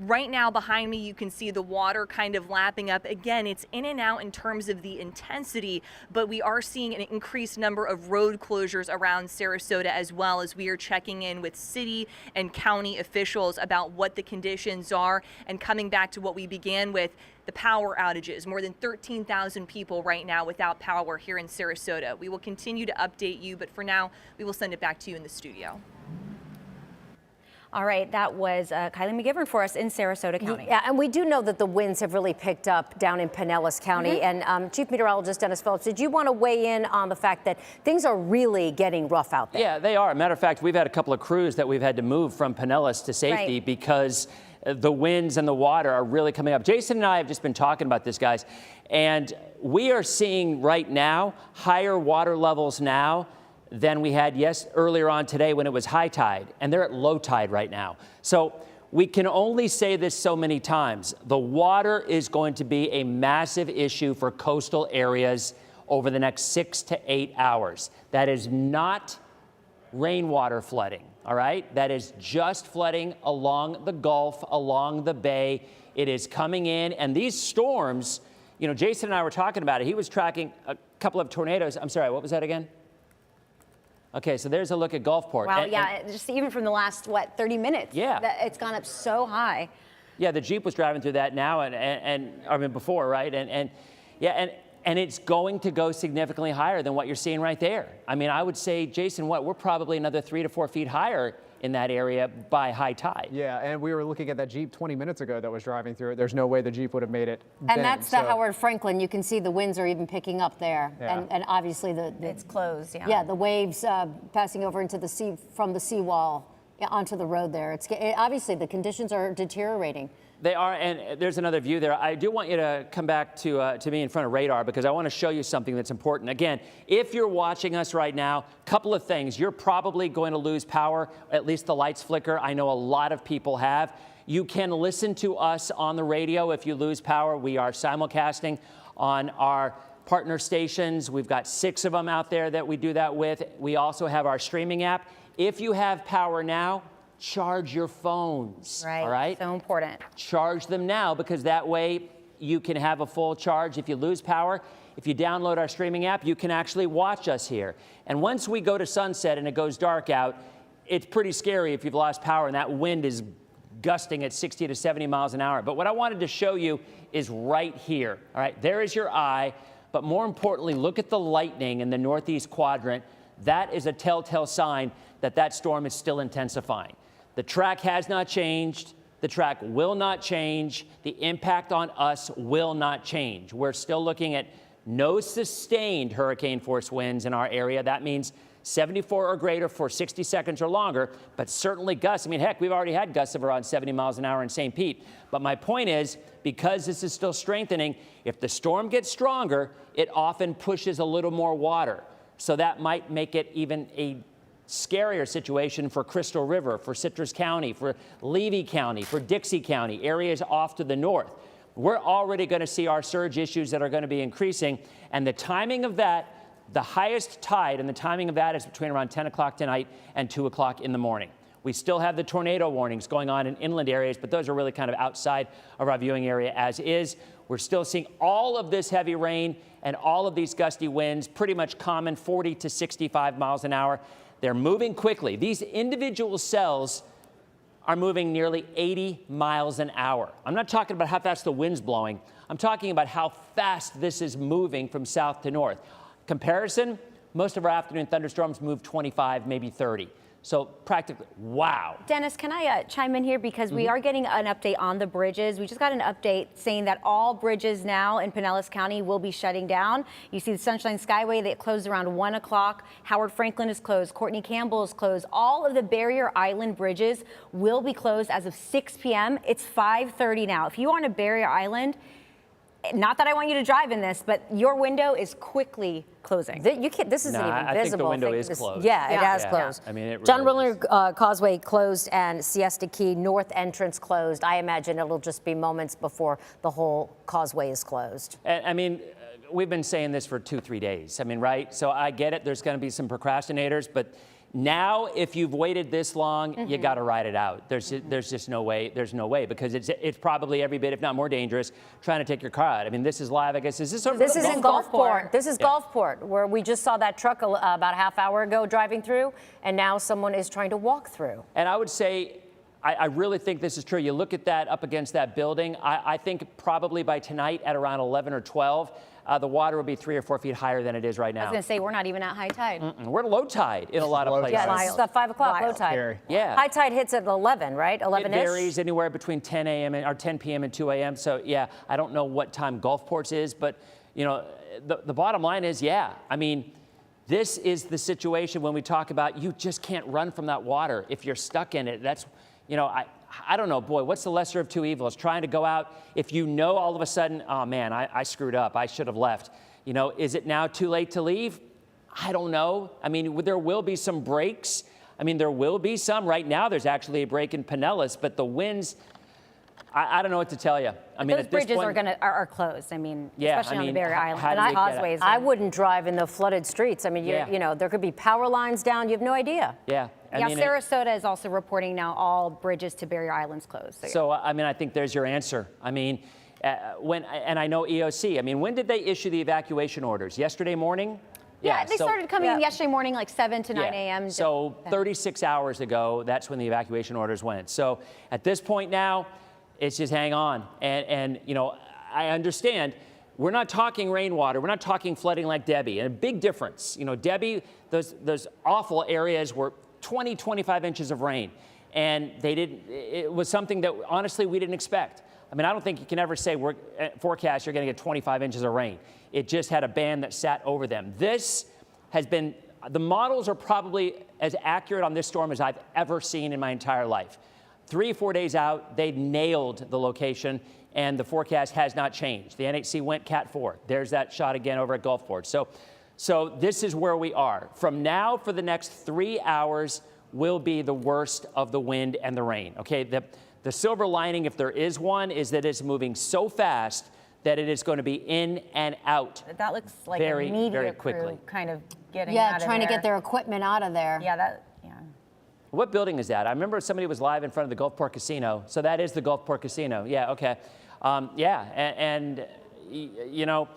Right now behind me, you can see the water kind of lapping up. Again, it's in and out in terms of the intensity, but we are seeing an increased number of road closures around Sarasota, as well as we are checking in with city and county officials about what the conditions are, and coming back to what we began with, the power outages. More than 13,000 people right now without power here in Sarasota. We will continue to update you, but for now, we will send it back to you in the studio. All right, that was Kylie McGivern for us in Sarasota County. Yeah, and we do know that the winds have really picked up down in Pinellas County. And Chief Meteorologist Dennis Phillips, did you want to weigh in on the fact that things are really getting rough out there? Yeah, they are. Matter of fact, we've had a couple of crews that we've had to move from Pinellas to safety because the winds and the water are really coming up. Jason and I have just been talking about this, guys, and we are seeing right now higher water levels now than we had earlier on today when it was high tide, and they're at low tide right now. So we can only say this so many times. The water is going to be a massive issue for coastal areas over the next 6 to 8 hours. That is not rainwater flooding, all right? That is just flooding along the Gulf, along the bay. It is coming in, and these storms, you know, Jason and I were talking about it. He was tracking a couple of tornadoes. I'm sorry, what was that again? Okay, so there's a look at Gulfport. Wow, just even from the last, 30 minutes. Yeah. It's gone up so high. Yeah, the Jeep was driving through that now, and I mean before, right? And it's going to go significantly higher than what you're seeing right there. I mean, I would say, Jason, we're probably another 3 to 4 feet higher in that area by high tide. Yeah, and we were looking at that Jeep 20 minutes ago that was driving through it. There's no way the Jeep would have made it And that's the Howard Franklin. You can see the winds are even picking up there. Yeah. And obviously it's closed, yeah. Yeah, the waves passing over into the sea, from the seawall onto the road there. Obviously the conditions are deteriorating. They are, and there's another view there. I do want you to come back to me in front of radar because I want to show you something that's important. Again, if you're watching us right now, couple of things. You're probably going to lose power, at least the lights flicker. I know a lot of people have. You can listen to us on the radio if you lose power. We are simulcasting on our partner stations. We've got 6 of them out there that we do that with. We also have our streaming app. If you have power now, charge your phones, right, all right? So important. Charge them now because that way you can have a full charge. If you lose power, if you download our streaming app, you can actually watch us here. And once we go to sunset and it goes dark out, it's pretty scary if you've lost power and that wind is gusting at 60 to 70 miles an hour. But what I wanted to show you is right here, all right? There is your eye, but more importantly, look at the lightning in the northeast quadrant. That is a telltale sign that that storm is still intensifying. The track has not changed. The track will not change. The impact on us will not change. We're still looking at no sustained hurricane force winds in our area. That means 74 or greater for 60 seconds or longer, but certainly gusts. I mean, heck, we've already had gusts of around 70 miles an hour in St. Pete. But my point is, because this is still strengthening, if the storm gets stronger, it often pushes a little more water. So that might make it even a scarier situation for Crystal River, for Citrus County, for Levy County, for Dixie County, areas off to the north. We're already going to see our surge issues that are going to be increasing. And the timing of that, the highest tide and the timing of that is between around 10 o'clock tonight and 2 o'clock in the morning. We still have the tornado warnings going on in inland areas, but those are really kind of outside of our viewing area as is. We're still seeing all of this heavy rain and all of these gusty winds, pretty much common 40 to 65 miles an hour. They're moving quickly. These individual cells are moving nearly 80 miles an hour. I'm not talking about how fast the wind's blowing. I'm talking about how fast this is moving from south to north. Comparison, most of our afternoon thunderstorms move 25, maybe 30. So practically, wow. Dennis, can I chime in here because we are getting an update on the bridges. We just got an update saying that all bridges now in Pinellas County will be shutting down. You see the Sunshine Skyway that closed around 1 o'clock. Howard Franklin is closed. Courtney Campbell is closed. All of the Barrier Island bridges will be closed as of 6 p.m. It's 5:30 now. If you are on a Barrier Island, not that I want you to drive in this, but your window is quickly closing. This isn't even visible. I think the window is closed. Yeah, it has closed. I mean, it really John Willer Causeway closed and Siesta Key North entrance closed. I imagine it'll just be moments before the whole causeway is closed. I mean, we've been saying this for 2-3 days. I mean, right? So I get it. There's going to be some procrastinators, but now, if you've waited this long, you got to ride it out. There's just no way. There's no way because it's probably every bit, if not more dangerous, trying to take your car out. I mean, this is live. I guess is this in Gulfport. This is Gulfport, where we just saw that truck about a half hour ago driving through, and now someone is trying to walk through. And I would say, I really think this is true. You look at that up against that building. I think probably by tonight at around 11 or 12. The water will be 3 or 4 feet higher than it is right now. I was going to say, we're not even at high tide. We're at low tide in a lot of places. Yeah, it's about 5 o'clock, low tide. Scary. Yeah. High tide hits at 11, right? 11-ish? It varies anywhere between 10 a.m. or 10 p.m. and 2 a.m. So, yeah, I don't know what time Gulfport's is, but, you know, the bottom line is, yeah, I mean, this is the situation when we talk about you just can't run from that water if you're stuck in it. That's, you know, I don't know, boy, what's the lesser of two evils? Trying to go out, if you know all of a sudden, oh man, I screwed up, I should have left. You know, is it now too late to leave? I don't know. I mean, there will be some breaks. I mean, there will be some. Right now, there's actually a break in Pinellas, but the winds, I don't know what to tell you. I mean, those at this bridges point, are closed. I mean, Yeah, especially I on the mean, Barrier how Island do and you get causeways. I wouldn't drive in the flooded streets. I mean, Yeah. you know, there could be power lines down. You have no idea. yeah. I Yeah, mean, Sarasota is also reporting now all bridges to Barrier Islands closed. So, I mean, I think there's your answer. I mean, and I know EOC, I mean, when did they issue the evacuation orders? Yesterday morning? Yeah, they so- started coming in yesterday morning, like 7 to 9 a.m. So 36 hours ago, that's when the evacuation orders went. So at this point now, it's just hang on. And you know, I understand we're not talking rainwater. We're not talking flooding like Debbie. And a big difference. You know, Debbie, those awful areas were 20, 25 inches of rain. And it was something that honestly we didn't expect. I mean, I don't think you can ever say forecast you're going to get 25 inches of rain. It just had a band that sat over them. This has been, the models are probably as accurate on this storm as I've ever seen in my entire life. 3 or 4 days out, they nailed the location, and the forecast has not changed. The NHC went Cat 4. There's that shot again over at Gulfport. So this is where we are. From now for the next 3 hours will be the worst of the wind and the rain. Okay, the silver lining, if there is one, is that it's moving so fast that it is going to be in and out. That looks like very, a media very crew quickly. kind of getting Yeah, out of trying to there. get their equipment out of there. Yeah, What building is that? I remember somebody was live in front of the Gulfport Casino. So that is the Gulfport Casino. Yeah, okay. You know,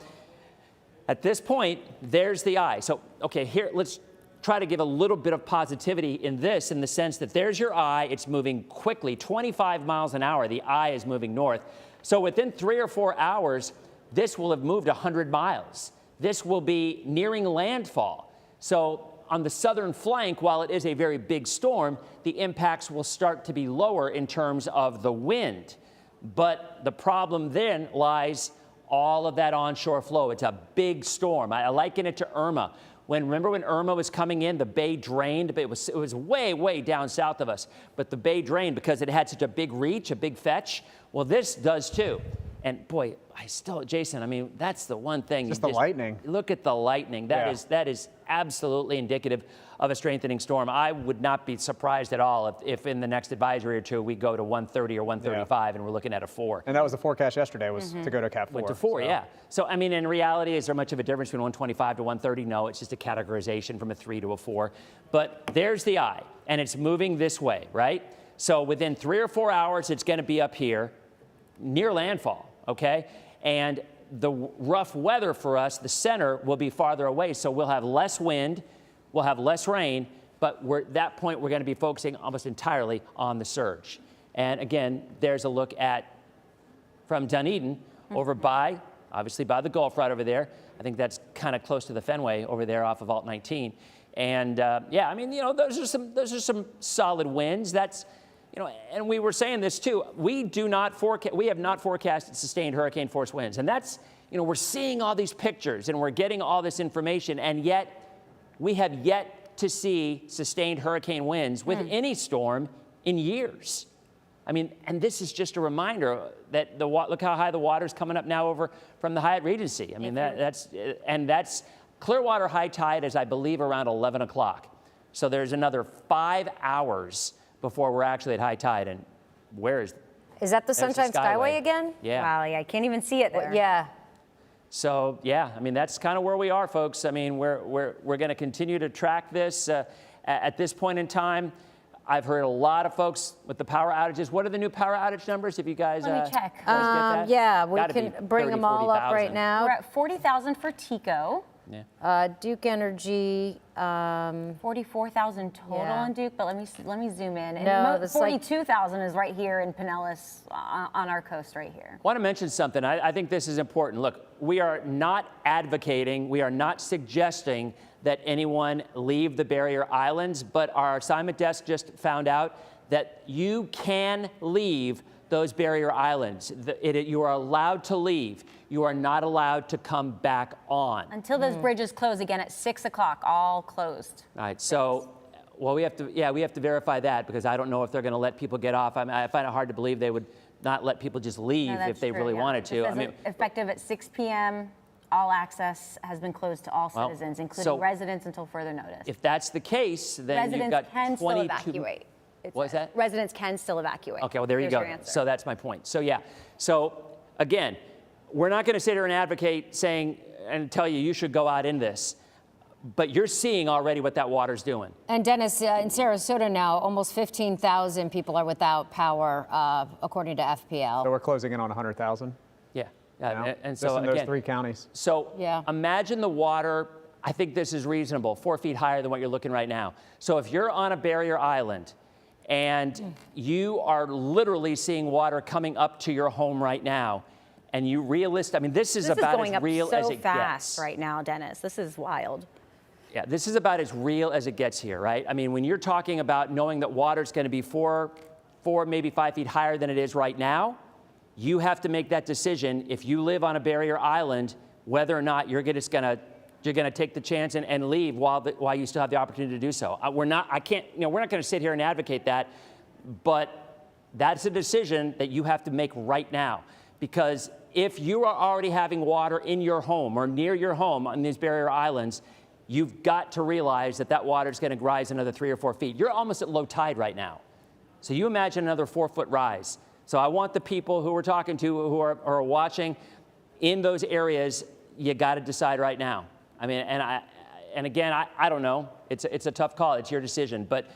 at this point, there's the eye. So, okay, here, let's try to give a little bit of positivity in this, in the sense that there's your eye. It's moving quickly, 25 miles an hour. The eye is moving north. So within 3 or 4 hours, this will have moved 100 miles. This will be nearing landfall. So on the southern flank, while it is a very big storm, the impacts will start to be lower in terms of the wind. But the problem then lies all of that onshore flow. It's a big storm. I liken it to Irma. Remember when Irma was coming in, the bay drained, but it was way, way down south of us. But the bay drained because it had such a big reach, a big fetch. Well, this does too. And boy, Jason, I mean, that's the one thing. Just the lightning. Look at the lightning. That is absolutely indicative of a strengthening storm. I would not be surprised at all if in the next advisory or two we go to 130 or 135 and we're looking at a 4. And that was the forecast yesterday, was to go to Cat 4. Went to 4, yeah. So, I mean, in reality, is there much of a difference between 125 to 130? No, it's just a categorization from a 3 to a 4. But there's the eye, and it's moving this way, right? So within 3 or 4 hours, it's going to be up here near landfall, okay? And the rough weather for us, the center, will be farther away. So we'll have less wind, we'll have less rain, but at that point, we're going to be focusing almost entirely on the surge. And again, there's a look at from Dunedin over by, obviously by the Gulf right over there. I think that's kind of close to the Fenway over there off of Alt 19. And yeah, I mean, you know, those are some solid winds. That's, you know, and we were saying this too. We have not forecasted sustained hurricane force winds, and that's, you know, we're seeing all these pictures and we're getting all this information, and yet we have yet to see sustained hurricane winds with any storm in years. I mean, and this is just a reminder that look how high the water's coming up now over from the Hyatt Regency. I mean, that's Clearwater high tide is, I believe, around 11 o'clock. So there's another 5 hours before we're actually at high tide. And where is that the Sunshine Skyway again? Yeah. Wow, yeah, I can't even see it there. Yeah. So yeah, I mean, that's kind of where we are, folks. I mean, we're going to continue to track this. At this point in time, I've heard a lot of folks with the power outages. What are the new power outage numbers? If you guys let me check. Yeah, we can bring them all up right now. We're at 40,000 for Tico. Yeah. Duke Energy, 44,000 total on Duke, but let me zoom in. And no, 42,000 is right here in Pinellas on our coast right here. I want to mention something. I think this is important. Look, we are not advocating, we are not suggesting that anyone leave the barrier islands, but our assignment desk just found out that you can leave those barrier islands. You are allowed to leave. You are not allowed to come back on. Until those bridges close again at 6 o'clock, all closed. All right, so Well, we have to verify that, because I don't know if they're going to let people get off. I mean, I find it hard to believe they would not let people just leave if they really wanted to. I mean, effective at 6 p.m., all access has been closed to all citizens, including residents, until further notice. If that's the case, then residents you've got can 22. still evacuate. What's that? Residents can still evacuate. Okay, well, there you Here's go. your answer. So that's my point. So yeah. So again, we're not going to sit here and advocate saying and tell you should go out in this. But you're seeing already what that water's doing. And Dennis, in Sarasota now, almost 15,000 people are without power, according to FPL. So we're closing in on 100,000? Yeah. And so in those 3 counties. So imagine the water. I think this is reasonable, 4 feet higher than what you're looking right now. So if you're on a barrier island and you are literally seeing water coming up to your home right now, and you I mean, this is about going as real up so as it fast gets right now, Dennis. This is wild. Yeah, this is about as real as it gets here, right? I mean, when you're talking about knowing that water's going to be 4, maybe 5 feet higher than it is right now, you have to make that decision if you live on a barrier island, whether or not you're going to take the chance and leave while you still have the opportunity to do so. We're not going to sit here and advocate that, but that's a decision that you have to make right now, because if you are already having water in your home or near your home on these barrier islands, you've got to realize that water is going to rise another 3 or 4 feet. You're almost at low tide right now. So you imagine another 4-foot rise. So I want the people who we're talking to who are watching in those areas, you got to decide right now. I mean, and again, I don't know. It's a tough call. It's your decision, but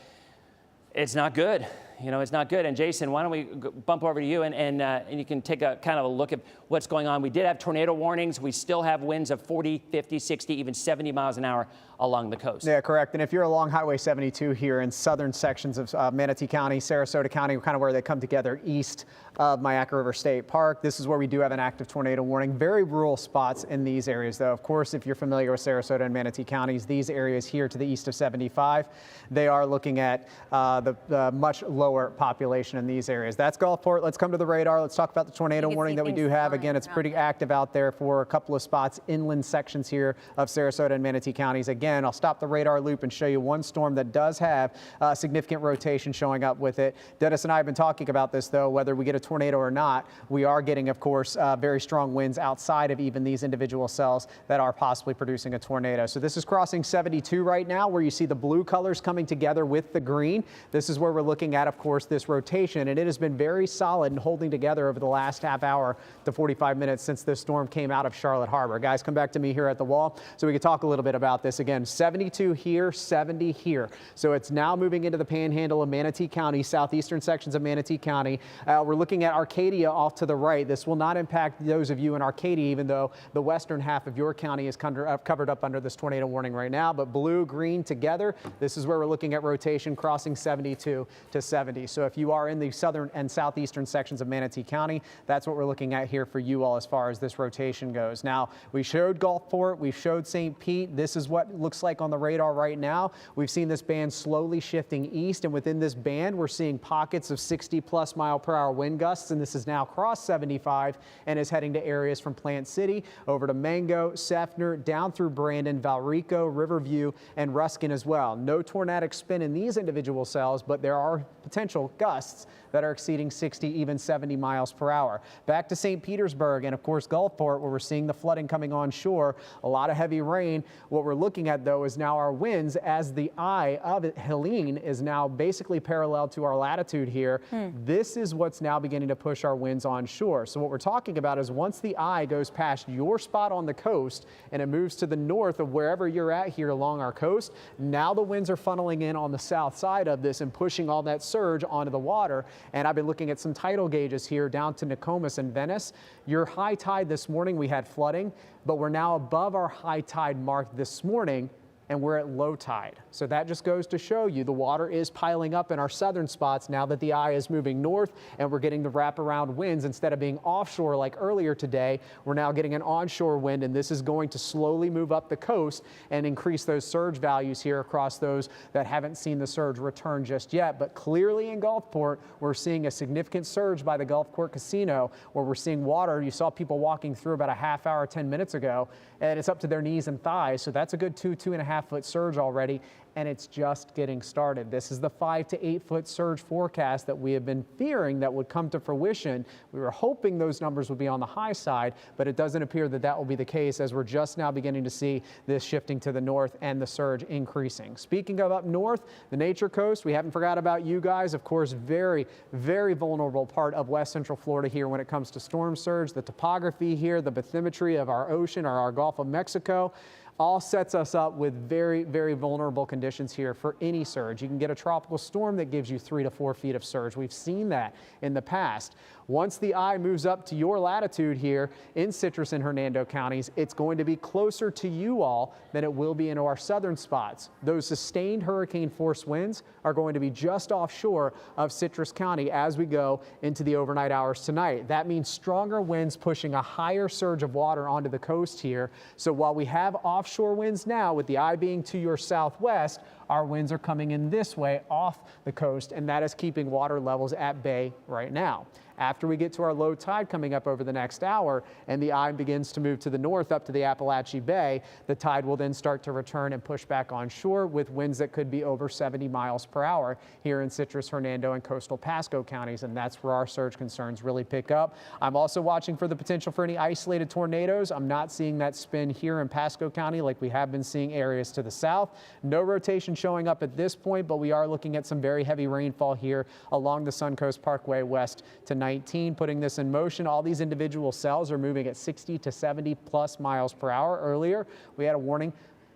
it's not good. You know, it's not good. And Jason, why don't we bump over to you and you can take a kind of a look at what's going on. We did have tornado warnings. We still have winds of 40, 50, 60, even 70 miles an hour along the coast. Yeah, correct. And if you're along Highway 72 here in southern sections of Manatee County, Sarasota County, kind of where they come together east of Myakka River State Park, this is where we do have an active tornado warning. Very rural spots in these areas, though. Of course, if you're familiar with Sarasota and Manatee counties, these areas here to the east of 75, they are looking at the much lower population in these areas. That's Gulfport. Let's come to the radar. Let's talk about the tornado warning that we do have. Again, it's pretty active out there for a couple of spots, inland sections here of Sarasota and Manatee counties. Again, I'll stop the radar loop and show you one storm that does have significant rotation showing up with it. Dennis and I have been talking about this, though, whether we get a tornado or not. We are getting, of course, very strong winds outside of even these individual cells that are possibly producing a tornado. So this is crossing 72 right now, where you see the blue colors coming together with the green. This is where we're looking at, of course, this rotation, and it has been very solid and holding together over the last half hour to 45 minutes since this storm came out of Charlotte Harbor. Guys, come back to me here at the wall so we can talk a little bit about this. Again, 72 here, 70 here. So it's now moving into the panhandle of Manatee County, southeastern sections of Manatee County. We're looking at Arcadia off to the right. This will not impact those of you in Arcadia, even though the western half of your county is covered up under this tornado warning right now. But blue, green together, this is where we're looking at rotation crossing 72 to 70. So if you are in the southern and southeastern sections of Manatee County, that's what we're looking at here for you all as far as this rotation goes. Now, we showed Gulfport, we showed St. Pete. This is what it looks like on the radar right now. We've seen this band slowly shifting east, and within this band, we're seeing pockets of 60+ mile-per-hour wind gusts, and this is now crossed 75 and is heading to areas from Plant City over to Mango, Seffner, down through Brandon, Valrico, Riverview, and Ruskin as well. No tornadic spin in these individual cells, but there are potential gusts that are exceeding 60, even 70 miles per hour. Back to St. Petersburg and, of course, Gulfport, where we're seeing the flooding coming on shore, a lot of heavy rain. What we're looking at, though, is now our winds as the eye of Helene is now basically parallel to our latitude here. This is what's now beginning to push our winds on shore. So what we're talking about is once the eye goes past your spot on the coast and it moves to the north of wherever you're at here along our coast, now the winds are funneling in on the south side of this and pushing all that surge onto the water. And I've been looking at some tidal gauges here down to Nokomis and Venice. Your high tide this morning, we had flooding, but we're now above our high tide mark this morning, and we're at low tide. So that just goes to show you the water is piling up in our southern spots now that the eye is moving north and we're getting the wraparound winds. Instead of being offshore like earlier today, we're now getting an onshore wind, and this is going to slowly move up the coast and increase those surge values here across those that haven't seen the surge return just yet. But clearly in Gulfport, we're seeing a significant surge by the Gulfport Casino, where we're seeing water. You saw people walking through about a half hour, 10 minutes ago, and it's up to their knees and thighs. So that's a good 2.5 4.5-foot surge already, and it's just getting started. This is the 5 to 8 foot surge forecast that we have been fearing that would come to fruition. We were hoping those numbers would be on the high side, but it doesn't appear that that will be the case, as we're just now beginning to see this shifting to the north and the surge increasing. Speaking of up north, the Nature Coast, we haven't forgot about you guys. Of course, very, very vulnerable part of West Central Florida here when it comes to storm surge. The topography here, the bathymetry of our ocean or our Gulf of Mexico, all sets us up with very, very vulnerable conditions here for any surge. You can get a tropical storm that gives you 3 to 4 feet of surge. We've seen that in the past. Once the eye moves up to your latitude here in Citrus and Hernando counties, it's going to be closer to you all than it will be in our southern spots. Those sustained hurricane force winds are going to be just offshore of Citrus County as we go into the overnight hours tonight. That means stronger winds pushing a higher surge of water onto the coast here. So while we have offshore winds now, with the eye being to your southwest, our winds are coming in this way off the coast, and that is keeping water levels at bay right now. After we get to our low tide coming up over the next hour and the eye begins to move to the north up to the Appalachia Bay, the tide will then start to return and push back on shore with winds that could be over 70 miles per hour here in Citrus, Hernando, and coastal Pasco counties, and that's where our surge concerns really pick up. I'm also watching for the potential for any isolated tornadoes. I'm not seeing that spin here in Pasco County like we have been seeing areas to the south. No rotation showing up at this point, but we are looking at some very heavy rainfall here along the Suncoast Parkway west to 19, putting this in motion. All these individual cells are moving at 60 to 70 plus miles per hour. Earlier, we had a warning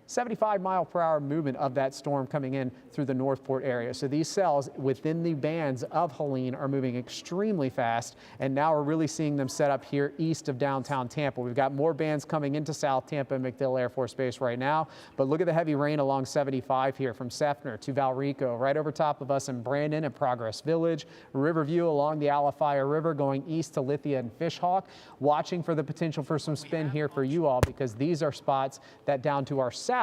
75-mile-per-hour movement of that storm coming in through the Northport area. So these cells within the bands of Helene are moving extremely fast, and now we're really seeing them set up here east of downtown Tampa. We've got more bands coming into South Tampa and MacDill Air Force Base right now, but look at the heavy rain along 75 here from Seffner to Valrico, right over top of us in Brandon and Progress Village, Riverview along the Alafaya River going east to Lithia and Fishhawk. Watching for the potential for some spin here for you all, because these are spots that down to our south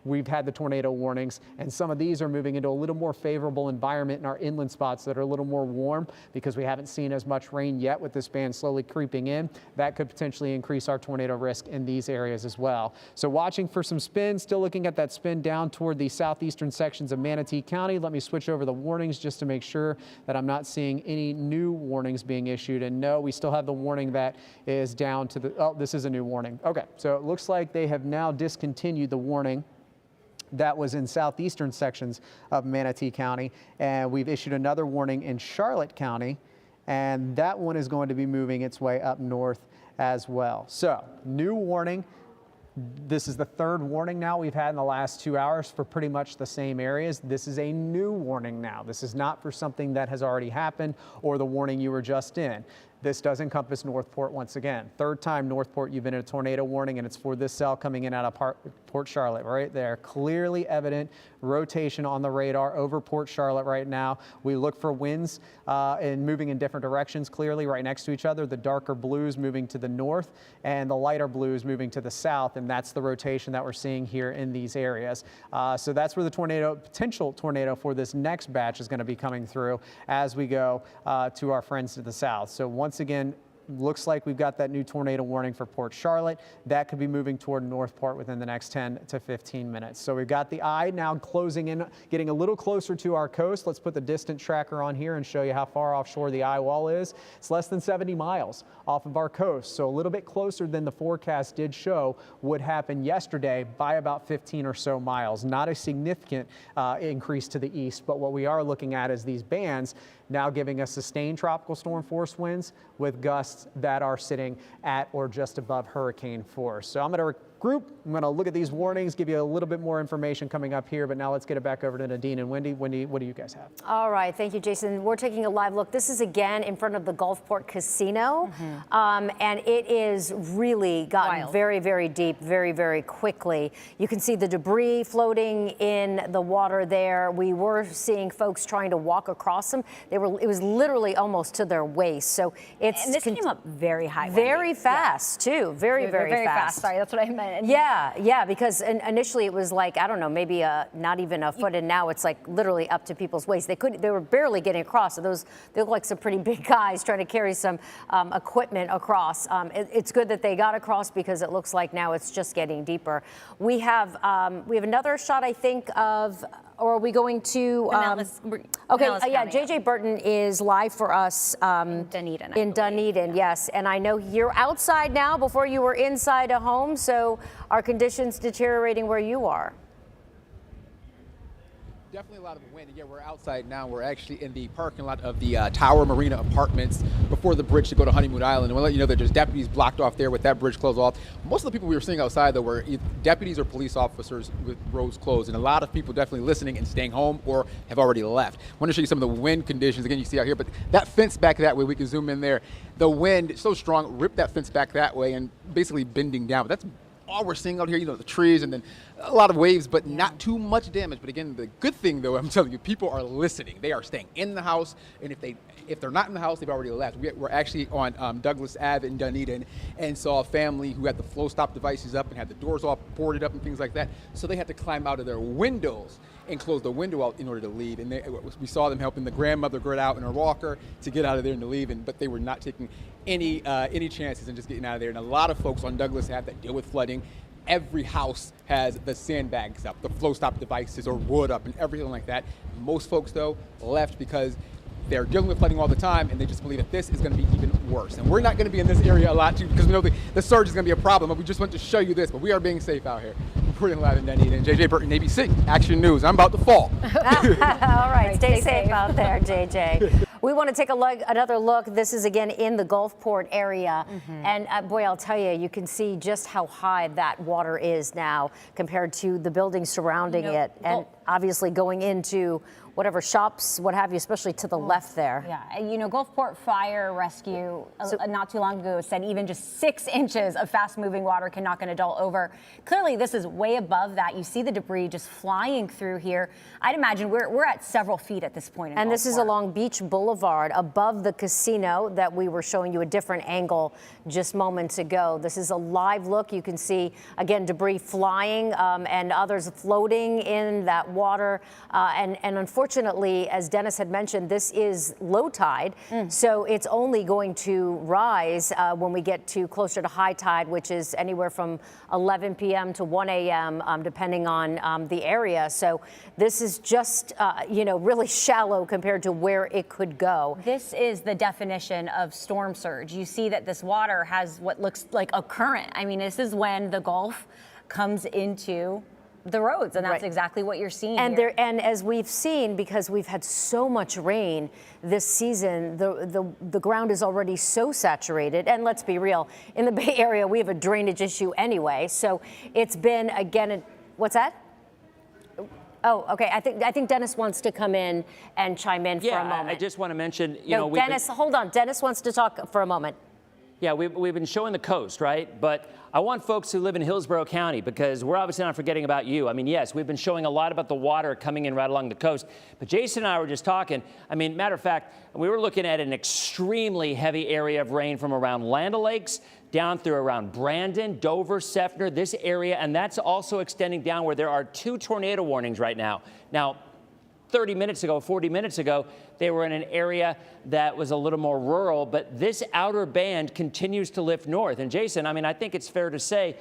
we've had the tornado warnings, and some of these are moving into a little more favorable environment in our inland spots that are a little more warm because we haven't seen as much rain yet with this band slowly creeping in. That could potentially increase our tornado risk in these areas as well. So watching for some spin, still looking at that spin down toward the southeastern sections of Manatee County. Let me switch over the warnings just to make sure that I'm not seeing any new warnings being issued. And no, we still have the warning that is down to the, oh, this is a new warning. Okay, so it looks like they have now discontinued the warning that was in southeastern sections of Manatee County, and we've issued another warning in Charlotte County, and that one is going to be moving its way up north as well. So, new warning. This is the third warning now we've had in the last 2 hours for pretty much the same areas. This is a new warning now. This is not for something that has already happened or the warning you were just in. This does encompass Northport once again. Third time Northport you've been in a tornado warning, and it's for this cell coming in out of Port Charlotte right there. Clearly evident rotation on the radar over Port Charlotte right now. We look for winds and moving in different directions clearly right next to each other. The darker blues moving to the north and the lighter blues moving to the south, and that's the rotation that we're seeing here in these areas. So that's where the potential tornado for this next batch is going to be coming through as we go to our friends to the south. So once again, looks like we've got that new tornado warning for Port Charlotte. That could be moving toward Northport within the next 10 to 15 minutes. So we've got the eye now closing in, getting a little closer to our coast. Let's put the distant tracker on here and show you how far offshore the eye wall is. It's less than 70 miles off of our coast, so a little bit closer than the forecast did show would happen yesterday by about 15 or so miles. Not a significant increase to the east, but what we are looking at is these bands now giving us sustained tropical storm force winds with gusts that are sitting at or just above hurricane force. So I'm going to group. I'm going to look at these warnings, give you a little bit more information coming up here, but now let's get it back over to Nadine and Wendy. Wendy, what do you guys have? All right. Thank you, Jason. We're taking a live look. This is again in front of the Gulfport Casino, and it is really gotten very, very deep very, very quickly. You can see the debris floating in the water there. We were seeing folks trying to walk across them. It was literally almost to their waist. So it's and this came up very high, very fast too. Very, very fast. Sorry, that's what I meant. Yeah, because initially it was like, I don't know, maybe not even a foot, and now it's like literally up to people's waist. They were barely getting across. So they look like some pretty big guys trying to carry some equipment across. It's good that they got across because it looks like now it's just getting deeper. We have another shot, I think, of. Or are we going to? Okay, yeah. JJ Burton is live for us Dunedin, in Dunedin, yes. And I know you're outside now. Before you were inside a home. So are conditions deteriorating where you are? Definitely a lot of wind. Yeah, we're outside now. We're actually in the parking lot of the Tower Marina Apartments before the bridge to go to Honeymoon Island. And we'll let you know that there's deputies blocked off there with that bridge closed off. Most of the people we were seeing outside, though, were deputies or police officers with roads closed. And a lot of people definitely listening and staying home or have already left. I want to show you some of the wind conditions. Again, you see out here, but that fence back that way, we can zoom in there. The wind is so strong, ripped that fence back that way and basically bending down. But that's all we're seeing out here, the trees and then a lot of waves, but not too much damage. But again, the good thing, though, I'm telling you, people are listening. They are staying in the house, and if they're not in the house, they've already left. We're actually on Douglas Ave in Dunedin and saw a family who had the flow stop devices up and had the doors all boarded up and things like that. So they had to climb out of their windows and close the window out in order to leave. And we saw them helping the grandmother get out in her walker to get out of there and to leave. But they were not taking any chances and just getting out of there. And a lot of folks on Douglas Ave that deal with flooding, every house has the sandbags up, the flow stop devices or wood up and everything like that. Most folks, though, left because they're dealing with flooding all the time, and they just believe that this is going to be even worse. And we're not going to be in this area a lot, too, because we know the surge is going to be a problem. But we just want to show you this. But we are being safe out here. Reporting live in Dunedin. JJ Burton, ABC Action News. I'm about to fall. All right, stay safe out there, JJ. We want to take another look. This is again in the Gulfport area. And boy, I'll tell you, you can see just how high that water is now compared to the buildings surrounding it. And obviously going into whatever shops, what have you, especially to the left there. Yeah, Gulfport Fire Rescue not too long ago said even just 6 inches of fast-moving water can knock an adult over. Clearly, this is way above that. You see the debris just flying through here. I'd imagine we're at several feet at this point. And this is along Beach Boulevard, above the casino that we were showing you a different angle just moments ago. This is a live look. You can see, again, debris flying and others floating in that water. And unfortunately, as Dennis had mentioned, this is low tide, so it's only going to rise when we get to closer to high tide, which is anywhere from 11 p.m. to 1 a.m., depending on the area. So this is just, really shallow compared to where it could go. This is the definition of storm surge. You see that this water has what looks like a current. I mean, this is when the Gulf comes into the roads, and that's exactly what you're seeing here. And as we've seen, because we've had so much rain this season, the ground is already so saturated. And let's be real, in the Bay Area, we have a drainage issue anyway. So it's been, again, what's that? Oh, okay. I think Dennis wants to come in and chime in for a moment. I just want to mention, Dennis, hold on. Dennis wants to talk for a moment. Yeah, we've been showing the coast, right? But I want folks who live in Hillsborough County, because we're obviously not forgetting about you. I mean, yes, we've been showing a lot about the water coming in right along the coast. But Jason and I were just talking. I mean, matter of fact, we were looking at an extremely heavy area of rain from around Land O'Lakes down through around Brandon, Dover, Seffner, this area. And that's also extending down where there are 2 tornado warnings right now. Now, 40 minutes ago, they were in an area that was a little more rural, but this outer band continues to lift north. And Jason, I mean, I think it's fair to say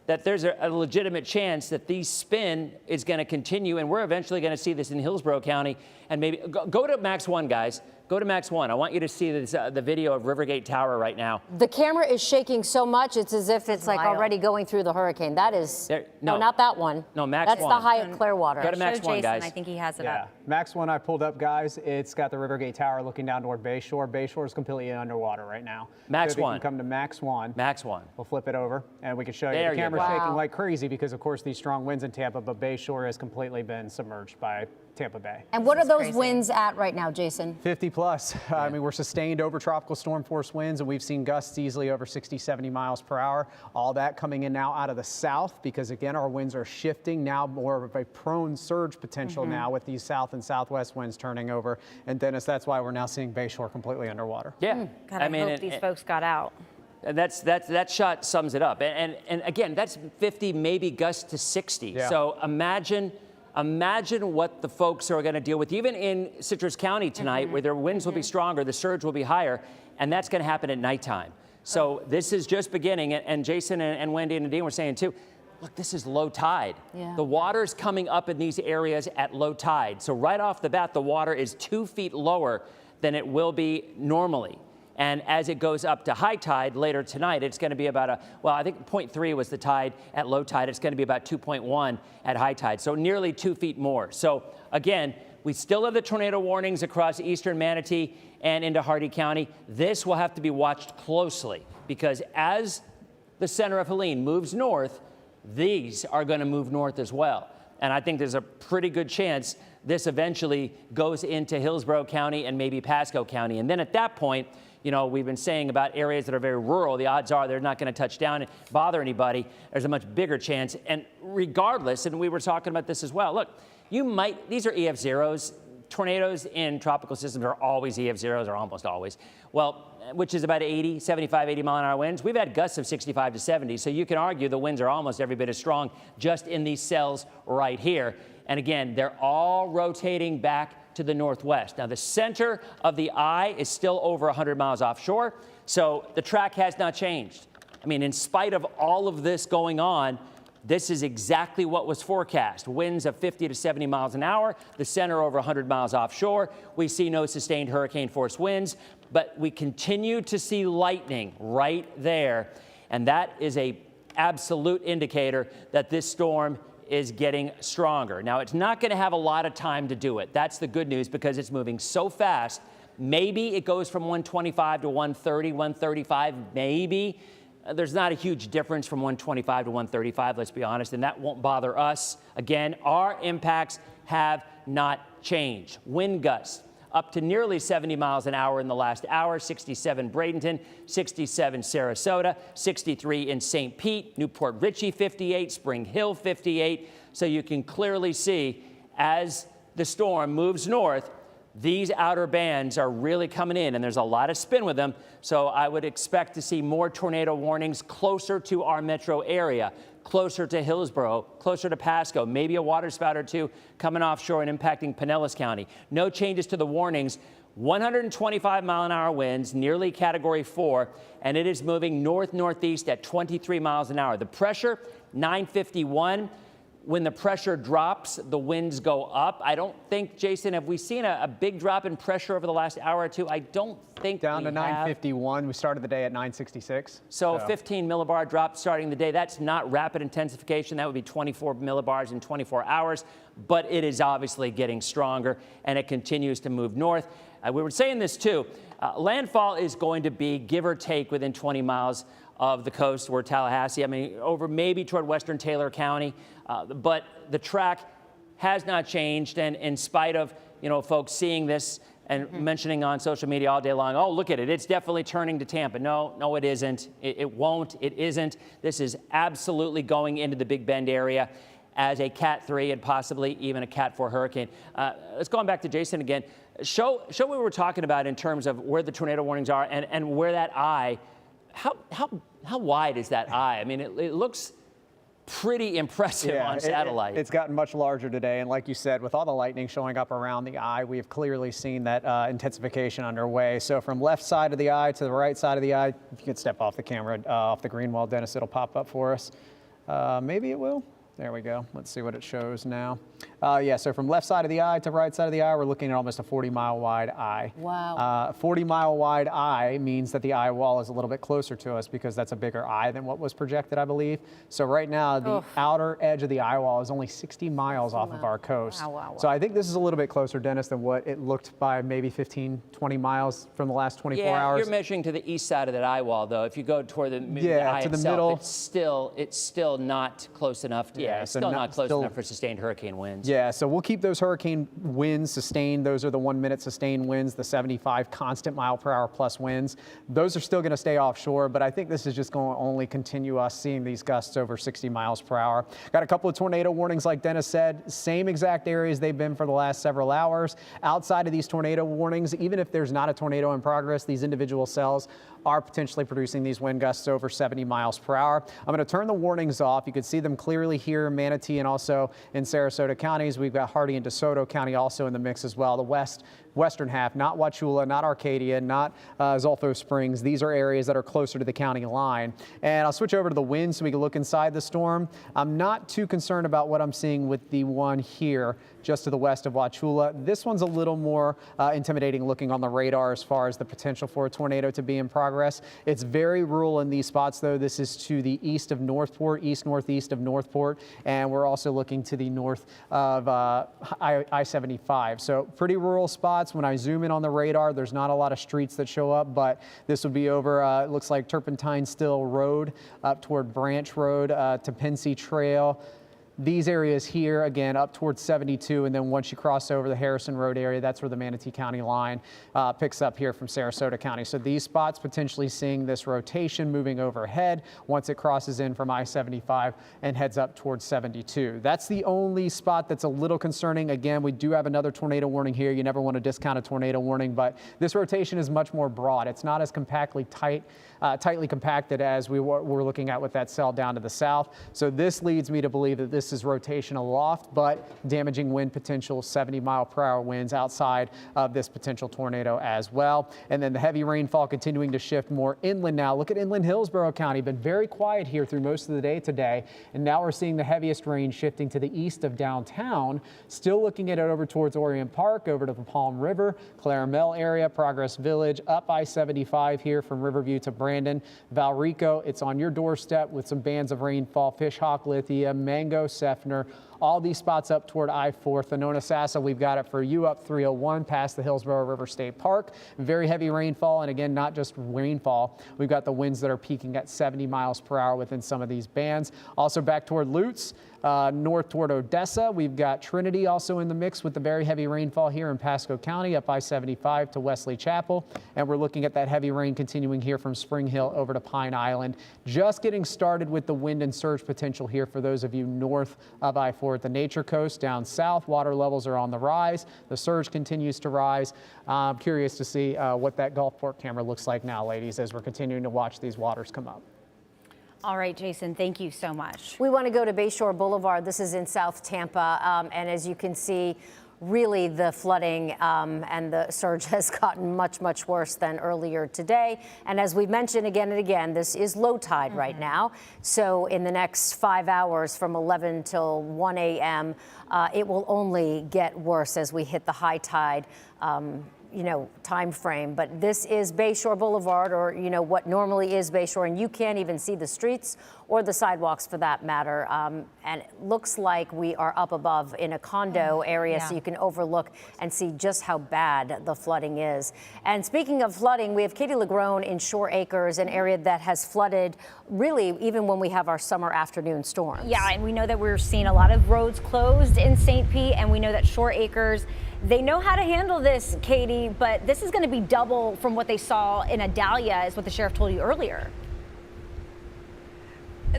that there's a legitimate chance that the spin is going to continue, and we're eventually going to see this in Hillsborough County. And maybe go to Max 1, guys. Go to Max 1. I want you to see this, the video of Rivergate Tower right now. The camera is shaking so much, it's as if it's like already going through the hurricane. That is, no, not that one. No, Max 1. That's the high of Clearwater. Go to Max 1, guys. I think he has it up. Max 1 I pulled up, guys. It's got the Rivergate Tower looking down toward Bayshore. Bayshore is completely underwater right now. Max 1. So we can come to Max 1. Max 1. We'll flip it over, and we can show you the camera shaking like crazy because, of course, these strong winds in Tampa, but Bayshore has completely been submerged by Tampa Bay. And what are those winds at right now, Jason? 50 plus. I mean, we're sustained over tropical storm force winds, and we've seen gusts easily over 60, 70 miles per hour. All that coming in now out of the south because, again, our winds are shifting now, more of a prone surge potential now with these south and southwest winds turning over. And Dennis, that's why we're now seeing Bayshore completely underwater. Yeah. God, I hope these folks got out. And that shot sums it up. And again, that's 50, maybe gusts to 60. Yeah. So imagine what the folks are going to deal with, even in Citrus County tonight, where their winds will be stronger, the surge will be higher, and that's going to happen at nighttime. So this is just beginning. And Jason and Wendy and Nadine were saying too, look, this is low tide. Yeah. The water's coming up in these areas at low tide. So right off the bat, the water is 2 feet lower than it will be normally. And as it goes up to high tide later tonight, it's going to be about I think 0.3 was the tide at low tide. It's going to be about 2.1 at high tide. So nearly 2 feet more. So again, we still have the tornado warnings across eastern Manatee and into Hardee County. This will have to be watched closely because as the center of Helene moves north, these are going to move north as well. And I think there's a pretty good chance this eventually goes into Hillsborough County and maybe Pasco County. And then at that point, you know, we've been saying about areas that are very rural, the odds are they're not going to touch down and bother anybody. There's a much bigger chance. And regardless, and we were talking about this as well, look, these are EF zeros. Tornadoes in tropical systems are always EF zeros, or almost always. Well, which is about 75, 80 mile an hour winds. We've had gusts of 65 to 70. So you can argue the winds are almost every bit as strong just in these cells right here. And again, they're all rotating back to the northwest. Now, the center of the eye is still over 100 miles offshore, so the track has not changed. I mean, in spite of all of this going on, this is exactly what was forecast. Winds of 50 to 70 miles an hour, the center over 100 miles offshore. We see no sustained hurricane force winds, but we continue to see lightning right there, and that is an absolute indicator that this storm is getting stronger. Now, it's not going to have a lot of time to do it. That's the good news because it's moving so fast. Maybe it goes from 125 to 130, 135, maybe. There's not a huge difference from 125 to 135, let's be honest, and that won't bother us. Again, our impacts have not changed. Wind gusts up to nearly 70 miles an hour in the last hour, 67 Bradenton, 67 Sarasota, 63 in St. Pete, Newport Richey 58, Spring Hill 58. So you can clearly see as the storm moves north, these outer bands are really coming in, and there's a lot of spin with them. So I would expect to see more tornado warnings closer to our metro area, closer to Hillsborough, closer to Pasco, maybe a waterspout or two coming offshore and impacting Pinellas County. No changes to the warnings. 125 mile an hour winds, nearly Category 4, and it is moving north-northeast at 23 miles an hour. The pressure, 951. When the pressure drops, the winds go up. I don't think, Jason, have we seen a big drop in pressure over the last hour or two? I don't think down to 951. We started the day at 966. So 15 millibar drop starting the day. That's not rapid intensification. That would be 24 millibars in 24 hours. But it is obviously getting stronger, and it continues to move north. We were saying this too. Landfall is going to be, give or take, within 20 miles of the coast where Tallahassee, I mean, over maybe toward western Taylor County. But the track has not changed, and in spite of, you know, folks seeing this and mentioning on social media all day long, oh, look at it, it's definitely turning to Tampa. No, it isn't. It won't. It isn't. This is absolutely going into the Big Bend area as a Cat 3 and possibly even a Cat 4 hurricane. Let's go on back to Jason again. Show what we were talking about in terms of where the tornado warnings are and where that eye, how wide is that eye? I mean, it looks pretty impressive on satellite. It's gotten much larger today, and like you said, with all the lightning showing up around the eye, we have clearly seen that intensification underway. So from left side of the eye to the right side of the eye, if you could step off the camera, off the green wall, Dennis, it'll pop up for us. Maybe it will. There we go. Let's see what it shows now. Yeah, so from left side of the eye to right side of the eye, we're looking at almost a 40-mile wide eye. Wow. 40-mile wide eye means that the eye wall is a little bit closer to us because that's a bigger eye than what was projected, I believe. So right now, the outer edge of the eye wall is only 60 miles off of our coast. Wow. So I think this is a little bit closer, Dennis, than what it looked by maybe 15, 20 miles from the last 24 hours. You're measuring to the east side of that eye wall, though. If you go toward the eye itself, middle, it's still not close enough. It's still not close enough for sustained hurricane winds. winds. Yeah, so we'll keep those hurricane winds sustained. Those are the 1 minute sustained winds, the 75 constant mile/hour plus winds. Those are still going to stay offshore, but I think this is just going to only continue us seeing these gusts over 60 miles per hour. Got a couple of tornado warnings, like Dennis said, same exact areas they've been for the last several hours. Outside of these tornado warnings, even if there's not a tornado in progress, these individual cells are potentially producing these wind gusts over 70 miles per hour. I'm going to turn the warnings off. You can see them clearly here in Manatee and also in Sarasota counties. We've got Hardee and DeSoto County also in the mix as well. The western half, not Wauchula, not Arcadia, not Zolfo Springs. These are areas that are closer to the county line. And I'll switch over to the wind so we can look inside the storm. I'm not too concerned about what I'm seeing with the one here just to the west of Wauchula. This one's a little more intimidating looking on the radar as far as the potential for a tornado to be in progress. It's very rural in these spots, though. This is to the east of Northport, east-northeast of Northport, and we're also looking to the north of I-75. So pretty rural spots. When I zoom in on the radar, there's not a lot of streets that show up, but this would be over, it looks like Turpentine Still Road up toward Branch Road to Pensy Trail. These areas here, again, up towards 72, and then once you cross over the Harrison Road area, that's where the Manatee County line picks up here from Sarasota County. So these spots potentially seeing this rotation moving overhead once it crosses in from I-75 and heads up towards 72. That's the only spot that's a little concerning. Again, we do have another tornado warning here. You never want to discount a tornado warning, but this rotation is much more broad. It's not as tightly compacted as we were looking at with that cell down to the south. So this leads me to believe that this is rotation aloft, but damaging wind potential, 70-mile-per-hour winds outside of this potential tornado as well. And then the heavy rainfall continuing to shift more inland now. Look at inland Hillsborough County, been very quiet here through most of the day today. And now we're seeing the heaviest rain shifting to the east of downtown. Still looking at it over towards Orient Park, over to the Palm River, Claramel area, Progress Village, up I-75 here from Riverview to Brandon. Valrico, it's on your doorstep with some bands of rainfall. Fishhawk, Lithia, Mango, Seffner, all these spots up toward I-4. Ononasassa, we've got it for you up 301 past the Hillsborough River State Park. Very heavy rainfall, and again, not just rainfall. We've got the winds that are peaking at 70 miles per hour within some of these bands. Also back toward Lutz, north toward Odessa. We've got Trinity also in the mix with the very heavy rainfall here in Pasco County up I-75 to Wesley Chapel. And we're looking at that heavy rain continuing here from Spring Hill over to Pine Island. Just getting started with the wind and surge potential here for those of you north of I-4 at the Nature Coast. Down south, water levels are on the rise. The surge continues to rise. I'm curious to see what that Gulfport camera looks like now, ladies, as we're continuing to watch these waters come up. All right, Jason, thank you so much. We want to go to Bayshore Boulevard. This is in South Tampa, and as you can see, really the flooding and the surge has gotten much, much worse than earlier today. And as we've mentioned again and again, this is low tide right now. So in the next 5 hours from 11 till 1 a.m., it will only get worse as we hit the high tide time frame. But this is Bayshore Boulevard, or what normally is Bayshore, and you can't even see the streets or the sidewalks for that matter. And it looks like we are up above in a condo area, so you can overlook and see just how bad the flooding is. And speaking of flooding, we have Katie LeGrone in Shore Acres, an area that has flooded really even when we have our summer afternoon storms. Yeah, and we know that we're seeing a lot of roads closed in St. Pete, and we know that Shore Acres, they know how to handle this, Katie, but this is going to be double from what they saw in Adalia, is what the sheriff told you earlier.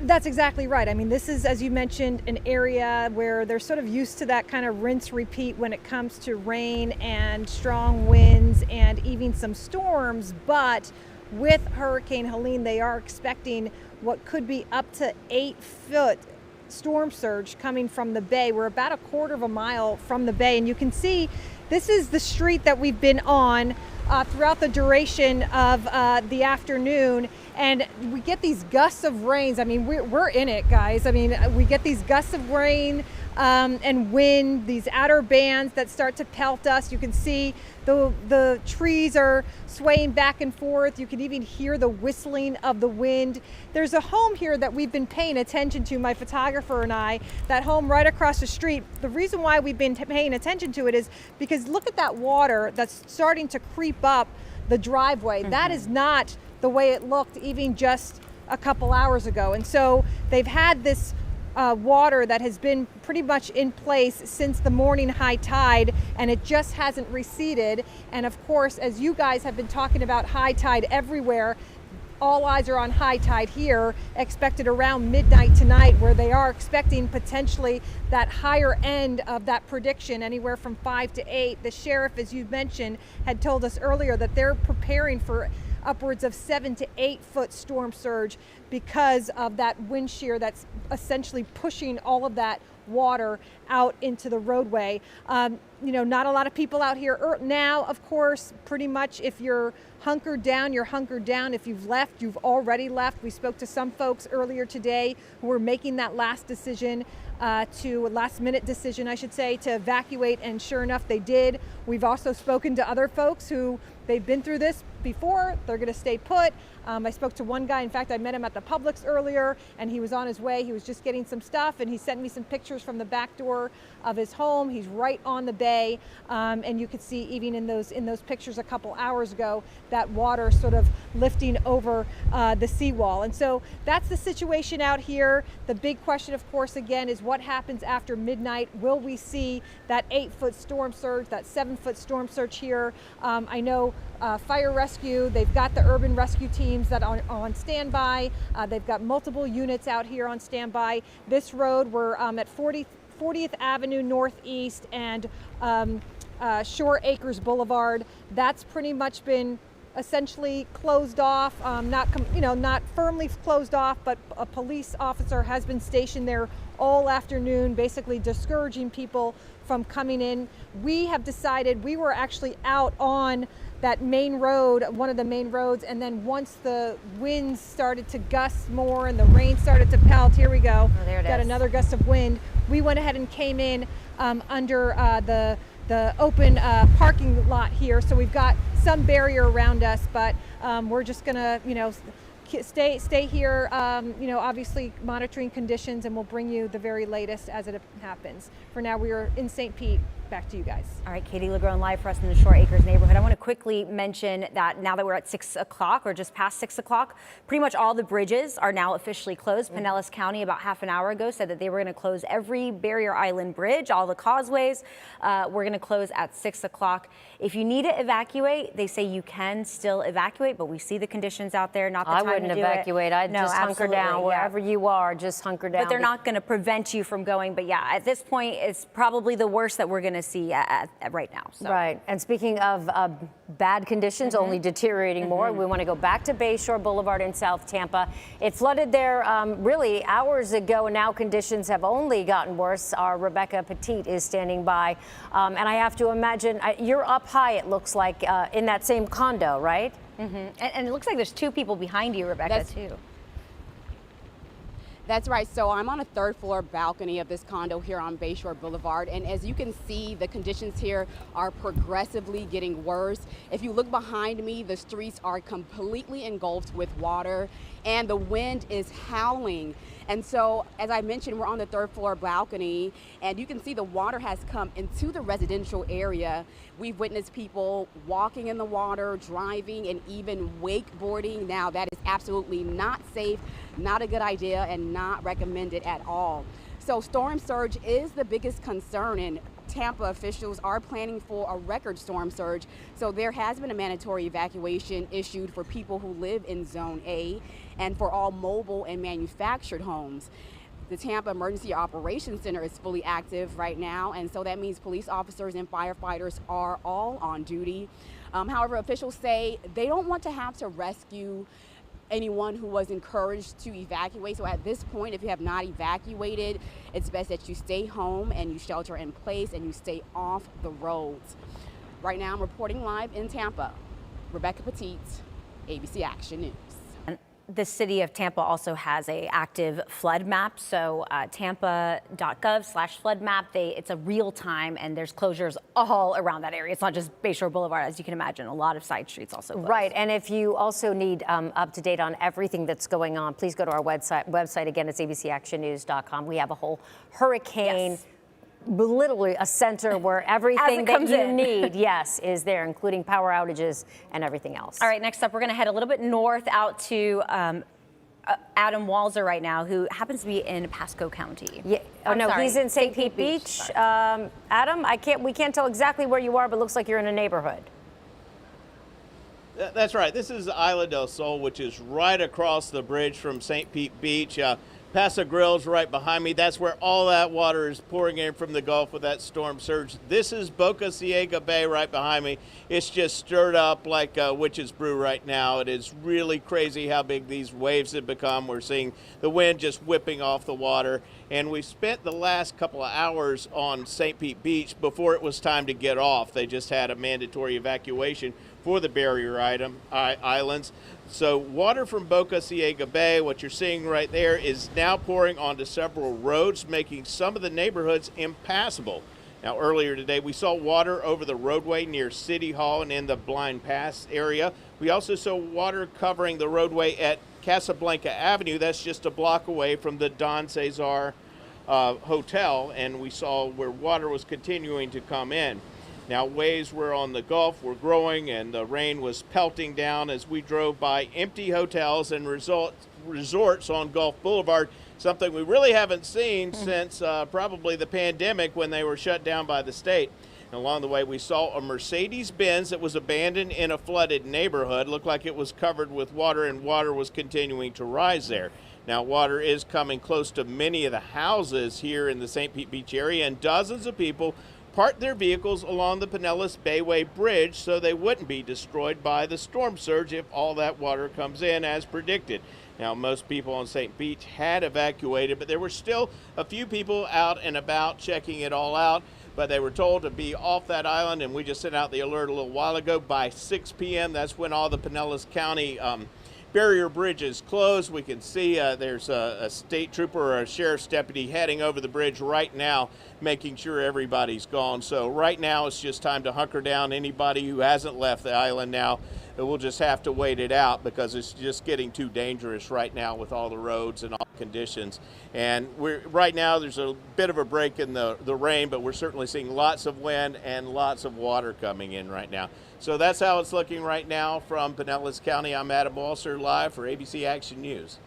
That's exactly right. I mean, this is, as you mentioned, an area where they're sort of used to that kind of rinse repeat when it comes to rain and strong winds and even some storms. But with Hurricane Helene, they are expecting what could be up to 8-foot storm surge coming from the bay. We're about a quarter of a mile from the bay, and you can see this is the street that we've been on throughout the duration of the afternoon, and we get these gusts of rains. I mean, we're in it, guys. I mean, we get these gusts of rain and wind, these outer bands that start to pelt us. You can see the trees are swaying back and forth. You can even hear the whistling of the wind. There's a home here that we've been paying attention to, my photographer and I, that home right across the street. The reason why we've been paying attention to it is because look at that water that's starting to creep up the driveway. That is not the way it looked even just a couple hours ago. And so they've had this water that has been pretty much in place since the morning high tide, and it just hasn't receded. And of course, as you guys have been talking about high tide everywhere, all eyes are on high tide here, expected around midnight tonight, where they are expecting potentially that higher end of that prediction, anywhere from 5 to 8. The sheriff, as you mentioned, had told us earlier that they're preparing for upwards of 7 to 8 foot storm surge because of that wind shear that's essentially pushing all of that water out into the roadway. You know, not a lot of people out here now, of course. Pretty much if you're hunkered down, you're hunkered down. If you've left, you've already left. We spoke to some folks earlier today who were making that last minute decision, I should say, to evacuate, and sure enough, they did. We've also spoken to other folks who they've been through this before. They're going to stay put. I spoke to one guy, in fact, I met him at the Publix earlier, and he was on his way. He was just getting some stuff, and he sent me some pictures from the back door of his home. He's right on the bay, and you could see even in those pictures a couple hours ago, that water sort of lifting over the seawall. And so that's the situation out here. The big question, of course, again, is what happens after midnight? Will we see that 8-foot storm surge, that 7-foot storm surge here? I know fire rescue, they've got the urban rescue teams that are on standby. They've got multiple units out here on standby. This road, we're at 40th Avenue Northeast and Shore Acres Boulevard. That's pretty much been essentially closed off, not firmly closed off, but a police officer has been stationed there all afternoon, basically discouraging people from coming in. We have decided, we were actually out on that main road, one of the main roads, and then once the winds started to gust more and the rain started to pelt, here we go, got another gust of wind, we went ahead and came in under the open parking lot here. So we've got some barrier around us, but we're just gonna, stay here, obviously monitoring conditions, and we'll bring you the very latest as it happens. For now, we are in St. Pete. Back to you guys. All right, Katie LeGrone live for us in the Shore Acres neighborhood. I want to quickly mention that now that we're at 6 o'clock or just past 6 o'clock, pretty much all the bridges are now officially closed. Pinellas County about half an hour ago said that they were going to close every barrier island bridge, all the causeways. We're going to close at 6 o'clock. If you need to evacuate, they say you can still evacuate, but we see the conditions out there. Not the time to do it. I wouldn't evacuate. I'd just hunker down wherever you are. Just hunker down. But they're not going to prevent you from going. But yeah, at this point, it's probably the worst that we're going to see right now. So. Right. And speaking of bad conditions, only deteriorating more, we want to go back to Bayshore Boulevard in South Tampa. It flooded there really hours ago, and now conditions have only gotten worse. Our Rebecca Petit is standing by. And I have to imagine, you're up high, it looks like, in that same condo, right? And it looks like there's 2 people behind you, Rebecca, too. That's right. So I'm on a 3rd floor balcony of this condo here on Bayshore Boulevard. And as you can see, the conditions here are progressively getting worse. If you look behind me, the streets are completely engulfed with water and the wind is howling. And so, as I mentioned, we're on the 3rd floor balcony, and you can see the water has come into the residential area. We've witnessed people walking in the water, driving, and even wakeboarding. Now, that is absolutely not safe, not a good idea, and not recommended at all. So storm surge is the biggest concern, and Tampa officials are planning for a record storm surge. So there has been a mandatory evacuation issued for people who live in Zone A and for all mobile and manufactured homes. The Tampa Emergency Operations Center is fully active right now, and so that means police officers and firefighters are all on duty. However, officials say they don't want to have to rescue anyone who was encouraged to evacuate. So at this point, if you have not evacuated, it's best that you stay home and you shelter in place and you stay off the roads. Right now, I'm reporting live in Tampa. Rebecca Petit, ABC Action News. The city of Tampa also has a active flood map. So tampa.gov/flood map. It's a real time, and there's closures all around that area. It's not just Bayshore Boulevard, as you can imagine. A lot of side streets also closed. Right. And if you also need up to date on everything that's going on, please go to our website. Again, it's abcactionnews.com. We have a whole hurricane, literally a center where everything that you need, is there, including power outages and everything else. All right, next up, we're going to head a little bit north out to Adam Walzer right now, who happens to be in Pasco County. Yeah. Oh, I'm no, sorry, he's in St. Pete Beach. Adam, we can't tell exactly where you are, but looks like you're in a neighborhood. That's right. This is Isla del Sol, which is right across the bridge from St. Pete Beach. Paso Grille's right behind me. That's where all that water is pouring in from the Gulf with that storm surge. This is Boca Ciega Bay right behind me. It's just stirred up like witch's brew right now. It is really crazy how big these waves have become. We're seeing the wind just whipping off the water. And we spent the last couple of hours on St. Pete Beach before it was time to get off. They just had a mandatory evacuation for the barrier islands. So water from Boca Ciega Bay, what you're seeing right there, is now pouring onto several roads, making some of the neighborhoods impassable. Now, earlier today, we saw water over the roadway near City Hall and in the Blind Pass area. We also saw water covering the roadway at Casablanca Avenue. That's just a block away from the Don Cesar Hotel, and we saw where water was continuing to come in. Now, waves were on the Gulf were growing, and the rain was pelting down as we drove by empty hotels and resorts on Gulf Boulevard, something we really haven't seen since probably the pandemic when they were shut down by the state. And along the way, we saw a Mercedes-Benz that was abandoned in a flooded neighborhood. Looked like it was covered with water, and water was continuing to rise there. Now, water is coming close to many of the houses here in the St. Pete Beach area, and dozens of people parked their vehicles along the Pinellas Bayway Bridge so they wouldn't be destroyed by the storm surge if all that water comes in as predicted. Now, most people on St. Pete had evacuated, but there were still a few people out and about checking it all out, but they were told to be off that island, and we just sent out the alert a little while ago. By 6 p.m., that's when all the Pinellas County barrier bridges closed. We can see there's a state trooper or a sheriff's deputy heading over the bridge right now, making sure everybody's gone. So right now it's just time to hunker down. Anybody who hasn't left the island now, we'll just have to wait it out because it's just getting too dangerous right now with all the roads and all the conditions. And right now there's a bit of a break in the rain, but we're certainly seeing lots of wind and lots of water coming in right now. So that's how it's looking right now from Pinellas County. I'm Adam Walser, live for ABC Action News.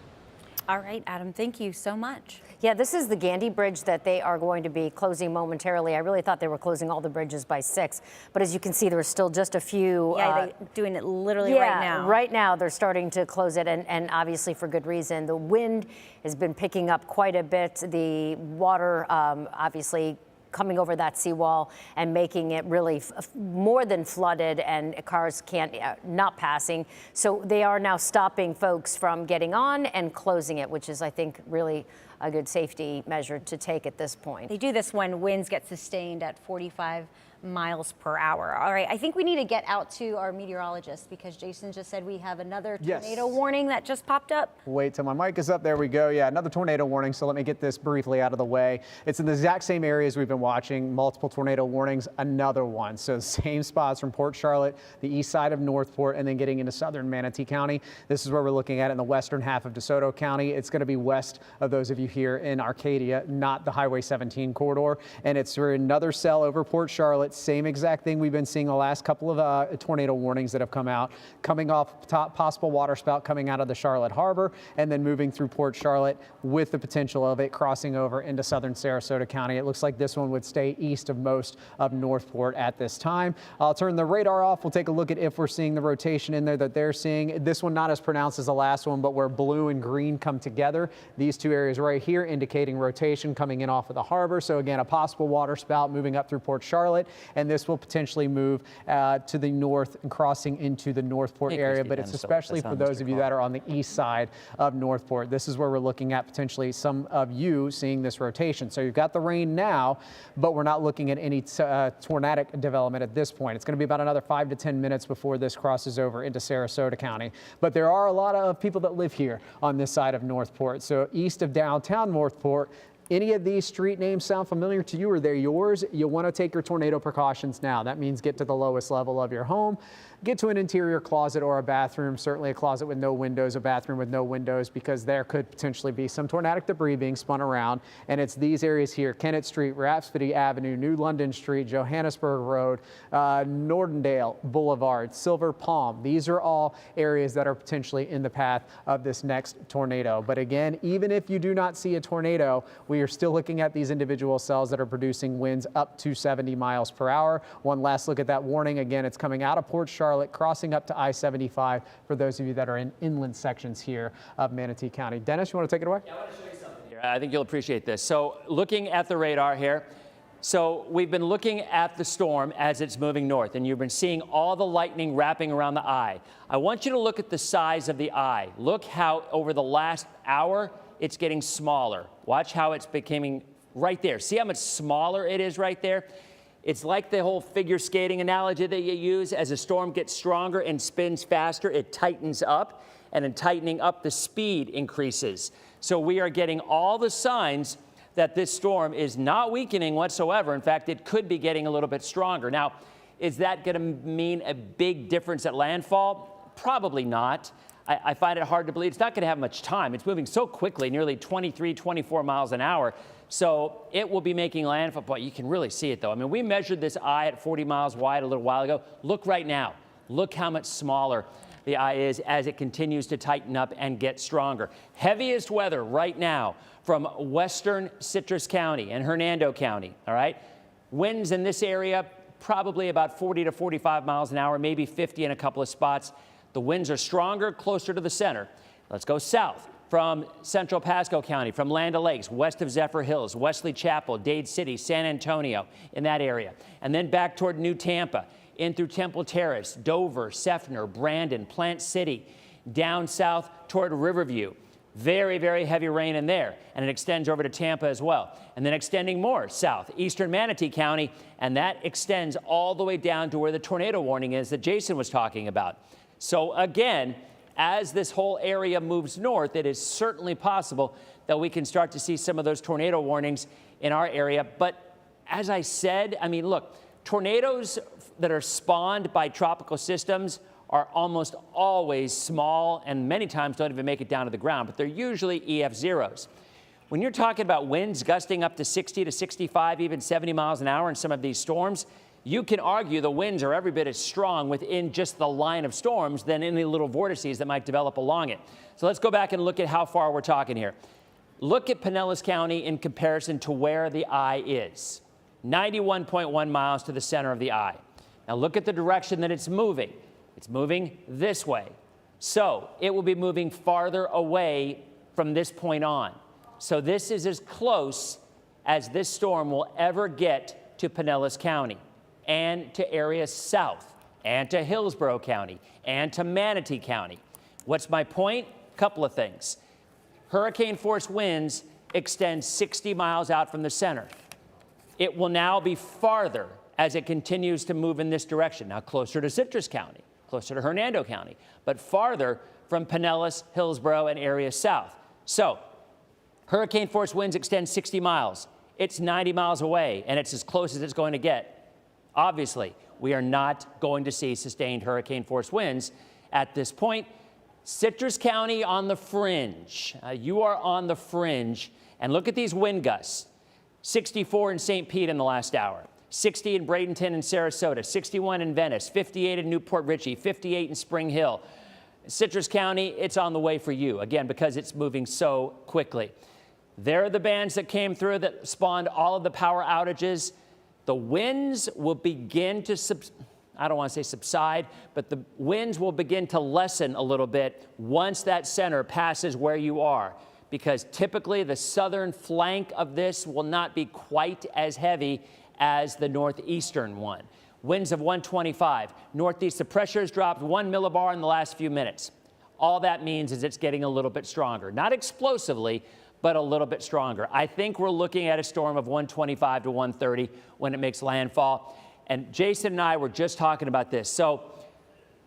All right, Adam, thank you so much. Yeah, this is the Gandy Bridge that they are going to be closing momentarily. I really thought they were closing all the bridges by 6, but as you can see, there are still just a few. Yeah, they're doing it literally right now. Right now they're starting to close it, and obviously for good reason. The wind has been picking up quite a bit. The water, obviously, coming over that seawall and making it really more than flooded, and cars can't not passing. So they are now stopping folks from getting on and closing it, which is, I think, really a good safety measure to take at this point. They do this when winds get sustained at 45 miles per hour. All right, I think we need to get out to our meteorologist because Jason just said we have another tornado warning that just popped up. Wait till my mic is up. There we go. Yeah, another tornado warning. So let me get this briefly out of the way. It's in the exact same areas we've been watching. Multiple tornado warnings. Another one. So same spots from Port Charlotte, the east side of Northport, and then getting into southern Manatee County. This is where we're looking at in the western half of DeSoto County. It's going to be west of those of you here in Arcadia, not the Highway 17 corridor. And it's for another cell over Port Charlotte. Same exact thing we've been seeing the last couple of tornado warnings that have come out, coming off possible waterspout coming out of the Charlotte Harbor and then moving through Port Charlotte with the potential of it crossing over into southern Sarasota County. It looks like this one would stay east of most of Northport at this time. I'll turn the radar off. We'll take a look at if we're seeing the rotation in there that they're seeing. This one not as pronounced as the last one, but where blue and green come together. These two areas right here indicating rotation coming in off of the harbor. So again, a possible waterspout moving up through Port Charlotte, and this will potentially move to the north and crossing into the Northport area, but it's especially for those of you that are on the east side of Northport. This is where we're looking at potentially some of you seeing this rotation. So you've got the rain now, but we're not looking at any tornadic development at this point. It's going to be about another 5 to 10 minutes before this crosses over into Sarasota County. But there are a lot of people that live here on this side of Northport. So east of downtown Northport, Any of these street names sound familiar to you or they're yours? You'll want to take your tornado precautions now. That means get to the lowest level of your home, get to an interior closet or a bathroom, certainly a closet with no windows, a bathroom with no windows, because there could potentially be some tornadic debris being spun around. And it's these areas here: Kennett Street, Rhapsody Avenue, New London Street, Johannesburg Road, Nordendale Boulevard, Silver Palm. These are all areas that are potentially in the path of this next tornado. But again, even if you do not see a tornado, we are still looking at these individual cells that are producing winds up to 70 miles per hour. One last look at that warning. Again, it's coming out of Port Charlotte, crossing up to I-75 for those of you that are in inland sections here of Manatee County. Dennis, you want to take it away? Yeah, I want to show you something here. I think you'll appreciate this. So looking at the radar here, so we've been looking at the storm as it's moving north, and you've been seeing all the lightning wrapping around the eye. I want you to look at the size of the eye. Look how over the last hour, it's getting smaller. Watch how it's becoming right there. See how much smaller it is right there? It's like the whole figure skating analogy that you use. As a storm gets stronger and spins faster, it tightens up, and in tightening up, the speed increases. So we are getting all the signs that this storm is not weakening whatsoever. In fact, it could be getting a little bit stronger. Now, is that going to mean a big difference at landfall? Probably not. I find it hard to believe. It's not going to have much time. It's moving so quickly, nearly 23, 24 miles an hour. So it will be making landfall. But you can really see it, though. I mean, we measured this eye at 40 miles wide a little while ago. Look right now. Look how much smaller the eye is as it continues to tighten up and get stronger. Heaviest weather right now from western Citrus County and Hernando County, all right? Winds in this area, probably about 40 to 45 miles an hour, maybe 50 in a couple of spots. The winds are stronger closer to the center. Let's go south from central Pasco County, from Land O'Lakes, west of Zephyr Hills, Wesley Chapel, Dade City, San Antonio, in that area. And then back toward New Tampa, in through Temple Terrace, Dover, Seffner, Brandon, Plant City, down south toward Riverview. Very, very heavy rain in there, and it extends over to Tampa as well. And then extending more south, eastern Manatee County, and that extends all the way down to where the tornado warning is that Jason was talking about. So again, as this whole area moves north, it is certainly possible that we can start to see some of those tornado warnings in our area. But as I said, I mean, look, tornadoes that are spawned by tropical systems are almost always small and many times don't even make it down to the ground, but they're usually EF zeros. When you're talking about winds gusting up to 60 to 65, even 70 miles an hour in some of these storms, you can argue the winds are every bit as strong within just the line of storms than any little vortices that might develop along it. So let's go back and look at how far we're talking here. Look at Pinellas County in comparison to where the eye is. 91.1 miles to the center of the eye. Now look at the direction that it's moving. It's moving this way. So it will be moving farther away from this point on. So this is as close as this storm will ever get to Pinellas County and to areas south and to Hillsborough County and to Manatee County. What's my point? A couple of things. Hurricane force winds extend 60 miles out from the center. It will now be farther as it continues to move in this direction. Now closer to Citrus County, closer to Hernando County, but farther from Pinellas, Hillsborough, and areas south. So hurricane force winds extend 60 miles. It's 90 miles away, and it's as close as it's going to get. Obviously, we are not going to see sustained hurricane force winds at this point. Citrus County on the fringe. You are on the fringe. And look at these wind gusts. 64 in St. Pete in the last hour. 60 in Bradenton and Sarasota. 61 in Venice. 58 in Newport Richey. 58 in Spring Hill. Citrus County, it's on the way for you, again, because it's moving so quickly. There are the bands that came through that spawned all of the power outages. The winds will begin to, I don't want to say subside, but the winds will begin to lessen a little bit once that center passes where you are, because typically the southern flank of this will not be quite as heavy as the northeastern one. Winds of 125. Northeast, the pressure has dropped 1 millibar in the last few minutes. All that means is it's getting a little bit stronger. Not explosively, but a little bit stronger. I think we're looking at a storm of 125 to 130 when it makes landfall. And Jason and I were just talking about this. So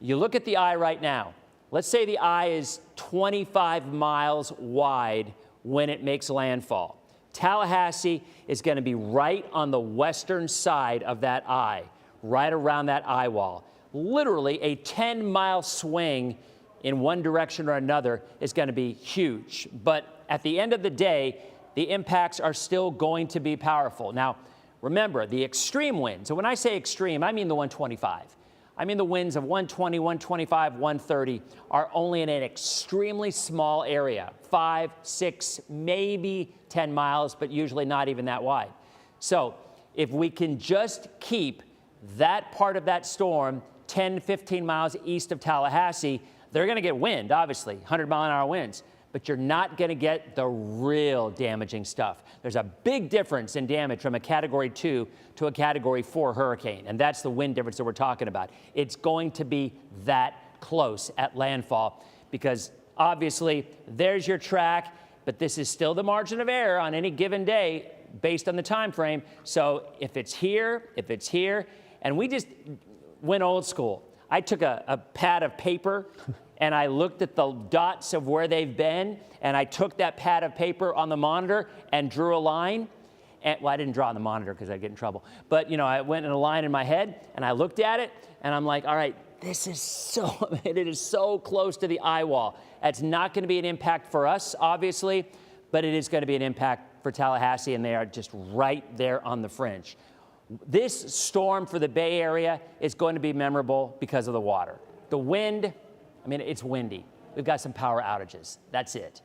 you look at the eye right now. Let's say the eye is 25 miles wide when it makes landfall. Tallahassee is going to be right on the western side of that eye, right around that eye wall. Literally a 10-mile swing in one direction or another is going to be huge. But at the end of the day, the impacts are still going to be powerful. Now, remember, the extreme winds, and when I say extreme, I mean the 125. I mean the winds of 120, 125, 130 are only in an extremely small area, 5, 6, maybe 10 miles, but usually not even that wide. So if we can just keep that part of that storm 10, 15 miles east of Tallahassee, they're going to get wind, obviously, 100-mile-an-hour winds, but you're not going to get the real damaging stuff. There's a big difference in damage from a Category 2 to a Category 4 hurricane, and that's the wind difference that we're talking about. It's going to be that close at landfall because obviously there's your track, but this is still the margin of error on any given day based on the time frame. So if it's here, and we just went old school. I took a pad of paper and I looked at the dots of where they've been, and I took that pad of paper on the monitor and drew a line. And, well, I didn't draw on the monitor because I'd get in trouble. But, you know, I went in a line in my head, and I looked at it, and I'm like, all right, this is it is so close to the eye wall. It's not going to be an impact for us, obviously, but it is going to be an impact for Tallahassee, and they are just right there on the fringe. This storm for the Bay Area is going to be memorable because of the water. The wind, I mean, it's windy. We've got some power outages. That's it.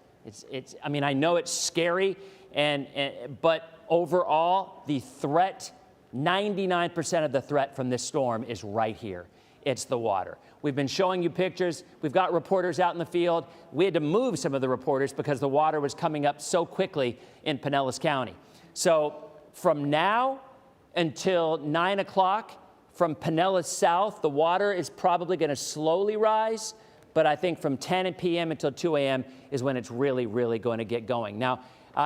I mean, I know it's scary, but overall, the threat, 99% of the threat from this storm is right here. It's the water. We've been showing you pictures. We've got reporters out in the field. We had to move some of the reporters because the water was coming up so quickly in Pinellas County. So from now until 9 o'clock, from Pinellas south, the water is probably going to slowly rise. But I think from 10 p.m. until 2 a.m. is when it's really, really going to get going. Now,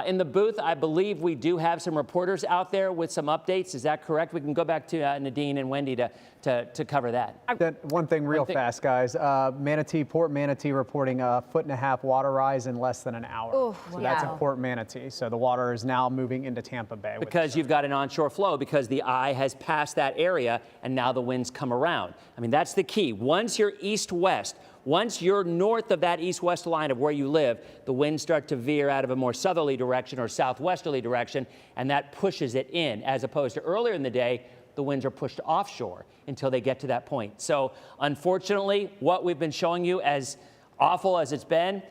in the booth, I believe we do have some reporters out there with some updates. Is that correct? We can go back to Nadine and Wendy to cover that. One thing real fast, guys. Port Manatee reporting a 1.5 foot water rise in less than an hour. Ooh, so that's in Port Manatee. So the water is now moving into Tampa Bay. Because you've got an onshore flow, because the eye has passed that area and now the winds come around. I mean, that's the key. Once you're east-west, once you're north of that east-west line of where you live, the winds start to veer out of a more southerly direction or southwesterly direction, and that pushes it in, as opposed to earlier in the day, the winds are pushed offshore until they get to that point. So unfortunately, what we've been showing you, as awful as it's been,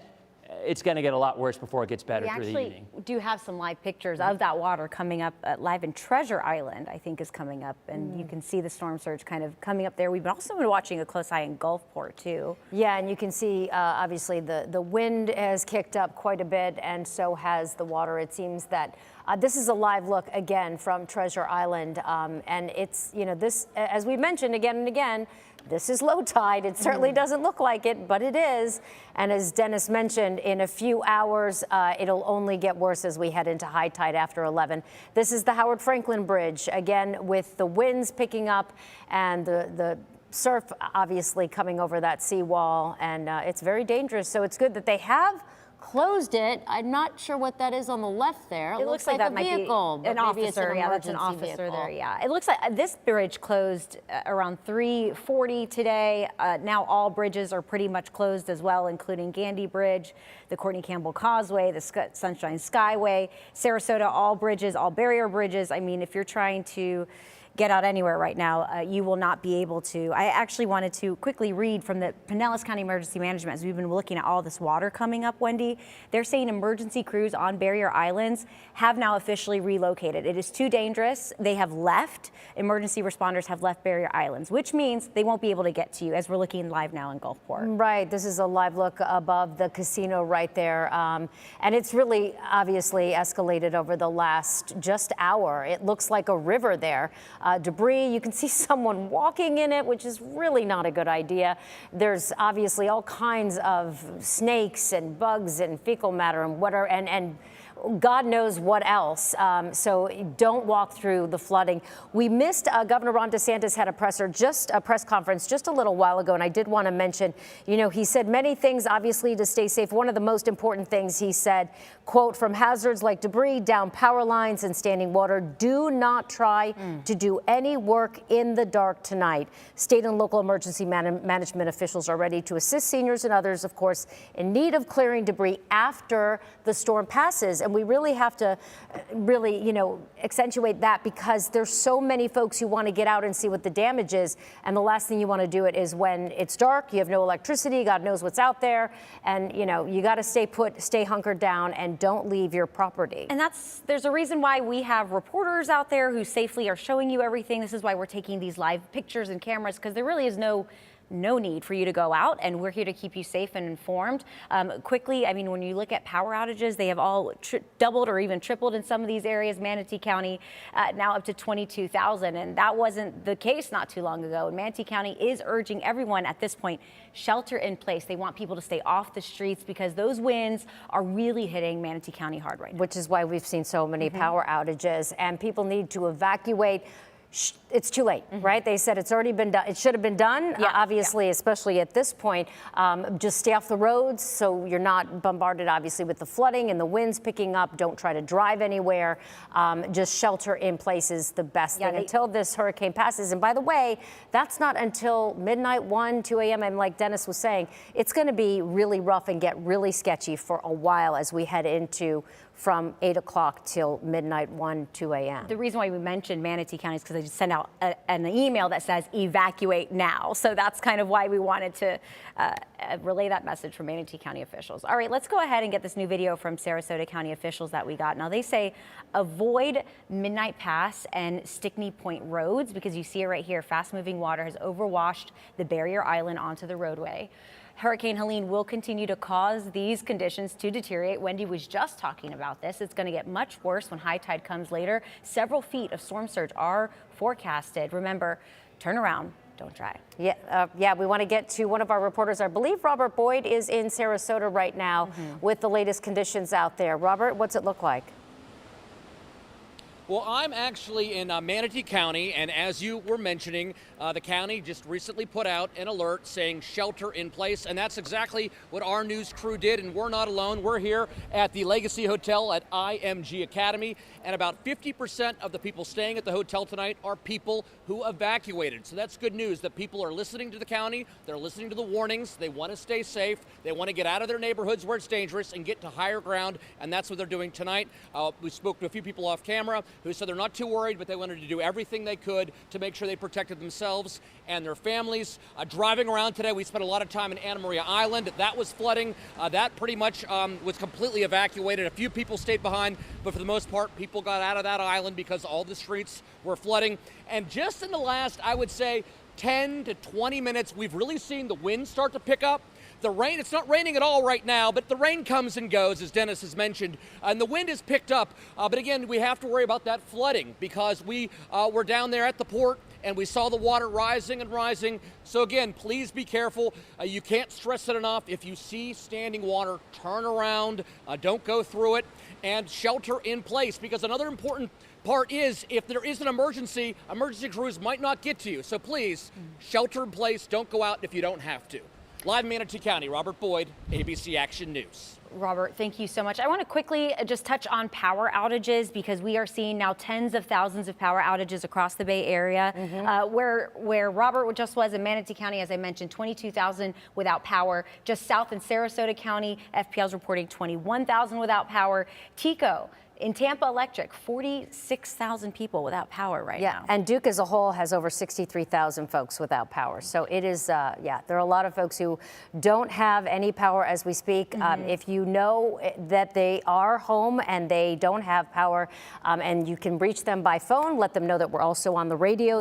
it's going to get a lot worse before it gets better through the evening. We actually do have some live pictures of that water coming up live in Treasure Island, I think is coming up. And you can see the storm surge kind of coming up there. We've also been watching a close eye in Gulfport, too. Yeah, and you can see, obviously, the wind has kicked up quite a bit, and so has the water. It seems that this is a live look, again, from Treasure Island. And it's, you know, this, as we mentioned again and again, this is low tide. It certainly doesn't look like it, but it is. And as Dennis mentioned, in a few hours, it'll only get worse as we head into high tide after 11. This is the Howard Franklin Bridge, again, with the winds picking up and the surf obviously coming over that seawall. And it's very dangerous. So it's good that they have closed it. I'm not sure what that is on the left there. It looks like that might be an officer. Yeah, that's an officer there. Yeah, it looks like this bridge closed around 3:40 today. Now all bridges are pretty much closed as well, including Gandy Bridge, the Courtney Campbell Causeway, the Sunshine Skyway, Sarasota, all bridges, all barrier bridges. I mean, if you're trying to get out anywhere right now, you will not be able to. I actually wanted to quickly read from the Pinellas County Emergency Management as we've been looking at all this water coming up, Wendy. They're saying emergency crews on barrier islands have now officially relocated. It is too dangerous. They have left. Emergency responders have left barrier islands, which means they won't be able to get to you as we're looking live now in Gulfport. Right. This is a live look above the casino right there. And it's really obviously escalated over the last just hour. It looks like a river there. Debris, you can see someone walking in it, which is really not a good idea. There's obviously all kinds of snakes and bugs and fecal matter and water and God knows what else. So don't walk through the flooding. We missed Governor Ron DeSantis had a press conference just a little while ago, and I did want to mention, he said many things, obviously, to stay safe. One of the most important things he said, quote, from hazards like debris, down power lines, and standing water, do not try to do any work in the dark tonight. State and local emergency management officials are ready to assist seniors and others, of course, in need of clearing debris after the storm passes. And we really have to accentuate that, because there's so many folks who want to get out and see what the damage is. And the last thing you want to do it is when it's dark, you have no electricity, God knows what's out there. And, you got to stay put, stay hunkered down, and don't leave your property. And there's a reason why we have reporters out there who safely are showing you everything. This is why we're taking these live pictures and cameras, because there really is no need for you to go out, and we're here to keep you safe and informed. Quickly, when you look at power outages, they have all doubled or even tripled in some of these areas. Manatee County now up to 22,000, and that wasn't the case not too long ago. And Manatee County is urging everyone at this point, shelter in place. They want people to stay off the streets, because those winds are really hitting Manatee County hard right now. Which is why we've seen so many power outages, and people need to evacuate. It's too late, right? They said it's already been done. It should have been done, obviously, especially at this point. Just stay off the roads so you're not bombarded, obviously, with the flooding and the winds picking up. Don't try to drive anywhere. Just shelter in place is the best thing until this hurricane passes. And by the way, that's not until midnight, 1, 2 a.m. And like Dennis was saying, it's going to be really rough and get really sketchy for a while as we head into from 8 o'clock till midnight, 1, 2 a.m. The reason why we mentioned Manatee County is because they just sent out an email that says evacuate now. So that's kind of why we wanted to relay that message from Manatee County officials. All right, let's go ahead and get this new video from Sarasota County officials that we got. Now they say avoid Midnight Pass and Stickney Point roads, because you see it right here. Fast moving water has overwashed the barrier island onto the roadway. Hurricane Helene will continue to cause these conditions to deteriorate. Wendy was just talking about this. It's going to get much worse when high tide comes later. Several feet of storm surge are forecasted. Remember, turn around, don't drive. Yeah, we want to get to one of our reporters. I believe Robert Boyd is in Sarasota right now with the latest conditions out there. Robert, what's it look like? Well, I'm actually in Manatee County, and as you were mentioning, the county just recently put out an alert saying shelter in place, and that's exactly what our news crew did, and we're not alone. We're here at the Legacy Hotel at IMG Academy, and about 50% of the people staying at the hotel tonight are people who evacuated. So that's good news that people are listening to the county, they're listening to the warnings, they want to stay safe, they want to get out of their neighborhoods where it's dangerous and get to higher ground, and that's what they're doing tonight. We spoke to a few people off camera who said they're not too worried, but they wanted to do everything they could to make sure they protected themselves and their families. Driving around today, we spent a lot of time in Anamaria Island. That was flooding. That pretty much was completely evacuated. A few people stayed behind, but for the most part, people got out of that island because all the streets were flooding. And just in the last, I would say, 10 to 20 minutes, we've really seen the wind start to pick up. The rain, it's not raining at all right now, but the rain comes and goes, as Dennis has mentioned, and the wind is picked up. But again, we have to worry about that flooding because we were down there at the port and we saw the water rising and rising. So again, please be careful. You can't stress it enough. If you see standing water, turn around, don't go through it, and shelter in place, because another important part is if there is an emergency, emergency crews might not get to you. So please, shelter in place, don't go out if you don't have to. Live in Manatee County, Robert Boyd, ABC Action News. Robert, thank you so much. I want to quickly just touch on power outages, because we are seeing now tens of thousands of power outages across the Bay Area. Where Robert just was in Manatee County, as I mentioned, 22,000 without power. Just south in Sarasota County, FPL is reporting 21,000 without power. TECO in Tampa Electric, 46,000 people without power right now. And Duke as a whole has over 63,000 folks without power. So it is, there are a lot of folks who don't have any power as we speak. If you know that they are home and they don't have power, and you can reach them by phone, let them know that we're also on the radio.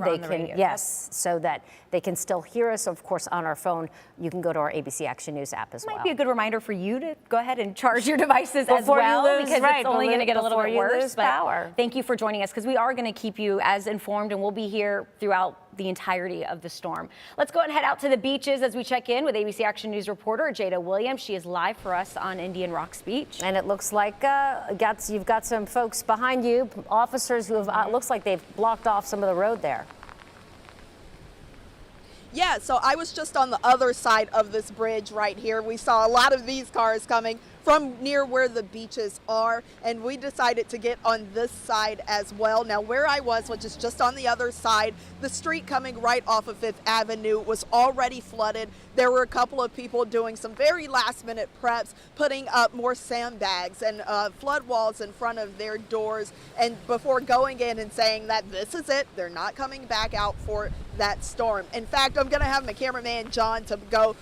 So that they can still hear us, of course, on our phone. You can go to our ABC Action News app as well. Might be a good reminder for you to go ahead and charge your devices as well, because it's only going to get a little bit worse. But thank you for joining us, because we are going to keep you as informed, and we'll be here throughout the entirety of the storm. Let's go ahead and head out to the beaches as we check in with ABC Action News reporter Jada Williams. She is live for us on Indian Rocks Beach. And it looks like you've got some folks behind you, officers who have, looks like they've blocked off some of the road there. Yeah, so I was just on the other side of this bridge right here. We saw a lot of these cars coming from near where the beaches are, and we decided to get on this side as well. Now, where I was, which is just on the other side, the street coming right off of Fifth Avenue was already flooded. There were a couple of people doing some very last-minute preps, putting up more sandbags and flood walls in front of their doors, and before going in and saying that this is it, they're not coming back out for that storm. In fact, I'm going to have my cameraman John to go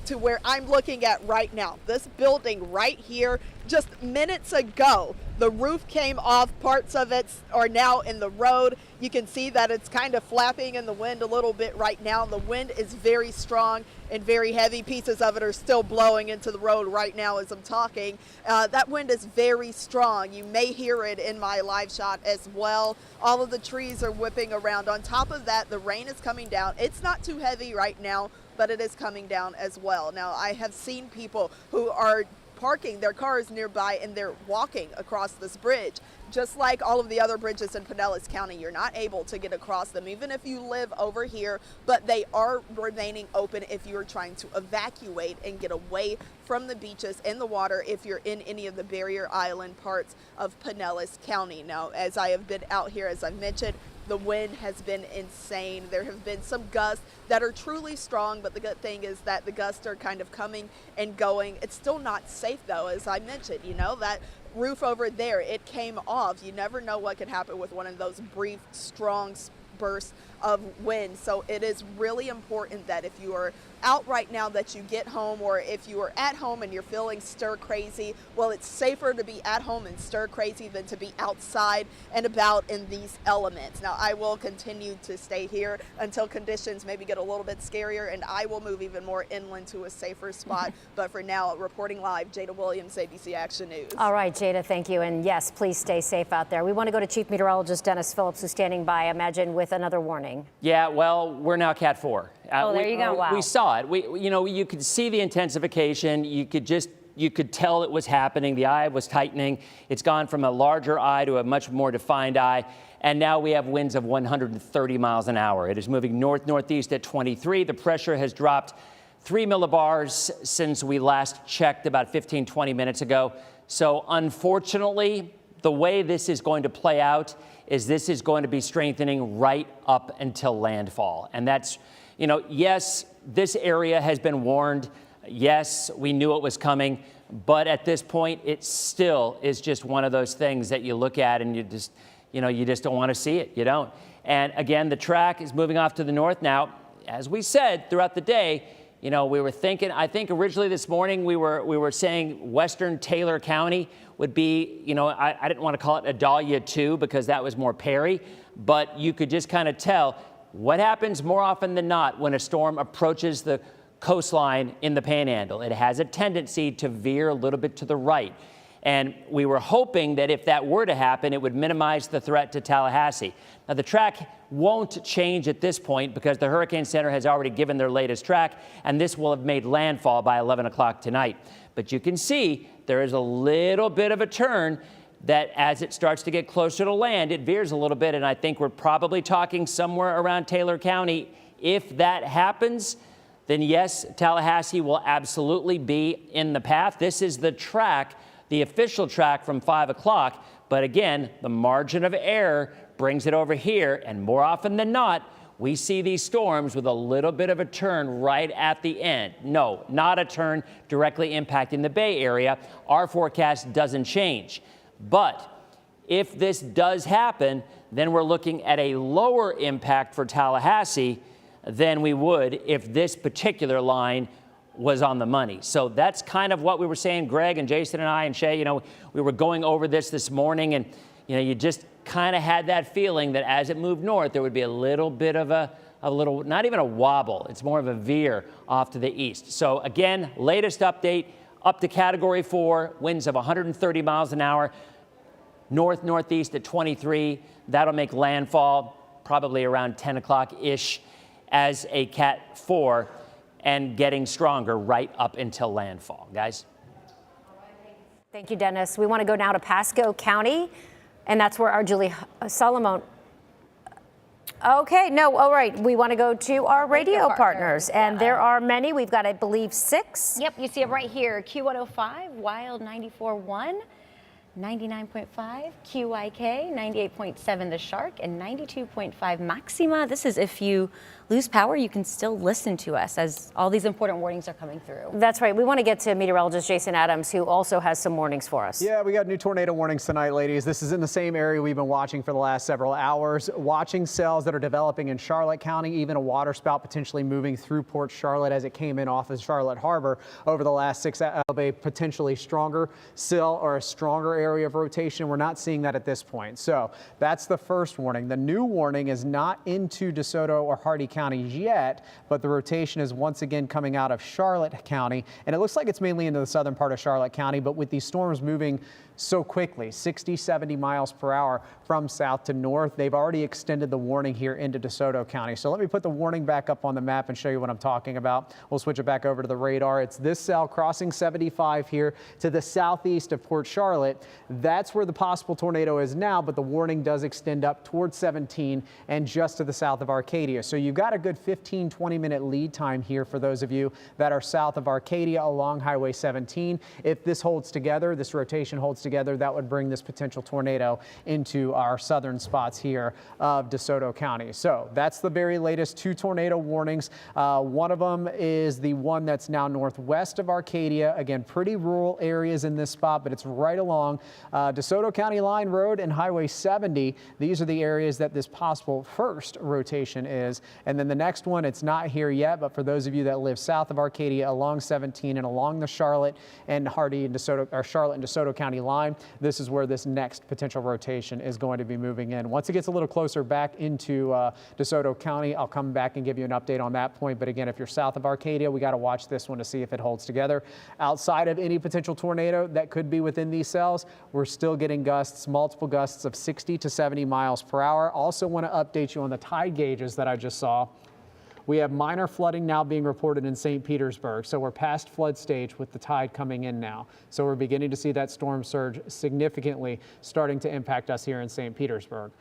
to where I'm looking at right now. This building right here, just minutes ago, the roof came off. Parts of it are now in the road. You can see that it's kind of flapping in the wind a little bit right now. The wind is very strong and very heavy. Pieces of it are still blowing into the road right now as I'm talking. That wind is very strong. You may hear it in my live shot as well. All of the trees are whipping around. On top of that, the rain is coming down. It's not too heavy right now, but it is coming down as well. Now, I have seen people who are parking their cars nearby and they're walking across this bridge. Just like all of the other bridges in Pinellas County, you're not able to get across them, even if you live over here, but they are remaining open if you're trying to evacuate and get away from the beaches and the water if you're in any of the barrier island parts of Pinellas County. Now, as I have been out here, as I mentioned, the wind has been insane. There have been some gusts that are truly strong, but the good thing is that the gusts are kind of coming and going. It's still not safe though, as I mentioned, you know, that roof over there, it came off. You never know what could happen with one of those brief, strong bursts of wind. So it is really important that if you are out right now that you get home, or if you are at home and you're feeling stir crazy, well, it's safer to be at home and stir crazy than to be outside and about in these elements. Now, I will continue to stay here until conditions maybe get a little bit scarier, and I will move even more inland to a safer spot. But for now, reporting live, Jada Williams, ABC Action News. All right, Jada, thank you. And yes, please stay safe out there. We want to go to Chief Meteorologist Dennis Phillips, who's standing by, I imagine, with another warning. Yeah, well, we're now Cat 4. Oh, there you go. Wow. We saw it. You could see the intensification. You could tell it was happening. The eye was tightening. It's gone from a larger eye to a much more defined eye. And now we have winds of 130 miles an hour. It is moving north-northeast at 23. The pressure has dropped 3 millibars since we last checked about 15, 20 minutes ago. So unfortunately, the way this is going to play out is this is going to be strengthening right up until landfall. And that's, yes, this area has been warned. Yes, we knew it was coming. But at this point, it still is just one of those things that you look at and you just don't want to see it. You don't. And again, the track is moving off to the north now. As we said throughout the day, we were thinking, I think originally this morning we were saying western Taylor County would be, I didn't want to call it Adalia 2 because that was more Perry, but you could just kind of tell what happens more often than not when a storm approaches the coastline in the Panhandle. It has a tendency to veer a little bit to the right. And we were hoping that if that were to happen, it would minimize the threat to Tallahassee. Now, the track won't change at this point because the Hurricane Center has already given their latest track, and this will have made landfall by 11 o'clock tonight. But you can see there is a little bit of a turn that as it starts to get closer to land, it veers a little bit, and I think we're probably talking somewhere around Taylor County. If that happens, then yes, Tallahassee will absolutely be in the path. This is the track, the official track from 5 o'clock. But again, the margin of error brings it over here. And more often than not, we see these storms with a little bit of a turn right at the end. No, not a turn directly impacting the Bay Area. Our forecast doesn't change. But if this does happen, then we're looking at a lower impact for Tallahassee than we would if this particular line was on the money. So that's kind of what we were saying, Greg and Jason and I and Shay, we were going over this morning, and you just kind of had that feeling that as it moved north, there would be a little bit of a little, not even a wobble, it's more of a veer off to the east. So again, latest update, up to Category 4, winds of 130 miles an hour, north-northeast at 23. That'll make landfall probably around 10 o'clock-ish as a Cat 4 and getting stronger right up until landfall. Guys? Thank you, Dennis. We want to go now to Pasco County, and that's where our Julie Solomon. Okay, no, all right. We want to go to our radio partners, and there are many. We've got, I believe, 6. Yep, you see it right here. Q105, Wild 94.1, 99.5, QIK, 98.7 The Shark, and 92.5 Maxima. This is if you lose power, you can still listen to us as all these important warnings are coming through. That's right. We want to get to meteorologist Jason Adams, who also has some warnings for us. Yeah, we got new tornado warnings tonight, ladies. This is in the same area we've been watching for the last several hours. Watching cells that are developing in Charlotte County, even a water spout potentially moving through Port Charlotte as it came in off of Charlotte Harbor over the last 6 hours. A potentially stronger cell or a stronger area of rotation. We're not seeing that at this point. So that's the first warning. The new warning is not into DeSoto or Hardee counties yet, but the rotation is once again coming out of Charlotte County, and it looks like it's mainly into the southern part of Charlotte County, but with these storms moving so quickly, 60, 70 miles per hour from south to north, they've already extended the warning here into DeSoto County. So let me put the warning back up on the map and show you what I'm talking about. We'll switch it back over to the radar. It's this cell crossing 75 here to the southeast of Port Charlotte. That's where the possible tornado is now, but the warning does extend up towards 17 and just to the south of Arcadia. So you've got a good 15, 20-minute lead time here for those of you that are south of Arcadia along Highway 17. If this holds together, this rotation holds together, that would bring this potential tornado into our southern spots here of DeSoto County. So that's the very latest 2 tornado warnings. One of them is the one that's now northwest of Arcadia. Again, pretty rural areas in this spot, but it's right along DeSoto County Line Road and Highway 70. These are the areas that this possible first rotation is. And then the next one, it's not here yet, but for those of you that live south of Arcadia along 17 and along the Charlotte and Hardee and DeSoto, or Charlotte and DeSoto County line, this is where this next potential rotation is going to be moving in. Once it gets a little closer back into DeSoto County, I'll come back and give you an update on that point. But again, if you're south of Arcadia, we got to watch this one to see if it holds together. Outside of any potential tornado that could be within these cells, we're still getting gusts, multiple gusts of 60 to 70 miles per hour. Also want to update you on the tide gauges that I just saw. We have minor flooding now being reported in St. Petersburg, so we're past flood stage with the tide coming in now. So we're beginning to see that storm surge significantly starting to impact us here in St. Petersburg.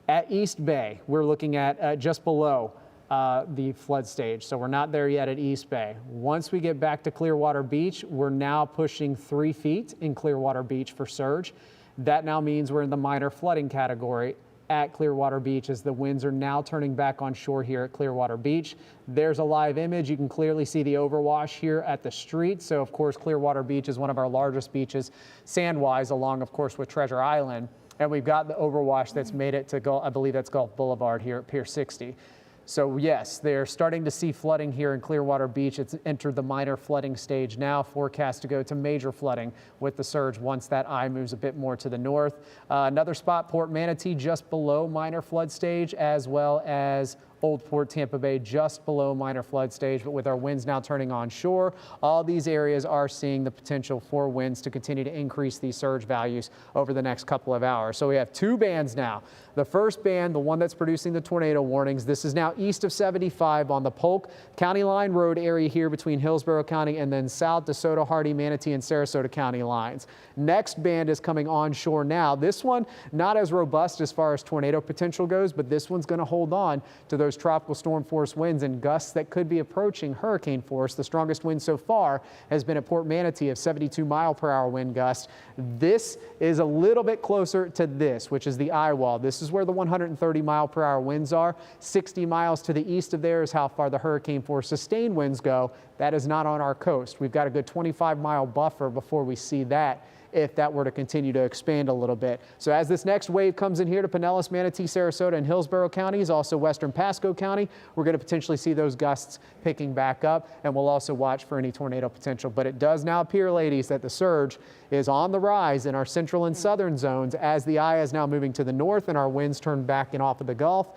At East Bay, we're looking at just below the flood stage, so we're not there yet at East Bay. Once we get back to Clearwater Beach, we're now pushing 3 feet in Clearwater Beach for surge. That now means we're in the minor flooding category at Clearwater Beach as the winds are now turning back on shore here at Clearwater Beach. There's a live image. You can clearly see the overwash here at the street. So of course, Clearwater Beach is one of our largest beaches sand-wise, along of course with Treasure Island. And we've got the overwash that's made it to, I believe that's Gulf Boulevard here at Pier 60. So yes, they're starting to see flooding here in Clearwater Beach. It's entered the minor flooding stage now, forecast to go to major flooding with the surge once that eye moves a bit more to the north. Another spot, Port Manatee, just below minor flood stage, as well as Old Port Tampa Bay just below minor flood stage, but with our winds now turning onshore, all these areas are seeing the potential for winds to continue to increase these surge values over the next couple of hours. So we have 2 bands now. The first band, the one that's producing the tornado warnings, this is now east of 75 on the Polk County Line Road area here between Hillsborough County and then south DeSoto, Hardee, Manatee, and Sarasota County lines. Next band is coming onshore now. This one, not as robust as far as tornado potential goes, but this one's going to hold on to those tropical storm force winds and gusts that could be approaching hurricane force. The strongest wind so far has been at Port Manatee of 72 mile per hour wind gust. This is a little bit closer to this, which is the eye wall. This is where the 130 mile per hour winds are. 60 miles to the east of there is how far the hurricane force sustained winds go. That is not on our coast. We've got a good 25 mile buffer before we see that, if that were to continue to expand a little bit. So as this next wave comes in here to Pinellas, Manatee, Sarasota, and Hillsborough counties, also western Pasco County, we're going to potentially see those gusts picking back up, and we'll also watch for any tornado potential. But it does now appear, ladies, that the surge is on the rise in our central and southern zones as the eye is now moving to the north and our winds turn back and off of the Gulf.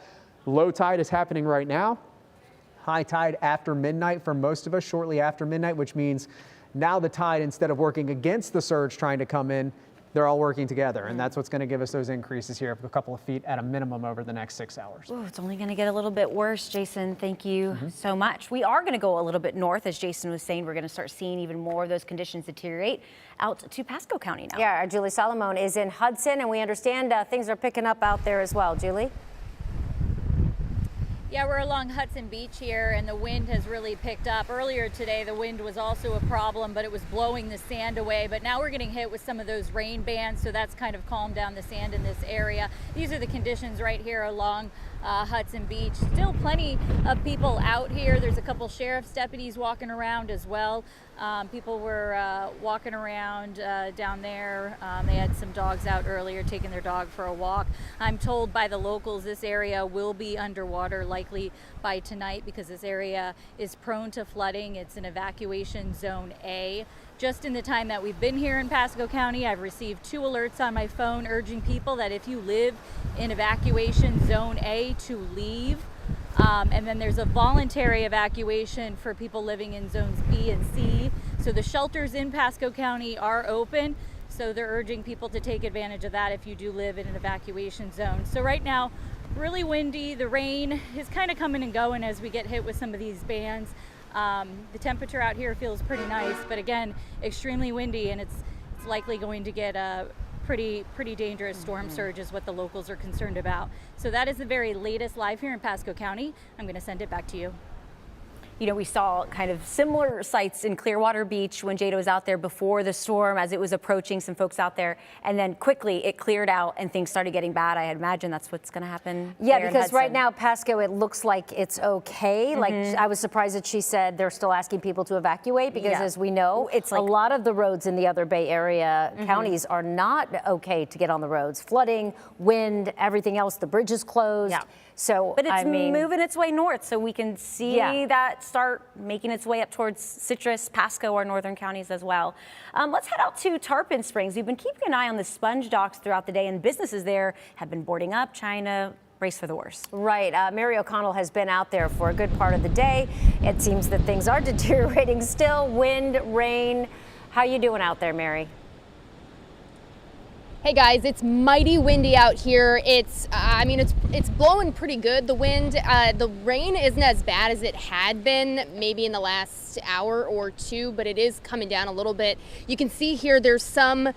Low tide is happening right now. High tide after midnight for most of us, shortly after midnight, which means now the tide, instead of working against the surge trying to come in, they're all working together, and that's what's going to give us those increases here of a couple of feet at a minimum over the next 6 hours. Oh, it's only going to get a little bit worse, Jason. Thank you so much. We are going to go a little bit north, as Jason was saying. We're going to start seeing even more of those conditions deteriorate out to Pasco County now. Yeah, our Julie Solomon is in Hudson, and we understand things are picking up out there as well. Julie? Yeah, we're along Hudson Beach here, and the wind has really picked up. Earlier today, the wind was also a problem, but it was blowing the sand away. But now we're getting hit with some of those rain bands, so that's kind of calmed down the sand in this area. These are the conditions right here along Hudson Beach. Still plenty of people out here. There's a couple sheriff's deputies walking around as well. People were walking around down there. They had some dogs out earlier taking their dog for a walk. I'm told by the locals this area will be underwater likely by tonight because this area is prone to flooding. It's an evacuation zone A. Just in the time that we've been here in Pasco County, I've received 2 alerts on my phone urging people that if you live in evacuation zone A to leave. And then there's a voluntary evacuation for people living in zones B and C. So the shelters in Pasco County are open. So they're urging people to take advantage of that if you do live in an evacuation zone. So right now, really windy. The rain is kind of coming and going as we get hit with some of these bands. The temperature out here feels pretty nice, but again, extremely windy, and it's likely going to get a pretty dangerous storm surge is what the locals are concerned about. So that is the very latest live here in Pasco County. I'm going to send it back to you. You know, we saw kind of similar sights in Clearwater Beach when Jada was out there before the storm as it was approaching, some folks out there, and then quickly it cleared out and things started getting bad. I imagine that's what's going to happen. Yeah, because right now, Pasco, it looks like it's okay. Like, I was surprised that she said they're still asking people to evacuate because as we know, it's like a lot of the roads in the other Bay Area counties are not okay to get on the roads. Flooding, wind, everything else, the bridge is closed. Yeah. So, but it's moving its way north, so we can see that start making its way up towards Citrus, Pasco, our northern counties as well. Let's head out to Tarpon Springs. We've been keeping an eye on the sponge docks throughout the day, and businesses there have been boarding up, trying to brace for the worst. Right. Mary O'Connell has been out there for a good part of the day. It seems that things are deteriorating still. Wind, rain. How you doing out there, Mary? Hey guys, it's mighty windy out here. It's blowing pretty good, the wind. The rain isn't as bad as it had been maybe in the last hour or two, but it is coming down a little bit. You can see here there's some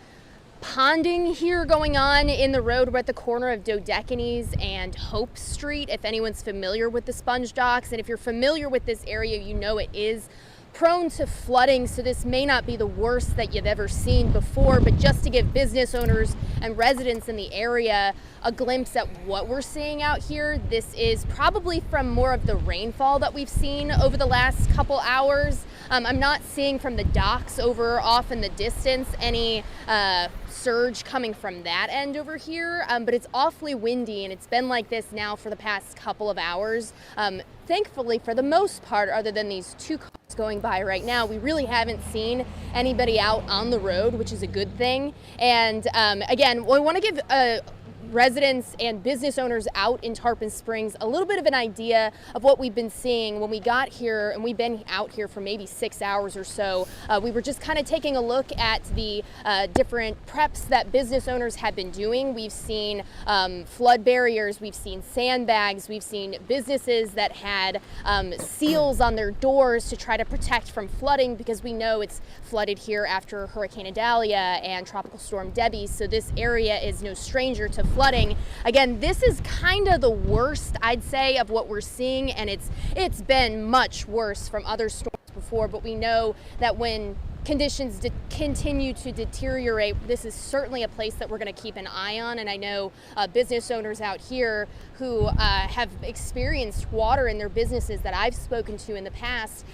ponding here going on in the road. We're at the corner of Dodecanese and Hope Street, if anyone's familiar with the sponge docks. And if you're familiar with this area, you know it is prone to flooding, so this may not be the worst that you've ever seen before, but just to give business owners and residents in the area a glimpse at what we're seeing out here, this is probably from more of the rainfall that we've seen over the last couple hours. I'm not seeing from the docks over off in the distance any surge coming from that end over here, but it's awfully windy, and it's been like this now for the past couple of hours. Thankfully, for the most part, other than these 2 cars going by right now, we really haven't seen anybody out on the road, which is a good thing. And again, we want to give residents and business owners out in Tarpon Springs a little bit of an idea of what we've been seeing when we got here, and we've been out here for maybe 6 hours or so. We were just kind of taking a look at the different preps that business owners have been doing. We've seen flood barriers, we've seen sandbags, we've seen businesses that had seals on their doors to try to protect from flooding, because we know it's flooded here after Hurricane Idalia and Tropical Storm Debbie, so this area is no stranger to flooding. Again, this is kind of the worst, I'd say, of what we're seeing, and it's been much worse from other storms before, but we know that when conditions continue to deteriorate, this is certainly a place that we're going to keep an eye on. And I know business owners out here who have experienced water in their businesses that I've spoken to in the past.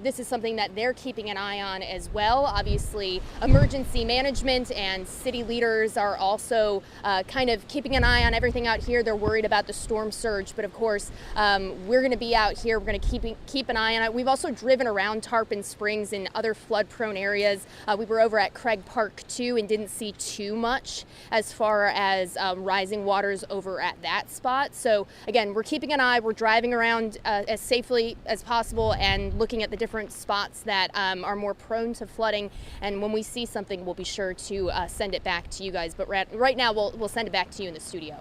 This is something that they're keeping an eye on as well. Obviously, emergency management and city leaders are also kind of keeping an eye on everything out here. They're worried about the storm surge, but of course, we're going to be out here. We're going to keep an eye on it. We've also driven around Tarpon Springs and other flood-prone prone areas. We were over at Craig Park too and didn't see too much as far as rising waters over at that spot. So again, we're keeping an eye. We're driving around as safely as possible and looking at the different spots that are more prone to flooding. And when we see something, we'll be sure to send it back to you guys. But right now, we'll send it back to you in the studio.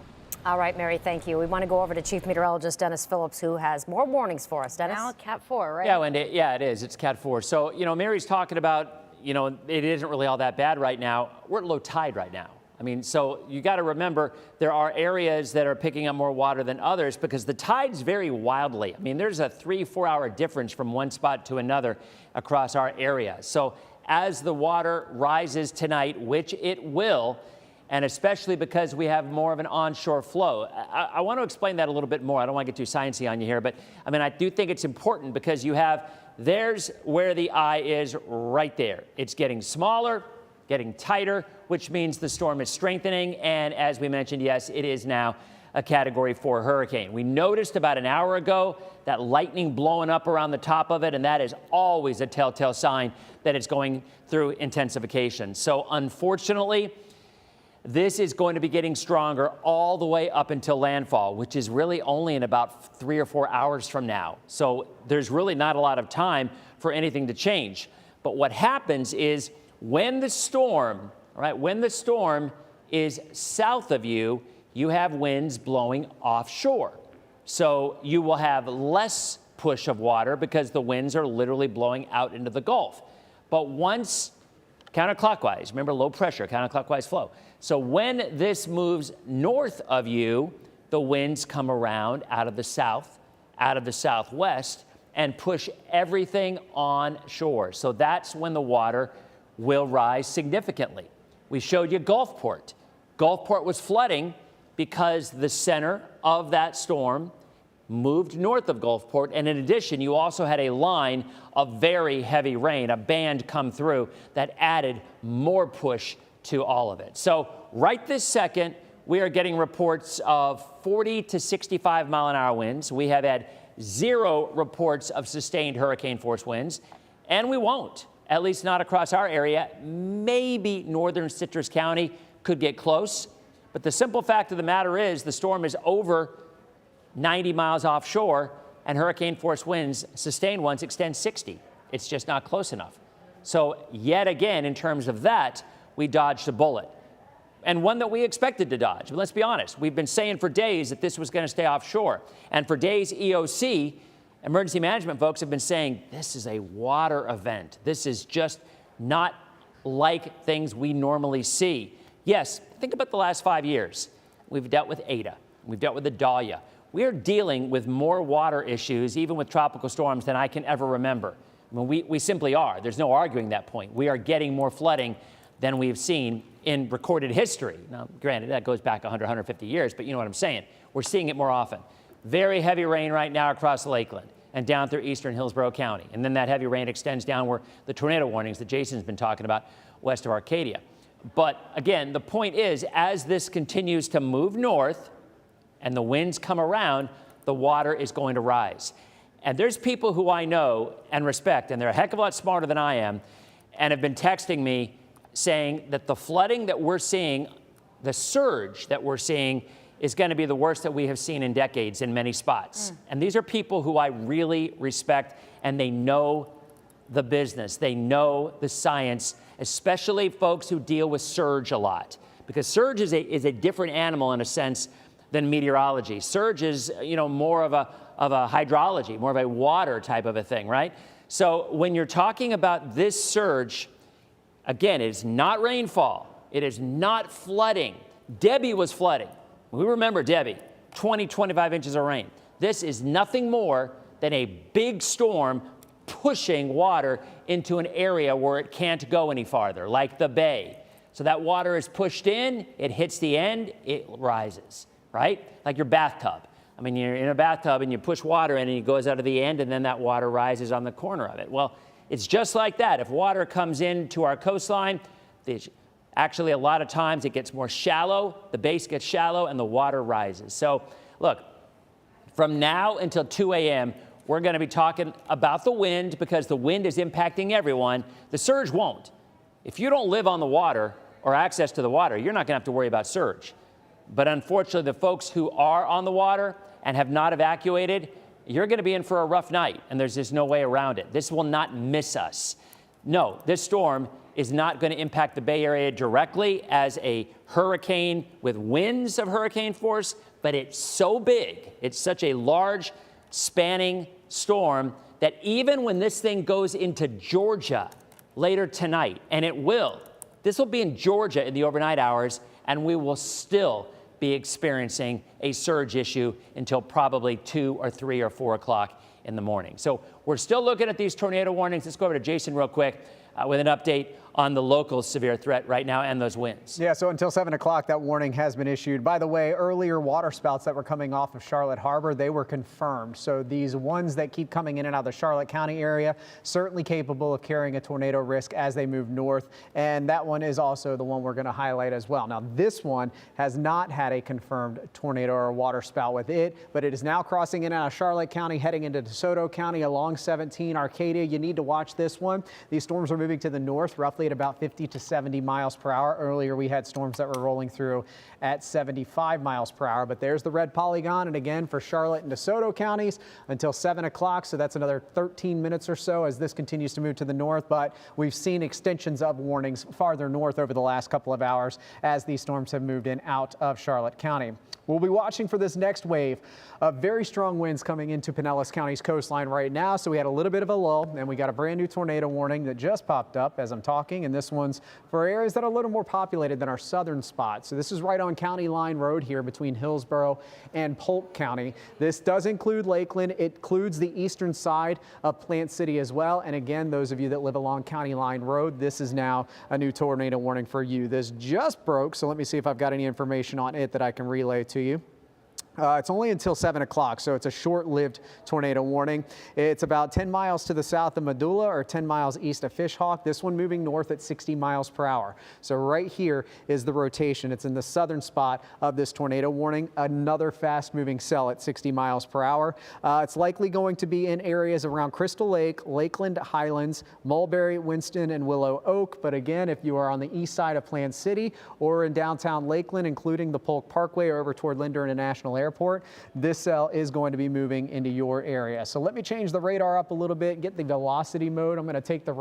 All right, Mary, thank you. We want to go over to Chief Meteorologist Dennis Phillips, who has more warnings for us. Dennis? Now Cat 4, right? Yeah, Wendy, yeah, it is. It's Cat 4. So, Mary's talking about, it isn't really all that bad right now. We're at low tide right now. I mean, so you got to remember there are areas that are picking up more water than others because the tides vary wildly. I mean, there's a 3-4 hour difference from one spot to another across our area. So as the water rises tonight, which it will, and especially because we have more of an onshore flow. I want to explain that a little bit more. I don't want to get too sciencey on you here, but I mean, I do think it's important because there's where the eye is right there. It's getting smaller, getting tighter, which means the storm is strengthening. And as we mentioned, yes, it is now a Category 4 hurricane. We noticed about an hour ago that lightning blowing up around the top of it, and that is always a telltale sign that it's going through intensification. So unfortunately, this is going to be getting stronger all the way up until landfall, which is really only in about 3 or 4 hours from now. So there's really not a lot of time for anything to change. But what happens is when the storm is south of you, you have winds blowing offshore. So you will have less push of water because the winds are literally blowing out into the Gulf. But once counterclockwise, remember low pressure, counterclockwise flow. So when this moves north of you, the winds come around out of the south, out of the southwest, and push everything on shore. So that's when the water will rise significantly. We showed you Gulfport. Gulfport was flooding because the center of that storm moved north of Gulfport, and in addition, you also had a line of very heavy rain, a band come through that added more push to all of it. So right this second, we are getting reports of 40 to 65 mile an hour winds. We have had 0 reports of sustained hurricane force winds, and we won't, at least not across our area. Maybe northern Citrus County could get close, but the simple fact of the matter is the storm is over 90 miles offshore, and hurricane force winds, sustained ones, extend 60. It's just not close enough. So yet again, in terms of that, we dodged a bullet, and one that we expected to dodge. But let's be honest, we've been saying for days that this was going to stay offshore. And for days, EOC, emergency management folks, have been saying this is a water event. This is just not like things we normally see. Yes, think about the last 5 years. We've dealt with Ada. We've dealt with the Dahlia. We are dealing with more water issues, even with tropical storms, than I can ever remember. I mean, we simply are. There's no arguing that point. We are getting more flooding than we've seen in recorded history. Now, granted, that goes back 100, 150 years, but you know what I'm saying. We're seeing it more often. Very heavy rain right now across Lakeland and down through eastern Hillsborough County. And then that heavy rain extends down where the tornado warnings that Jason's been talking about west of Arcadia. But again, the point is, as this continues to move north and the winds come around, the water is going to rise. And there's people who I know and respect, and they're a heck of a lot smarter than I am, and have been texting me saying that the flooding that we're seeing, the surge that we're seeing, is going to be the worst that we have seen in decades in many spots. And these are people who I really respect, and they know the business. They know the science, especially folks who deal with surge a lot, because surge is a different animal in a sense than meteorology. Surge is, more of a hydrology, more of a water type of a thing, right? So when you're talking about this surge, again, it is not rainfall. It is not flooding. Debbie was flooding. We remember Debbie, 20, 25 inches of rain. This is nothing more than a big storm pushing water into an area where it can't go any farther, like the bay. So that water is pushed in, it hits the end, it rises, right? Like your bathtub. I mean, you're in a bathtub and you push water in and it goes out of the end and then that water rises on the corner of it. Well, it's just like that. If water comes into our coastline, actually a lot of times it gets more shallow, the base gets shallow and the water rises. So look, from now until 2 a.m., we're going to be talking about the wind because the wind is impacting everyone. The surge won't. If you don't live on the water or access to the water, you're not going to have to worry about surge. But unfortunately, the folks who are on the water and have not evacuated, you're going to be in for a rough night, and there's just no way around it. This will not miss us. No, this storm is not going to impact the Bay Area directly as a hurricane with winds of hurricane force, but it's so big, it's such a large spanning storm that even when this thing goes into Georgia later tonight, and this will be in Georgia in the overnight hours, and we will still be experiencing a surge issue until probably 2 or 3 or 4 o'clock in the morning. So we're still looking at these tornado warnings. Let's go over to Jason real quick with an update on the local severe threat right now and those winds. Yeah, so until 7 o'clock, that warning has been issued. By the way, earlier water spouts that were coming off of Charlotte Harbor, they were confirmed. So these ones that keep coming in and out of the Charlotte County area, certainly capable of carrying a tornado risk as they move north. And that one is also the one we're going to highlight as well. Now, this one has not had a confirmed tornado or water spout with it, but it is now crossing in and out of Charlotte County, heading into DeSoto County along 17 Arcadia. You need to watch this one. These storms are moving to the north, roughly at about 50 to 70 miles per hour. Earlier, we had storms that were rolling through at 75 miles per hour, but there's the red polygon. And again, for Charlotte and DeSoto counties until 7 o'clock. So that's another 13 minutes or so as this continues to move to the north. But we've seen extensions of warnings farther north over the last couple of hours as these storms have moved in out of Charlotte County. We'll be watching for this next wave of very strong winds coming into Pinellas County's coastline right now. So we had a little bit of a lull, and we got a brand new tornado warning that just popped up as I'm talking. And this one's for areas that are a little more populated than our southern spots. So this is right on County Line Road here between Hillsborough and Polk County. This does include Lakeland. It includes the eastern side of Plant City as well. And again, those of you that live along County Line Road, this is now a new tornado warning for you. This just broke, so let me see if I've got any information on it that I can relay to you. It's only until 7 o'clock, so it's a short-lived tornado warning. It's about 10 miles to the south of Medulla or 10 miles east of Fishhawk. This one moving north at 60 miles per hour. So right here is the rotation. It's in the southern spot of this tornado warning. Another fast-moving cell at 60 miles per hour. It's likely going to be in areas around Crystal Lake, Lakeland Highlands, Mulberry, Winston, and Willow Oak. But again, if you are on the east side of Plant City or in downtown Lakeland, including the Polk Parkway or over toward Linder International Airport, this cell is going to be moving into your area. So let me change the radar up a little bit, get the velocity mode. I'm going to take the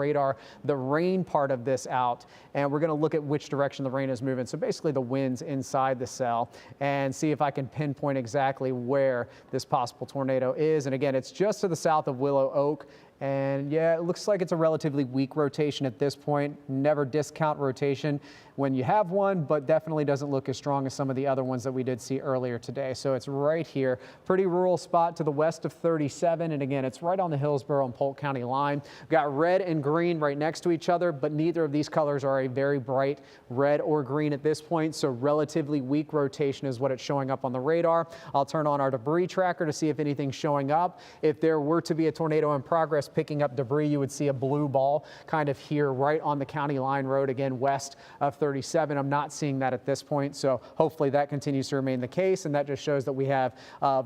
rain part of this out, and we're going to look at which direction the rain is moving. So basically the winds inside the cell, and see if I can pinpoint exactly where this possible tornado is. And again, it's just to the south of Willow Oak. And yeah, it looks like it's a relatively weak rotation at this point. Never discount rotation when you have one, but definitely doesn't look as strong as some of the other ones that we did see earlier today. So it's right here, pretty rural spot to the west of 37. And again, it's right on the Hillsborough and Polk County line. We've got red and green right next to each other, but neither of these colors are a very bright red or green at this point. So relatively weak rotation is what it's showing up on the radar. I'll turn on our debris tracker to see if anything's showing up. If there were to be a tornado in progress picking up debris, you would see a blue ball kind of here right on the County Line Road, again west of 37. I'm not seeing that at this point, so hopefully that continues to remain the case, and that just shows that we have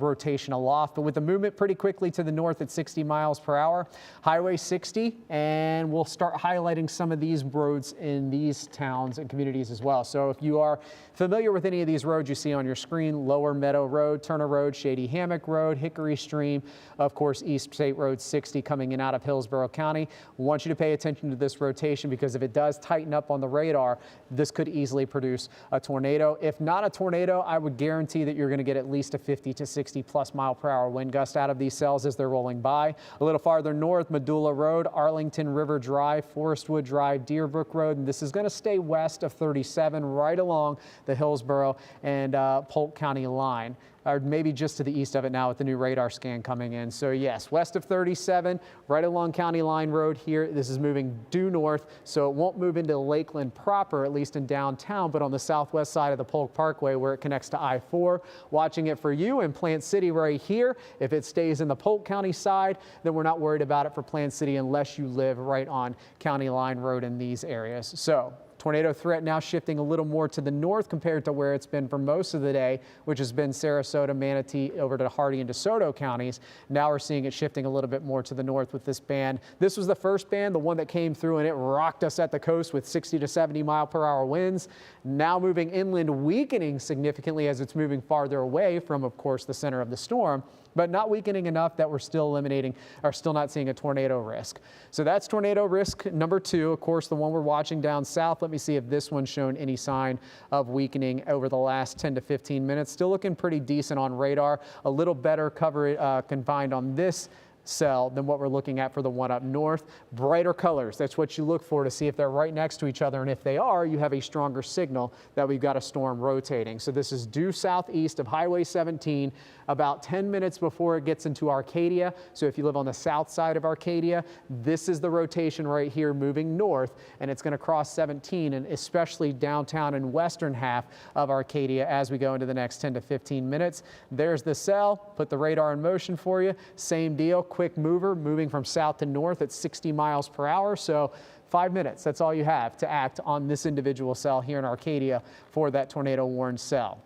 rotation aloft. But with the movement pretty quickly to the north at 60 miles per hour, Highway 60, and we'll start highlighting some of these roads in these towns and communities as well. So if you are familiar with any of these roads you see on your screen, Lower Meadow Road, Turner Road, Shady Hammock Road, Hickory Stream, of course East State Road 60 coming in out of Hillsborough County. I want you to pay attention to this rotation, because if it does tighten up on the radar, this could easily produce a tornado. If not a tornado, I would guarantee that you're going to get at least a 50 to 60 plus mile per hour wind gust out of these cells as they're rolling by. A little farther north, Medulla Road, Arlington River Drive, Forestwood Drive, Deerbrook Road, and this is going to stay west of 37 right along the Hillsborough and Polk County line, or maybe just to the east of it now with the new radar scan coming in. So yes, west of 37, right along County Line Road here. This is moving due north, so it won't move into Lakeland proper, at least in downtown, but on the southwest side of the Polk Parkway where it connects to I-4. Watching it for you in Plant City right here. If it stays in the Polk County side, then we're not worried about it for Plant City unless you live right on County Line Road in these areas. So Tornado threat now shifting a little more to the north compared to where it's been for most of the day, which has been Sarasota, Manatee, over to Hardee and DeSoto counties. Now we're seeing it shifting a little bit more to the north with this band. This was the first band, the one that came through, and it rocked us at the coast with 60 to 70 mile per hour winds. Now moving inland, weakening significantly as it's moving farther away from, of course, the center of the storm, but not weakening enough that we're still eliminating or still not seeing a tornado risk. So that's tornado risk number 2. Of course, the one we're watching down south. Let me see if this one's shown any sign of weakening over the last 10 to 15 minutes. Still looking pretty decent on radar. A little better cover confined on this cell than what we're looking at for the one up north. Brighter colors, that's what you look for to see if they're right next to each other, and if they are, you have a stronger signal that we've got a storm rotating. So this is due southeast of Highway 17, about 10 minutes before it gets into Arcadia. So if you live on the south side of Arcadia, this is the rotation right here moving north, and it's going to cross 17 and especially downtown and western half of Arcadia as we go into the next 10 to 15 minutes. There's the cell, put the radar in motion for you. Same deal, quick mover, moving from south to north at 60 miles per hour. So 5 minutes, that's all you have to act on this individual cell here in Arcadia for that tornado warned cell.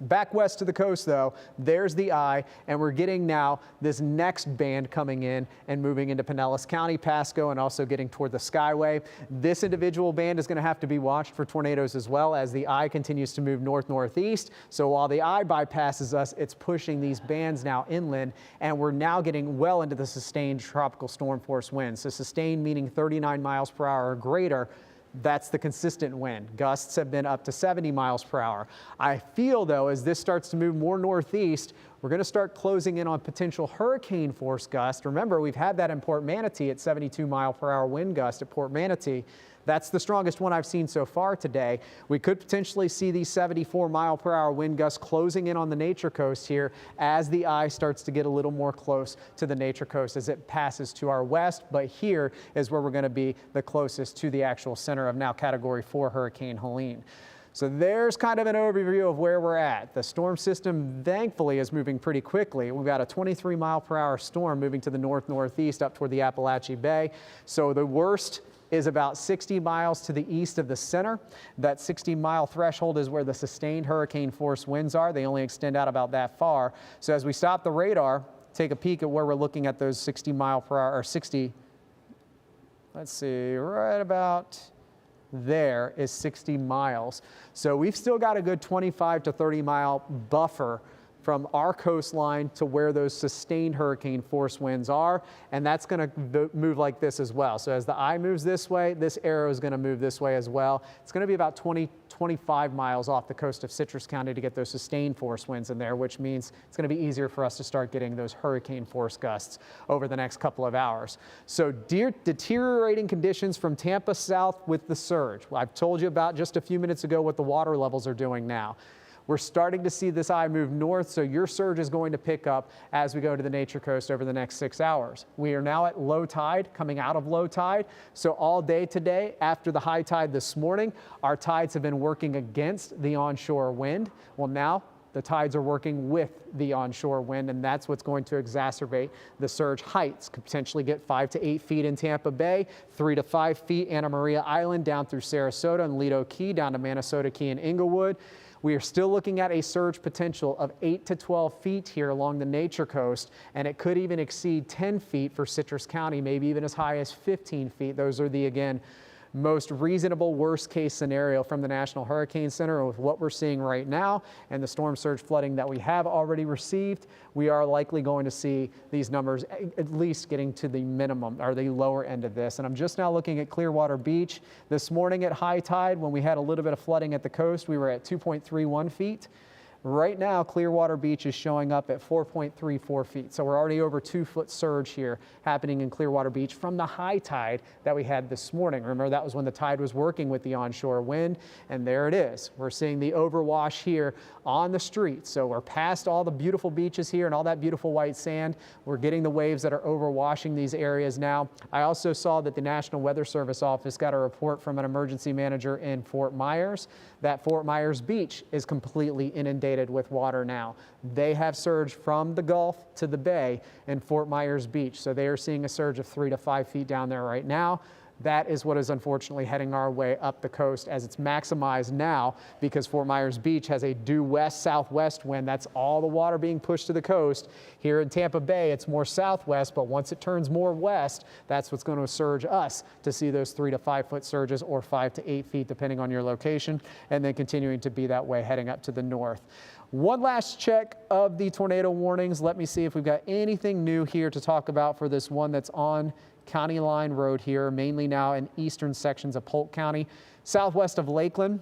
Back west to the coast, though, there's the eye, and we're getting now this next band coming in and moving into Pinellas County, Pasco, and also getting toward the Skyway. This individual band is going to have to be watched for tornadoes as well as the eye continues to move north-northeast. So while the eye bypasses us, it's pushing these bands now inland, and we're now getting well into the sustained tropical storm force winds. So sustained meaning 39 miles per hour or greater. That's the consistent wind. Gusts have been up to 70 miles per hour. I feel, though, as this starts to move more northeast, we're going to start closing in on potential hurricane force gusts. Remember, we've had that in Port Manatee at 72 mile per hour wind gust at Port Manatee. That's the strongest one I've seen so far today. We could potentially see these 74 mile per hour wind gusts closing in on the Nature Coast here as the eye starts to get a little more close to the Nature Coast as it passes to our west. But here is where we're going to be the closest to the actual center of now Category 4 Hurricane Helene. So there's kind of an overview of where we're at. The storm system, thankfully, is moving pretty quickly. We've got a 23 mile per hour storm moving to the north-northeast up toward the Appalachee Bay. So the worst is about 60 miles to the east of the center. That 60-mile threshold is where the sustained hurricane force winds are. They only extend out about that far. So as we stop the radar, take a peek at where we're looking at those 60 mile per hour, or 60, let's see, right about there is 60 miles. So we've still got a good 25 to 30 mile buffer from our coastline to where those sustained hurricane force winds are, and that's going to move like this as well. So as the eye moves this way, this arrow is going to move this way as well. It's going to be about 25 miles off the coast of Citrus County to get those sustained force winds in there, which means it's going to be easier for us to start getting those hurricane force gusts over the next couple of hours. So deteriorating conditions from Tampa south with the surge. I've told you about just a few minutes ago what the water levels are doing now. We're starting to see this eye move north, so your surge is going to pick up as we go to the Nature Coast over the next 6 hours. We are now at low tide, coming out of low tide. So all day today, after the high tide this morning, our tides have been working against the onshore wind. Well, now the tides are working with the onshore wind, and that's what's going to exacerbate the surge heights. Could potentially get 5 to 8 feet in Tampa Bay, 3 to 5 feet Anamaria Island down through Sarasota and Lido Key, down to Minnesota Key and Inglewood. We are still looking at a surge potential of 8 to 12 feet here along the Nature Coast, and it could even exceed 10 feet for Citrus County, maybe even as high as 15 feet. Those are the, again, most reasonable worst case scenario from the National Hurricane Center. With what we're seeing right now and the storm surge flooding that we have already received, we are likely going to see these numbers at least getting to the minimum or the lower end of this. And I'm just now looking at Clearwater Beach. This morning at high tide, when we had a little bit of flooding at the coast, we were at 2.31 feet. Right now, Clearwater Beach is showing up at 4.34 feet. So we're already over 2 foot surge here happening in Clearwater Beach from the high tide that we had this morning. Remember, that was when the tide was working with the onshore wind, and there it is. We're seeing the overwash here on the street. So we're past all the beautiful beaches here and all that beautiful white sand. We're getting the waves that are overwashing these areas now. I also saw that the National Weather Service office got a report from an emergency manager in Fort Myers that Fort Myers Beach is completely inundated with water now. They have surged from the Gulf to the bay in Fort Myers Beach. So they are seeing a surge of 3 to 5 feet down there right now. That is what is unfortunately heading our way up the coast, as it's maximized now because Fort Myers Beach has a due west-southwest wind. That's all the water being pushed to the coast. Here in Tampa Bay, it's more southwest, but once it turns more west, that's what's going to surge us to see those 3 to 5 foot surges, or 5 to 8 feet depending on your location, and then continuing to be that way heading up to the north. One last check of the tornado warnings. Let me see if we've got anything new here to talk about for this one that's on County Line Road here, mainly now in eastern sections of Polk County. Southwest of Lakeland,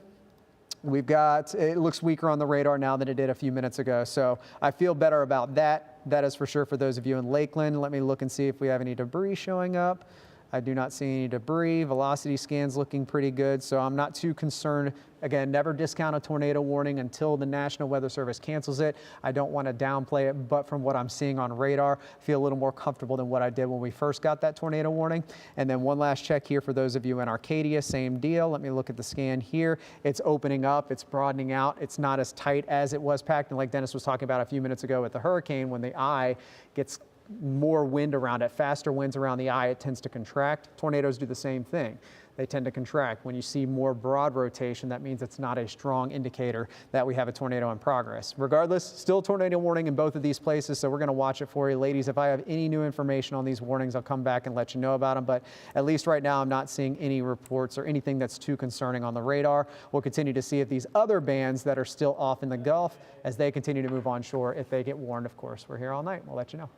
we've got, it looks weaker on the radar now than it did a few minutes ago, so I feel better about that. That is for sure for those of you in Lakeland. Let me look and see if we have any debris showing up. I do not see any debris. Velocity scan's looking pretty good, so I'm not too concerned. Again, never discount a tornado warning until the National Weather Service cancels it. I don't want to downplay it, but from what I'm seeing on radar, I feel a little more comfortable than what I did when we first got that tornado warning. And then one last check here for those of you in Arcadia, same deal. Let me look at the scan here. It's opening up, it's broadening out. It's not as tight as it was packed. And like Dennis was talking about a few minutes ago with the hurricane, when the eye gets more wind around it, faster winds around the eye, it tends to contract. Tornadoes do the same thing. They tend to contract. When you see more broad rotation, that means it's not a strong indicator that we have a tornado in progress. Regardless, still tornado warning in both of these places, so we're going to watch it for you. Ladies, if I have any new information on these warnings, I'll come back and let you know about them, but at least right now I'm not seeing any reports or anything that's too concerning on the radar. We'll continue to see if these other bands that are still off in the Gulf, as they continue to move onshore, if they get warned, of course. We're here all night. We'll let you know.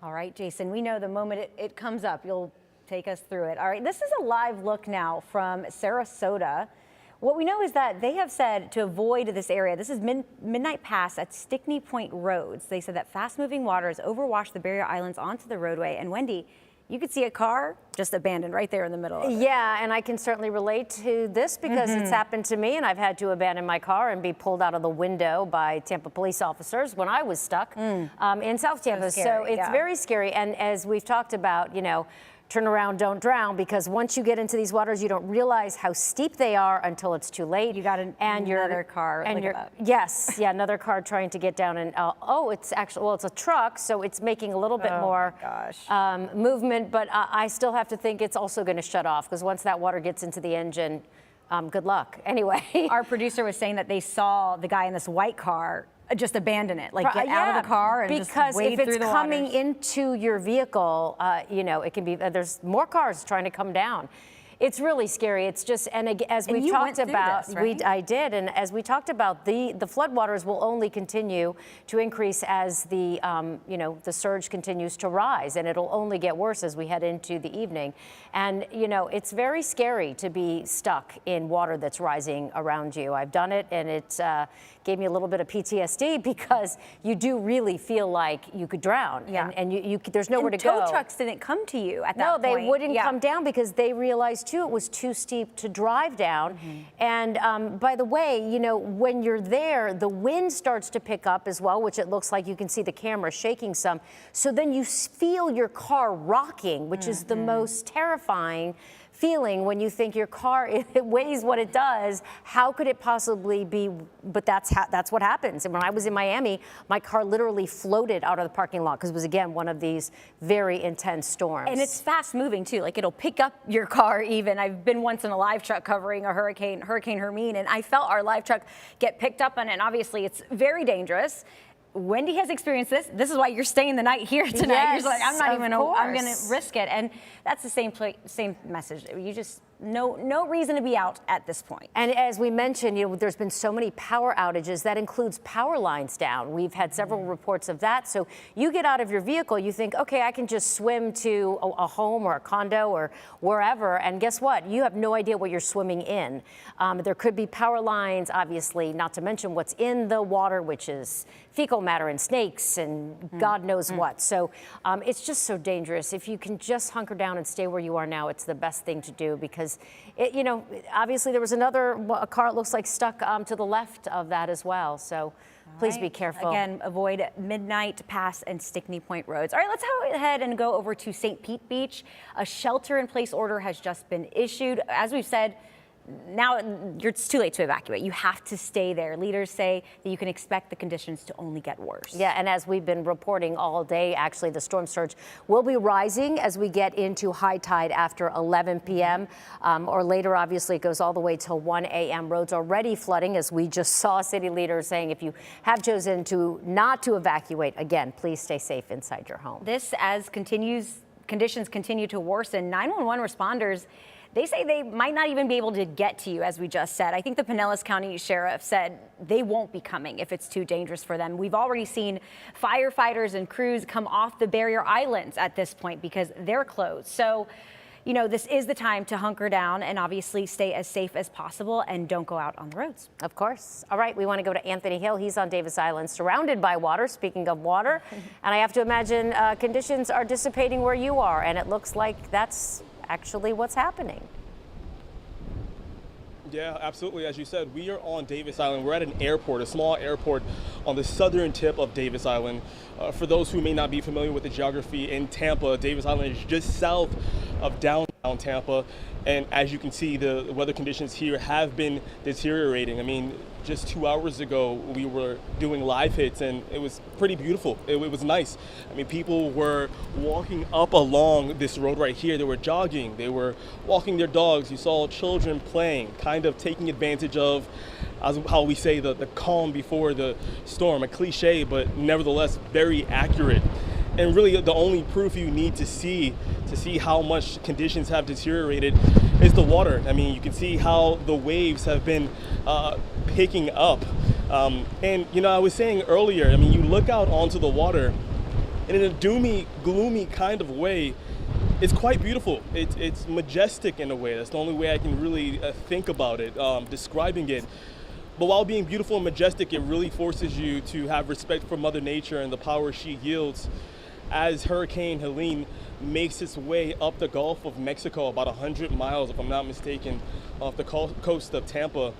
All right, Jason, we know the moment it comes up, you'll take us through it. All right, this is a live look now from Sarasota. What we know is that they have said to avoid this area, this is Midnight Pass at Stickney Point Roads. They said that fast-moving water has overwashed the barrier islands onto the roadway. And Wendy, you could see a car just abandoned right there in the middle of it. Yeah, and I can certainly relate to this because it's happened to me, and I've had to abandon my car and be pulled out of the window by Tampa police officers when I was stuck in South Tampa. So it's very scary. And as we've talked about, you know, turn around, don't drown, because once you get into these waters, you don't realize how steep they are until it's too late. You got another car. And yes, yeah, another car trying to get down, and oh, it's actually, well, it's a truck, so it's making a little bit more movement, but I still have to think it's also going to shut off, because once that water gets into the engine, good luck. Anyway. Our producer was saying that they saw the guy in this white car just abandon it, like get out of the car and just wade through the waters. Because if it's coming into your vehicle, you know, it can be, there's more cars trying to come down. It's really scary. It's just, and as we've talked about, I did, and as we talked about, the floodwaters will only continue to increase as the, you know, the surge continues to rise, and it'll only get worse as we head into the evening. And, you know, it's very scary to be stuck in water that's rising around you. I've done it, and it gave me a little bit of PTSD because you do really feel like you could drown, and there's nowhere to go. Tow trucks didn't come to you at that point. No, they wouldn't come down because they realized too it was too steep to drive down. And by the way, you know, when you're there, the wind starts to pick up as well, which it looks like you can see the camera shaking some. So then you feel your car rocking, which is the most terrifying feeling when you think your car, it weighs what it does. How could it possibly be? But that's what happens. And when I was in Miami, my car literally floated out of the parking lot because it was, again, one of these very intense storms. And it's fast moving too. Like, it'll pick up your car even. I've been once in a live truck covering a Hurricane Helene, and I felt our live truck get picked up on it. And obviously it's very dangerous. Wendy has experienced this. This is why you're staying the night here tonight. Yes, you're like, I'm not even, I'm going to risk it. And that's the same message. You just, no reason to be out at this point. And as we mentioned, you know, there's been so many power outages. That includes power lines down. We've had several reports of that. So you get out of your vehicle, you think, okay, I can just swim to a home or a condo or wherever. And guess what? You have no idea what you're swimming in. There could be power lines, obviously, not to mention what's in the water, which is fecal matter and snakes and God knows what. So it's just so dangerous. If you can just hunker down and stay where you are now, it's the best thing to do, because you know, obviously there was a car, it looks like, stuck to the left of that as well. So please be careful. Again, avoid Midnight Pass and Stickney Point roads. All right, let's go ahead and go over to St. Pete Beach. A shelter-in-place order has just been issued. As we've said, now it's too late to evacuate. You have to stay there. Leaders say that you can expect the conditions to only get worse. Yeah, and as we've been reporting all day, actually, the storm surge will be rising as we get into high tide after 11 p.m. Or later, obviously, it goes all the way till 1 a.m. Roads already flooding, as we just saw city leaders saying if you have chosen not to evacuate, again, please stay safe inside your home. This, as conditions continue to worsen, 911 responders, they say they might not even be able to get to you, as we just said. I think the Pinellas County Sheriff said they won't be coming if it's too dangerous for them. We've already seen firefighters and crews come off the barrier islands at this point because they're closed. So, you know, this is the time to hunker down and obviously stay as safe as possible and don't go out on the roads. Of course. All right, we want to go to Anthony Hill. He's on Davis Island, surrounded by water, speaking of water. And I have to imagine conditions are dissipating where you are, and it looks like that's actually what's happening. Yeah, absolutely. As you said, we are on Davis Island. We're at an airport, a small airport on the southern tip of Davis Island. For those who may not be familiar with the geography in Tampa, Davis Island is just south of downtown Tampa. And as you can see, the weather conditions here have been deteriorating. I mean, just 2 hours ago, we were doing live hits and it was pretty beautiful. It was nice. I mean, people were walking up along this road right here. They were jogging, they were walking their dogs. You saw children playing, kind of taking advantage of, as how we say, the calm before the storm. A cliche, but nevertheless very accurate. And really the only proof you need to see how much conditions have deteriorated is the water. I mean, you can see how the waves have been picking up. And, you know, I was saying earlier, I mean, you look out onto the water and in a doomy, gloomy kind of way, it's quite beautiful. It's majestic in a way. That's the only way I can really think about it, describing it. But while being beautiful and majestic, it really forces you to have respect for Mother Nature and the power she yields. As Hurricane Helene makes its way up the Gulf of Mexico, about 100 miles, if I'm not mistaken, off the coast of Tampa,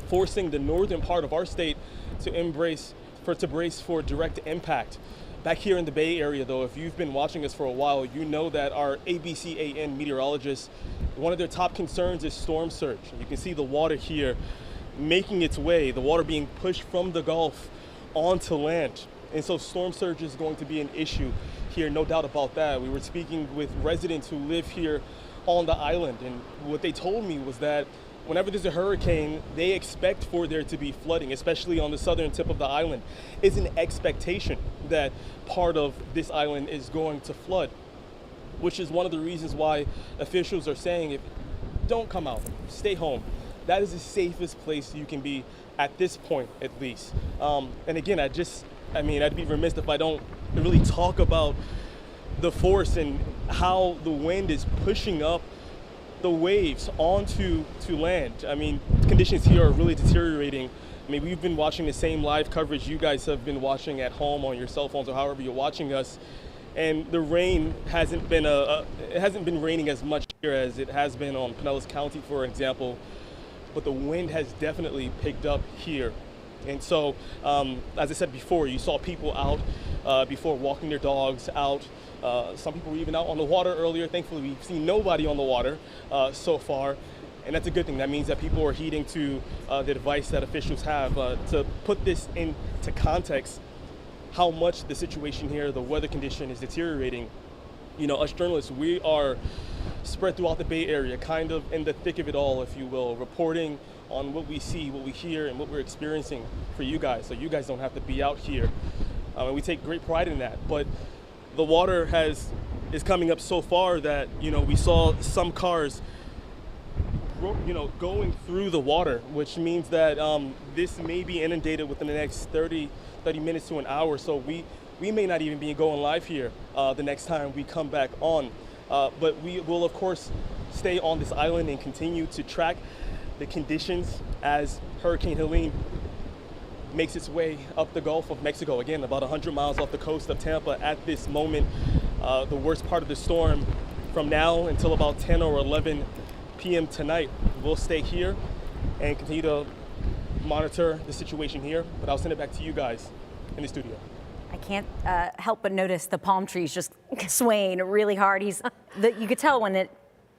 forcing the northern part of our state to brace for direct impact. Back here in the Bay Area, though, if you've been watching us for a while, you know that our ABCAN meteorologists, one of their top concerns is storm surge. You can see the water here making its way, the water being pushed from the Gulf onto land. And so storm surge is going to be an issue here, no doubt about that. We were speaking with residents who live here on the island, and what they told me was that whenever there's a hurricane, they expect for there to be flooding, especially on the southern tip of the island. It's an expectation that part of this island is going to flood, which is one of the reasons why officials are saying, don't come out, stay home. That is the safest place you can be at this point, at least. And again, I'd be remiss if I don't really talk about the force and how the wind is pushing up the waves onto land. I mean, conditions here are really deteriorating. I mean, we've been watching the same live coverage you guys have been watching at home on your cell phones or however you're watching us. And the rain hasn't been raining as much here as it has been on Pinellas County, for example. But the wind has definitely picked up here. And so, as I said before, you saw people out before, walking their dogs out. Some people were even out on the water earlier. Thankfully, we've seen nobody on the water so far. And that's a good thing. That means that people are heeding to the advice that officials have. To put this into context, how much the situation here, the weather condition is deteriorating. You know, us journalists, we are spread throughout the Bay Area, kind of in the thick of it all, if you will, reporting on what we see, what we hear, and what we're experiencing for you guys, so you guys don't have to be out here. And we take great pride in that. But the water is coming up so far that, you know, we saw some cars, you know, going through the water, which means that this may be inundated within the next 30 minutes to an hour. So we may not even be going live here the next time we come back on. But we will, of course, stay on this island and continue to track the conditions as Hurricane Helene makes its way up the Gulf of Mexico. Again, about 100 miles off the coast of Tampa at this moment. The worst part of the storm from now until about 10 or 11 p.m. tonight. We'll stay here and continue to monitor the situation here, but I'll send it back to you guys in the studio. I can't help but notice the palm trees just swaying really hard. You could tell when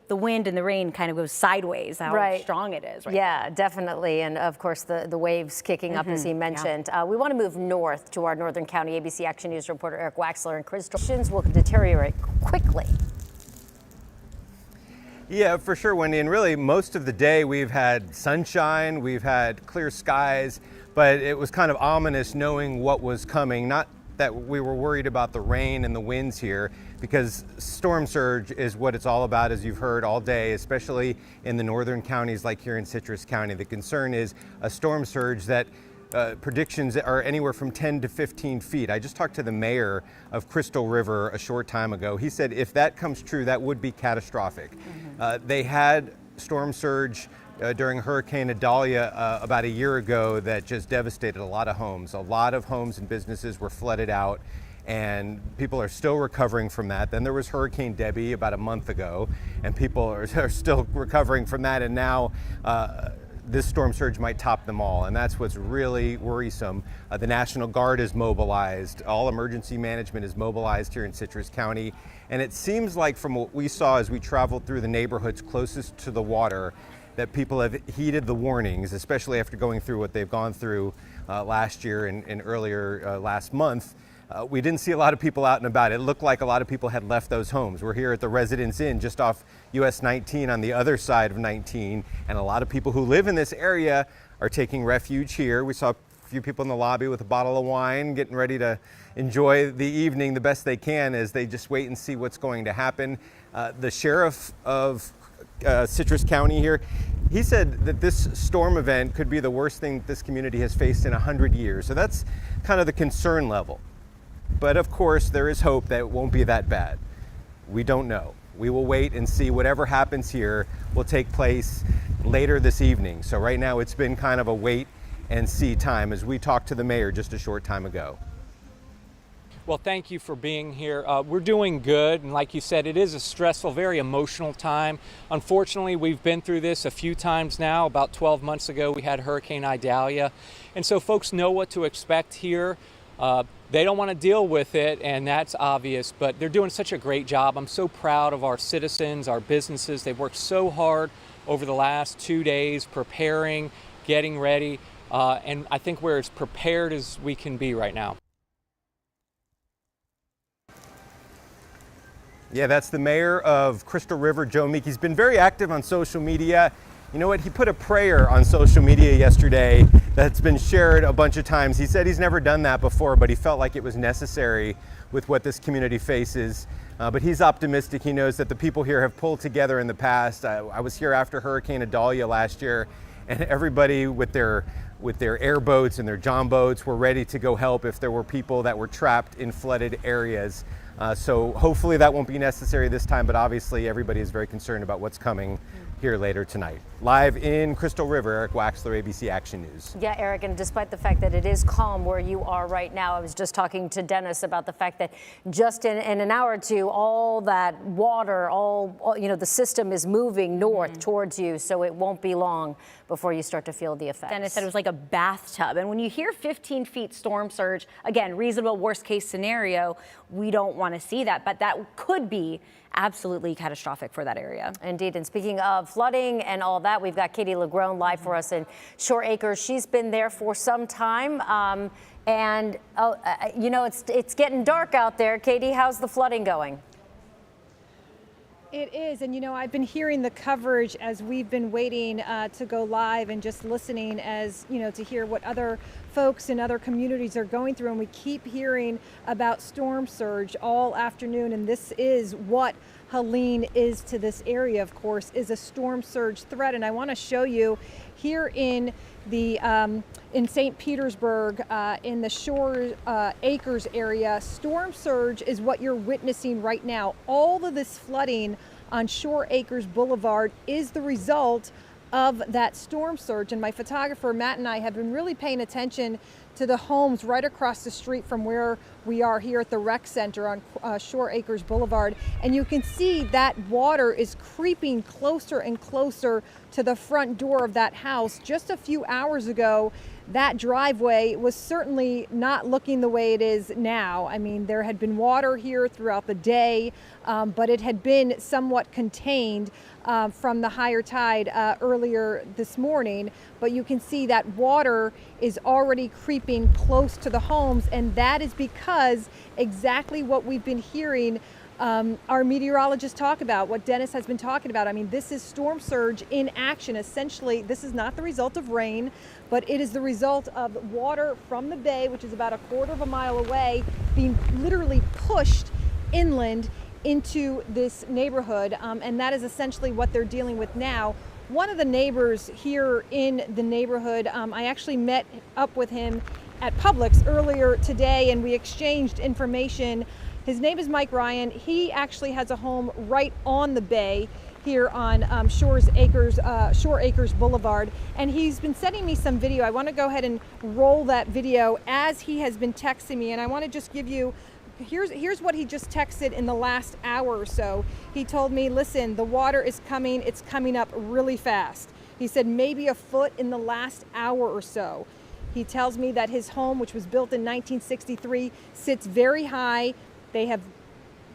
the wind and the rain kind of goes sideways, how strong it is. Yeah, definitely. And of course, the waves kicking up, as he mentioned. We want to move north to our Northern County ABC Action News reporter Eric Waxler, and crystal conditions will deteriorate quickly. Yeah, for sure, Wendy. And really, most of the day we've had sunshine, we've had clear skies, but it was kind of ominous knowing what was coming. Not that we were worried about the rain and the winds here, because storm surge is what it's all about, as you've heard all day, especially in the northern counties like here in Citrus County. The concern is a storm surge that predictions are anywhere from 10 to 15 feet. I just talked to the mayor of Crystal River a short time ago. He said if that comes true, that would be catastrophic. They had storm surge during Hurricane Idalia about a year ago that just devastated a lot of homes. A lot of homes and businesses were flooded out, and people are still recovering from that. Then there was Hurricane Debbie about a month ago, and people are still recovering from that, and now this storm surge might top them all, and that's what's really worrisome. The National Guard is mobilized. All emergency management is mobilized here in Citrus County, and it seems like from what we saw as we traveled through the neighborhoods closest to the water, that people have heeded the warnings, especially after going through what they've gone through last year and earlier last month. We didn't see a lot of people out and about. It looked like a lot of people had left those homes. We're here at the Residence Inn just off US 19 on the other side of 19, and a lot of people who live in this area are taking refuge here. We saw a few people in the lobby with a bottle of wine getting ready to enjoy the evening the best they can as they just wait and see what's going to happen. The sheriff of Citrus County here, he said that this storm event could be the worst thing this community has faced in 100 years. So that's kind of the concern level. But of course, there is hope that it won't be that bad. We don't know. We will wait and see. Whatever happens here will take place later this evening. So right now it's been kind of a wait and see time as we talked to the mayor just a short time ago. Well, thank you for being here. We're doing good, and like you said, it is a stressful, very emotional time. Unfortunately, we've been through this a few times now. About 12 months ago, we had Hurricane Idalia, and so folks know what to expect here. They don't want to deal with it, and that's obvious, but they're doing such a great job. I'm so proud of our citizens, our businesses. They've worked so hard over the last 2 days preparing, getting ready, and I think we're as prepared as we can be right now. Yeah, that's the mayor of Crystal River, Joe Meek. He's been very active on social media. You know what? He put a prayer on social media yesterday that's been shared a bunch of times. He said he's never done that before, but he felt like it was necessary with what this community faces. But he's optimistic. He knows that the people here have pulled together in the past. I was here after Hurricane Idalia last year, and everybody with their airboats and their john boats were ready to go help if there were people that were trapped in flooded areas. So hopefully that won't be necessary this time, but obviously everybody is very concerned about what's coming here later tonight. Live in Crystal River, Eric Waxler, ABC Action News. Yeah, Eric, and despite the fact that it is calm where you are right now, I was just talking to Dennis about the fact that just in an hour or two, all that water, all the system is moving north towards you, so it won't be long before you start to feel the effects. Dennis said it was like a bathtub. And when you hear 15 feet storm surge, again, reasonable worst case scenario, we don't want to see that, but that could be absolutely catastrophic for that area. Indeed. And speaking of flooding and all that, we've got Katie LaGrone live for us in Shore Acres. She's been there for some time. It's getting dark out there. Katie, how's the flooding going? It is, and I've been hearing the coverage as we've been waiting to go live and just listening as, to hear what other folks in other communities are going through, and we keep hearing about storm surge all afternoon, and this is what Helene is to this area, of course, is a storm surge threat. And I want to show you here in the in St. Petersburg, in the Shore Acres area, storm surge is what you're witnessing right now. All of this flooding on Shore Acres Boulevard is the result of that storm surge. And my photographer, Matt, and I have been really paying attention to the homes right across the street from where we are here at the rec center on Shore Acres Boulevard. And you can see that water is creeping closer and closer to the front door of that house. Just a few hours ago, that driveway was certainly not looking the way it is now. I mean, there had been water here throughout the day, but it had been somewhat contained from the higher tide earlier this morning. But you can see that water is already creeping close to the homes, and that is because exactly what we've been hearing our meteorologists talk about, what Dennis has been talking about. I mean, this is storm surge in action. Essentially, this is not the result of rain, but it is the result of water from the bay, which is about a quarter of a mile away, being literally pushed inland into this neighborhood. And that is essentially what they're dealing with now. One of the neighbors here in the neighborhood, I actually met up with him at Publix earlier today, and we exchanged information. His name is Mike Ryan. He actually has a home right on the bay here on Shore Acres Boulevard, and he's been sending me some video. I want to go ahead and roll that video as he has been texting me, and I want to just give you, here's what he just texted in the last hour or so. He told me, listen, the water is coming, it's coming up really fast. He said maybe a foot in the last hour or so. He tells me that his home, which was built in 1963, sits very high. They have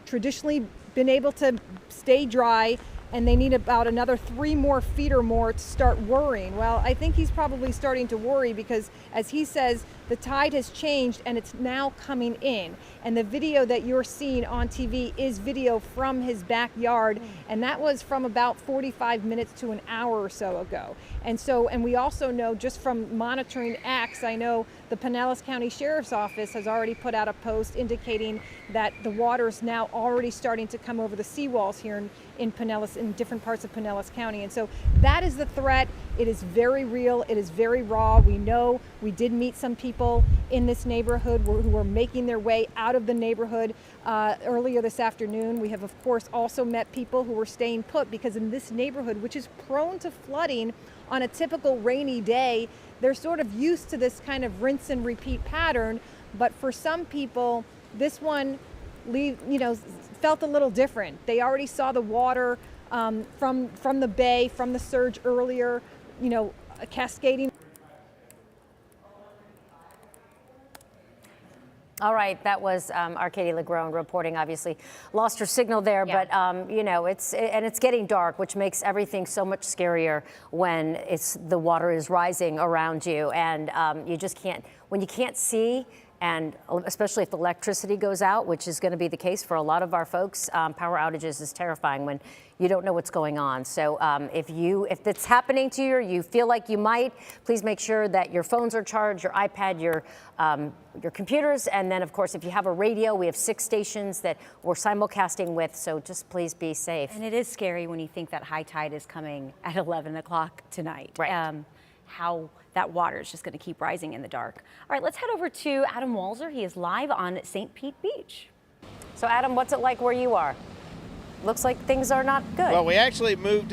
traditionally been able to stay dry, and they need about another 3 more feet or more to start worrying. Well, I think he's probably starting to worry because, as he says, the tide has changed and it's now coming in. And the video that you're seeing on TV is video from his backyard, and that was from about 45 minutes to an hour or so ago. And we also know, just from monitoring X, I know the Pinellas County Sheriff's Office has already put out a post indicating that the water is now already starting to come over the seawalls here in Pinellas, in different parts of Pinellas County. And so that is the threat. It is very real. It is very raw. We know we did meet some people in this neighborhood who were making their way out of the neighborhood earlier this afternoon. We have, of course, also met people who were staying put because in this neighborhood, which is prone to flooding on a typical rainy day, they're sort of used to this kind of rinse and repeat pattern. But for some people, this one felt a little different. They already saw the water from the bay, from the surge earlier, cascading. All right, that was Katie Legrone reporting. Obviously, lost her signal there, yeah. But it's getting dark, which makes everything so much scarier when the water is rising around you, and you just can't, when you can't see. And especially if the electricity goes out, which is going to be the case for a lot of our folks, power outages is terrifying when you don't know what's going on. So if it's happening to you or you feel like you might, please make sure that your phones are charged, your iPad, your computers. And then, of course, if you have a radio, we have 6 stations that we're simulcasting with. So just please be safe. And it is scary when you think that high tide is coming at 11 o'clock tonight. Right. How that water is just going to keep rising in the dark. All right, let's head over to Adam Walzer. He is live on St. Pete Beach. So Adam, what's it like where you are? Looks like things are not good. Well, we actually moved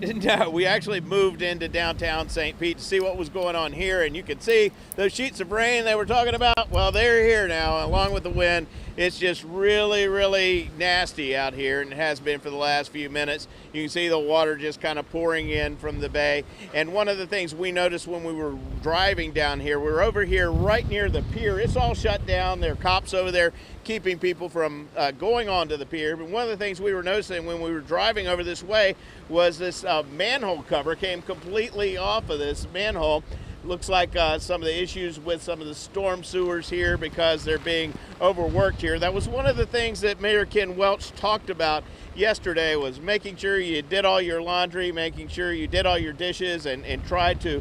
into downtown St. Pete to see what was going on here, and you can see those sheets of rain they were talking about. Well, they're here now, along with the wind. It's just really, really nasty out here, and it has been for the last few minutes. You can see the water just kind of pouring in from the bay. And one of the things we noticed when we were driving down here, we were over here right near the pier. It's all shut down. There are cops over there keeping people from going onto the pier. But one of the things we were noticing when we were driving over this way was this manhole cover came completely off of this manhole. Looks like some of the issues with some of the storm sewers here because they're being overworked here. That was one of the things that Mayor Ken Welch talked about yesterday, was making sure you did all your laundry, making sure you did all your dishes, and tried to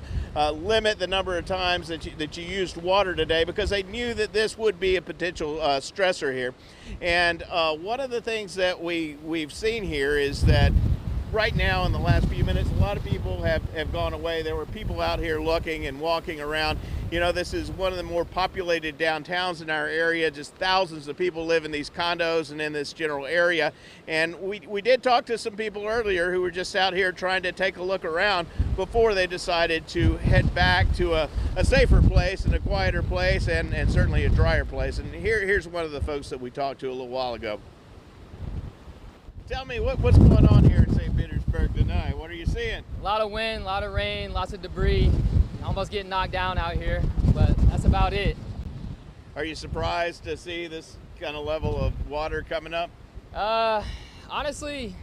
limit the number of times that you used water today, because they knew that this would be a potential stressor here. And one of the things that we've seen here is that right now in the last few minutes, a lot of people have gone away. There were people out here looking and walking around. You know, this is one of the more populated downtowns in our area. Just thousands of people live in these condos and in this general area. And we did talk to some people earlier who were just out here trying to take a look around before they decided to head back to a safer place and a quieter place and certainly a drier place. And here's one of the folks that we talked to a little while ago. Tell me, what's going on here in St. Petersburg tonight? What are you seeing? A lot of wind, a lot of rain, lots of debris. Almost getting knocked down out here, but that's about it. Are you surprised to see this kind of level of water coming up? Honestly,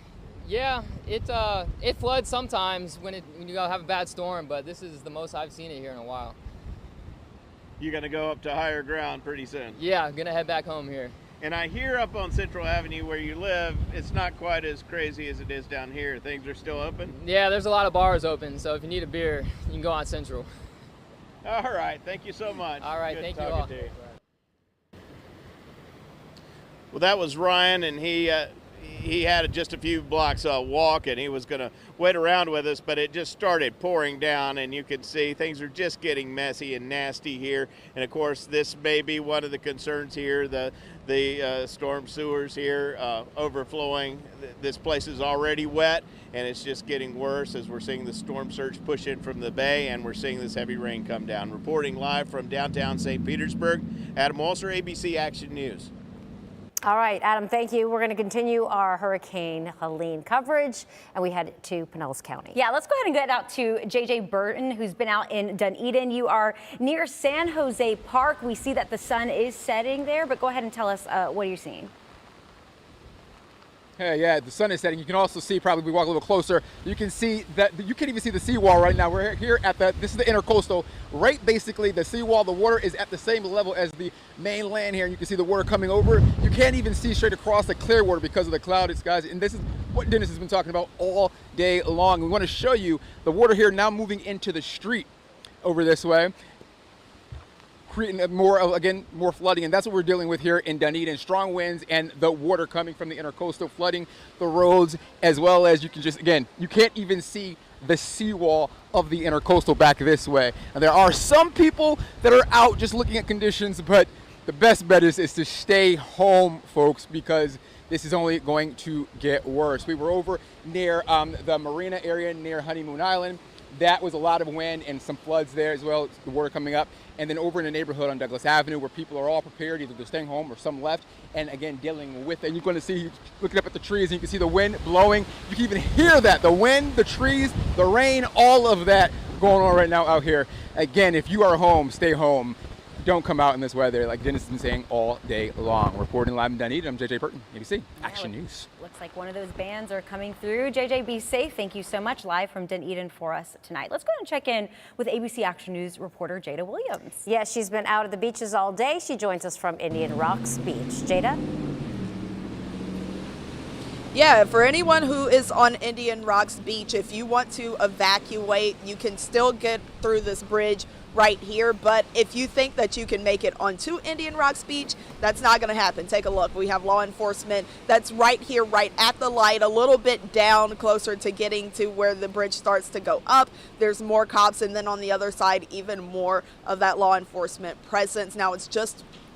yeah. It floods sometimes when you have a bad storm, but this is the most I've seen it here in a while. You're gonna go up to higher ground pretty soon? Yeah, I'm gonna head back home here. And I hear up on Central Avenue where you live, it's not quite as crazy as it is down here. Things are still open? Yeah, there's a lot of bars open, so if you need a beer, you can go on Central. All right, thank you so much. All right, Good thank you talking all. to you. Well, that was Ryan, and he had just a few blocks walk, and he was going to wait around with us, but it just started pouring down, and you can see things are just getting messy and nasty here. And of course, this may be one of the concerns here, the storm sewers here overflowing. This place is already wet, and it's just getting worse as we're seeing the storm surge push in from the bay, and we're seeing this heavy rain come down. Reporting live from downtown St. Petersburg, Adam Walser, ABC Action News. All right, Adam, thank you. We're going to continue our Hurricane Helene coverage, and we head to Pinellas County. Yeah, let's go ahead and get out to JJ Burton, who's been out in Dunedin. You are near San Jose Park. We see that the sun is setting there, but go ahead and tell us what you're seeing. Hey, yeah, the sun is setting. You can also see, probably we walk a little closer, you can see that, you can even see the seawall right now. We're here at this is the intercoastal, right basically the seawall. The water is at the same level as the mainland here, and you can see the water coming over. You can't even see straight across the Clearwater because of the clouded skies, and this is what Dennis has been talking about all day long. We want to show you the water here now moving into the street over this way, creating more flooding, and that's what we're dealing with here in Dunedin. Strong winds and the water coming from the intercoastal flooding the roads, as well as you can just, again, you can't even see the seawall of the intercoastal back this way. And there are some people that are out just looking at conditions, but the best bet is to stay home, folks, because this is only going to get worse. We were over near the marina area near Honeymoon Island. That was a lot of wind and some floods there as well, the water coming up. And then over in the neighborhood on Douglas Avenue where people are all prepared, either they're staying home or some left, and again, dealing with it. And you're going to see, looking up at the trees, and you can see the wind blowing. You can even hear that, the wind, the trees, the rain, all of that going on right now out here. Again, if you are home, stay home. Don't come out in this weather, like Dennis has been saying all day long. Reporting live in Dunedin, I'm JJ Burton, ABC Action News. Looks like one of those bands are coming through. JJ, be safe. Thank you so much, live from Dunedin for us tonight. Let's go ahead and check in with ABC Action News reporter Jada Williams. Yeah, she's been out at the beaches all day. She joins us from Indian Rocks Beach. Jada? Yeah, for anyone who is on Indian Rocks Beach, if you want to evacuate, you can still get through this bridge right here, but if you think that you can make it onto Indian Rocks Beach, that's not going to happen. Take a look. We have law enforcement that's right here, right at the light, a little bit down, closer to getting to where the bridge starts to go up. There's more cops, and then on the other side, even more of that law enforcement presence. Now, it's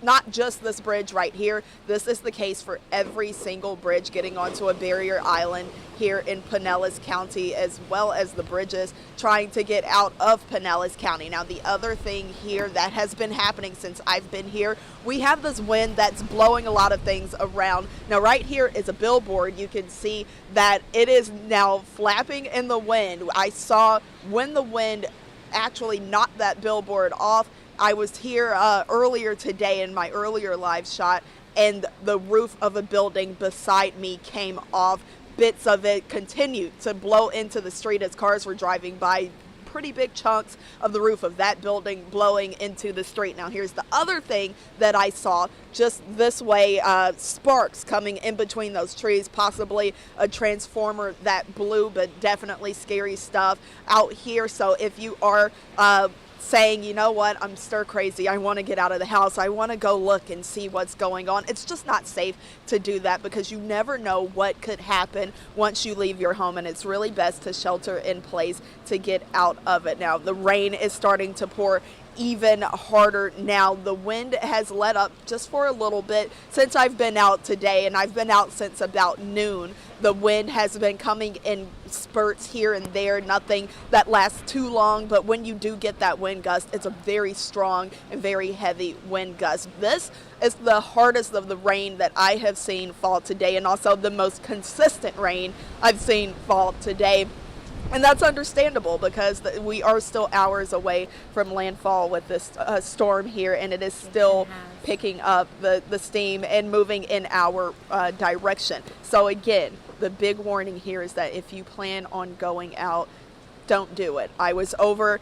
not just this bridge right here. This is the case for every single bridge getting onto a barrier island here in Pinellas County, as well as the bridges trying to get out of Pinellas County. Now, the other thing here that has been happening since I've been here, we have this wind that's blowing a lot of things around. Now, right here is a billboard. You can see that it is now flapping in the wind. I saw when the wind actually knocked that billboard off. I was here earlier today in my earlier live shot, and the roof of a building beside me came off. Bits of it continued to blow into the street as cars were driving by. Pretty big chunks of the roof of that building blowing into the street. Now, here's the other thing that I saw just this way, sparks coming in between those trees, possibly a transformer that blew, but definitely scary stuff out here. So if you are saying, you know what, I'm stir crazy. I want to get out of the house. I want to go look and see what's going on. It's just not safe to do that because you never know what could happen once you leave your home, and it's really best to shelter in place to get out of it. Now, the rain is starting to pour even harder now. The wind has let up just for a little bit since I've been out today, and I've been out since about noon. The wind has been coming in spurts here and there, nothing that lasts too long, but when you do get that wind gust, it's a very strong and very heavy wind gust. This is the hardest of the rain that I have seen fall today, and also the most consistent rain I've seen fall today. And that's understandable because we are still hours away from landfall with this storm here, and it is still picking up the steam and moving in our direction. So again, the big warning here is that if you plan on going out, don't do it. I was over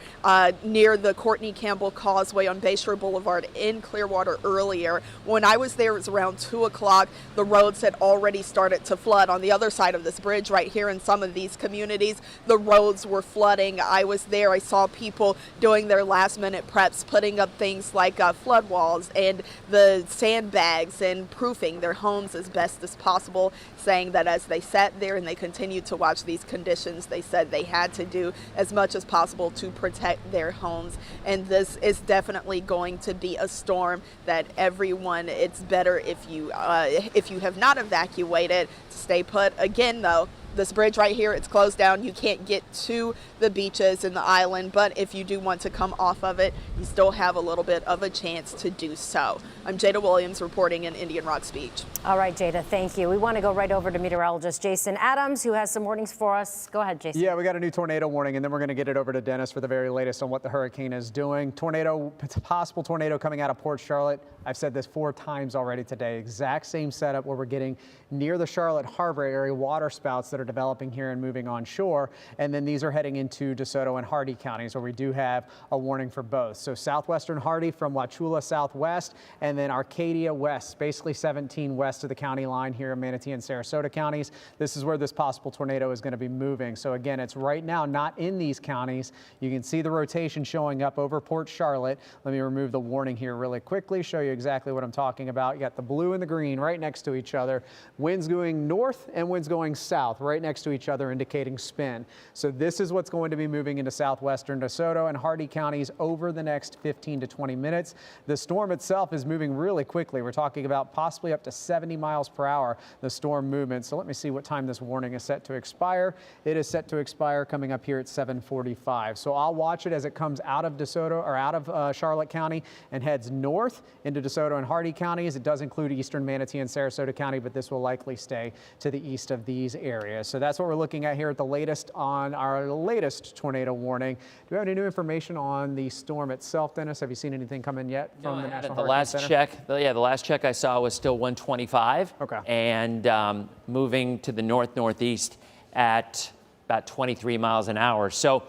near the Courtney Campbell Causeway on Bayshore Boulevard in Clearwater earlier. When I was there, it was around 2 o'clock. The roads had already started to flood. On the other side of this bridge right here in some of these communities, the roads were flooding. I was there. I saw people doing their last minute preps, putting up things like flood walls and the sandbags and proofing their homes as best as possible, saying that as they sat there and they continued to watch these conditions, they said they had to do as much as possible to protect their homes. And this is definitely going to be a storm that everyone, it's better if you have not evacuated, to stay put. Again though, this bridge right here, it's closed down. You can't get to the beaches in the island, but if you do want to come off of it, you still have a little bit of a chance to do so. I'm Jada Williams reporting in Indian Rocks Beach. All right, Jada, thank you. We want to go right over to meteorologist Jason Adams, who has some warnings for us. Go ahead, Jason. Yeah, we got a new tornado warning, and then we're going to get it over to Dennis for the very latest on what the hurricane is doing. Possible tornado coming out of Port Charlotte. I've said this 4 times already today. Exact same setup where we're getting near the Charlotte Harbor area, water spouts that are developing here and moving on shore. And then these are heading into DeSoto and Hardee counties, where we do have a warning for both. So southwestern Hardee from Wauchula southwest, and then Arcadia west, basically 17 west of the county line here in Manatee and Sarasota counties. This is where this possible tornado is going to be moving. So again, it's right now not in these counties. You can see the rotation showing up over Port Charlotte. Let me remove the warning here really quickly, show you exactly what I'm talking about. You got the blue and the green right next to each other. Winds going north and winds going south right next to each other, indicating spin. So this is what's going to be moving into southwestern DeSoto and Hardee counties over the next 15 to 20 minutes. The storm itself is moving really quickly. We're talking about possibly up to 70 miles per hour, the storm movement. So let me see what time this warning is set to expire. It is set to expire coming up here at 7:45. So I'll watch it as it comes out of DeSoto or out of Charlotte County and heads north into DeSoto and Hardee counties. It does include eastern Manatee and Sarasota County, but this will likely stay to the east of these areas. So that's what we're looking at here at the latest on our latest tornado warning. Do we have any new information on the storm itself, Dennis? Have you seen anything come in yet from the National Hurricane Center? The last check I saw was still 125. Okay. And moving to the northeast at about 23 miles an hour. So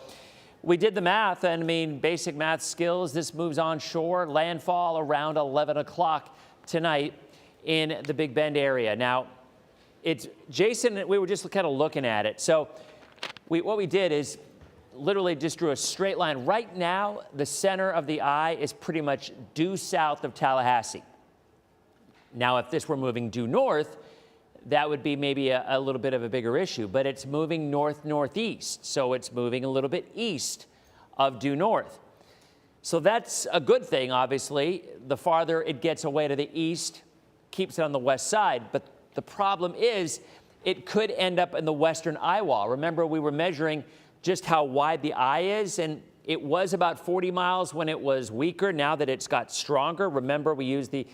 we did the math, and I mean, basic math skills. This moves onshore, landfall around 11 o'clock tonight in the Big Bend area. Now, it's Jason, we were just kind of looking at it. So what we did is literally just drew a straight line. Right now, the center of the eye is pretty much due south of Tallahassee. Now, if this were moving due north, that would be maybe a little bit of a bigger issue, but it's moving north-northeast, so it's moving a little bit east of due north. So that's a good thing, obviously. The farther it gets away to the east, keeps it on the west side, but the problem is it could end up in the western eye wall. Remember, we were measuring just how wide the eye is, and it was about 40 miles when it was weaker. Now that it's got stronger, remember we used the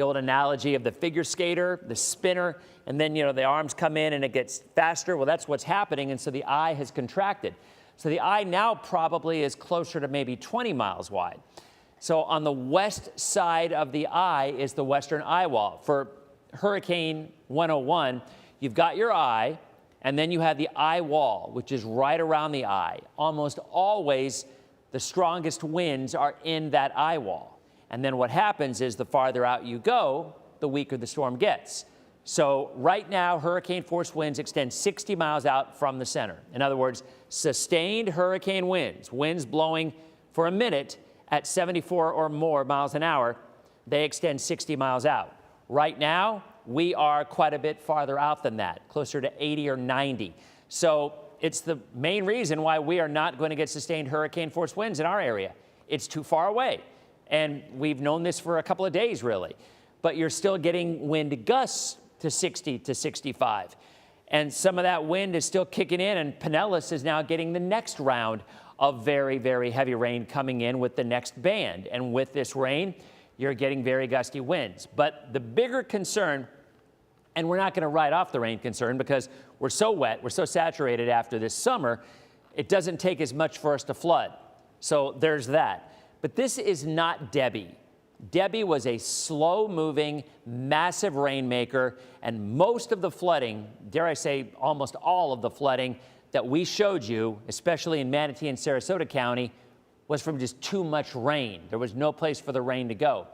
old analogy of the figure skater, the spinner, and then, the arms come in and it gets faster. Well, that's what's happening, and so the eye has contracted. So the eye now probably is closer to maybe 20 miles wide. So on the west side of the eye is the western eye wall. For Hurricane 101, you've got your eye, and then you have the eye wall, which is right around the eye. Almost always, the strongest winds are in that eye wall. And then what happens is the farther out you go, the weaker the storm gets. So right now, hurricane force winds extend 60 miles out from the center. In other words, sustained hurricane winds, winds blowing for a minute at 74 or more miles an hour, they extend 60 miles out. Right now, we are quite a bit farther out than that, closer to 80 or 90. So it's the main reason why we are not going to get sustained hurricane force winds in our area. It's too far away. And we've known this for a couple of days, really. But you're still getting wind gusts to 60 to 65. And some of that wind is still kicking in, and Pinellas is now getting the next round of very, very heavy rain coming in with the next band. And with this rain, you're getting very gusty winds. But the bigger concern, and we're not going to write off the rain concern because we're so wet, we're so saturated after this summer, it doesn't take as much for us to flood. So there's that. But this is not Debbie. Debbie was a slow-moving, massive rainmaker, and most of the flooding, dare I say almost all of the flooding that we showed you, especially in Manatee and Sarasota County, was from just too much rain. There was no place for the rain to go.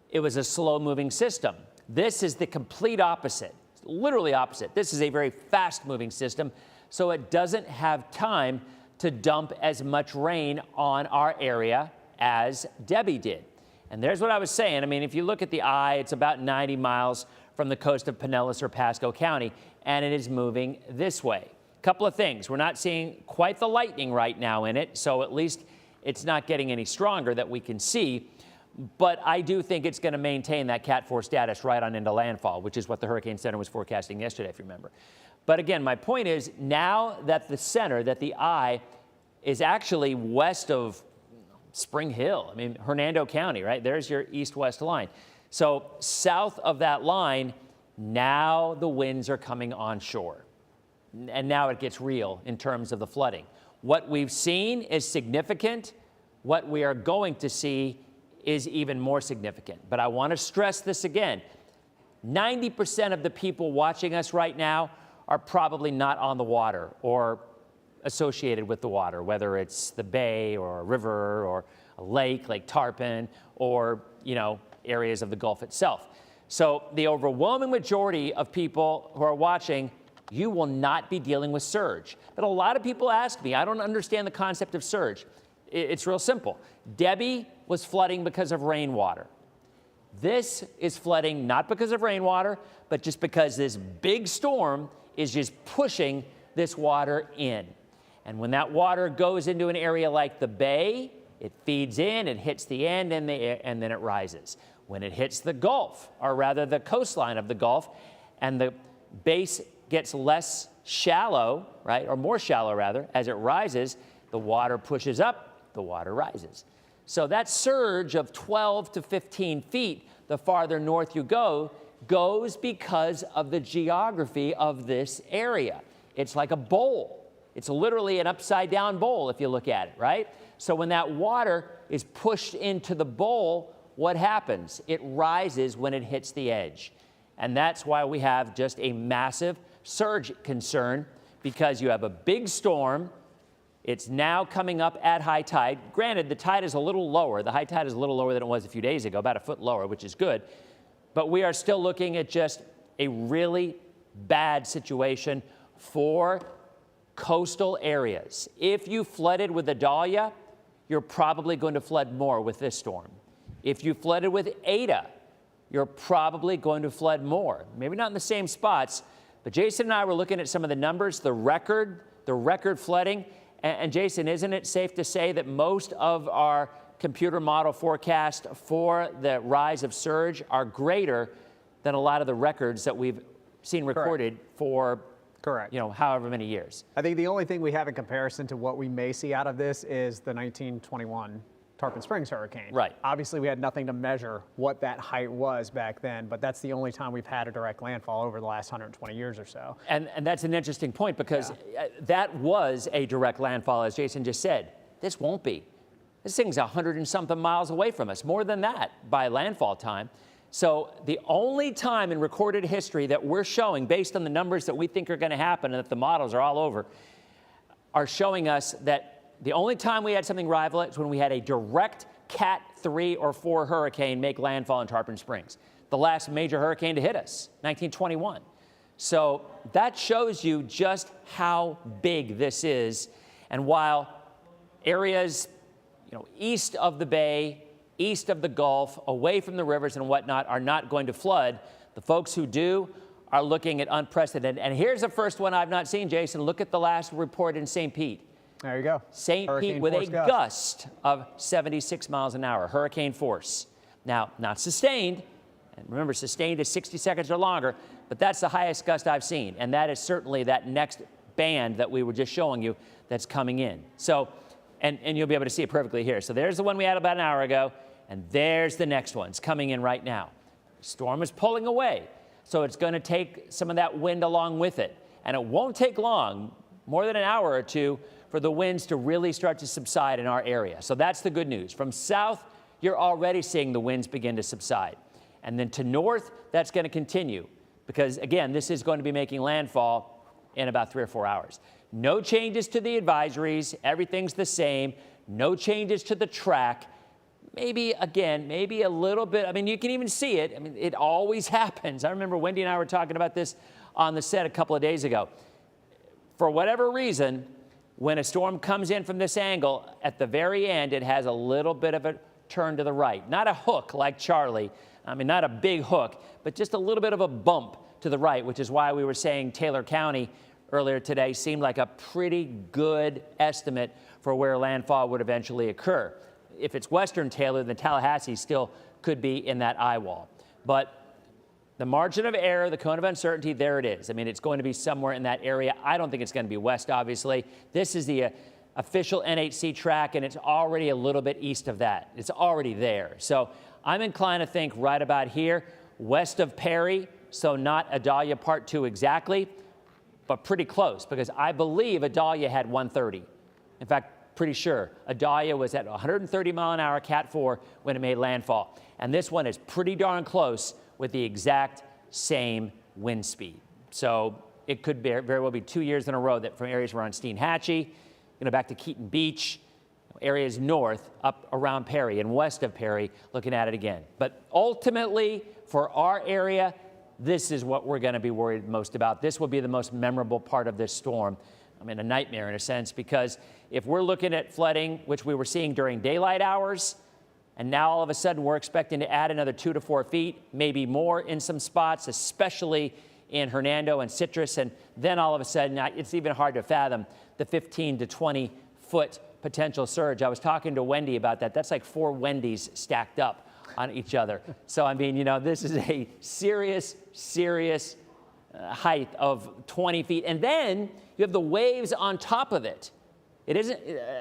It was a slow-moving system. This is the complete opposite, literally opposite. This is a very fast-moving system, so it doesn't have time to dump as much rain on our area as Debbie did. And there's what I was saying. I mean, if you look at the eye, it's about 90 miles from the coast of Pinellas or Pasco County, and it is moving this way. Couple of things. We're not seeing quite the lightning right now in it, so at least it's not getting any stronger that we can see. But I do think it's going to maintain that Cat 4 status right on into landfall, which is what the Hurricane Center was forecasting yesterday, if you remember. But again, my point is, now that the center, that the eye, is actually west of Spring Hill, I mean, Hernando County, right? There's your east-west line. So south of that line, now the winds are coming onshore. And now it gets real in terms of the flooding. What we've seen is significant. What we are going to see is even more significant. But I want to stress this again. 90% of the people watching us right now are probably not on the water or associated with the water, whether it's the bay or a river or a lake, Lake Tarpon, or, you know, areas of the Gulf itself. So the overwhelming majority of people who are watching, you will not be dealing with surge. But a lot of people ask me, I don't understand the concept of surge. It's real simple. Debbie was flooding because of rainwater. This is flooding not because of rainwater, but just because this big storm is just pushing this water in. And when that water goes into an area like the bay, it feeds in, it hits the end, and then it rises. When it hits the Gulf, or rather the coastline of the Gulf, and the base gets less shallow, right, or more shallow rather, as it rises, the water pushes up, the water rises. So that surge of 12 to 15 feet, the farther north you go, goes because of the geography of this area. It's like a bowl. It's literally an upside-down bowl if you look at it, right? So when that water is pushed into the bowl, what happens? It rises when it hits the edge. And that's why we have just a massive surge concern, because you have a big storm. It's now coming up at high tide. Granted, the tide is a little lower. The high tide is a little lower than it was a few days ago, about a foot lower, which is good. But we are still looking at just a really bad situation for coastal areas. If you flooded with Idalia, you're probably going to flood more with this storm. If you flooded with Ada, you're probably going to flood more. Maybe not in the same spots, but Jason and I were looking at some of the numbers, the record flooding. And Jason, isn't it safe to say that most of our computer model forecast for the rise of surge are greater than a lot of the records that we've seen recorded for, correct, you know, however many years? I think the only thing we have in comparison to what we may see out of this is the 1921 Tarpon Springs hurricane. Right. Obviously, we had nothing to measure what that height was back then, but that's the only time we've had a direct landfall over the last 120 years or so. And that's an interesting point, because that was a direct landfall, as Jason just said. This won't be. This thing's 100 and something miles away from us, more than that by landfall time. So the only time in recorded history that we're showing, based on the numbers that we think are going to happen and that the models are all over, are showing us that the only time we had something rival it is when we had a direct Cat 3 or 4 hurricane make landfall in Tarpon Springs. The last major hurricane to hit us, 1921. So that shows you just how big this is. And while areas, east of the bay, east of the Gulf, away from the rivers and whatnot, are not going to flood. The folks who do are looking at unprecedented. And here's the first one I've not seen, Jason. Look at the last report in St. Pete. There you go. St. Pete with a gust of 76 miles an hour, hurricane force. Now, not sustained. And remember, sustained is 60 seconds or longer, but that's the highest gust I've seen. And that is certainly that next band that we were just showing you that's coming in. So, and you'll be able to see it perfectly here. So there's the one we had about an hour ago, and there's the next one. It's coming in right now. The storm is pulling away, so it's going to take some of that wind along with it. And it won't take long, more than an hour or two, for the winds to really start to subside in our area. So that's the good news. From south, you're already seeing the winds begin to subside. And then to north, that's going to continue because, again, this is going to be making landfall in about 3 or 4 hours. No changes to the advisories. Everything's the same. No changes to the track. Maybe, again, maybe a little bit. I mean, you can even see it. I mean, it always happens. I remember Wendy and I were talking about this on the set a couple of days ago. For whatever reason, when a storm comes in from this angle, at the very end, it has a little bit of a turn to the right. Not a hook like Charlie. I mean, not a big hook, but just a little bit of a bump to the right, which is why we were saying Taylor County earlier today seemed like a pretty good estimate for where landfall would eventually occur. If it's western Taylor, then Tallahassee still could be in that eye wall. But the margin of error, the cone of uncertainty, there it is. I mean, it's going to be somewhere in that area. I don't think it's going to be west, obviously. This is the official NHC track, and it's already a little bit east of that. It's already there. So I'm inclined to think right about here, west of Perry, so not Adalia Part 2 exactly, but pretty close, because I believe Adalia had 130. In fact, pretty sure. Adalia was at 130 mile an hour Cat 4 when it made landfall. And this one is pretty darn close with the exact same wind speed. So it could very well be 2 years in a row that from areas around Steinhatchee, back to Keaton Beach, areas north up around Perry and west of Perry, looking at it again. But ultimately, for our area, this is what we're going to be worried most about. This will be the most memorable part of this storm. I mean, a nightmare in a sense, because if we're looking at flooding, which we were seeing during daylight hours, and now all of a sudden we're expecting to add another 2 to 4 feet, maybe more in some spots, especially in Hernando and Citrus, and then all of a sudden it's even hard to fathom the 15 to 20 foot potential surge. I was talking to Wendy about that. That's like 4 Wendy's stacked up on each other. So, I mean, this is a serious height of 20 feet. And then you have the waves on top of it. It isn't,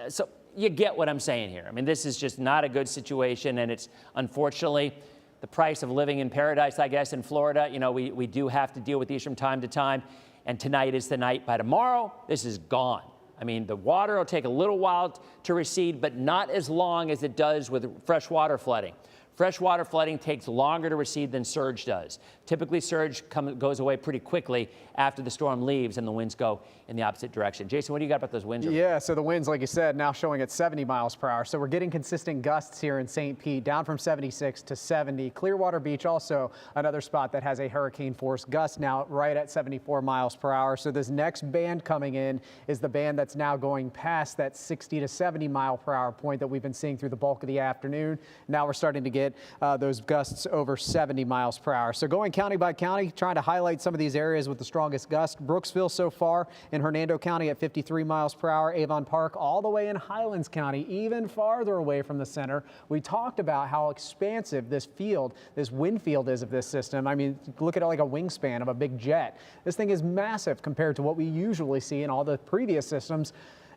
so you get what I'm saying here. I mean, this is just not a good situation, and it's unfortunately the price of living in paradise, I guess, in Florida. We do have to deal with these from time to time, and tonight is the night. By tomorrow, this is gone. I mean, the water will take a little while to recede, but not as long as it does with freshwater flooding. Freshwater flooding takes longer to recede than surge does. Typically, surge goes away pretty quickly after the storm leaves and the winds go in the opposite direction. Jason, what do you got about those winds? Yeah, so the winds, like you said, now showing at 70 miles per hour. So we're getting consistent gusts here in St. Pete, down from 76 to 70. Clearwater Beach, also another spot that has a hurricane force gust now right at 74 miles per hour. So this next band coming in is the band that's now going past that 60 to 70 mile per hour point that we've been seeing through the bulk of the afternoon. Now we're starting to get those gusts over 70 miles per hour. So going county by county, trying to highlight some of these areas with the strongest gust. Brooksville so far in Hernando County at 53 miles per hour. Avon Park all the way in Highlands County, even farther away from the center. We talked about how expansive this field, this wind field is of this system. I mean, look at it like a wingspan of a big jet. This thing is massive compared to what we usually see in all the previous systems,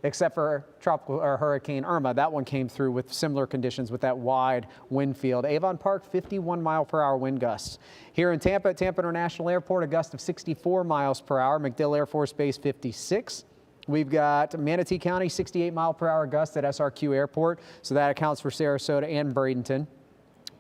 except for tropical or Hurricane Irma. That one came through with similar conditions with that wide wind field. Avon Park, 51 mile per hour wind gusts. Here in Tampa, at Tampa International Airport, a gust of 64 miles per hour. MacDill Air Force Base, 56. We've got Manatee County, 68 mile per hour gust at SRQ Airport. So that accounts for Sarasota and Bradenton.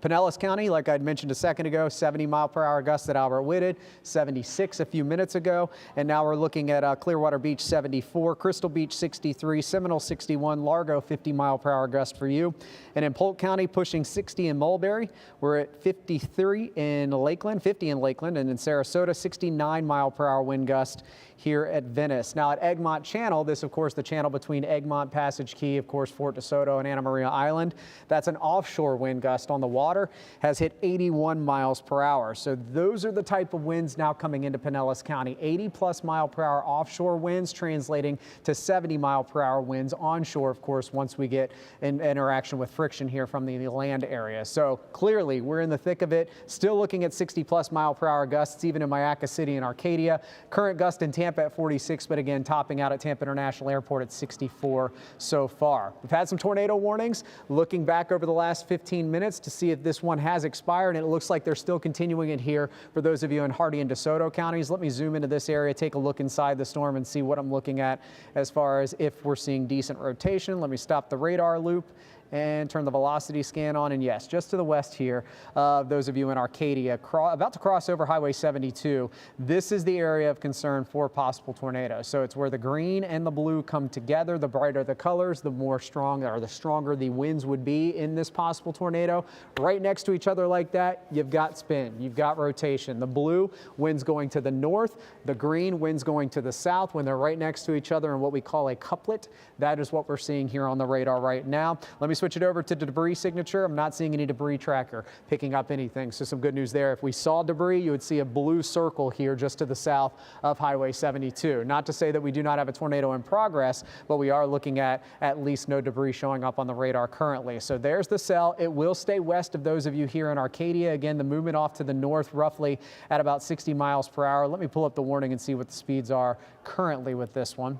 Pinellas County, like I'd mentioned a second ago, 70-mile-per-hour gusts at Albert Whitted, 76 a few minutes ago. And now we're looking at Clearwater Beach, 74, Crystal Beach, 63, Seminole, 61, Largo, 50-mile-per-hour gust for you. And in Polk County, pushing 60 in Mulberry. We're at 53 in Lakeland, 50 in Lakeland, and in Sarasota, 69-mile-per-hour wind gust here at Venice. Now at Egmont Channel, this of course the channel between Egmont, Passage Key, of course Fort DeSoto and Anamaria Island. That's an offshore wind gust on the water, has hit 81 miles per hour. So those are the type of winds now coming into Pinellas County. 80+ mile per hour offshore winds translating to 70 mile per hour winds onshore, of course, once we get in interaction with friction here from the land area. So clearly we're in the thick of it. Still looking at 60+ mile per hour gusts even in Mayaca City and Arcadia. Current gust in Tampa at 46, but again topping out at Tampa International Airport at 64 so far. We've had some tornado warnings. Looking back over the last 15 minutes to see if this one has expired, and it looks like they're still continuing it here for those of you in Hardee and DeSoto counties. Let me zoom into this area, take a look inside the storm and see what I'm looking at as far as if we're seeing decent rotation. Let me stop the radar loop and turn the velocity scan on, and yes, just to the west here, those of you in Arcadia, about to cross over Highway 72, this is the area of concern for possible tornadoes. So it's where the green and the blue come together. The brighter the colors, the more strong or the stronger the winds would be in this possible tornado. Right next to each other like that, you've got spin, you've got rotation. The blue, winds going to the north, the green, winds going to the south. When they're right next to each other in what we call a couplet, that is what we're seeing here on the radar right now. Let me switch it over to debris signature. I'm not seeing any debris tracker picking up anything, so some good news there. If we saw debris, you would see a blue circle here just to the south of Highway 72. Not to say that we do not have a tornado in progress, but we are looking at least no debris showing up on the radar currently. So there's the cell. It will stay west of those of you here in Arcadia. Again, the movement off to the north roughly at about 60 miles per hour. Let me pull up the warning and see what the speeds are currently with this one.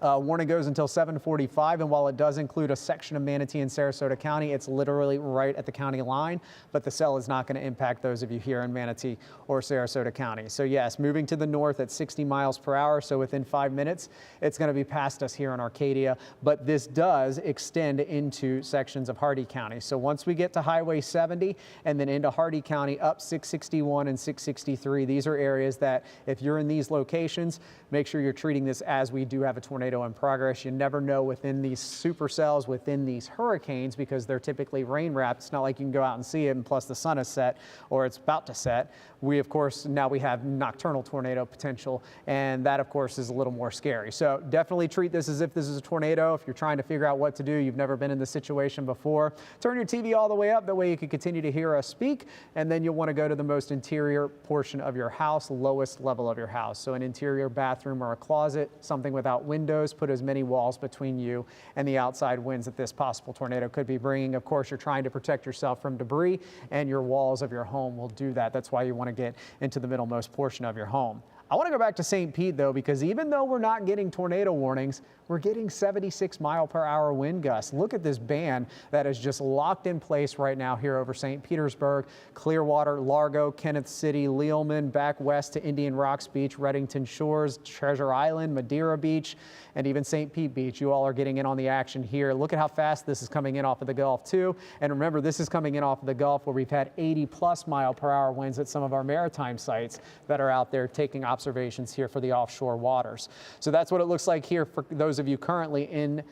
Warning goes until 7:45, and while it does include a section of Manatee and Sarasota County, it's literally right at the county line, but the cell is not going to impact those of you here in Manatee or Sarasota County. So yes, moving to the north at 60 miles per hour, so within 5 minutes, it's going to be past us here in Arcadia, but this does extend into sections of Hardee County. So once we get to Highway 70 and then into Hardee County up 661 and 663, these are areas that if you're in these locations, make sure you're treating this as we do have a tornado in progress. You never know within these supercells, within these hurricanes, because they're typically rain wrapped. It's not like you can go out and see it and plus the sun is set or it's about to set. We, of course, now we have nocturnal tornado potential, and that, of course, is a little more scary. So definitely treat this as if this is a tornado. If you're trying to figure out what to do, you've never been in this situation before, turn your TV all the way up. That way you can continue to hear us speak, and then you'll want to go to the most interior portion of your house, lowest level of your house. So an interior bathroom or a closet, something without windows. Put as many walls between you and the outside winds that this possible tornado could be bringing. Of course, you're trying to protect yourself from debris, and your walls of your home will do that. That's why you want to get into the middlemost portion of your home. I want to go back to St. Pete, though, because even though we're not getting tornado warnings, we're getting 76 mile per hour wind gusts. Look at this band that is just locked in place right now here over St. Petersburg, Clearwater, Largo, Kenneth City, Lealman, back west to Indian Rocks Beach, Reddington Shores, Treasure Island, Madeira Beach, and even St. Pete Beach. You all are getting in on the action here. Look at how fast this is coming in off of the Gulf, too. And remember, this is coming in off of the Gulf where we've had 80+ mile per hour winds at some of our maritime sites that are out there taking observations here for the offshore waters. So that's what it looks like here for those of you currently in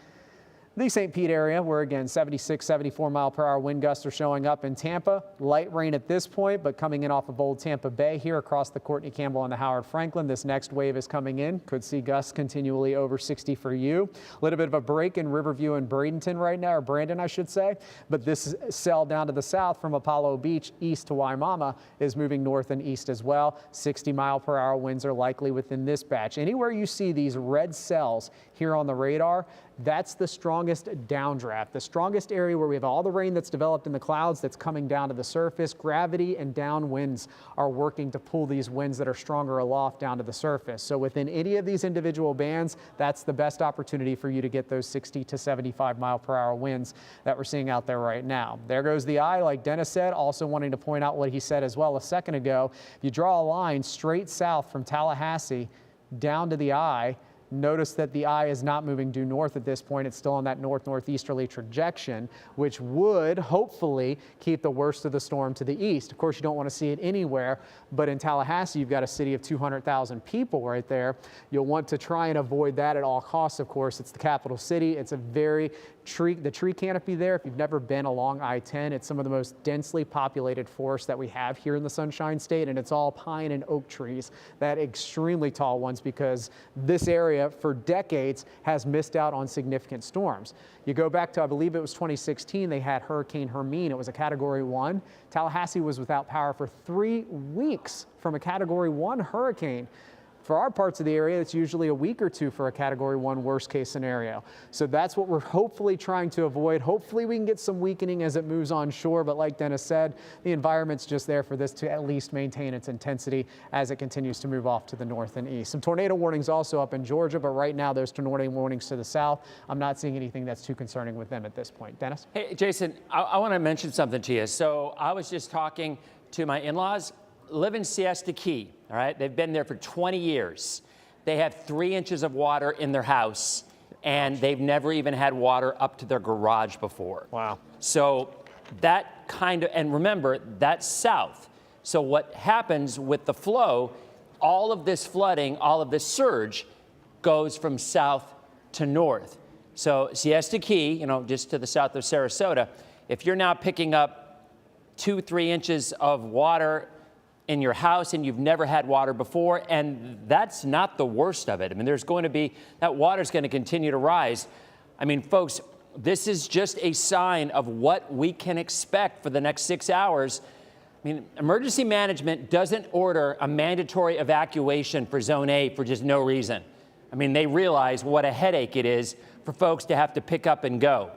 the St. Pete area, where again 76, 74 mile per hour wind gusts are showing up in Tampa. Light rain at this point, but coming in off of Old Tampa Bay here across the Courtney Campbell and the Howard Franklin. This next wave is coming in. Could see gusts continually over 60 for you. A little bit of a break in Riverview and Bradenton right now, or Brandon, I should say. But this cell down to the south from Apollo Beach east to Waimama is moving north and east as well. 60 mile per hour winds are likely within this batch. Anywhere you see these red cells here on the radar, that's the strongest downdraft, the strongest area where we have all the rain that's developed in the clouds that's coming down to the surface. Gravity and downwinds are working to pull these winds that are stronger aloft down to the surface. So within any of these individual bands, that's the best opportunity for you to get those 60 to 75 mile per hour winds that we're seeing out there right now. There goes the eye, like Dennis said, also wanting to point out what he said as well a second ago. If you draw a line straight south from Tallahassee down to the eye, Notice that the eye is not moving due north at this point. It's still on that north-northeasterly trajectory, which would hopefully keep the worst of the storm to the east. Of course, you don't want to see it anywhere, but in Tallahassee, you've got a city of 200,000 people right there. You'll want to try and avoid that at all costs, of course. It's the capital city. It's a the tree canopy there, if you've never been along I-10, it's some of the most densely populated forest that we have here in the Sunshine State, and it's all pine and oak trees, that extremely tall ones, because this area for decades has missed out on significant storms. You go back to, I believe it was 2016, they had Hurricane Helene. It was a Category 1. Tallahassee was without power for 3 weeks from a Category 1 hurricane. For our parts of the area, it's usually a week or two for a Category 1 worst case scenario. So that's what we're hopefully trying to avoid. Hopefully we can get some weakening as it moves on shore, but like Dennis said, the environment's just there for this to at least maintain its intensity as it continues to move off to the north and east. Some tornado warnings also up in Georgia, but right now there's tornado warnings to the south. I'm not seeing anything that's too concerning with them at this point. Dennis? Hey, Jason, I want to mention something to you. So I was just talking to my in-laws, live in Siesta Key, all right? They've been there for 20 years. They have 3 inches of water in their house, and they've never even had water up to their garage before. Wow. So that kind of, and remember, that's south. So what happens with the flow, all of this flooding, all of this surge goes from south to north. So Siesta Key, you know, just to the south of Sarasota, if you're now picking up 2-3 inches of water in your house and you've never had water before, and that's not the worst of it. I mean, there's going to be, that water's going to continue to rise. I mean, folks, this is just a sign of what we can expect for the next 6 hours. I mean, emergency management doesn't order a mandatory evacuation for Zone A for just no reason. I mean, they realize what a headache it is for folks to have to pick up and go.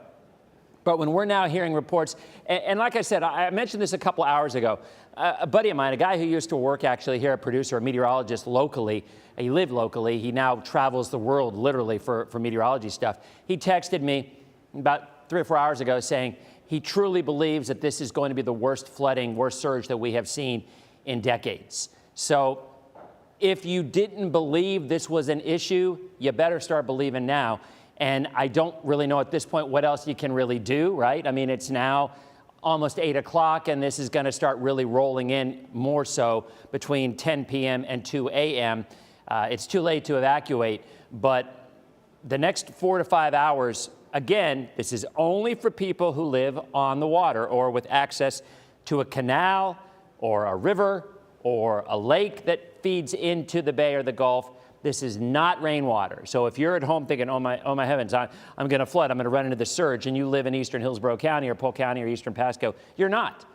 But when we're now hearing reports, and like I said, I mentioned this a couple hours ago, a buddy of mine, a guy who used to work actually here, a producer, a meteorologist locally, he lived locally, he now travels the world literally for meteorology stuff. He texted me about 3 or 4 hours ago saying he truly believes that this is going to be the worst flooding, worst surge that we have seen in decades. So if you didn't believe this was an issue, you better start believing now. And I don't really know at this point what else you can really do, right? I mean, it's now almost 8 o'clock, and this is going to start really rolling in more so between 10 p.m. and 2 a.m. It's too late to evacuate, but the next 4 to 5 hours, again, this is only for people who live on the water or with access to a canal or a river or a lake that feeds into the bay or the Gulf. This is not rainwater. So if you're at home thinking, oh my heavens, I'm going to flood, I'm going to run into the surge, and you live in eastern Hillsborough County or Polk County or eastern Pasco, you're not.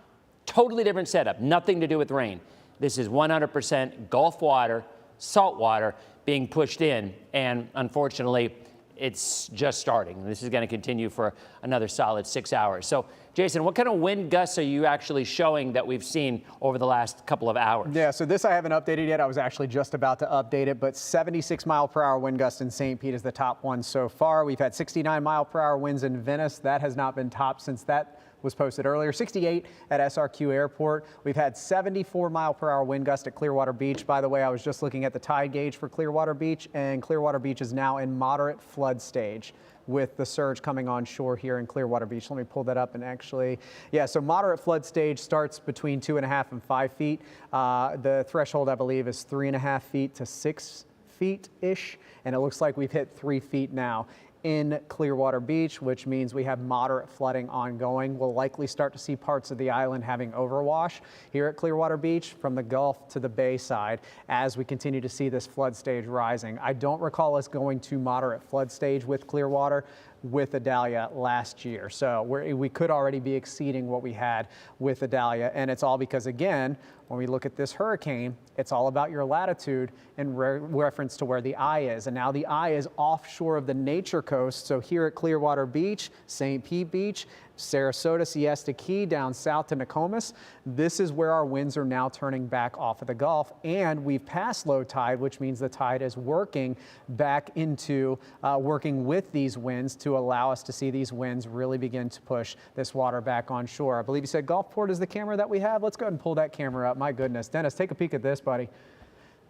Totally different setup, nothing to do with rain. This is 100% Gulf water, salt water being pushed in, and unfortunately, it's just starting. This is going to continue for another solid 6 hours. So, Jason, what kind of wind gusts are you actually showing that we've seen over the last couple of hours? Yeah, so this I haven't updated yet. I was actually just about to update it, but 76-mile-per-hour wind gusts in St. Pete is the top one so far. We've had 69-mile-per-hour winds in Venice. That has not been topped since that was posted earlier. 68 at SRQ Airport. We've had 74-mile-per-hour wind gust at Clearwater Beach. By the way, I was just looking at the tide gauge for Clearwater Beach, and Clearwater Beach is now in moderate flood stage with the surge coming on shore here in Clearwater Beach. Let me pull that up and actually, yeah, so moderate flood stage starts between 2.5 and 5 feet. The threshold, I believe, is 3.5 feet to 6 feet-ish, and it looks like we've hit 3 feet now in Clearwater Beach, which means we have moderate flooding ongoing. We'll likely start to see parts of the island having overwash here at Clearwater Beach from the Gulf to the Bay side as we continue to see this flood stage rising. I don't recall us going to moderate flood stage with Clearwater with Idalia last year. So we could already be exceeding what we had with Idalia, and it's all because, again, when we look at this hurricane, it's all about your latitude in reference to where the eye is. And now the eye is offshore of the nature coast. So here at Clearwater Beach, St. Pete Beach, Sarasota, Siesta Key, down south to Nokomis, this is where our winds are now turning back off of the Gulf. And we've passed low tide, which means the tide is working back into working with these winds to allow us to see these winds really begin to push this water back on shore. I believe you said Gulfport is the camera that we have. Let's go ahead and pull that camera up. My goodness. Dennis, take a peek at this, buddy.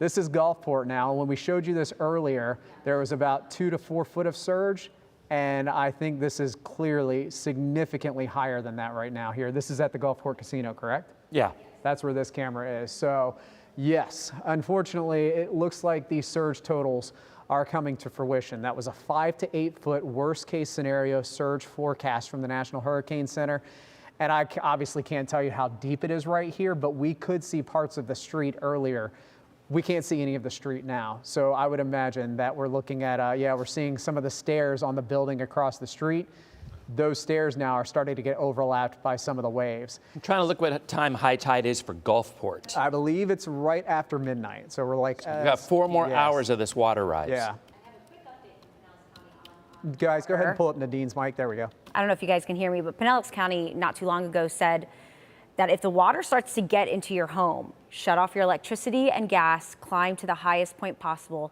This is Gulfport now. When we showed you this earlier, there was about 2 to 4 foot of surge. And I think this is clearly significantly higher than that right now here. This is at the Gulfport Casino, correct? Yeah. That's where this camera is. So yes, unfortunately, it looks like these surge totals are coming to fruition. That was a 5 to 8 foot worst case scenario surge forecast from the National Hurricane Center. And I obviously can't tell you how deep it is right here, but we could see parts of the street earlier. We can't see any of the street now. So I would imagine that we're looking at, we're seeing some of the stairs on the building across the street. Those stairs now are starting to get overlapped by some of the waves. I'm trying to look what time high tide is for Gulfport. I believe it's right after midnight. So we're like, we've got 4 more hours of this water rise. Yeah. Guys, go ahead and pull up Nadine's mic. There we go. I don't know if you guys can hear me, but Pinellas County not too long ago said that if the water starts to get into your home, shut off your electricity and gas, climb to the highest point possible,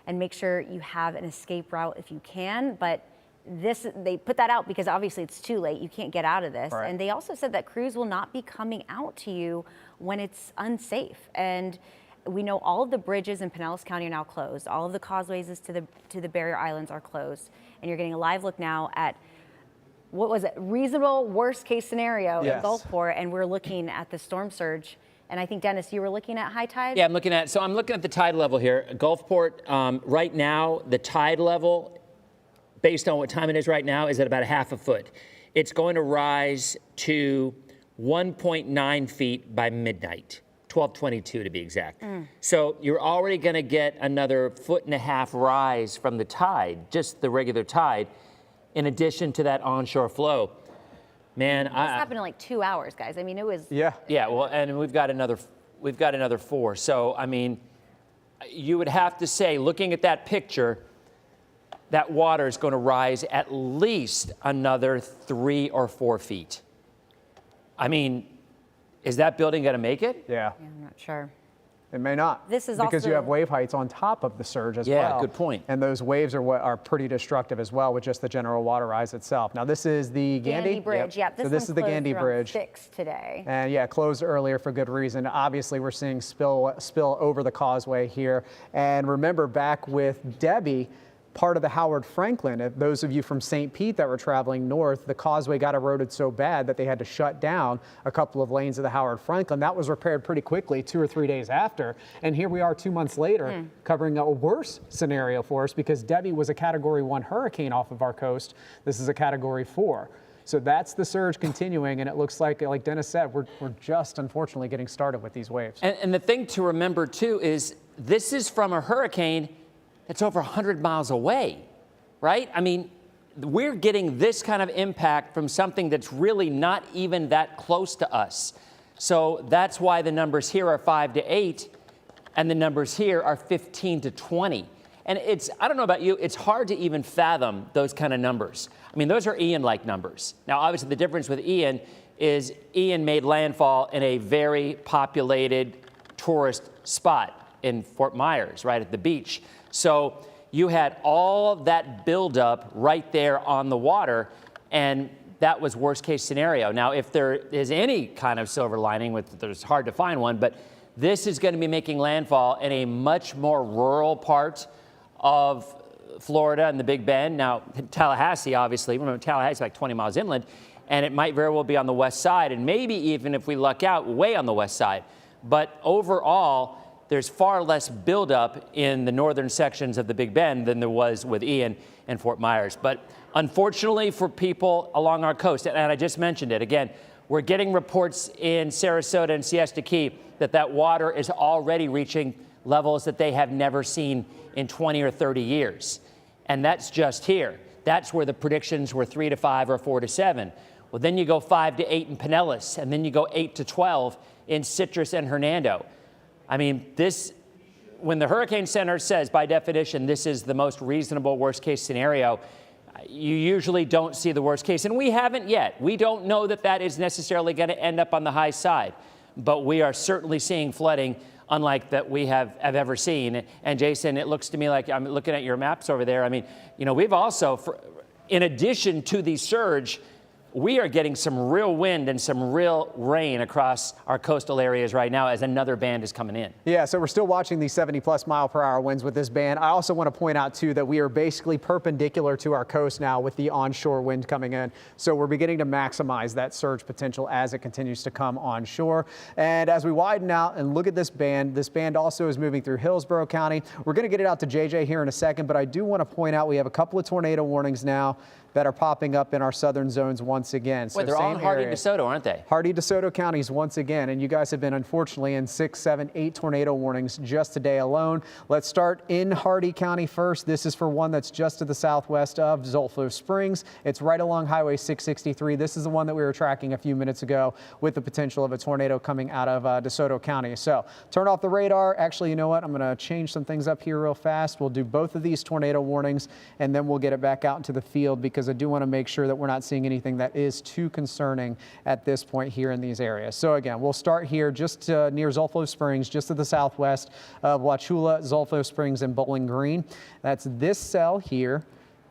and make sure you have an escape route if you can. But they put that out because obviously it's too late. You can't get out of this. Right. And they also said that crews will not be coming out to you when it's unsafe. And we know all of the bridges in Pinellas County are now closed. All of the causeways to the barrier islands are closed. And you're getting a live look now at, what was it, reasonable worst case scenario in Gulfport, and we're looking at the storm surge. And I think, Dennis, you were looking at high tide? Yeah, I'm looking at the tide level here. Gulfport, right now, the tide level, based on what time it is right now, is at about 1/2 foot. It's going to rise to 1.9 feet by midnight, 12:22 to be exact. So you're already going to get another 1.5 foot rise from the tide, just the regular tide, in addition to that onshore flow. Man, this happened in like 2 hours, guys. I mean, it was. Yeah. Well, and we've got another 4. So I mean, you would have to say, looking at that picture, that water is going to rise at least another 3 or 4 feet. I mean, is that building going to make it? Yeah. I'm not sure. It may not. This is because also, you have wave heights on top of the surge as well. Yeah, good point. And those waves are what are pretty destructive as well with just the general water rise itself. Now this is the Gandy Bridge. Yep. So this is the Gandy Bridge. 6 today. And yeah, closed earlier for good reason. Obviously, we're seeing spill over the causeway here. And remember, back with Debbie, part of the Howard Franklin, if those of you from St. Pete that were traveling north, the causeway got eroded so bad that they had to shut down a couple of lanes of the Howard Franklin. That was repaired pretty quickly, 2 or 3 days after. And here we are 2 months later covering a worse scenario for us because Debbie was a Category 1 hurricane off of our coast. This is a Category 4. So that's the surge continuing, and it looks like Dennis said, we're just unfortunately getting started with these waves. And the thing to remember too is this is from a hurricane that's over 100 miles away, right? I mean, we're getting this kind of impact from something that's really not even that close to us. So that's why the numbers here are 5 to 8, and the numbers here are 15 to 20. And I don't know about you, it's hard to even fathom those kind of numbers. I mean, those are Ian-like numbers. Now, obviously, the difference with Ian is Ian made landfall in a very populated tourist spot in Fort Myers, right at the beach. So you had all that buildup right there on the water, and that was worst case scenario. Now, if there is any kind of silver lining, there's hard to find one, but this is going to be making landfall in a much more rural part of Florida and the Big Bend. Now, Tallahassee, obviously, remember Tallahassee is like 20 miles inland, and it might very well be on the west side, and maybe even if we luck out, way on the west side. But overall, there's far less buildup in the northern sections of the Big Bend than there was with Ian and Fort Myers. But unfortunately for people along our coast, and I just mentioned it, again, we're getting reports in Sarasota and Siesta Key that water is already reaching levels that they have never seen in 20 or 30 years. And that's just here. That's where the predictions were 3 to 5 or 4 to 7. Well, then you go 5 to 8 in Pinellas, and then you go 8 to 12 in Citrus and Hernando. I mean, when the Hurricane Center says, by definition, this is the most reasonable worst case scenario, you usually don't see the worst case. And we haven't yet. We don't know that is necessarily going to end up on the high side. But we are certainly seeing flooding unlike that we have ever seen. And Jason, it looks to me like I'm looking at your maps over there. I mean, we've also, in addition to the surge, we are getting some real wind and some real rain across our coastal areas right now as another band is coming in. Yeah, so we're still watching these 70+ mile/per-hour winds with this band. I also want to point out, too, that we are basically perpendicular to our coast now with the onshore wind coming in. So we're beginning to maximize that surge potential as it continues to come onshore. And as we widen out and look at this band also is moving through Hillsborough County. We're going to get it out to JJ here in a second, but I do want to point out we have a couple of tornado warnings now that are popping up in our southern zones once again. So they're all in Hardee and DeSoto, aren't they? Hardee, DeSoto counties once again, and you guys have been unfortunately in 6, 7, 8 tornado warnings just today alone. Let's start in Hardee County first. This is for one that's just to the southwest of Zolfo Springs. It's right along Highway 663. This is the one that we were tracking a few minutes ago with the potential of a tornado coming out of DeSoto County. So turn off the radar. Actually, you know what? I'm going to change some things up here real fast. We'll do both of these tornado warnings, and then we'll get it back out into the field because I do want to make sure that we're not seeing anything that is too concerning at this point here in these areas. So again, we'll start here just near Zolfo Springs, just to the southwest of Wauchula, Zolfo Springs, and Bowling Green. That's this cell here.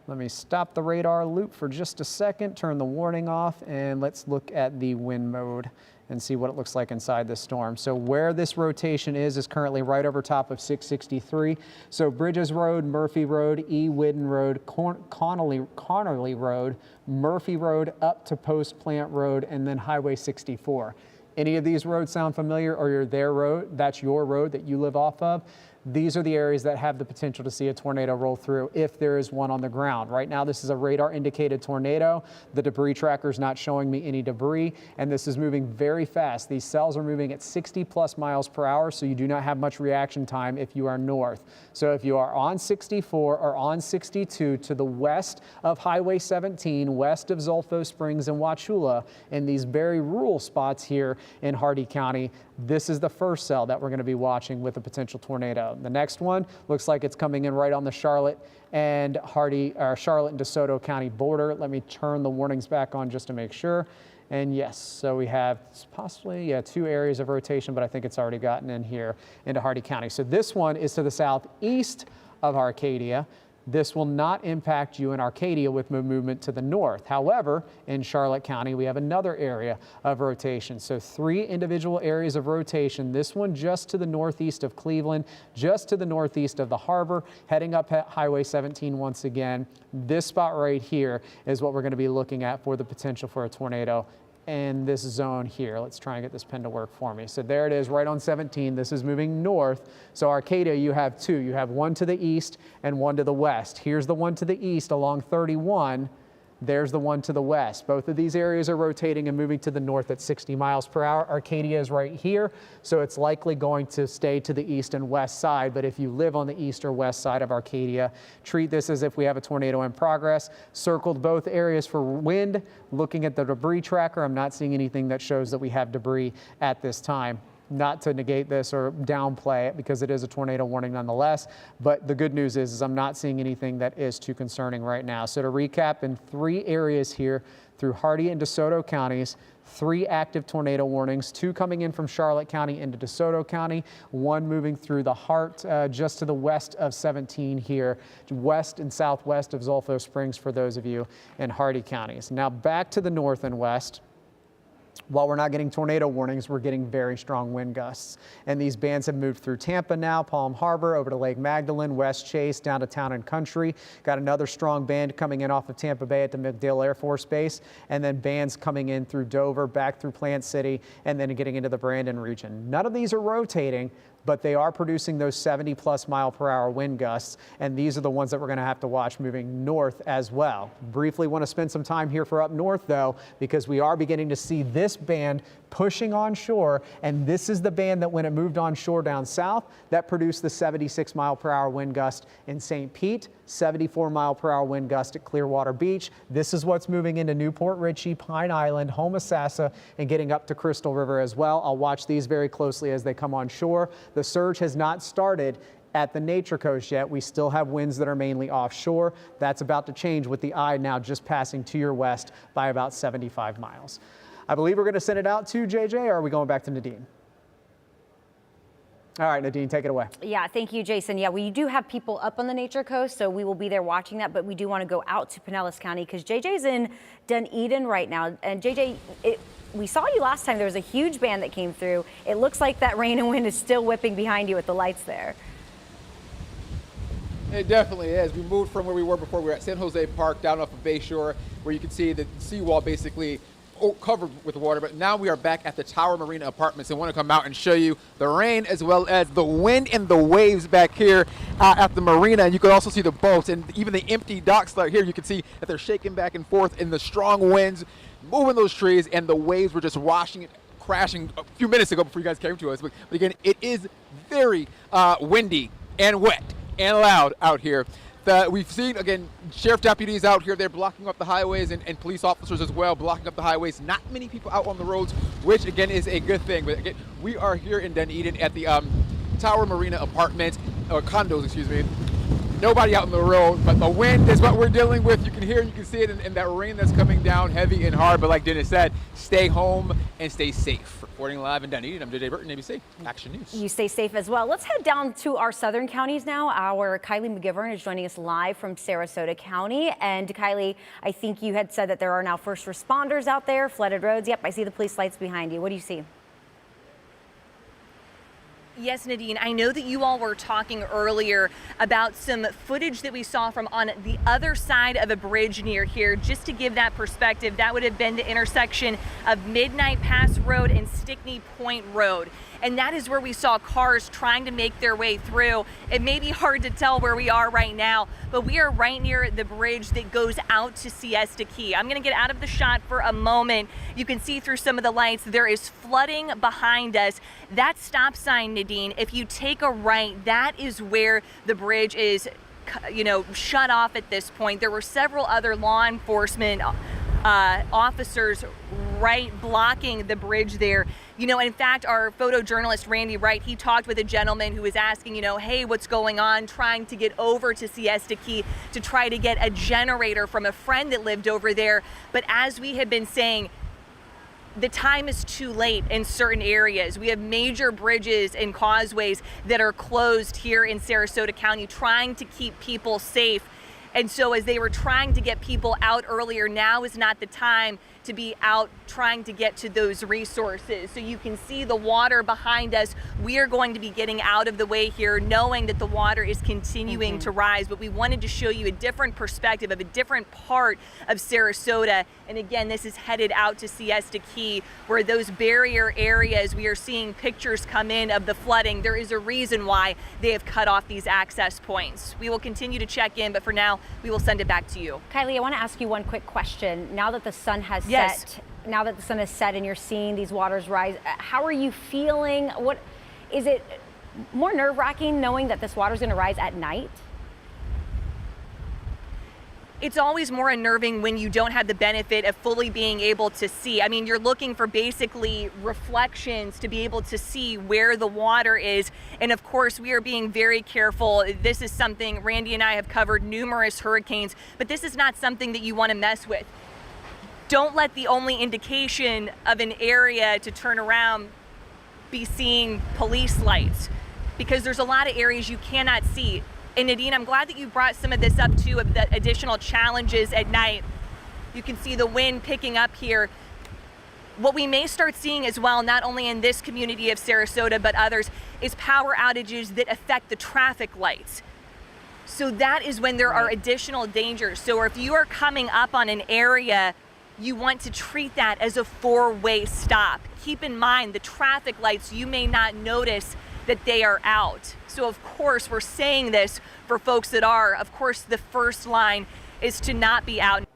Let me stop the radar loop for just a second, turn the warning off, and let's look at the wind mode and see what it looks like inside this storm. So where this rotation is currently right over top of 663. So Bridges Road, Murphy Road, E. Whidden Road, Connerly Road, Murphy Road up to Post Plant Road, and then Highway 64. Any of these roads sound familiar, or you're their road, that's your road that you live off of? These are the areas that have the potential to see a tornado roll through if there is one on the ground. Right now, this is a radar indicated tornado. The debris tracker is not showing me any debris, and this is moving very fast. These cells are moving at 60+ miles per hour, so you do not have much reaction time if you are north. So if you are on 64 or on 62 to the west of Highway 17, west of Zolfo Springs and Wauchula, in these very rural spots here in Hardee County, this is the first cell that we're going to be watching with a potential tornado. The next one looks like it's coming in right on the Charlotte and Charlotte and DeSoto County border. Let me turn the warnings back on just to make sure. And yes, so we have possibly 2 areas of rotation, but I think it's already gotten in here into Hardee County. So this one is to the southeast of Arcadia. This will not impact you in Arcadia with movement to the north. However, in Charlotte County, we have another area of rotation. So 3 individual areas of rotation. This one just to the northeast of Cleveland, just to the northeast of the harbor, heading up Highway 17 once again. This spot right here is what we're going to be looking at for the potential for a tornado in this zone here. Let's try and get this pen to work for me. So there it is right on 17. This is moving north. So Arcadia, you have 2. You have one to the east and one to the west. Here's the one to the east along 31. There's the one to the west. Both of these areas are rotating and moving to the north at 60 miles per hour. Arcadia is right here, so it's likely going to stay to the east and west side. But if you live on the east or west side of Arcadia, treat this as if we have a tornado in progress. Circled both areas for wind. Looking at the debris tracker, I'm not seeing anything that shows that we have debris at this time. Not to negate this or downplay it because it is a tornado warning nonetheless. But the good news is I'm not seeing anything that is too concerning right now. So to recap, in 3 areas here through Hardee and DeSoto counties, 3 active tornado warnings, 2 coming in from Charlotte County into DeSoto County, 1 moving through the heart just to the west of 17 here, west and southwest of Zolfo Springs for those of you in Hardee counties. Now back to the north and west. While we're not getting tornado warnings, we're getting very strong wind gusts. And these bands have moved through Tampa now, Palm Harbor, over to Lake Magdalene, West Chase, down to Town and Country. Got another strong band coming in off of Tampa Bay at the MacDill Air Force Base. And then bands coming in through Dover, back through Plant City, and then getting into the Brandon region. None of these are rotating, but they are producing those 70+ mile per hour wind gusts, and these are the ones that we're going to have to watch moving north as well. Briefly want to spend some time here for up north though, because we are beginning to see this band pushing onshore, and this is the band that when it moved onshore down south, that produced the 76 mile per hour wind gust in St. Pete, 74 mile per hour wind gust at Clearwater Beach. This is what's moving into Newport Richey, Pine Island, Homosassa, and getting up to Crystal River as well. I'll watch these very closely as they come on shore. The surge has not started at the Nature Coast yet. We still have winds that are mainly offshore. That's about to change with the eye now just passing to your west by about 75 miles. I believe we're going to send it out to JJ, or are we going back to Nadine? All right, Nadine, take it away. Yeah, thank you, Jason. Yeah, we do have people up on the Nature Coast, so we will be there watching that, but we do want to go out to Pinellas County because JJ's in Dunedin right now. And JJ, we saw you last time. There was a huge band that came through. It looks like that rain and wind is still whipping behind you with the lights there. It definitely is. We moved from where we were before. We were at San Jose Park down off of Bayshore, where you can see the seawall basically covered with water, but now we are back at the Tower Marina Apartments and want to come out and show you the rain as well as the wind and the waves back here at the marina. And you can also see the boats and even the empty docks out here. You can see that they're shaking back and forth in the strong winds, moving those trees, and the waves were just washing it, crashing a few minutes ago before you guys came to us. But again, it is very windy and wet and loud out here. We've seen, again, sheriff deputies out here. They're blocking up the highways and police officers as well, blocking up the highways. Not many people out on the roads, which, again, is a good thing. But, again, we are here in Dunedin at the Tower Marina Apartments, or condos, excuse me. Nobody out on the road, but the wind is what we're dealing with. You can hear and you can see it in that rain that's coming down heavy and hard. But like Dennis said, stay home and stay safe. Reporting live in Dunedin, I'm JJ Burton, ABC Action News. You stay safe as well. Let's head down to our southern counties now. Our Kylie McGivern is joining us live from Sarasota County. And Kylie, I think you had said that there are now first responders out there, flooded roads. Yep, I see the police lights behind you. What do you see? Yes, Nadine, I know that you all were talking earlier about some footage that we saw from on the other side of a bridge near here. Just to give that perspective, that would have been the intersection of Midnight Pass Road and Stickney Point Road. And that is where we saw cars trying to make their way through. It may be hard to tell where we are right now, but we are right near the bridge that goes out to Siesta Key. I'm gonna get out of the shot for a moment. You can see through some of the lights, there is flooding behind us. That stop sign, Nadine, if you take a right, that is where the bridge is, shut off at this point. There were several other law enforcement officers right blocking the bridge there. In fact, our photojournalist Randy Wright, he talked with a gentleman who was asking, hey, what's going on, trying to get over to Siesta Key to try to get a generator from a friend that lived over there. But as we have been saying, the time is too late in certain areas. We have major bridges and causeways that are closed here in Sarasota County, trying to keep people safe. And so as they were trying to get people out earlier, now is not the time to be out trying to get to those resources. So you can see the water behind us. We are going to be getting out of the way here, knowing that the water is continuing to rise. But we wanted to show you a different perspective of a different part of Sarasota. And again, this is headed out to Siesta Key, where those barrier areas, we are seeing pictures come in of the flooding. There is a reason why they have cut off these access points. We will continue to check in, but for now, we will send it back to you. Kylie, I want to ask you one quick question. Now that the sun has set, now that the sun has set and you're seeing these waters rise, how are you feeling? What is it more nerve-wracking knowing that this water is going to rise at night? It's always more unnerving when you don't have the benefit of fully being able to see. I mean, you're looking for basically reflections to be able to see where the water is. And of course, we are being very careful. This is something Randy and I have covered numerous hurricanes, but this is not something that you want to mess with. Don't let the only indication of an area to turn around be seeing police lights, because there's a lot of areas you cannot see. And Nadine, I'm glad that you brought some of this up too, of the additional challenges at night. You can see the wind picking up here. What we may start seeing as well, not only in this community of Sarasota, but others, is power outages that affect the traffic lights. So that is when there are additional dangers. So if you are coming up on an area, you want to treat that as a four-way stop. Keep in mind the traffic lights, you may not notice that they are out. So of course, we're saying this for folks that are. Of course, the first line is to not be out.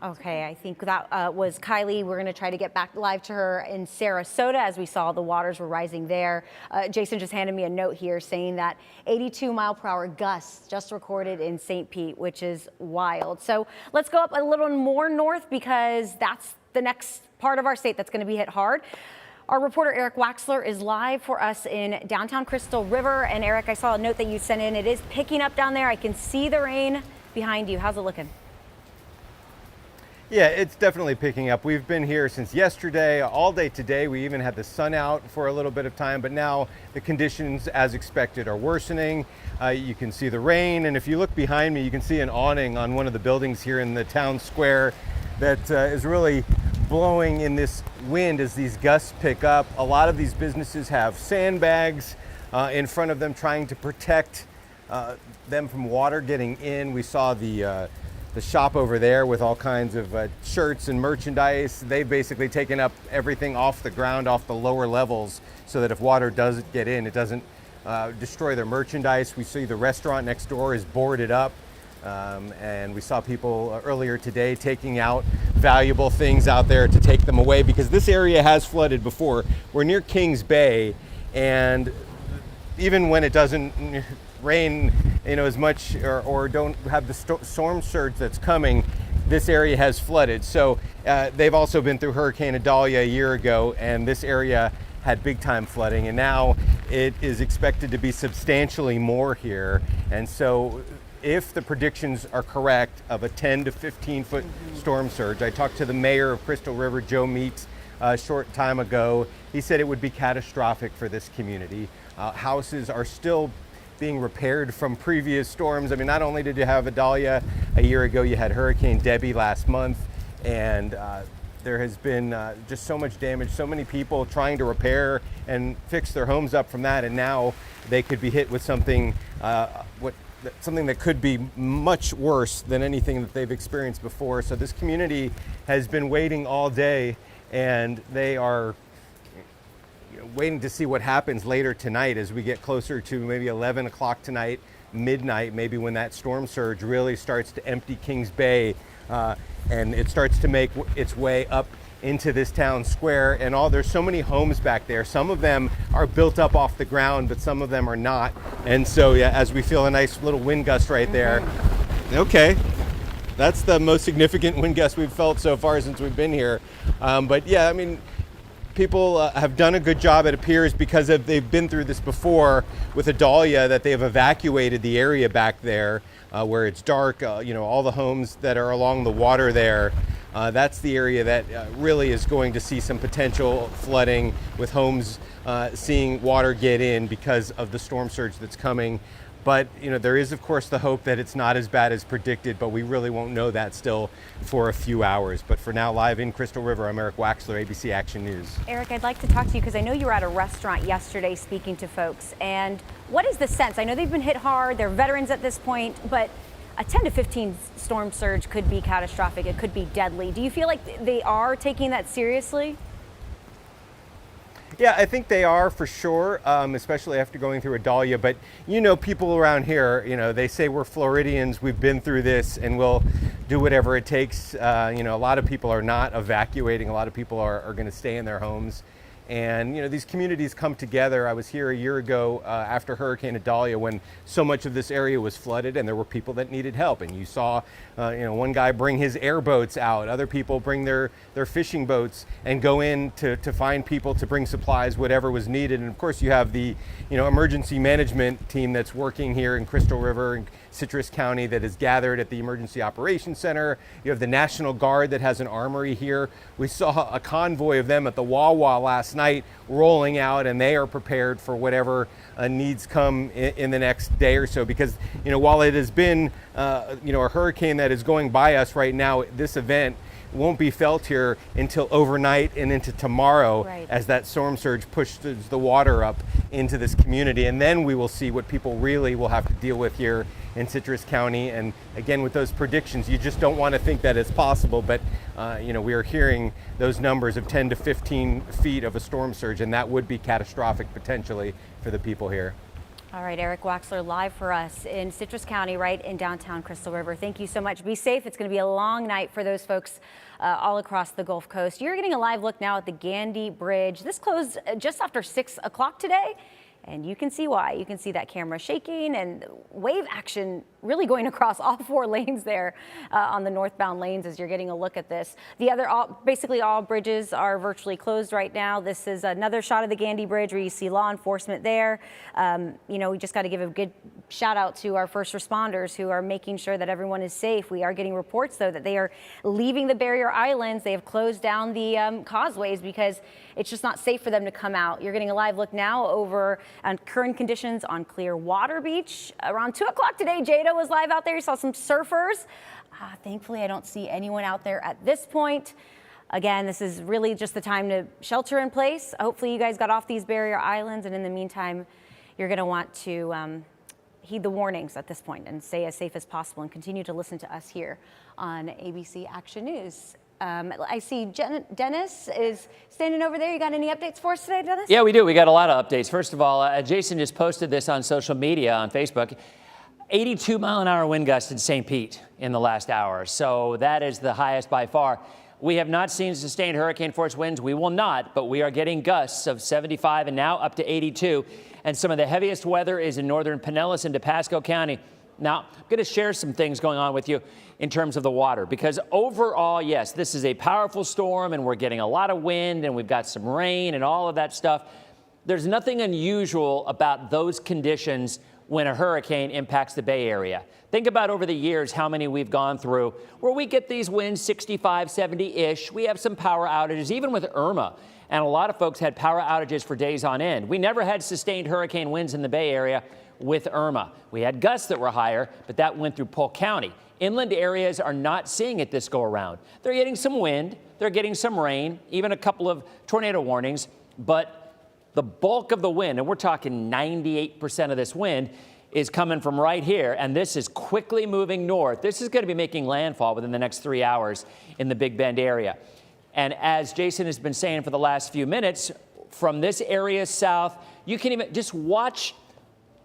Okay, I think that was Kylie. We're going to try to get back live to her in Sarasota as we saw the waters were rising there. Jason just handed me a note here saying that 82-mile-per-hour gusts just recorded in St. Pete, which is wild. So let's go up a little more north because that's the next part of our state that's going to be hit hard. Our reporter Eric Waxler is live for us in downtown Crystal River. And Eric, I saw a note that you sent in. It is picking up down there. I can see the rain behind you. How's it looking? Yeah, it's definitely picking up. We've been here since yesterday, all day today. We even had the sun out for a little bit of time, but now the conditions, as expected, are worsening. You can see the rain, and if you look behind me, you can see an awning on one of the buildings here in the town square that is really blowing in this wind as these gusts pick up. A lot of these businesses have sandbags in front of them trying to protect them from water getting in. We saw the shop over there with all kinds of shirts and merchandise. They've basically taken up everything off the ground, off the lower levels, so that if water does get in, it doesn't destroy their merchandise. We see the restaurant next door is boarded up. And we saw people earlier today taking out valuable things out there to take them away, because this area has flooded before. We're near Kings Bay, and even when it doesn't rain, as much or don't have the storm surge that's coming, this area has flooded. So they've also been through Hurricane Idalia a year ago, and this area had big time flooding, and now it is expected to be substantially more here. And so if the predictions are correct of a 10 to 15 foot storm surge, I talked to the mayor of Crystal River, Joe Meeks, a short time ago. He said it would be catastrophic for this community. Houses are still being repaired from previous storms. I mean, not only did you have Idalia a year ago, you had Hurricane Debbie last month, and there has been just so much damage, so many people trying to repair and fix their homes up from that, and now they could be hit with something something that could be much worse than anything that they've experienced before. So this community has been waiting all day, and they are waiting to see what happens later tonight as we get closer to maybe 11 o'clock tonight, midnight, maybe when that storm surge really starts to empty Kings Bay and it starts to make its way up into this town square. And there's so many homes back there. Some of them are built up off the ground, but some of them are not. And so, yeah, as we feel a nice little wind gust right there. Okay, that's the most significant wind gust we've felt so far since we've been here. But yeah, I mean, people have done a good job, it appears, because they've been through this before with Idalia, that they've evacuated the area back there where it's dark. All the homes that are along the water there, that's the area that really is going to see some potential flooding, with homes seeing water get in because of the storm surge that's coming. But there is, of course, the hope that it's not as bad as predicted, but we really won't know that still for a few hours. But for now, live in Crystal River, I'm Eric Waxler, ABC Action News. Eric, I'd like to talk to you because I know you were at a restaurant yesterday speaking to folks. And what is the sense? I know they've been hit hard, they're veterans at this point, but a 10 to 15 storm surge could be catastrophic, it could be deadly. Do you feel like they are taking that seriously? Yeah, I think they are for sure, especially after going through Idalia. But people around here, they say we're Floridians, we've been through this, and we'll do whatever it takes. A lot of people are not evacuating. A lot of people are going to stay in their homes. And these communities come together. I was here a year ago after Hurricane Idalia, when so much of this area was flooded, and there were people that needed help. And you saw, one guy bring his airboats out, other people bring their fishing boats and go in to find people to bring supplies, whatever was needed. And of course, you have the emergency management team that's working here in Crystal River and Citrus County that is gathered at the Emergency Operations Center. You have the National Guard that has an armory here. We saw a convoy of them at the Wawa last night rolling out, and they are prepared for whatever needs come in the next day or so. Because while it has been a hurricane that is going by us right now, this event won't be felt here until overnight and into tomorrow, right, as that storm surge pushes the water up into this community. And then we will see what people really will have to deal with here in Citrus County. And again, with those predictions, you just don't want to think that it's possible, but we are hearing those numbers of 10 to 15 feet of a storm surge, and that would be catastrophic potentially for the people here. All right, Eric Waxler live for us in Citrus County, right in downtown Crystal River. Thank you so much. Be safe. It's going to be a long night for those folks all across the Gulf Coast. You're getting a live look now at the Gandy Bridge. This closed just after 6 o'clock today, and you can see why. You can see that camera shaking and wave action really going across all 4 lanes there on the northbound lanes as you're getting a look at this. Basically all bridges are virtually closed right now. This is another shot of the Gandy Bridge where you see law enforcement there. We just got to give a good shout out to our first responders who are making sure that everyone is safe. We are getting reports, though, that they are leaving the barrier islands. They have closed down the causeways because it's just not safe for them to come out. You're getting a live look now over current conditions on Clearwater Beach. Around 2 o'clock today, Jada was live out there. You saw some surfers. Thankfully, I don't see anyone out there at this point. Again, this is really just the time to shelter in place. Hopefully you guys got off these barrier islands, and in the meantime, you're going to want to heed the warnings at this point and stay as safe as possible and continue to listen to us here on ABC Action News. I see Dennis is standing over there. You got any updates for us today, Dennis? Yeah, we do. We got a lot of updates. First of all, Jason just posted this on social media on Facebook. 82-mile-an-hour wind gusts in St. Pete in the last hour. So that is the highest by far. We have not seen sustained hurricane force winds. We will not, but we are getting gusts of 75 and now up to 82. And some of the heaviest weather is in northern Pinellas and Pasco County. Now, I'm going to share some things going on with you in terms of the water, because overall, yes, this is a powerful storm and we're getting a lot of wind and we've got some rain and all of that stuff. There's nothing unusual about those conditions when a hurricane impacts the Bay Area. Think about over the years how many we've gone through where we get these winds 65, 70-ish. We have some power outages, even with Irma. And a lot of folks had power outages for days on end. We never had sustained hurricane winds in the Bay Area with Irma. We had gusts that were higher, but that went through Polk County. Inland areas are not seeing it this go around. They're getting some wind, they're getting some rain, even a couple of tornado warnings, but the bulk of the wind, and we're talking 98% of this wind, is coming from right here, and this is quickly moving north. This is going to be making landfall within the next 3 hours in the Big Bend area. And as Jason has been saying for the last few minutes, from this area south, you can even just watch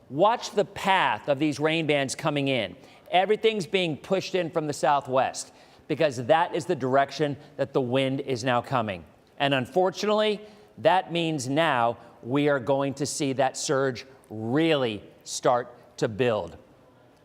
the path of these rain bands coming in. Everything's being pushed in from the southwest because that is the direction that the wind is now coming. And unfortunately, that means now we are going to see that surge really start to build.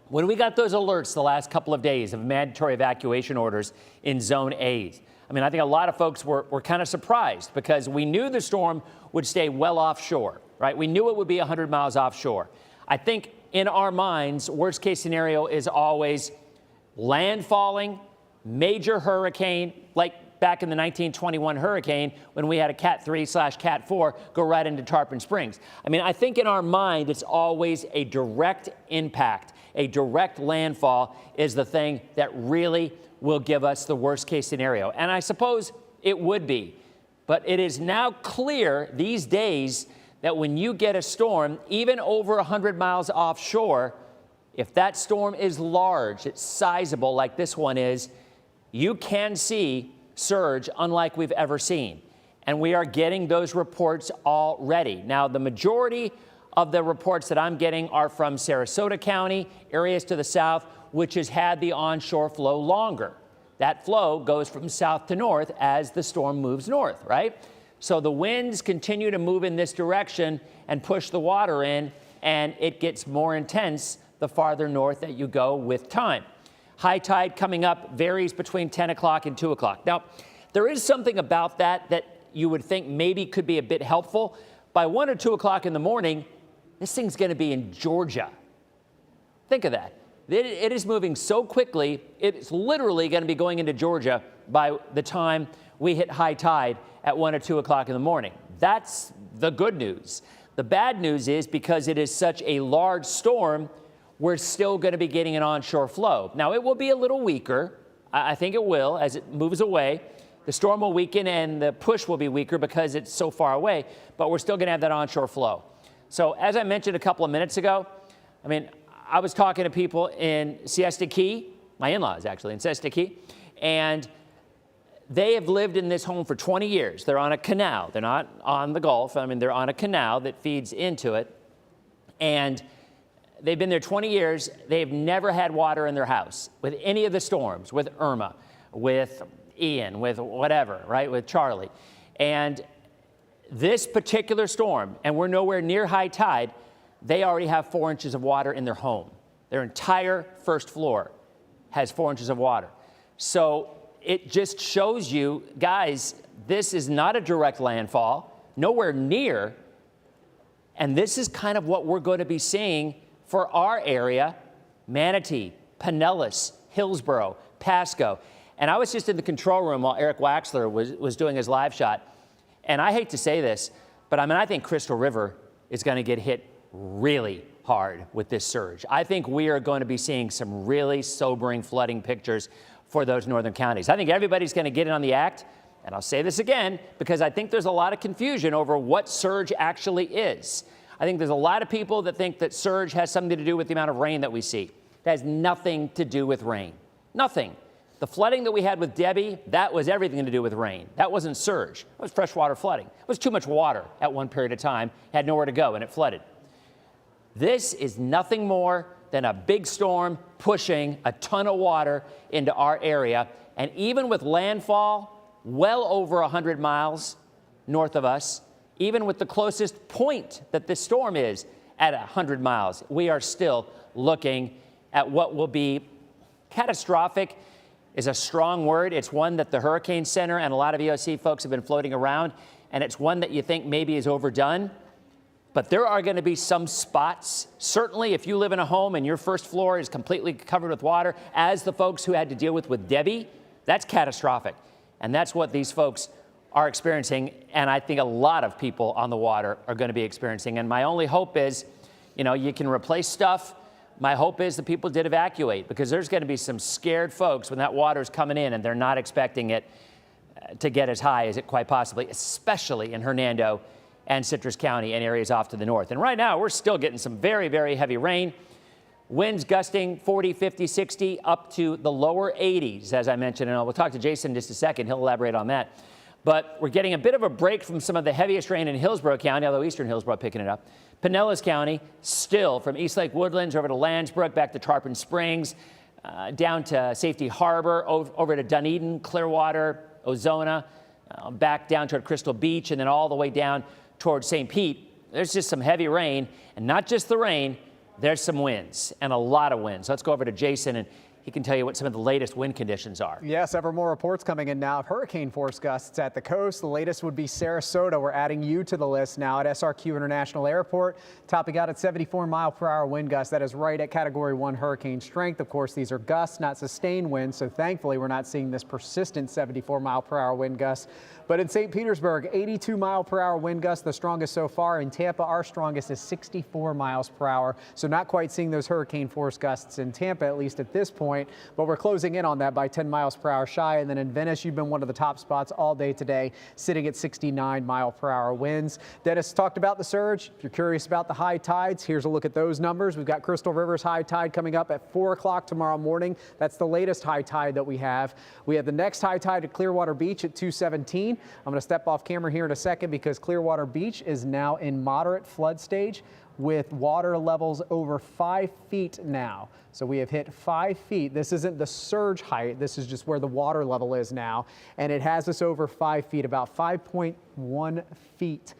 When we got those alerts the last couple of days of mandatory evacuation orders in Zone A, I mean, I think a lot of folks were kind of surprised because we knew the storm would stay well offshore, right? We knew it would be 100 miles offshore. I think in our minds, worst case scenario is always landfalling, major hurricane, like back in the 1921 hurricane when we had a Cat 3/Cat 4 go right into Tarpon Springs. I mean, I think in our mind, it's always a direct impact. A direct landfall is the thing that really will give us the worst case scenario. And I suppose it would be. But it is now clear these days that when you get a storm, even over 100 miles offshore, if that storm is large, it's sizable like this one is, you can see surge unlike we've ever seen. And we are getting those reports already. Now, the majority of the reports that I'm getting are from Sarasota County, areas to the south, which has had the onshore flow longer. That flow goes from south to north as the storm moves north, right? So the winds continue to move in this direction and push the water in, and it gets more intense the farther north that you go with time. High tide coming up varies between 10 o'clock and 2 o'clock. Now, there is something about that you would think maybe could be a bit helpful. By 1 or 2 o'clock in the morning, this thing's going to be in Georgia. Think of that. It is moving so quickly, it's literally going to be going into Georgia by the time we hit high tide at 1 or 2 o'clock in the morning. That's the good news. The bad news is because it is such a large storm, we're still going to be getting an onshore flow. Now, it will be a little weaker. I think it will as it moves away. The storm will weaken and the push will be weaker because it's so far away, but we're still going to have that onshore flow. So as I mentioned a couple of minutes ago, I mean, I was talking to people in Siesta Key, my in-laws actually in Siesta Key, and they have lived in this home for 20 years. They're on a canal. They're not on the Gulf. I mean, they're on a canal that feeds into it. And they've been there 20 years. They've never had water in their house with any of the storms, with Irma, with Ian, with whatever, right, with Charlie. And this particular storm, and we're nowhere near high tide, they already have 4 inches of water in their home. Their entire first floor has 4 inches of water. So it just shows you, guys, this is not a direct landfall, nowhere near. And this is kind of what we're going to be seeing For our area, Manatee, Pinellas, Hillsborough, Pasco. And I was just in the control room while Eric Waxler was doing his live shot. And I hate to say this, but I think Crystal River is going to get hit really hard with this surge. I think we are going to be seeing some really sobering flooding pictures for those northern counties. I think everybody's going to get in on the act. And I'll say this again, because I think there's a lot of confusion over what surge actually is. I think there's a lot of people that think that surge has something to do with the amount of rain that we see. It has nothing to do with rain. Nothing. The flooding that we had with Debbie, that was everything to do with rain. That wasn't surge. It was freshwater flooding. It was too much water at one period of time, had nowhere to go, and it flooded. This is nothing more than a big storm pushing a ton of water into our area. And even with landfall well over 100 miles north of us, even with the closest point that this storm is at 100 miles, we are still looking at what will be catastrophic. Is a strong word. It's one that the Hurricane Center and a lot of EOC folks have been floating around, and it's one that you think maybe is overdone. But there are going to be some spots, certainly if you live in a home and your first floor is completely covered with water, as the folks who had to deal with Debbie, that's catastrophic. And that's what these folks are experiencing, and I think a lot of people on the water are going to be experiencing. And my only hope is, you can replace stuff. My hope is that people did evacuate, because there's going to be some scared folks when that water is coming in and they're not expecting it to get as high as it quite possibly, especially in Hernando and Citrus County and areas off to the north. And right now, we're still getting some very, very heavy rain. Winds gusting 40, 50, 60, up to the lower 80s, as I mentioned. And we'll talk to Jason in just a second. He'll elaborate on that. But we're getting a bit of a break from some of the heaviest rain in Hillsborough County, although eastern Hillsborough picking it up. Pinellas County, still from East Lake Woodlands over to Landsbrook, back to Tarpon Springs, down to Safety Harbor, over to Dunedin, Clearwater, Ozona, back down toward Crystal Beach, and then all the way down towards St. Pete. There's just some heavy rain, and not just the rain, there's some winds, and a lot of winds. Let's go over to Jason, and he can tell you what some of the latest wind conditions are. Yes, ever more reports coming in now of hurricane force gusts at the coast. The latest would be Sarasota. We're adding you to the list now at SRQ International Airport, topping out at 74-mile-per-hour wind gusts. That is right at Category 1 hurricane strength. Of course, these are gusts, not sustained winds, so thankfully we're not seeing this persistent 74-mile-per-hour wind gust. But in St. Petersburg, 82-mile-per-hour wind gusts, the strongest so far. In Tampa, our strongest is 64 miles per hour. So not quite seeing those hurricane force gusts in Tampa, at least at this point. But we're closing in on that by 10 miles per hour shy. And then in Venice, you've been one of the top spots all day today, sitting at 69-mile-per-hour winds. Dennis talked about the surge. If you're curious about the high tides, here's a look at those numbers. We've got Crystal River's high tide coming up at 4 o'clock tomorrow morning. That's the latest high tide that we have. We have the next high tide at Clearwater Beach at 2:17. I'm going to step off camera here in a second because Clearwater Beach is now in moderate flood stage with water levels over 5 feet now. So we have hit 5 feet. This isn't the surge height. This is just where the water level is now. And it has us over 5 feet, about 5.1 feet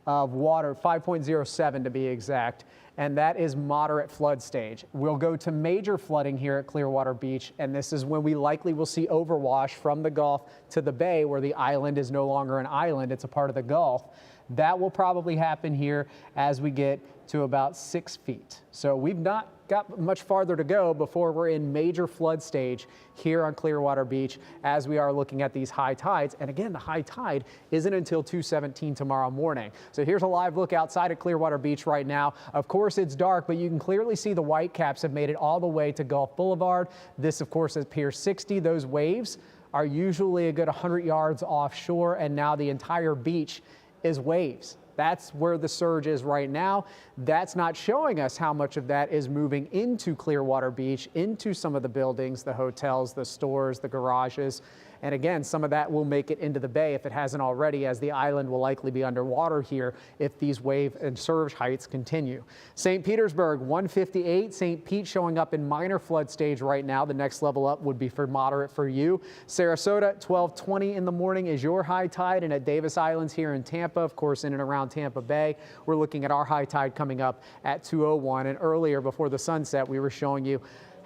of water, 5.07 to be exact. And that is moderate flood stage. We'll go to major flooding here at Clearwater Beach, and this is when we likely will see overwash from the Gulf to the bay, where the island is no longer an island, it's a part of the Gulf. That will probably happen here as we get to about 6 feet. So we've not got much farther to go before we're in major flood stage here on Clearwater Beach as we are looking at these high tides. And again, the high tide isn't until 2:17 tomorrow morning. So here's a live look outside at Clearwater Beach right now. Of course, it's dark, but you can clearly see the white caps have made it all the way to Gulf Boulevard. This, of course, is Pier 60. Those waves are usually a good 100 yards offshore, and now the entire beach is waves. That's where the surge is right now. That's not showing us how much of that is moving into Clearwater Beach, into some of the buildings, the hotels, the stores, the garages. And again, some of that will make it into the bay if it hasn't already, as the island will likely be underwater here if these wave and surge heights continue. St. Petersburg, 158. St. Pete showing up in minor flood stage right now. The next level up would be for moderate for you. Sarasota, 12:20 in the morning is your high tide. And at Davis Islands here in Tampa, of course, in and around Tampa Bay, we're looking at our high tide coming up at 2:01. And earlier, before the sunset, we were showing you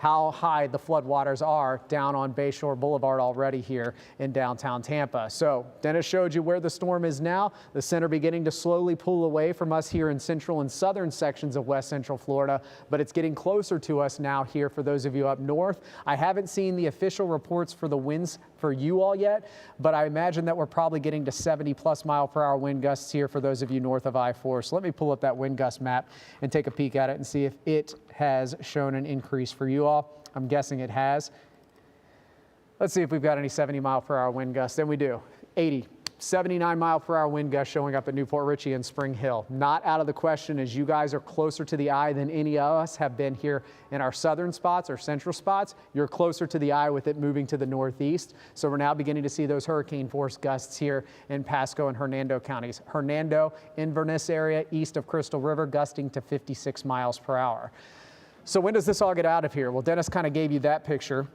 how high the floodwaters are down on Bayshore Boulevard already here in downtown Tampa. So Dennis showed you where the storm is now. The center beginning to slowly pull away from us here in central and southern sections of west central Florida, but it's getting closer to us now here for those of you up north. I haven't seen the official reports for the winds for you all yet, but I imagine that we're probably getting to 70+ mile-per-hour wind gusts here for those of you north of I-4. So let me pull up that wind gust map and take a peek at it and see if it has shown an increase for you all. I'm guessing it has. Let's see if we've got any 70-mile-per-hour wind gusts. Then we do. 80. 79-mile-per-hour wind gusts showing up at Newport Richey and Spring Hill. Not out of the question, as you guys are closer to the eye than any of us have been here in our southern spots or central spots. You're closer to the eye with it moving to the northeast. So we're now beginning to see those hurricane force gusts here in Pasco and Hernando counties. Hernando, Inverness area, east of Crystal River, gusting to 56 miles per hour. So when does this all get out of here? Well, Dennis kind of gave you that picture.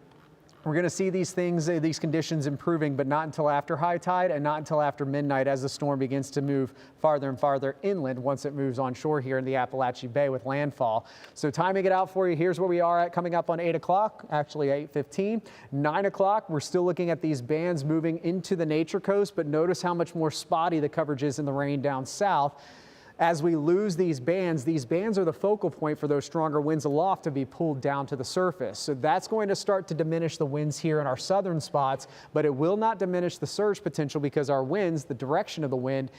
We're going to see these conditions improving, but not until after high tide and not until after midnight as the storm begins to move farther and farther inland once it moves on shore here in the Appalachian Bay with landfall. So timing it out for you, here's where we are at coming up on 8 o'clock, actually 8:15. 9 o'clock, we're still looking at these bands moving into the Nature Coast, but notice how much more spotty the coverage is in the rain down south. As we lose these bands are the focal point for those stronger winds aloft to be pulled down to the surface. So that's going to start to diminish the winds here in our southern spots, but it will not diminish the surge potential because our winds, the direction of the wind,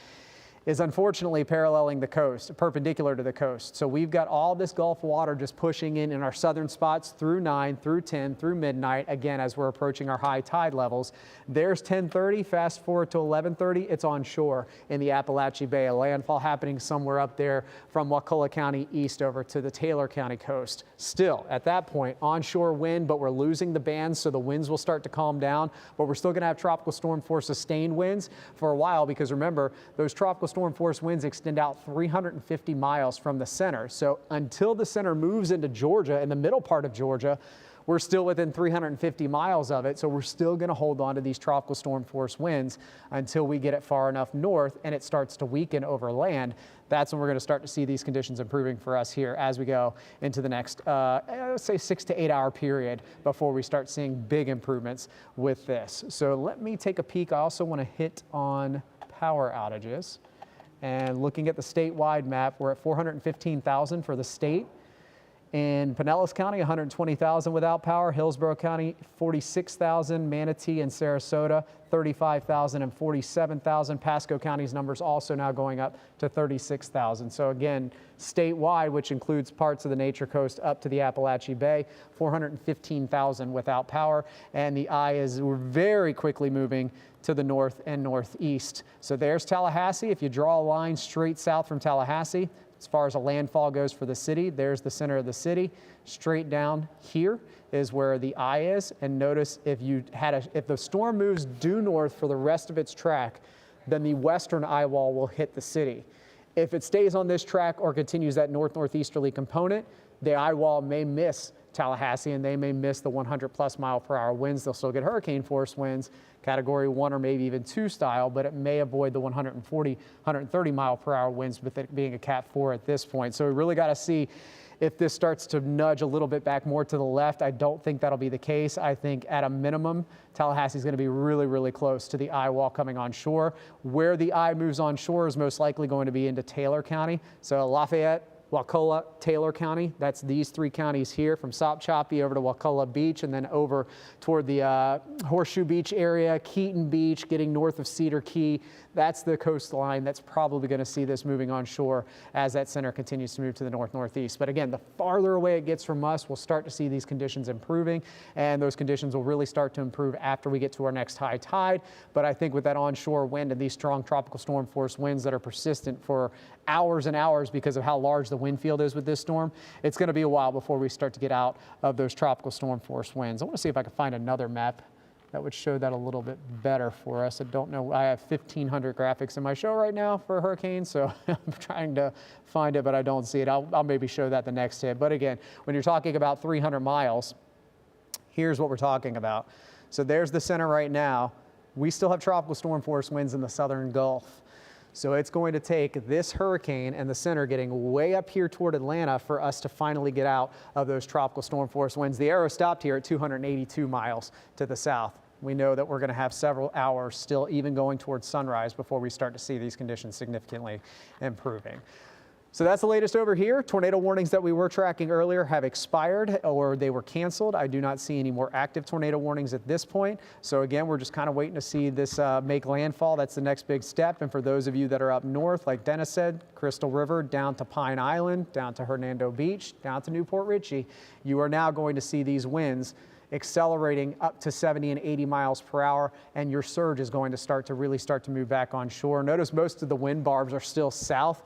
is unfortunately paralleling the coast, perpendicular to the coast. So we've got all this Gulf water just pushing in our southern spots through 9, through 10, through midnight, again, as we're approaching our high tide levels. There's 10:30, fast forward to 11:30, it's on shore in the Appalachian Bay, a landfall happening somewhere up there from Wakulla County east over to the Taylor County coast. Still, at that point, onshore wind, but we're losing the bands, so the winds will start to calm down, but we're still gonna have tropical storm force sustained winds for a while, because remember, those tropical storm force winds extend out 350 miles from the center. So until the center moves into Georgia, in the middle part of Georgia, we're still within 350 miles of it. So we're still going to hold on to these tropical storm force winds until we get it far enough north and it starts to weaken over land. That's when we're going to start to see these conditions improving for us here as we go into the next, let's say 6 to 8 hour period before we start seeing big improvements with this. So let me take a peek. I also want to hit on power outages. And looking at the statewide map, we're at 415,000 for the state. In Pinellas County, 120,000 without power. Hillsborough County, 46,000. Manatee and Sarasota, 35,000 and 47,000. Pasco County's numbers also now going up to 36,000. So again, statewide, which includes parts of the Nature Coast up to the Appalachian Bay, 415,000 without power. And the eye is very quickly moving to the north and northeast. So there's Tallahassee. If you draw a line straight south from Tallahassee, as far as a landfall goes for the city, there's the center of the city. Straight down here is where the eye is. And notice if the storm moves due north for the rest of its track, then the western eye wall will hit the city. If it stays on this track or continues that north-northeasterly component, the eye wall may miss Tallahassee and they may miss the 100+ mile-per-hour winds. They'll still get hurricane force winds, category 1 or maybe even 2 style, but it may avoid the 140, 130 mile-per-hour winds with it being a Cat 4 at this point. So we really got to see if this starts to nudge a little bit back more to the left. I don't think that'll be the case. I think at a minimum, Tallahassee is going to be really, really close to the eye wall coming on shore. Where the eye moves on shore is most likely going to be into Taylor County. So Lafayette, Wakulla, Taylor County, that's these 3 counties here from Sopchoppy over to Wakulla Beach and then over toward the Horseshoe Beach area, Keaton Beach, getting north of Cedar Key. That's the coastline that's probably going to see this moving on shore as that center continues to move to the north-northeast. But again, the farther away it gets from us, we'll start to see these conditions improving, and those conditions will really start to improve after we get to our next high tide. But I think with that onshore wind and these strong tropical storm force winds that are persistent for hours and hours because of how large the wind field is with this storm, it's going to be a while before we start to get out of those tropical storm force winds. I want to see if I can find another map that would show that a little bit better for us. I don't know, I have 1,500 graphics in my show right now for hurricanes, so I'm trying to find it, but I don't see it. I'll maybe show that the next hit. But again, when you're talking about 300 miles, here's what we're talking about. So there's the center right now. We still have tropical storm force winds in the southern Gulf. So it's going to take this hurricane and the center getting way up here toward Atlanta for us to finally get out of those tropical storm force winds. The arrow stopped here at 282 miles to the south. We know that we're going to have several hours still even going towards sunrise before we start to see these conditions significantly improving. So that's the latest over here. Tornado warnings that we were tracking earlier have expired or they were canceled. I do not see any more active tornado warnings at this point. So again, we're just kind of waiting to see this make landfall. That's the next big step. And for those of you that are up north, like Dennis said, Crystal River down to Pine Island, down to Hernando Beach, down to Newport Richey, you are now going to see these winds accelerating up to 70 and 80 miles per hour, and your surge is going to really start to move back on shore. Notice most of the wind barbs are still south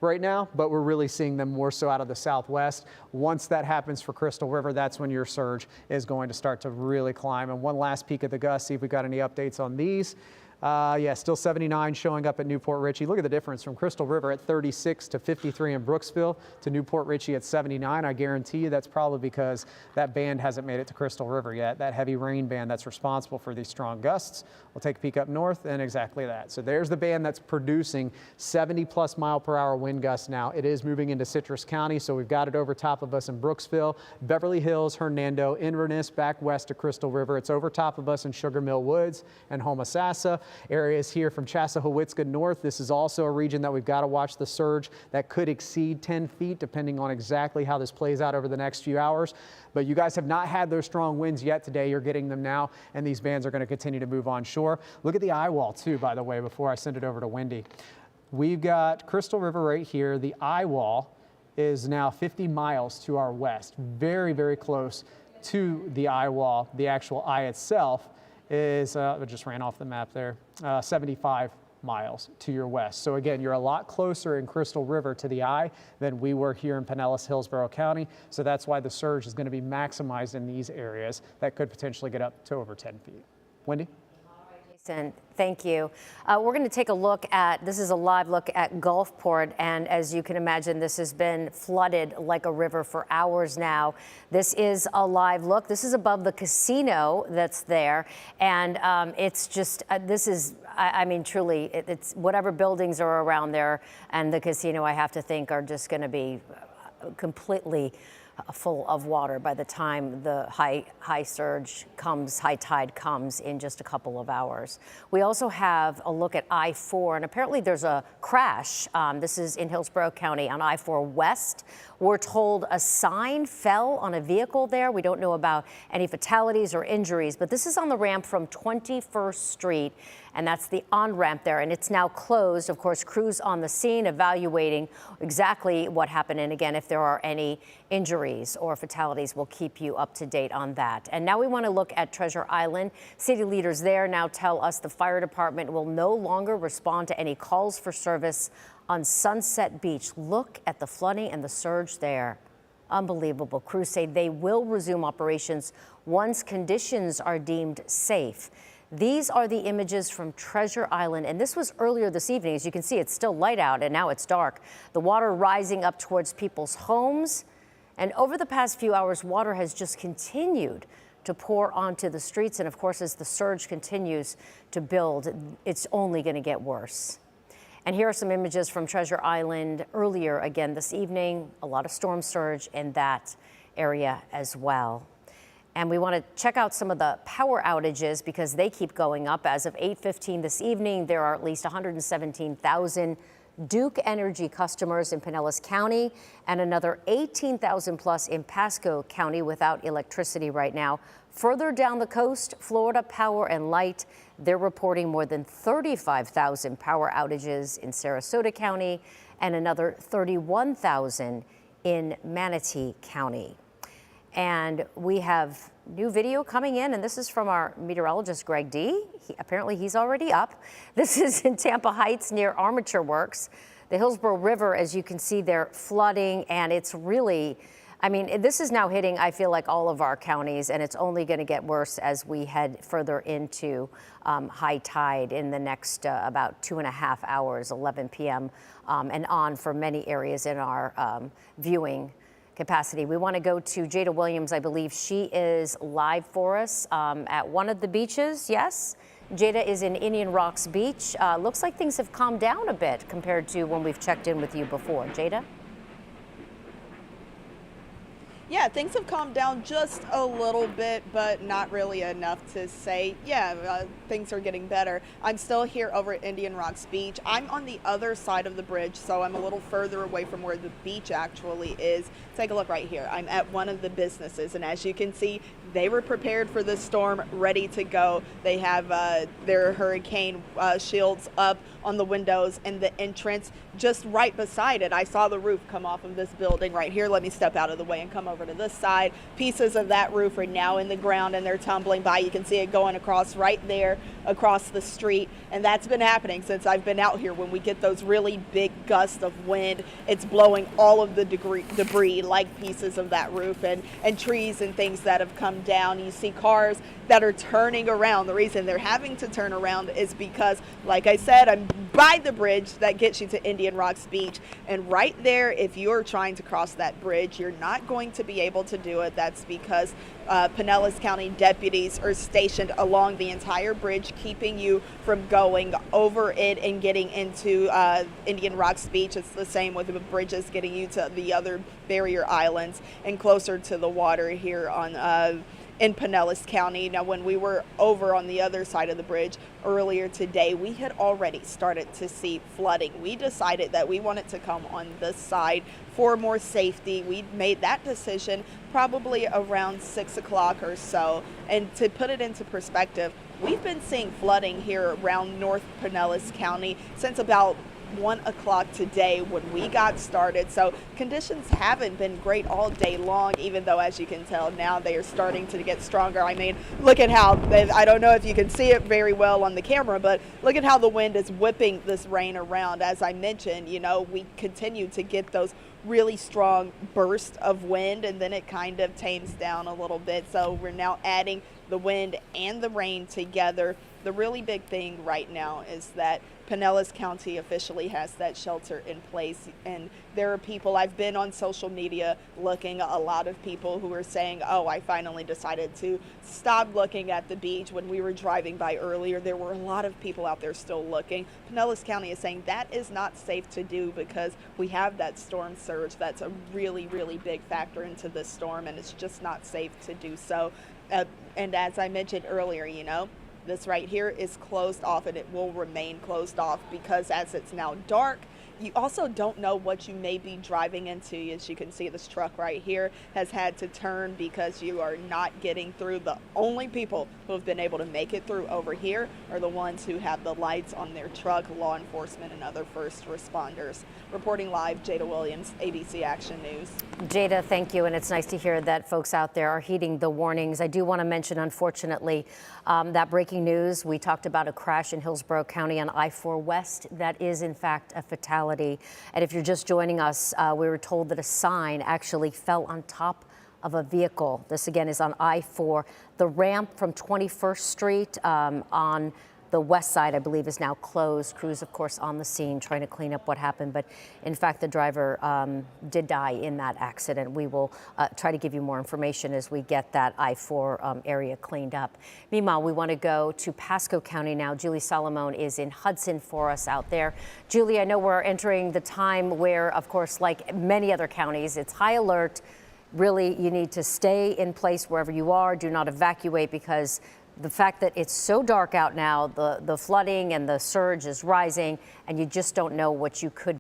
right now, but we're really seeing them more so out of the southwest. Once that happens for Crystal River, that's when your surge is going to start to really climb. And one last peek at the gusts, see if we got any updates on these. Yeah, still 79 showing up at Newport Richey. Look at the difference from Crystal River at 36 to 53 in Brooksville to Newport Richey at 79. I guarantee you that's probably because that band hasn't made it to Crystal River yet. That heavy rain band that's responsible for these strong gusts. We'll take a peek up north and exactly that. So there's the band that's producing 70+ mile per hour wind gusts now. It is moving into Citrus County, so we've got it over top of us in Brooksville, Beverly Hills, Hernando, Inverness, back west to Crystal River. It's over top of us in Sugar Mill Woods and Homosassa. Areas here from Chassahowitzka north. This is also a region that we've got to watch the surge that could exceed 10 feet depending on exactly how this plays out over the next few hours. But you guys have not had those strong winds yet today. You're getting them now, and these bands are going to continue to move on shore. Look at the eye wall too, by the way, before I send it over to Wendy. We've got Crystal River right here. The eye wall is now 50 miles to our west, very, very close to the eye wall. The actual eye itself is, I just ran off the map there, 75 miles to your west. So again, you're a lot closer in Crystal River to the eye than we were here in Pinellas, Hillsborough County. So that's why the surge is going to be maximized in these areas that could potentially get up to over 10 feet. Wendy? Jason, thank you. We're going to take a look at, this is a live look at Gulfport, and as you can imagine, this has been flooded like a river for hours now. This is a live look. This is above the casino that's there, and it's just, this is, I mean, truly, it's whatever buildings are around there and the casino, I have to think, are just going to be completely full of water by the time the high surge comes, high tide comes in just a couple of hours. We also have a look at I-4, and apparently there's a crash. This is in Hillsborough County on I-4 West. We're told a sign fell on a vehicle there. We don't know about any fatalities or injuries, but this is on the ramp from 21st Street, and that's the on-ramp there, and it's now closed. Of course, crews on the scene evaluating exactly what happened, and again, if there are any injuries or fatalities, we'll keep you up to date on that. And now we want to look at Treasure Island. City leaders there now tell us the fire department will no longer respond to any calls for service on Sunset Beach. Look at the flooding and the surge there. Unbelievable. Crews say they will resume operations once conditions are deemed safe. These are the images from Treasure Island, and this was earlier this evening. As you can see, it's still light out and now it's dark. The water rising up towards people's homes, and over the past few hours, water has just continued to pour onto the streets, and of course, as the surge continues to build, it's only going to get worse. And here are some images from Treasure Island earlier again this evening. A lot of storm surge in that area as well. And we want to check out some of the power outages because they keep going up. As of 8:15 this evening, there are at least 117,000 Duke Energy customers in Pinellas County and another 18,000 plus in Pasco County without electricity right now. Further down the coast, Florida Power and Light, they're reporting more than 35,000 power outages in Sarasota County and another 31,000 in Manatee County. And we have new video coming in, and this is from our meteorologist, Greg D. Apparently he's already up. This is in Tampa Heights near Armature Works. The Hillsborough River, as you can see, they're flooding, and it's really, I mean, this is now hitting, I feel like, all of our counties, and it's only going to get worse as we head further into high tide in the next about 2.5 hours, 11 p.m. And on for many areas in our viewing capacity. We want to go to Jada Williams. I believe she is live for us at one of the beaches. Yes, Jada is in Indian Rocks Beach. Looks like things have calmed down a bit compared to when we've checked in with you before. Jada? Yeah, things have calmed down just a little bit, but not really enough to say, things are getting better. I'm still here over at Indian Rocks Beach. I'm on the other side of the bridge, so I'm a little further away from where the beach actually is. Take a look right here. I'm at one of the businesses, and as you can see, they were prepared for this storm, ready to go. They have their hurricane shields up on the windows and the entrance just right beside it. I saw the roof come off of this building right here. Let me step out of the way and come over to this side. Pieces of that roof are now in the ground and they're tumbling by. You can see it going across right there across the street, and that's been happening since I've been out here. When we get those really big gusts of wind, it's blowing all of the debris like pieces of that roof and trees and things that have come down. You see cars that are turning around. The reason they're having to turn around is because, like I said, I'm by the bridge that gets you to Indian Rocks Beach, and right there, if you're trying to cross that bridge, you're not going to be able to do it. That's because Pinellas County deputies are stationed along the entire bridge, keeping you from going over it and getting into Indian Rocks Beach. It's the same with the bridges getting you to the other barrier islands and closer to the water here on in Pinellas County. Now, when we were over on the other side of the bridge earlier today, we had already started to see flooding. We decided that we wanted to come on this side for more safety. We made that decision probably around 6 o'clock or so. And to put it into perspective, we've been seeing flooding here around North Pinellas County since about 1 o'clock today when we got started. So conditions haven't been great all day long, even though, as you can tell now, they are starting to get stronger. I mean, look at how, I don't know if you can see it very well on the camera, but look at how the wind is whipping this rain around. As I mentioned, you know, we continue to get those really strong bursts of wind, and then it kind of tames down a little bit. So we're now adding the wind and the rain together. The really big thing right now is that Pinellas County officially has that shelter in place, and there are people, I've been on social media looking, a lot of people who are saying, oh, I finally decided to stop looking at the beach. When we were driving by earlier, there were a lot of people out there still looking. Pinellas County is saying that is not safe to do because we have that storm surge. That's a really, really big factor into this storm, and it's just not safe to do so. And as I mentioned earlier, you know, this right here is closed off, and it will remain closed off because as it's now dark, you also don't know what you may be driving into. As you can see, this truck right here has had to turn because you are not getting through. The only people who have been able to make it through over here are the ones who have the lights on their truck, law enforcement and other first responders. Reporting live, Jada Williams, ABC Action News. Jada, thank you. And it's nice to hear that folks out there are heeding the warnings. I do want to mention, unfortunately, that breaking news. We talked about a crash in Hillsborough County on I-4 West. That is, in fact, a fatality. And if you're just joining us, we were told that a sign actually fell on top of a vehicle. This again is on I-4. The ramp from 21st Street on the west side, I believe, is now closed. Crews, of course, on the scene trying to clean up what happened. But in fact, the driver did die in that accident. We will try to give you more information as we get that I-4 area cleaned up. Meanwhile, we want to go to Pasco County now. Julie Solomon is in Hudson for us out there. Julie, I know we're entering the time where, of course, like many other counties, it's high alert. Really, you need to stay in place wherever you are. Do not evacuate because the fact that it's so dark out now, the flooding and the surge is rising, and you just don't know what you could